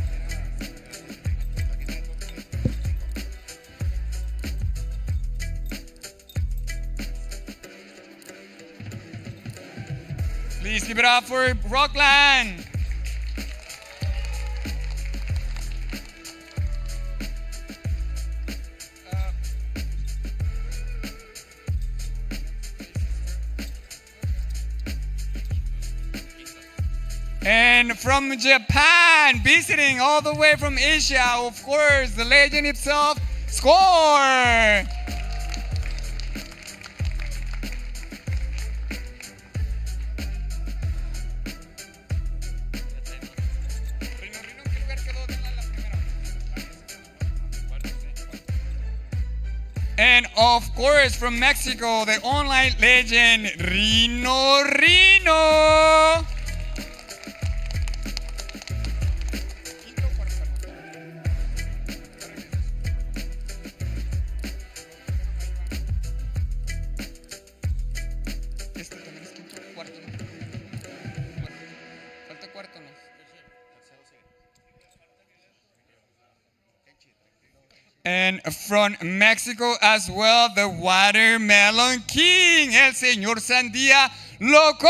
Please give it up for Rockland. And from Japan, visiting all the way from Asia, of course, the legend himself, Score! And of course, from Mexico, the online legend, Rino. And from Mexico as well, the Watermelon King, el señor Sandía Loco.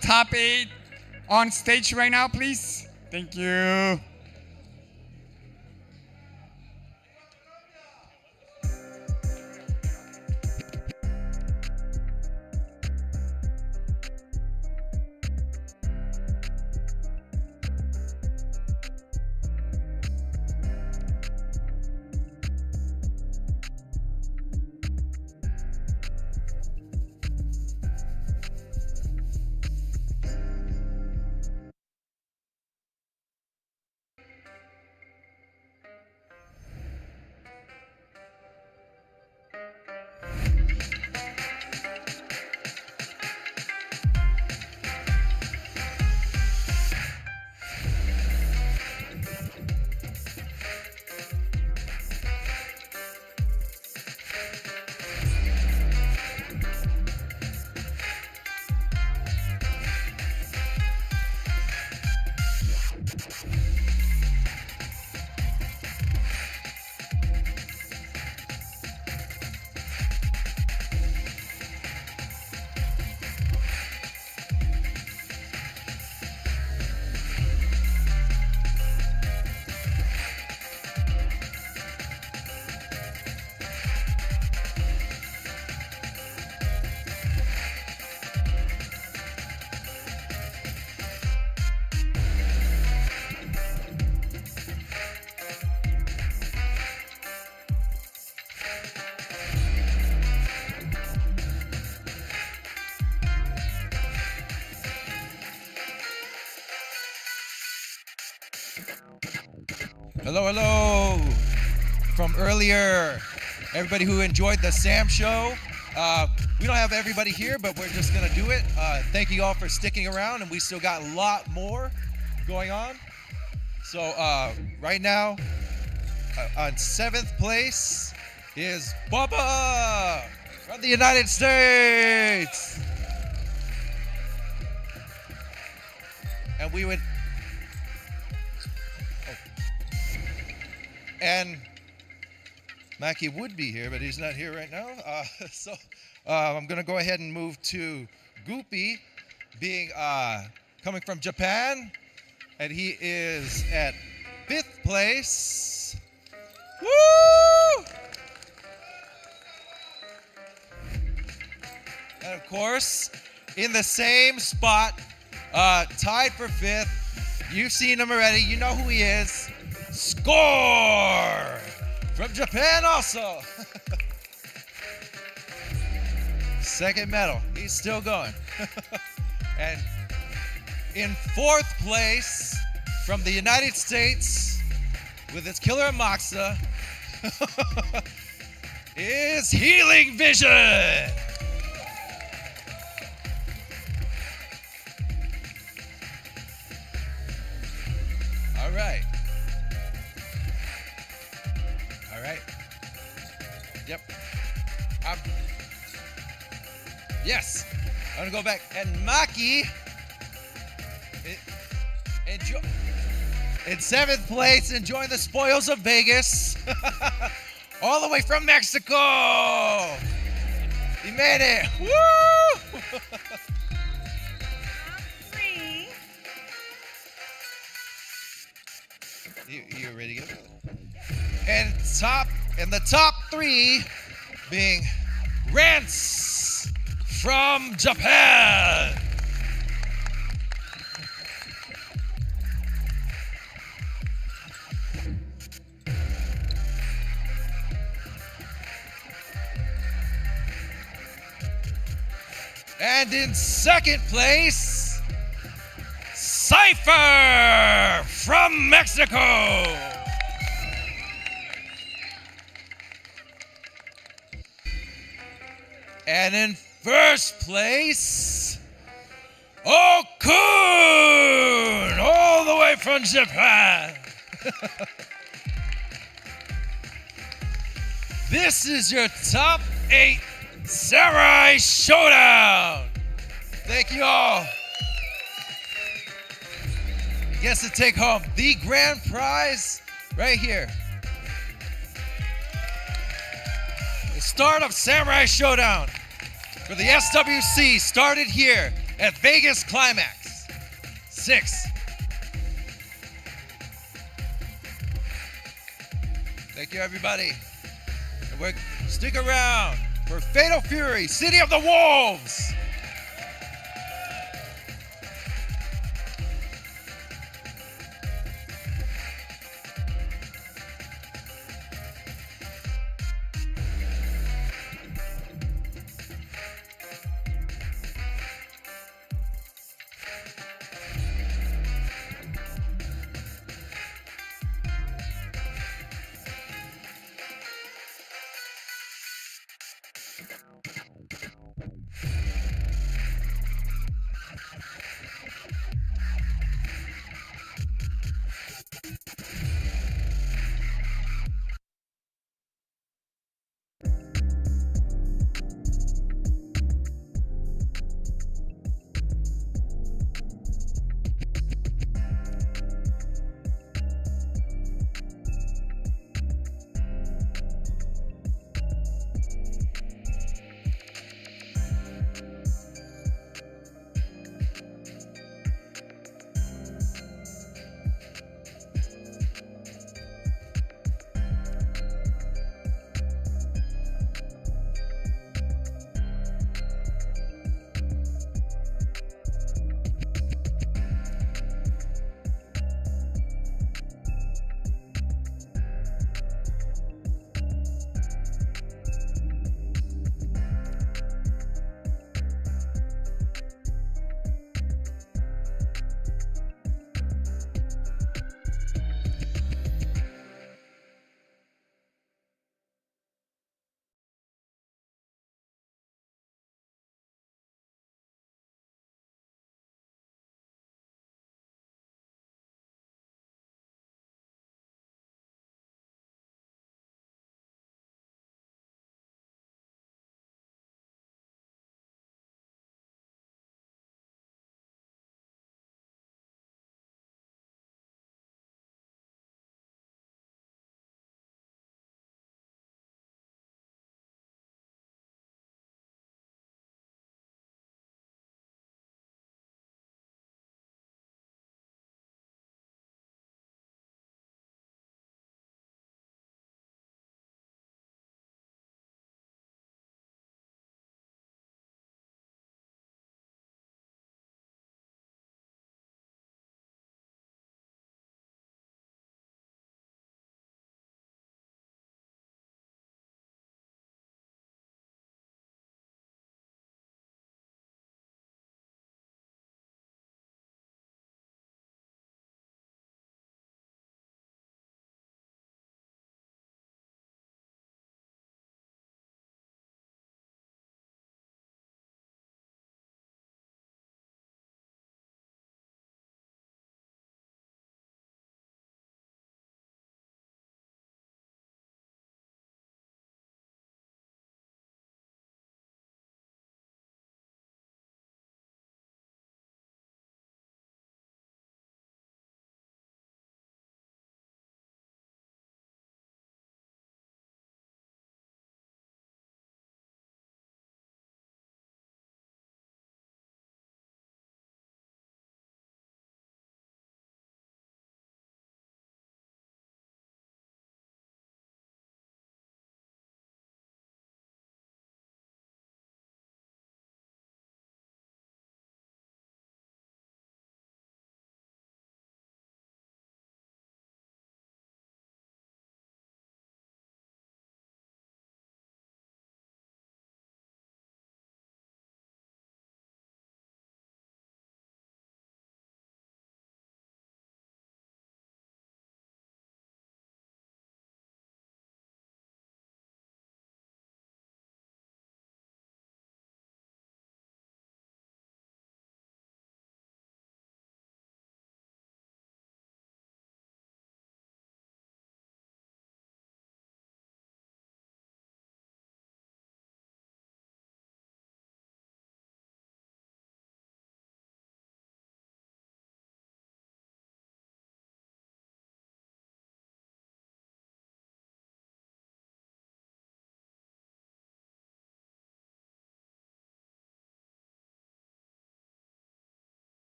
Top 8 on stage right now, please. Thank you. Hello, hello. From earlier, everybody who enjoyed the Sam show. We don't have everybody here, but we're just gonna do it. Thank you all for sticking around, and we still got a lot more going on. So right now, on 7th place is Bubba from the United States. And we would, and Maki would be here, but he's not here right now. So I'm gonna go ahead and move to Guppy, being coming from Japan, and he is at 5th place. Woo! And of course, in the same spot, tied for 5th. You've seen him already. You know who he is. Score! From Japan also. Second medal. He's still going. And in 4th place, from the United States, with its killer Moxa, is Healing Vision. All right. All right. Yep. Yes. I'm gonna go back, and Maki in 7th place, enjoying the spoils of Vegas, all the way from Mexico. He made it. Woo! You ready to go? And the top 3 being Rants from Japan. And in 2nd place, Cipher from Mexico. And in 1st place, Okun, all the way from Japan. This is your top 8 Samurai Showdown. Thank you all. You get to take home the grand prize right here. The start of Samurai Showdown for the SWC started here at Vegas Climax 6. Thank you, everybody. And stick around for Fatal Fury, City of the Wolves.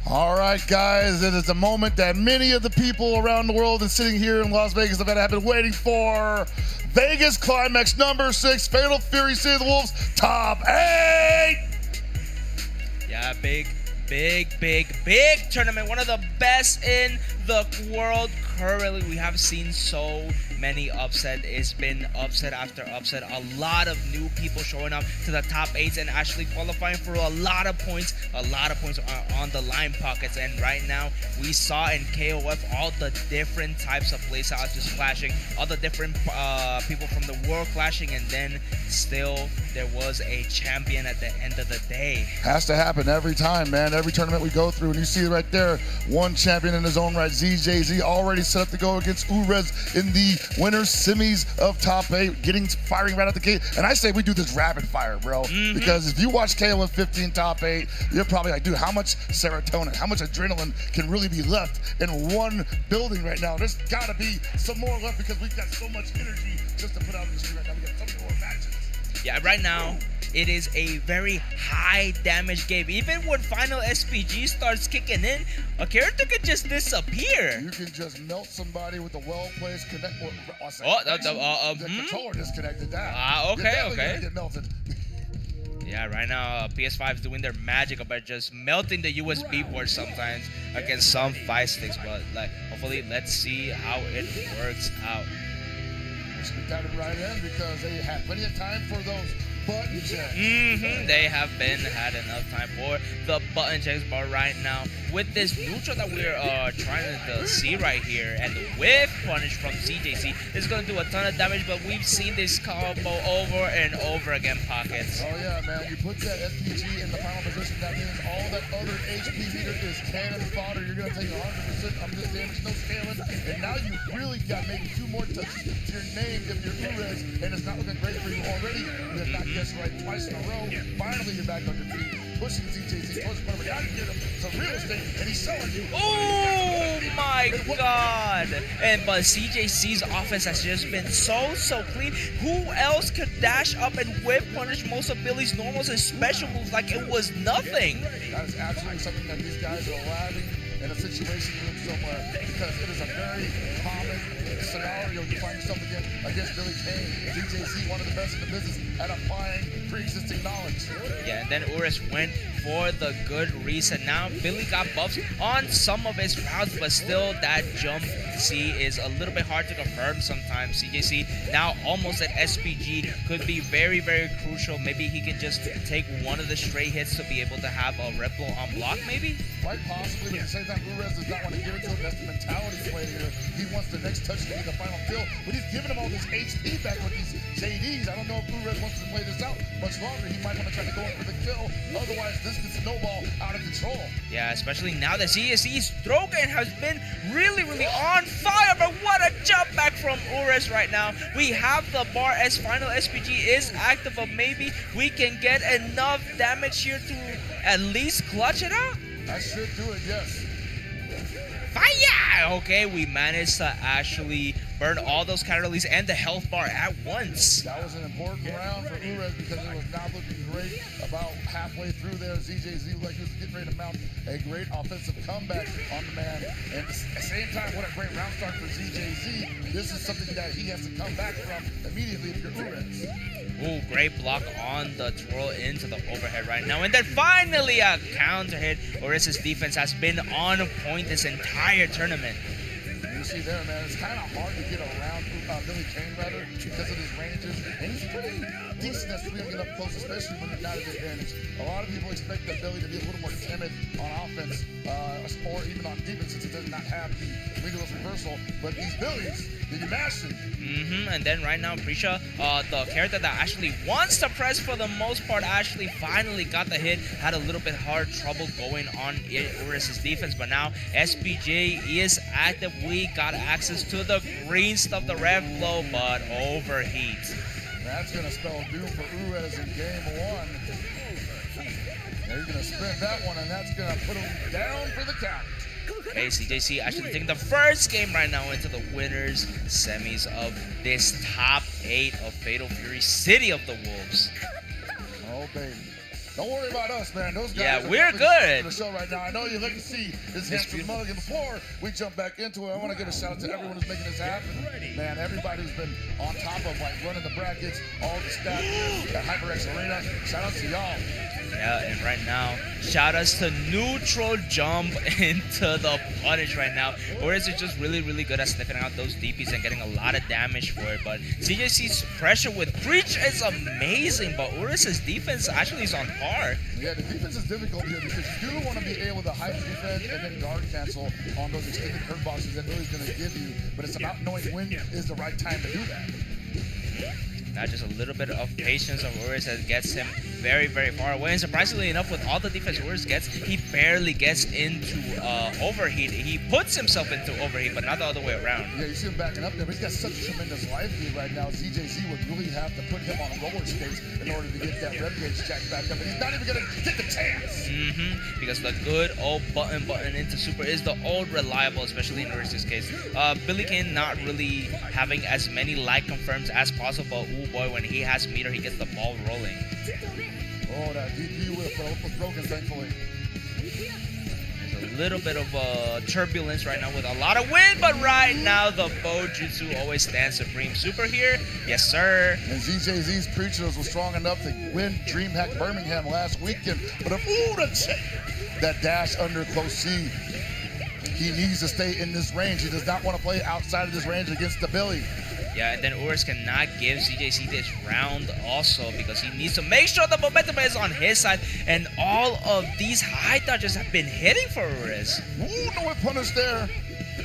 All right, guys, it is the moment that many of the people around the world and sitting here in Las Vegas have been waiting for. Vegas Climax number 6, Fatal Fury City of the Wolves, top 8. Yeah, big tournament. One of the best in the world currently. We have seen so many upset. It's been upset after upset. A lot of new people showing up to the top 8s and actually qualifying for a lot of points. A lot of points are on the line pockets. And right now, we saw in KOF all the different types of playstyles just clashing. All the different people from the world clashing. And then still, there was a champion at the end of the day. Has to happen every time, man. Every tournament we go through, and you see it right there, one champion in his own right, ZJZ, already set up to go against Urez in the winners semis of top 8, firing right out the gate. And I say we do this rapid fire, bro, because if you watch KOF 15 top 8, you're probably like, dude, how much serotonin, how much adrenaline can really be left in one building right now? There's gotta be some more left because we've got so much energy just to put out in the street right now. We got so many more matches. Yeah, right now, it is a very high damage game. Even when final SPG starts kicking in, a character could just disappear. You can just melt somebody with a well-placed connect. The controller disconnected that. Okay. Get melted. Yeah, right now PS5 is doing their magic about just melting the USB port sometimes against some fight sticks. But like, hopefully, let's see how it works out. Let's got it right in because they had plenty of time for those button checks. They have had enough time for the button checks, but right now with this neutral that we're trying to see right here and the whiff punish from CJC is going to do a ton of damage, but we've seen this combo over and over again, Pockets. Oh yeah, man, you put that SPG in the final position, that means all that other HP meter is cannon fodder. You're going to take 100% of this damage, no scaling, and now you've really got maybe 2 more touches to your name if you're Urez, and it's not looking great for you already. You have not guessed right twice in a row. Finally, you're back on your feet, pushing ZJC, pushing whatever. Now you get him some real estate, and he's selling you. Oh my God! But CJC's offense has just been so clean. Who else could dash up and whip punish most of Billy's normals and special moves like it was nothing? That is absolutely something that these guys are lacking in a situation room somewhere, because it is a very common scenario you find yourself against Billy Kane. DJC, one of the best in the business at applying pre-existing knowledge. Yeah, and then Urez went for the good reason. Now Billy got buffs on some of his routes, but still that jump C is a little bit hard to confirm sometimes. CJC now almost at SPG could be very crucial. Maybe he can just take one of the straight hits to be able to have a Replo on block, maybe? Quite possibly, but at the same time, Urez does not want to give it to him. That's the mentality play here. He wants the next touch to be the final kill, but he's giving him all this HP back with these JDs. I don't know if Urez wants to play this out much longer. He might want to try to go in for the kill. Otherwise, this could snowball out of control. Yeah, especially now that CSC's throw game has been really on fire. But what a jump back from Urez right now. We have the bar as final SPG is active, but maybe we can get enough damage here to at least clutch it out. That should do it, yes. Fire! Okay, we managed to actually burn all those catalysts and the health bar at once. That was an important round for Urez because it was not looking great. About halfway through there, ZJZ looked like he was getting ready to mount a great offensive comeback on the man. And at the same time, what a great round start for ZJZ. This is something that he has to come back from immediately if you're Urez. Ooh, great block on the twirl into the overhead right now. And then finally a counter hit. Urez's defense has been on point this entire tournament. You see there, man, it's kind of hard to get around Billy Kane, rather, because of his ranges. And he's pretty decent at swinging up close, especially when you're not at the advantage. A lot of people expect that Billy to be a little more timid on offense, or even on defense, since he does not have the rigorous reversal. But these Billies, they do mashing. And then right now, Prisha, the character that actually wants to press for the most part, actually finally got the hit. Had a little bit hard trouble going on Urez's defense, but now SPJ is active. We got access to the green stuff, the red flow, but overheat. That's going to spell doom for Urez in game 1. They're going to spin that one, and that's going to put him down for the count. Okay, CJC actually taking the first game right now into the winners semis of this top 8 of Fatal Fury City of the Wolves. Oh, baby. Don't worry about us, man. Those guys Yeah, are we're definitely good. the show right now. I know you'd like to see this handsome mulligan. Before we jump back into it, I want to give a shout out to everyone who's making this happen. Man, everybody who's been on top of like running the brackets, all the staff at HyperX Arena. Shout out to y'all. Yeah, and right now, shout outs to neutral jump into the punish right now. Urs is just really, really good at sniffing out those DPs and getting a lot of damage for it. But CJC's pressure with Breach is amazing, but Urus's defense actually is on par. Yeah, the defense is difficult here because you do want to be able to hype defense and then guard cancel on those extended curve boxes that Lily's going to give you. But it's about knowing when is the right time to do that. Now just a little bit of patience of Urus that gets him very, very far away. And surprisingly enough, with all the defense Urus gets, he barely gets into overheat. He puts himself into overheat, but not the other way around. Yeah, you see him backing up there, but he's got such a tremendous life lead right now. ZJZ would really have to put him on roller skates in order to get that rev gauge jacked back up. And he's not even going to get the chance. Because the good old button into super is the old reliable, especially in Urus's case. Billy Kane not really having as many light confirms as possible. Ooh boy, when he has meter, he gets the ball rolling. Oh, that DP whip was broken, thankfully. There's a little bit of turbulence right now with a lot of wind, but right now the Bojutsu always stands supreme. Super here, yes sir. And ZJZ's Preachers was strong enough to win DreamHack Birmingham last weekend. But that dash under close C, he needs to stay in this range. He does not want to play outside of this range against the Billy. Yeah, and then Urus cannot give CJC this round also because he needs to make sure the momentum is on his side. And all of these high dodges have been hitting for Urus. Ooh, no whip punish there.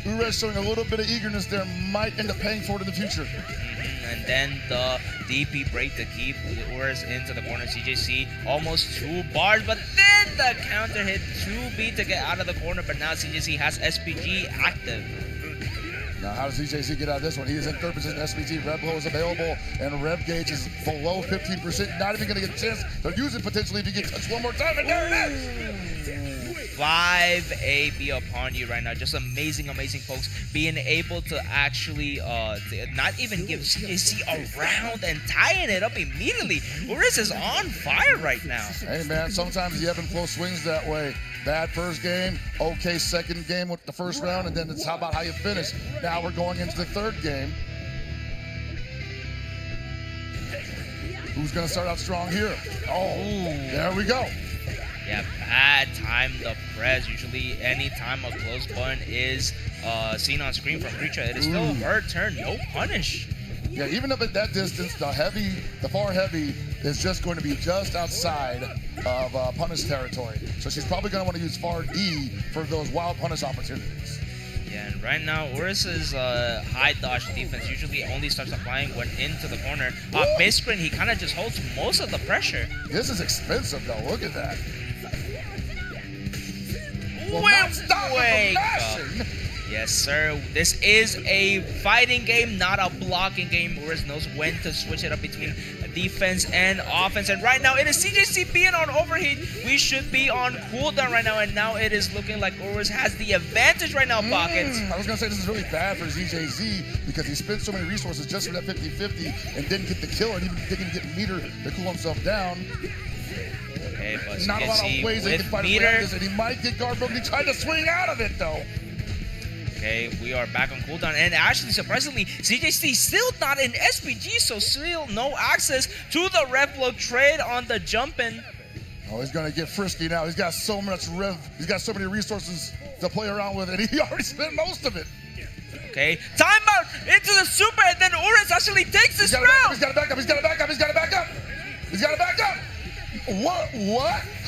Urus showing a little bit of eagerness there. Might end up paying for it in the future. And then the DP break to keep Urus into the corner. CJC almost 2 bars, but then the counter hit 2B to get out of the corner. But now CJC has SPG active. Now, how does ZJZ get out of this one? He is in third position. SPG Rev Blow is available, and Rev Gauge is below 15%. Not even going to get a chance to use it potentially if he gets touched one more time. And there it is! 5 AB upon you right now. Just amazing, amazing folks. Being able to actually not even give CJC a round and tying it up immediately. Urus is on fire right now. Hey, man, sometimes the ebb and flow swings that way. Bad first game, okay second game with the first round, and then it's how about how you finish. Now we're going into the third game. Who's going to start out strong here? Oh, there we go. Yeah, bad time the press. Usually any time a close button is seen on screen from Preacher, it is still her turn, no punish. Yeah, even up at that distance, the far heavy is just going to be just outside of punish territory. So she's probably going to want to use far D for those wild punish opportunities. Yeah, and right now, Urus's high dodge defense usually only starts applying when into the corner. Mid-screen, he kind of just holds most of the pressure. This is expensive, though. Look at that. Wake up. Yes, sir. This is a fighting game, not a blocking game. Urus knows when to switch it up between defense and offense. And right now, it is CJC being on overheat. We should be on cooldown right now. And now it is looking like Urus has the advantage right now, Pockets. I was going to say this is really bad for ZJZ because he spent so many resources just for that 50-50 and didn't get the kill and even didn't get meter to cool himself down. Okay, but not a lot of ways they can fight around this, and he might get guard broken. He tried to swing out of it, though. Okay, we are back on cooldown, and actually, surprisingly, CJC still not in SPG, so still no access to the rev blow trade on the jumping. Oh, he's gonna get frisky now. He's got so much rev. He's got so many resources to play around with, and he already spent most of it. Okay, timeout into the super, and then Urus actually takes this round. He's got to back up. He's got to back up. He's got to back up. He's got to back up. What?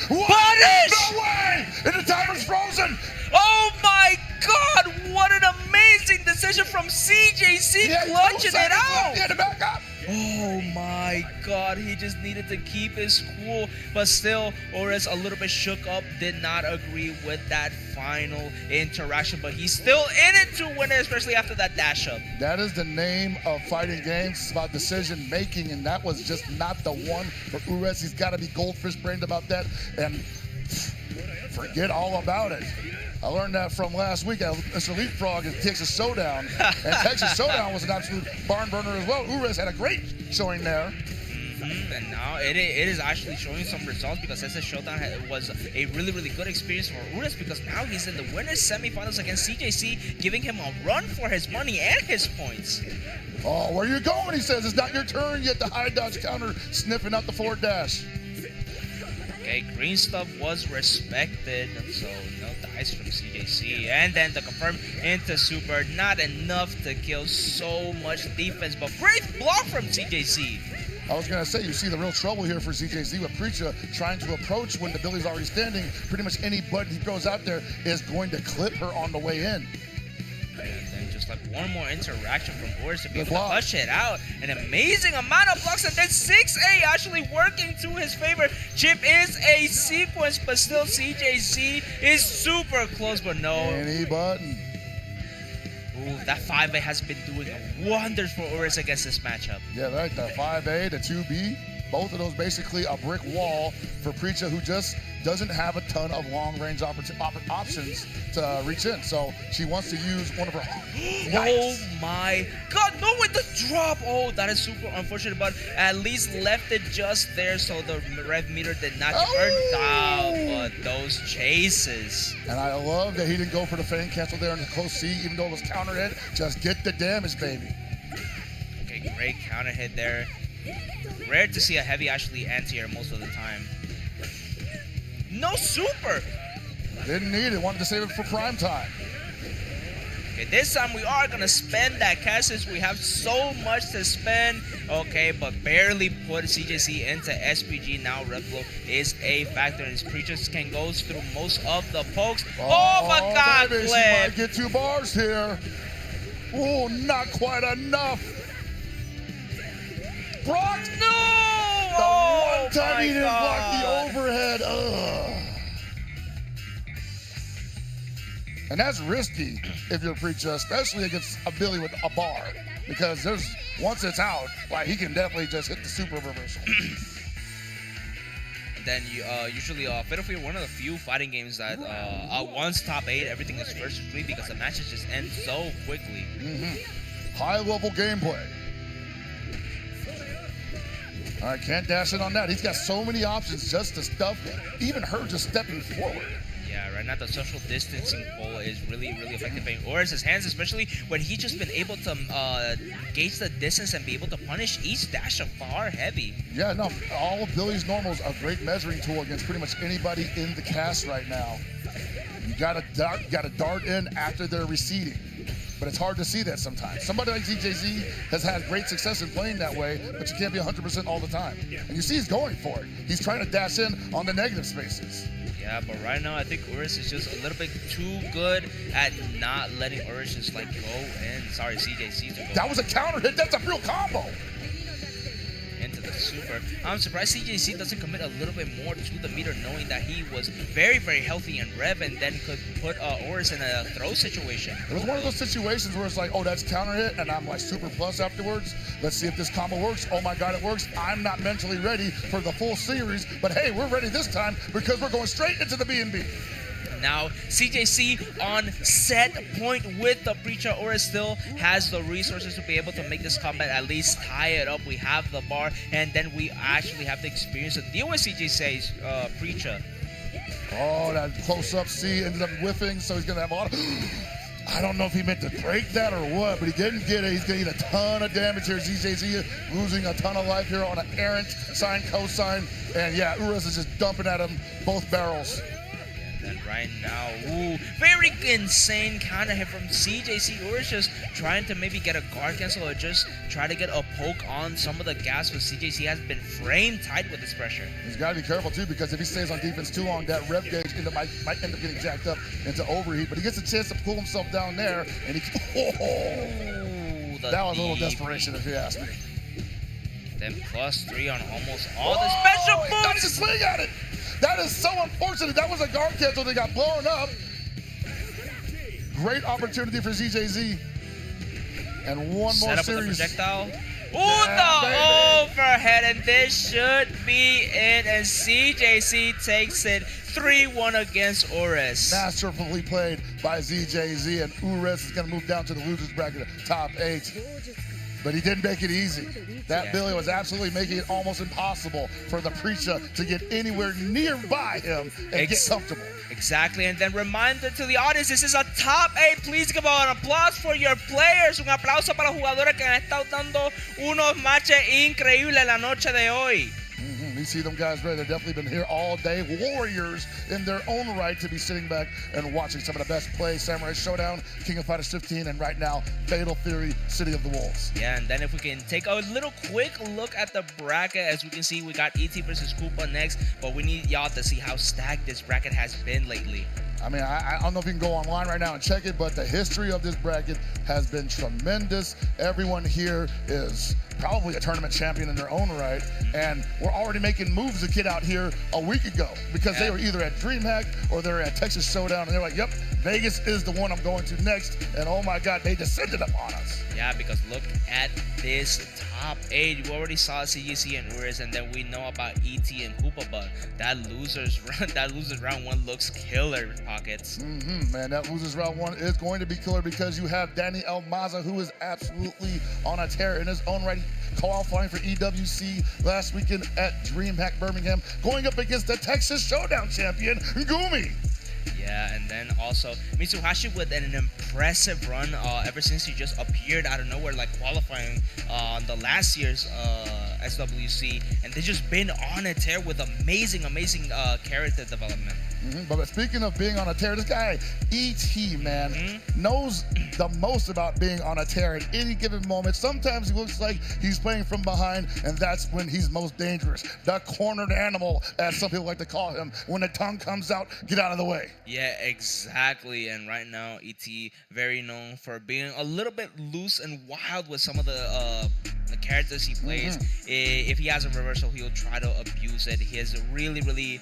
Punish! No way! And the timer's frozen. Oh my God! What an amazing decision from CJC, clutching it out. He had to back up. Oh my God, he just needed to keep his cool, but still, Urus a little bit shook up, did not agree with that final interaction, but he's still in it to win it, especially after that dash up. That is the name of fighting games. It's about decision making, and that was just not the one for Urus. He's got to be goldfish brained about that and forget all about it. I learned that from last week at Mr. Leapfrog in Texas Showdown. And Texas Showdown was an absolute barn burner as well. Urus had a great showing there. And now it is actually showing some results because SNK Showdown was a really, really good experience for Ures because now he's in the winners semifinals against CJC, giving him a run for his money and his points. Oh, where you going? He says it's not your turn yet. The high dodge counter, sniffing out the forward dash. Okay, green stuff was respected, so no dice from CJC. And then the confirm into super, not enough to kill so much defense, but great block from CJC. I was going to say, you see the real trouble here for ZJZ with Preacher trying to approach when the Billy's already standing. Pretty much any button he throws out there is going to clip her on the way in. And then just like one more interaction from Boris to be able to block. push it out. An amazing amount of blocks, and then 6A actually working to his favor. Chip is a sequence, but still CJC is super close, but no. Any button. Ooh, that 5A has been doing wonders for Urus against this matchup. Yeah, right. The 5A, the 2B, both of those basically a brick wall for Preacher, who just doesn't have a ton of long-range options to reach in. So she wants to use one of her. Oh my god, no with the drop. Oh, that is super unfortunate, but at least left it just there so the rev meter did not burn down. But those chases. And I love that he didn't go for the feint cancel there in the close C, even though it was counter hit. Just get the damage, baby. Okay, great counter hit there. Rare to see a heavy actually anti-air most of the time. No super! Didn't need it, wanted to save it for prime time. Okay, this time we are gonna spend that cash since we have so much to spend. Okay, but barely put CJC into SPG. Now red flow is a factor. His Preachers can go through most of the pokes. Oh my god, baby, she clip! might get 2 bars here. Oh, not quite enough. Blocked. No! The Oh one time my he didn't block god! the overhead. Ugh. And that's risky if you're a Preacher, especially against a Billy with a bar. Because there's once it's out, like he can definitely just hit the super reversal. Then you usually Battlefield one of the few fighting games that once top 8 everything is first to 3 because the matches just end so quickly. High level gameplay. All right, can't dash in on that. He's got so many options just to stuff. Even her just stepping forward. Yeah, right now the social distancing pole is really, really effective in Oris's hands, especially when he's just been able to gauge the distance and be able to punish each dash of far heavy. Yeah, no, all of Billy's normals a great measuring tool against pretty much anybody in the cast right now. You gotta dart in after they're receding. But it's hard to see that sometimes. Somebody like ZJZ has had great success in playing that way, but you can't be 100% all the time. And you see he's going for it. He's trying to dash in on the negative spaces. Yeah, but right now I think Urus is just a little bit too good at not letting Urus just like go in. Sorry, CJC to go. That was a counter hit. That's a real combo. Into the super. I'm surprised CJC doesn't commit a little bit more to the meter, knowing that he was very, very healthy in rev and then could put Urus in a throw situation. It was one of those situations where it's like, oh, that's counter hit, and I'm like super plus afterwards. Let's see if this combo works. Oh my God, it works. I'm not mentally ready for the full series, but hey, we're ready this time because we're going straight into the B&B. Now, CJC on set point with the Preacher. Urus still has the resources to be able to make this combat at least tie it up. We have the bar, and then we actually have the experience to deal with CJC's Preacher. Oh, that close-up C ended up whiffing, so he's going to have a lot of... I don't know if he meant to break that or what, but he didn't get it. He's going to eat a ton of damage here. ZJZ losing a ton of life here on an errant sine cosine. And yeah, Urus is just dumping at him both barrels. And right now, ooh, very insane kind of hit from CJC. Urus just trying to maybe get a guard cancel or just try to get a poke on some of the gas, but CJC has been frame tight with this pressure. He's got to be careful too, because if he stays on defense too long, that rev gauge might end up getting jacked up into overheat. But he gets a chance to pull himself down there, and he. Ooh, that was a little desperation, if you ask me. Then +3 on almost all the special moves. Not even swing at it. That is so unfortunate. That was a guard cancel that got blown up. Great opportunity for ZJZ. And one Set more up series. with the projectile. Ooh, Yeah, the baby. overhead, and this should be it. And CJC takes it 3-1 against Urus. Masterfully played by ZJZ, and Urus is going to move down to the losers bracket, top 8. but he didn't make it easy. That Yeah. Billy was absolutely making it almost impossible for the Preacher to get anywhere nearby him and get comfortable. Exactly, and then reminder to the audience, this is a top 8. Please give an applause for your players. Un aplauso para los jugadores que han estado dando unos matches increíbles la noche de hoy. You see them guys ready. They've definitely been here all day. Warriors in their own right to be sitting back and watching some of the best plays. Samurai Showdown, King of Fighters 15, and right now, Fatal Fury, City of the Wolves. Yeah, and then if we can take a little quick look at the bracket, as we can see, we got ET versus Koopa next, but we need y'all to see how stacked this bracket has been lately. I mean, I don't know if you can go online right now and check it, but the history of this bracket has been tremendous. Everyone here is probably a tournament champion in their own right, and we're already making moves to get out here a week ago because they were either at DreamHack or they're at Texas Showdown, and they're like, yep, Vegas is the one I'm going to next, and oh my God, they descended upon us. Yeah, because look at this top 8. You already saw CGC and Uriz, and then we know about ET and Koopa, but that losers round 1 looks killer, Pockets. Man, that losers round 1 is going to be killer because you have Danny Elmaza, who is absolutely on a tear in his own right, qualifying for EWC last weekend at DreamHack Birmingham, going up against the Texas Showdown champion, Gumi. Yeah, and then also Mitsuhashi with an impressive run ever since he just appeared out of nowhere, like qualifying on the last year's SWC, and they've just been on a tear with amazing character development. But speaking of being on a tear, this guy, E.T., man, knows the most about being on a tear at any given moment. Sometimes he looks like he's playing from behind, and that's when he's most dangerous. The cornered animal, as some people like to call him. When the tongue comes out, get out of the way. Yeah, exactly. And right now, E.T. very known for being a little bit loose and wild with some of the characters he plays. If he has a reversal, he'll try to abuse it. He has really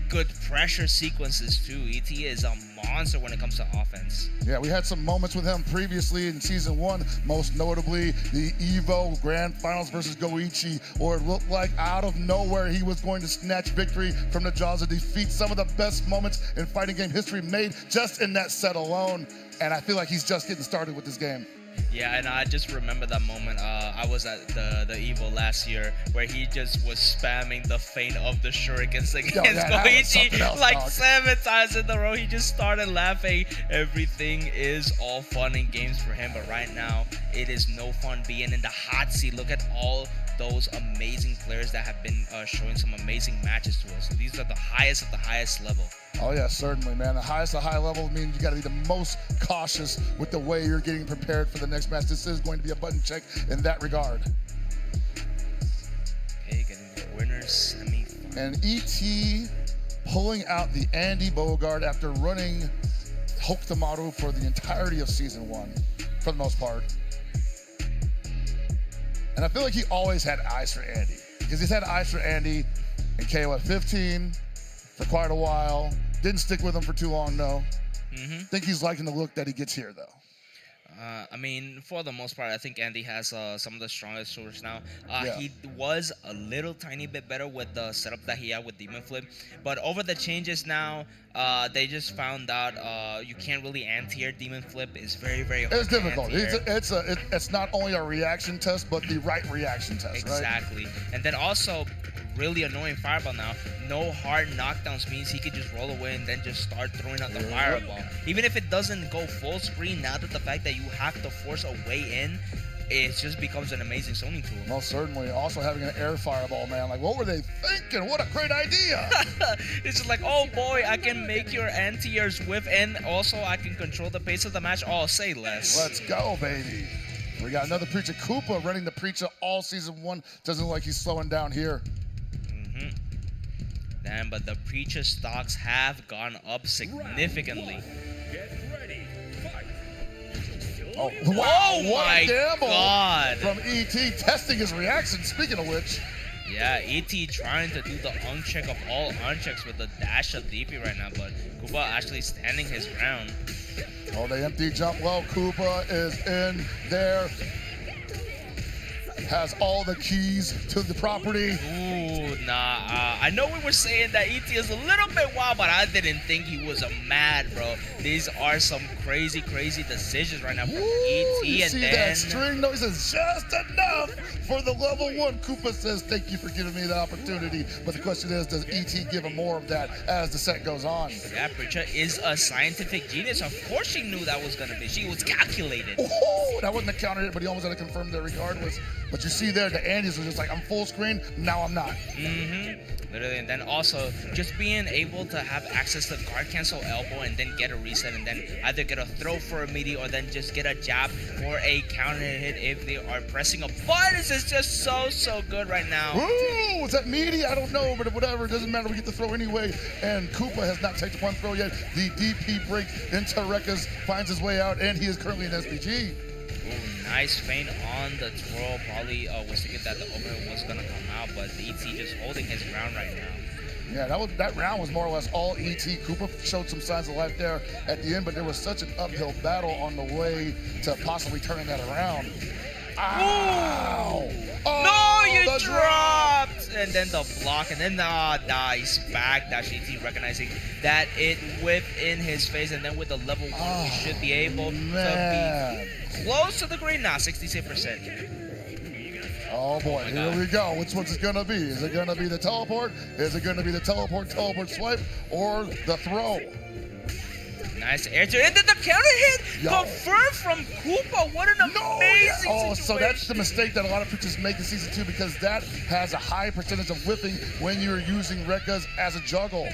good pressure sequences too. E.T. is a monster when it comes to offense. Yeah, we had some moments with him previously in Season 1, most notably the EVO Grand Finals versus Goichi, where it looked like out of nowhere he was going to snatch victory from the jaws of defeat. Some of the best moments in fighting game history made just in that set alone, and I feel like he's just getting started with this game. Yeah, and I just remember that moment. I was at the Evo last year where he just was spamming the feint of the shurikens against Goichi like 7 times in a row. He just started laughing. Everything is all fun and games for him, but right now it is no fun being in the hot seat. Look at all those amazing players that have been showing some amazing matches to us. These are the highest at the highest level. Oh yeah, certainly, man. The highest of high level means you got to be the most cautious with the way you're getting prepared for the next match. This is going to be a button check in that regard. Okay, getting the winner's semi. And ET pulling out the Andy Bogard after running Hokutomaru for the entirety of Season 1, for the most part. And I feel like he always had eyes for Andy, because he's had eyes for Andy in KOF 15 for quite a while. Didn't stick with him for too long, though. Think he's liking the look that he gets here, though. I mean, for the most part, I think Andy has some of the strongest shoulders now. He was a little tiny bit better with the setup that he had with Demon Flip, but over the changes now, they just found out you can't really anti-air Demon Flip. It's very hard. It's difficult. It's not only a reaction test, but the right reaction test, exactly. Right? And then also, really annoying fireball now. No hard knockdowns means he could just roll away and then just start throwing out the fireball. Even if it doesn't go full screen, now that the fact that you have to force a way in, it just becomes an amazing zoning tool. Most certainly. Also having an air fireball, man. Like, what were they thinking? What a great idea. It's just like, oh boy, I can make your anti-airs whiff, and also I can control the pace of the match. Oh, say less. Let's go, baby. We got another Preacher. Koopa running the Preacher all Season 1. Doesn't look like he's slowing down here. Damn, but the Preacher stocks have gone up significantly. Get ready, fight. Oh, wow, Oh what my a gamble God. from ET, testing his reaction, speaking of which. Yeah, ET trying to do the uncheck of all unchecks with the dash of DP right now, but Koopa actually standing his ground. Oh, the empty jump low. Koopa is in there. Has all the keys to the property. Ooh, I know we were saying that ET is a little bit wild, but I didn't think he was a mad, bro. These are some crazy decisions right now from ET. You And see then that string noise is just enough for the level 1. Koopa says, thank you for giving me the opportunity. But the question is, does ET give him more of that as the set goes on? yeah, Preacher is a scientific genius. Of course she knew that was gonna be. She was calculated. Oh, that wasn't a counter hit, but he almost had to confirm that regardless. But you see there, the Andes was just like, I'm full screen, now I'm not. Literally, and then also just being able to have access to guard cancel elbow and then get a reset and then either get a throw for a meaty or then just get a jab for a counter hit if they are pressing a button. This is just so good right now. Ooh, is that meaty? I don't know, but whatever. It doesn't matter. We get the throw anyway. And Koopa has not taken one throw yet. The DP break into Rekka's finds his way out, and he is currently in SPG. Ooh, nice feint on the twirl. Probably was thinking that the overhead was gonna come out, but ET just holding his ground right now. Yeah, that round was more or less all ET. Koopa showed some signs of life there at the end, but there was such an uphill battle on the way to possibly turning that around. Ow! Oh, No, you the dropped! And then the block, and then nice backdash. ET recognizing that it whipped in his face, and then with the level 1, we should be able to be close to the green now, 66%. Oh boy, here we go. Which one's it gonna be? Is it gonna be the teleport? Is it gonna be the teleport swipe, or the throw? Nice air to and then the counter hit Yo. confirmed from Koopa. What an amazing Oh, situation. so that's the mistake that a lot of pitchers make in Season 2 because that has a high percentage of whipping when you're using Rekkas as a juggle.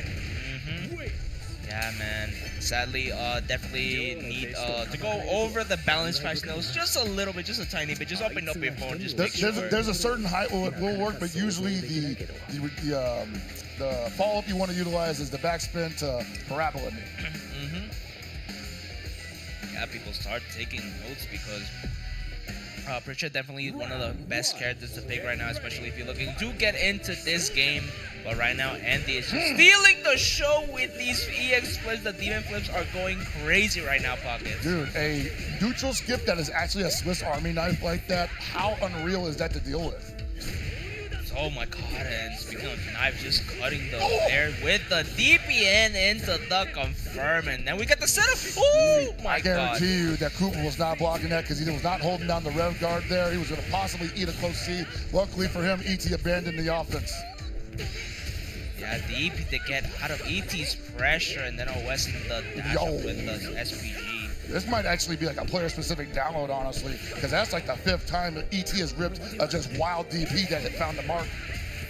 Yeah, man. Sadly, definitely need to go over the balance patch notes just a little bit, just a tiny bit. Just open up your phone, just make sure. There's a certain height where it will work, but usually the follow-up you want to utilize is the backspin to parabola. Yeah, people start taking notes because Pritchard definitely one of the best characters to pick right now, especially if you're looking to get into this game. But right now, Andy is just stealing the show with these EX flips. The demon flips are going crazy right now, Pockets. Dude, a neutral skip that is actually a Swiss Army knife like that, how unreal is that to deal with? Oh my god, and speaking of knives, just cutting the air with the DPN into the confirm, and then we get the setup. Oh my I god. guarantee you that Koopa was not blocking that because he was not holding down the rev guard there. He was going to possibly eat a close C. Luckily for him, ET abandoned the offense. Yeah, the EP to get out of ET's pressure, and then OS in the dash up with the SPG. This might actually be like a player-specific download, honestly, because that's like the 5th time that ET has ripped a just wild DP that had found the mark.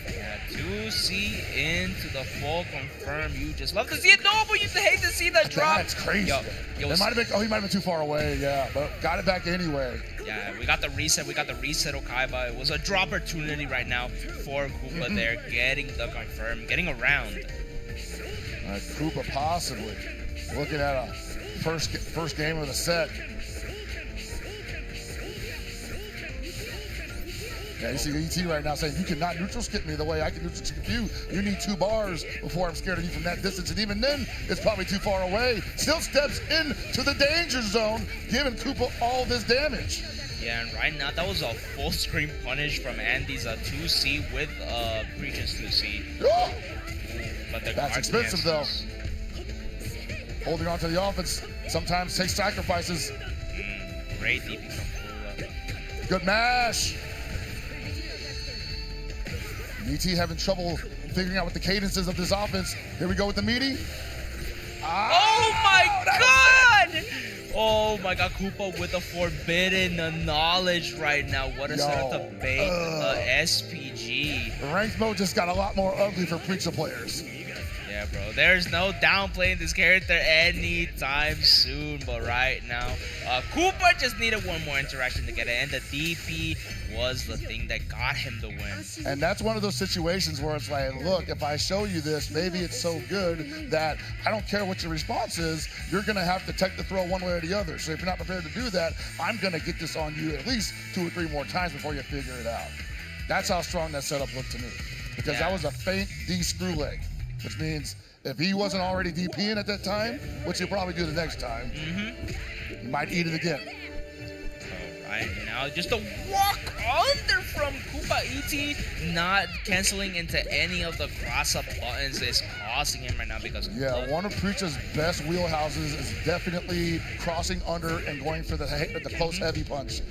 Yeah, 2C into the full confirm. You just love to see it. No, but you hate to see the drop. That's crazy. Yo, He might have been too far away, yeah, but got it back anyway. Yeah, we got the reset. We got the reset Okaiba. It was a drop opportunity right now for Koopa there, getting the confirm, getting around. Koopa possibly looking at a first game of the set. Yeah, you see ET right now saying, you cannot neutral skip me the way I can neutral skip you. You need 2 bars before I'm scared of you from that distance. And even then, it's probably too far away. Still steps into the danger zone, giving Koopa all this damage. Yeah, and right now, that was a full screen punish from Andy's 2C with Preach's 2C. Oh! But the That's guard expensive, cancels. though. Holding on to the offense sometimes takes sacrifices. Great DP from Koopa. Good mash. ET having trouble figuring out what the cadences of this offense. Here we go with the meaty. Oh my god! Oh my god, Koopa with the forbidden knowledge right now. What a setup to bait the SPG. Ranked mode just got a lot more ugly for Preacher players. Yeah, bro. There's no downplaying this character anytime soon. But right now, Koopa just needed one more interaction to get it. And the DP was the thing that got him the win. And that's one of those situations where it's like, look, if I show you this, maybe it's so good that I don't care what your response is, you're going to have to take the throw one way or the other. So if you're not prepared to do that, I'm going to get this on you at least 2 or 3 more times before you figure it out. That's how strong that setup looked to me. Because that was a feint D screw leg, which means if he wasn't already DPing at that time, which he'll probably do the next time, he might eat it again. Right now, just a walk under from Koopa. Koopa ET not canceling into any of the cross-up buttons is costing him right now because Yeah, one of Preacher's best wheelhouses is definitely crossing under and going for the close heavy punch.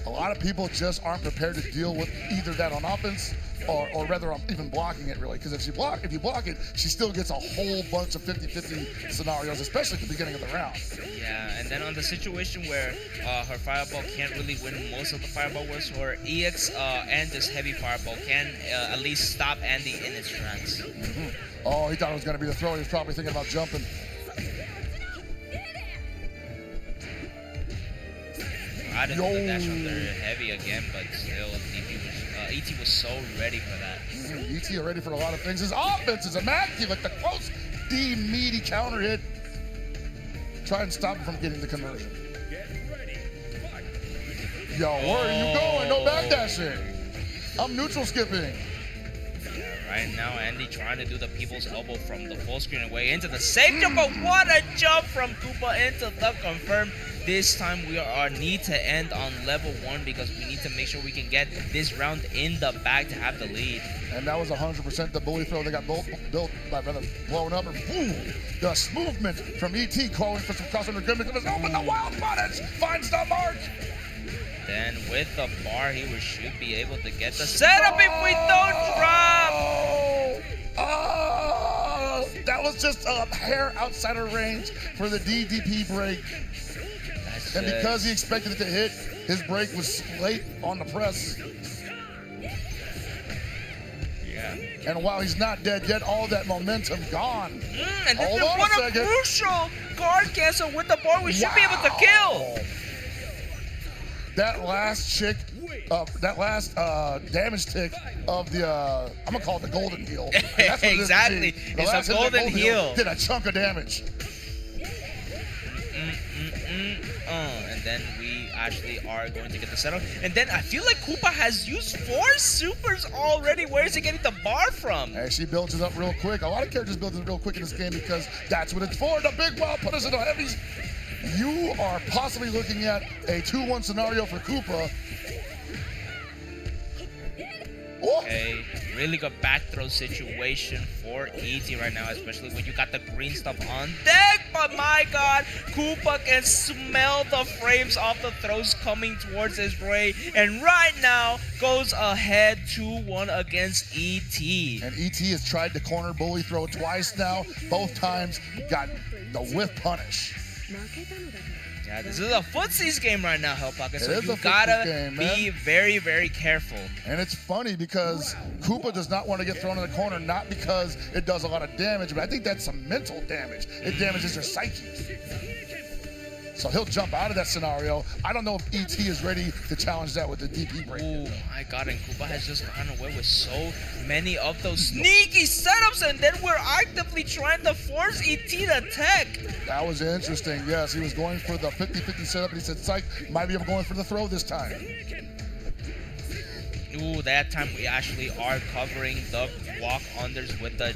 A lot of people just aren't prepared to deal with either that on offense or rather even blocking it really. Because if you block it, she still gets a whole bunch of 50-50 scenarios, especially at the beginning of the round. Yeah, and then on the situation where her fireball can't really win most of the fireball wars, her EX and this heavy fireball can at least stop Andy in its tracks. Oh, he thought it was going to be the throw. He was probably thinking about jumping. I didn't do the dash under heavy again, but still, ET was so ready for that. ET are ready for a lot of things. His offense is immaculate. The close D meaty counter hit. Try and stop him from getting the conversion. Yo, where are you going? No backdashing. I'm neutral skipping. Right now, Andy trying to do the people's elbow from the full screen away into the safe jump, but what a jump from Koopa into the confirm. This time we need to end on level 1 because we need to make sure we can get this round in the bag to have the lead. And that was 100% the bully throw. They got blown up, and boom! The movement from ET calling for some crossover goodness. But the wild punish finds the mark. Then with the bar, he should be able to get the setup if we don't drop. Oh, that was just a hair outside of range for the DDP break. And because he expected it to hit, his break was late on the press. Yeah. And while he's not dead yet, all that momentum gone. And this is what a crucial guard cancel with the bar. We should be able to kill. That last damage tick of the, I'm gonna call it the golden heel. That's what exactly. It's a golden heel. Did a chunk of damage. And then we actually are going to get the setup. And then I feel like Koopa has used 4 supers already. Where is he getting the bar from? Hey, she builds it up real quick. A lot of characters build it real quick in this game because that's what it's for. The big wild put us in the heavies. You are possibly looking at a 2-1 scenario for Koopa. Okay, really good back throw situation for ET right now, especially when you got the green stuff on deck. But my God, Koopa can smell the frames of the throws coming towards his way, and right now goes ahead 2-1 against ET. And ET has tried to corner bully throw twice now. Both times got the whiff punish. Yeah, this is a footsies game right now, Hellpocket, so you gotta be very, very careful. And it's funny because Koopa does not want to get thrown in the corner, not because it does a lot of damage, but I think that's some mental damage. It damages your psyche. So he'll jump out of that scenario. I don't know if ET is ready to challenge that with the DP break. Oh my God, and Koopa has just gone away with so many of those sneaky setups, and then we're actively trying to force ET to tech. That was interesting. Yes, he was going for the 50-50 setup, and he said, psych, might be going for the throw this time. Ooh, that time we actually are covering the walk unders with the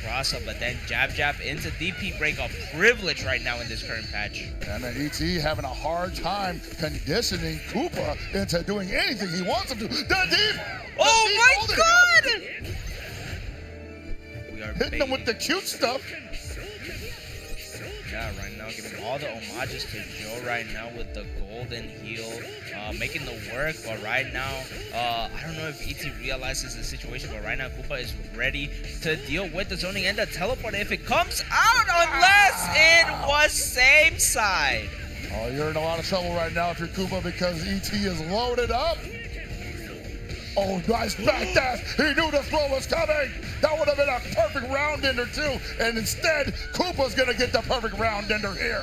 cross up, but then jab into DP break, a privilege right now in this current patch. And then ET having a hard time conditioning Koopa into doing anything he wants him to. Oh my God! We are hitting him with the cute stuff. Yeah, right now giving all the homages to Joe right now with the golden heel, making the work. But right now, I don't know if ET realizes the situation, but right now Koopa is ready to deal with the zoning and the teleport if it comes out, unless it was same side. Oh, you're in a lot of trouble right now if you're Koopa because ET is loaded up. Oh, nice back dash. He knew the throw was coming. That would have been a perfect round ender too. And instead, Koopa's gonna get the perfect round ender here.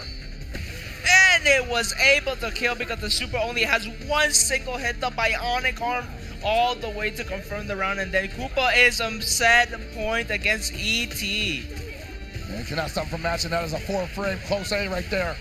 And it was able to kill because the super only has one single hit, the bionic arm, all the way to confirm the round. And then Koopa is set point against ET. And you cannot stop him from matching that as a 4-frame close A right there.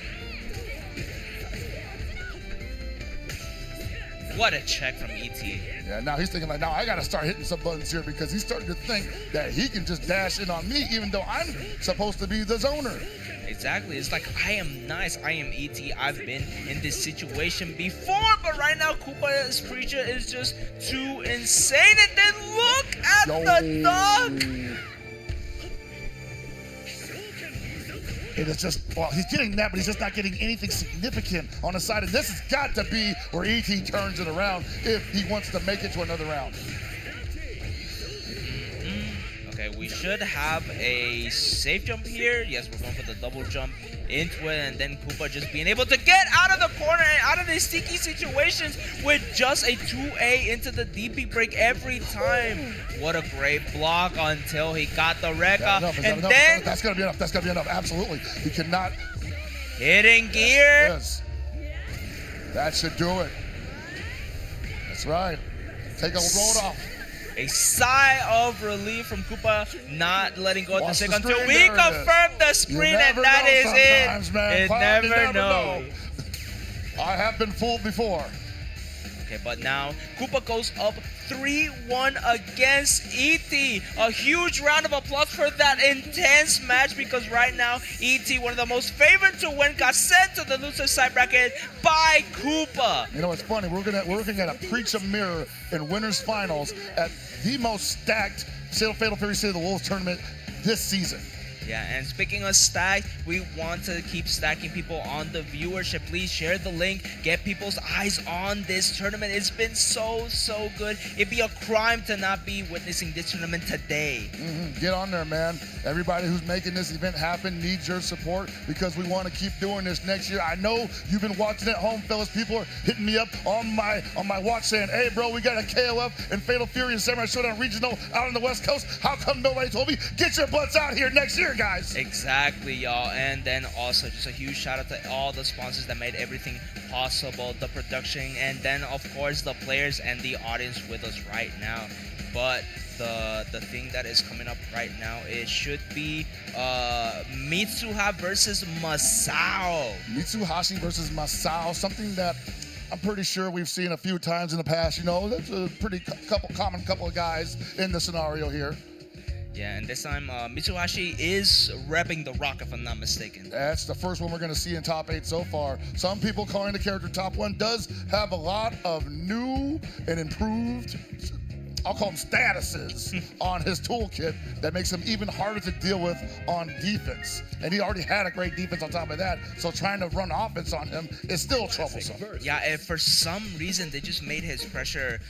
What a check from ET. Yeah, now he's thinking like, now I gotta start hitting some buttons here because he's starting to think that he can just dash in on me even though I'm supposed to be the zoner. Exactly. It's like, I am nice. I am ET. I've been in this situation before, but right now, Koopa's preacher is just too insane. And then look at the dunk. It is just, well, he's getting that, but he's just not getting anything significant on the side. And this has got to be where ET turns it around if he wants to make it to another round. Okay, we should have a safe jump here. Yes, we're going for the double jump into it, and then Koopa just being able to get out of the corner and out of these sticky situations with just a 2A into the DP break every time. What a great block until he got the Rekka. And then that's gonna be enough. That's gonna be enough. Absolutely. He cannot. Hitting gear. Yes. That should do it. That's right. Take a road off. A sigh of relief from Koopa, not letting go of the Watch stick the until screen, we there it confirm the screen, and that is it. Man. It Cloud, you never know. I have been fooled before. Okay, but now Koopa goes up 3-1 against ET. A huge round of applause for that intense match, because right now ET, one of the most favored to win, got sent to the loser side bracket by Koopa. You know, it's funny. We're looking at a preach a mirror in winners finals at the most stacked Fatal Fury City of the Wolves tournament this season. Yeah, and speaking of stack, we want to keep stacking people on the viewership. Please share the link, get people's eyes on this tournament. It's been so good. It'd be a crime to not be witnessing this tournament today. Get on there, man. Everybody who's making this event happen needs your support, because we want to keep doing this next year. I know you've been watching at home, fellas. People are hitting me up on my watch saying, hey, bro, we got a KOF and Fatal Fury and Samurai Showdown Regional out on the West Coast. How come nobody told me? Get your butts out here next year, guys. Exactly, y'all. And then also just a huge shout out to all the sponsors that made everything possible, the production, and then of course the players and the audience with us right now. But the thing that is coming up right now, it should be Mitsuha versus Masao. Mitsuhashi versus Masao, something that I'm pretty sure we've seen a few times in the past. You know, that's a pretty common couple of guys in the scenario here. Yeah, and this time Mitsuhashi is repping the Rock, if I'm not mistaken. That's the first one we're going to see in top 8 so far. Some people calling the character top 1 does have a lot of new and improved, I'll call them statuses, on his toolkit that makes him even harder to deal with on defense. And he already had a great defense on top of that, so trying to run offense on him is still troublesome. Yeah, and for some reason, they just made his pressure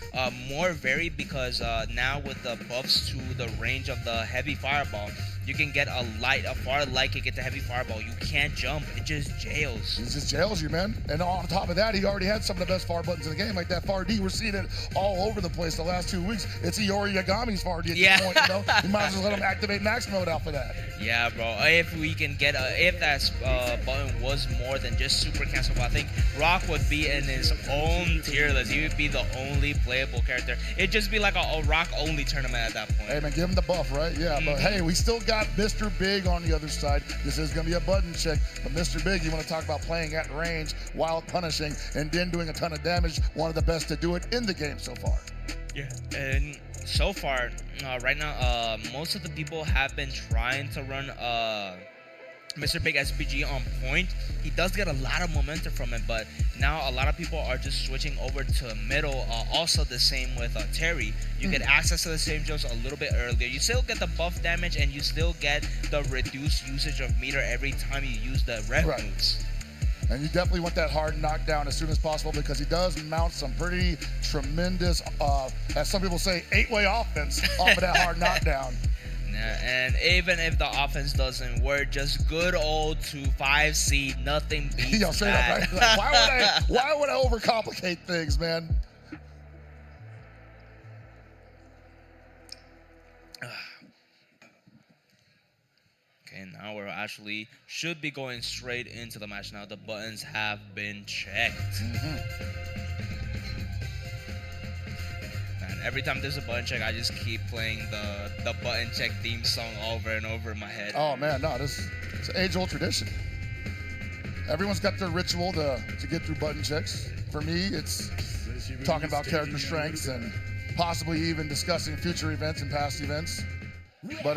more varied, because now with the buffs to the range of the heavy fireball, you can get a far light kick at the heavy fireball. You can't jump. It just jails. It just jails you, man. And on top of that, he already had some of the best far buttons in the game, like that far D. We're seeing it all over the place the last 2 weeks. It's Iori Yagami's far D at this point, you know? You might as well let him activate max mode out for that. Yeah, bro. If we can get if that button was more than just super cancelable, I think Rock would be in his own tier list. He would be the only playable character. It'd just be like a Rock-only tournament at that point. Hey, man, give him the buff, right? Yeah, but hey, we still got Mr. Big on the other side. This is going to be a button check, but Mr. Big, you want to talk about playing at range while punishing and then doing a ton of damage. One of the best to do it in the game so far. Yeah, and so far, right now, most of the people have been trying to run Mr. Big SPG on point. He does get a lot of momentum from it, but now a lot of people are just switching over to middle. Also the same with Terry. You get access to the same jumps a little bit earlier. You still get the buff damage, and you still get the reduced usage of meter every time you use the red moves. And you definitely want that hard knockdown as soon as possible, because he does mount some pretty tremendous, as some people say, 8-way offense off of that hard knockdown. And even if the offense doesn't work, just good old 2-5C, nothing beats Yo, straight that. up, right? Like, why would I overcomplicate things, man? Okay, now we're actually should be going straight into the match now. The buttons have been checked. And every time there's a button check, I just keep playing the button check theme song over and over in my head. Oh man, no, it's an age-old tradition. Everyone's got their ritual to get through button checks. For me, it's talking about character strengths and possibly even discussing future events and past events. But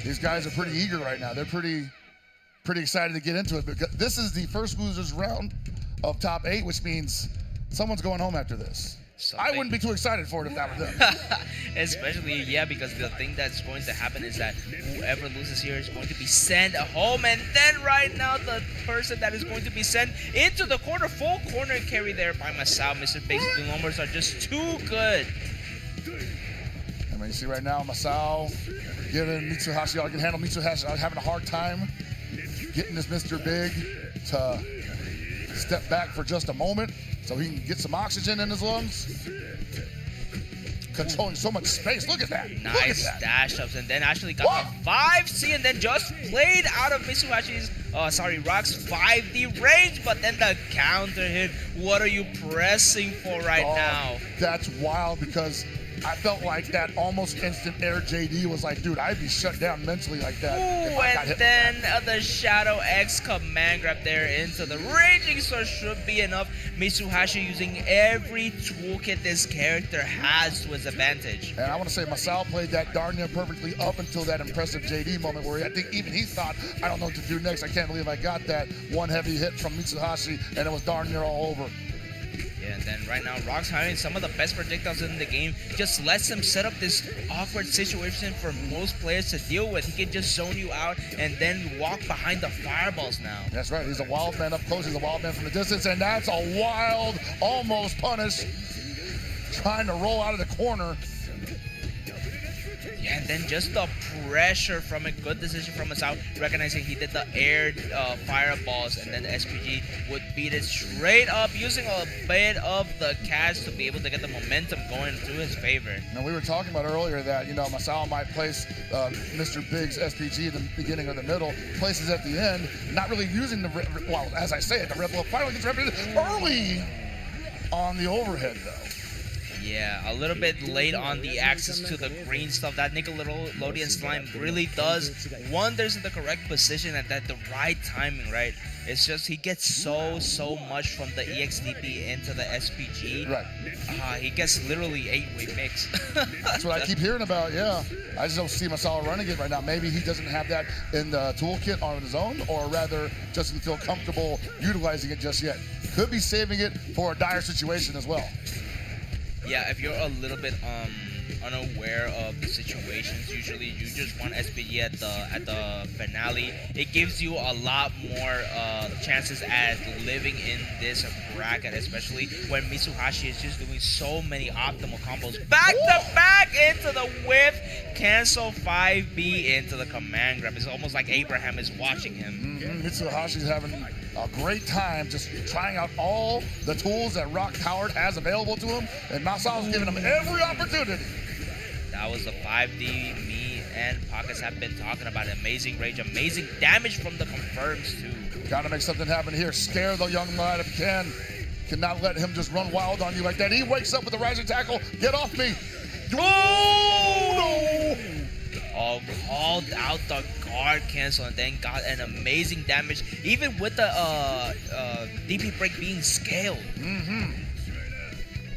these guys are pretty eager right now. They're pretty pretty excited to get into it because this is the first losers round of top 8, which means someone's going home after this. I wouldn't be too excited for it if that were them. Especially, yeah, because the thing that's going to happen is that whoever loses here is going to be sent home. And then right now, the person that is going to be sent into the corner, full corner carry there by Masao. Mr. Big's numbers are just too good. I mean, you see right now, Masao giving Mitsuhashi all he can handle. Mitsuhashi having a hard time getting this Mr. Big to step back for just a moment so he can get some oxygen in his lungs. Controlling so much space. Look at that. Nice dash ups, and then actually got a 5C, and then just played out of Mitsuhashi's, Rock's 5D range, but then the counter hit. What are you pressing for right now? That's wild because I felt like that almost instant air JD was like, dude, I'd be shut down mentally like that. Ooh, and then the Shadow X command grab there into the Raging Sword should be enough. Mitsuhashi using every toolkit this character has to his advantage. And I want to say Masao played that darn near perfectly up until that impressive JD moment where I think even he thought, I don't know what to do next. I can't believe I got that one heavy hit from Mitsuhashi and it was darn near all over. Yeah, and then right now, Rock's having some of the best projectiles in the game. Just lets him set up this awkward situation for most players to deal with. He can just zone you out and then walk behind the fireballs now. That's right. He's a wild man up close. He's a wild man from the distance. And that's a wild, almost punish. Trying to roll out of the corner. Yeah, and then just the pressure from a good decision from us out, recognizing he did the air fireballs, and then the SPG would beat it straight up, using a bit of the catch to be able to get the momentum going to his favor. Now, we were talking about earlier that, Masao might place Mr. Big's SPG in the beginning or the middle, places at the end, not really using as I say it, the Ripple finally gets represented early on the overhead, though. Yeah, a little bit late on the access to the green stuff. That Nickelodeon slime really does wonders in the correct position and at the right timing, right? It's just he gets so much from the EXDP into the SPG. Right. He gets literally 8-way mix. That's what I keep hearing about, yeah. I just don't see Masao running it right now. Maybe he doesn't have that in the toolkit on his own, or rather doesn't feel comfortable utilizing it just yet. Could be saving it for a dire situation as well. Yeah, if you're a little bit unaware of the situations, usually you just want SPG at the finale. It gives you a lot more chances at living in this bracket, especially when Mitsuhashi is just doing so many optimal combos back to back into the whiff, cancel 5B into the command grab. It's almost like Abraham is watching him. Mitsuhashi's having a great time just trying out all the tools that Rock Howard has available to him, and Masao's giving him every opportunity. That was the 5D me and Pockets have been talking about. Amazing range, amazing damage from the confirms too. Gotta make something happen here. Scare the young lad if you can. Cannot let him just run wild on you like that. He wakes up with a rising tackle. Get off me. Oh, no! Oh, called out the guard cancel and then got an amazing damage, even with the DP break being scaled.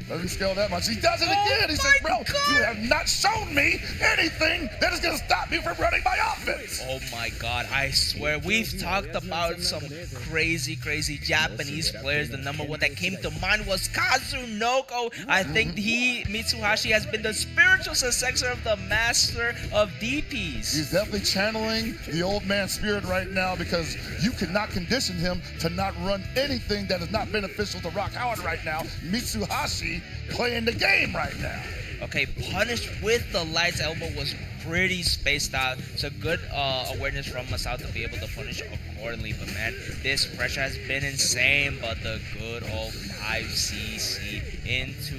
Doesn't scale that much. He does it again. He says, bro, you have not shown me anything that is going to stop me from running my offense. Oh my God, I swear, we've talked about some crazy Japanese players. The number one that came to mind was Kazunoko. I think Mitsuhashi has been the spiritual successor of the master of DPs. He's definitely channeling the old man spirit right now, because you cannot condition him to not run anything that is not beneficial to Rock Howard right now. Mitsuhashi playing the game right now. Okay, punish with the lights elbow was pretty spaced out. So good awareness from Masao to be able to punish accordingly. But man, this pressure has been insane. But the good old 5cc into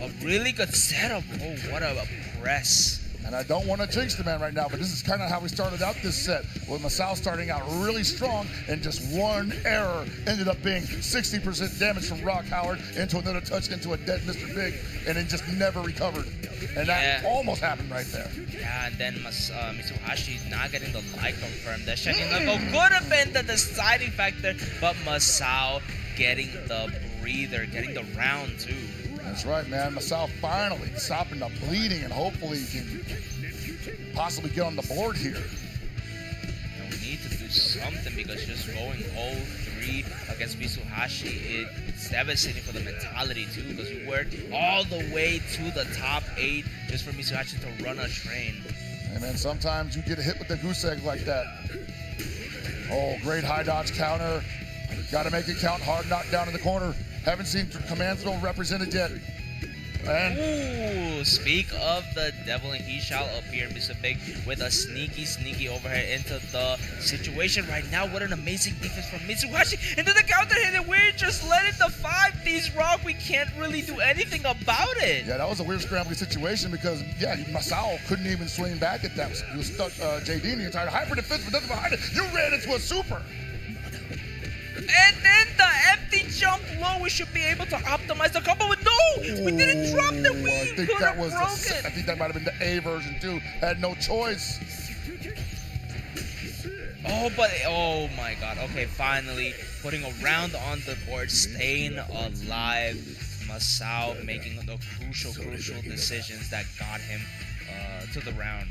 a really good setup. Oh, what a press. And I don't want to jinx the man right now, but this is kind of how we started out this set, with Masao starting out really strong, and just one error ended up being 60% damage from Rock Howard into another touch into a dead Mr. Big, and then just never recovered. And that almost happened right there. Yeah, and then Mitsuhashi not getting the light confirmed. The Shaking Knuckle could have been the deciding factor, but Masao getting the breather, getting the round too. That's right, man. Masao finally stopping the bleeding, and hopefully he can possibly get on the board here. And we need to do something, him because just going 0-3 against Mitsuhashi, it's devastating for the mentality too, because you worked all the way to the top 8 just for Mitsuhashi to run a train. Hey man, sometimes you get hit with the goose egg like that. Oh, great high dodge counter. Got to make it count. Hard knockdown in the corner. Haven't seen command throw represented yet. And ooh, speak of the devil, and he shall appear, Mr. Big, with a sneaky overhead into the situation right now. What an amazing defense from Mitsuhashi. Into the counter hit, and we're just letting the 5Ds rock. We can't really do anything about it. yeah, that was a weird scrambling situation because, yeah, Masao couldn't even swing back at that. He was stuck, JD, in the entire hyper defense, but nothing behind it. You ran into a super. And then the empty jump low, we should be able to optimize the combo. No, we didn't drop the Ooh, we I think could that have was broken. I think that might have been the A version too. Had no choice. Oh, but oh my God. Okay, finally putting a round on the board, staying alive. Masao making the crucial decisions that got him to the round.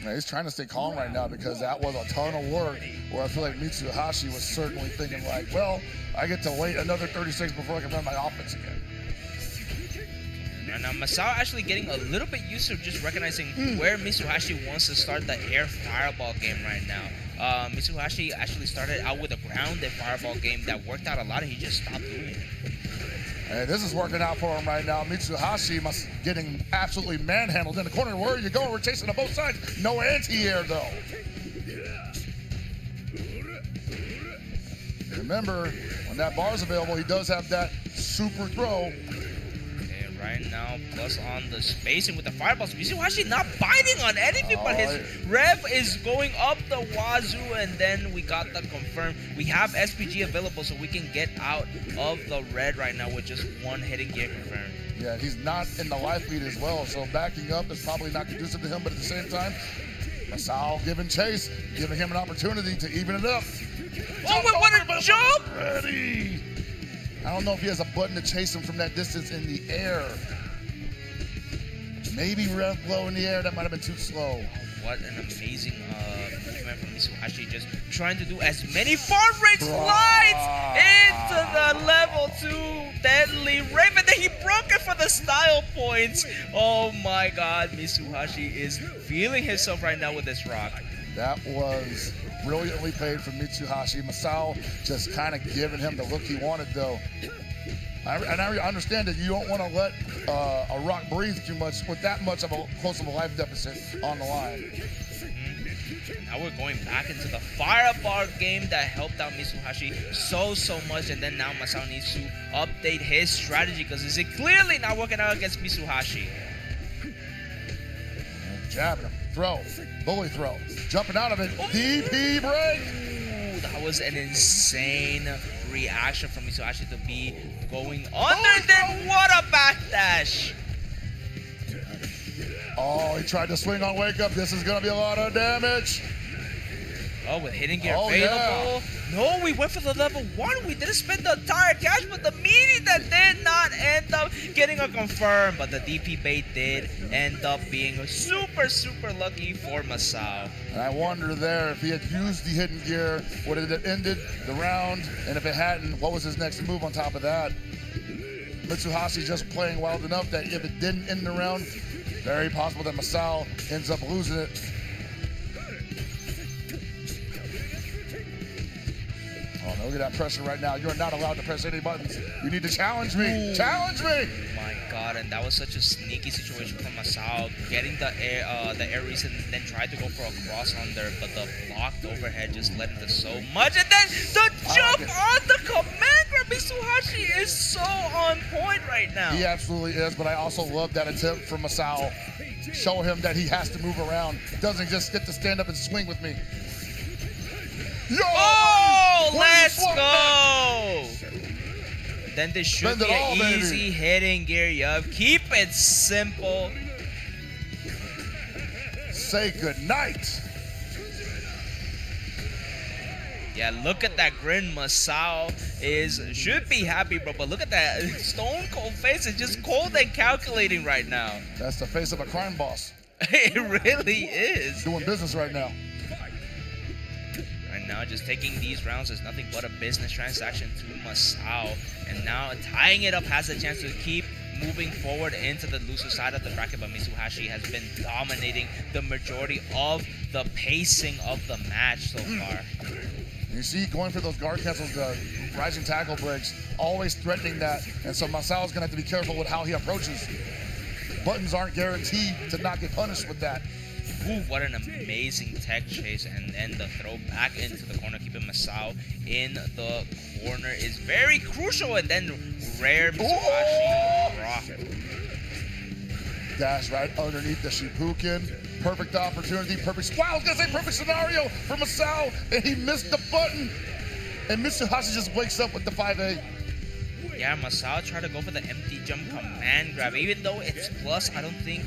Man, he's trying to stay calm right now because that was a ton of work. Where I feel like Mitsuhashi was certainly thinking like, well, I get to wait another 30 seconds before I can run my offense again. And now Masao actually getting a little bit used to just recognizing where Mitsuhashi wants to start the air fireball game right now. Mitsuhashi actually started out with a grounded fireball game that worked out a lot, and he just stopped doing it. And this is working out for him right now. Mitsuhashi must getting absolutely manhandled in the corner. Where are you going? We're chasing on both sides. No anti-air though. Remember, when that bar is available, he does have that super throw. And right now, plus on the spacing with the fireballs, Mitsuhashi not biting on anything, but his rev is going up the wazoo, and then we got the confirm. We have SPG available, so we can get out of the red right now with just one hitting gear confirmed. Yeah, he's not in the life lead as well, so backing up is probably not conducive to him, but at the same time, Masao giving chase, giving him an opportunity to even it up. Oh, we want to jump! Ready! I don't know if he has a button to chase him from that distance in the air. Maybe rev blow in the air, that might have been too slow. What an amazing movement from Mitsuhashi, just trying to do as many far-range slides into the level 2 deadly rave, and then he broke it for the style points. Oh my God, Mitsuhashi is feeling himself right now with this rock. That was brilliantly played from Mitsuhashi. Masao just kind of giving him the look he wanted though. I understand that you don't want to let a rock breathe too much with that much of a close of a life deficit on the line. Now we're going back into the fireball game that helped out Mitsuhashi so much, and then now Masao needs to update his strategy because it's clearly not working out against Mitsuhashi. Jabbing him, throw, bully throw, jumping out of it, DP break. Ooh, that was an insane reaction from Mitsuhashi to be going under. Then what a backdash! Oh, he tried to swing on wake up. This is gonna be a lot of damage. Oh, with hitting gear Oh, available. yeah. No, we went for the level 1. We didn't spend the entire cash, but the meaning that did not end up getting a confirm. But the DP bait did end up being super lucky for Masao. And I wonder there if he had used the hidden gear, would it have ended the round? And if it hadn't, what was his next move on top of that? Mitsuhashi just playing wild enough that if it didn't end the round, very possible that Masao ends up losing it. Oh, no, look at that pressure right now. You're not allowed to press any buttons. You need to challenge me. Ooh. Challenge me! My God, and that was such a sneaky situation from Masao, getting the air reads and then tried to go for a cross under, but the blocked overhead just led him to so much. And then the jump on the command grab. Mitsuhashi is so on point right now. He absolutely is, but I also love that attempt from Masao. Show him that he has to move around. Doesn't just get to stand up and swing with me. Yo! Oh, What let's is go! Then this should Spend be it all, an baby. easy hitting gear, yup. Keep it simple. Say goodnight. Yeah, look at that grin. Masao should be happy, bro. But look at that stone cold face. It's just cold and calculating right now. That's the face of a crime boss. It really is. Doing business right now. Right now, now, just taking these rounds as nothing but a business transaction to Masao. And now tying it up, has a chance to keep moving forward into the loser side of the bracket, but Mitsuhashi has been dominating the majority of the pacing of the match so far. You see, going for those guard cancels, the rising tackle breaks, always threatening that. And so Masao's going to have to be careful with how he approaches. Buttons aren't guaranteed to not get punished with that. Ooh, what an amazing tech chase, and then the throw back into the corner, keeping Masao in the corner is very crucial, and then rare Mitsuhashi rock. Dash right underneath the Shibuken. Perfect opportunity, perfect, wow, I was gonna say perfect scenario for Masao, and he missed the button. And Mitsuhashi just wakes up with the 5A. Yeah, Masao tried to go for the empty jump command grab. Even though it's plus, I don't think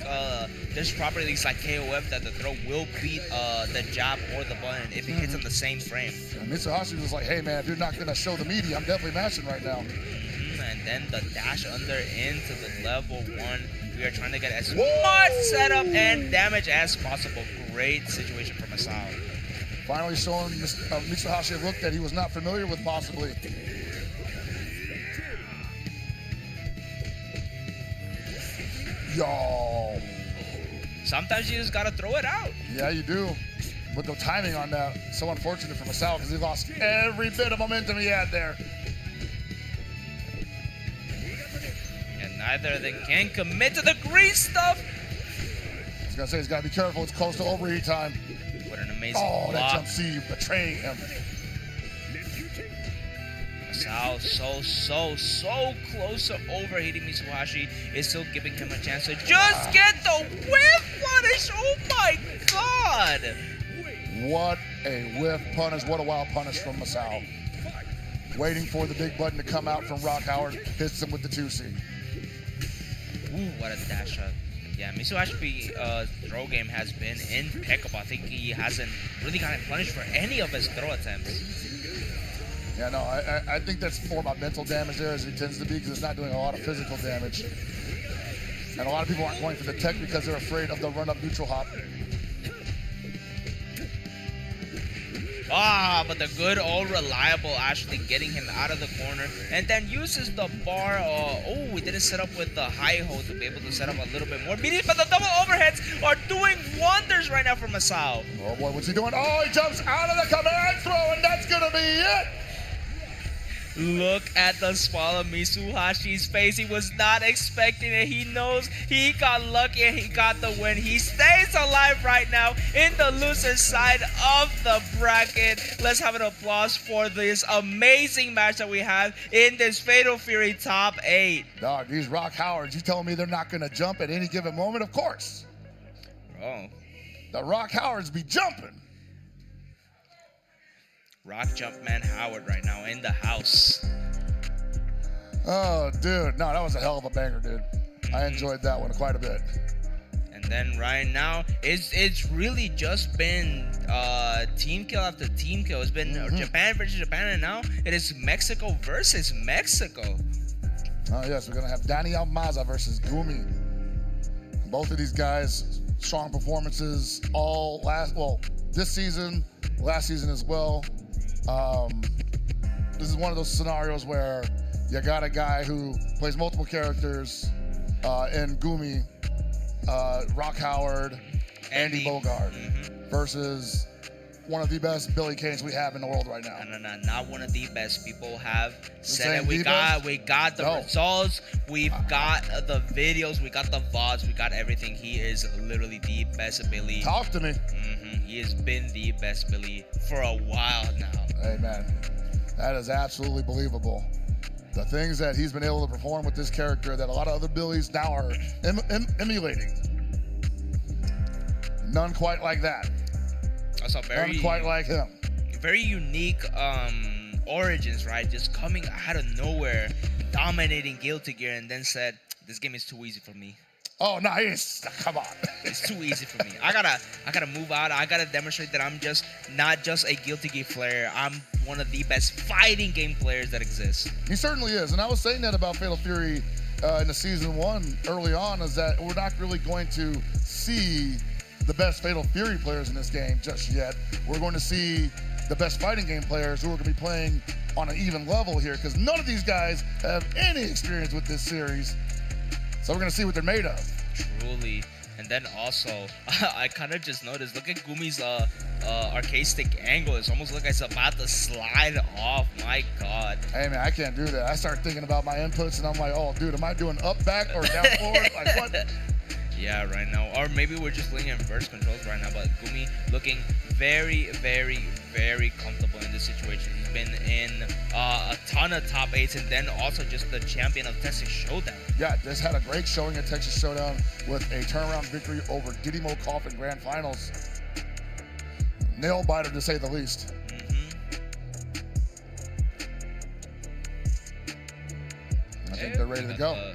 there's properties like KOF that the throw will beat the jab or the button if it hits on the same frame. And Mitsuhashi was like, hey man, if you're not gonna show the media, I'm definitely mashing right now. And then the dash under into the level 1. We are trying to get as much setup and damage as possible. Great situation for Masao. Finally showing Mitsuhashi a look that he was not familiar with possibly. Yo. Sometimes you just gotta throw it out. Yeah, you do. But the timing on that, so unfortunate for Masao because he lost every bit of momentum he had there. And neither of them can commit to the green stuff. I was gonna say he's gotta be careful. It's close to overheat time. What an amazing that block. jump C betraying him. Masao so close to overheating Mitsuhashi. Is still giving him a chance to just get the whiff punish. Oh my god! What a whiff punish. What a wild punish from Masao. Waiting for the big button to come out from Rock Howard. Hits him with the 2C. Ooh, what a dash shot. Yeah, Mitsuhashi throw game has been impeccable. I think he hasn't really gotten punished for any of his throw attempts. Yeah, no, I think that's more about mental damage there as he tends to be because it's not doing a lot of physical damage. And a lot of people aren't going for the tech because they're afraid of the run-up neutral hop. But the good old reliable actually getting him out of the corner and then uses the bar. We didn't set up with the high hold to be able to set up a little bit more. But the double overheads are doing wonders right now for Masao. Oh boy, what's he doing? Oh, he jumps out of the command throw, and that's gonna be it. Look at the smile of Mitsuhashi's face. He was not expecting it. He knows he got lucky and he got the win. He stays alive right now in the loser side of the bracket. Let's have an applause for this amazing match that we have in this Fatal Fury top 8. Dog, these Rock Howards, you telling me they're not gonna jump at any given moment? Of course. Bro. The Rock Howards be jumping. Rock Jumpman Howard right now in the house. Oh, dude. No, that was a hell of a banger, dude. I enjoyed that one quite a bit. And then right now, it's really just been team kill after team kill. It's been Japan versus Japan, and now it is Mexico versus Mexico. Oh, yes. We're going to have Daniel Maza versus Gumi. Both of these guys, strong performances this season, last season as well. This is one of those scenarios where you got a guy who plays multiple characters in Gumi, Rock Howard, Andy Bogard, versus one of the best Billy Canes we have in the world right now. No, not one of the best. People have said that we got the results, we've got the videos, we got the VODs, we got everything. He is literally the best Billy. Talk to me. He has been the best Billy for a while now. Hey man, that is absolutely believable. The things that he's been able to perform with this character that a lot of other Billies now are emulating. None quite like that. Also None quite like him. Very unique origins, right? Just coming out of nowhere, dominating Guilty Gear, and then said, "This game is too easy for me." Oh, nice. Come on. It's too easy for me. I gotta move out. I gotta demonstrate that I'm just not just a Guilty Gear player. I'm one of the best fighting game players that exists. He certainly is. And I was saying that about Fatal Fury in the season 1 early on, is that we're not really going to see the best Fatal Fury players in this game just yet. We're going to see the best fighting game players who are going to be playing on an even level here, because none of these guys have any experience with this series. So we're going to see what they're made of. Truly. And then also, I kind of just noticed, look at Gumi's arcade stick angle. It's almost like it's about to slide off. My God. Hey, man, I can't do that. I start thinking about my inputs, and I'm like, oh, dude, am I doing up, back, or down, forward? Like, what? Yeah, right now. Or maybe we're just playing in inverse controls right now. But Gumi looking very, very, very comfortable in this situation. He's been in a ton of top 8s, and then also just the champion of Texas Showdown. Yeah, just had a great showing at Texas Showdown with a turnaround victory over Gidimo KOF in Grand Finals. Nail biter, to say the least. I think they're ready to go.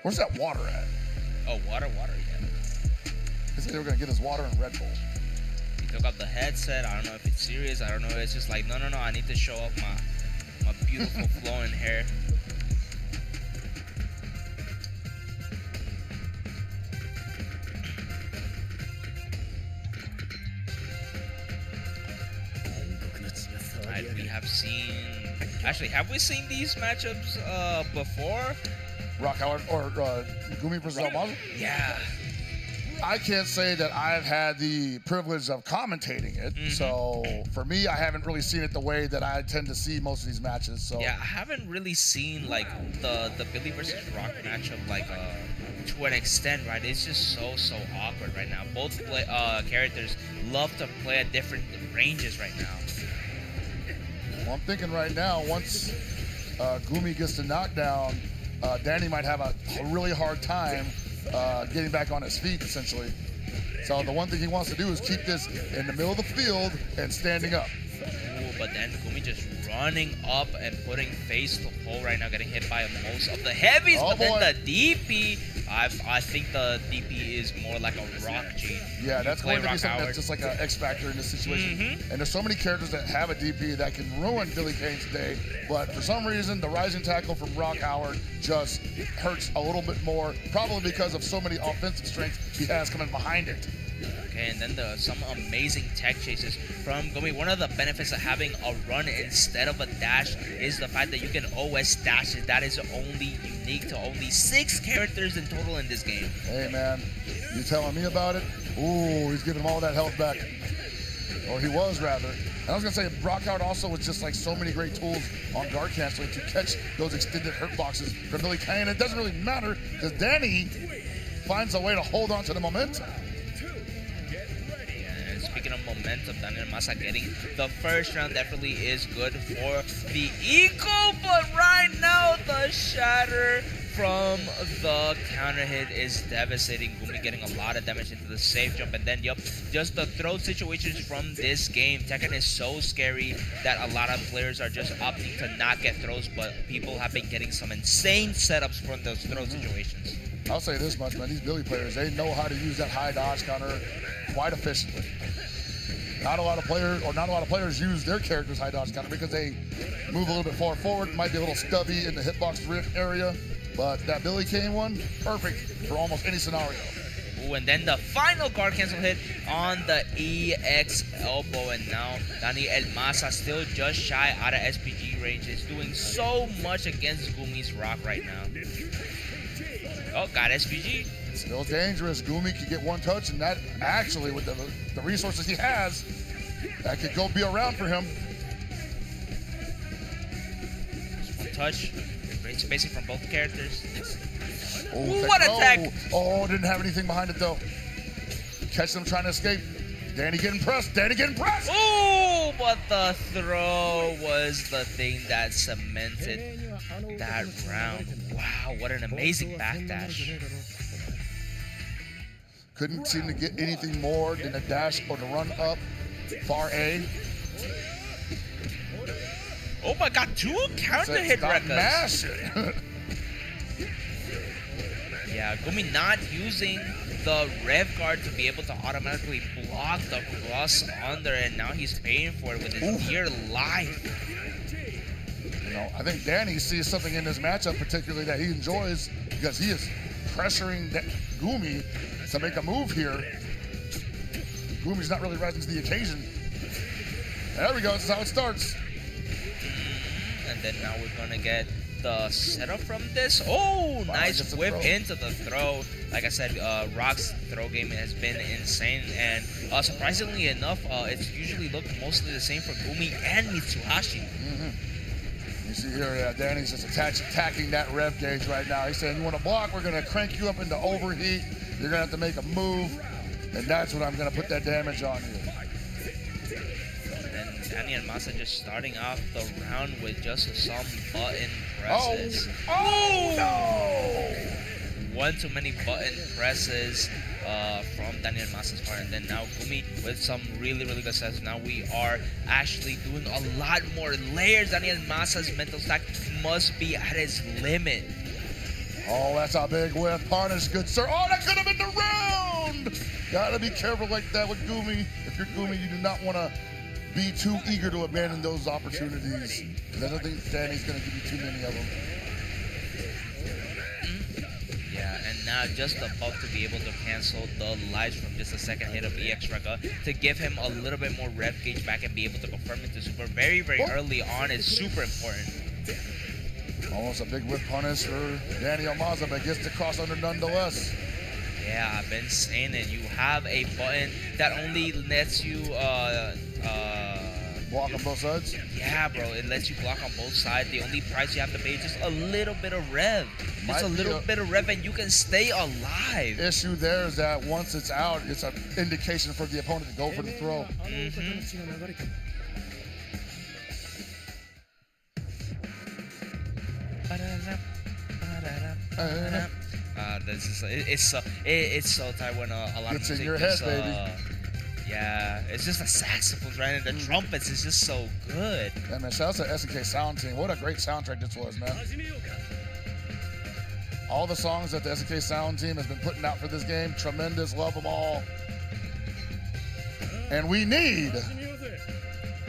Where's that water at? Oh, water, yeah. They said they were going to get us water and Red Bull. He took off the headset. I don't know if it's serious. I don't know. It's just like, no. I need to show off my beautiful flowing hair. We have seen. Actually, have we seen these matchups before? Rock Howard or Gumi versus Almazo? Yeah. I can't say that I've had the privilege of commentating it. So for me, I haven't really seen it the way that I tend to see most of these matches. So yeah, I haven't really seen like the Billy versus Rock matchup like to an extent, right? It's just so awkward right now. Both characters love to play at different ranges right now. Well, I'm thinking right now, once Gumi gets the knockdown, Danny might have a really hard time getting back on his feet, essentially. So the one thing he wants to do is keep this in the middle of the field and standing up. Ooh, but then Gumi just running up and putting face to pole right now, getting hit by most of the heavies. Oh, but boy. then the DP, I think the DP is more like a rock G. Yeah, that's going to be Rock something Howard. that's just like an X factor in this situation. And there's so many characters that have a DP that can ruin Billy Kane's day, but for some reason, the rising tackle from Rock Howard just hurts a little bit more, probably because of so many offensive strengths he has coming behind it. Okay, and then some amazing tech chases from Gumi. One of the benefits of having a run instead of a dash is the fact that you can OS dashes. That is only unique to only 6 characters in total in this game. Hey, man, you telling me about it? Ooh, he's giving him all that health back. Or he was, rather. And I was going to say, Rock Howard also was just like so many great tools on guard canceling to catch those extended hurt boxes from Billy Kane. It doesn't really matter because Danny finds a way to hold on to the momentum. Speaking of momentum, Daniel Massa getting the first round definitely is good for the Eco, but right now the shatter from the counter hit is devastating. Gumi getting a lot of damage into the safe jump, and then just the throw situations from this game. Tekken is so scary that a lot of players are just opting to not get throws, but people have been getting some insane setups from those throw situations. I'll say this much, man. These Billy players, they know how to use that high dodge counter quite efficiently. Not a lot of players use their character's high dodge counter because they move a little bit far forward, might be a little stubby in the hitbox area, but that Billy Kane one, perfect for almost any scenario. Ooh, and then the final guard cancel hit on the EX elbow, and now Daniel Massa still just shy out of SPG range. Is doing so much against Gumi's Rock right now. Oh, got SPG. Still dangerous. Gumi could get one touch, and that actually, with the resources he has, that could go be around for him. Just one touch. Great spacing from both characters. Oh, Ooh, what a tech! Oh, didn't have anything behind it, though. Catch them trying to escape. Danny getting pressed. Ooh, but the throw was the thing that cemented that round. Wow, what an amazing backdash. Couldn't seem to get anything more than a dash or the run up. Far A. Oh my god, 2 counter hit records. Mashing. Yeah, Gumi not using the rev guard to be able to automatically block the cross under, and now he's paying for it with his dear life. You know, I think Danny sees something in this matchup particularly that he enjoys because he is pressuring Gumi to make a move here. Gumi's not really rising to the occasion. There we go. This is how it starts. And then now we're gonna get the setup from this. Oh, nice gets a whip throw. into the throw. Like I said, Rock's throw game has been insane, and surprisingly enough, it's usually looked mostly the same for Gumi and Mitsuhashi. You see here, yeah, Danny's just attacking that rev gauge right now. He's saying, you want to block, we're going to crank you up into overheat. You're going to have to make a move, and that's what I'm going to put that damage on you. And Danny and Masa just starting off the round with just some button presses. Oh, no! One too many button presses from Danny and Masa's part, and then now Gumi with some really good sets. Now we are actually doing a lot more layers. Danny and Masa's mental stack must be at its limit. Oh, that's a big whip. Punish, good sir. Oh, that could have been the round! Gotta be careful like that with Gumi. If you're Gumi, you do not want to be too eager to abandon those opportunities. Because I don't think Danny's going to give you too many of them. Yeah, and now just about to be able to cancel the lives from just a second hit of EX Rekka to give him a little bit more rev gauge back and be able to confirm it to super very early on is super important. Almost a big whip punish for Danny Omaza, but gets the cross under nonetheless. Yeah, I've been saying it. You have a button that only lets you Block on both sides? yeah, bro, it lets you block on both sides. The only price you have to pay is just a little bit of rev. Just a little bit of rev and you can stay alive. Issue there is that once it's out, it's an indication for the opponent to go for the throw. This is it's so tight when a lot It's of in music your just, head, baby. Yeah, it's just the saxophones, right? And the trumpets is just so good. Yeah, man, shout out to SNK Sound Team. What a great soundtrack this was, man. All the songs that the SNK Sound Team has been putting out for this game, tremendous, love them all. And we need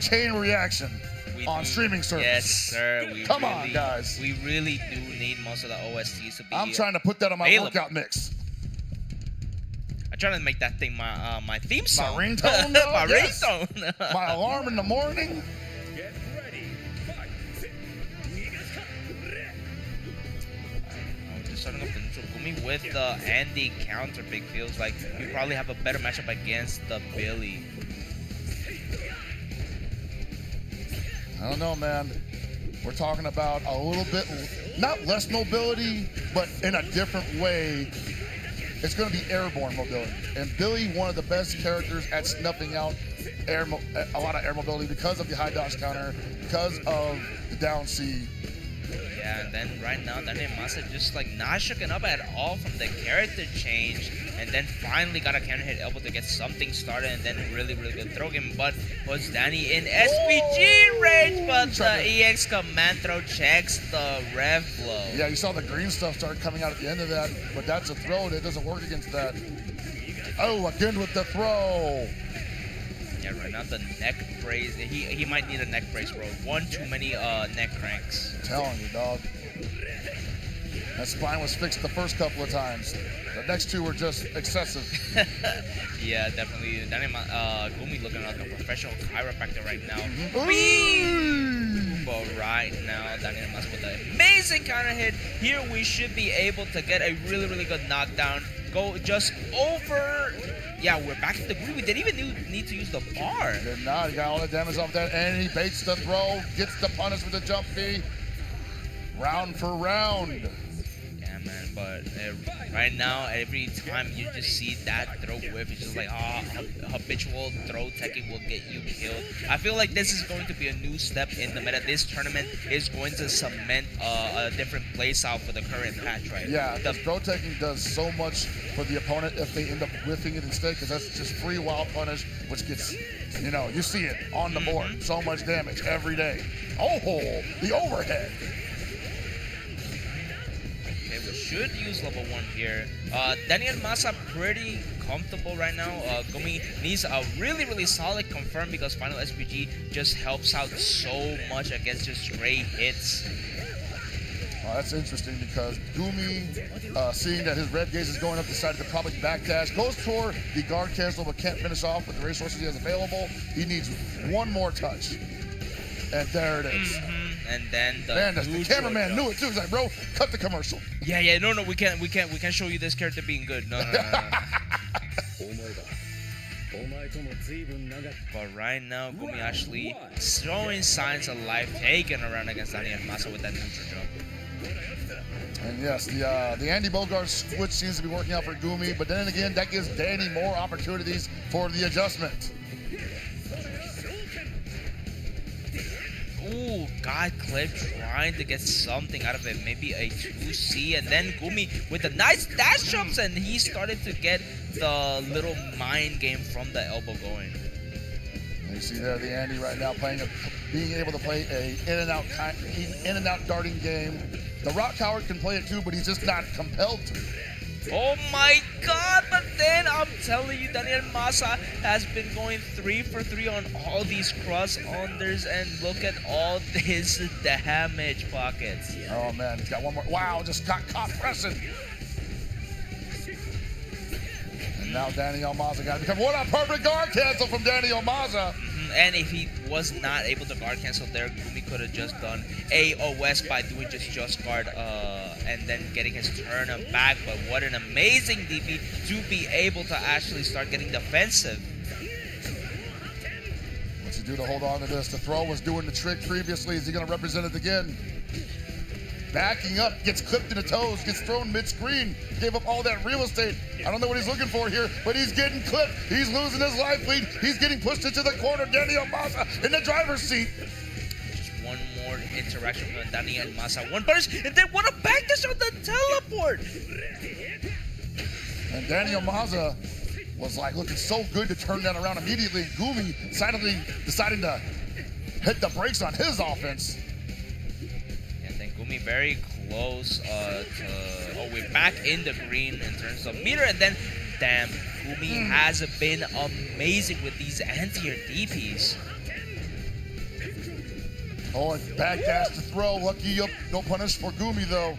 chain reaction We on do. streaming service. Yes, sir. Come on, guys. We really do need most of the OSTs to be. I'm trying to put that on my available. workout mix. I'm trying to make that thing my theme song. My ringtone, though? My Yes. ringtone. My alarm in the morning. Get ready. Fight. Just starting off the neutral Gumi with the Andy counter pick feels like you probably have a better matchup against the Billy. I don't know, man. We're talking about a little bit, not less mobility, but in a different way. It's going to be airborne mobility. And Billy, one of the best characters at snuffing out a lot of air mobility because of the high dodge counter, because of the down C. Yeah, and then right now, Danny and Masa just like not shooken up at all from the character change, and then finally got a counter hit elbow to get something started, and then really good throw game, but puts Danny in SPG range, but the EX command throw checks the rev blow. Yeah, you saw the green stuff start coming out at the end of that, but that's a throw that doesn't work against that. Oh, again with the throw. Yeah, right now the neck brace, he might need a neck brace, bro. One too many neck cranks. I'm telling you, dog. That spine was fixed the first couple of times. The next two were just excessive. Yeah, definitely. Gumi looking like a professional chiropractor right now. But right now, Daniel Mas with an amazing counter hit. Here we should be able to get a really good knockdown. Go just over. Yeah, we're back to the groove. We didn't even need to use the bar. Did not. He got all the damage off that, and he baits the throw, gets the punish with the jump B. Round for round. Yeah, man, but right now, every time you just see that throw whiff, it's just like, habitual throw teching will get you killed. I feel like this is going to be a new step in the meta. This tournament is going to cement a different playstyle for the current patch, right? Yeah, the throw taking does so much for the opponent if they end up whiffing it instead, because that's just free wild punish, which gets, you see it on the board. So much damage every day. Oh, the overhead. We should use level 1 here. Danny and Masa pretty comfortable right now. Gumi needs a really solid confirm because final SPG just helps out so much against just stray hits. That's interesting because Gumi, seeing that his red gaze is going up, decided to probably backdash. Goes for the guard cancel, but can't finish off with the resources he has available. He needs one more touch. And there it is. And then the cameraman knew it too. He's like, bro, cut the commercial. Yeah, no, we can't show you this character being good. No. But right now, Gumi actually showing signs of life, taking a run against Daniel Masa with that neutral jump. And yes, the Andy Bogart switch seems to be working out for Gumi, but then again, that gives Danny more opportunities for the adjustment. Ooh, God Clip trying to get something out of it. Maybe a 2C, and then Gumi with the nice dash jumps, and he started to get the little mind game from the elbow going. And you see there the Andy right now being able to play a in and out darting game. The Rock Howard can play it too, but he's just not compelled to. Oh my God, but then I'm telling you, Daniel Masa has been going 3 for 3 on all these cross-unders, and look at all this damage pockets. Oh man, he's got one more. Wow, just got caught pressing. And now Daniel Masa got to become. What a perfect guard cancel from Daniel Masa. And if he was not able to guard cancel there, Gumi could have just done AOS by doing just guard and then getting his turn back. But what an amazing DP to be able to actually start getting defensive. What's he do to hold on to this? The throw was doing the trick previously. Is he going to represent it again? Backing up, gets clipped in the toes, gets thrown mid-screen, gave up all that real estate. I don't know what he's looking for here, but he's getting clipped. He's losing his life lead. He's getting pushed into the corner. Daniel Masa in the driver's seat. Just one more interaction from Daniel Masa. One punish, and then what a backdash on the teleport. And Daniel Masa was like looking so good to turn that around immediately. Gumi silently deciding to hit the brakes on his offense. Gumi very close we're back in the green in terms of meter, and then damn, Gumi has been amazing with these anti-air DPs. Oh, and backdash to throw. Lucky up, no punish for Gumi though.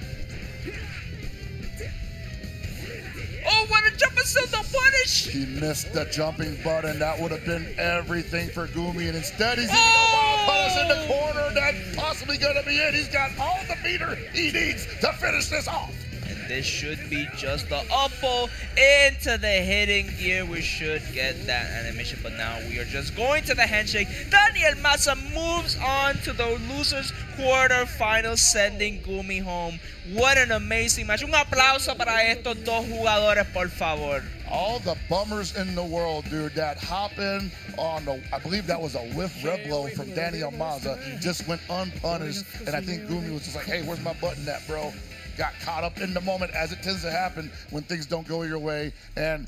Oh, what a jump and still no punish! He missed the jumping button. That would have been everything for Gumi, and instead he's getting a wild punish in the corner. That's possibly going to be it. He's got all the meter he needs to finish this off. And this should be just the uppo into the hitting gear. We should get that animation, but now we are just going to the handshake. Daniel Masa moves on to the losers quarterfinals, sending Gumi home. What an amazing match. Un aplauso para estos dos jugadores, por favor. All the bummers in the world, dude. That hop in on the, I believe that was a whiff red blow from Daniel Masa. Just went unpunished. And I think Gumi was just like, hey, where's my button at, bro? Got caught up in the moment, as it tends to happen when things don't go your way. And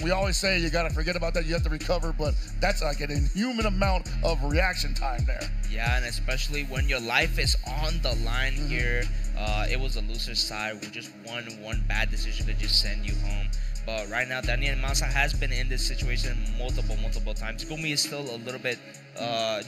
we always say you gotta forget about that, you have to recover, but that's like an inhuman amount of reaction time there. Yeah, and especially when your life is on the line here. It was a loser's side. We just one bad decision could just send you home. But right now, Daniel Masa has been in this situation multiple times. Gumi is still a little bit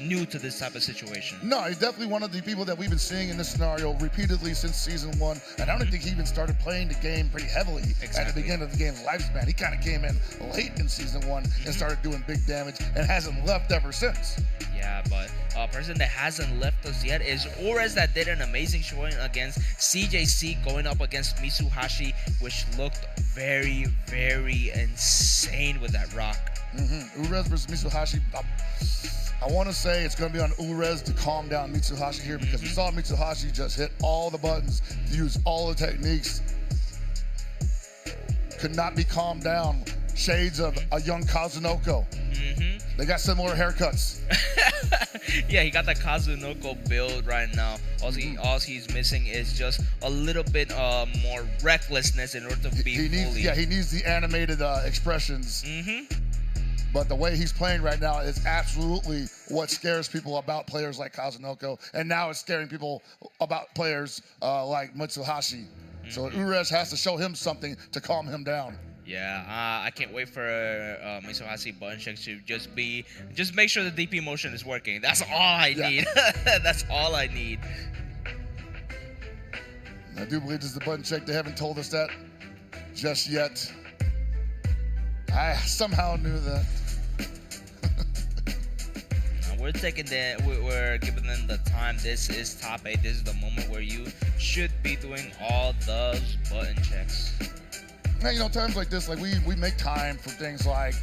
new to this type of situation. No, he's definitely one of the people that we've been seeing in this scenario repeatedly since season 1. And I don't think he even started playing the game pretty heavily at the beginning of the game's lifespan. He kind of came in late in season 1 and started doing big damage and hasn't left ever since. Yeah, but a person that hasn't left us yet is Ures, that did an amazing showing against CJC, going up against Mitsuhashi, which looked very, very insane with that rock. Ures versus Mitsuhashi. I want to say it's going to be on Ures to calm down Mitsuhashi here, because we saw Mitsuhashi just hit all the buttons, use all the techniques. Could not be calmed down. Shades of a young Kazunoko. They got similar haircuts. Yeah, he got the Kazunoko build right now. All he's missing is just a little bit more recklessness in order to be fully. He needs the animated expressions. But the way he's playing right now is absolutely what scares people about players like Kazunoko, and now it's scaring people about players like Mitsuhashi. So Ures has to show him something to calm him down. Yeah, I can't wait for Mitsuhashi button check to just make sure the DP motion is working. That's all I need. That's all I need. I do believe this is the button check. They haven't told us that just yet. I somehow knew that. We're giving them the time. This is top 8. This is the moment where you should be doing all those button checks. Now, you know, times like this, like we make time for things like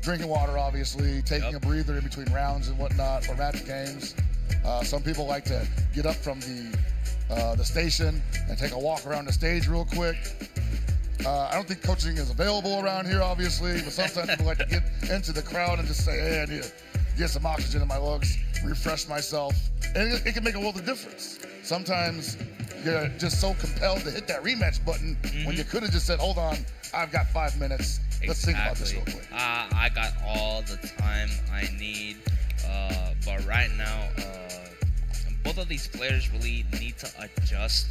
drinking water, obviously, taking a breather in between rounds and whatnot, or match games. Some people like to get up from the station and take a walk around the stage real quick. I don't think coaching is available around here, obviously, but sometimes people like to get into the crowd and just say, hey, I need to get some oxygen in my lungs, refresh myself. And it can make a world of difference. Sometimes you're just so compelled to hit that rematch button when you could have just said, hold on, I've got 5 minutes. Let's think about this real quick. I got all the time I need, but right now, both of these players really need to adjust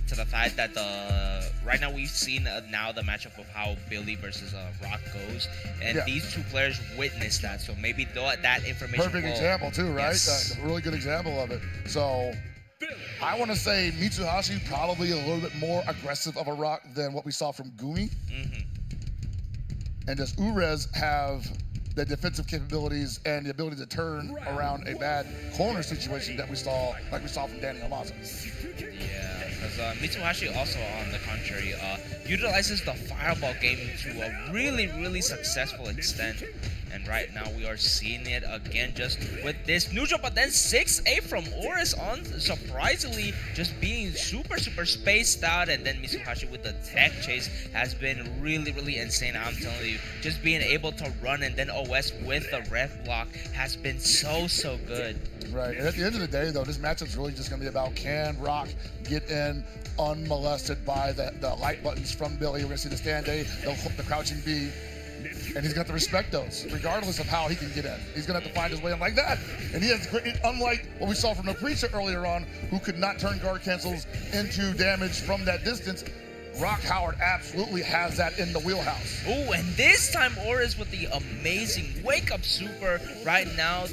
to the fact that right now we've seen now the matchup of how Billy versus Rock goes, and these two players witnessed that. So maybe that information. Perfect example too, right? Yes. A really good example of it. So I want to say Mitsuhashi probably a little bit more aggressive of a Rock than what we saw from Gumi. And does Urez have the defensive capabilities and the ability to turn around a bad corner situation that we saw, like we saw from Danny Amaza? Yeah, because Mitsuhashi also, on the contrary, utilizes the fireball game to a really, really successful extent. And right now we are seeing it again just with this neutral, but then 6-8 from Oris on, surprisingly, just being super, super spaced out. And then Mitsuhashi with the tech chase has been really, really insane. I'm telling you, just being able to run and then OS with the ref block has been so, so good. Right, and at the end of the day, though, this matchup's really just going to be about can Rock get in unmolested by the light buttons from Billy. We're going to see the stand A, the crouching B, and he's going to have to respect those, regardless of how he can get in. He's going to have to find his way in like that. And he has, unlike what we saw from Preacher earlier on, who could not turn guard cancels into damage from that distance, Rock Howard absolutely has that in the wheelhouse. Oh, and this time Oris with the amazing wake-up super. Right now,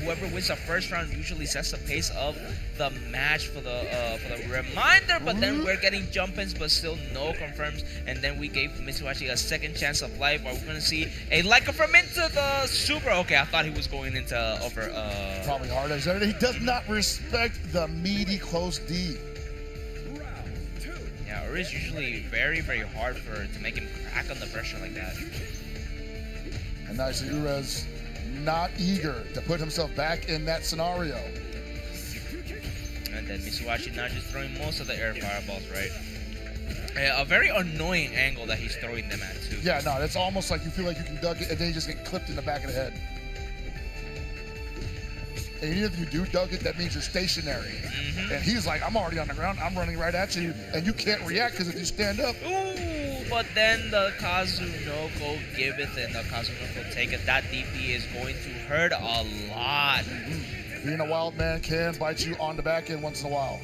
whoever wins the first round usually sets the pace of the match for the reminder. But then we're getting jump-ins, but still no confirms. And then we gave Mitsuhashi a second chance of life. But we're gonna see a light confirm into the super. Okay, I thought he was going into over. Probably hard as he does not respect the meaty close D. Yeah, or is usually very, very hard to make him crack on the pressure like that. And now you see Urez not eager to put himself back in that scenario. And then Mitsuhashi now just throwing most of the air fireballs, right? A very annoying angle that he's throwing them at, too. Yeah, no, it's almost like you feel like you can dunk it and then you just get clipped in the back of the head. And even if you do dunk it, that means you're stationary. And he's like, I'm already on the ground, I'm running right at you, and you can't react because if you stand up. Ooh, but then the Kazunoko giveth and the Kazunoko taketh. That DP is going to hurt a lot. Being a wild man can bite you on the back end once in a while.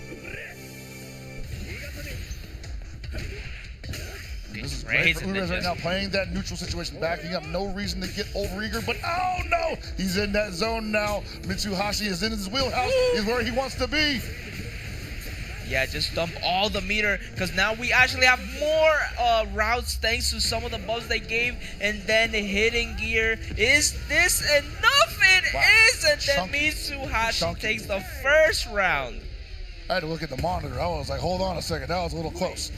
This is great for Urez right now, playing that neutral situation, backing up, no reason to get overeager, but oh no! He's in that zone now. Mitsuhashi is in his wheelhouse. He's where he wants to be. Yeah, just dump all the meter, because now we actually have more routes thanks to some of the buffs they gave, and then the hitting gear. Is this enough? It is, and then Mitsuhashi takes the first round. I had to look at the monitor. I was like, hold on a second, that was a little close.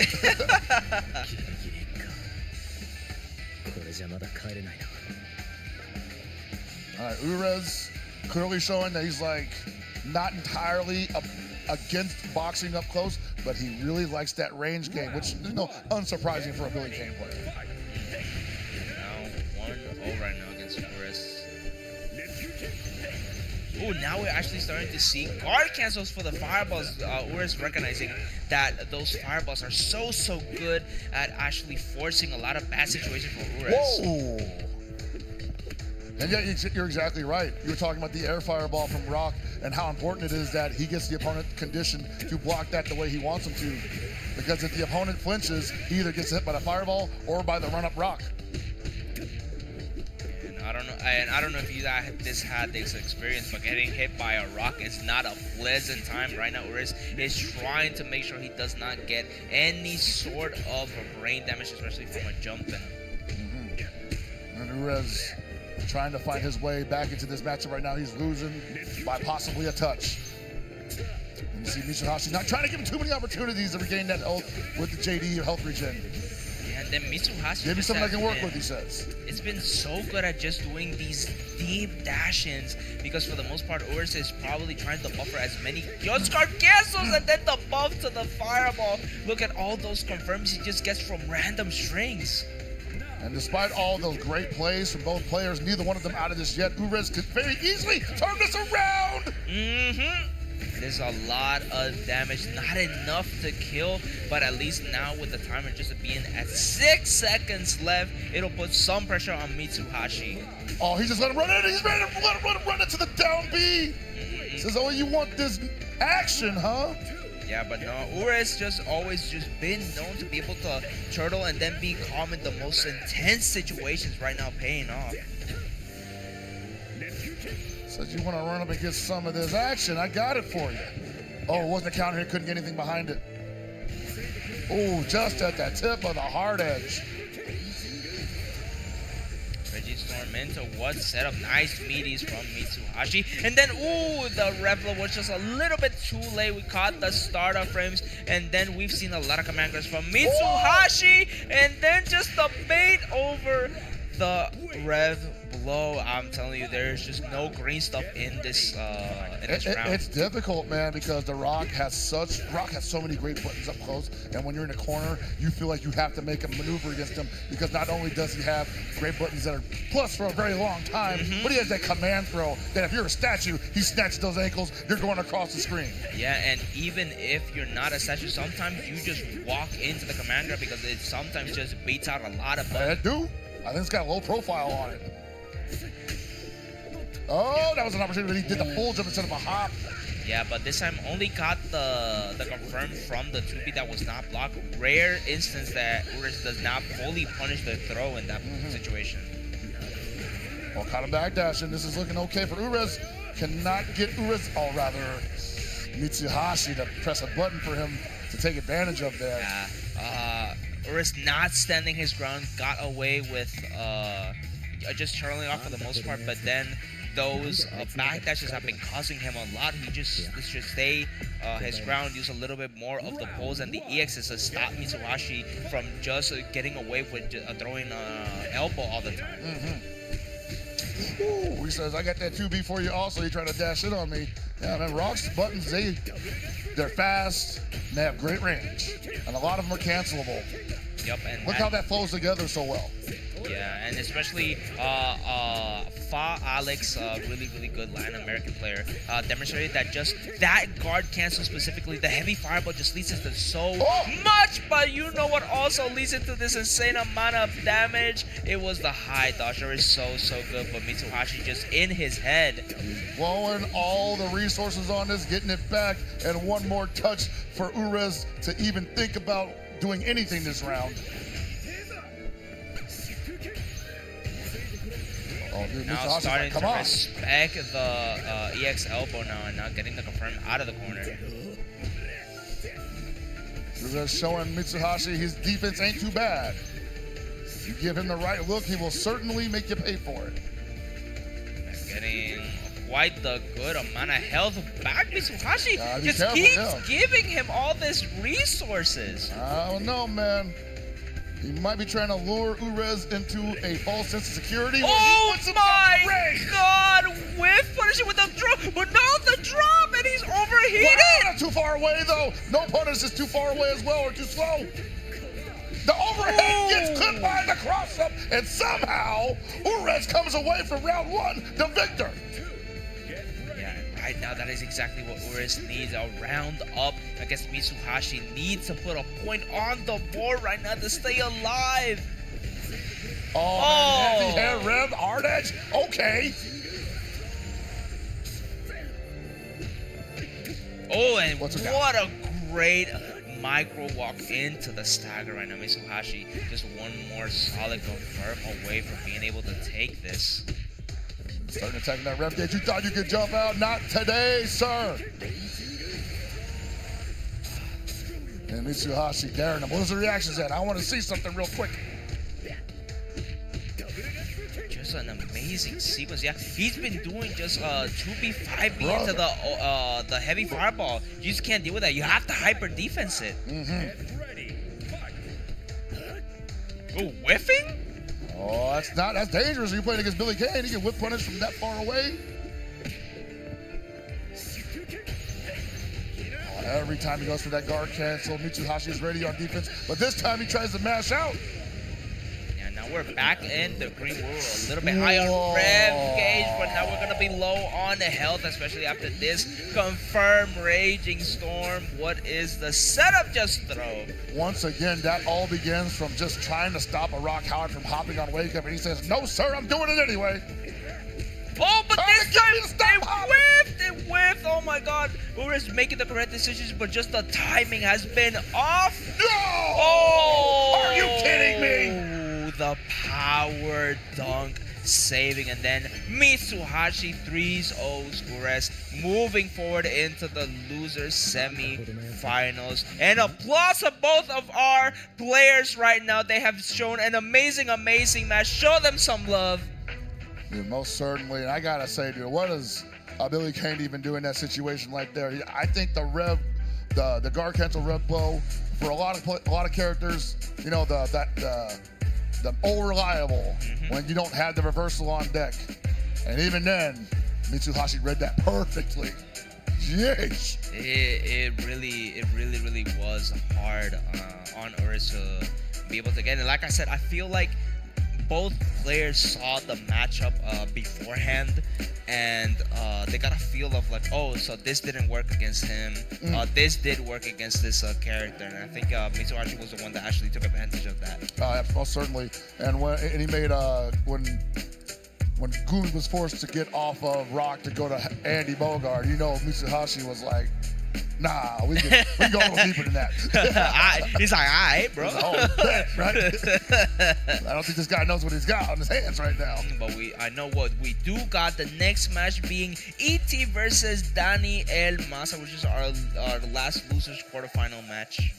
All right, Urez clearly showing that he's like not entirely against boxing up close, but he really likes that range game, which is unsurprising for a Billy Kane player. Now 1-0 right now against Urez. Oh, now we're actually starting to see guard cancels for the fireballs. Urez recognizing that those fireballs are so good at actually forcing a lot of bad situations for Urez. Whoa! And yeah, you're exactly right. You were talking about the air fireball from Rock and how important it is that he gets the opponent conditioned to block that the way he wants him to. Because if the opponent flinches, he either gets hit by the fireball or by the run-up Rock. And I don't know, and I don't know if you guys had this experience, but getting hit by a rock is not a pleasant time right now. Uriz is trying to make sure he does not get any sort of brain damage, especially from a jumping. And Uriz trying to find his way back into this matchup right now. He's losing by possibly a touch. And you see Mitsuhashi not trying to give him too many opportunities to regain that health with the JD health regen. And then Mitsuhashi Give me just something I has can work been- with, he says. It's been so good at just doing these deep dash-ins because for the most part, Urs is probably trying to buffer as many Yotscar-Quesos and then the buff to the fireball. Look at all those confirms he just gets from random strings. And despite all those great plays from both players, neither one of them out of this yet. Uriz could very easily turn this around. There's a lot of damage, not enough to kill, but at least now with the timer just being at 6 seconds left, it'll put some pressure on Mitsuhashi. Oh, he just let him run in. He's ready to let him run into the down B. Says, oh, you want this action, huh? Yeah, but no, Ures just always just been known to be able to turtle and then be calm in the most intense situations. Right now, paying off. Says you want to run up and get some of this action. I got it for you. Oh, it wasn't a counter here. Couldn't get anything behind it. Oh, just at the tip of the hard edge. Storm into what setup? Nice meaties from Mitsuhashi. And then, ooh, the Revla was just a little bit too late. We caught the startup frames. And then we've seen a lot of commanders from Mitsuhashi. And then just the bait over the Rev blow. I'm telling you, there's just no green stuff in this round. It's difficult, man, because the Rock has so many great buttons up close, and when you're in a corner, you feel like you have to make a maneuver against him because not only does he have great buttons that are plus for a very long time, but he has that command throw that if you're a statue, he snatches those ankles, you're going across the screen. Yeah, and even if you're not a statue, sometimes you just walk into the commander because it sometimes just beats out a lot of buttons. I do. I think it's got a low profile on it. Oh, that was an opportunity. He did the full jump instead of a hop. Yeah, but this time only got the confirm from the 2B that was not blocked. Rare instance that Urs does not fully punish the throw in that situation. Well, caught him backdashing. This is looking okay for Ures. Cannot get Ures, or rather Mitsuhashi to press a button for him to take advantage of there. Urs not standing his ground, got away with just turning off for the most part, but then those backdashes have been causing him a lot. He just should stay his ground, use a little bit more of the pulls and the EXs to stop Mitsuhashi from just getting away with throwing elbow all the time. Ooh, he says, I got that 2B for you also. He tried to dash it on me. Yeah, man, Rock's buttons, they're fast, and they have great range. And a lot of them are cancelable. Yep, and look how that flows together so well. Yeah, and especially Fa Alex, really good Latin American player, demonstrated that just that guard cancel specifically, the heavy fireball just leads into so much, but you know what also leads into this insane amount of damage? It was the high dodger. Is so good, but Mitsuhashi just in his head. Blowing all the resources on this, getting it back, and one more touch for Ures to even think about doing anything this round. Oh, dude, now starting like, to respect the EX elbow now and now getting the confirm out of the corner. They're showing Mitsuhashi his defense ain't too bad. If you give him the right look, he will certainly make you pay for it. Getting quite the good amount of health back. Mitsuhashi just careful, keeps giving him all this resources. I don't know, man. He might be trying to lure Ures into a false sense of security. Oh my God! Whiff punishing with the drop, but not the drop, and he's overheated. Wow, not too far away though. No punish is too far away as well, or too slow. The overhead gets clipped by the cross up, and somehow Ures comes away from round one, the victor. Right now, that is exactly what Ures needs. A round up against Mitsuhashi. Needs to put a point on the board right now to stay alive. Man, heavy hair, rev, hard edge. Okay. Oh, and what a great micro walk into the stagger right now. Mitsuhashi just one more solid confirm away from being able to take this. Starting attacking that ref gate. You thought you could jump out? Not today, sir. And Mitsuhashi daring him. What's the reactions at? I want to see something real quick. Just an amazing sequence. Yeah, he's been doing just 2B5B into the heavy fireball. You just can't deal with that. You have to hyper defense it. Oh, whiffing? Oh, that's dangerous. You're playing against Billy Kane. He can whip punish from that far away. Oh, every time he goes for that guard cancel, Mitsuhashi is ready on defense, but this time he tries to mash out. Yeah, now we're back in the green. We're a little bit high on rev gauge, but now we're gonna be low on the health, especially after this confirmed raging storm. What is the setup just throw? Once again, that all begins from just trying to stop a Rock Howard from hopping on wake up, and he says, "No, sir, I'm doing it anyway." Oh, but this time it whiffed. Oh my God, Ura's making the correct decisions, but just the timing has been off. No! Oh! Are you kidding me? The power dunk saving, and then Mitsuhashi 3-0 Ures moving forward into the loser semi-finals. And applause of both of our players right now. They have shown an amazing match. Show them some love. Dude, most certainly, and I gotta say, dude, what is Billy Kane even do in that situation like there? I think the guard cancel rev blow for a lot of characters, you know, the old reliable when you don't have the reversal on deck, and even then, Mitsuhashi read that perfectly. Jeez. It really was hard on Urs to be able to get it. Like I said, I feel like both players saw the matchup beforehand, and they got a feel of like, oh, so this didn't work against him. This did work against this character, and I think Mitsuhashi was the one that actually took advantage of that. Yeah, most certainly. And he made when Goon was forced to get off of Rock to go to Andy Bogard, you know, Mitsuhashi was like, nah, we can go a little deeper than that. He's like, all right, bro. Oh, bet, right? I don't think this guy knows what he's got on his hands right now. But I know what we do got. The next match being ET versus Danny El Masa, which is our last losers quarterfinal match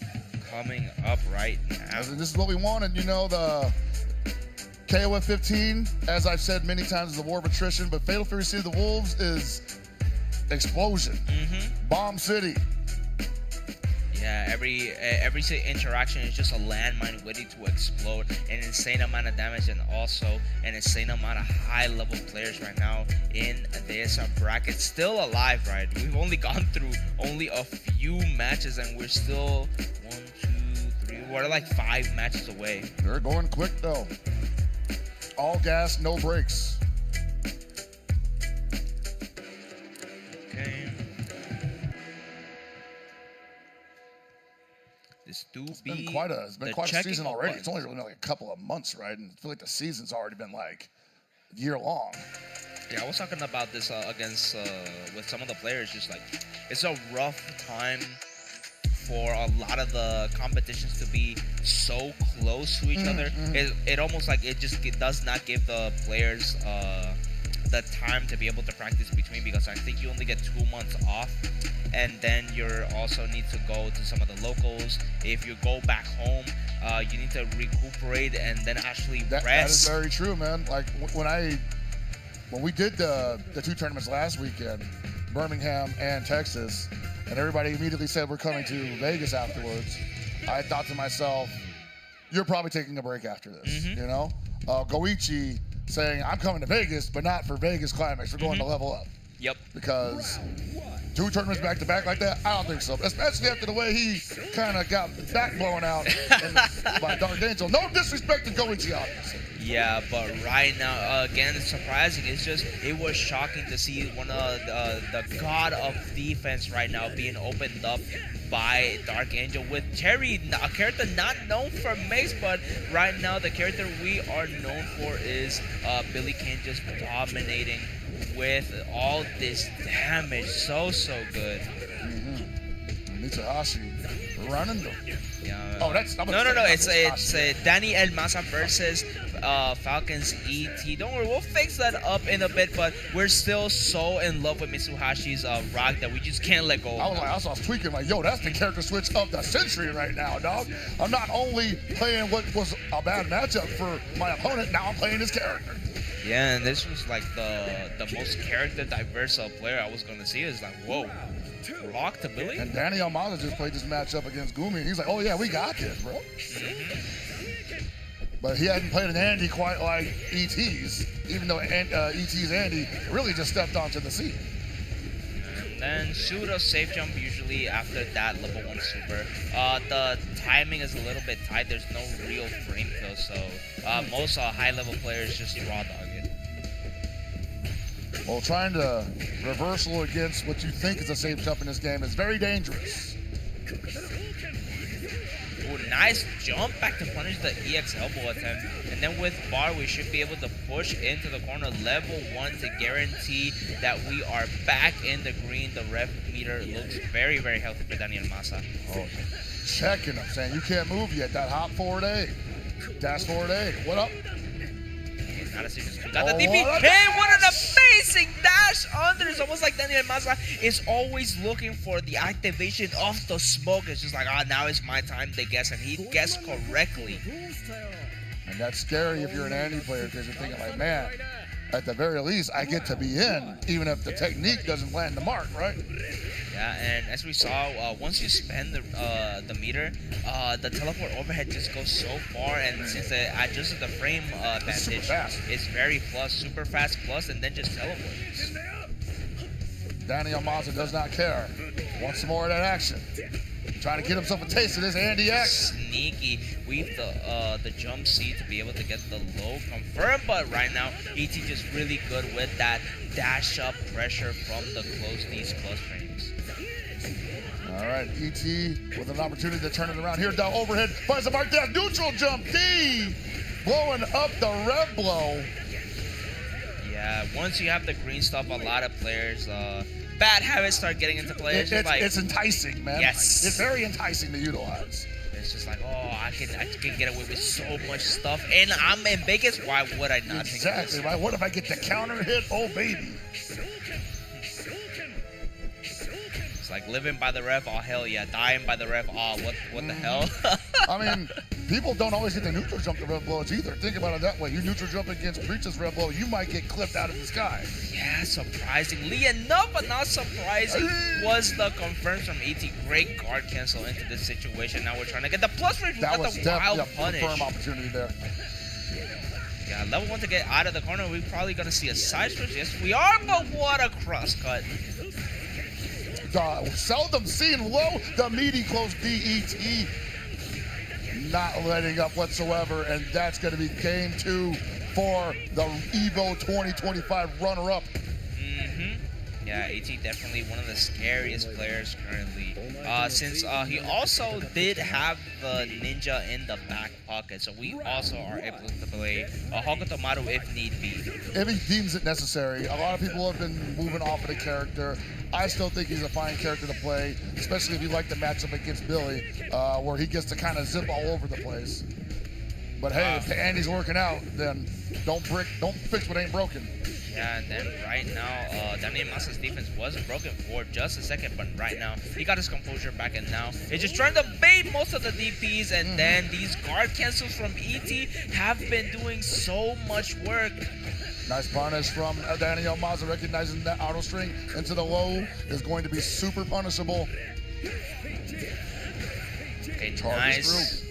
coming up right now. This is what we wanted, you know, the KOF 15, as I've said many times, is a war of attrition, but Fatal Fury City of the Wolves is explosion. Bomb City. Yeah, every interaction is just a landmine waiting to explode. An insane amount of damage, and also an insane amount of high-level players right now in this bracket. Still alive, right? We've only gone through only a few matches, and we're still 1, 2, 3. We're like 5 matches away. They're going quick though. All gas, no brakes. Okay. It's been quite a season already. It's only really like a couple of months, right? And I feel like the season's already been like a year long. Yeah, I was talking about this against with some of the players. Just like, it's a rough time for a lot of the competitions to be so close to each other. It almost like it does not give the players the time to be able to practice between, because I think you only get 2 months off, and then you also need to go to some of the locals. If you go back home, you need to recuperate and then actually rest. That is very true, man. Like when we did the 2 tournaments last weekend, Birmingham and Texas, and everybody immediately said we're coming to Vegas afterwards, I thought to myself, you're probably taking a break after this, you know? Goichi saying, I'm coming to Vegas, but not for Vegas Climax. We're going to level up. Yep. Because 2 tournaments back to back like that, I don't think so. Especially after the way he kind of got his back blown out by Dark Angel. No disrespect to Goichi, obviously. Yeah, but right now, again, it's surprising. It was shocking to see one of the god of defense right now being opened up by Dark Angel with Terry, a character not known for mix, but right now the character we are known for is Billy Kane, just dominating with all this damage. So good. Mitsuhashi running them. Yeah. Oh, that's no. It's Danny El Masa versus Falcons ET. Don't worry, we'll fix that up in a bit. But we're still so in love with Mitsuhashi's rock that we just can't let go. I was tweaking like, yo, that's the character switch of the century right now, dog. I'm not only playing what was a bad matchup for my opponent, now I'm playing his character. Yeah, and this was like the most character diverse player I was gonna see. Is like, whoa, rock to Billy. And Danny Almada just played this matchup against Gumi, and he's like, oh yeah, we got this, bro. But he hadn't played an Andy quite like ET's, even though ET's Andy really just stepped onto the scene. Then pseudo safe jump usually after that level 1 super. The timing is a little bit tight. There's no real frame kill, so most high level players just raw dog it. Well, trying to reversal against what you think is a safe jump in this game is very dangerous. Ooh, nice jump back to punish the EX elbow attempt. And then with bar, we should be able to push into the corner level 1 to guarantee that we are back in the green. The rev meter looks very, very healthy for Daniel Masa. Oh, checking him, saying you can't move yet. That hop forward A, dash forward A. What up? Not a serious two. Got the DP. Hey, what an amazing dash under. It's almost like Daniel Masa is always looking for the activation of the smoke. It's just like, now it's my time to guess, and he guessed correctly. And that's scary if you're an Andy player because you're thinking like, man, at the very least, I get to be in, even if the technique doesn't land the mark, right? Yeah, and as we saw, once you spend the meter, the teleport overhead just goes so far, and since it adjusted the frame advantage, it's very plus, super fast plus, and then just teleports. Danny Almaza does not care. Wants some more of that action. Trying to get himself a taste of this Andy X. Sneaky. Weave the jump C to be able to get the low confirmed, but right now, ET just really good with that dash up pressure from the close D's plus frames. All right, ET with an opportunity to turn it around here. Down overhead, finds the mark there. Neutral jump, D blowing up the rev blow. Yeah, once you have the green stuff, a lot of players, bad habits start getting into play. It's enticing, man. Yes. It's very enticing to utilize. It's just like, I can get away with so much stuff, and I'm in Vegas. Why would I not? Exactly, right? What if I get the counter hit? Oh, baby. It's like living by the ref, oh hell yeah. Dying by the ref, what the hell? I mean, people don't always get the neutral jump to rev blows either. Think about it that way. You neutral jump against Breach's rev blow, you might get clipped out of the sky. Yeah, surprisingly enough, but not surprising, was the confirmed from ET. Great guard cancel into this situation. Now we're trying to get the plus range. That was definitely a punish. confirm opportunity there. Yeah, level 1 to get out of the corner. We're probably going to see a side switch. Yes, we are, but what a cross cut. Seldom seen low, the meaty close DET. Not letting up whatsoever, and that's going to be game 2 for the EVO 2025 runner-up. Yeah, AT definitely one of the scariest players currently. Since he also did have the ninja in the back pocket, so we also are able to play a Hokuto Maru if need be. If he deems it necessary. A lot of people have been moving off of the character. I still think he's a fine character to play, especially if you like the matchup against Billy, where he gets to kind of zip all over the place. But hey, if Andy's working out, then don't fix what ain't broken. Yeah, and then right now, Daniel Masa's defense was broken for just a second, but right now, he got his composure back, and now he's just trying to bait most of the DPs, and then these guard cancels from ET have been doing so much work. Nice punish from Daniel Maza, recognizing that auto string into the low is going to be super punishable. Okay, nice.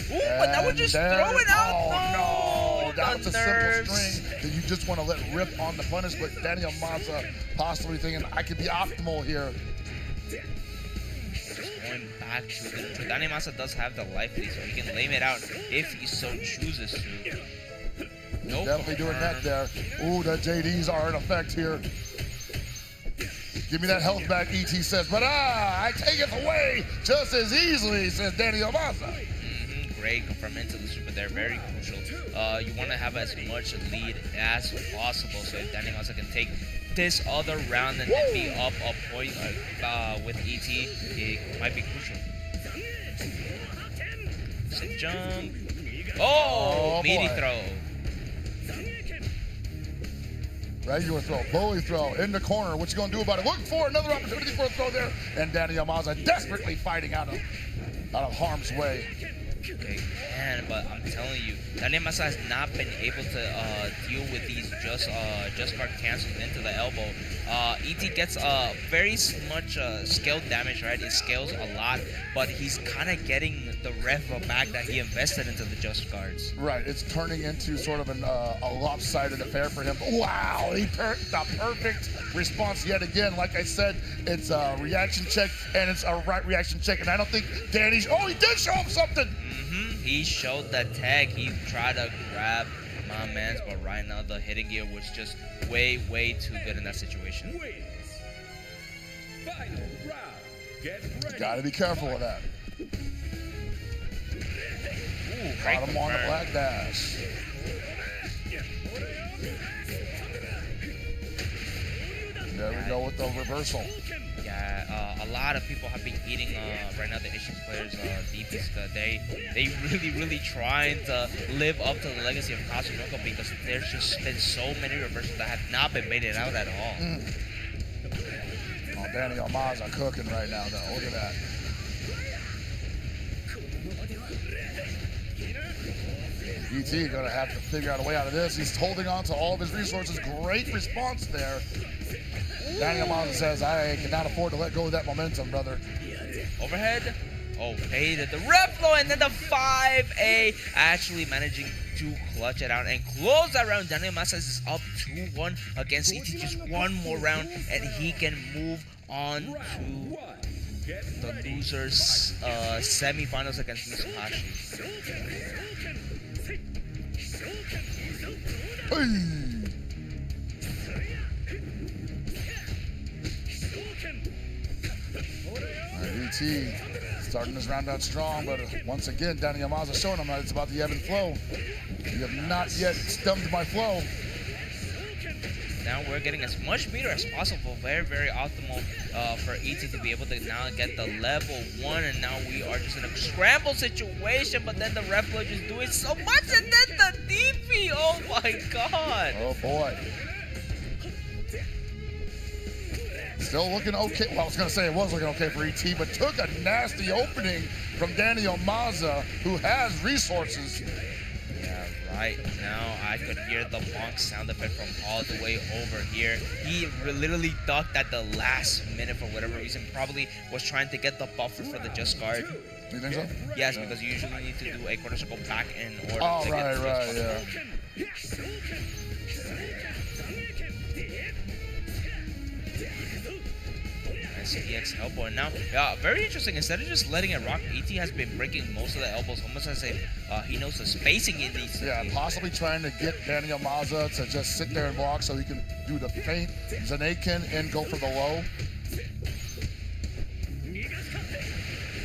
Ooh, but now we're just throwing out. Oh, no. That was a nerves. simple string that you just want to let rip on the punish, but Daniel Maza possibly thinking, I could be optimal here. Just going back to the Daniel Maza does have the life lead, so he can lay it out if he so chooses to. Nope. Definitely doing that there. Ooh, the JDs are in effect here. Give me that health back, ET says, but I take it away just as easily, says Daniel Maza. Great confirm into the super there, very crucial. You want to have as much lead as possible, so if Daniel Maza can take this other round and then be up a point with ET, it might be crucial. Sit jump. Oh, meaty boy. throw. Regular throw, bully throw, in the corner. What you gonna do about it? Look for another opportunity for a throw there. And Danny Yamaza desperately fighting out of harm's way. Okay, man, but I'm telling you, Daniel Masa has not been able to deal with these just guard cancels into the elbow. ET gets very much scale damage, right? It scales a lot, but he's kind of getting the rev back that he invested into the just guards. Right, it's turning into sort of a lopsided affair for him. Wow, the perfect response yet again. Like I said, it's a reaction check, and it's a right reaction check, and I don't think Danny's... Oh, he did show him something! He showed the tag. He tried to grab my man's, but right now the hitting gear was just way too good in that situation. Final round. Get ready. Gotta be careful with that. Ooh, Got him on the black dash. There we go with the reversal. Yeah, a lot of people have been eating right now the Asian players deep. They really trying to live up to the legacy of Katsunoko because there's just been so many reversals that have not been made it out at all. Oh, Danny Yamaza cooking right now, though. Look at that. ET gonna have to figure out a way out of this. He's holding on to all of his resources. Great response there. Danny Yamaza says, I cannot afford to let go of that momentum, brother. Overhead. Oh, hated the rep flow, and then the 5A actually managing to clutch it out and close that round. Daniel Masas is up 2-1 against ET. Just one more round, and he can move on to the losers semifinals against Mitsuhashi. Hey. ET starting this round out strong, but once again, Danny Yamaza showing him that it's about the ebb and flow. You have not yet stemmed my flow. Now we're getting as much meter as possible. Very optimal for ET to be able to now get the level 1, and now we are just in a scramble situation, but then the ref was just doing so much, and then the DP, oh my god. Oh boy. Still looking okay. Well, I was going to say it was looking okay for ET, but took a nasty opening from Danny Yamaza, who has resources. Yeah, right now I could hear the bonk sound effect from all the way over here. He literally ducked at the last minute for whatever reason. Probably was trying to get the buffer for the just guard. You think so? Yes, because you usually need to do a quarter circle back in order Oh, to get the right, just yeah. EX elbow, and now very interesting. Instead of just letting it rock, ET has been breaking most of the elbows, almost as if he knows the spacing he needs to do. Possibly trying to get Danny Yamaza to just sit there and block so he can do the feint Zanekin and go for the low.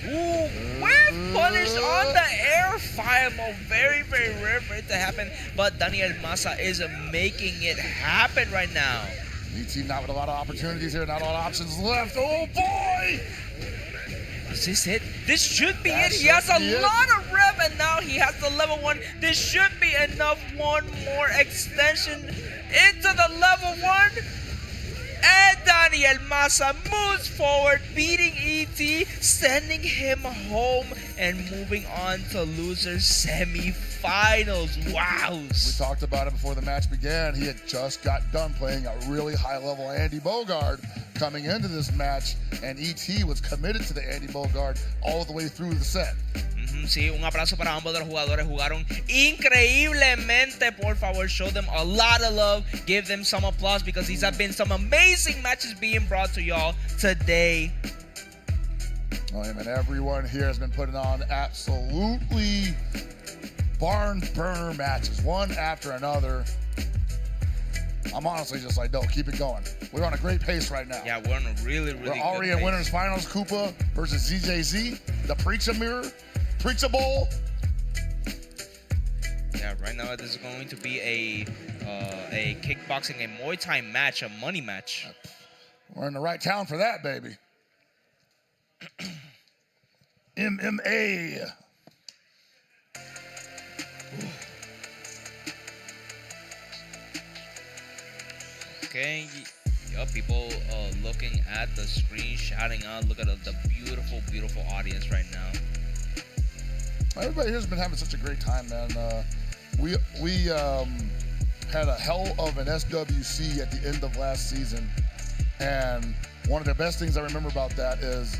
Ooh, whiff punish on the air fireball. Very rare for it to happen, but Daniel Masa is making it happen right now. ET not with a lot of opportunities here, not a lot of options left. Oh boy! Is this it? This should be it. He has a lot of rev, and now he has the level 1. This should be enough. One more extension into the level 1. And Daniel Masa moves forward, beating ET, sending him home, and moving on to losers semi-finals. Wow. We talked about it before the match began. He had just got done playing a really high-level Andy Bogard coming into this match, and ET was committed to the Andy Bogard all the way through the set. Sí, un aplauso para ambos de los jugadores. Jugaron increíblemente. Por favor, show them a lot of love. Give them some applause because these have been some amazing matches being brought to y'all today. Oh, yeah, man, everyone here has been putting on absolutely barn burner matches, one after another. I'm honestly just like, no, keep it going. We're on a great pace right now. Yeah, we're on a really We're already in winners finals. Koopa versus ZJZ, the Preacher Mirror. Preachable. Yeah, right now this is going to be a a kickboxing, a Muay Thai match, a money match. We're in the right town for that, baby. MMA. Okay, people looking at the screen, shouting out. Look at the beautiful, beautiful audience right now. Everybody here's been having such a great time, man. We had a hell of an SWC at the end of last season, and one of the best things I remember about that is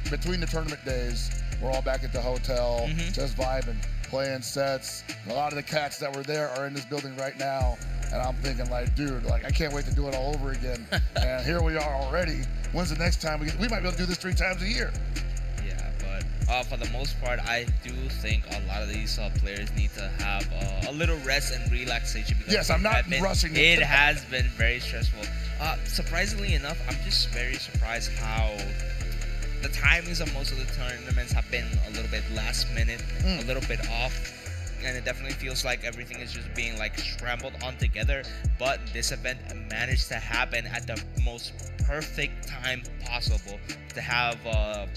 between the tournament days, we're all back at the hotel, just vibing, playing sets. A lot of the cats that were there are in this building right now, and I'm thinking like, dude, like I can't wait to do it all over again. And here we are already. When's the next time we might be able to do this 3 times a year? For the most part, I do think a lot of these players need to have a little rest and relaxation. Because yes, I'm not rushing it. It has been very stressful. Surprisingly enough, I'm just very surprised how the timings of most of the tournaments have been a little bit last minute, a little bit off. And it definitely feels like everything is just being like scrambled on together. But this event managed to happen at the most perfect time possible to have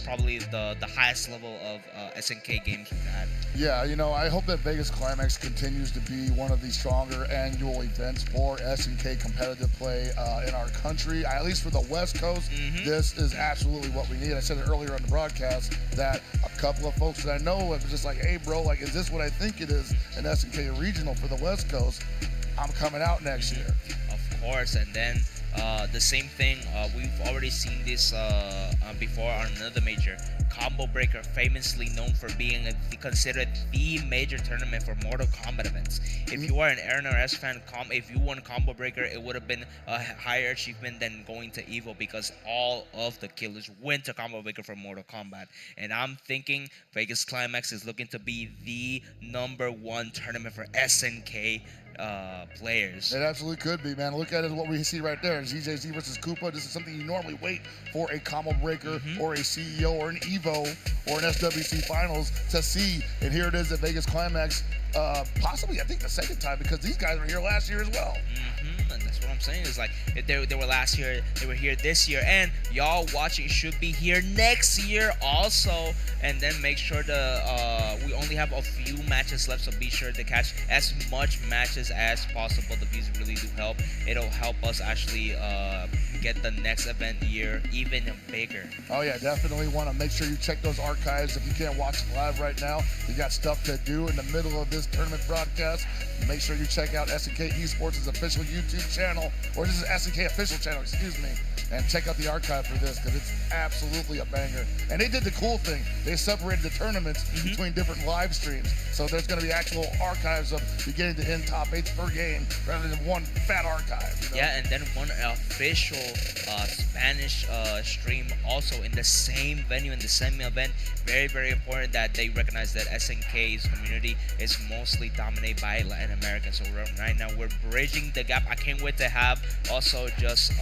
probably the highest level of SNK games we've had. Yeah, you know, I hope that Vegas Climax continues to be one of the stronger annual events for SNK competitive play in our country. At least for the West Coast, this is absolutely what we need. I said it earlier on the broadcast that a couple of folks that I know was just like, hey, bro, like, is this what I think it is, an SNK regional for the West Coast? I'm coming out next year. Of course, and then the same thing, we've already seen this before on another major. Combo Breaker, famously known for being considered the major tournament for Mortal Kombat events. If you are an RNRS fan, if you won Combo Breaker, it would have been a higher achievement than going to EVO because all of the killers went to Combo Breaker for Mortal Kombat. And I'm thinking Vegas Climax is looking to be the #1 tournament for SNK players. It absolutely could be, man. Look at it, what we see right there. ZJZ versus Koopa. This is something you normally wait for a combo breaker or a CEO or an EVO or an SWC finals to see. And here it is at Vegas Climax. Possibly, I think, the second time because these guys were here last year as well. And that's what I'm saying is like they were last year, they were here this year, and y'all watching should be here next year also. And then make sure to we only have a few matches left, so be sure to catch as much matches as possible. The views really do help. It'll help us actually get the next event year even bigger. Oh yeah, definitely want to make sure you check those archives. If you can't watch it live right now, you got stuff to do in the middle of this tournament broadcast. Make sure you check out SNK Esports' official YouTube channel, or this is SNK official channel, excuse me, and check out the archive for this because it's absolutely a banger. And they did the cool thing. They separated the tournaments between different live streams. So there's going to be actual archives of beginning to end top 8s per game rather than one fat archive. You know? Yeah, and then one official Spanish stream also in the same venue, in the same event. Very, very important that they recognize that SNK's community is mostly dominated by Latin Americans. So right now we're bridging the gap. I can't wait to have also just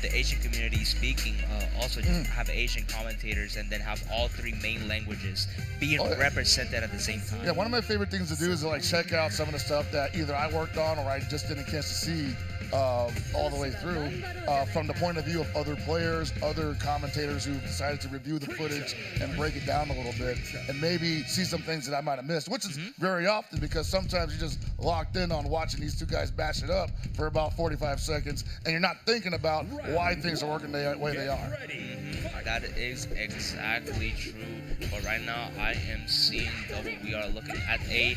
the Asian community speaking, also just have Asian commentators, and then have all 3 main languages being represented at the same time. Yeah, one of my favorite things to do is to like check out some of the stuff that either I worked on or I just didn't get to see all the way through from the point of view of other players, other commentators who decided to review the footage and break it down a little bit and maybe see some things that I might have missed, which is very often because sometimes you're just locked in on watching these 2 guys bash it up for about 45 seconds and you're not thinking about why things are working the way they are. That is exactly true. But right now I am seeing double. We are looking at a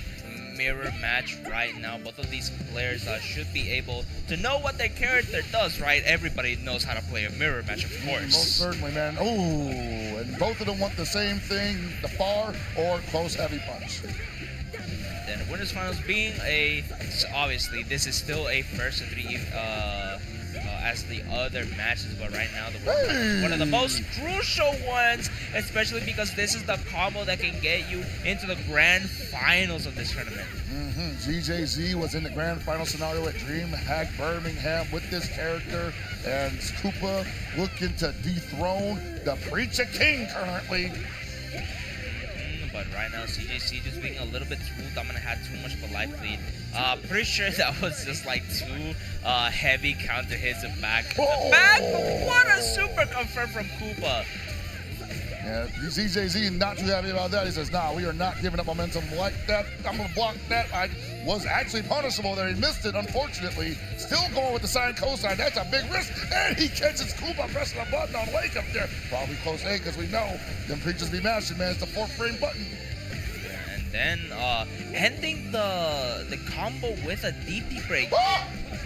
mirror match right now. Both of these players should be able to know what their character does, right? Everybody knows how to play a mirror match, of course. Most certainly, man. Ooh, and both of them want the same thing, the far or close heavy punch. Then the winners finals being obviously this is still a first of 3 as the other matches, but right now the winners finals is one of the most crucial ones, especially because this is the combo that can get you into the grand finals of this tournament. ZJZ was in the grand final scenario at DreamHack Birmingham with this character, and Koopa looking to dethrone the Preacher King currently. but right now CJC just being a little bit too dominant, had too much of a life lead. Pretty sure that was just like 2 heavy counter hits and back. The back, but what a super confirm from Koopa. Yeah, ZJZ not too happy about that. He says, nah, we are not giving up momentum like that. I'm going to block that. I was actually punishable there. He missed it, unfortunately. Still going with the sine cosine. That's a big risk. And he catches Koopa pressing a button on Wake up there. Probably close A because we know them preachers be mashing, man. It's the 4th frame button. And then ending the combo with a DP break.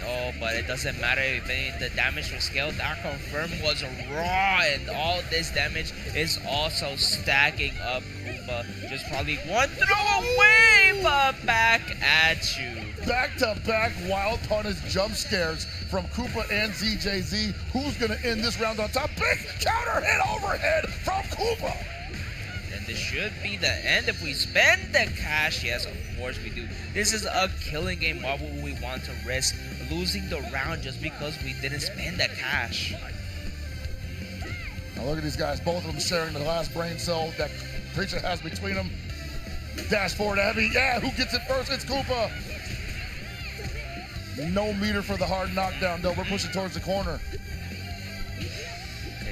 Oh, but it doesn't matter if the damage was scaled. That confirm was raw, and all this damage is also stacking up Koopa. Just probably one throw away, but back at you. Back-to-back wild punish jump scares from Koopa and ZJZ. Who's going to end this round on top? Big counter hit overhead from Koopa. And this should be the end if we spend the cash. Yes, of course we do. This is a killing game. Why would we want to risk losing the round just because we didn't spend the cash? Now look at these guys, both of them sharing the last brain cell that Preacher has between them. Dash forward heavy. Yeah, who gets it first? It's Koopa. No meter for the hard knockdown, though. We're pushing towards the corner.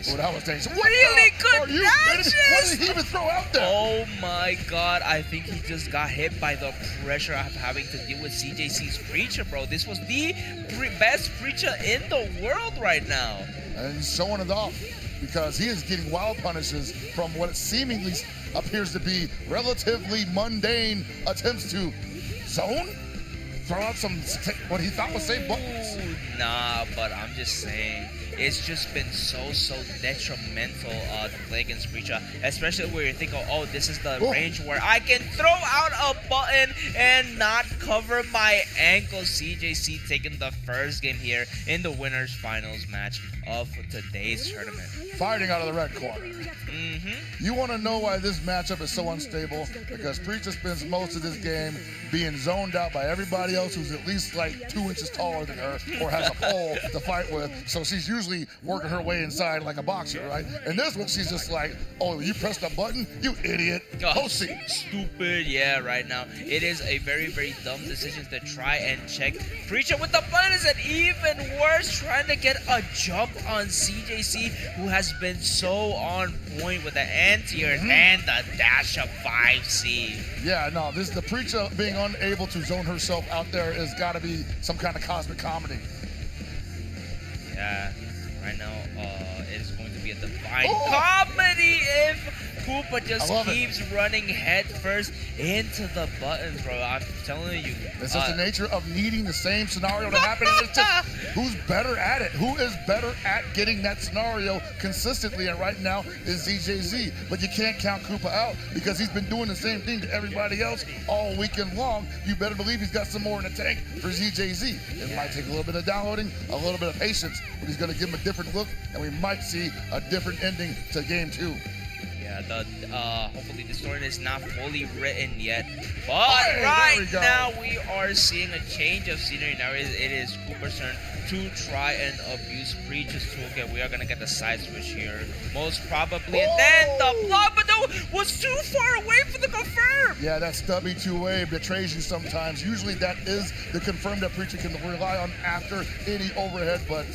Oh, that was dangerous. Really good dashes! What did he even throw out there? Oh my god, I think he just got hit by the pressure of having to deal with CJC's Preacher, bro. This was the best Preacher in the world right now. And he's showing it off because he is getting wild punishes from what seemingly appears to be relatively mundane attempts to zone, throw out some what he thought was safe buttons. Ooh, nah, but I'm just saying, it's just been so detrimental to play against Preacher, especially where you think, oh, this is the range where I can throw out a button and not cover my ankle. CJC taking the first game here in the winners finals match of today's tournament. Fighting out of the red corner. You want to know why this matchup is so unstable? Because Preacher spends most of this game being zoned out by everybody else who's at least like 2 inches taller than her or has a pole to fight with. So she's usually working her way inside like a boxer, right? And this one, she's just like, oh, you pressed a button? You idiot. Pussy. Stupid. Yeah, right now. It is a very dumb decision to try and check Preacher with the buttons, and even worse, trying to get a jump on CJC, who has been so on point with the anti-air and the dash of 5C. Yeah, no, this the Preacher being unable to zone herself out there has got to be some kind of cosmic comedy. Yeah, right now it is going to be a divine comedy if Koopa just keeps running head first into the buttons, bro. I'm telling you. It's just the nature of needing the same scenario to happen. It's just who's better at it? Who is better at getting that scenario consistently? And right now is ZJZ. But you can't count Koopa out because he's been doing the same thing to everybody else all weekend long. You better believe he's got some more in the tank for ZJZ. It might take a little bit of downloading, a little bit of patience, but he's going to give him a different look, and we might see a different ending to game 2. Hopefully the story is not fully written yet, but right now we are seeing a change of scenery. Now it is Koopa's turn to try and abuse Preacher's toolkit. We are gonna get the side switch here, most probably, and then the block, but no, was too far away for the confirm. Yeah, that stubby 2-way betrays you sometimes. Usually that is the confirm that Preacher can rely on after any overhead, but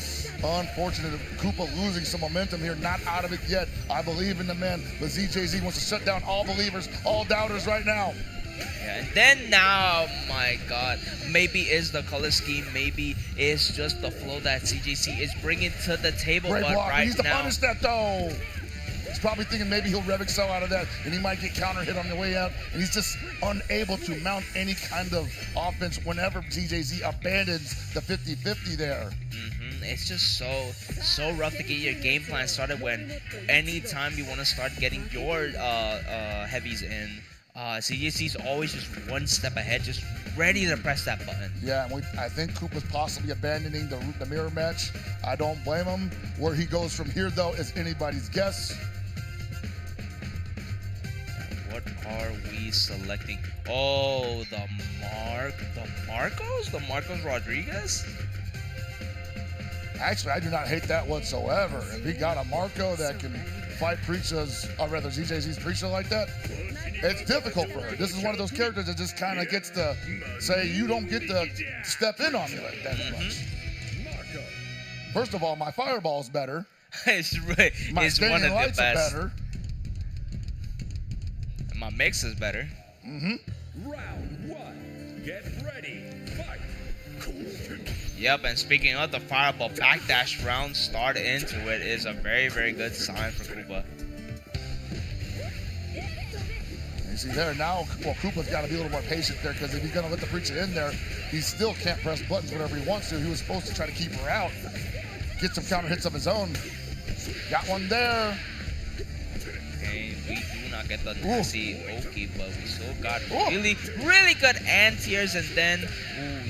unfortunate, Koopa losing some momentum here, not out of it yet. I believe in the man, but ZJZ wants to shut down all believers, all doubters right now. Yeah, and then now, my God, maybe is the color scheme, maybe it's just the flow that CJC is bringing to the table. Great but block. right He needs to now, punish that though. He's probably thinking maybe he'll rev excel out of that, and he might get counter hit on the way out, and he's just unable to mount any kind of offense whenever ZJZ abandons the 50-50 there. It's just so rough to get your game plan started when anytime you want to start getting your heavies in, CJC's always just one step ahead, just ready to press that button. Yeah, and I think Koopa's possibly abandoning the mirror match. I don't blame him. Where he goes from here, though, is anybody's guess. What are we selecting? Oh, the Marcos Rodriguez? Actually, I do not hate that whatsoever. If he got a Marco that can fight Preacher's, or rather ZJZ's Preacher like that, it's difficult for her. This is one of those characters that just kind of gets to say, you don't get to step in on me like that much. First of all, my fireball's better. It's My one of the lights are best. better. My mix is better. Round 1. Get ready. Fight. Yep, and speaking of the fireball, backdash round start into it is a very, very good sign for Koopa. You see there now, well, Koopa's got to be a little more patient there because if he's going to let the Preacher in there, he still can't press buttons whenever he wants to. He was supposed to try to keep her out, get some counter hits of his own. Got one there. Okay, we do not get the nasty Oki, but we still got really, really good anti-airs, and then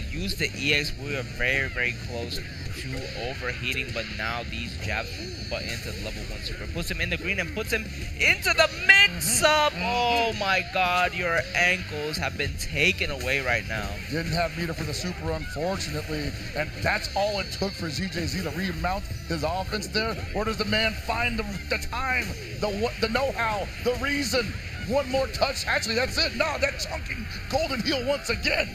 use the EX. We are very, very close to overheating, but now these jabs from Koopa into the level 1 super puts him in the green and puts him into the mix-up. Oh my god, your ankles have been taken away right now. Didn't have meter for the super, unfortunately, and that's all it took for ZJZ to remount his offense there. Where does the man find the time, the know-how, the reason? One more touch. Actually, that's it. No, that chunking golden heel once again.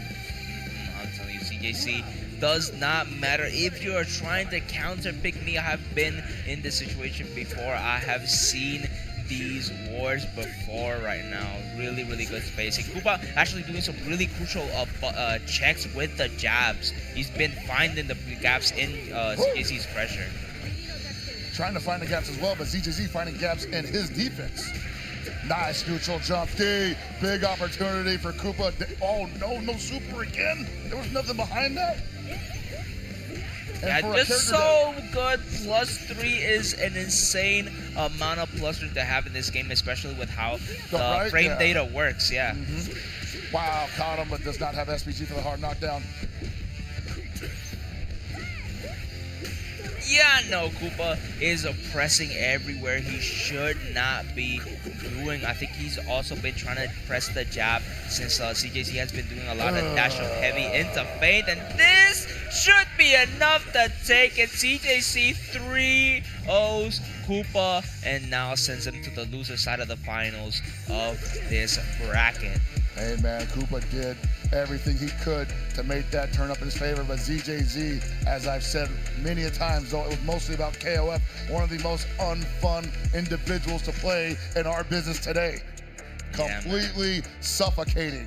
I'm telling you, CJC does not matter if you are trying to counter pick me. I have been in this situation before. I have seen these wars before right now. Really, really good spacing. Koopa actually doing some really crucial checks with the jabs. He's been finding the gaps in CJC's pressure. Trying to find the gaps as well, but ZJZ finding gaps in his defense. Nice neutral jump D. Big opportunity for Koopa. Oh no, no super again. There was nothing behind that. Yeah, just so good. +3 is an insane amount of +3 to have in this game, especially with how the frame data works. Yeah. Wow, caught him, but does not have SPG for the hard knockdown. Yeah, no, Koopa is pressing everywhere he should not be doing. I think he's also been trying to press the jab since CJC has been doing a lot of dash of heavy into feint, and this should be enough to take it. CJC 3-0s Koopa and now sends him to the loser side of the finals of this bracket. Hey man, Koopa did everything he could to make that turn up in his favor, but ZJZ, as I've said many a times, though it was mostly about KOF, one of the most unfun individuals to play in our business today. Completely suffocating.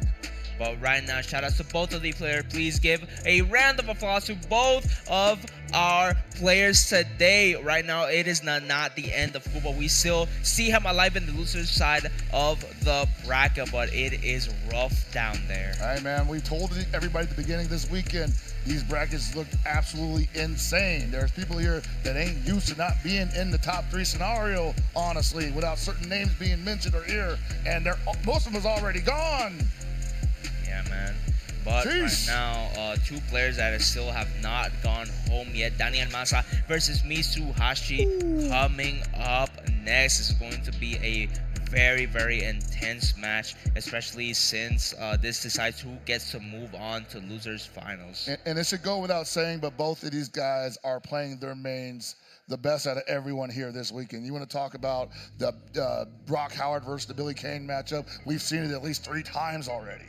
But right now, shout outs to both of the players. Please give a round of applause to both of our players today. Right now, it is not the end of Koopa. We still see him alive in the loser side of the bracket, but it is rough down there. All right, man. We told everybody at the beginning of this weekend, these brackets looked absolutely insane. There's people here that ain't used to not being in the top 3 scenario, honestly, without certain names being mentioned or here, and most of them is already gone. Yeah, man. But right now, 2 players that still have not gone home yet. Daniel Masa versus Mitsuhashi coming up next. Is going to be a very, very intense match, especially since this decides who gets to move on to losers finals. And it should go without saying, but both of these guys are playing their mains the best out of everyone here this weekend. You want to talk about the Brock Howard versus the Billy Kane matchup? We've seen it at least 3 times already.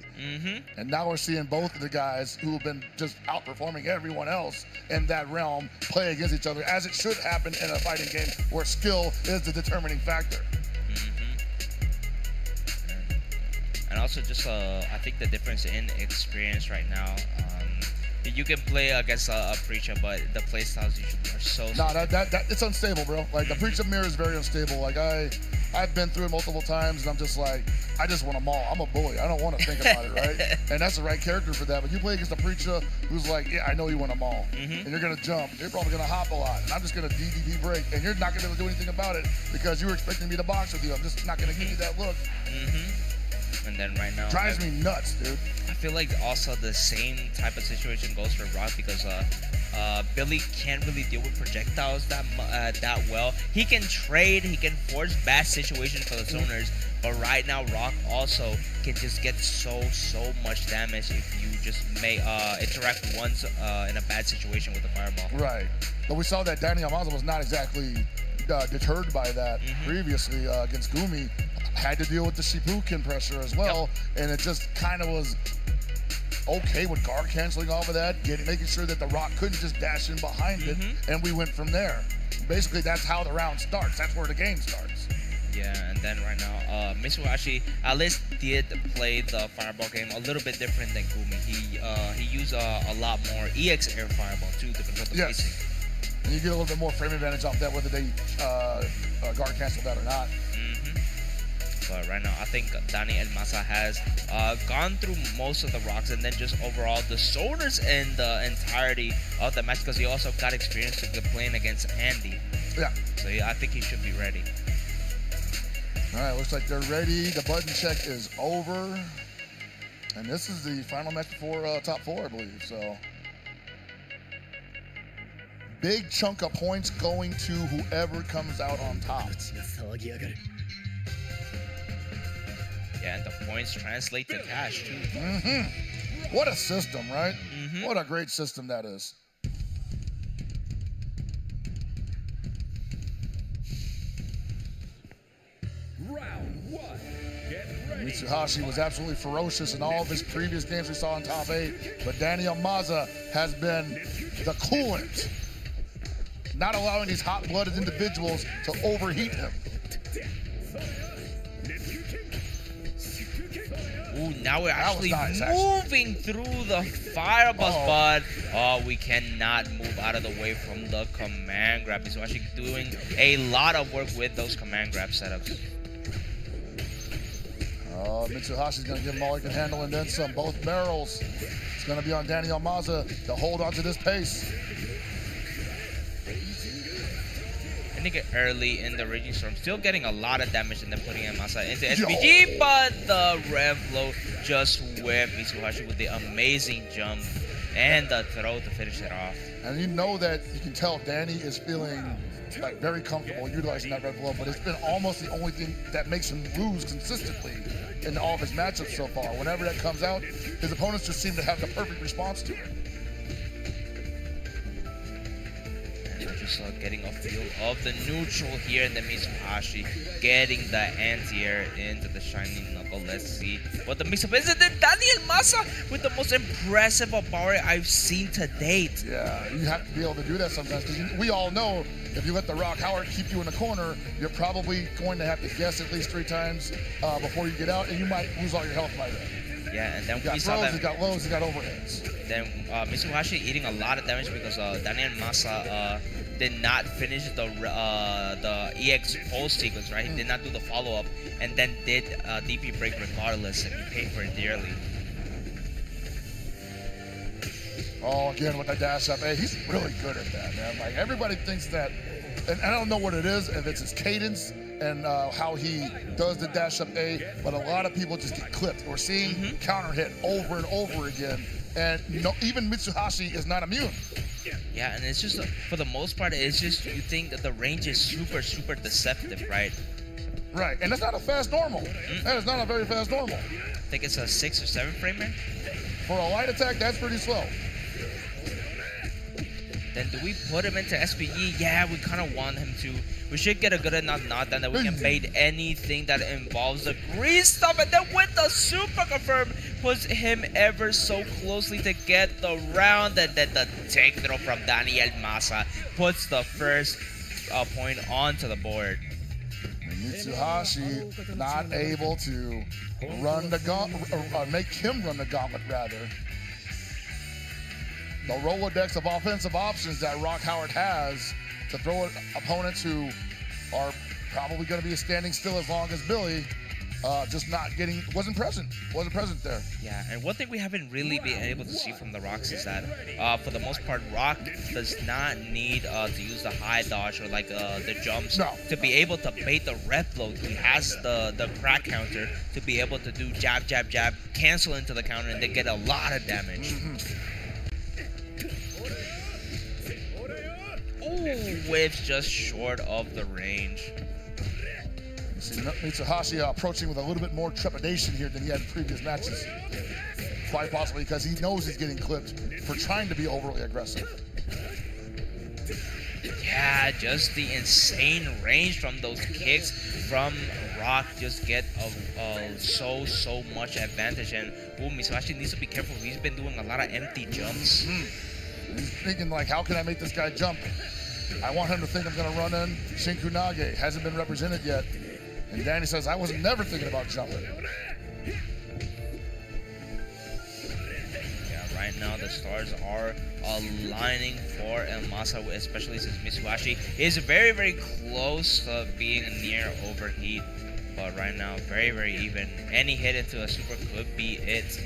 And now we're seeing both of the guys who have been just outperforming everyone else in that realm play against each other, as it should happen in a fighting game where skill is the determining factor. And also just, I think the difference in experience right now, you can play against a Preacher, but the playstyles usually are so... No, that it's unstable, bro. Like, the Preacher mirror is very unstable. Like, I've been through it multiple times, and I'm just like, I just want them all. I'm a bully. I don't want to think about it, right? And that's the right character for that. But you play against a Preacher who's like, yeah, I know you want them all. And you're going to jump. You're probably going to hop a lot. And I'm just going to DDD break. And you're not going to be able to do anything about it because you were expecting me to box with you. I'm just not going to give you that look. And then right now... Drives me nuts, dude. I feel like also the same type of situation goes for Rock because Billy can't really deal with projectiles that well. He can trade, he can force bad situations for the zoners, but right now Rock also can just get so much damage if you just may interact once in a bad situation with the fireball. Right. But we saw that Danny Almanza was not exactly deterred by that previously against Gumi. Had to deal with the Shippuden pressure as well, and it just kind of was okay with guard canceling off of that, making sure that the Rock couldn't just dash in behind it, and we went from there. Basically, that's how the round starts. That's where the game starts. Yeah, and then right now, Mitsuhashi at least did play the fireball game a little bit different than Gumi. He used a lot more EX air fireball too to control the pacing. And you get a little bit more frame advantage off that, whether they guard cancel that or not. But right now, I think Dani El Masa has gone through most of the rocks, and then just overall the shoulders in the entirety of the match, because he also got experience to playing against Andy. Yeah. So yeah, I think he should be ready. All right, looks like they're ready. The button check is over. And this is the final match before top 4, I believe. So big chunk of points going to whoever comes out on top. Yeah, and the points translate to cash too. What a system, right? What a great system that is. Round 1. Get ready. Mitsuhashi was absolutely ferocious in all of his previous games we saw in top 8, but Daniel Maza has been the coolant, not allowing these hot-blooded individuals to overheat him. Ooh, now we're actually moving through the fire bus, but we cannot move out of the way from the command grab. He's actually doing a lot of work with those command grab setups. Mitsuhashi's going to give him all he can handle and then some. Both barrels. It's going to be on Daniel Maza to hold on to this pace. I think early in the Raging Storm, still getting a lot of damage and then putting Masa into SPG, but the rev low just whipped Mitsuhashi with the amazing jump and the throw to finish it off. And you know that you can tell Danny is feeling like very comfortable utilizing that red blow, but it's been almost the only thing that makes him lose consistently in all of his matchups so far. Whenever that comes out, his opponents just seem to have the perfect response to it. Just getting a feel of the neutral here, and then Mitsuhashi getting the anti-air into the shining knuckle. Let's see what the mix-up is. And then Daniel Masa with the most impressive power I've seen to date. Yeah, you have to be able to do that sometimes, because we all know if you let the Rock Howard keep you in the corner, you're probably going to have to guess at least 3 times before you get out, and you might lose all your health by then. Yeah, and then we saw that. He's got lows, he's got overheads. Then Mitsuhashi eating a lot of damage because Daniel Masa did not finish the EX pulse sequence, right? He did not do the follow-up, and then did DP break regardless, and he paid for it dearly. Oh, again with the dash up. Hey, he's really good at that, man. Like, everybody thinks that, and I don't know what it is, if it's his cadence and how he does the dash up A, but a lot of people just get clipped. We're seeing counter hit over and over again, and even Mitsuhashi is not immune. Yeah, and it's just, for the most part, it's just, you think that the range is super, super deceptive, right? Right, and that's not a fast normal. That is not a very fast normal. I think it's a 6 or 7 framer. For a light attack, that's pretty slow. Then do we put him into SPE? Yeah, we kind of want him to. We should get a good enough knockdown that we can bait anything that involves the green stuff. And then with the super confirm, puts him ever so closely to get the round. And then the take throw from Daniel Masa puts the first point onto the board. Mitsuhashi not able to run the gauntlet, make him run the gauntlet rather. The Rolodex of offensive options that Rock Howard has to throw at opponents who are probably going to be standing still as long as Billy, just wasn't present there. Yeah, and one thing we haven't really been able to see from the Rocks is that, for the most part, Rock does not need to use the high dodge or like the jumps to be able to bait the rep load. He has the crack counter to be able to do jab, jab, jab, cancel into the counter, and then get a lot of damage. Ooh, whiffs just short of the range. You see Mitsuhashi approaching with a little bit more trepidation here than he had in previous matches. Quite possibly because he knows he's getting clipped for trying to be overly aggressive. Yeah, just the insane range from those kicks from Rock just get so much advantage. And Mitsuhashi needs to be careful. He's been doing a lot of empty jumps. He's thinking like, how can I make this guy jump? I want him to think I'm gonna run in Shinku Nage. Hasn't been represented yet. And Danny says, I was never thinking about jumping. Yeah, right now the stars are aligning for El Masa, especially since Mitsuhashi is very close to being near overheat. But right now, very even. Any hit into a super could be it.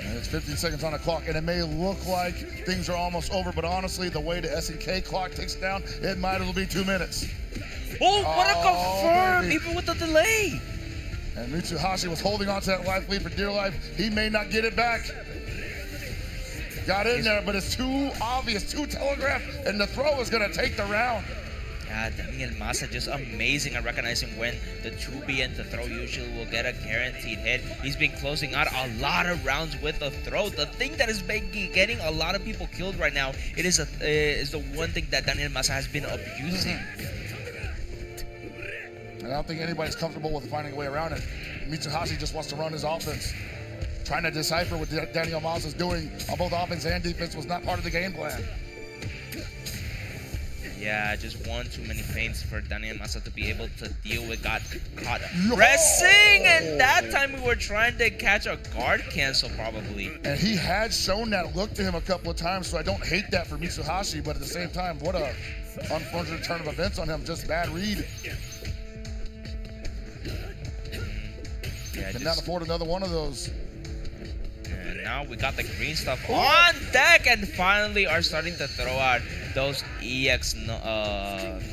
And it's 15 seconds on the clock, and it may look like things are almost over, but honestly, the way the SNK clock ticks down, it might as well be 2 minutes. Oh, what a confirm, baby. even with the delay. And Mitsuhashi was holding on to that life lead for dear life. He may not get it back. Got in there, but it's too obvious, too telegraphed, and the throw is going to take the round. Yeah, Daniel Masa just amazing at recognizing when the 2B and the throw usually will get a guaranteed hit. He's been closing out a lot of rounds with the throw. The thing that is getting a lot of people killed right now, it is the one thing that Daniel Masa has been abusing. And I don't think anybody's comfortable with finding a way around it. Mitsuhashi just wants to run his offense. Trying to decipher what Daniel Masa's doing on both offense and defense was not part of the game plan. Yeah, just one too many feints for Daniel Masa to be able to deal with. Got caught pressing, and that time we were trying to catch a guard cancel probably. And he had shown that look to him a couple of times, so I don't hate that for Mitsuhashi, but at the same time, what a unfortunate turn of events on him, just bad read. Yeah, Cannot afford another one of those. And now we got the green stuff on deck and finally are starting to throw out those EX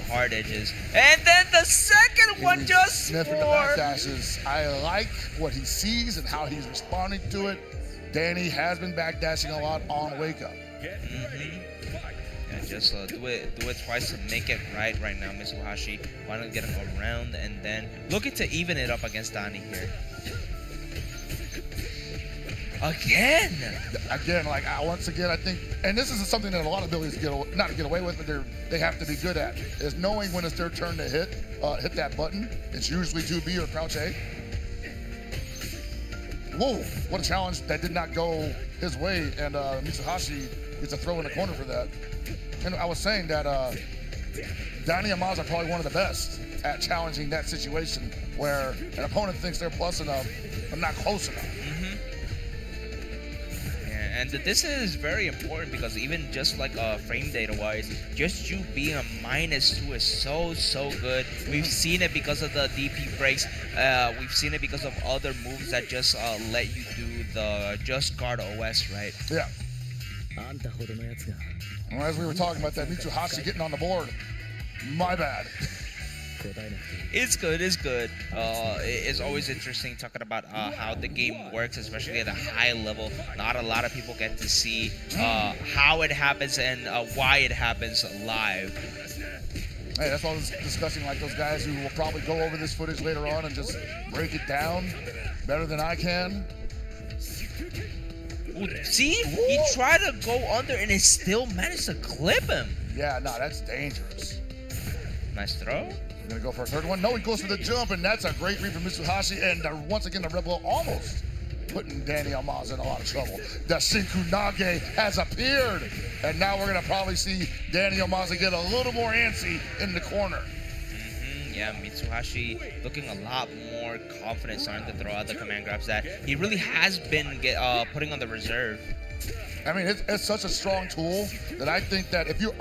hard edges. And then the second one just sniffing the back dashes. I like what he sees and how he's responding to it. Danny has been backdashing a lot on wake up. Yeah, just do it twice to make it right now. Mitsuhashi finally getting around and then looking to even it up against Danny here. Again, like once again, I think, and this is something that a lot of abilities not to get away with, but they have to be good at, is knowing when it's their turn to hit that button. It's usually 2B or crouch A. Whoa, what a challenge that did not go his way, and Mitsuhashi gets a throw in the corner for that. And I was saying that Danny and Maz are probably one of the best at challenging that situation where an opponent thinks they're plus enough, but not close enough. And this is very important because even just like frame data wise, just you being a -2 is so good. We've seen it because of the DP breaks. We've seen it because of other moves that just let you do the just guard OS, right? Yeah. Well, as we were talking about that, Mitsuhashi getting on the board. My bad. It's good. It's always interesting talking about how the game works, especially at a high level. Not a lot of people get to see how it happens and why it happens live. Hey, that's why I was discussing like those guys who will probably go over this footage later on and just break it down better than I can. Ooh, see? He tried to go under and it still managed to clip him. Yeah, no, that's dangerous. Nice throw. Gonna go for a third one. No, he goes for the jump, and that's a great read from Mitsuhashi. And once again, the Rebel almost putting Danny Almaz in a lot of trouble. The Shinku Nage has appeared, and now we're gonna probably see Danny Almaz get a little more antsy in the corner. Yeah, Mitsuhashi looking a lot more confident, starting to throw out the command grabs that he really has been putting on the reserve. I mean, it's such a strong tool that I think that if you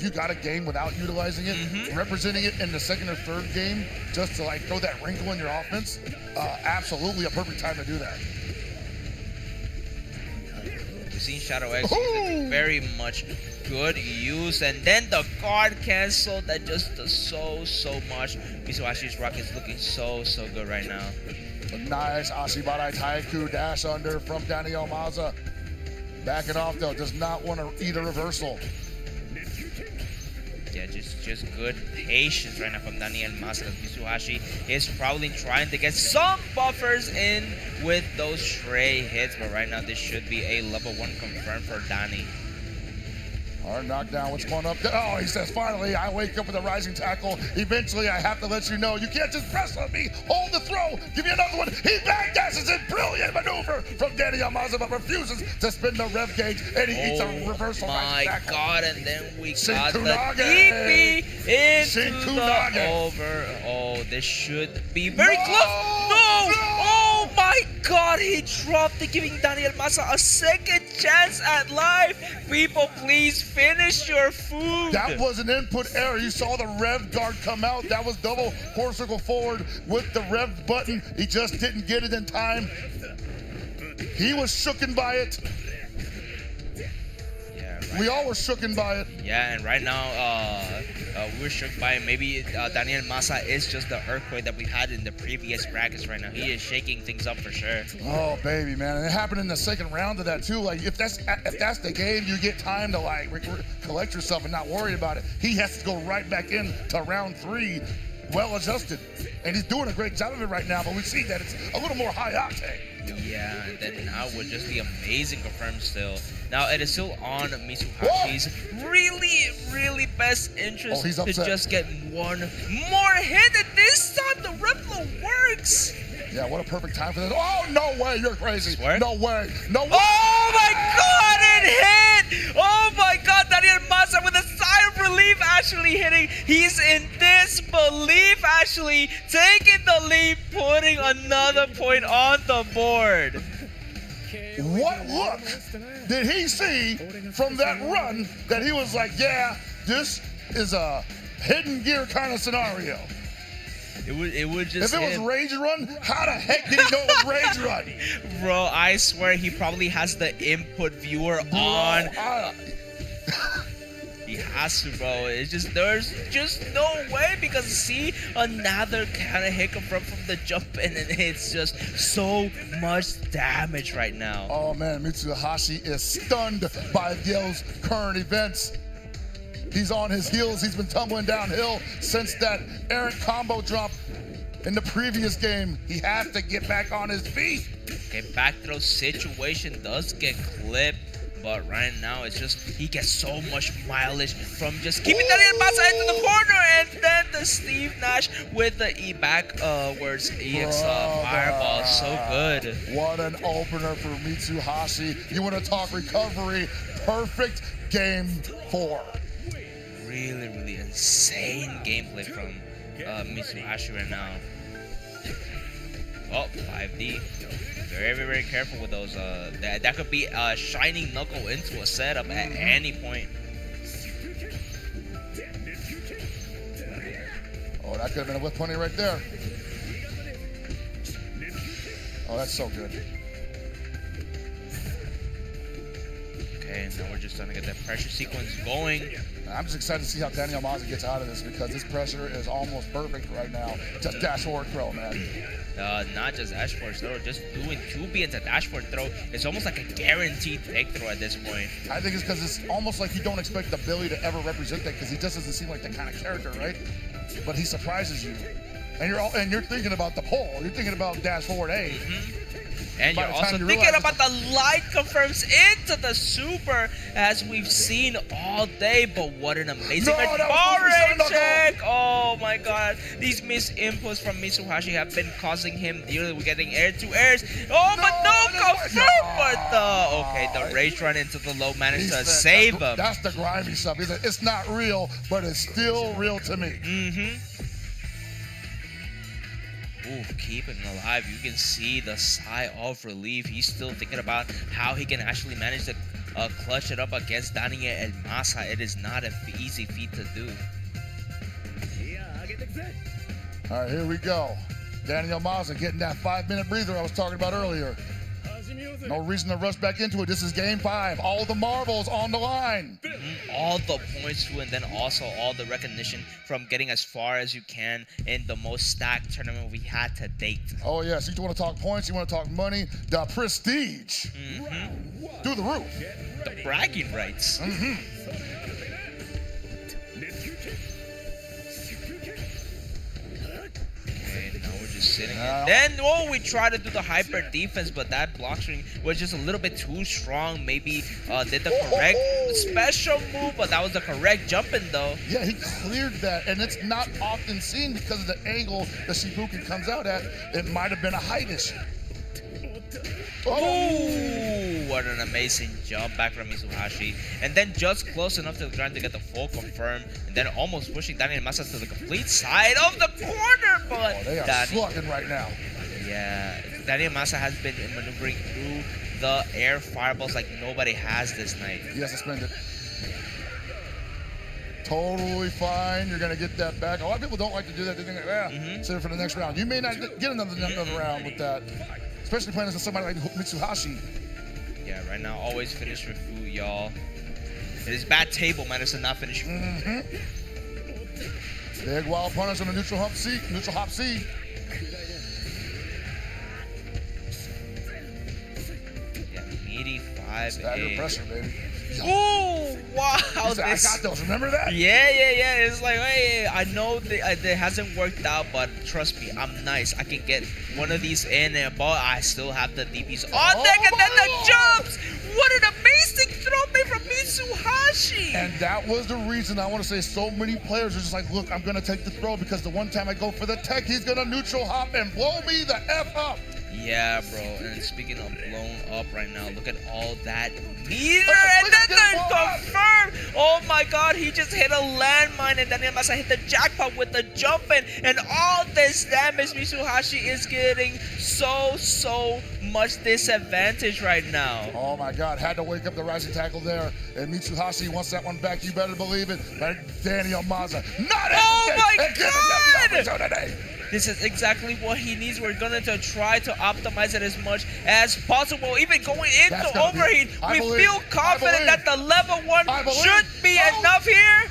got a game without utilizing it, representing it in the second or third game, just to like throw that wrinkle in your offense, absolutely a perfect time to do that. We've seen Shadow X use it very much good use, and then the guard cancel that just does so much. Mitsuhashi's rock is looking so good right now. A nice Ashibarai Taiku dash under from Danny Almaza. Backing off though, does not want to eat a reversal. Yeah, just good patience right now from Daniel Masa. Mitsuhashi is probably trying to get some buffers in with those stray hits, but right now this should be a level 1 confirmed for Danny. All right, knockdown. What's going up? Oh, he says, finally, I wake up with a rising tackle. Eventually, I have to let you know. You can't just press on me. Hold the throw. Give me another one. He backdashes it. Brilliant maneuver from Danny Yamaza, but refuses to spin the rev gauge, and he eats a reversal rising tackle. Oh, my God. And then we got the Shinkunage. DP into Shinkunage. the over. Oh, this should be very close. No! Oh, my God. He dropped it, giving Daniel Massa a second chance at life. People, please finish your food. That was an input error. You saw the rev guard come out. That was double quarter circle forward with the rev button. He just didn't get it in time. He was shooken by it. We all were shooken by it. Yeah, and right now, we're shook by it. Maybe Daniel Massa is just the earthquake that we had in the previous brackets right now. He is shaking things up for sure. Oh, baby, man. And it happened in the second round of that, too. Like, if that's the game, you get time to, like, collect yourself and not worry about it. He has to go right back in to round 3, well-adjusted. And he's doing a great job of it right now, but we see that it's a little more high octane. Yeah, and then now with just the amazing confirm still. Now it is still on Mitsuhashi's really best interest to just get one more hit, and this time the Replo works. Yeah, what a perfect time for this. Oh, no way, you're crazy. Swear? No way, no way. Oh my God, it hit! Oh my God, Daniel Massa with a sigh of relief actually hitting. He's in disbelief actually, taking the lead, putting another point on the board. What look did he see from that run that he was like, yeah, this is a hidden gear kind of scenario? It would just If it was Rage Run, how the heck did he know it was Rage Run? Bro, I swear he probably has the input viewer on. He has to, bro. It's just, there's just no way, because see, another kind of hiccup from the jump, and it's just so much damage right now. Oh man, Mitsuhashi is stunned by those current events. He's on his heels. He's been tumbling downhill since that errant combo drop in the previous game. He has to get back on his feet. Okay, back throw situation does get clipped, but right now it's just, he gets so much mileage from just keeping Daniel Massa into the corner, and then the Steve Nash with the E backwards EX fireball. So good. What an opener for Mitsuhashi. You want to talk recovery? Perfect game 4. Really insane gameplay from Mitsuhashi right now. Oh, 5D. Very careful with those. That could be a shining knuckle into a setup at any point. Oh, that could have been a whip pony right there. Oh, that's so good. Okay, now we're just trying to get that pressure sequence going. I'm just excited to see how Daniel Maza gets out of this, because this pressure is almost perfect right now. Just dash forward throw, man. Not just dash forward throw, just doing 2B into dash forward throw. It's almost like a guaranteed take throw at this point. I think it's because it's almost like you don't expect the Billy to ever represent that, because he just doesn't seem like that kind of character, right? But he surprises you. And you're thinking about the pole. You're thinking about dash forward A. And you're also thinking about the light confirms into the super, as we've seen all day. But what an amazing check! Oh my God, these missed inputs from Mitsuhashi have been causing him dearly. We're getting air to airs. Oh, but no confirm! But the rage run into the low managed to save him. That's the grimy stuff. He said, it's not real, but it's still real to me. Ooh, keeping him alive. You can see the sigh of relief. He's still thinking about how he can actually manage to clutch it up against Daniel El Masa. It is not an easy feat to do. All right, here we go. Daniel Maza getting that 5-minute breather I was talking about earlier. No reason to rush back into it. This is game 5. All the marbles on the line. All the points too, and then also all the recognition from getting as far as you can in the most stacked tournament we had to date. Oh yeah, so you want to talk points, you want to talk money, the prestige. Through the roof. The bragging rights. Okay, now we're just sitting in. Then, oh, we tried to do the hyper defense, but that block string was just a little bit too strong. Maybe did the correct special move, but that was the correct jumping though. Yeah, he cleared that, and it's not often seen because of the angle the Shibuken comes out at. It might have been a height issue. Oh, what an amazing jump back from Mitsuhashi. And then just close enough to trying to get the full confirm. And then almost pushing Daniel Masa to the complete side of the corner. But They are slugging right now. yeah, Daniel Masa has been maneuvering through the air fireballs like nobody has this night. He has suspended. Totally fine. You're going to get that back. A lot of people don't like to do that. They think, save it for the next round. You may not get another round with that. Especially playing against somebody like Mitsuhashi. Yeah, right now, always finish with food, y'all. It is bad table manners to not finish food. Big wild punish on the neutral hop C. Yeah, meaty 5 Stagger pressure, baby. Oh, wow. I got those. Remember that? Yeah. It's like, hey, I know it hasn't worked out, but trust me, I'm nice. I can get one of these in, but I still have the DPs on deck, and then the jumps. What an amazing throw made from Mitsuhashi. And that was the reason I want to say so many players are just like, look, I'm going to take the throw because the one time I go for the tech, he's going to neutral hop and blow me the F up. Yeah, bro. And speaking of blown up right now, look at all that meter, and then the confirm. Oh my God, he just hit a landmine, and Daniel Masa hit the jackpot with the jumping, and all this damage. Mitsuhashi is getting so much disadvantage right now. Oh my God, had to wake up the rising tackle there, and Mitsuhashi wants that one back. You better believe it. But Daniel Masa, not oh my God! This is exactly what he needs. We're going to try to optimize it as much as possible. Even going into overheat, we feel confident that the level 1 should be enough here.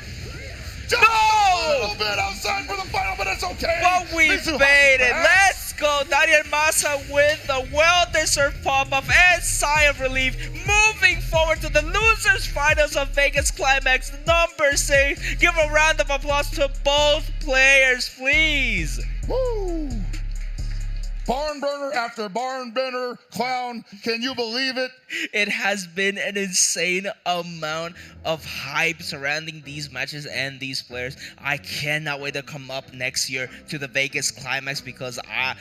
Just a little bit outside for the final, but it's okay. But we faded. Let's go. Daniel Masa with the well-deserved pop-up and sigh of relief. Moving forward to the losers finals of Vegas Climax number 6. Give a round of applause to both players, please. Woo! Barn burner after barn burner, clown. Can you believe it? It has been an insane amount of hype surrounding these matches and these players. I cannot wait to come up next year to the Vegas Climax because I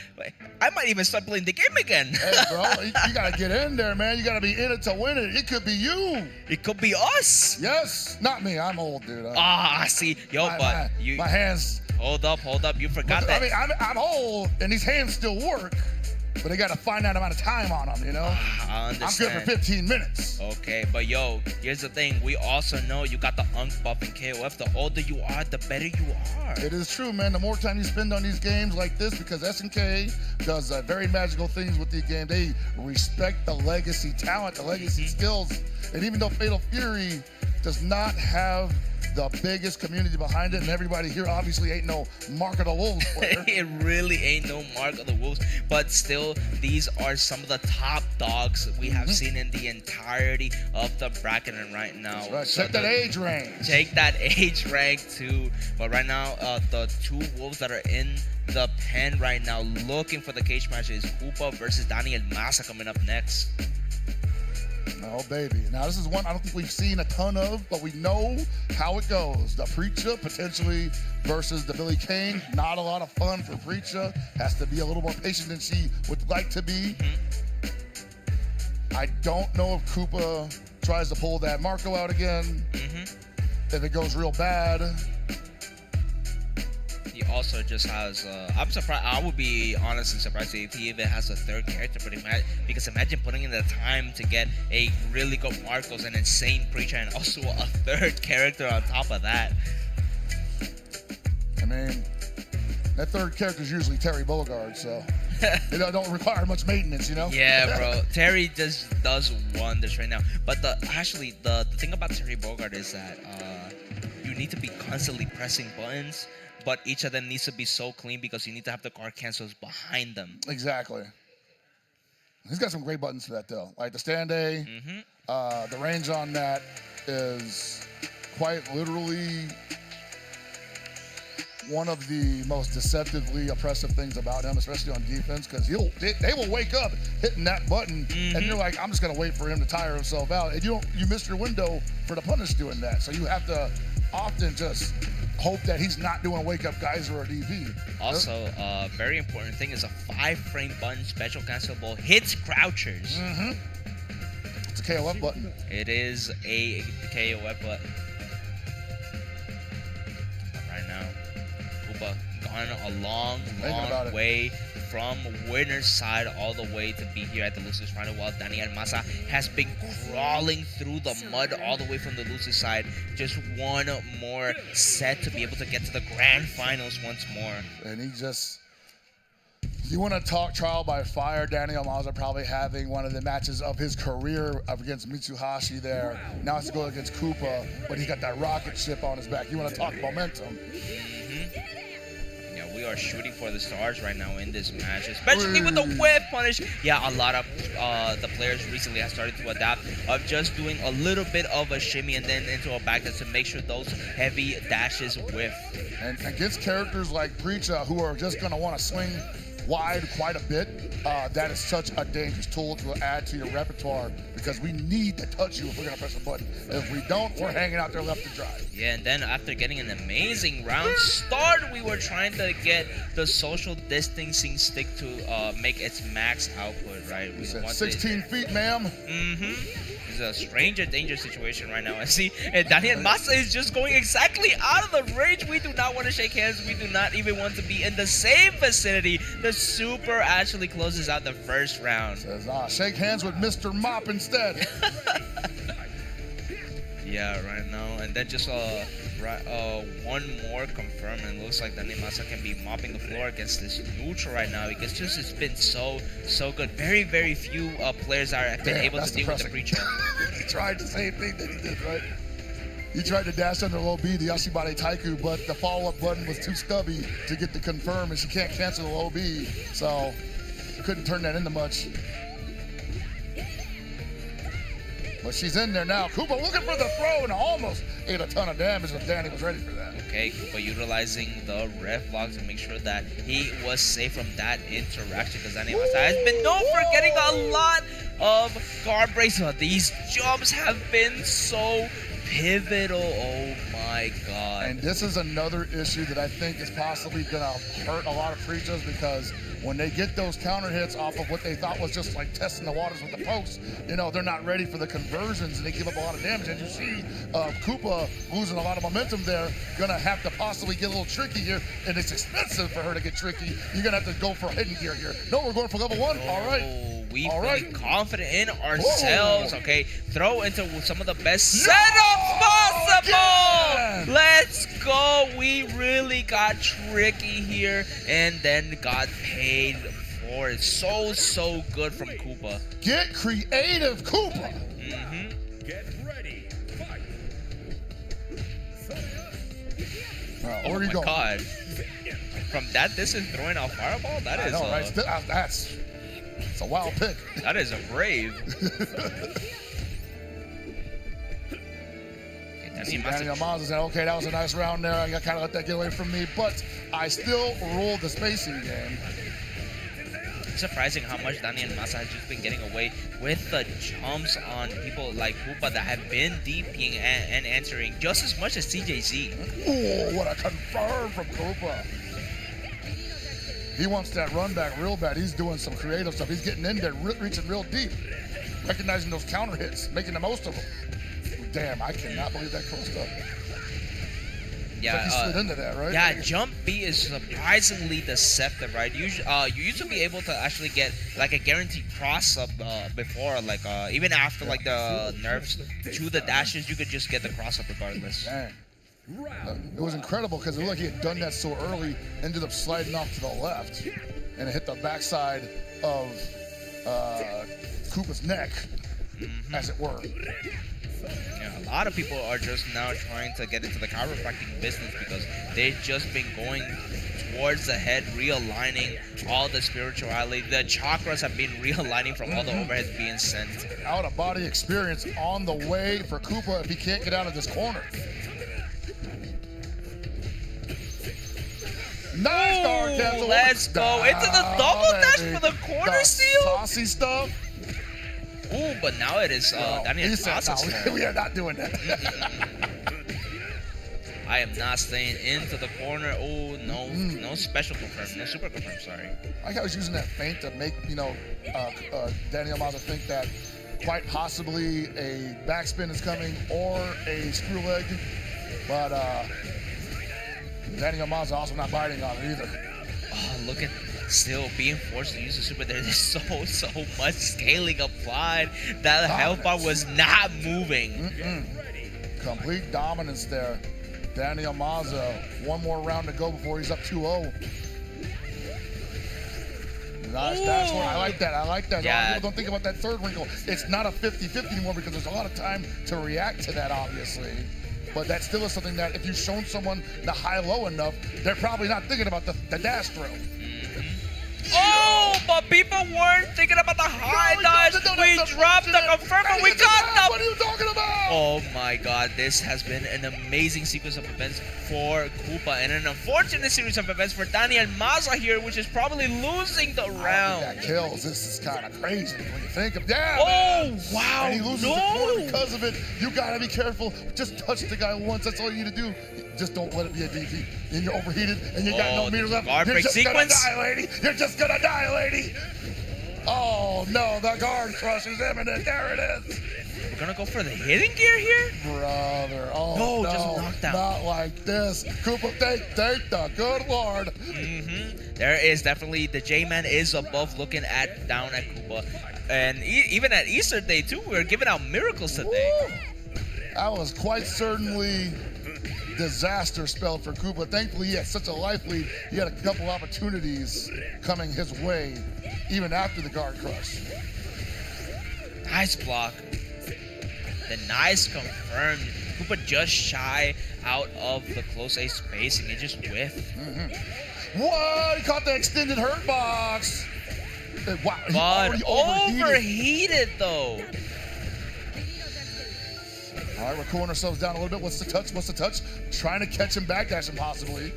might even start playing the game again. Hey, bro, you gotta get in there, man. You gotta be in it to win it. It could be you. It could be us. Yes, not me. I'm old, dude. See, yo, my hands. Hold up. You forgot that. I mean, I'm old, and these hands still work, but they got to find that amount of time on them, you know? I understand. I'm good for 15 minutes. Okay, but yo, here's the thing. We also know you got the Unk buff in KOF. The older you are, the better you are. It is true, man. The more time you spend on these games like this, because SNK does very magical things with the game. They respect the legacy talent, the legacy skills. And even though Fatal Fury does not have the biggest community behind it, and everybody here obviously ain't no Mark of the Wolves player. It really ain't no Mark of the Wolves, but still, these are some of the top dogs we have seen in the entirety of the bracket, and right now. That's right. Check that age rank. Take that age rank too. But right now, the two Wolves that are in the pen right now looking for the cage match is Koopa versus Daniel Masa coming up next. Oh, baby. Now, this is one I don't think we've seen a ton of, but we know how it goes. The Preacher potentially versus the Billy Kane. Not a lot of fun for Preacher. Has to be a little more patient than she would like to be. I don't know if Koopa tries to pull that Marco out again. If it goes real bad. He also just has, I'm surprised, I would be honestly surprised if he even has a third character, because imagine putting in the time to get a really good Marcos, an insane Preacher, and also a third character on top of that. I mean, that third character is usually Terry Bogard, so it don't require much maintenance, you know? Yeah, bro. Terry just does wonders right now. But the thing about Terry Bogard is that you need to be constantly pressing buttons, but each of them needs to be so clean because you need to have the guard cancels behind them. Exactly. He's got some great buttons for that, though. Like the stand A, the range on that is quite literally one of the most deceptively oppressive things about him, especially on defense, because they will wake up hitting that button, and you're like, I'm just gonna wait for him to tire himself out, and you missed your window for the punish doing that. So you have to often just hope that he's not doing wake up Geyser or DP. Also, very important thing is a 5-frame button, special cancelable, hits crouchers. It's a KOF button. It is a KOF button. Right now, Bubba gone a long way from winner's side all the way to be here at the losers final, while Daniel Massa has been crawling through the mud all the way from the losers side. Just one more set to be able to get to the grand finals once more. And he just, you want to talk trial by fire, Daniel Massa probably having one of the matches of his career up against Mitsuhashi there. Now it's to go against Koopa, but he's got that rocket ship on his back. You want to talk momentum. Yeah, we are shooting for the stars right now in this match, especially with the whip punish. Yeah, a lot of the players recently have started to adapt of just doing a little bit of a shimmy and then into a back to make sure those heavy dashes whiff. And against characters like Preacha, who are just going to want to swing wide quite a bit, that is such a dangerous tool to add to your repertoire, because we need to touch you if we're going to press a button. If we don't, we're hanging out there left to dry. Yeah, and then after getting an amazing round start, we were trying to get the social distancing stick to make its max output, right? We said 16 feet, ma'am. It's a strange and dangerous situation right now. I see, and Daniel Massa is just going exactly out of the range. We do not want to shake hands. We do not even want to be in the same vicinity. The super actually closes out the first round. Says, shake hands with Mr. Mop instead. Yeah, right now, and then just one more confirmed, and it looks like Daniel Massa can be mopping the floor against this neutral right now, because just it's been so good. Very, very few players have been able to deal with the Preacher. He tried the same thing that he did, right? He tried to dash under low B, the Yashibare Taiku, but the follow-up button was too stubby to get the confirm, and she can't cancel the low B, so couldn't turn that into much. But she's in there now. Koopa looking for the throw and almost ate a ton of damage, but Danny was ready for that. Okay, Koopa utilizing the ref block to make sure that he was safe from that interaction, because Daniel Massa has been known for getting a lot of guard breaks. These jumps have been so pivotal. Oh my god. And this is another issue that I think is possibly going to hurt a lot of Preachas, because when they get those counter hits off of what they thought was just like testing the waters with the posts, they're not ready for the conversions and they give up a lot of damage. And you see Koopa losing a lot of momentum there, gonna have to possibly get a little tricky here, and it's expensive for her to get tricky. You're gonna have to go for hidden gear here. No, we're going for level 1. All right. We feel confident in ourselves. Okay, throw into some of the best setups possible. Again. Let's go. We really got tricky here and then got paid for it. So good from Koopa. Get creative, Koopa. Get ready. Fight. Where are you going? God. From that distance throwing a fireball? That is right? That's a wild pick. That is a brave. Daniel Massa said, okay, that was a nice round there. I kind of let that get away from me, but I still ruled the spacing game. It's surprising how much Daniel Massa has just been getting away with the jumps on people like Bubba that have been DPing and answering just as much as CJZ. Oh, what a confirm from Koopa. He wants that run back real bad. He's doing some creative stuff. He's getting in there, reaching real deep, recognizing those counter hits, making the most of them. Damn, I cannot believe that crossed up. Yeah, he slid into that, right? Yeah, jump B is surprisingly deceptive, right? You used to be able to actually get like a guaranteed cross up before, like even after like the nerfs to the dashes, you could just get the cross up regardless. Dang. It was incredible because it looked like he had done that so early, ended up sliding off to the left, and it hit the backside of Koopa's neck, as it were. Yeah, a lot of people are just now trying to get into the chiropractic business because they've just been going towards the head, realigning all the spirituality. The chakras have been realigning from all the overheads being sent. Out-of-body experience on the way for Koopa if he can't get out of this corner. Nice guard Ooh, cancel. let's go into the double dash baby. for the corner The steal. Saucy stuff. Ooh, but now it is Daniel He said, Masa's no, turn. we are not doing that. I am not staying into the corner. Oh, no. No special confirm. No super confirm, sorry. I think I was using that feint to make, Daniel Maza think that quite possibly a backspin is coming or a screw leg. But Daniel Maza also not biting on it either. Oh, look at still being forced to use the super there. There's so much scaling applied. That health bar was not moving. Complete dominance there. Daniel Maza, one more round to go before he's up 2-0. Nice dash one. I like that. A lot of people don't think about that third wrinkle. It's not a 50-50 anymore because there's a lot of time to react to that, obviously. But that still is something that if you've shown someone the high-low enough, they're probably not thinking about the dash throw. Oh, but people weren't thinking about the high dash. We dropped the confirm, but we got the... What are you talking about? Oh my god, this has been an amazing sequence of events for Koopa and an unfortunate series of events for Daniel Maza here, which is probably losing the round. That kills. This is kind of crazy when you think of that. Oh, wow. And he loses the corner because of it. You got to be careful. Just touch the guy once. That's all you need to do. Just don't let it be a DP. And you're overheated and you got no meter left. Guard You're break just sequence. gonna die, lady. You're just gonna die, lady. Oh no, the guard crush is imminent. There it is. We're gonna go for the hidden gear here? Brother, oh No, no, just knockdown. not like this. Koopa, thank the good Lord. There is definitely, the J-Man is above looking down at Koopa. And even at Easter Day too, we were giving out miracles today. Woo. That was quite certainly disaster spelled for Koopa. Thankfully, he had such a life lead. He had a couple opportunities coming his way, even after the guard crush. Nice block. The nice confirmed. Koopa just shy out of the close A spacing and just whiffed. What? He caught the extended hurt box. Wow, he But already overheated though. All right, we're cooling ourselves down a little bit. What's the touch? Trying to catch him backdashing possibly.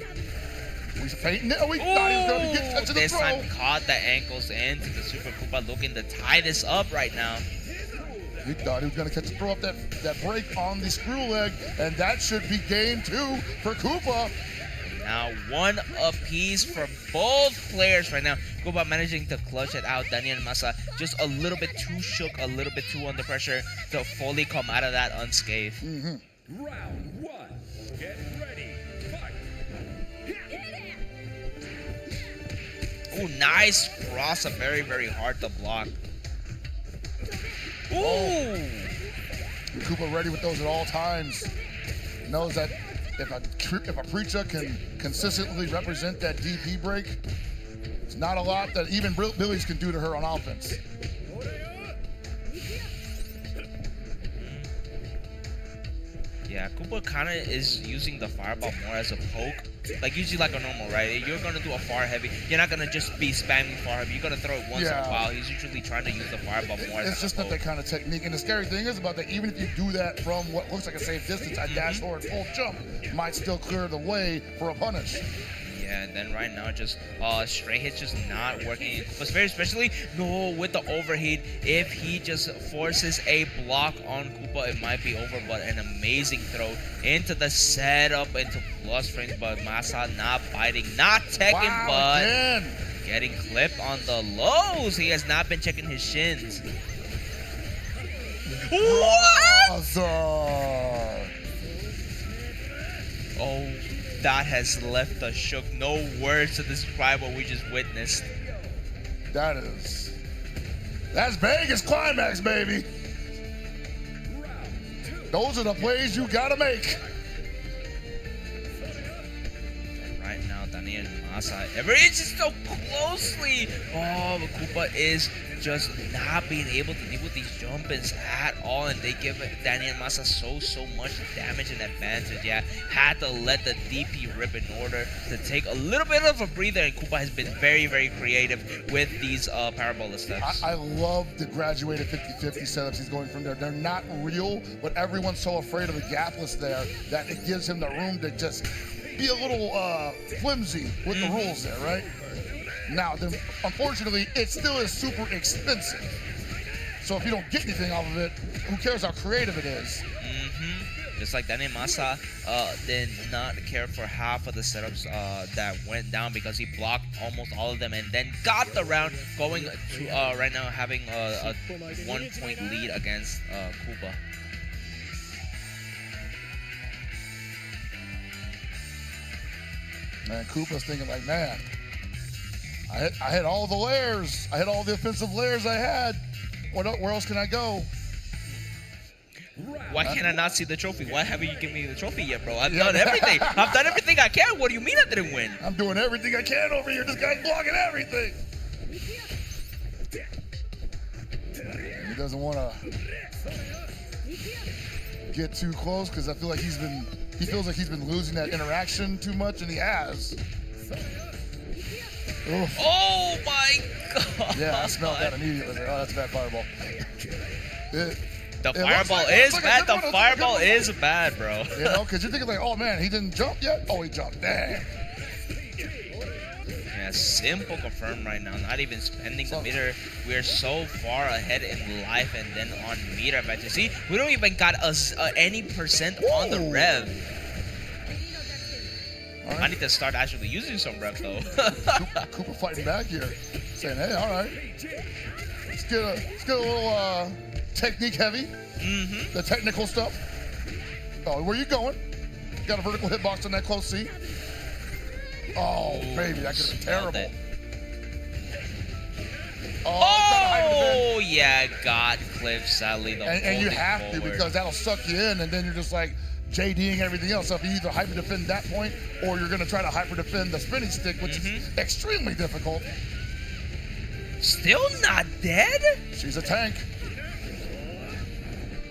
He's fainting. Oh, we thought he was going to get touch of the This throw. time caught the ankles into the Super Koopa, looking to tie this up right now. He thought he was going to catch the throw up that break on the screw leg, and that should be game 2 for Koopa. Now one apiece for both players right now. Koopa managing to clutch it out. Daniel Maza just a little bit too shook, a little bit too under pressure to fully come out of that unscathed. Round 1. Get ready. Fight. Ooh, nice cross, very, very hard to block. Ooh! Koopa ready with those at all times. Knows that if a preacher can consistently represent that DP break, it's not a lot that even Billy's can do to her on offense. Yeah, Koopa kind of is using the fireball more as a poke. Like usually like a normal, right? You're going to do a far heavy. You're not going to just be spamming far heavy. You're going to throw it once in a while. He's usually trying to use the fireball more as a poke. It's just not that kind of technique. And the scary thing is about that, even if you do that from what looks like a safe distance, a dash or a full jump might still clear the way for a punish. Yeah, and then right now just straight hits just not working. But very especially with the overheat. If he just forces a block on Koopa, it might be over. But an amazing throw into the setup into plus frames, but Maza not biting, not teching, but again. Getting clipped on the lows. He has not been checking his shins. What? Maza. Oh, that has left us shook. No words to describe what we just witnessed. That's Vegas Climax, baby. Those are the plays you gotta make. And right now, Daniel Maza, it's so closely. Oh, but Koopa is just not being able to deal with these jump-ins at all, and they give Daniel Maza so much damage and advantage. Yeah, had to let the DP rip in order to take a little bit of a breather, and Koopa has been very, very creative with these parabola steps. I love the graduated 50-50 setups he's going from there. They're not real, but everyone's so afraid of the gapless there that it gives him the room to just be a little flimsy with the rules there, right? Now, then, unfortunately, it still is super expensive. So if you don't get anything off of it, who cares how creative it is? Just like Daniel Masa did not care for half of the setups that went down because he blocked almost all of them and then got the round going to right now having a 1-point lead against Kuba. Man, Koopa's thinking like, man, I hit all the layers. I hit all the offensive layers I had. Where else can I go? Why can I not see the trophy? Why haven't you given me the trophy yet, bro? I've done everything. I've done everything I can. What do you mean I didn't win? I'm doing everything I can over here. This guy's blocking everything. He doesn't want to get too close because I feel like he feels like he's been losing that interaction too much, and he has. Oof. Oh my god! Yeah, I smelled that immediately. Oh, that's a bad fireball. The fireball is bad. The fireball is bad, bro. You know, because you're thinking like, oh man, he didn't jump yet. Oh, he jumped. Damn. Yeah, simple confirm right now. Not even spending the meter. We're so far ahead in life and then on meter advantage. See, we don't even got us any percent on the rev. Right. I need to start actually using some rev though. Cooper fighting back here, saying, hey, all right. Let's get a little technique heavy. The technical stuff. Oh, where you going? Got a vertical hitbox on that close C. Oh, baby, that could have been terrible. Oh, yeah, got clipped sadly. And you have to because that'll suck you in, and then you're just like JDing everything else. So if you either hyper defend that point or you're going to try to hyper defend the spinning stick, which is extremely difficult. Still not dead? She's a tank.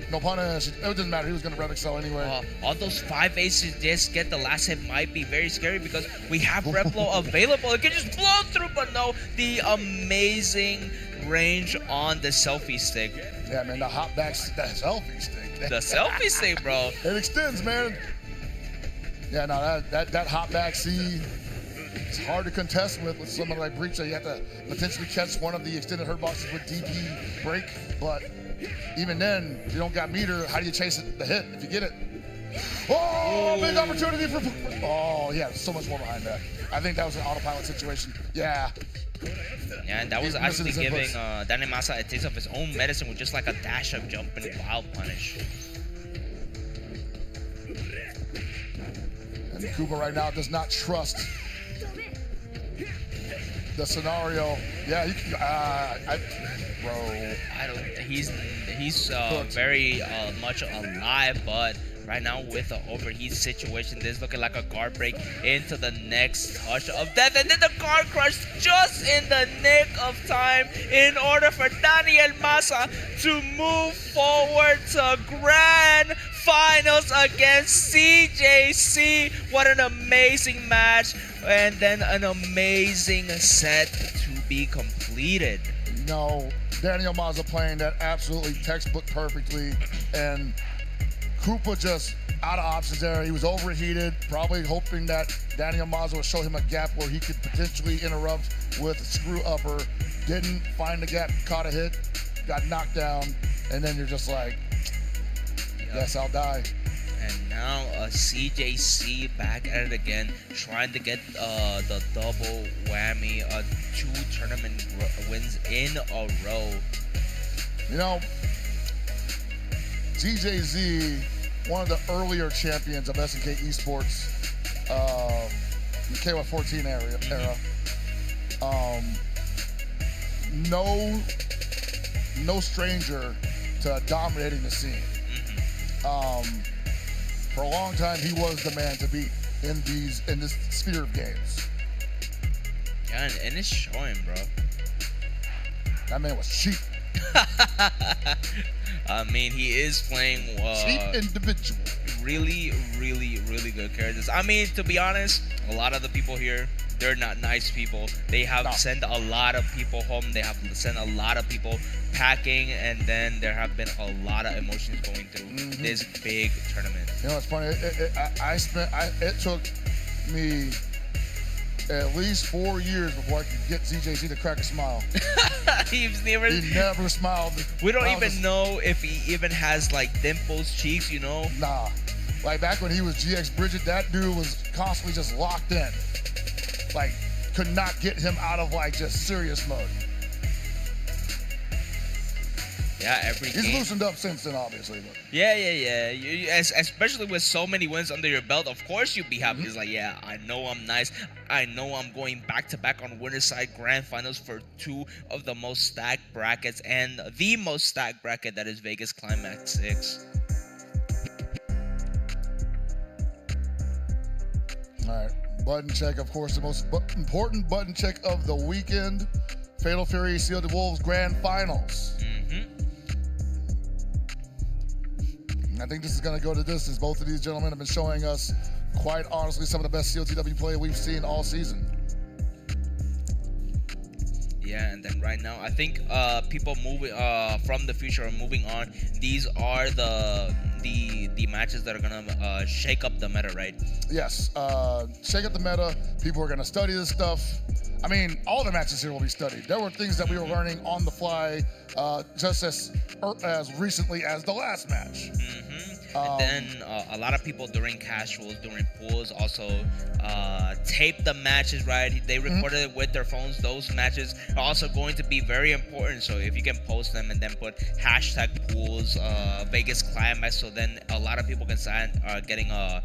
No punish. It doesn't matter. He was going to rev excel anyway. All those 5 aces just get the last hit might be very scary because we have rev flow available. It can just blow through, but no, the amazing range on the selfie stick. Yeah, man, the hop back, that selfie stick. The selfie stick, bro. It extends, man. Yeah, no, that hop back C, it's hard to contest with someone like Breach. So you have to potentially catch one of the extended hurt boxes with DP break, but even then, if you don't got meter, how do you chase the hit if you get it? Oh, big opportunity for... Oh, yeah, so much more behind that. I think that was an autopilot situation. Yeah. Yeah, and that was actually giving Daniel Masa a taste of his own medicine with just like a dash of jump and wild punish. And Kuba right now does not trust the scenario. Yeah, bro. I don't. He's very much alive, but right now with the overheat situation, this is looking like a guard break into the next touch of death, and then the guard crush just in the nick of time in order for Daniel Masa to move forward to grand finals against CJC. What an amazing match, and then an amazing set to be completed. No, Daniel Masa playing that absolutely textbook perfectly, and Koopa just out of options there. He was overheated, probably hoping that Daniel Masa would show him a gap where he could potentially interrupt with a screw upper. Didn't find the gap, caught a hit, got knocked down, and then you're just like, yes, I'll die. And now CJC back at it again, trying to get the double whammy, 2 tournament wins in a row. You know, CJZ, one of the earlier champions of SNK Esports, the KOF 14 era. No stranger to dominating the scene. For a long time, he was the man to beat in this sphere of games. Yeah, and it's showing, bro. That man was cheap. I mean, he is playing cheap individual. Really, really, really good characters. I mean, to be honest, a lot of the people here, they're not nice people. They have sent a lot of people home. They have sent a lot of people packing, and then there have been a lot of emotions going through this big tournament. You know, it's funny. It took me at least 4 years before I could get ZJZ to crack a smile. He's never. He never smiled. We don't When I was even know if he even has like dimples, cheeks. You know. Nah. Like back when he was GX Bridget, that dude was constantly just locked in. Like, could not get him out of like just serious mode. Yeah, every He's game. loosened up since then, obviously. But. Yeah. Especially with so many wins under your belt, of course you'd be happy. It's like, yeah, I know I'm nice. I know I'm going back-to-back on winner's side grand finals for 2 of the most stacked brackets and the most stacked bracket that is Vegas Climax 6. All right, button check, of course, the most important button check of the weekend. Fatal Fury Seal the Wolves Grand Finals. I think this is going to go the distance. Both of these gentlemen have been showing us, quite honestly, some of the best COTW play we've seen all season. Yeah, and then right now, I think people moving from the future are moving on. These are the matches that are gonna shake up the meta, right? Yes, shake up the meta. People are going to study this stuff. I mean, all the matches here will be studied. There were things that we were learning on the fly just as recently as the last match. And then a lot of people during casuals, during pools, also tape the matches, right? They recorded it with their phones. Those matches are also going to be very important. So if you can post them and then put hashtag pools, Vegas Climax, so then a lot of people can start getting a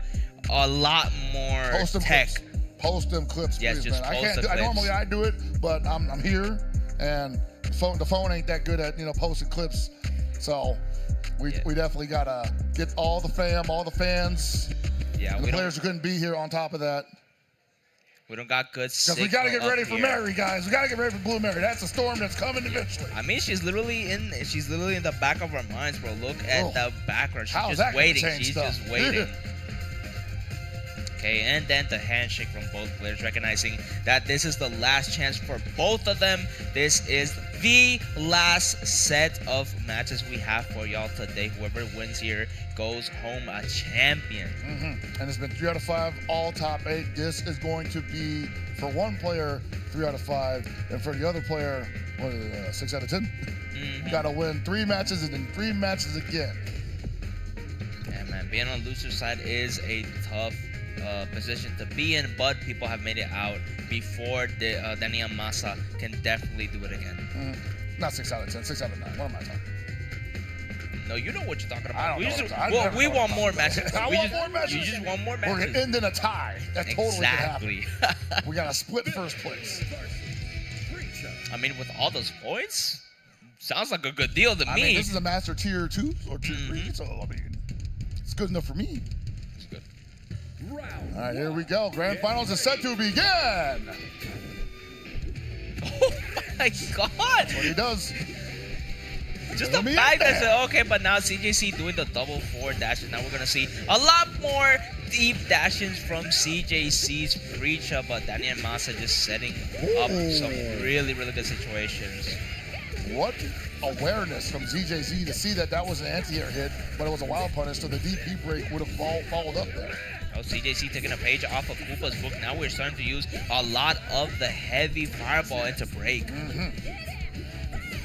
lot more Post them tech. clips. Post them clips, Yes, please, just man. I post can't. the clips. Normally I do it, but I'm here, and the phone ain't that good at posting clips. So we definitely gotta get all the fans, Yeah, and we the players who couldn't be here on top of that. We don't got good. Because we gotta get signal ready up for here. Mary, guys. We gotta get ready for Blue Mary. That's a storm that's coming eventually. I mean, she's literally in the back of our minds, bro. Look at the background. She's How's just that gonna waiting. change She's stuff? just waiting. Okay, and then the handshake from both players, recognizing that this is the last chance for both of them. This is the last set of matches we have for y'all today. Whoever wins here goes home a champion. And it's been 3 out of 5, all top 8. This is going to be, for one player, 3 out of 5, and for the other player, 6 out of 10. Gotta win 3 matches and then 3 matches again. Yeah, man, being on loser side is a tough position to be in, but people have made it out before Daniel Massa can definitely do it again. Not 6 out of 10, 6 out of 9. What am I talking? No, you know what you're talking I about. don't know. We want more matches. I We want just- more matches. You just want more We're matches. gonna end in a tie. That totally could happen. Exactly. We gotta split first place. I mean, with all those points, sounds like a good deal to I me. mean, this is a Master Tier 2 or Tier 3, so I mean, it's good enough for me. It's good. All right, here we go. Grand Finals is set to begin. Oh my God! What he does. Just the Let me in fact that there. okay, but now CJC doing the double forward dashes. Now we're gonna see a lot more deep dashes from CJC's Preacher, but Daniel Massa just setting up some really good situations. What awareness from ZJZ to see that was an anti-air hit, but it was a wild punish, so the DP break would have followed up there. Oh, CJC taking a page off of Koopa's book. Now we're starting to use a lot of the heavy fireball into break.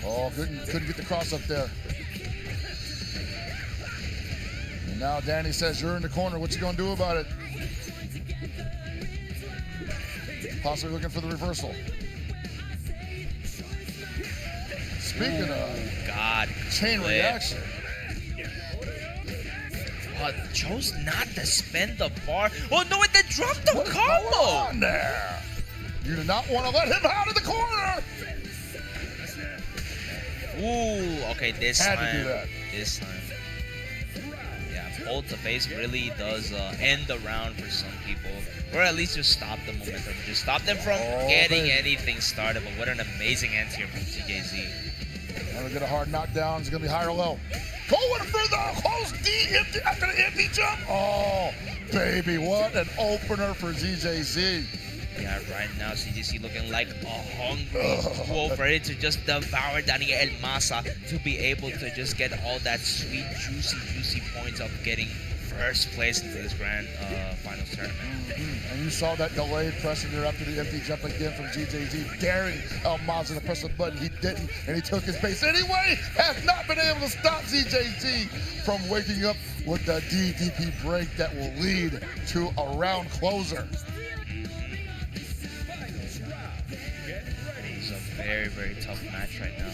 Oh, couldn't get the cross up there. And now Danny says, you're in the corner. What you gonna do about it? Possibly looking for the reversal. Speaking of God. chain clip. reaction. Chose not to spend the bar. Oh no, it then dropped the What is combo. going on there? You did not want to let him out of the corner. Ooh, okay, this Had time. to do that. This time. Yeah, hold to face really does end the round for some people. Or at least just stop the momentum. Just stop them from getting baby. anything started. But what an amazing end here from CJZ. Gonna get a hard knockdown. It's gonna be high or low. Going for the close D empty after the empty jump. Oh, baby, what an opener for ZJZ. Yeah, right now CJC looking like a hungry wolf, ready to just devour Daniel Massa to be able to just get all that sweet, juicy points of getting first place in this grand finals tournament. And you saw that delayed pressure there after the empty jump again from GJZ, daring El Maza to press the button. He didn't, and he took his base anyway. Has not been able to stop ZJZ from waking up with the DDP break that will lead to a round closer. It's a very, very tough match right now.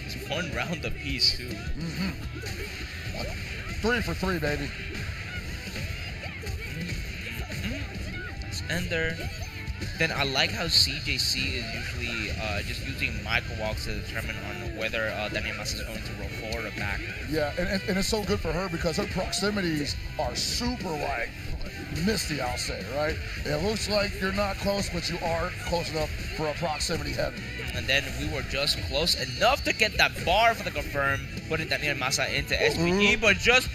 It's one round apiece too. 3 for 3, baby. Nice ender. Then I like how CJC is usually just using micro walks to determine on whether Daniel Mas is going to roll forward or back. Yeah, and it's so good for her because her proximities are super, like, misty, I'll say, right? It looks like you're not close, but you are close enough for a proximity heavy. And then we were just close enough to get that bar for the confirm, putting Daniel Masa into SPE, but just,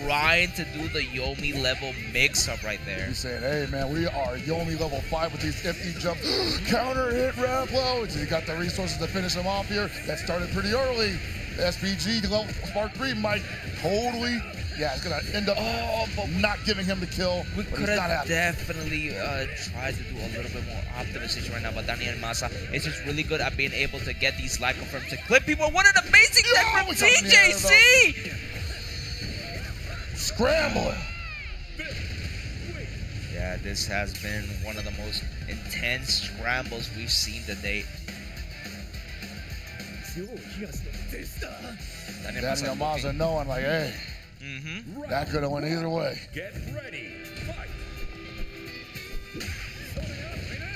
trying to do the Yomi level mix-up right there. He's saying, hey, man, we are Yomi level 5 with these empty jumps. Counter hit ramp loads. He got the resources to finish him off here. That started pretty early. SPG level Spark 3 might totally, it's going to end up not giving him the kill. We could have definitely tried to do a little bit more optimization right now, but Daniel Masa is just really good at being able to get these light confirms to clip people. What an amazing deck from TJC! Scrambling. Yeah, this has been one of the most intense scrambles we've seen to date. Daniel Maza knowing, like, hey, that could have went either way. Get ready. Fight.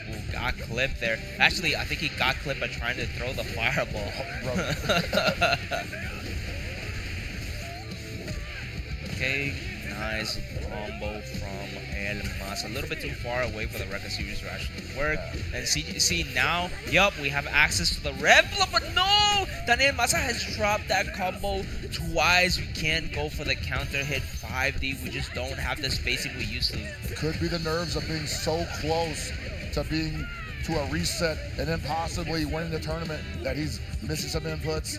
Ooh, got clipped there. Actually, I think he got clipped by trying to throw the fireball. Okay, nice combo from El Mas. A little bit too far away for the record series to actually work. And see now, we have access to the Revla, but no! Daniel Masa has dropped that combo twice. We can't go for the counter hit 5D. We just don't have the spacing we used to. Could be the nerves of being so close to a reset and then possibly winning the tournament that he's missing some inputs.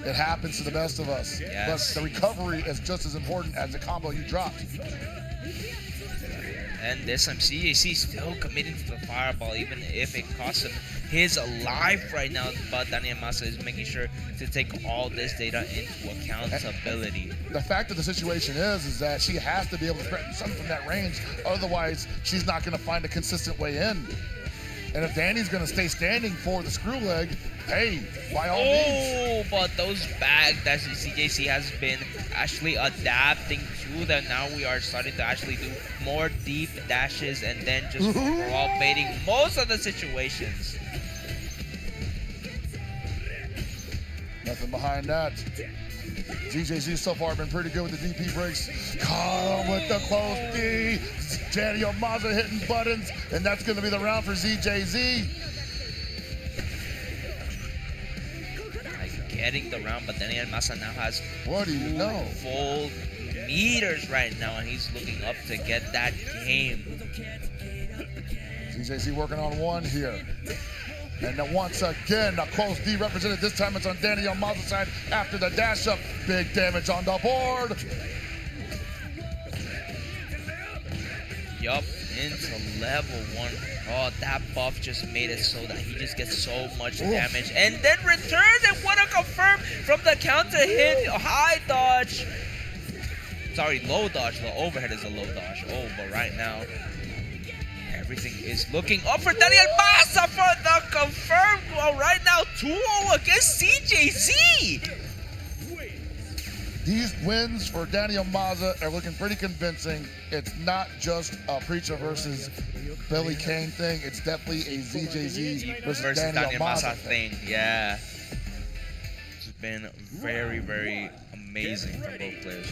It happens to the best of us. Yes. But the recovery is just as important as the combo you dropped. And this time CJC still committing to the fireball, even if it costs him his life right now. But Daniel Masa is making sure to take all this data into accountability. The fact of the situation is that she has to be able to threaten something from that range. Otherwise, she's not going to find a consistent way in. And if Danny's going to stay standing for the screw leg, hey, by all means. But those back dashes CJC has been actually adapting to them. Now we are starting to actually do more deep dashes and then just raw baiting most of the situations. Nothing behind that. ZJZ so far been pretty good with the DP breaks. Caught him with the close D. Daniel Maza hitting buttons, and that's going to be the round for ZJZ. Getting the round, but Daniel Masa now has full meters right now, and he's looking up to get that game. ZJZ working on one here. And then once again, a close D represented. This time it's on Daniel Maza's side after the dash up. Big damage on the board. Yup, into level 1. Oh, that buff just made it so that he just gets so much damage. And then returns, and what a confirm from the counter hit. High dodge. Sorry, low dodge. The overhead is a low dodge. But right now, everything is looking up for Daniel Masa for the confirm. Well, right now, 2-0 against CJZ. These wins for Daniel Maza are looking pretty convincing. It's not just a Preacher versus Billy Kane thing. It's definitely a ZJZ versus Daniel Maza thing. Yeah. It's been very, very amazing from both players.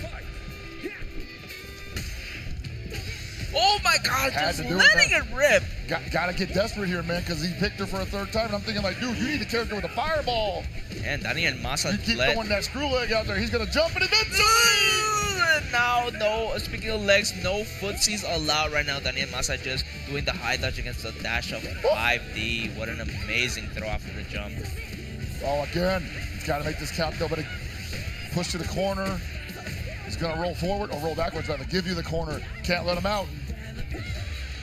Oh my God, just letting it rip. Gotta get desperate here, man, because he picked her for a third time. And I'm thinking like, dude, you need a character with a fireball. And Daniel Masa, you keep throwing that screw leg out there, he's gonna jump and eventually. Now, speaking of legs, no footsies allowed right now. Daniel Masa just doing the high dodge against the dash of 5D. What an amazing throw after the jump. Oh, again, he's gotta make this count though, but Push to the corner. He's gonna roll forward or roll backwards, rather. Give you the corner. Can't let him out.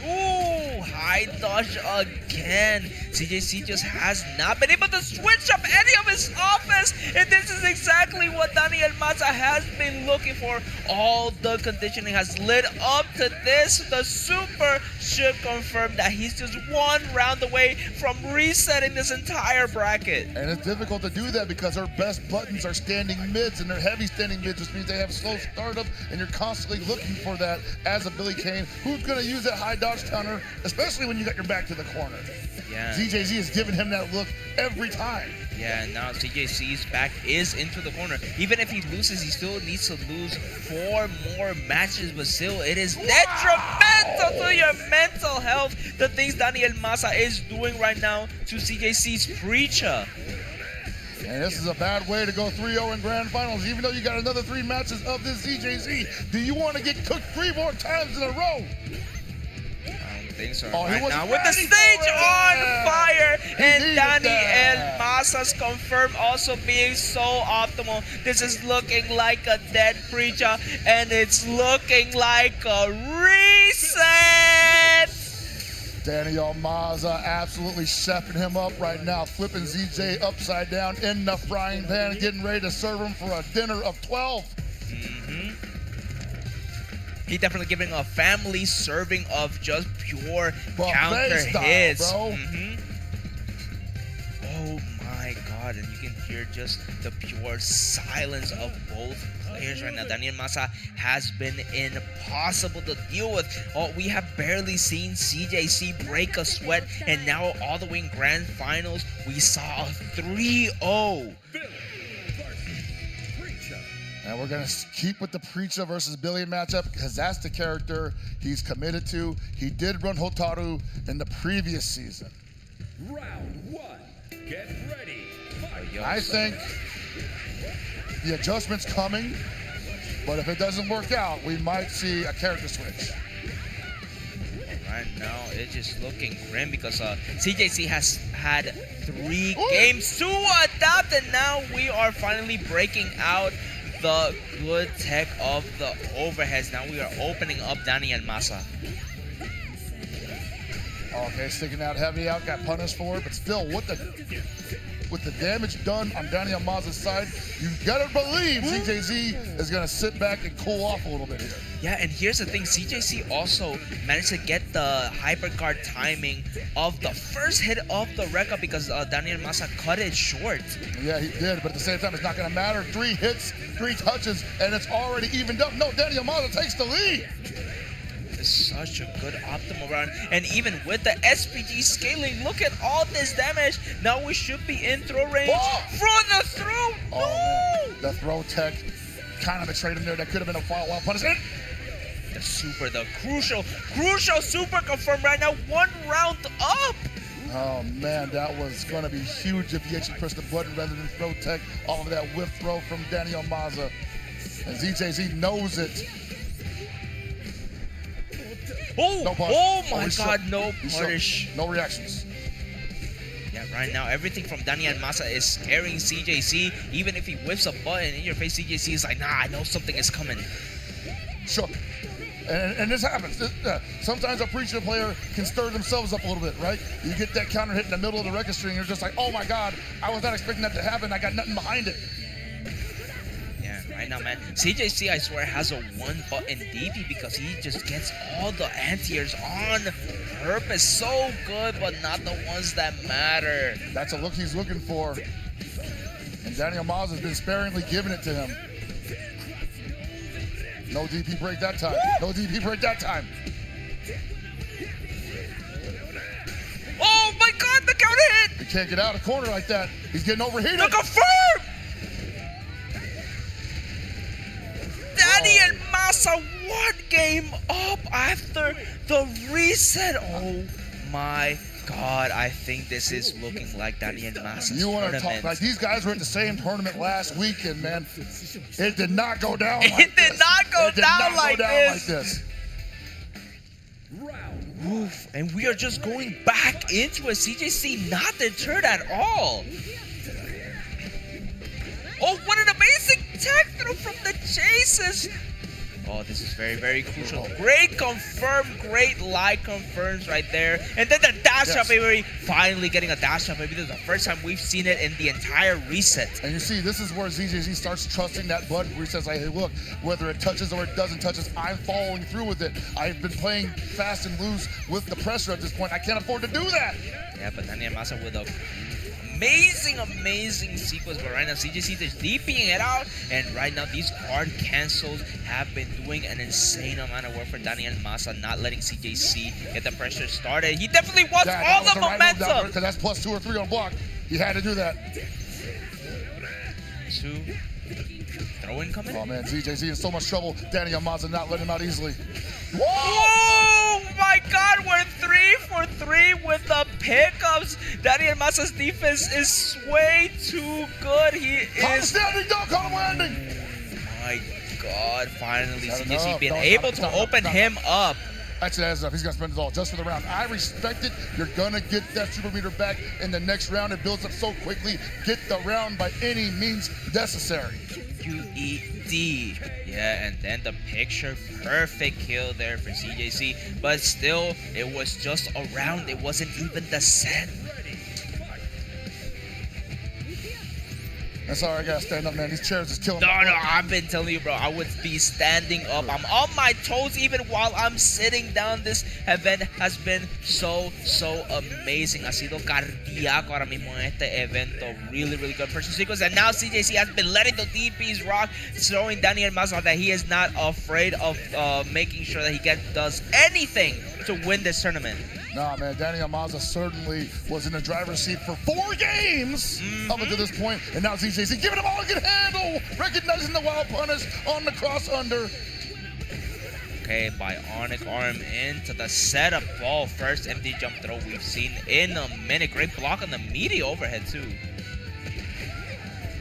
Ooh, high dodge again. CJC just has not been able to switch up any of his offense, and this is exactly what Daniel Maza has been looking for. All the conditioning has led up to this. The Super should confirm that he's just one round away from resetting this entire bracket. And it's difficult to do that because our best buttons are standing mids, and they're heavy standing mids, which means they have slow startup, and you're constantly looking for that as a Billy Kane, who's gonna use that high dodge counter, especially when you got your back to the corner. Yeah. ZJZ has given him that look every time. Yeah, now CJC's back is into the corner. Even if he loses, he still needs to lose 4 more matches, but still, it is detrimental to your mental health, the things Daniel Maza is doing right now to CJC's Preacher. And this is a bad way to go 3-0 in grand finals, even though you got another 3 matches of this ZJZ. Do you want to get cooked 3 more times in a row? Think so. Oh, right now with the stage on fire, and Daniel Maza's confirmed also being so optimal. This is looking like a dead Preacher, and it's looking like a reset. Daniel Maza absolutely chefing him up right now, flipping ZJ upside down in the frying pan, getting ready to serve him for a dinner of 12. He definitely giving a family serving of just pure Buffet counter style, hits. bro. Oh my God, and you can hear just the pure silence of both players right now. Daniel Maza has been impossible to deal with. Oh, we have barely seen CJC break a sweat, and now all the way in grand finals, we saw a 3-0. And we're going to keep with the Preacher versus Billy matchup because that's the character he's committed to. He did run Hotaru in the previous season. Round 1. Get ready. Fight. I think the adjustment's coming, but if it doesn't work out, we might see a character switch. Right now, it's just looking grim because CJC has had 3 games to adapt, and now we are finally breaking out the good tech of the overheads. Now we are opening up Daniel Maza. Okay, sticking out heavy out, got punished for it, but still, with the damage done on Daniel Maza's side, you gotta believe CJZ is gonna sit back and cool off a little bit here. Yeah, and here's the thing, CJC also managed to get the hypercard timing of the first hit of the Rekka because Daniel Maza cut it short. Yeah, he did, but at the same time, it's not gonna matter. 3 hits, 3 touches, and it's already evened up. No, Daniel Maza takes the lead. Such a good optimal round, and even with the SPG scaling, look at all this damage. Now we should be in throw range for the throw. Oh, man. The throw tech kind of betrayed him there. That could have been a wild punishment. The super, the crucial super confirmed right now. 1 round up. Oh man, that was gonna be huge if he actually pressed the button rather than throw tech off of that whiff throw from Daniel Maza. And ZJZ knows it. Oh, no punish. Oh my God, no punish. No reactions. Yeah, right now everything from Daniel Maza is scaring CJC. Even if he whips a button in your face, CJC is like, nah, I know something is coming. Sure. And this happens. Sometimes a Preacher player can stir themselves up a little bit, right? You get that counter hit in the middle of the record string, you're just like, oh my God, I was not expecting that to happen. I got nothing behind it. Yeah, right now, man. CJC, I swear, has a 1-button DP because he just gets all the anti-airs on purpose. So good, but not the ones that matter. That's a look he's looking for. And Daniel Maza has been sparingly giving it to him. No DP break that time. No DP break that time. Oh my God, the counter hit! He can't get out of the corner like that. He's getting overheated. The confirm! Daniel Maza 1 game up after the reset. Oh my God, I think this is looking like Daniel Maza's You want to talk like these guys were at the same tournament last weekend, man. It did not go down like this. It did not go down like this. Oof, and we are just going back into a CJC not deterred at all. Oh, what an amazing tech through from the chases. Oh, this is very, very crucial. Great confirm, great lie confirms right there. And then the dash up, baby. Finally getting a dash up, baby. This is the first time we've seen it in the entire reset. And you see, this is where ZJZ starts trusting that button where he says, like, hey, look, whether it touches or it doesn't touch us, I'm following through with it. I've been playing fast and loose with the pressure at this point. I can't afford to do that. Yeah, but Daniel Masa with a amazing sequence, but right now CJC is DPing it out, and right now these card cancels have been doing an insane amount of work for Daniel Masa, not letting CJC get the pressure started. He definitely wants all the momentum. Because that's plus 2 or 3 on block. He had to do that. 2 throw in coming. Oh man, ZJZ in so much trouble. Daniel Masa not letting him out easily. Whoa! Oh my God, we're 3 for 3 with the pickups. Daniel Masa's defense is way too good. He is. Standing, don't call him landing. My God, finally CJC being able to open him up. Actually, that's enough. He's gonna spend it all just for the round. I respect it. You're gonna get that super meter back in the next round. It builds up so quickly. Get the round by any means necessary. QED. Yeah, and then the picture perfect kill there for CJC, but still it was just a round. It wasn't even the set. That's all right, I gotta stand up, man. These chairs is killing No, me. I've been telling you, bro. I would be standing up. I'm on my toes even while I'm sitting down. This event has been so amazing. Ha sido cardíaco ahora mismo en este evento. Really good person sequence. And now CJC has been letting the DPs rock, showing Daniel Masa that he is not afraid of making sure that he does anything to win this tournament. Nah, man, Daniel Masa certainly was in the driver's seat for 4 games up until this point, and now ZJC giving him all he can handle, recognizing the wild punish on the cross under. Okay, bionic arm into the setup ball. First empty jump throw we've seen in a minute. Great block on the meaty overhead too.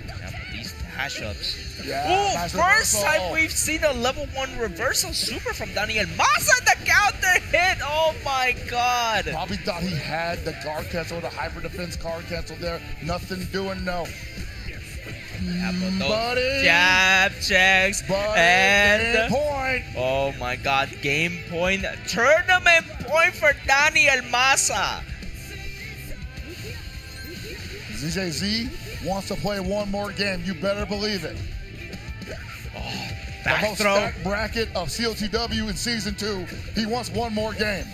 Now for these dash ups. Yeah, Ooh, nice first reversal. time we've seen a level 1 reversal super from Daniel Masa. The counter hit. Oh my God. Probably thought he had the guard cancel, the hyper defense guard cancel there. Nothing doing, no. Buddy. Jab checks. Buddy, And point. oh my God, game point. Tournament point for Daniel Masa. ZJZ wants to play one more game. You better believe it. The Back most throw. stacked bracket of COTW in Season 2. He wants one more game.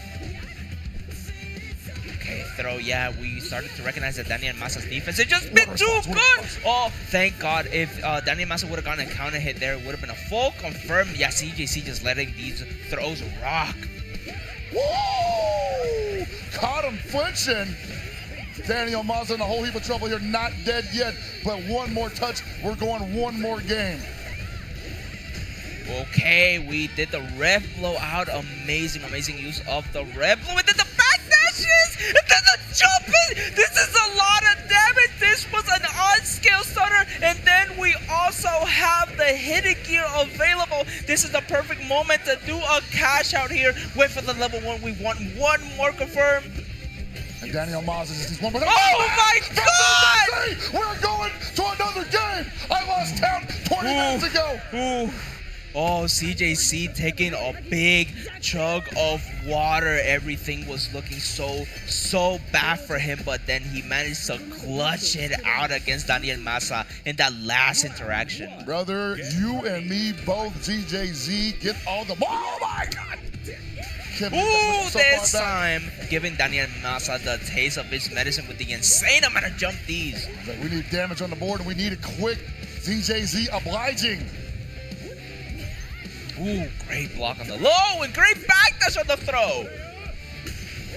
Okay, throw. Yeah, we started to recognize that Daniel Masa's defense has just been too good. Oh, thank God. If Daniel Masa would have gotten a counter hit there, it would have been a full confirmed. Yeah, CJC just letting these throws rock. Woo! Caught him flinching. Daniel Masa in a whole heap of trouble here. Not dead yet, but one more touch. We're going one more game. Okay, we did the rev blow out. Amazing use of the rev blow. And then the back dashes! And then the jumping! This is a lot of damage! This was an on-scale stunner. And then we also have the hidden gear available. This is the perfect moment to do a cash out here. Wait for the level 1. We want one more confirmed. And Daniel Masa just needs one more. Oh my God! We're going to another game! I lost count 20 minutes ago! Ooh. Oh, CJC taking a big chug of water. Everything was looking so bad for him, but then he managed to clutch it out against Daniel Masa in that last interaction. Brother, you and me both, ZJZ, get all the... Oh my God! Ooh, this time giving Daniel Masa the taste of his medicine with the insane amount of jump Ds. We need damage on the board and we need it quick. ZJZ obliging. Ooh, great block on the low and great backdash on the throw.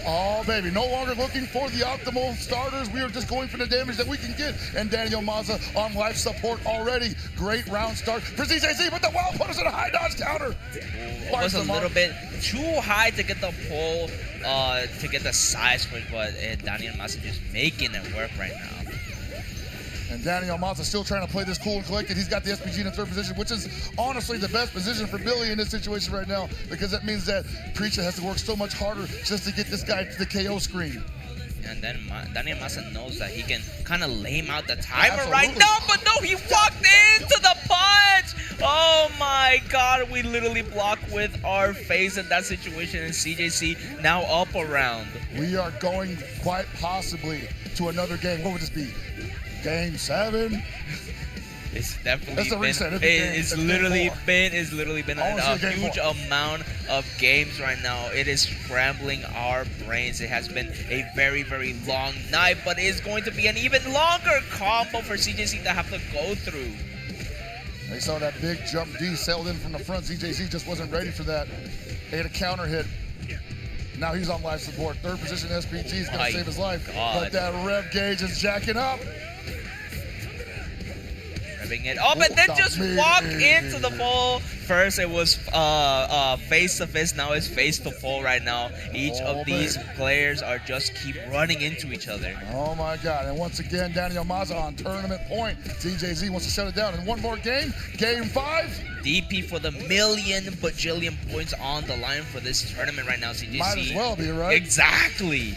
Oh, baby, no longer looking for the optimal starters. We are just going for the damage that we can get. And Daniel Masa on life support already. Great round start for ZJZ, but the wild punish and a high dodge counter. It was a little bit too high to get the pull, to get the size for it, but Daniel Masa just making it work right now. And Daniel Masa still trying to play this cool and collected. He's got the SPG in the 3rd position, which is honestly the best position for Billy in this situation right now, because that means that Preacher has to work so much harder just to get this guy to the KO screen. And then Daniel Masa knows that he can kind of lame out the timer Absolutely. right now, but no, he walked into the much. Oh my god, we literally blocked with our face in that situation, and CJC now up around. We are going quite possibly to another game. What would this be? Game 7? It's definitely That's the been, reset. it's literally been I wanna a see a game huge 4. amount of games right now. It is scrambling our brains. It has been a very, very long night, but it's going to be an even longer combo for CJC to have to go through. They saw that big jump D sailed in from the front. ZJZ just wasn't ready for that. They had a counter hit. Now he's on life support. Third position SPG is going to save his life. God. But that rev gauge is jacking up. Revving it up and then just walk into the fall. First it was face to face, now it's face to fall right now. Each of these players are just keep running into each other. Oh my God, and once again, Daniel Maza on tournament point. ZJZ wants to shut it down in one more game, game 5. DP for the million bajillion points on the line for this tournament right now, CJC. Might as well be, right? Exactly.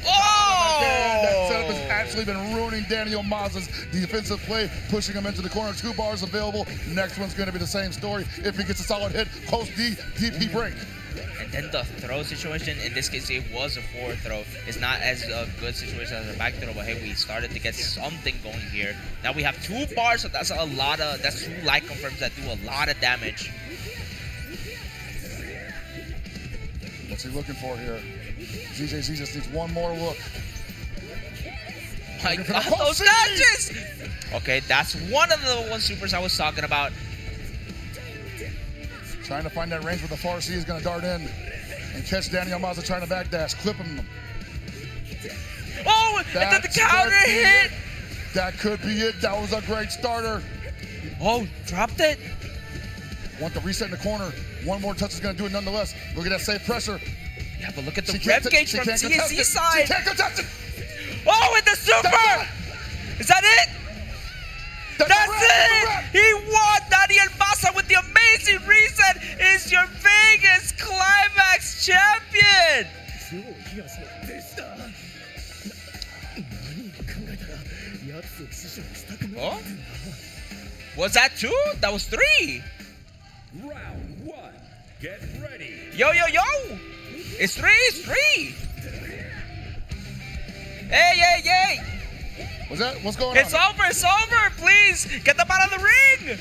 Oh! That setup has actually been ruining Daniel Maz's defensive play, pushing him into the corner. 2 bars available. Next one's going to be the same story. If he gets a solid hit, post D, DP break. And then the throw situation, in this case, it was a forward throw. It's not as a good situation as a back throw, but hey, we started to get something going here. Now we have 2 bars, so that's that's 2 light confirms that do a lot of damage. What's he looking for here? ZJZ just needs one more look. My God, those dodges! Okay, that's one of the supers I was talking about. Trying to find that range where the far C is going to dart in and catch Daniel Maza trying to backdash, clip him. Oh, and then the counter hit! That could be it. That was a great starter. Oh, dropped it? Want the reset in the corner. One more touch is going to do it nonetheless. Look at that safe pressure. Yeah, but look at the rev gauge from CSC side. She can't contest it. Oh, and the super! Is that it? That's it! He won! Daniel Masa with the amazing reset is your Vegas Climax champion! Oh? Was that 2? That was 3! Round 1. Get ready. Yo, yo, yo! It's 3! It's 3! Hey, hey, hey! What's going on? It's over! It's over! Please, get them out of the ring!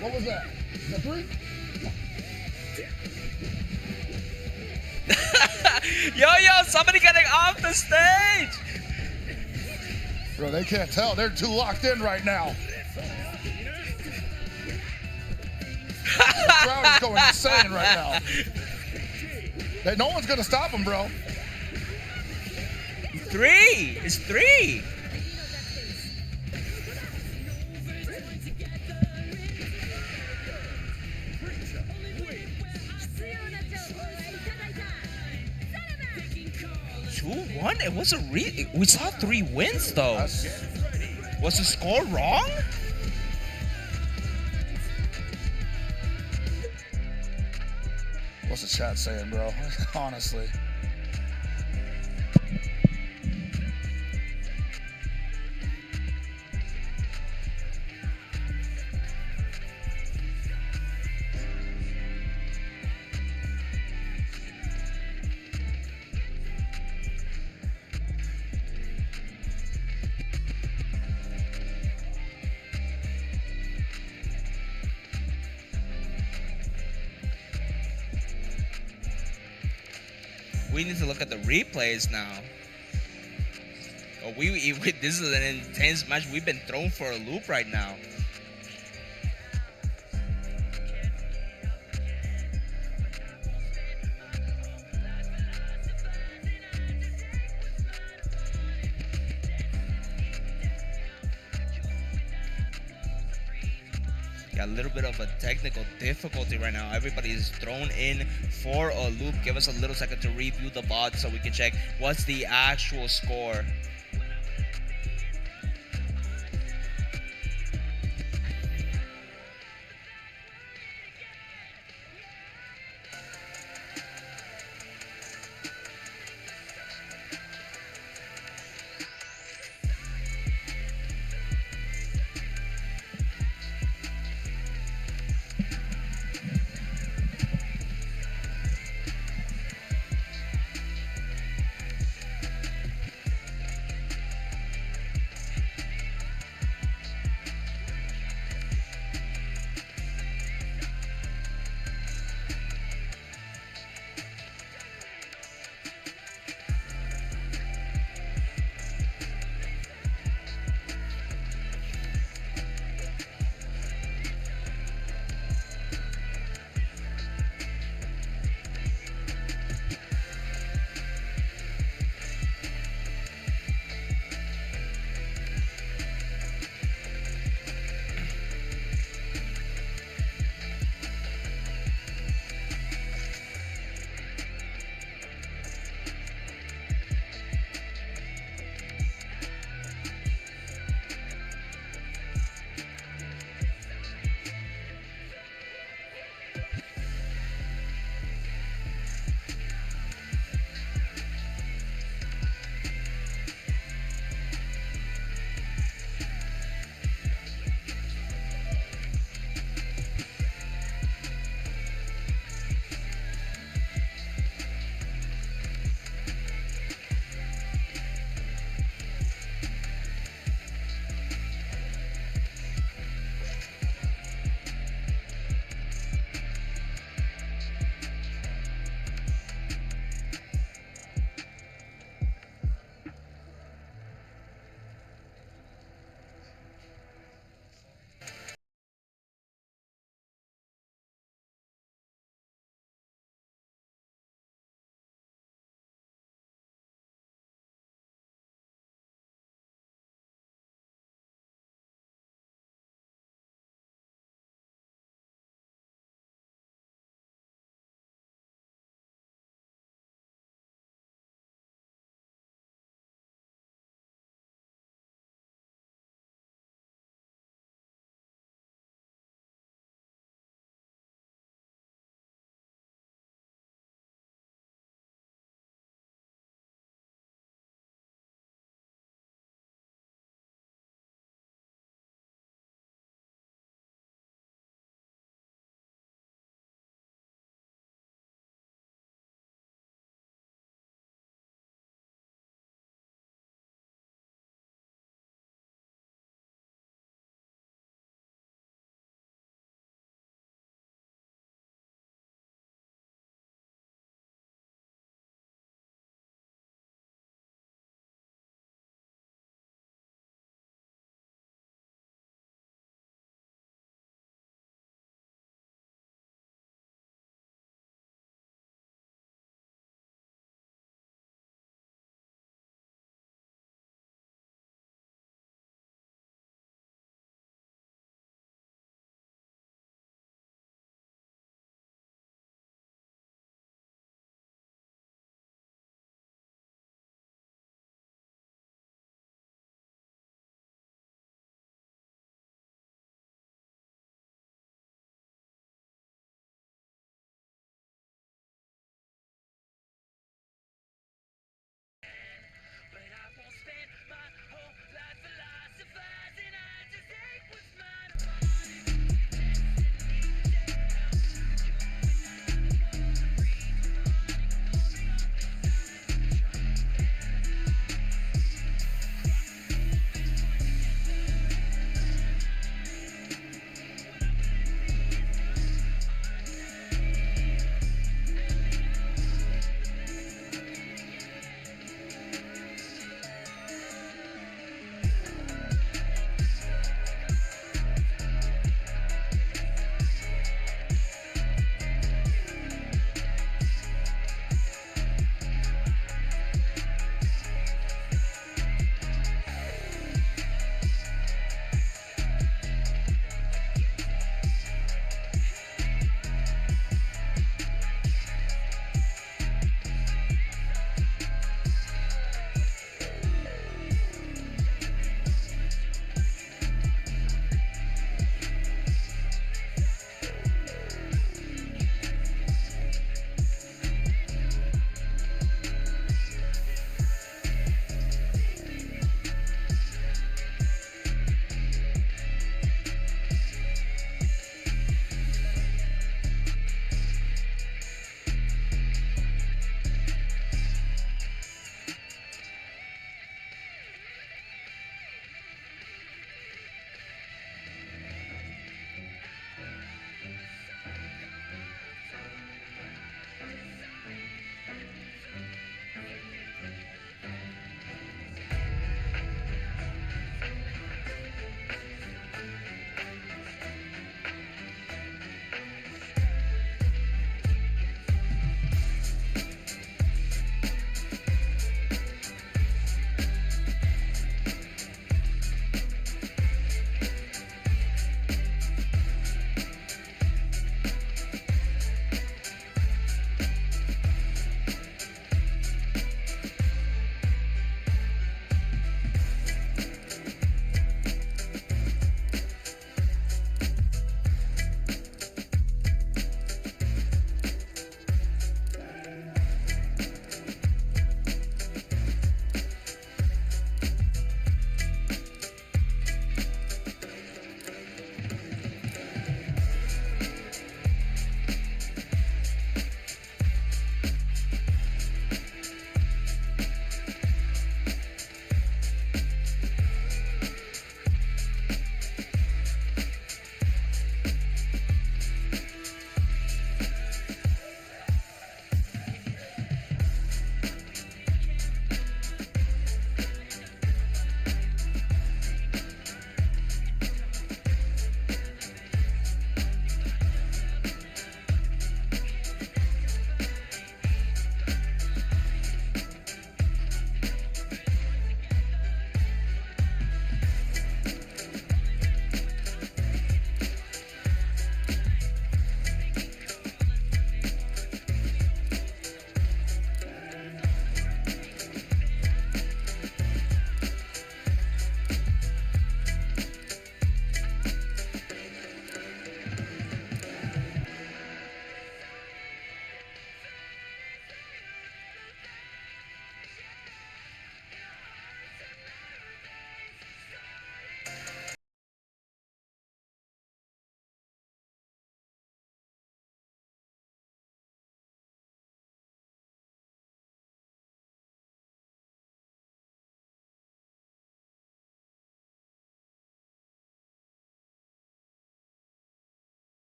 What was that? Is that 3? Yo, yo, somebody getting off the stage! Bro, they can't tell. They're too locked in right now. The crowd is going insane right now. No one's going to stop them, bro. 3! It's 3! One. It was we saw 3 wins though. Was the score wrong? What's the chat saying, bro? Honestly. We need to look at the replays now. Oh, this is an intense match. We've been thrown for a loop right now. Got a little bit of a technical difficulty right now. Everybody is thrown in for a loop. Give us a little second to review the VOD so we can check what's the actual score.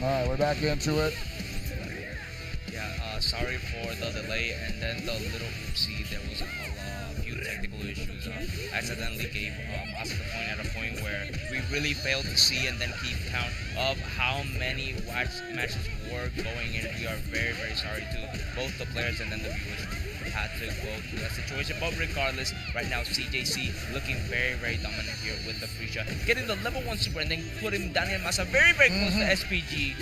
All right, we're back into it. Yeah, sorry for the delay and then the little oopsie. There was a few technical issues. I accidentally gave Masa the point at a point where we really failed to see and then keep count of how many matches were going in. We are very, very sorry to both the players and then the viewers who had to go through that situation. But regardless, right now CJC looking very, very dominant here with the free shot, getting the level 1 super and then putting Daniel Masa very, very close to SPG.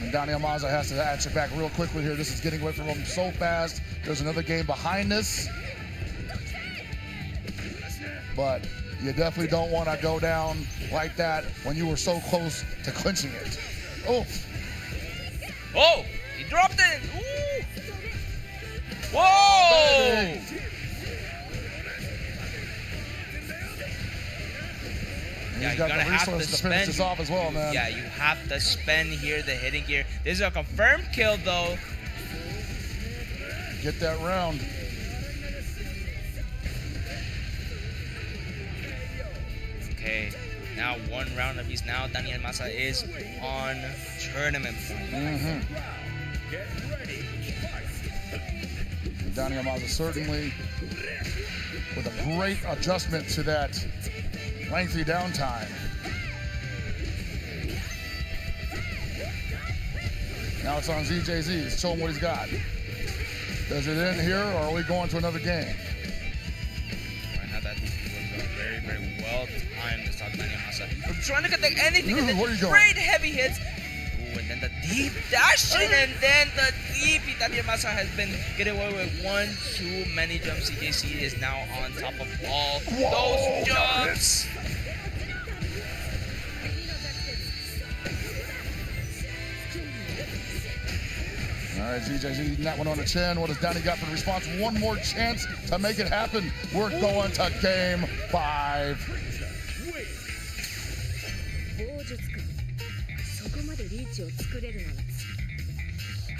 And Daniel Maza has to answer back real quickly here. This is getting away from him so fast. There's another game behind this. But you definitely don't want to go down like that when you were so close to clinching it. Oof. Oh, he dropped it. Ooh. Whoa. Baby. Yeah, He's you're got gonna the have to resources to spend. finish this off as well, man. Yeah, you have to spend here the hitting gear. This is a confirmed kill though. Get that round. Okay, now 1 round apiece. Now Daniel Masa is on tournament point. Daniel Maza certainly with a great adjustment to that lengthy downtime. Now it's on ZJZ. Let's show him what he's got. Does it end here, or are we going to another game? Right now that was very, very well timed to stop Daniel Masa. We're trying to connect anything and then where you going? great heavy hits. Ooh, and then the deep dashing and then the deep. Daniel Masa has been getting away with 1 too many jumps. CJC is now on top of all those jumps. All right, ZJZ eating that one on the chin. What does Danny got for the response? One more chance to make it happen. We're going to game 5. 棒術君そこまでリーチを作れるのが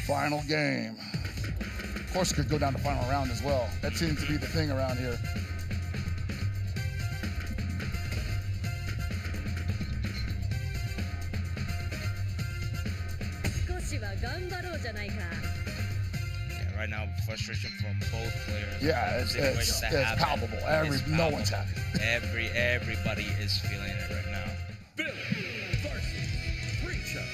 Final game. Of course, it could go down to final round as well. That seems to be the thing around here. Yeah, right now, frustration from both players. Yeah, it's palpable. No one's happy. Everybody is feeling it right now. Billy versus Preacher.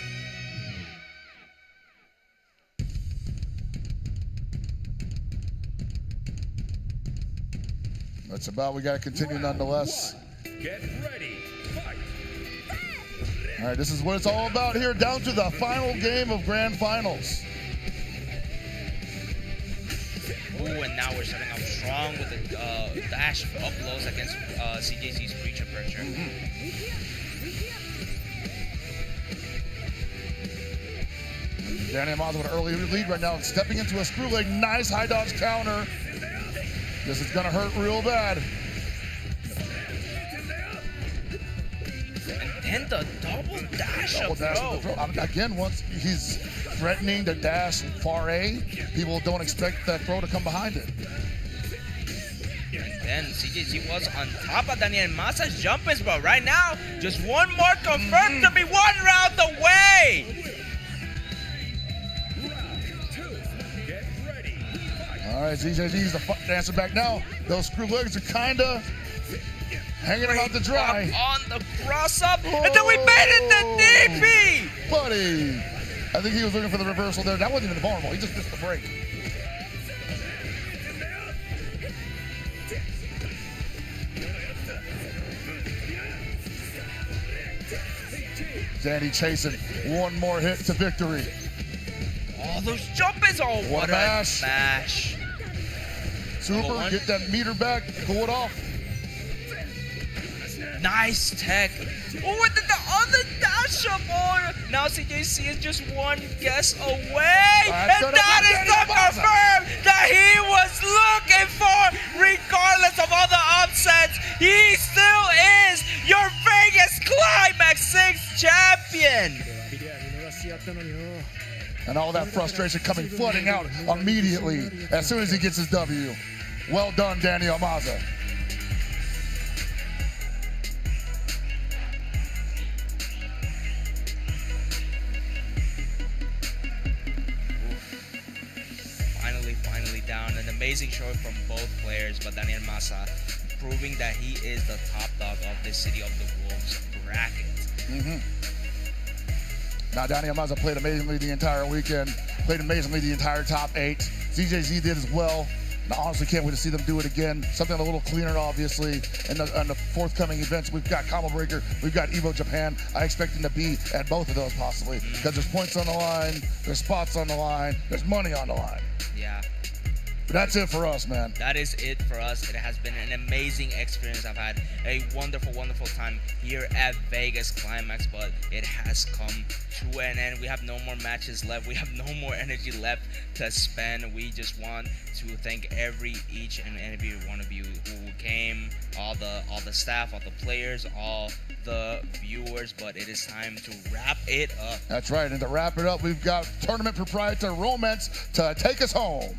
That's about. We got to continue nonetheless. Get ready, fight. All right, this is what it's all about here, down to the final game of Grand Finals. Ooh, and now we're starting off strong with the dash up lows against CJC's Preacher pressure. Danny Amaza with an early lead right now, stepping into a screw leg. Nice high dodge counter. This is gonna hurt real bad. And the double dash Double up dash throw. with the throw. Again, once he's threatening to dash far A, people don't expect that throw to come behind it. And then CJC was on top of Daniel Masa's jumpers, but right now, just one more confirmed to be 1 round away. All right, ZJZ's the dancer back now. Those screw legs are kinda hanging about to dry. On the cross up, and then we made it to DP. Buddy, I think he was looking for the reversal there. That wasn't even vulnerable. He just missed the break. Danny chasing one more hit to victory. All those jumpers, oh, what a mash. smash. Super, get that meter back, cool it off. Nice tech. Oh, and then the other dash up on. Now CJC is just one guess away. And that is the confirm that he was looking for. Regardless of all the upsets, he still is your Vegas Climax 6 champion. And all that frustration coming flooding out immediately as soon as he gets his W. Well done, Danny Amaza. amazing show from both players, but Daniel Massa proving that he is the top dog of this City of the Wolves bracket. Now, Daniel Maza played amazingly the entire weekend, played amazingly the entire top 8. ZJZ did as well. And I honestly can't wait to see them do it again. Something a little cleaner, obviously. And the forthcoming events, we've got Combo Breaker, we've got Evo Japan. I expect them to be at both of those possibly, because there's points on the line, there's spots on the line, there's money on the line. Yeah. But that's it for us, man. That is it for us. It has been an amazing experience. I've had a wonderful, wonderful time here at Vegas Climax, but it has come to an end. We have no more matches left. We have no more energy left to spend. We just want to thank each and every one of you who came, all the staff, all the players, all the viewers, but it is time to wrap it up. That's right, and to wrap it up, we've got tournament proprietor Romance to take us home.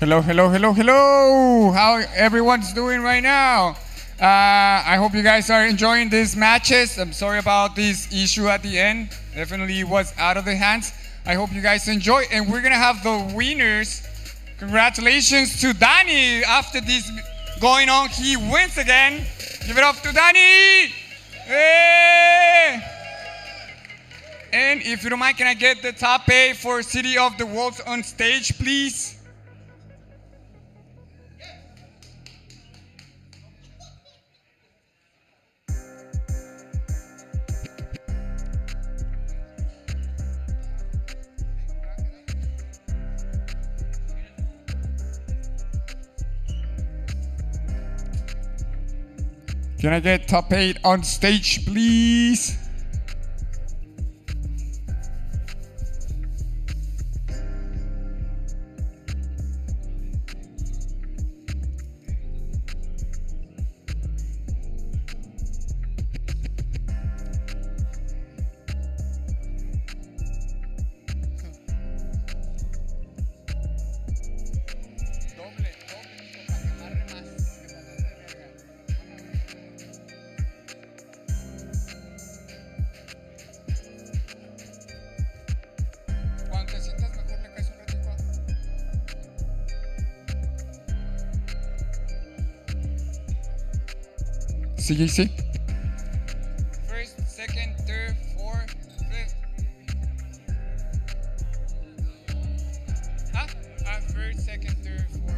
Hello, hello, hello, hello. How everyone's doing right now? I hope you guys are enjoying these matches. I'm sorry about this issue at the end. Definitely was out of the hands. I hope you guys enjoy, and we're gonna have the winners. Congratulations to Danny. After this going on, he wins again. Give it up to Danny. Hey! And if you don't mind, can I get the top 8 for City of the Wolves on stage, please? Can I get top 8 on stage, please? CJC? First, second, third, fourth, fifth. Huh? First, second, third, fourth.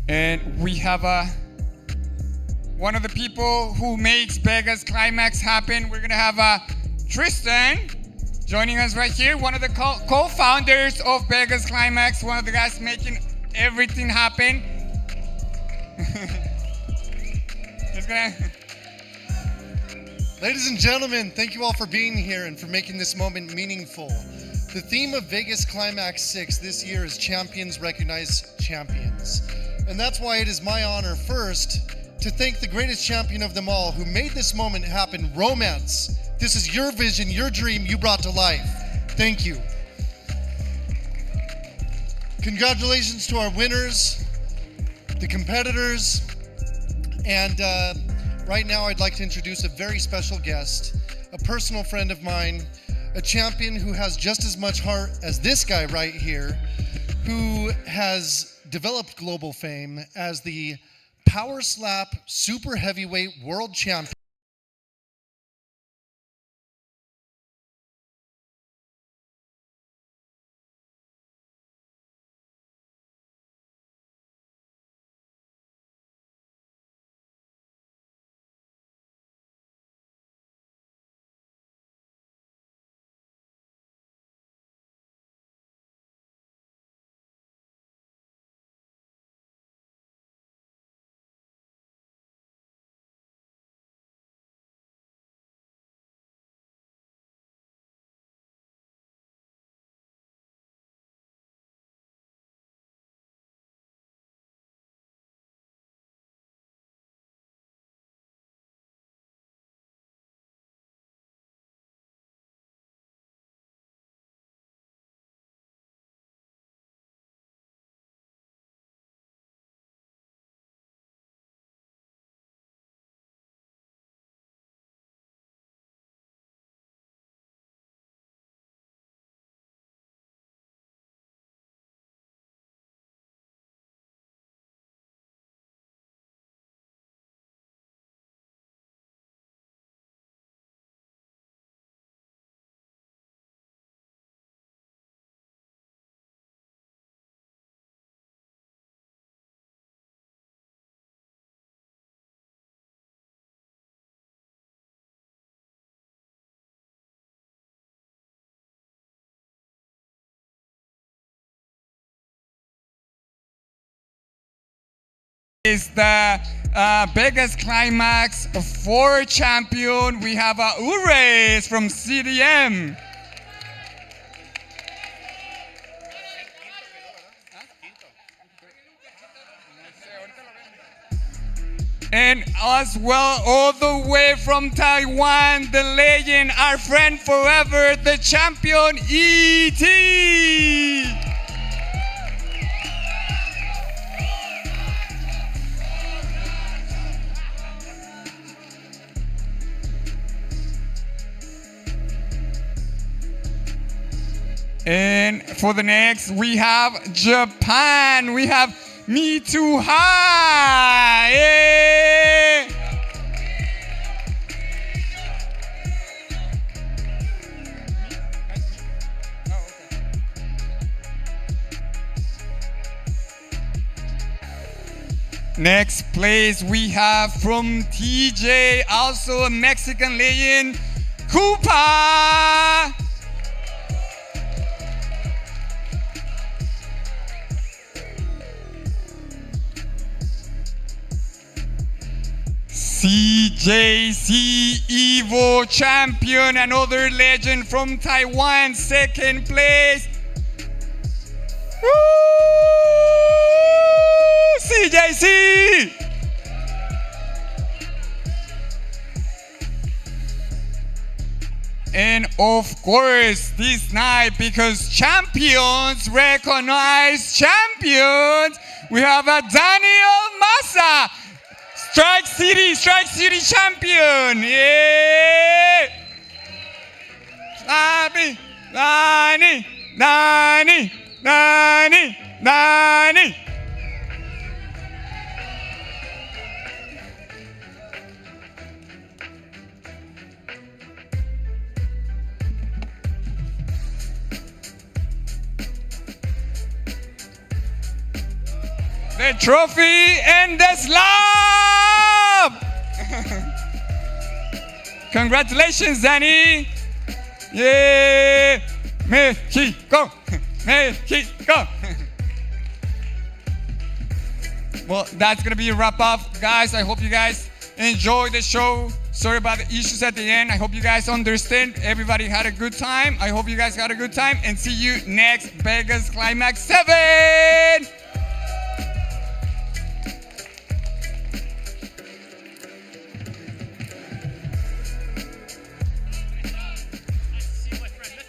And we have one of the people who makes Vegas Climax happen. We're gonna have Tristan joining us right here, one of the co-founders of Vegas Climax, one of the guys making everything happen. He's gonna. Ladies and gentlemen, thank you all for being here and for making this moment meaningful. The theme of Vegas Climax 6 this year is Champions Recognize Champions. And that's why it is my honor first to thank the greatest champion of them all who made this moment happen, Romance. This is your vision, your dream you brought to life. Thank you. Congratulations to our winners, the competitors, and right now I'd like to introduce a very special guest, a personal friend of mine, a champion who has just as much heart as this guy right here, who has developed global fame as the Power Slap Super Heavyweight World Champion. is the Vegas Climax 4 champion. We have Ures from CDM. And as well, all the way from Taiwan, the legend, our friend forever, the champion, E.T. And for the next, we have Japan. We have Me Too High. Yeah. Next place we have from TJ, also a Mexican legend, Koopa. CJC Evo champion, another legend from Taiwan, second place. Woo! CJC! And of course, this night, because champions recognize champions, we have a Daniel Massa, Strike City champion. Yeah! Nani. The trophy and the slab! Congratulations, Danny! Yeah! Mexico! Mexico! Well, that's gonna be a wrap up, guys. I hope you guys enjoyed the show. Sorry about the issues at the end. I hope you guys understand. Everybody had a good time. I hope you guys had a good time, and see you next Vegas Climax 7!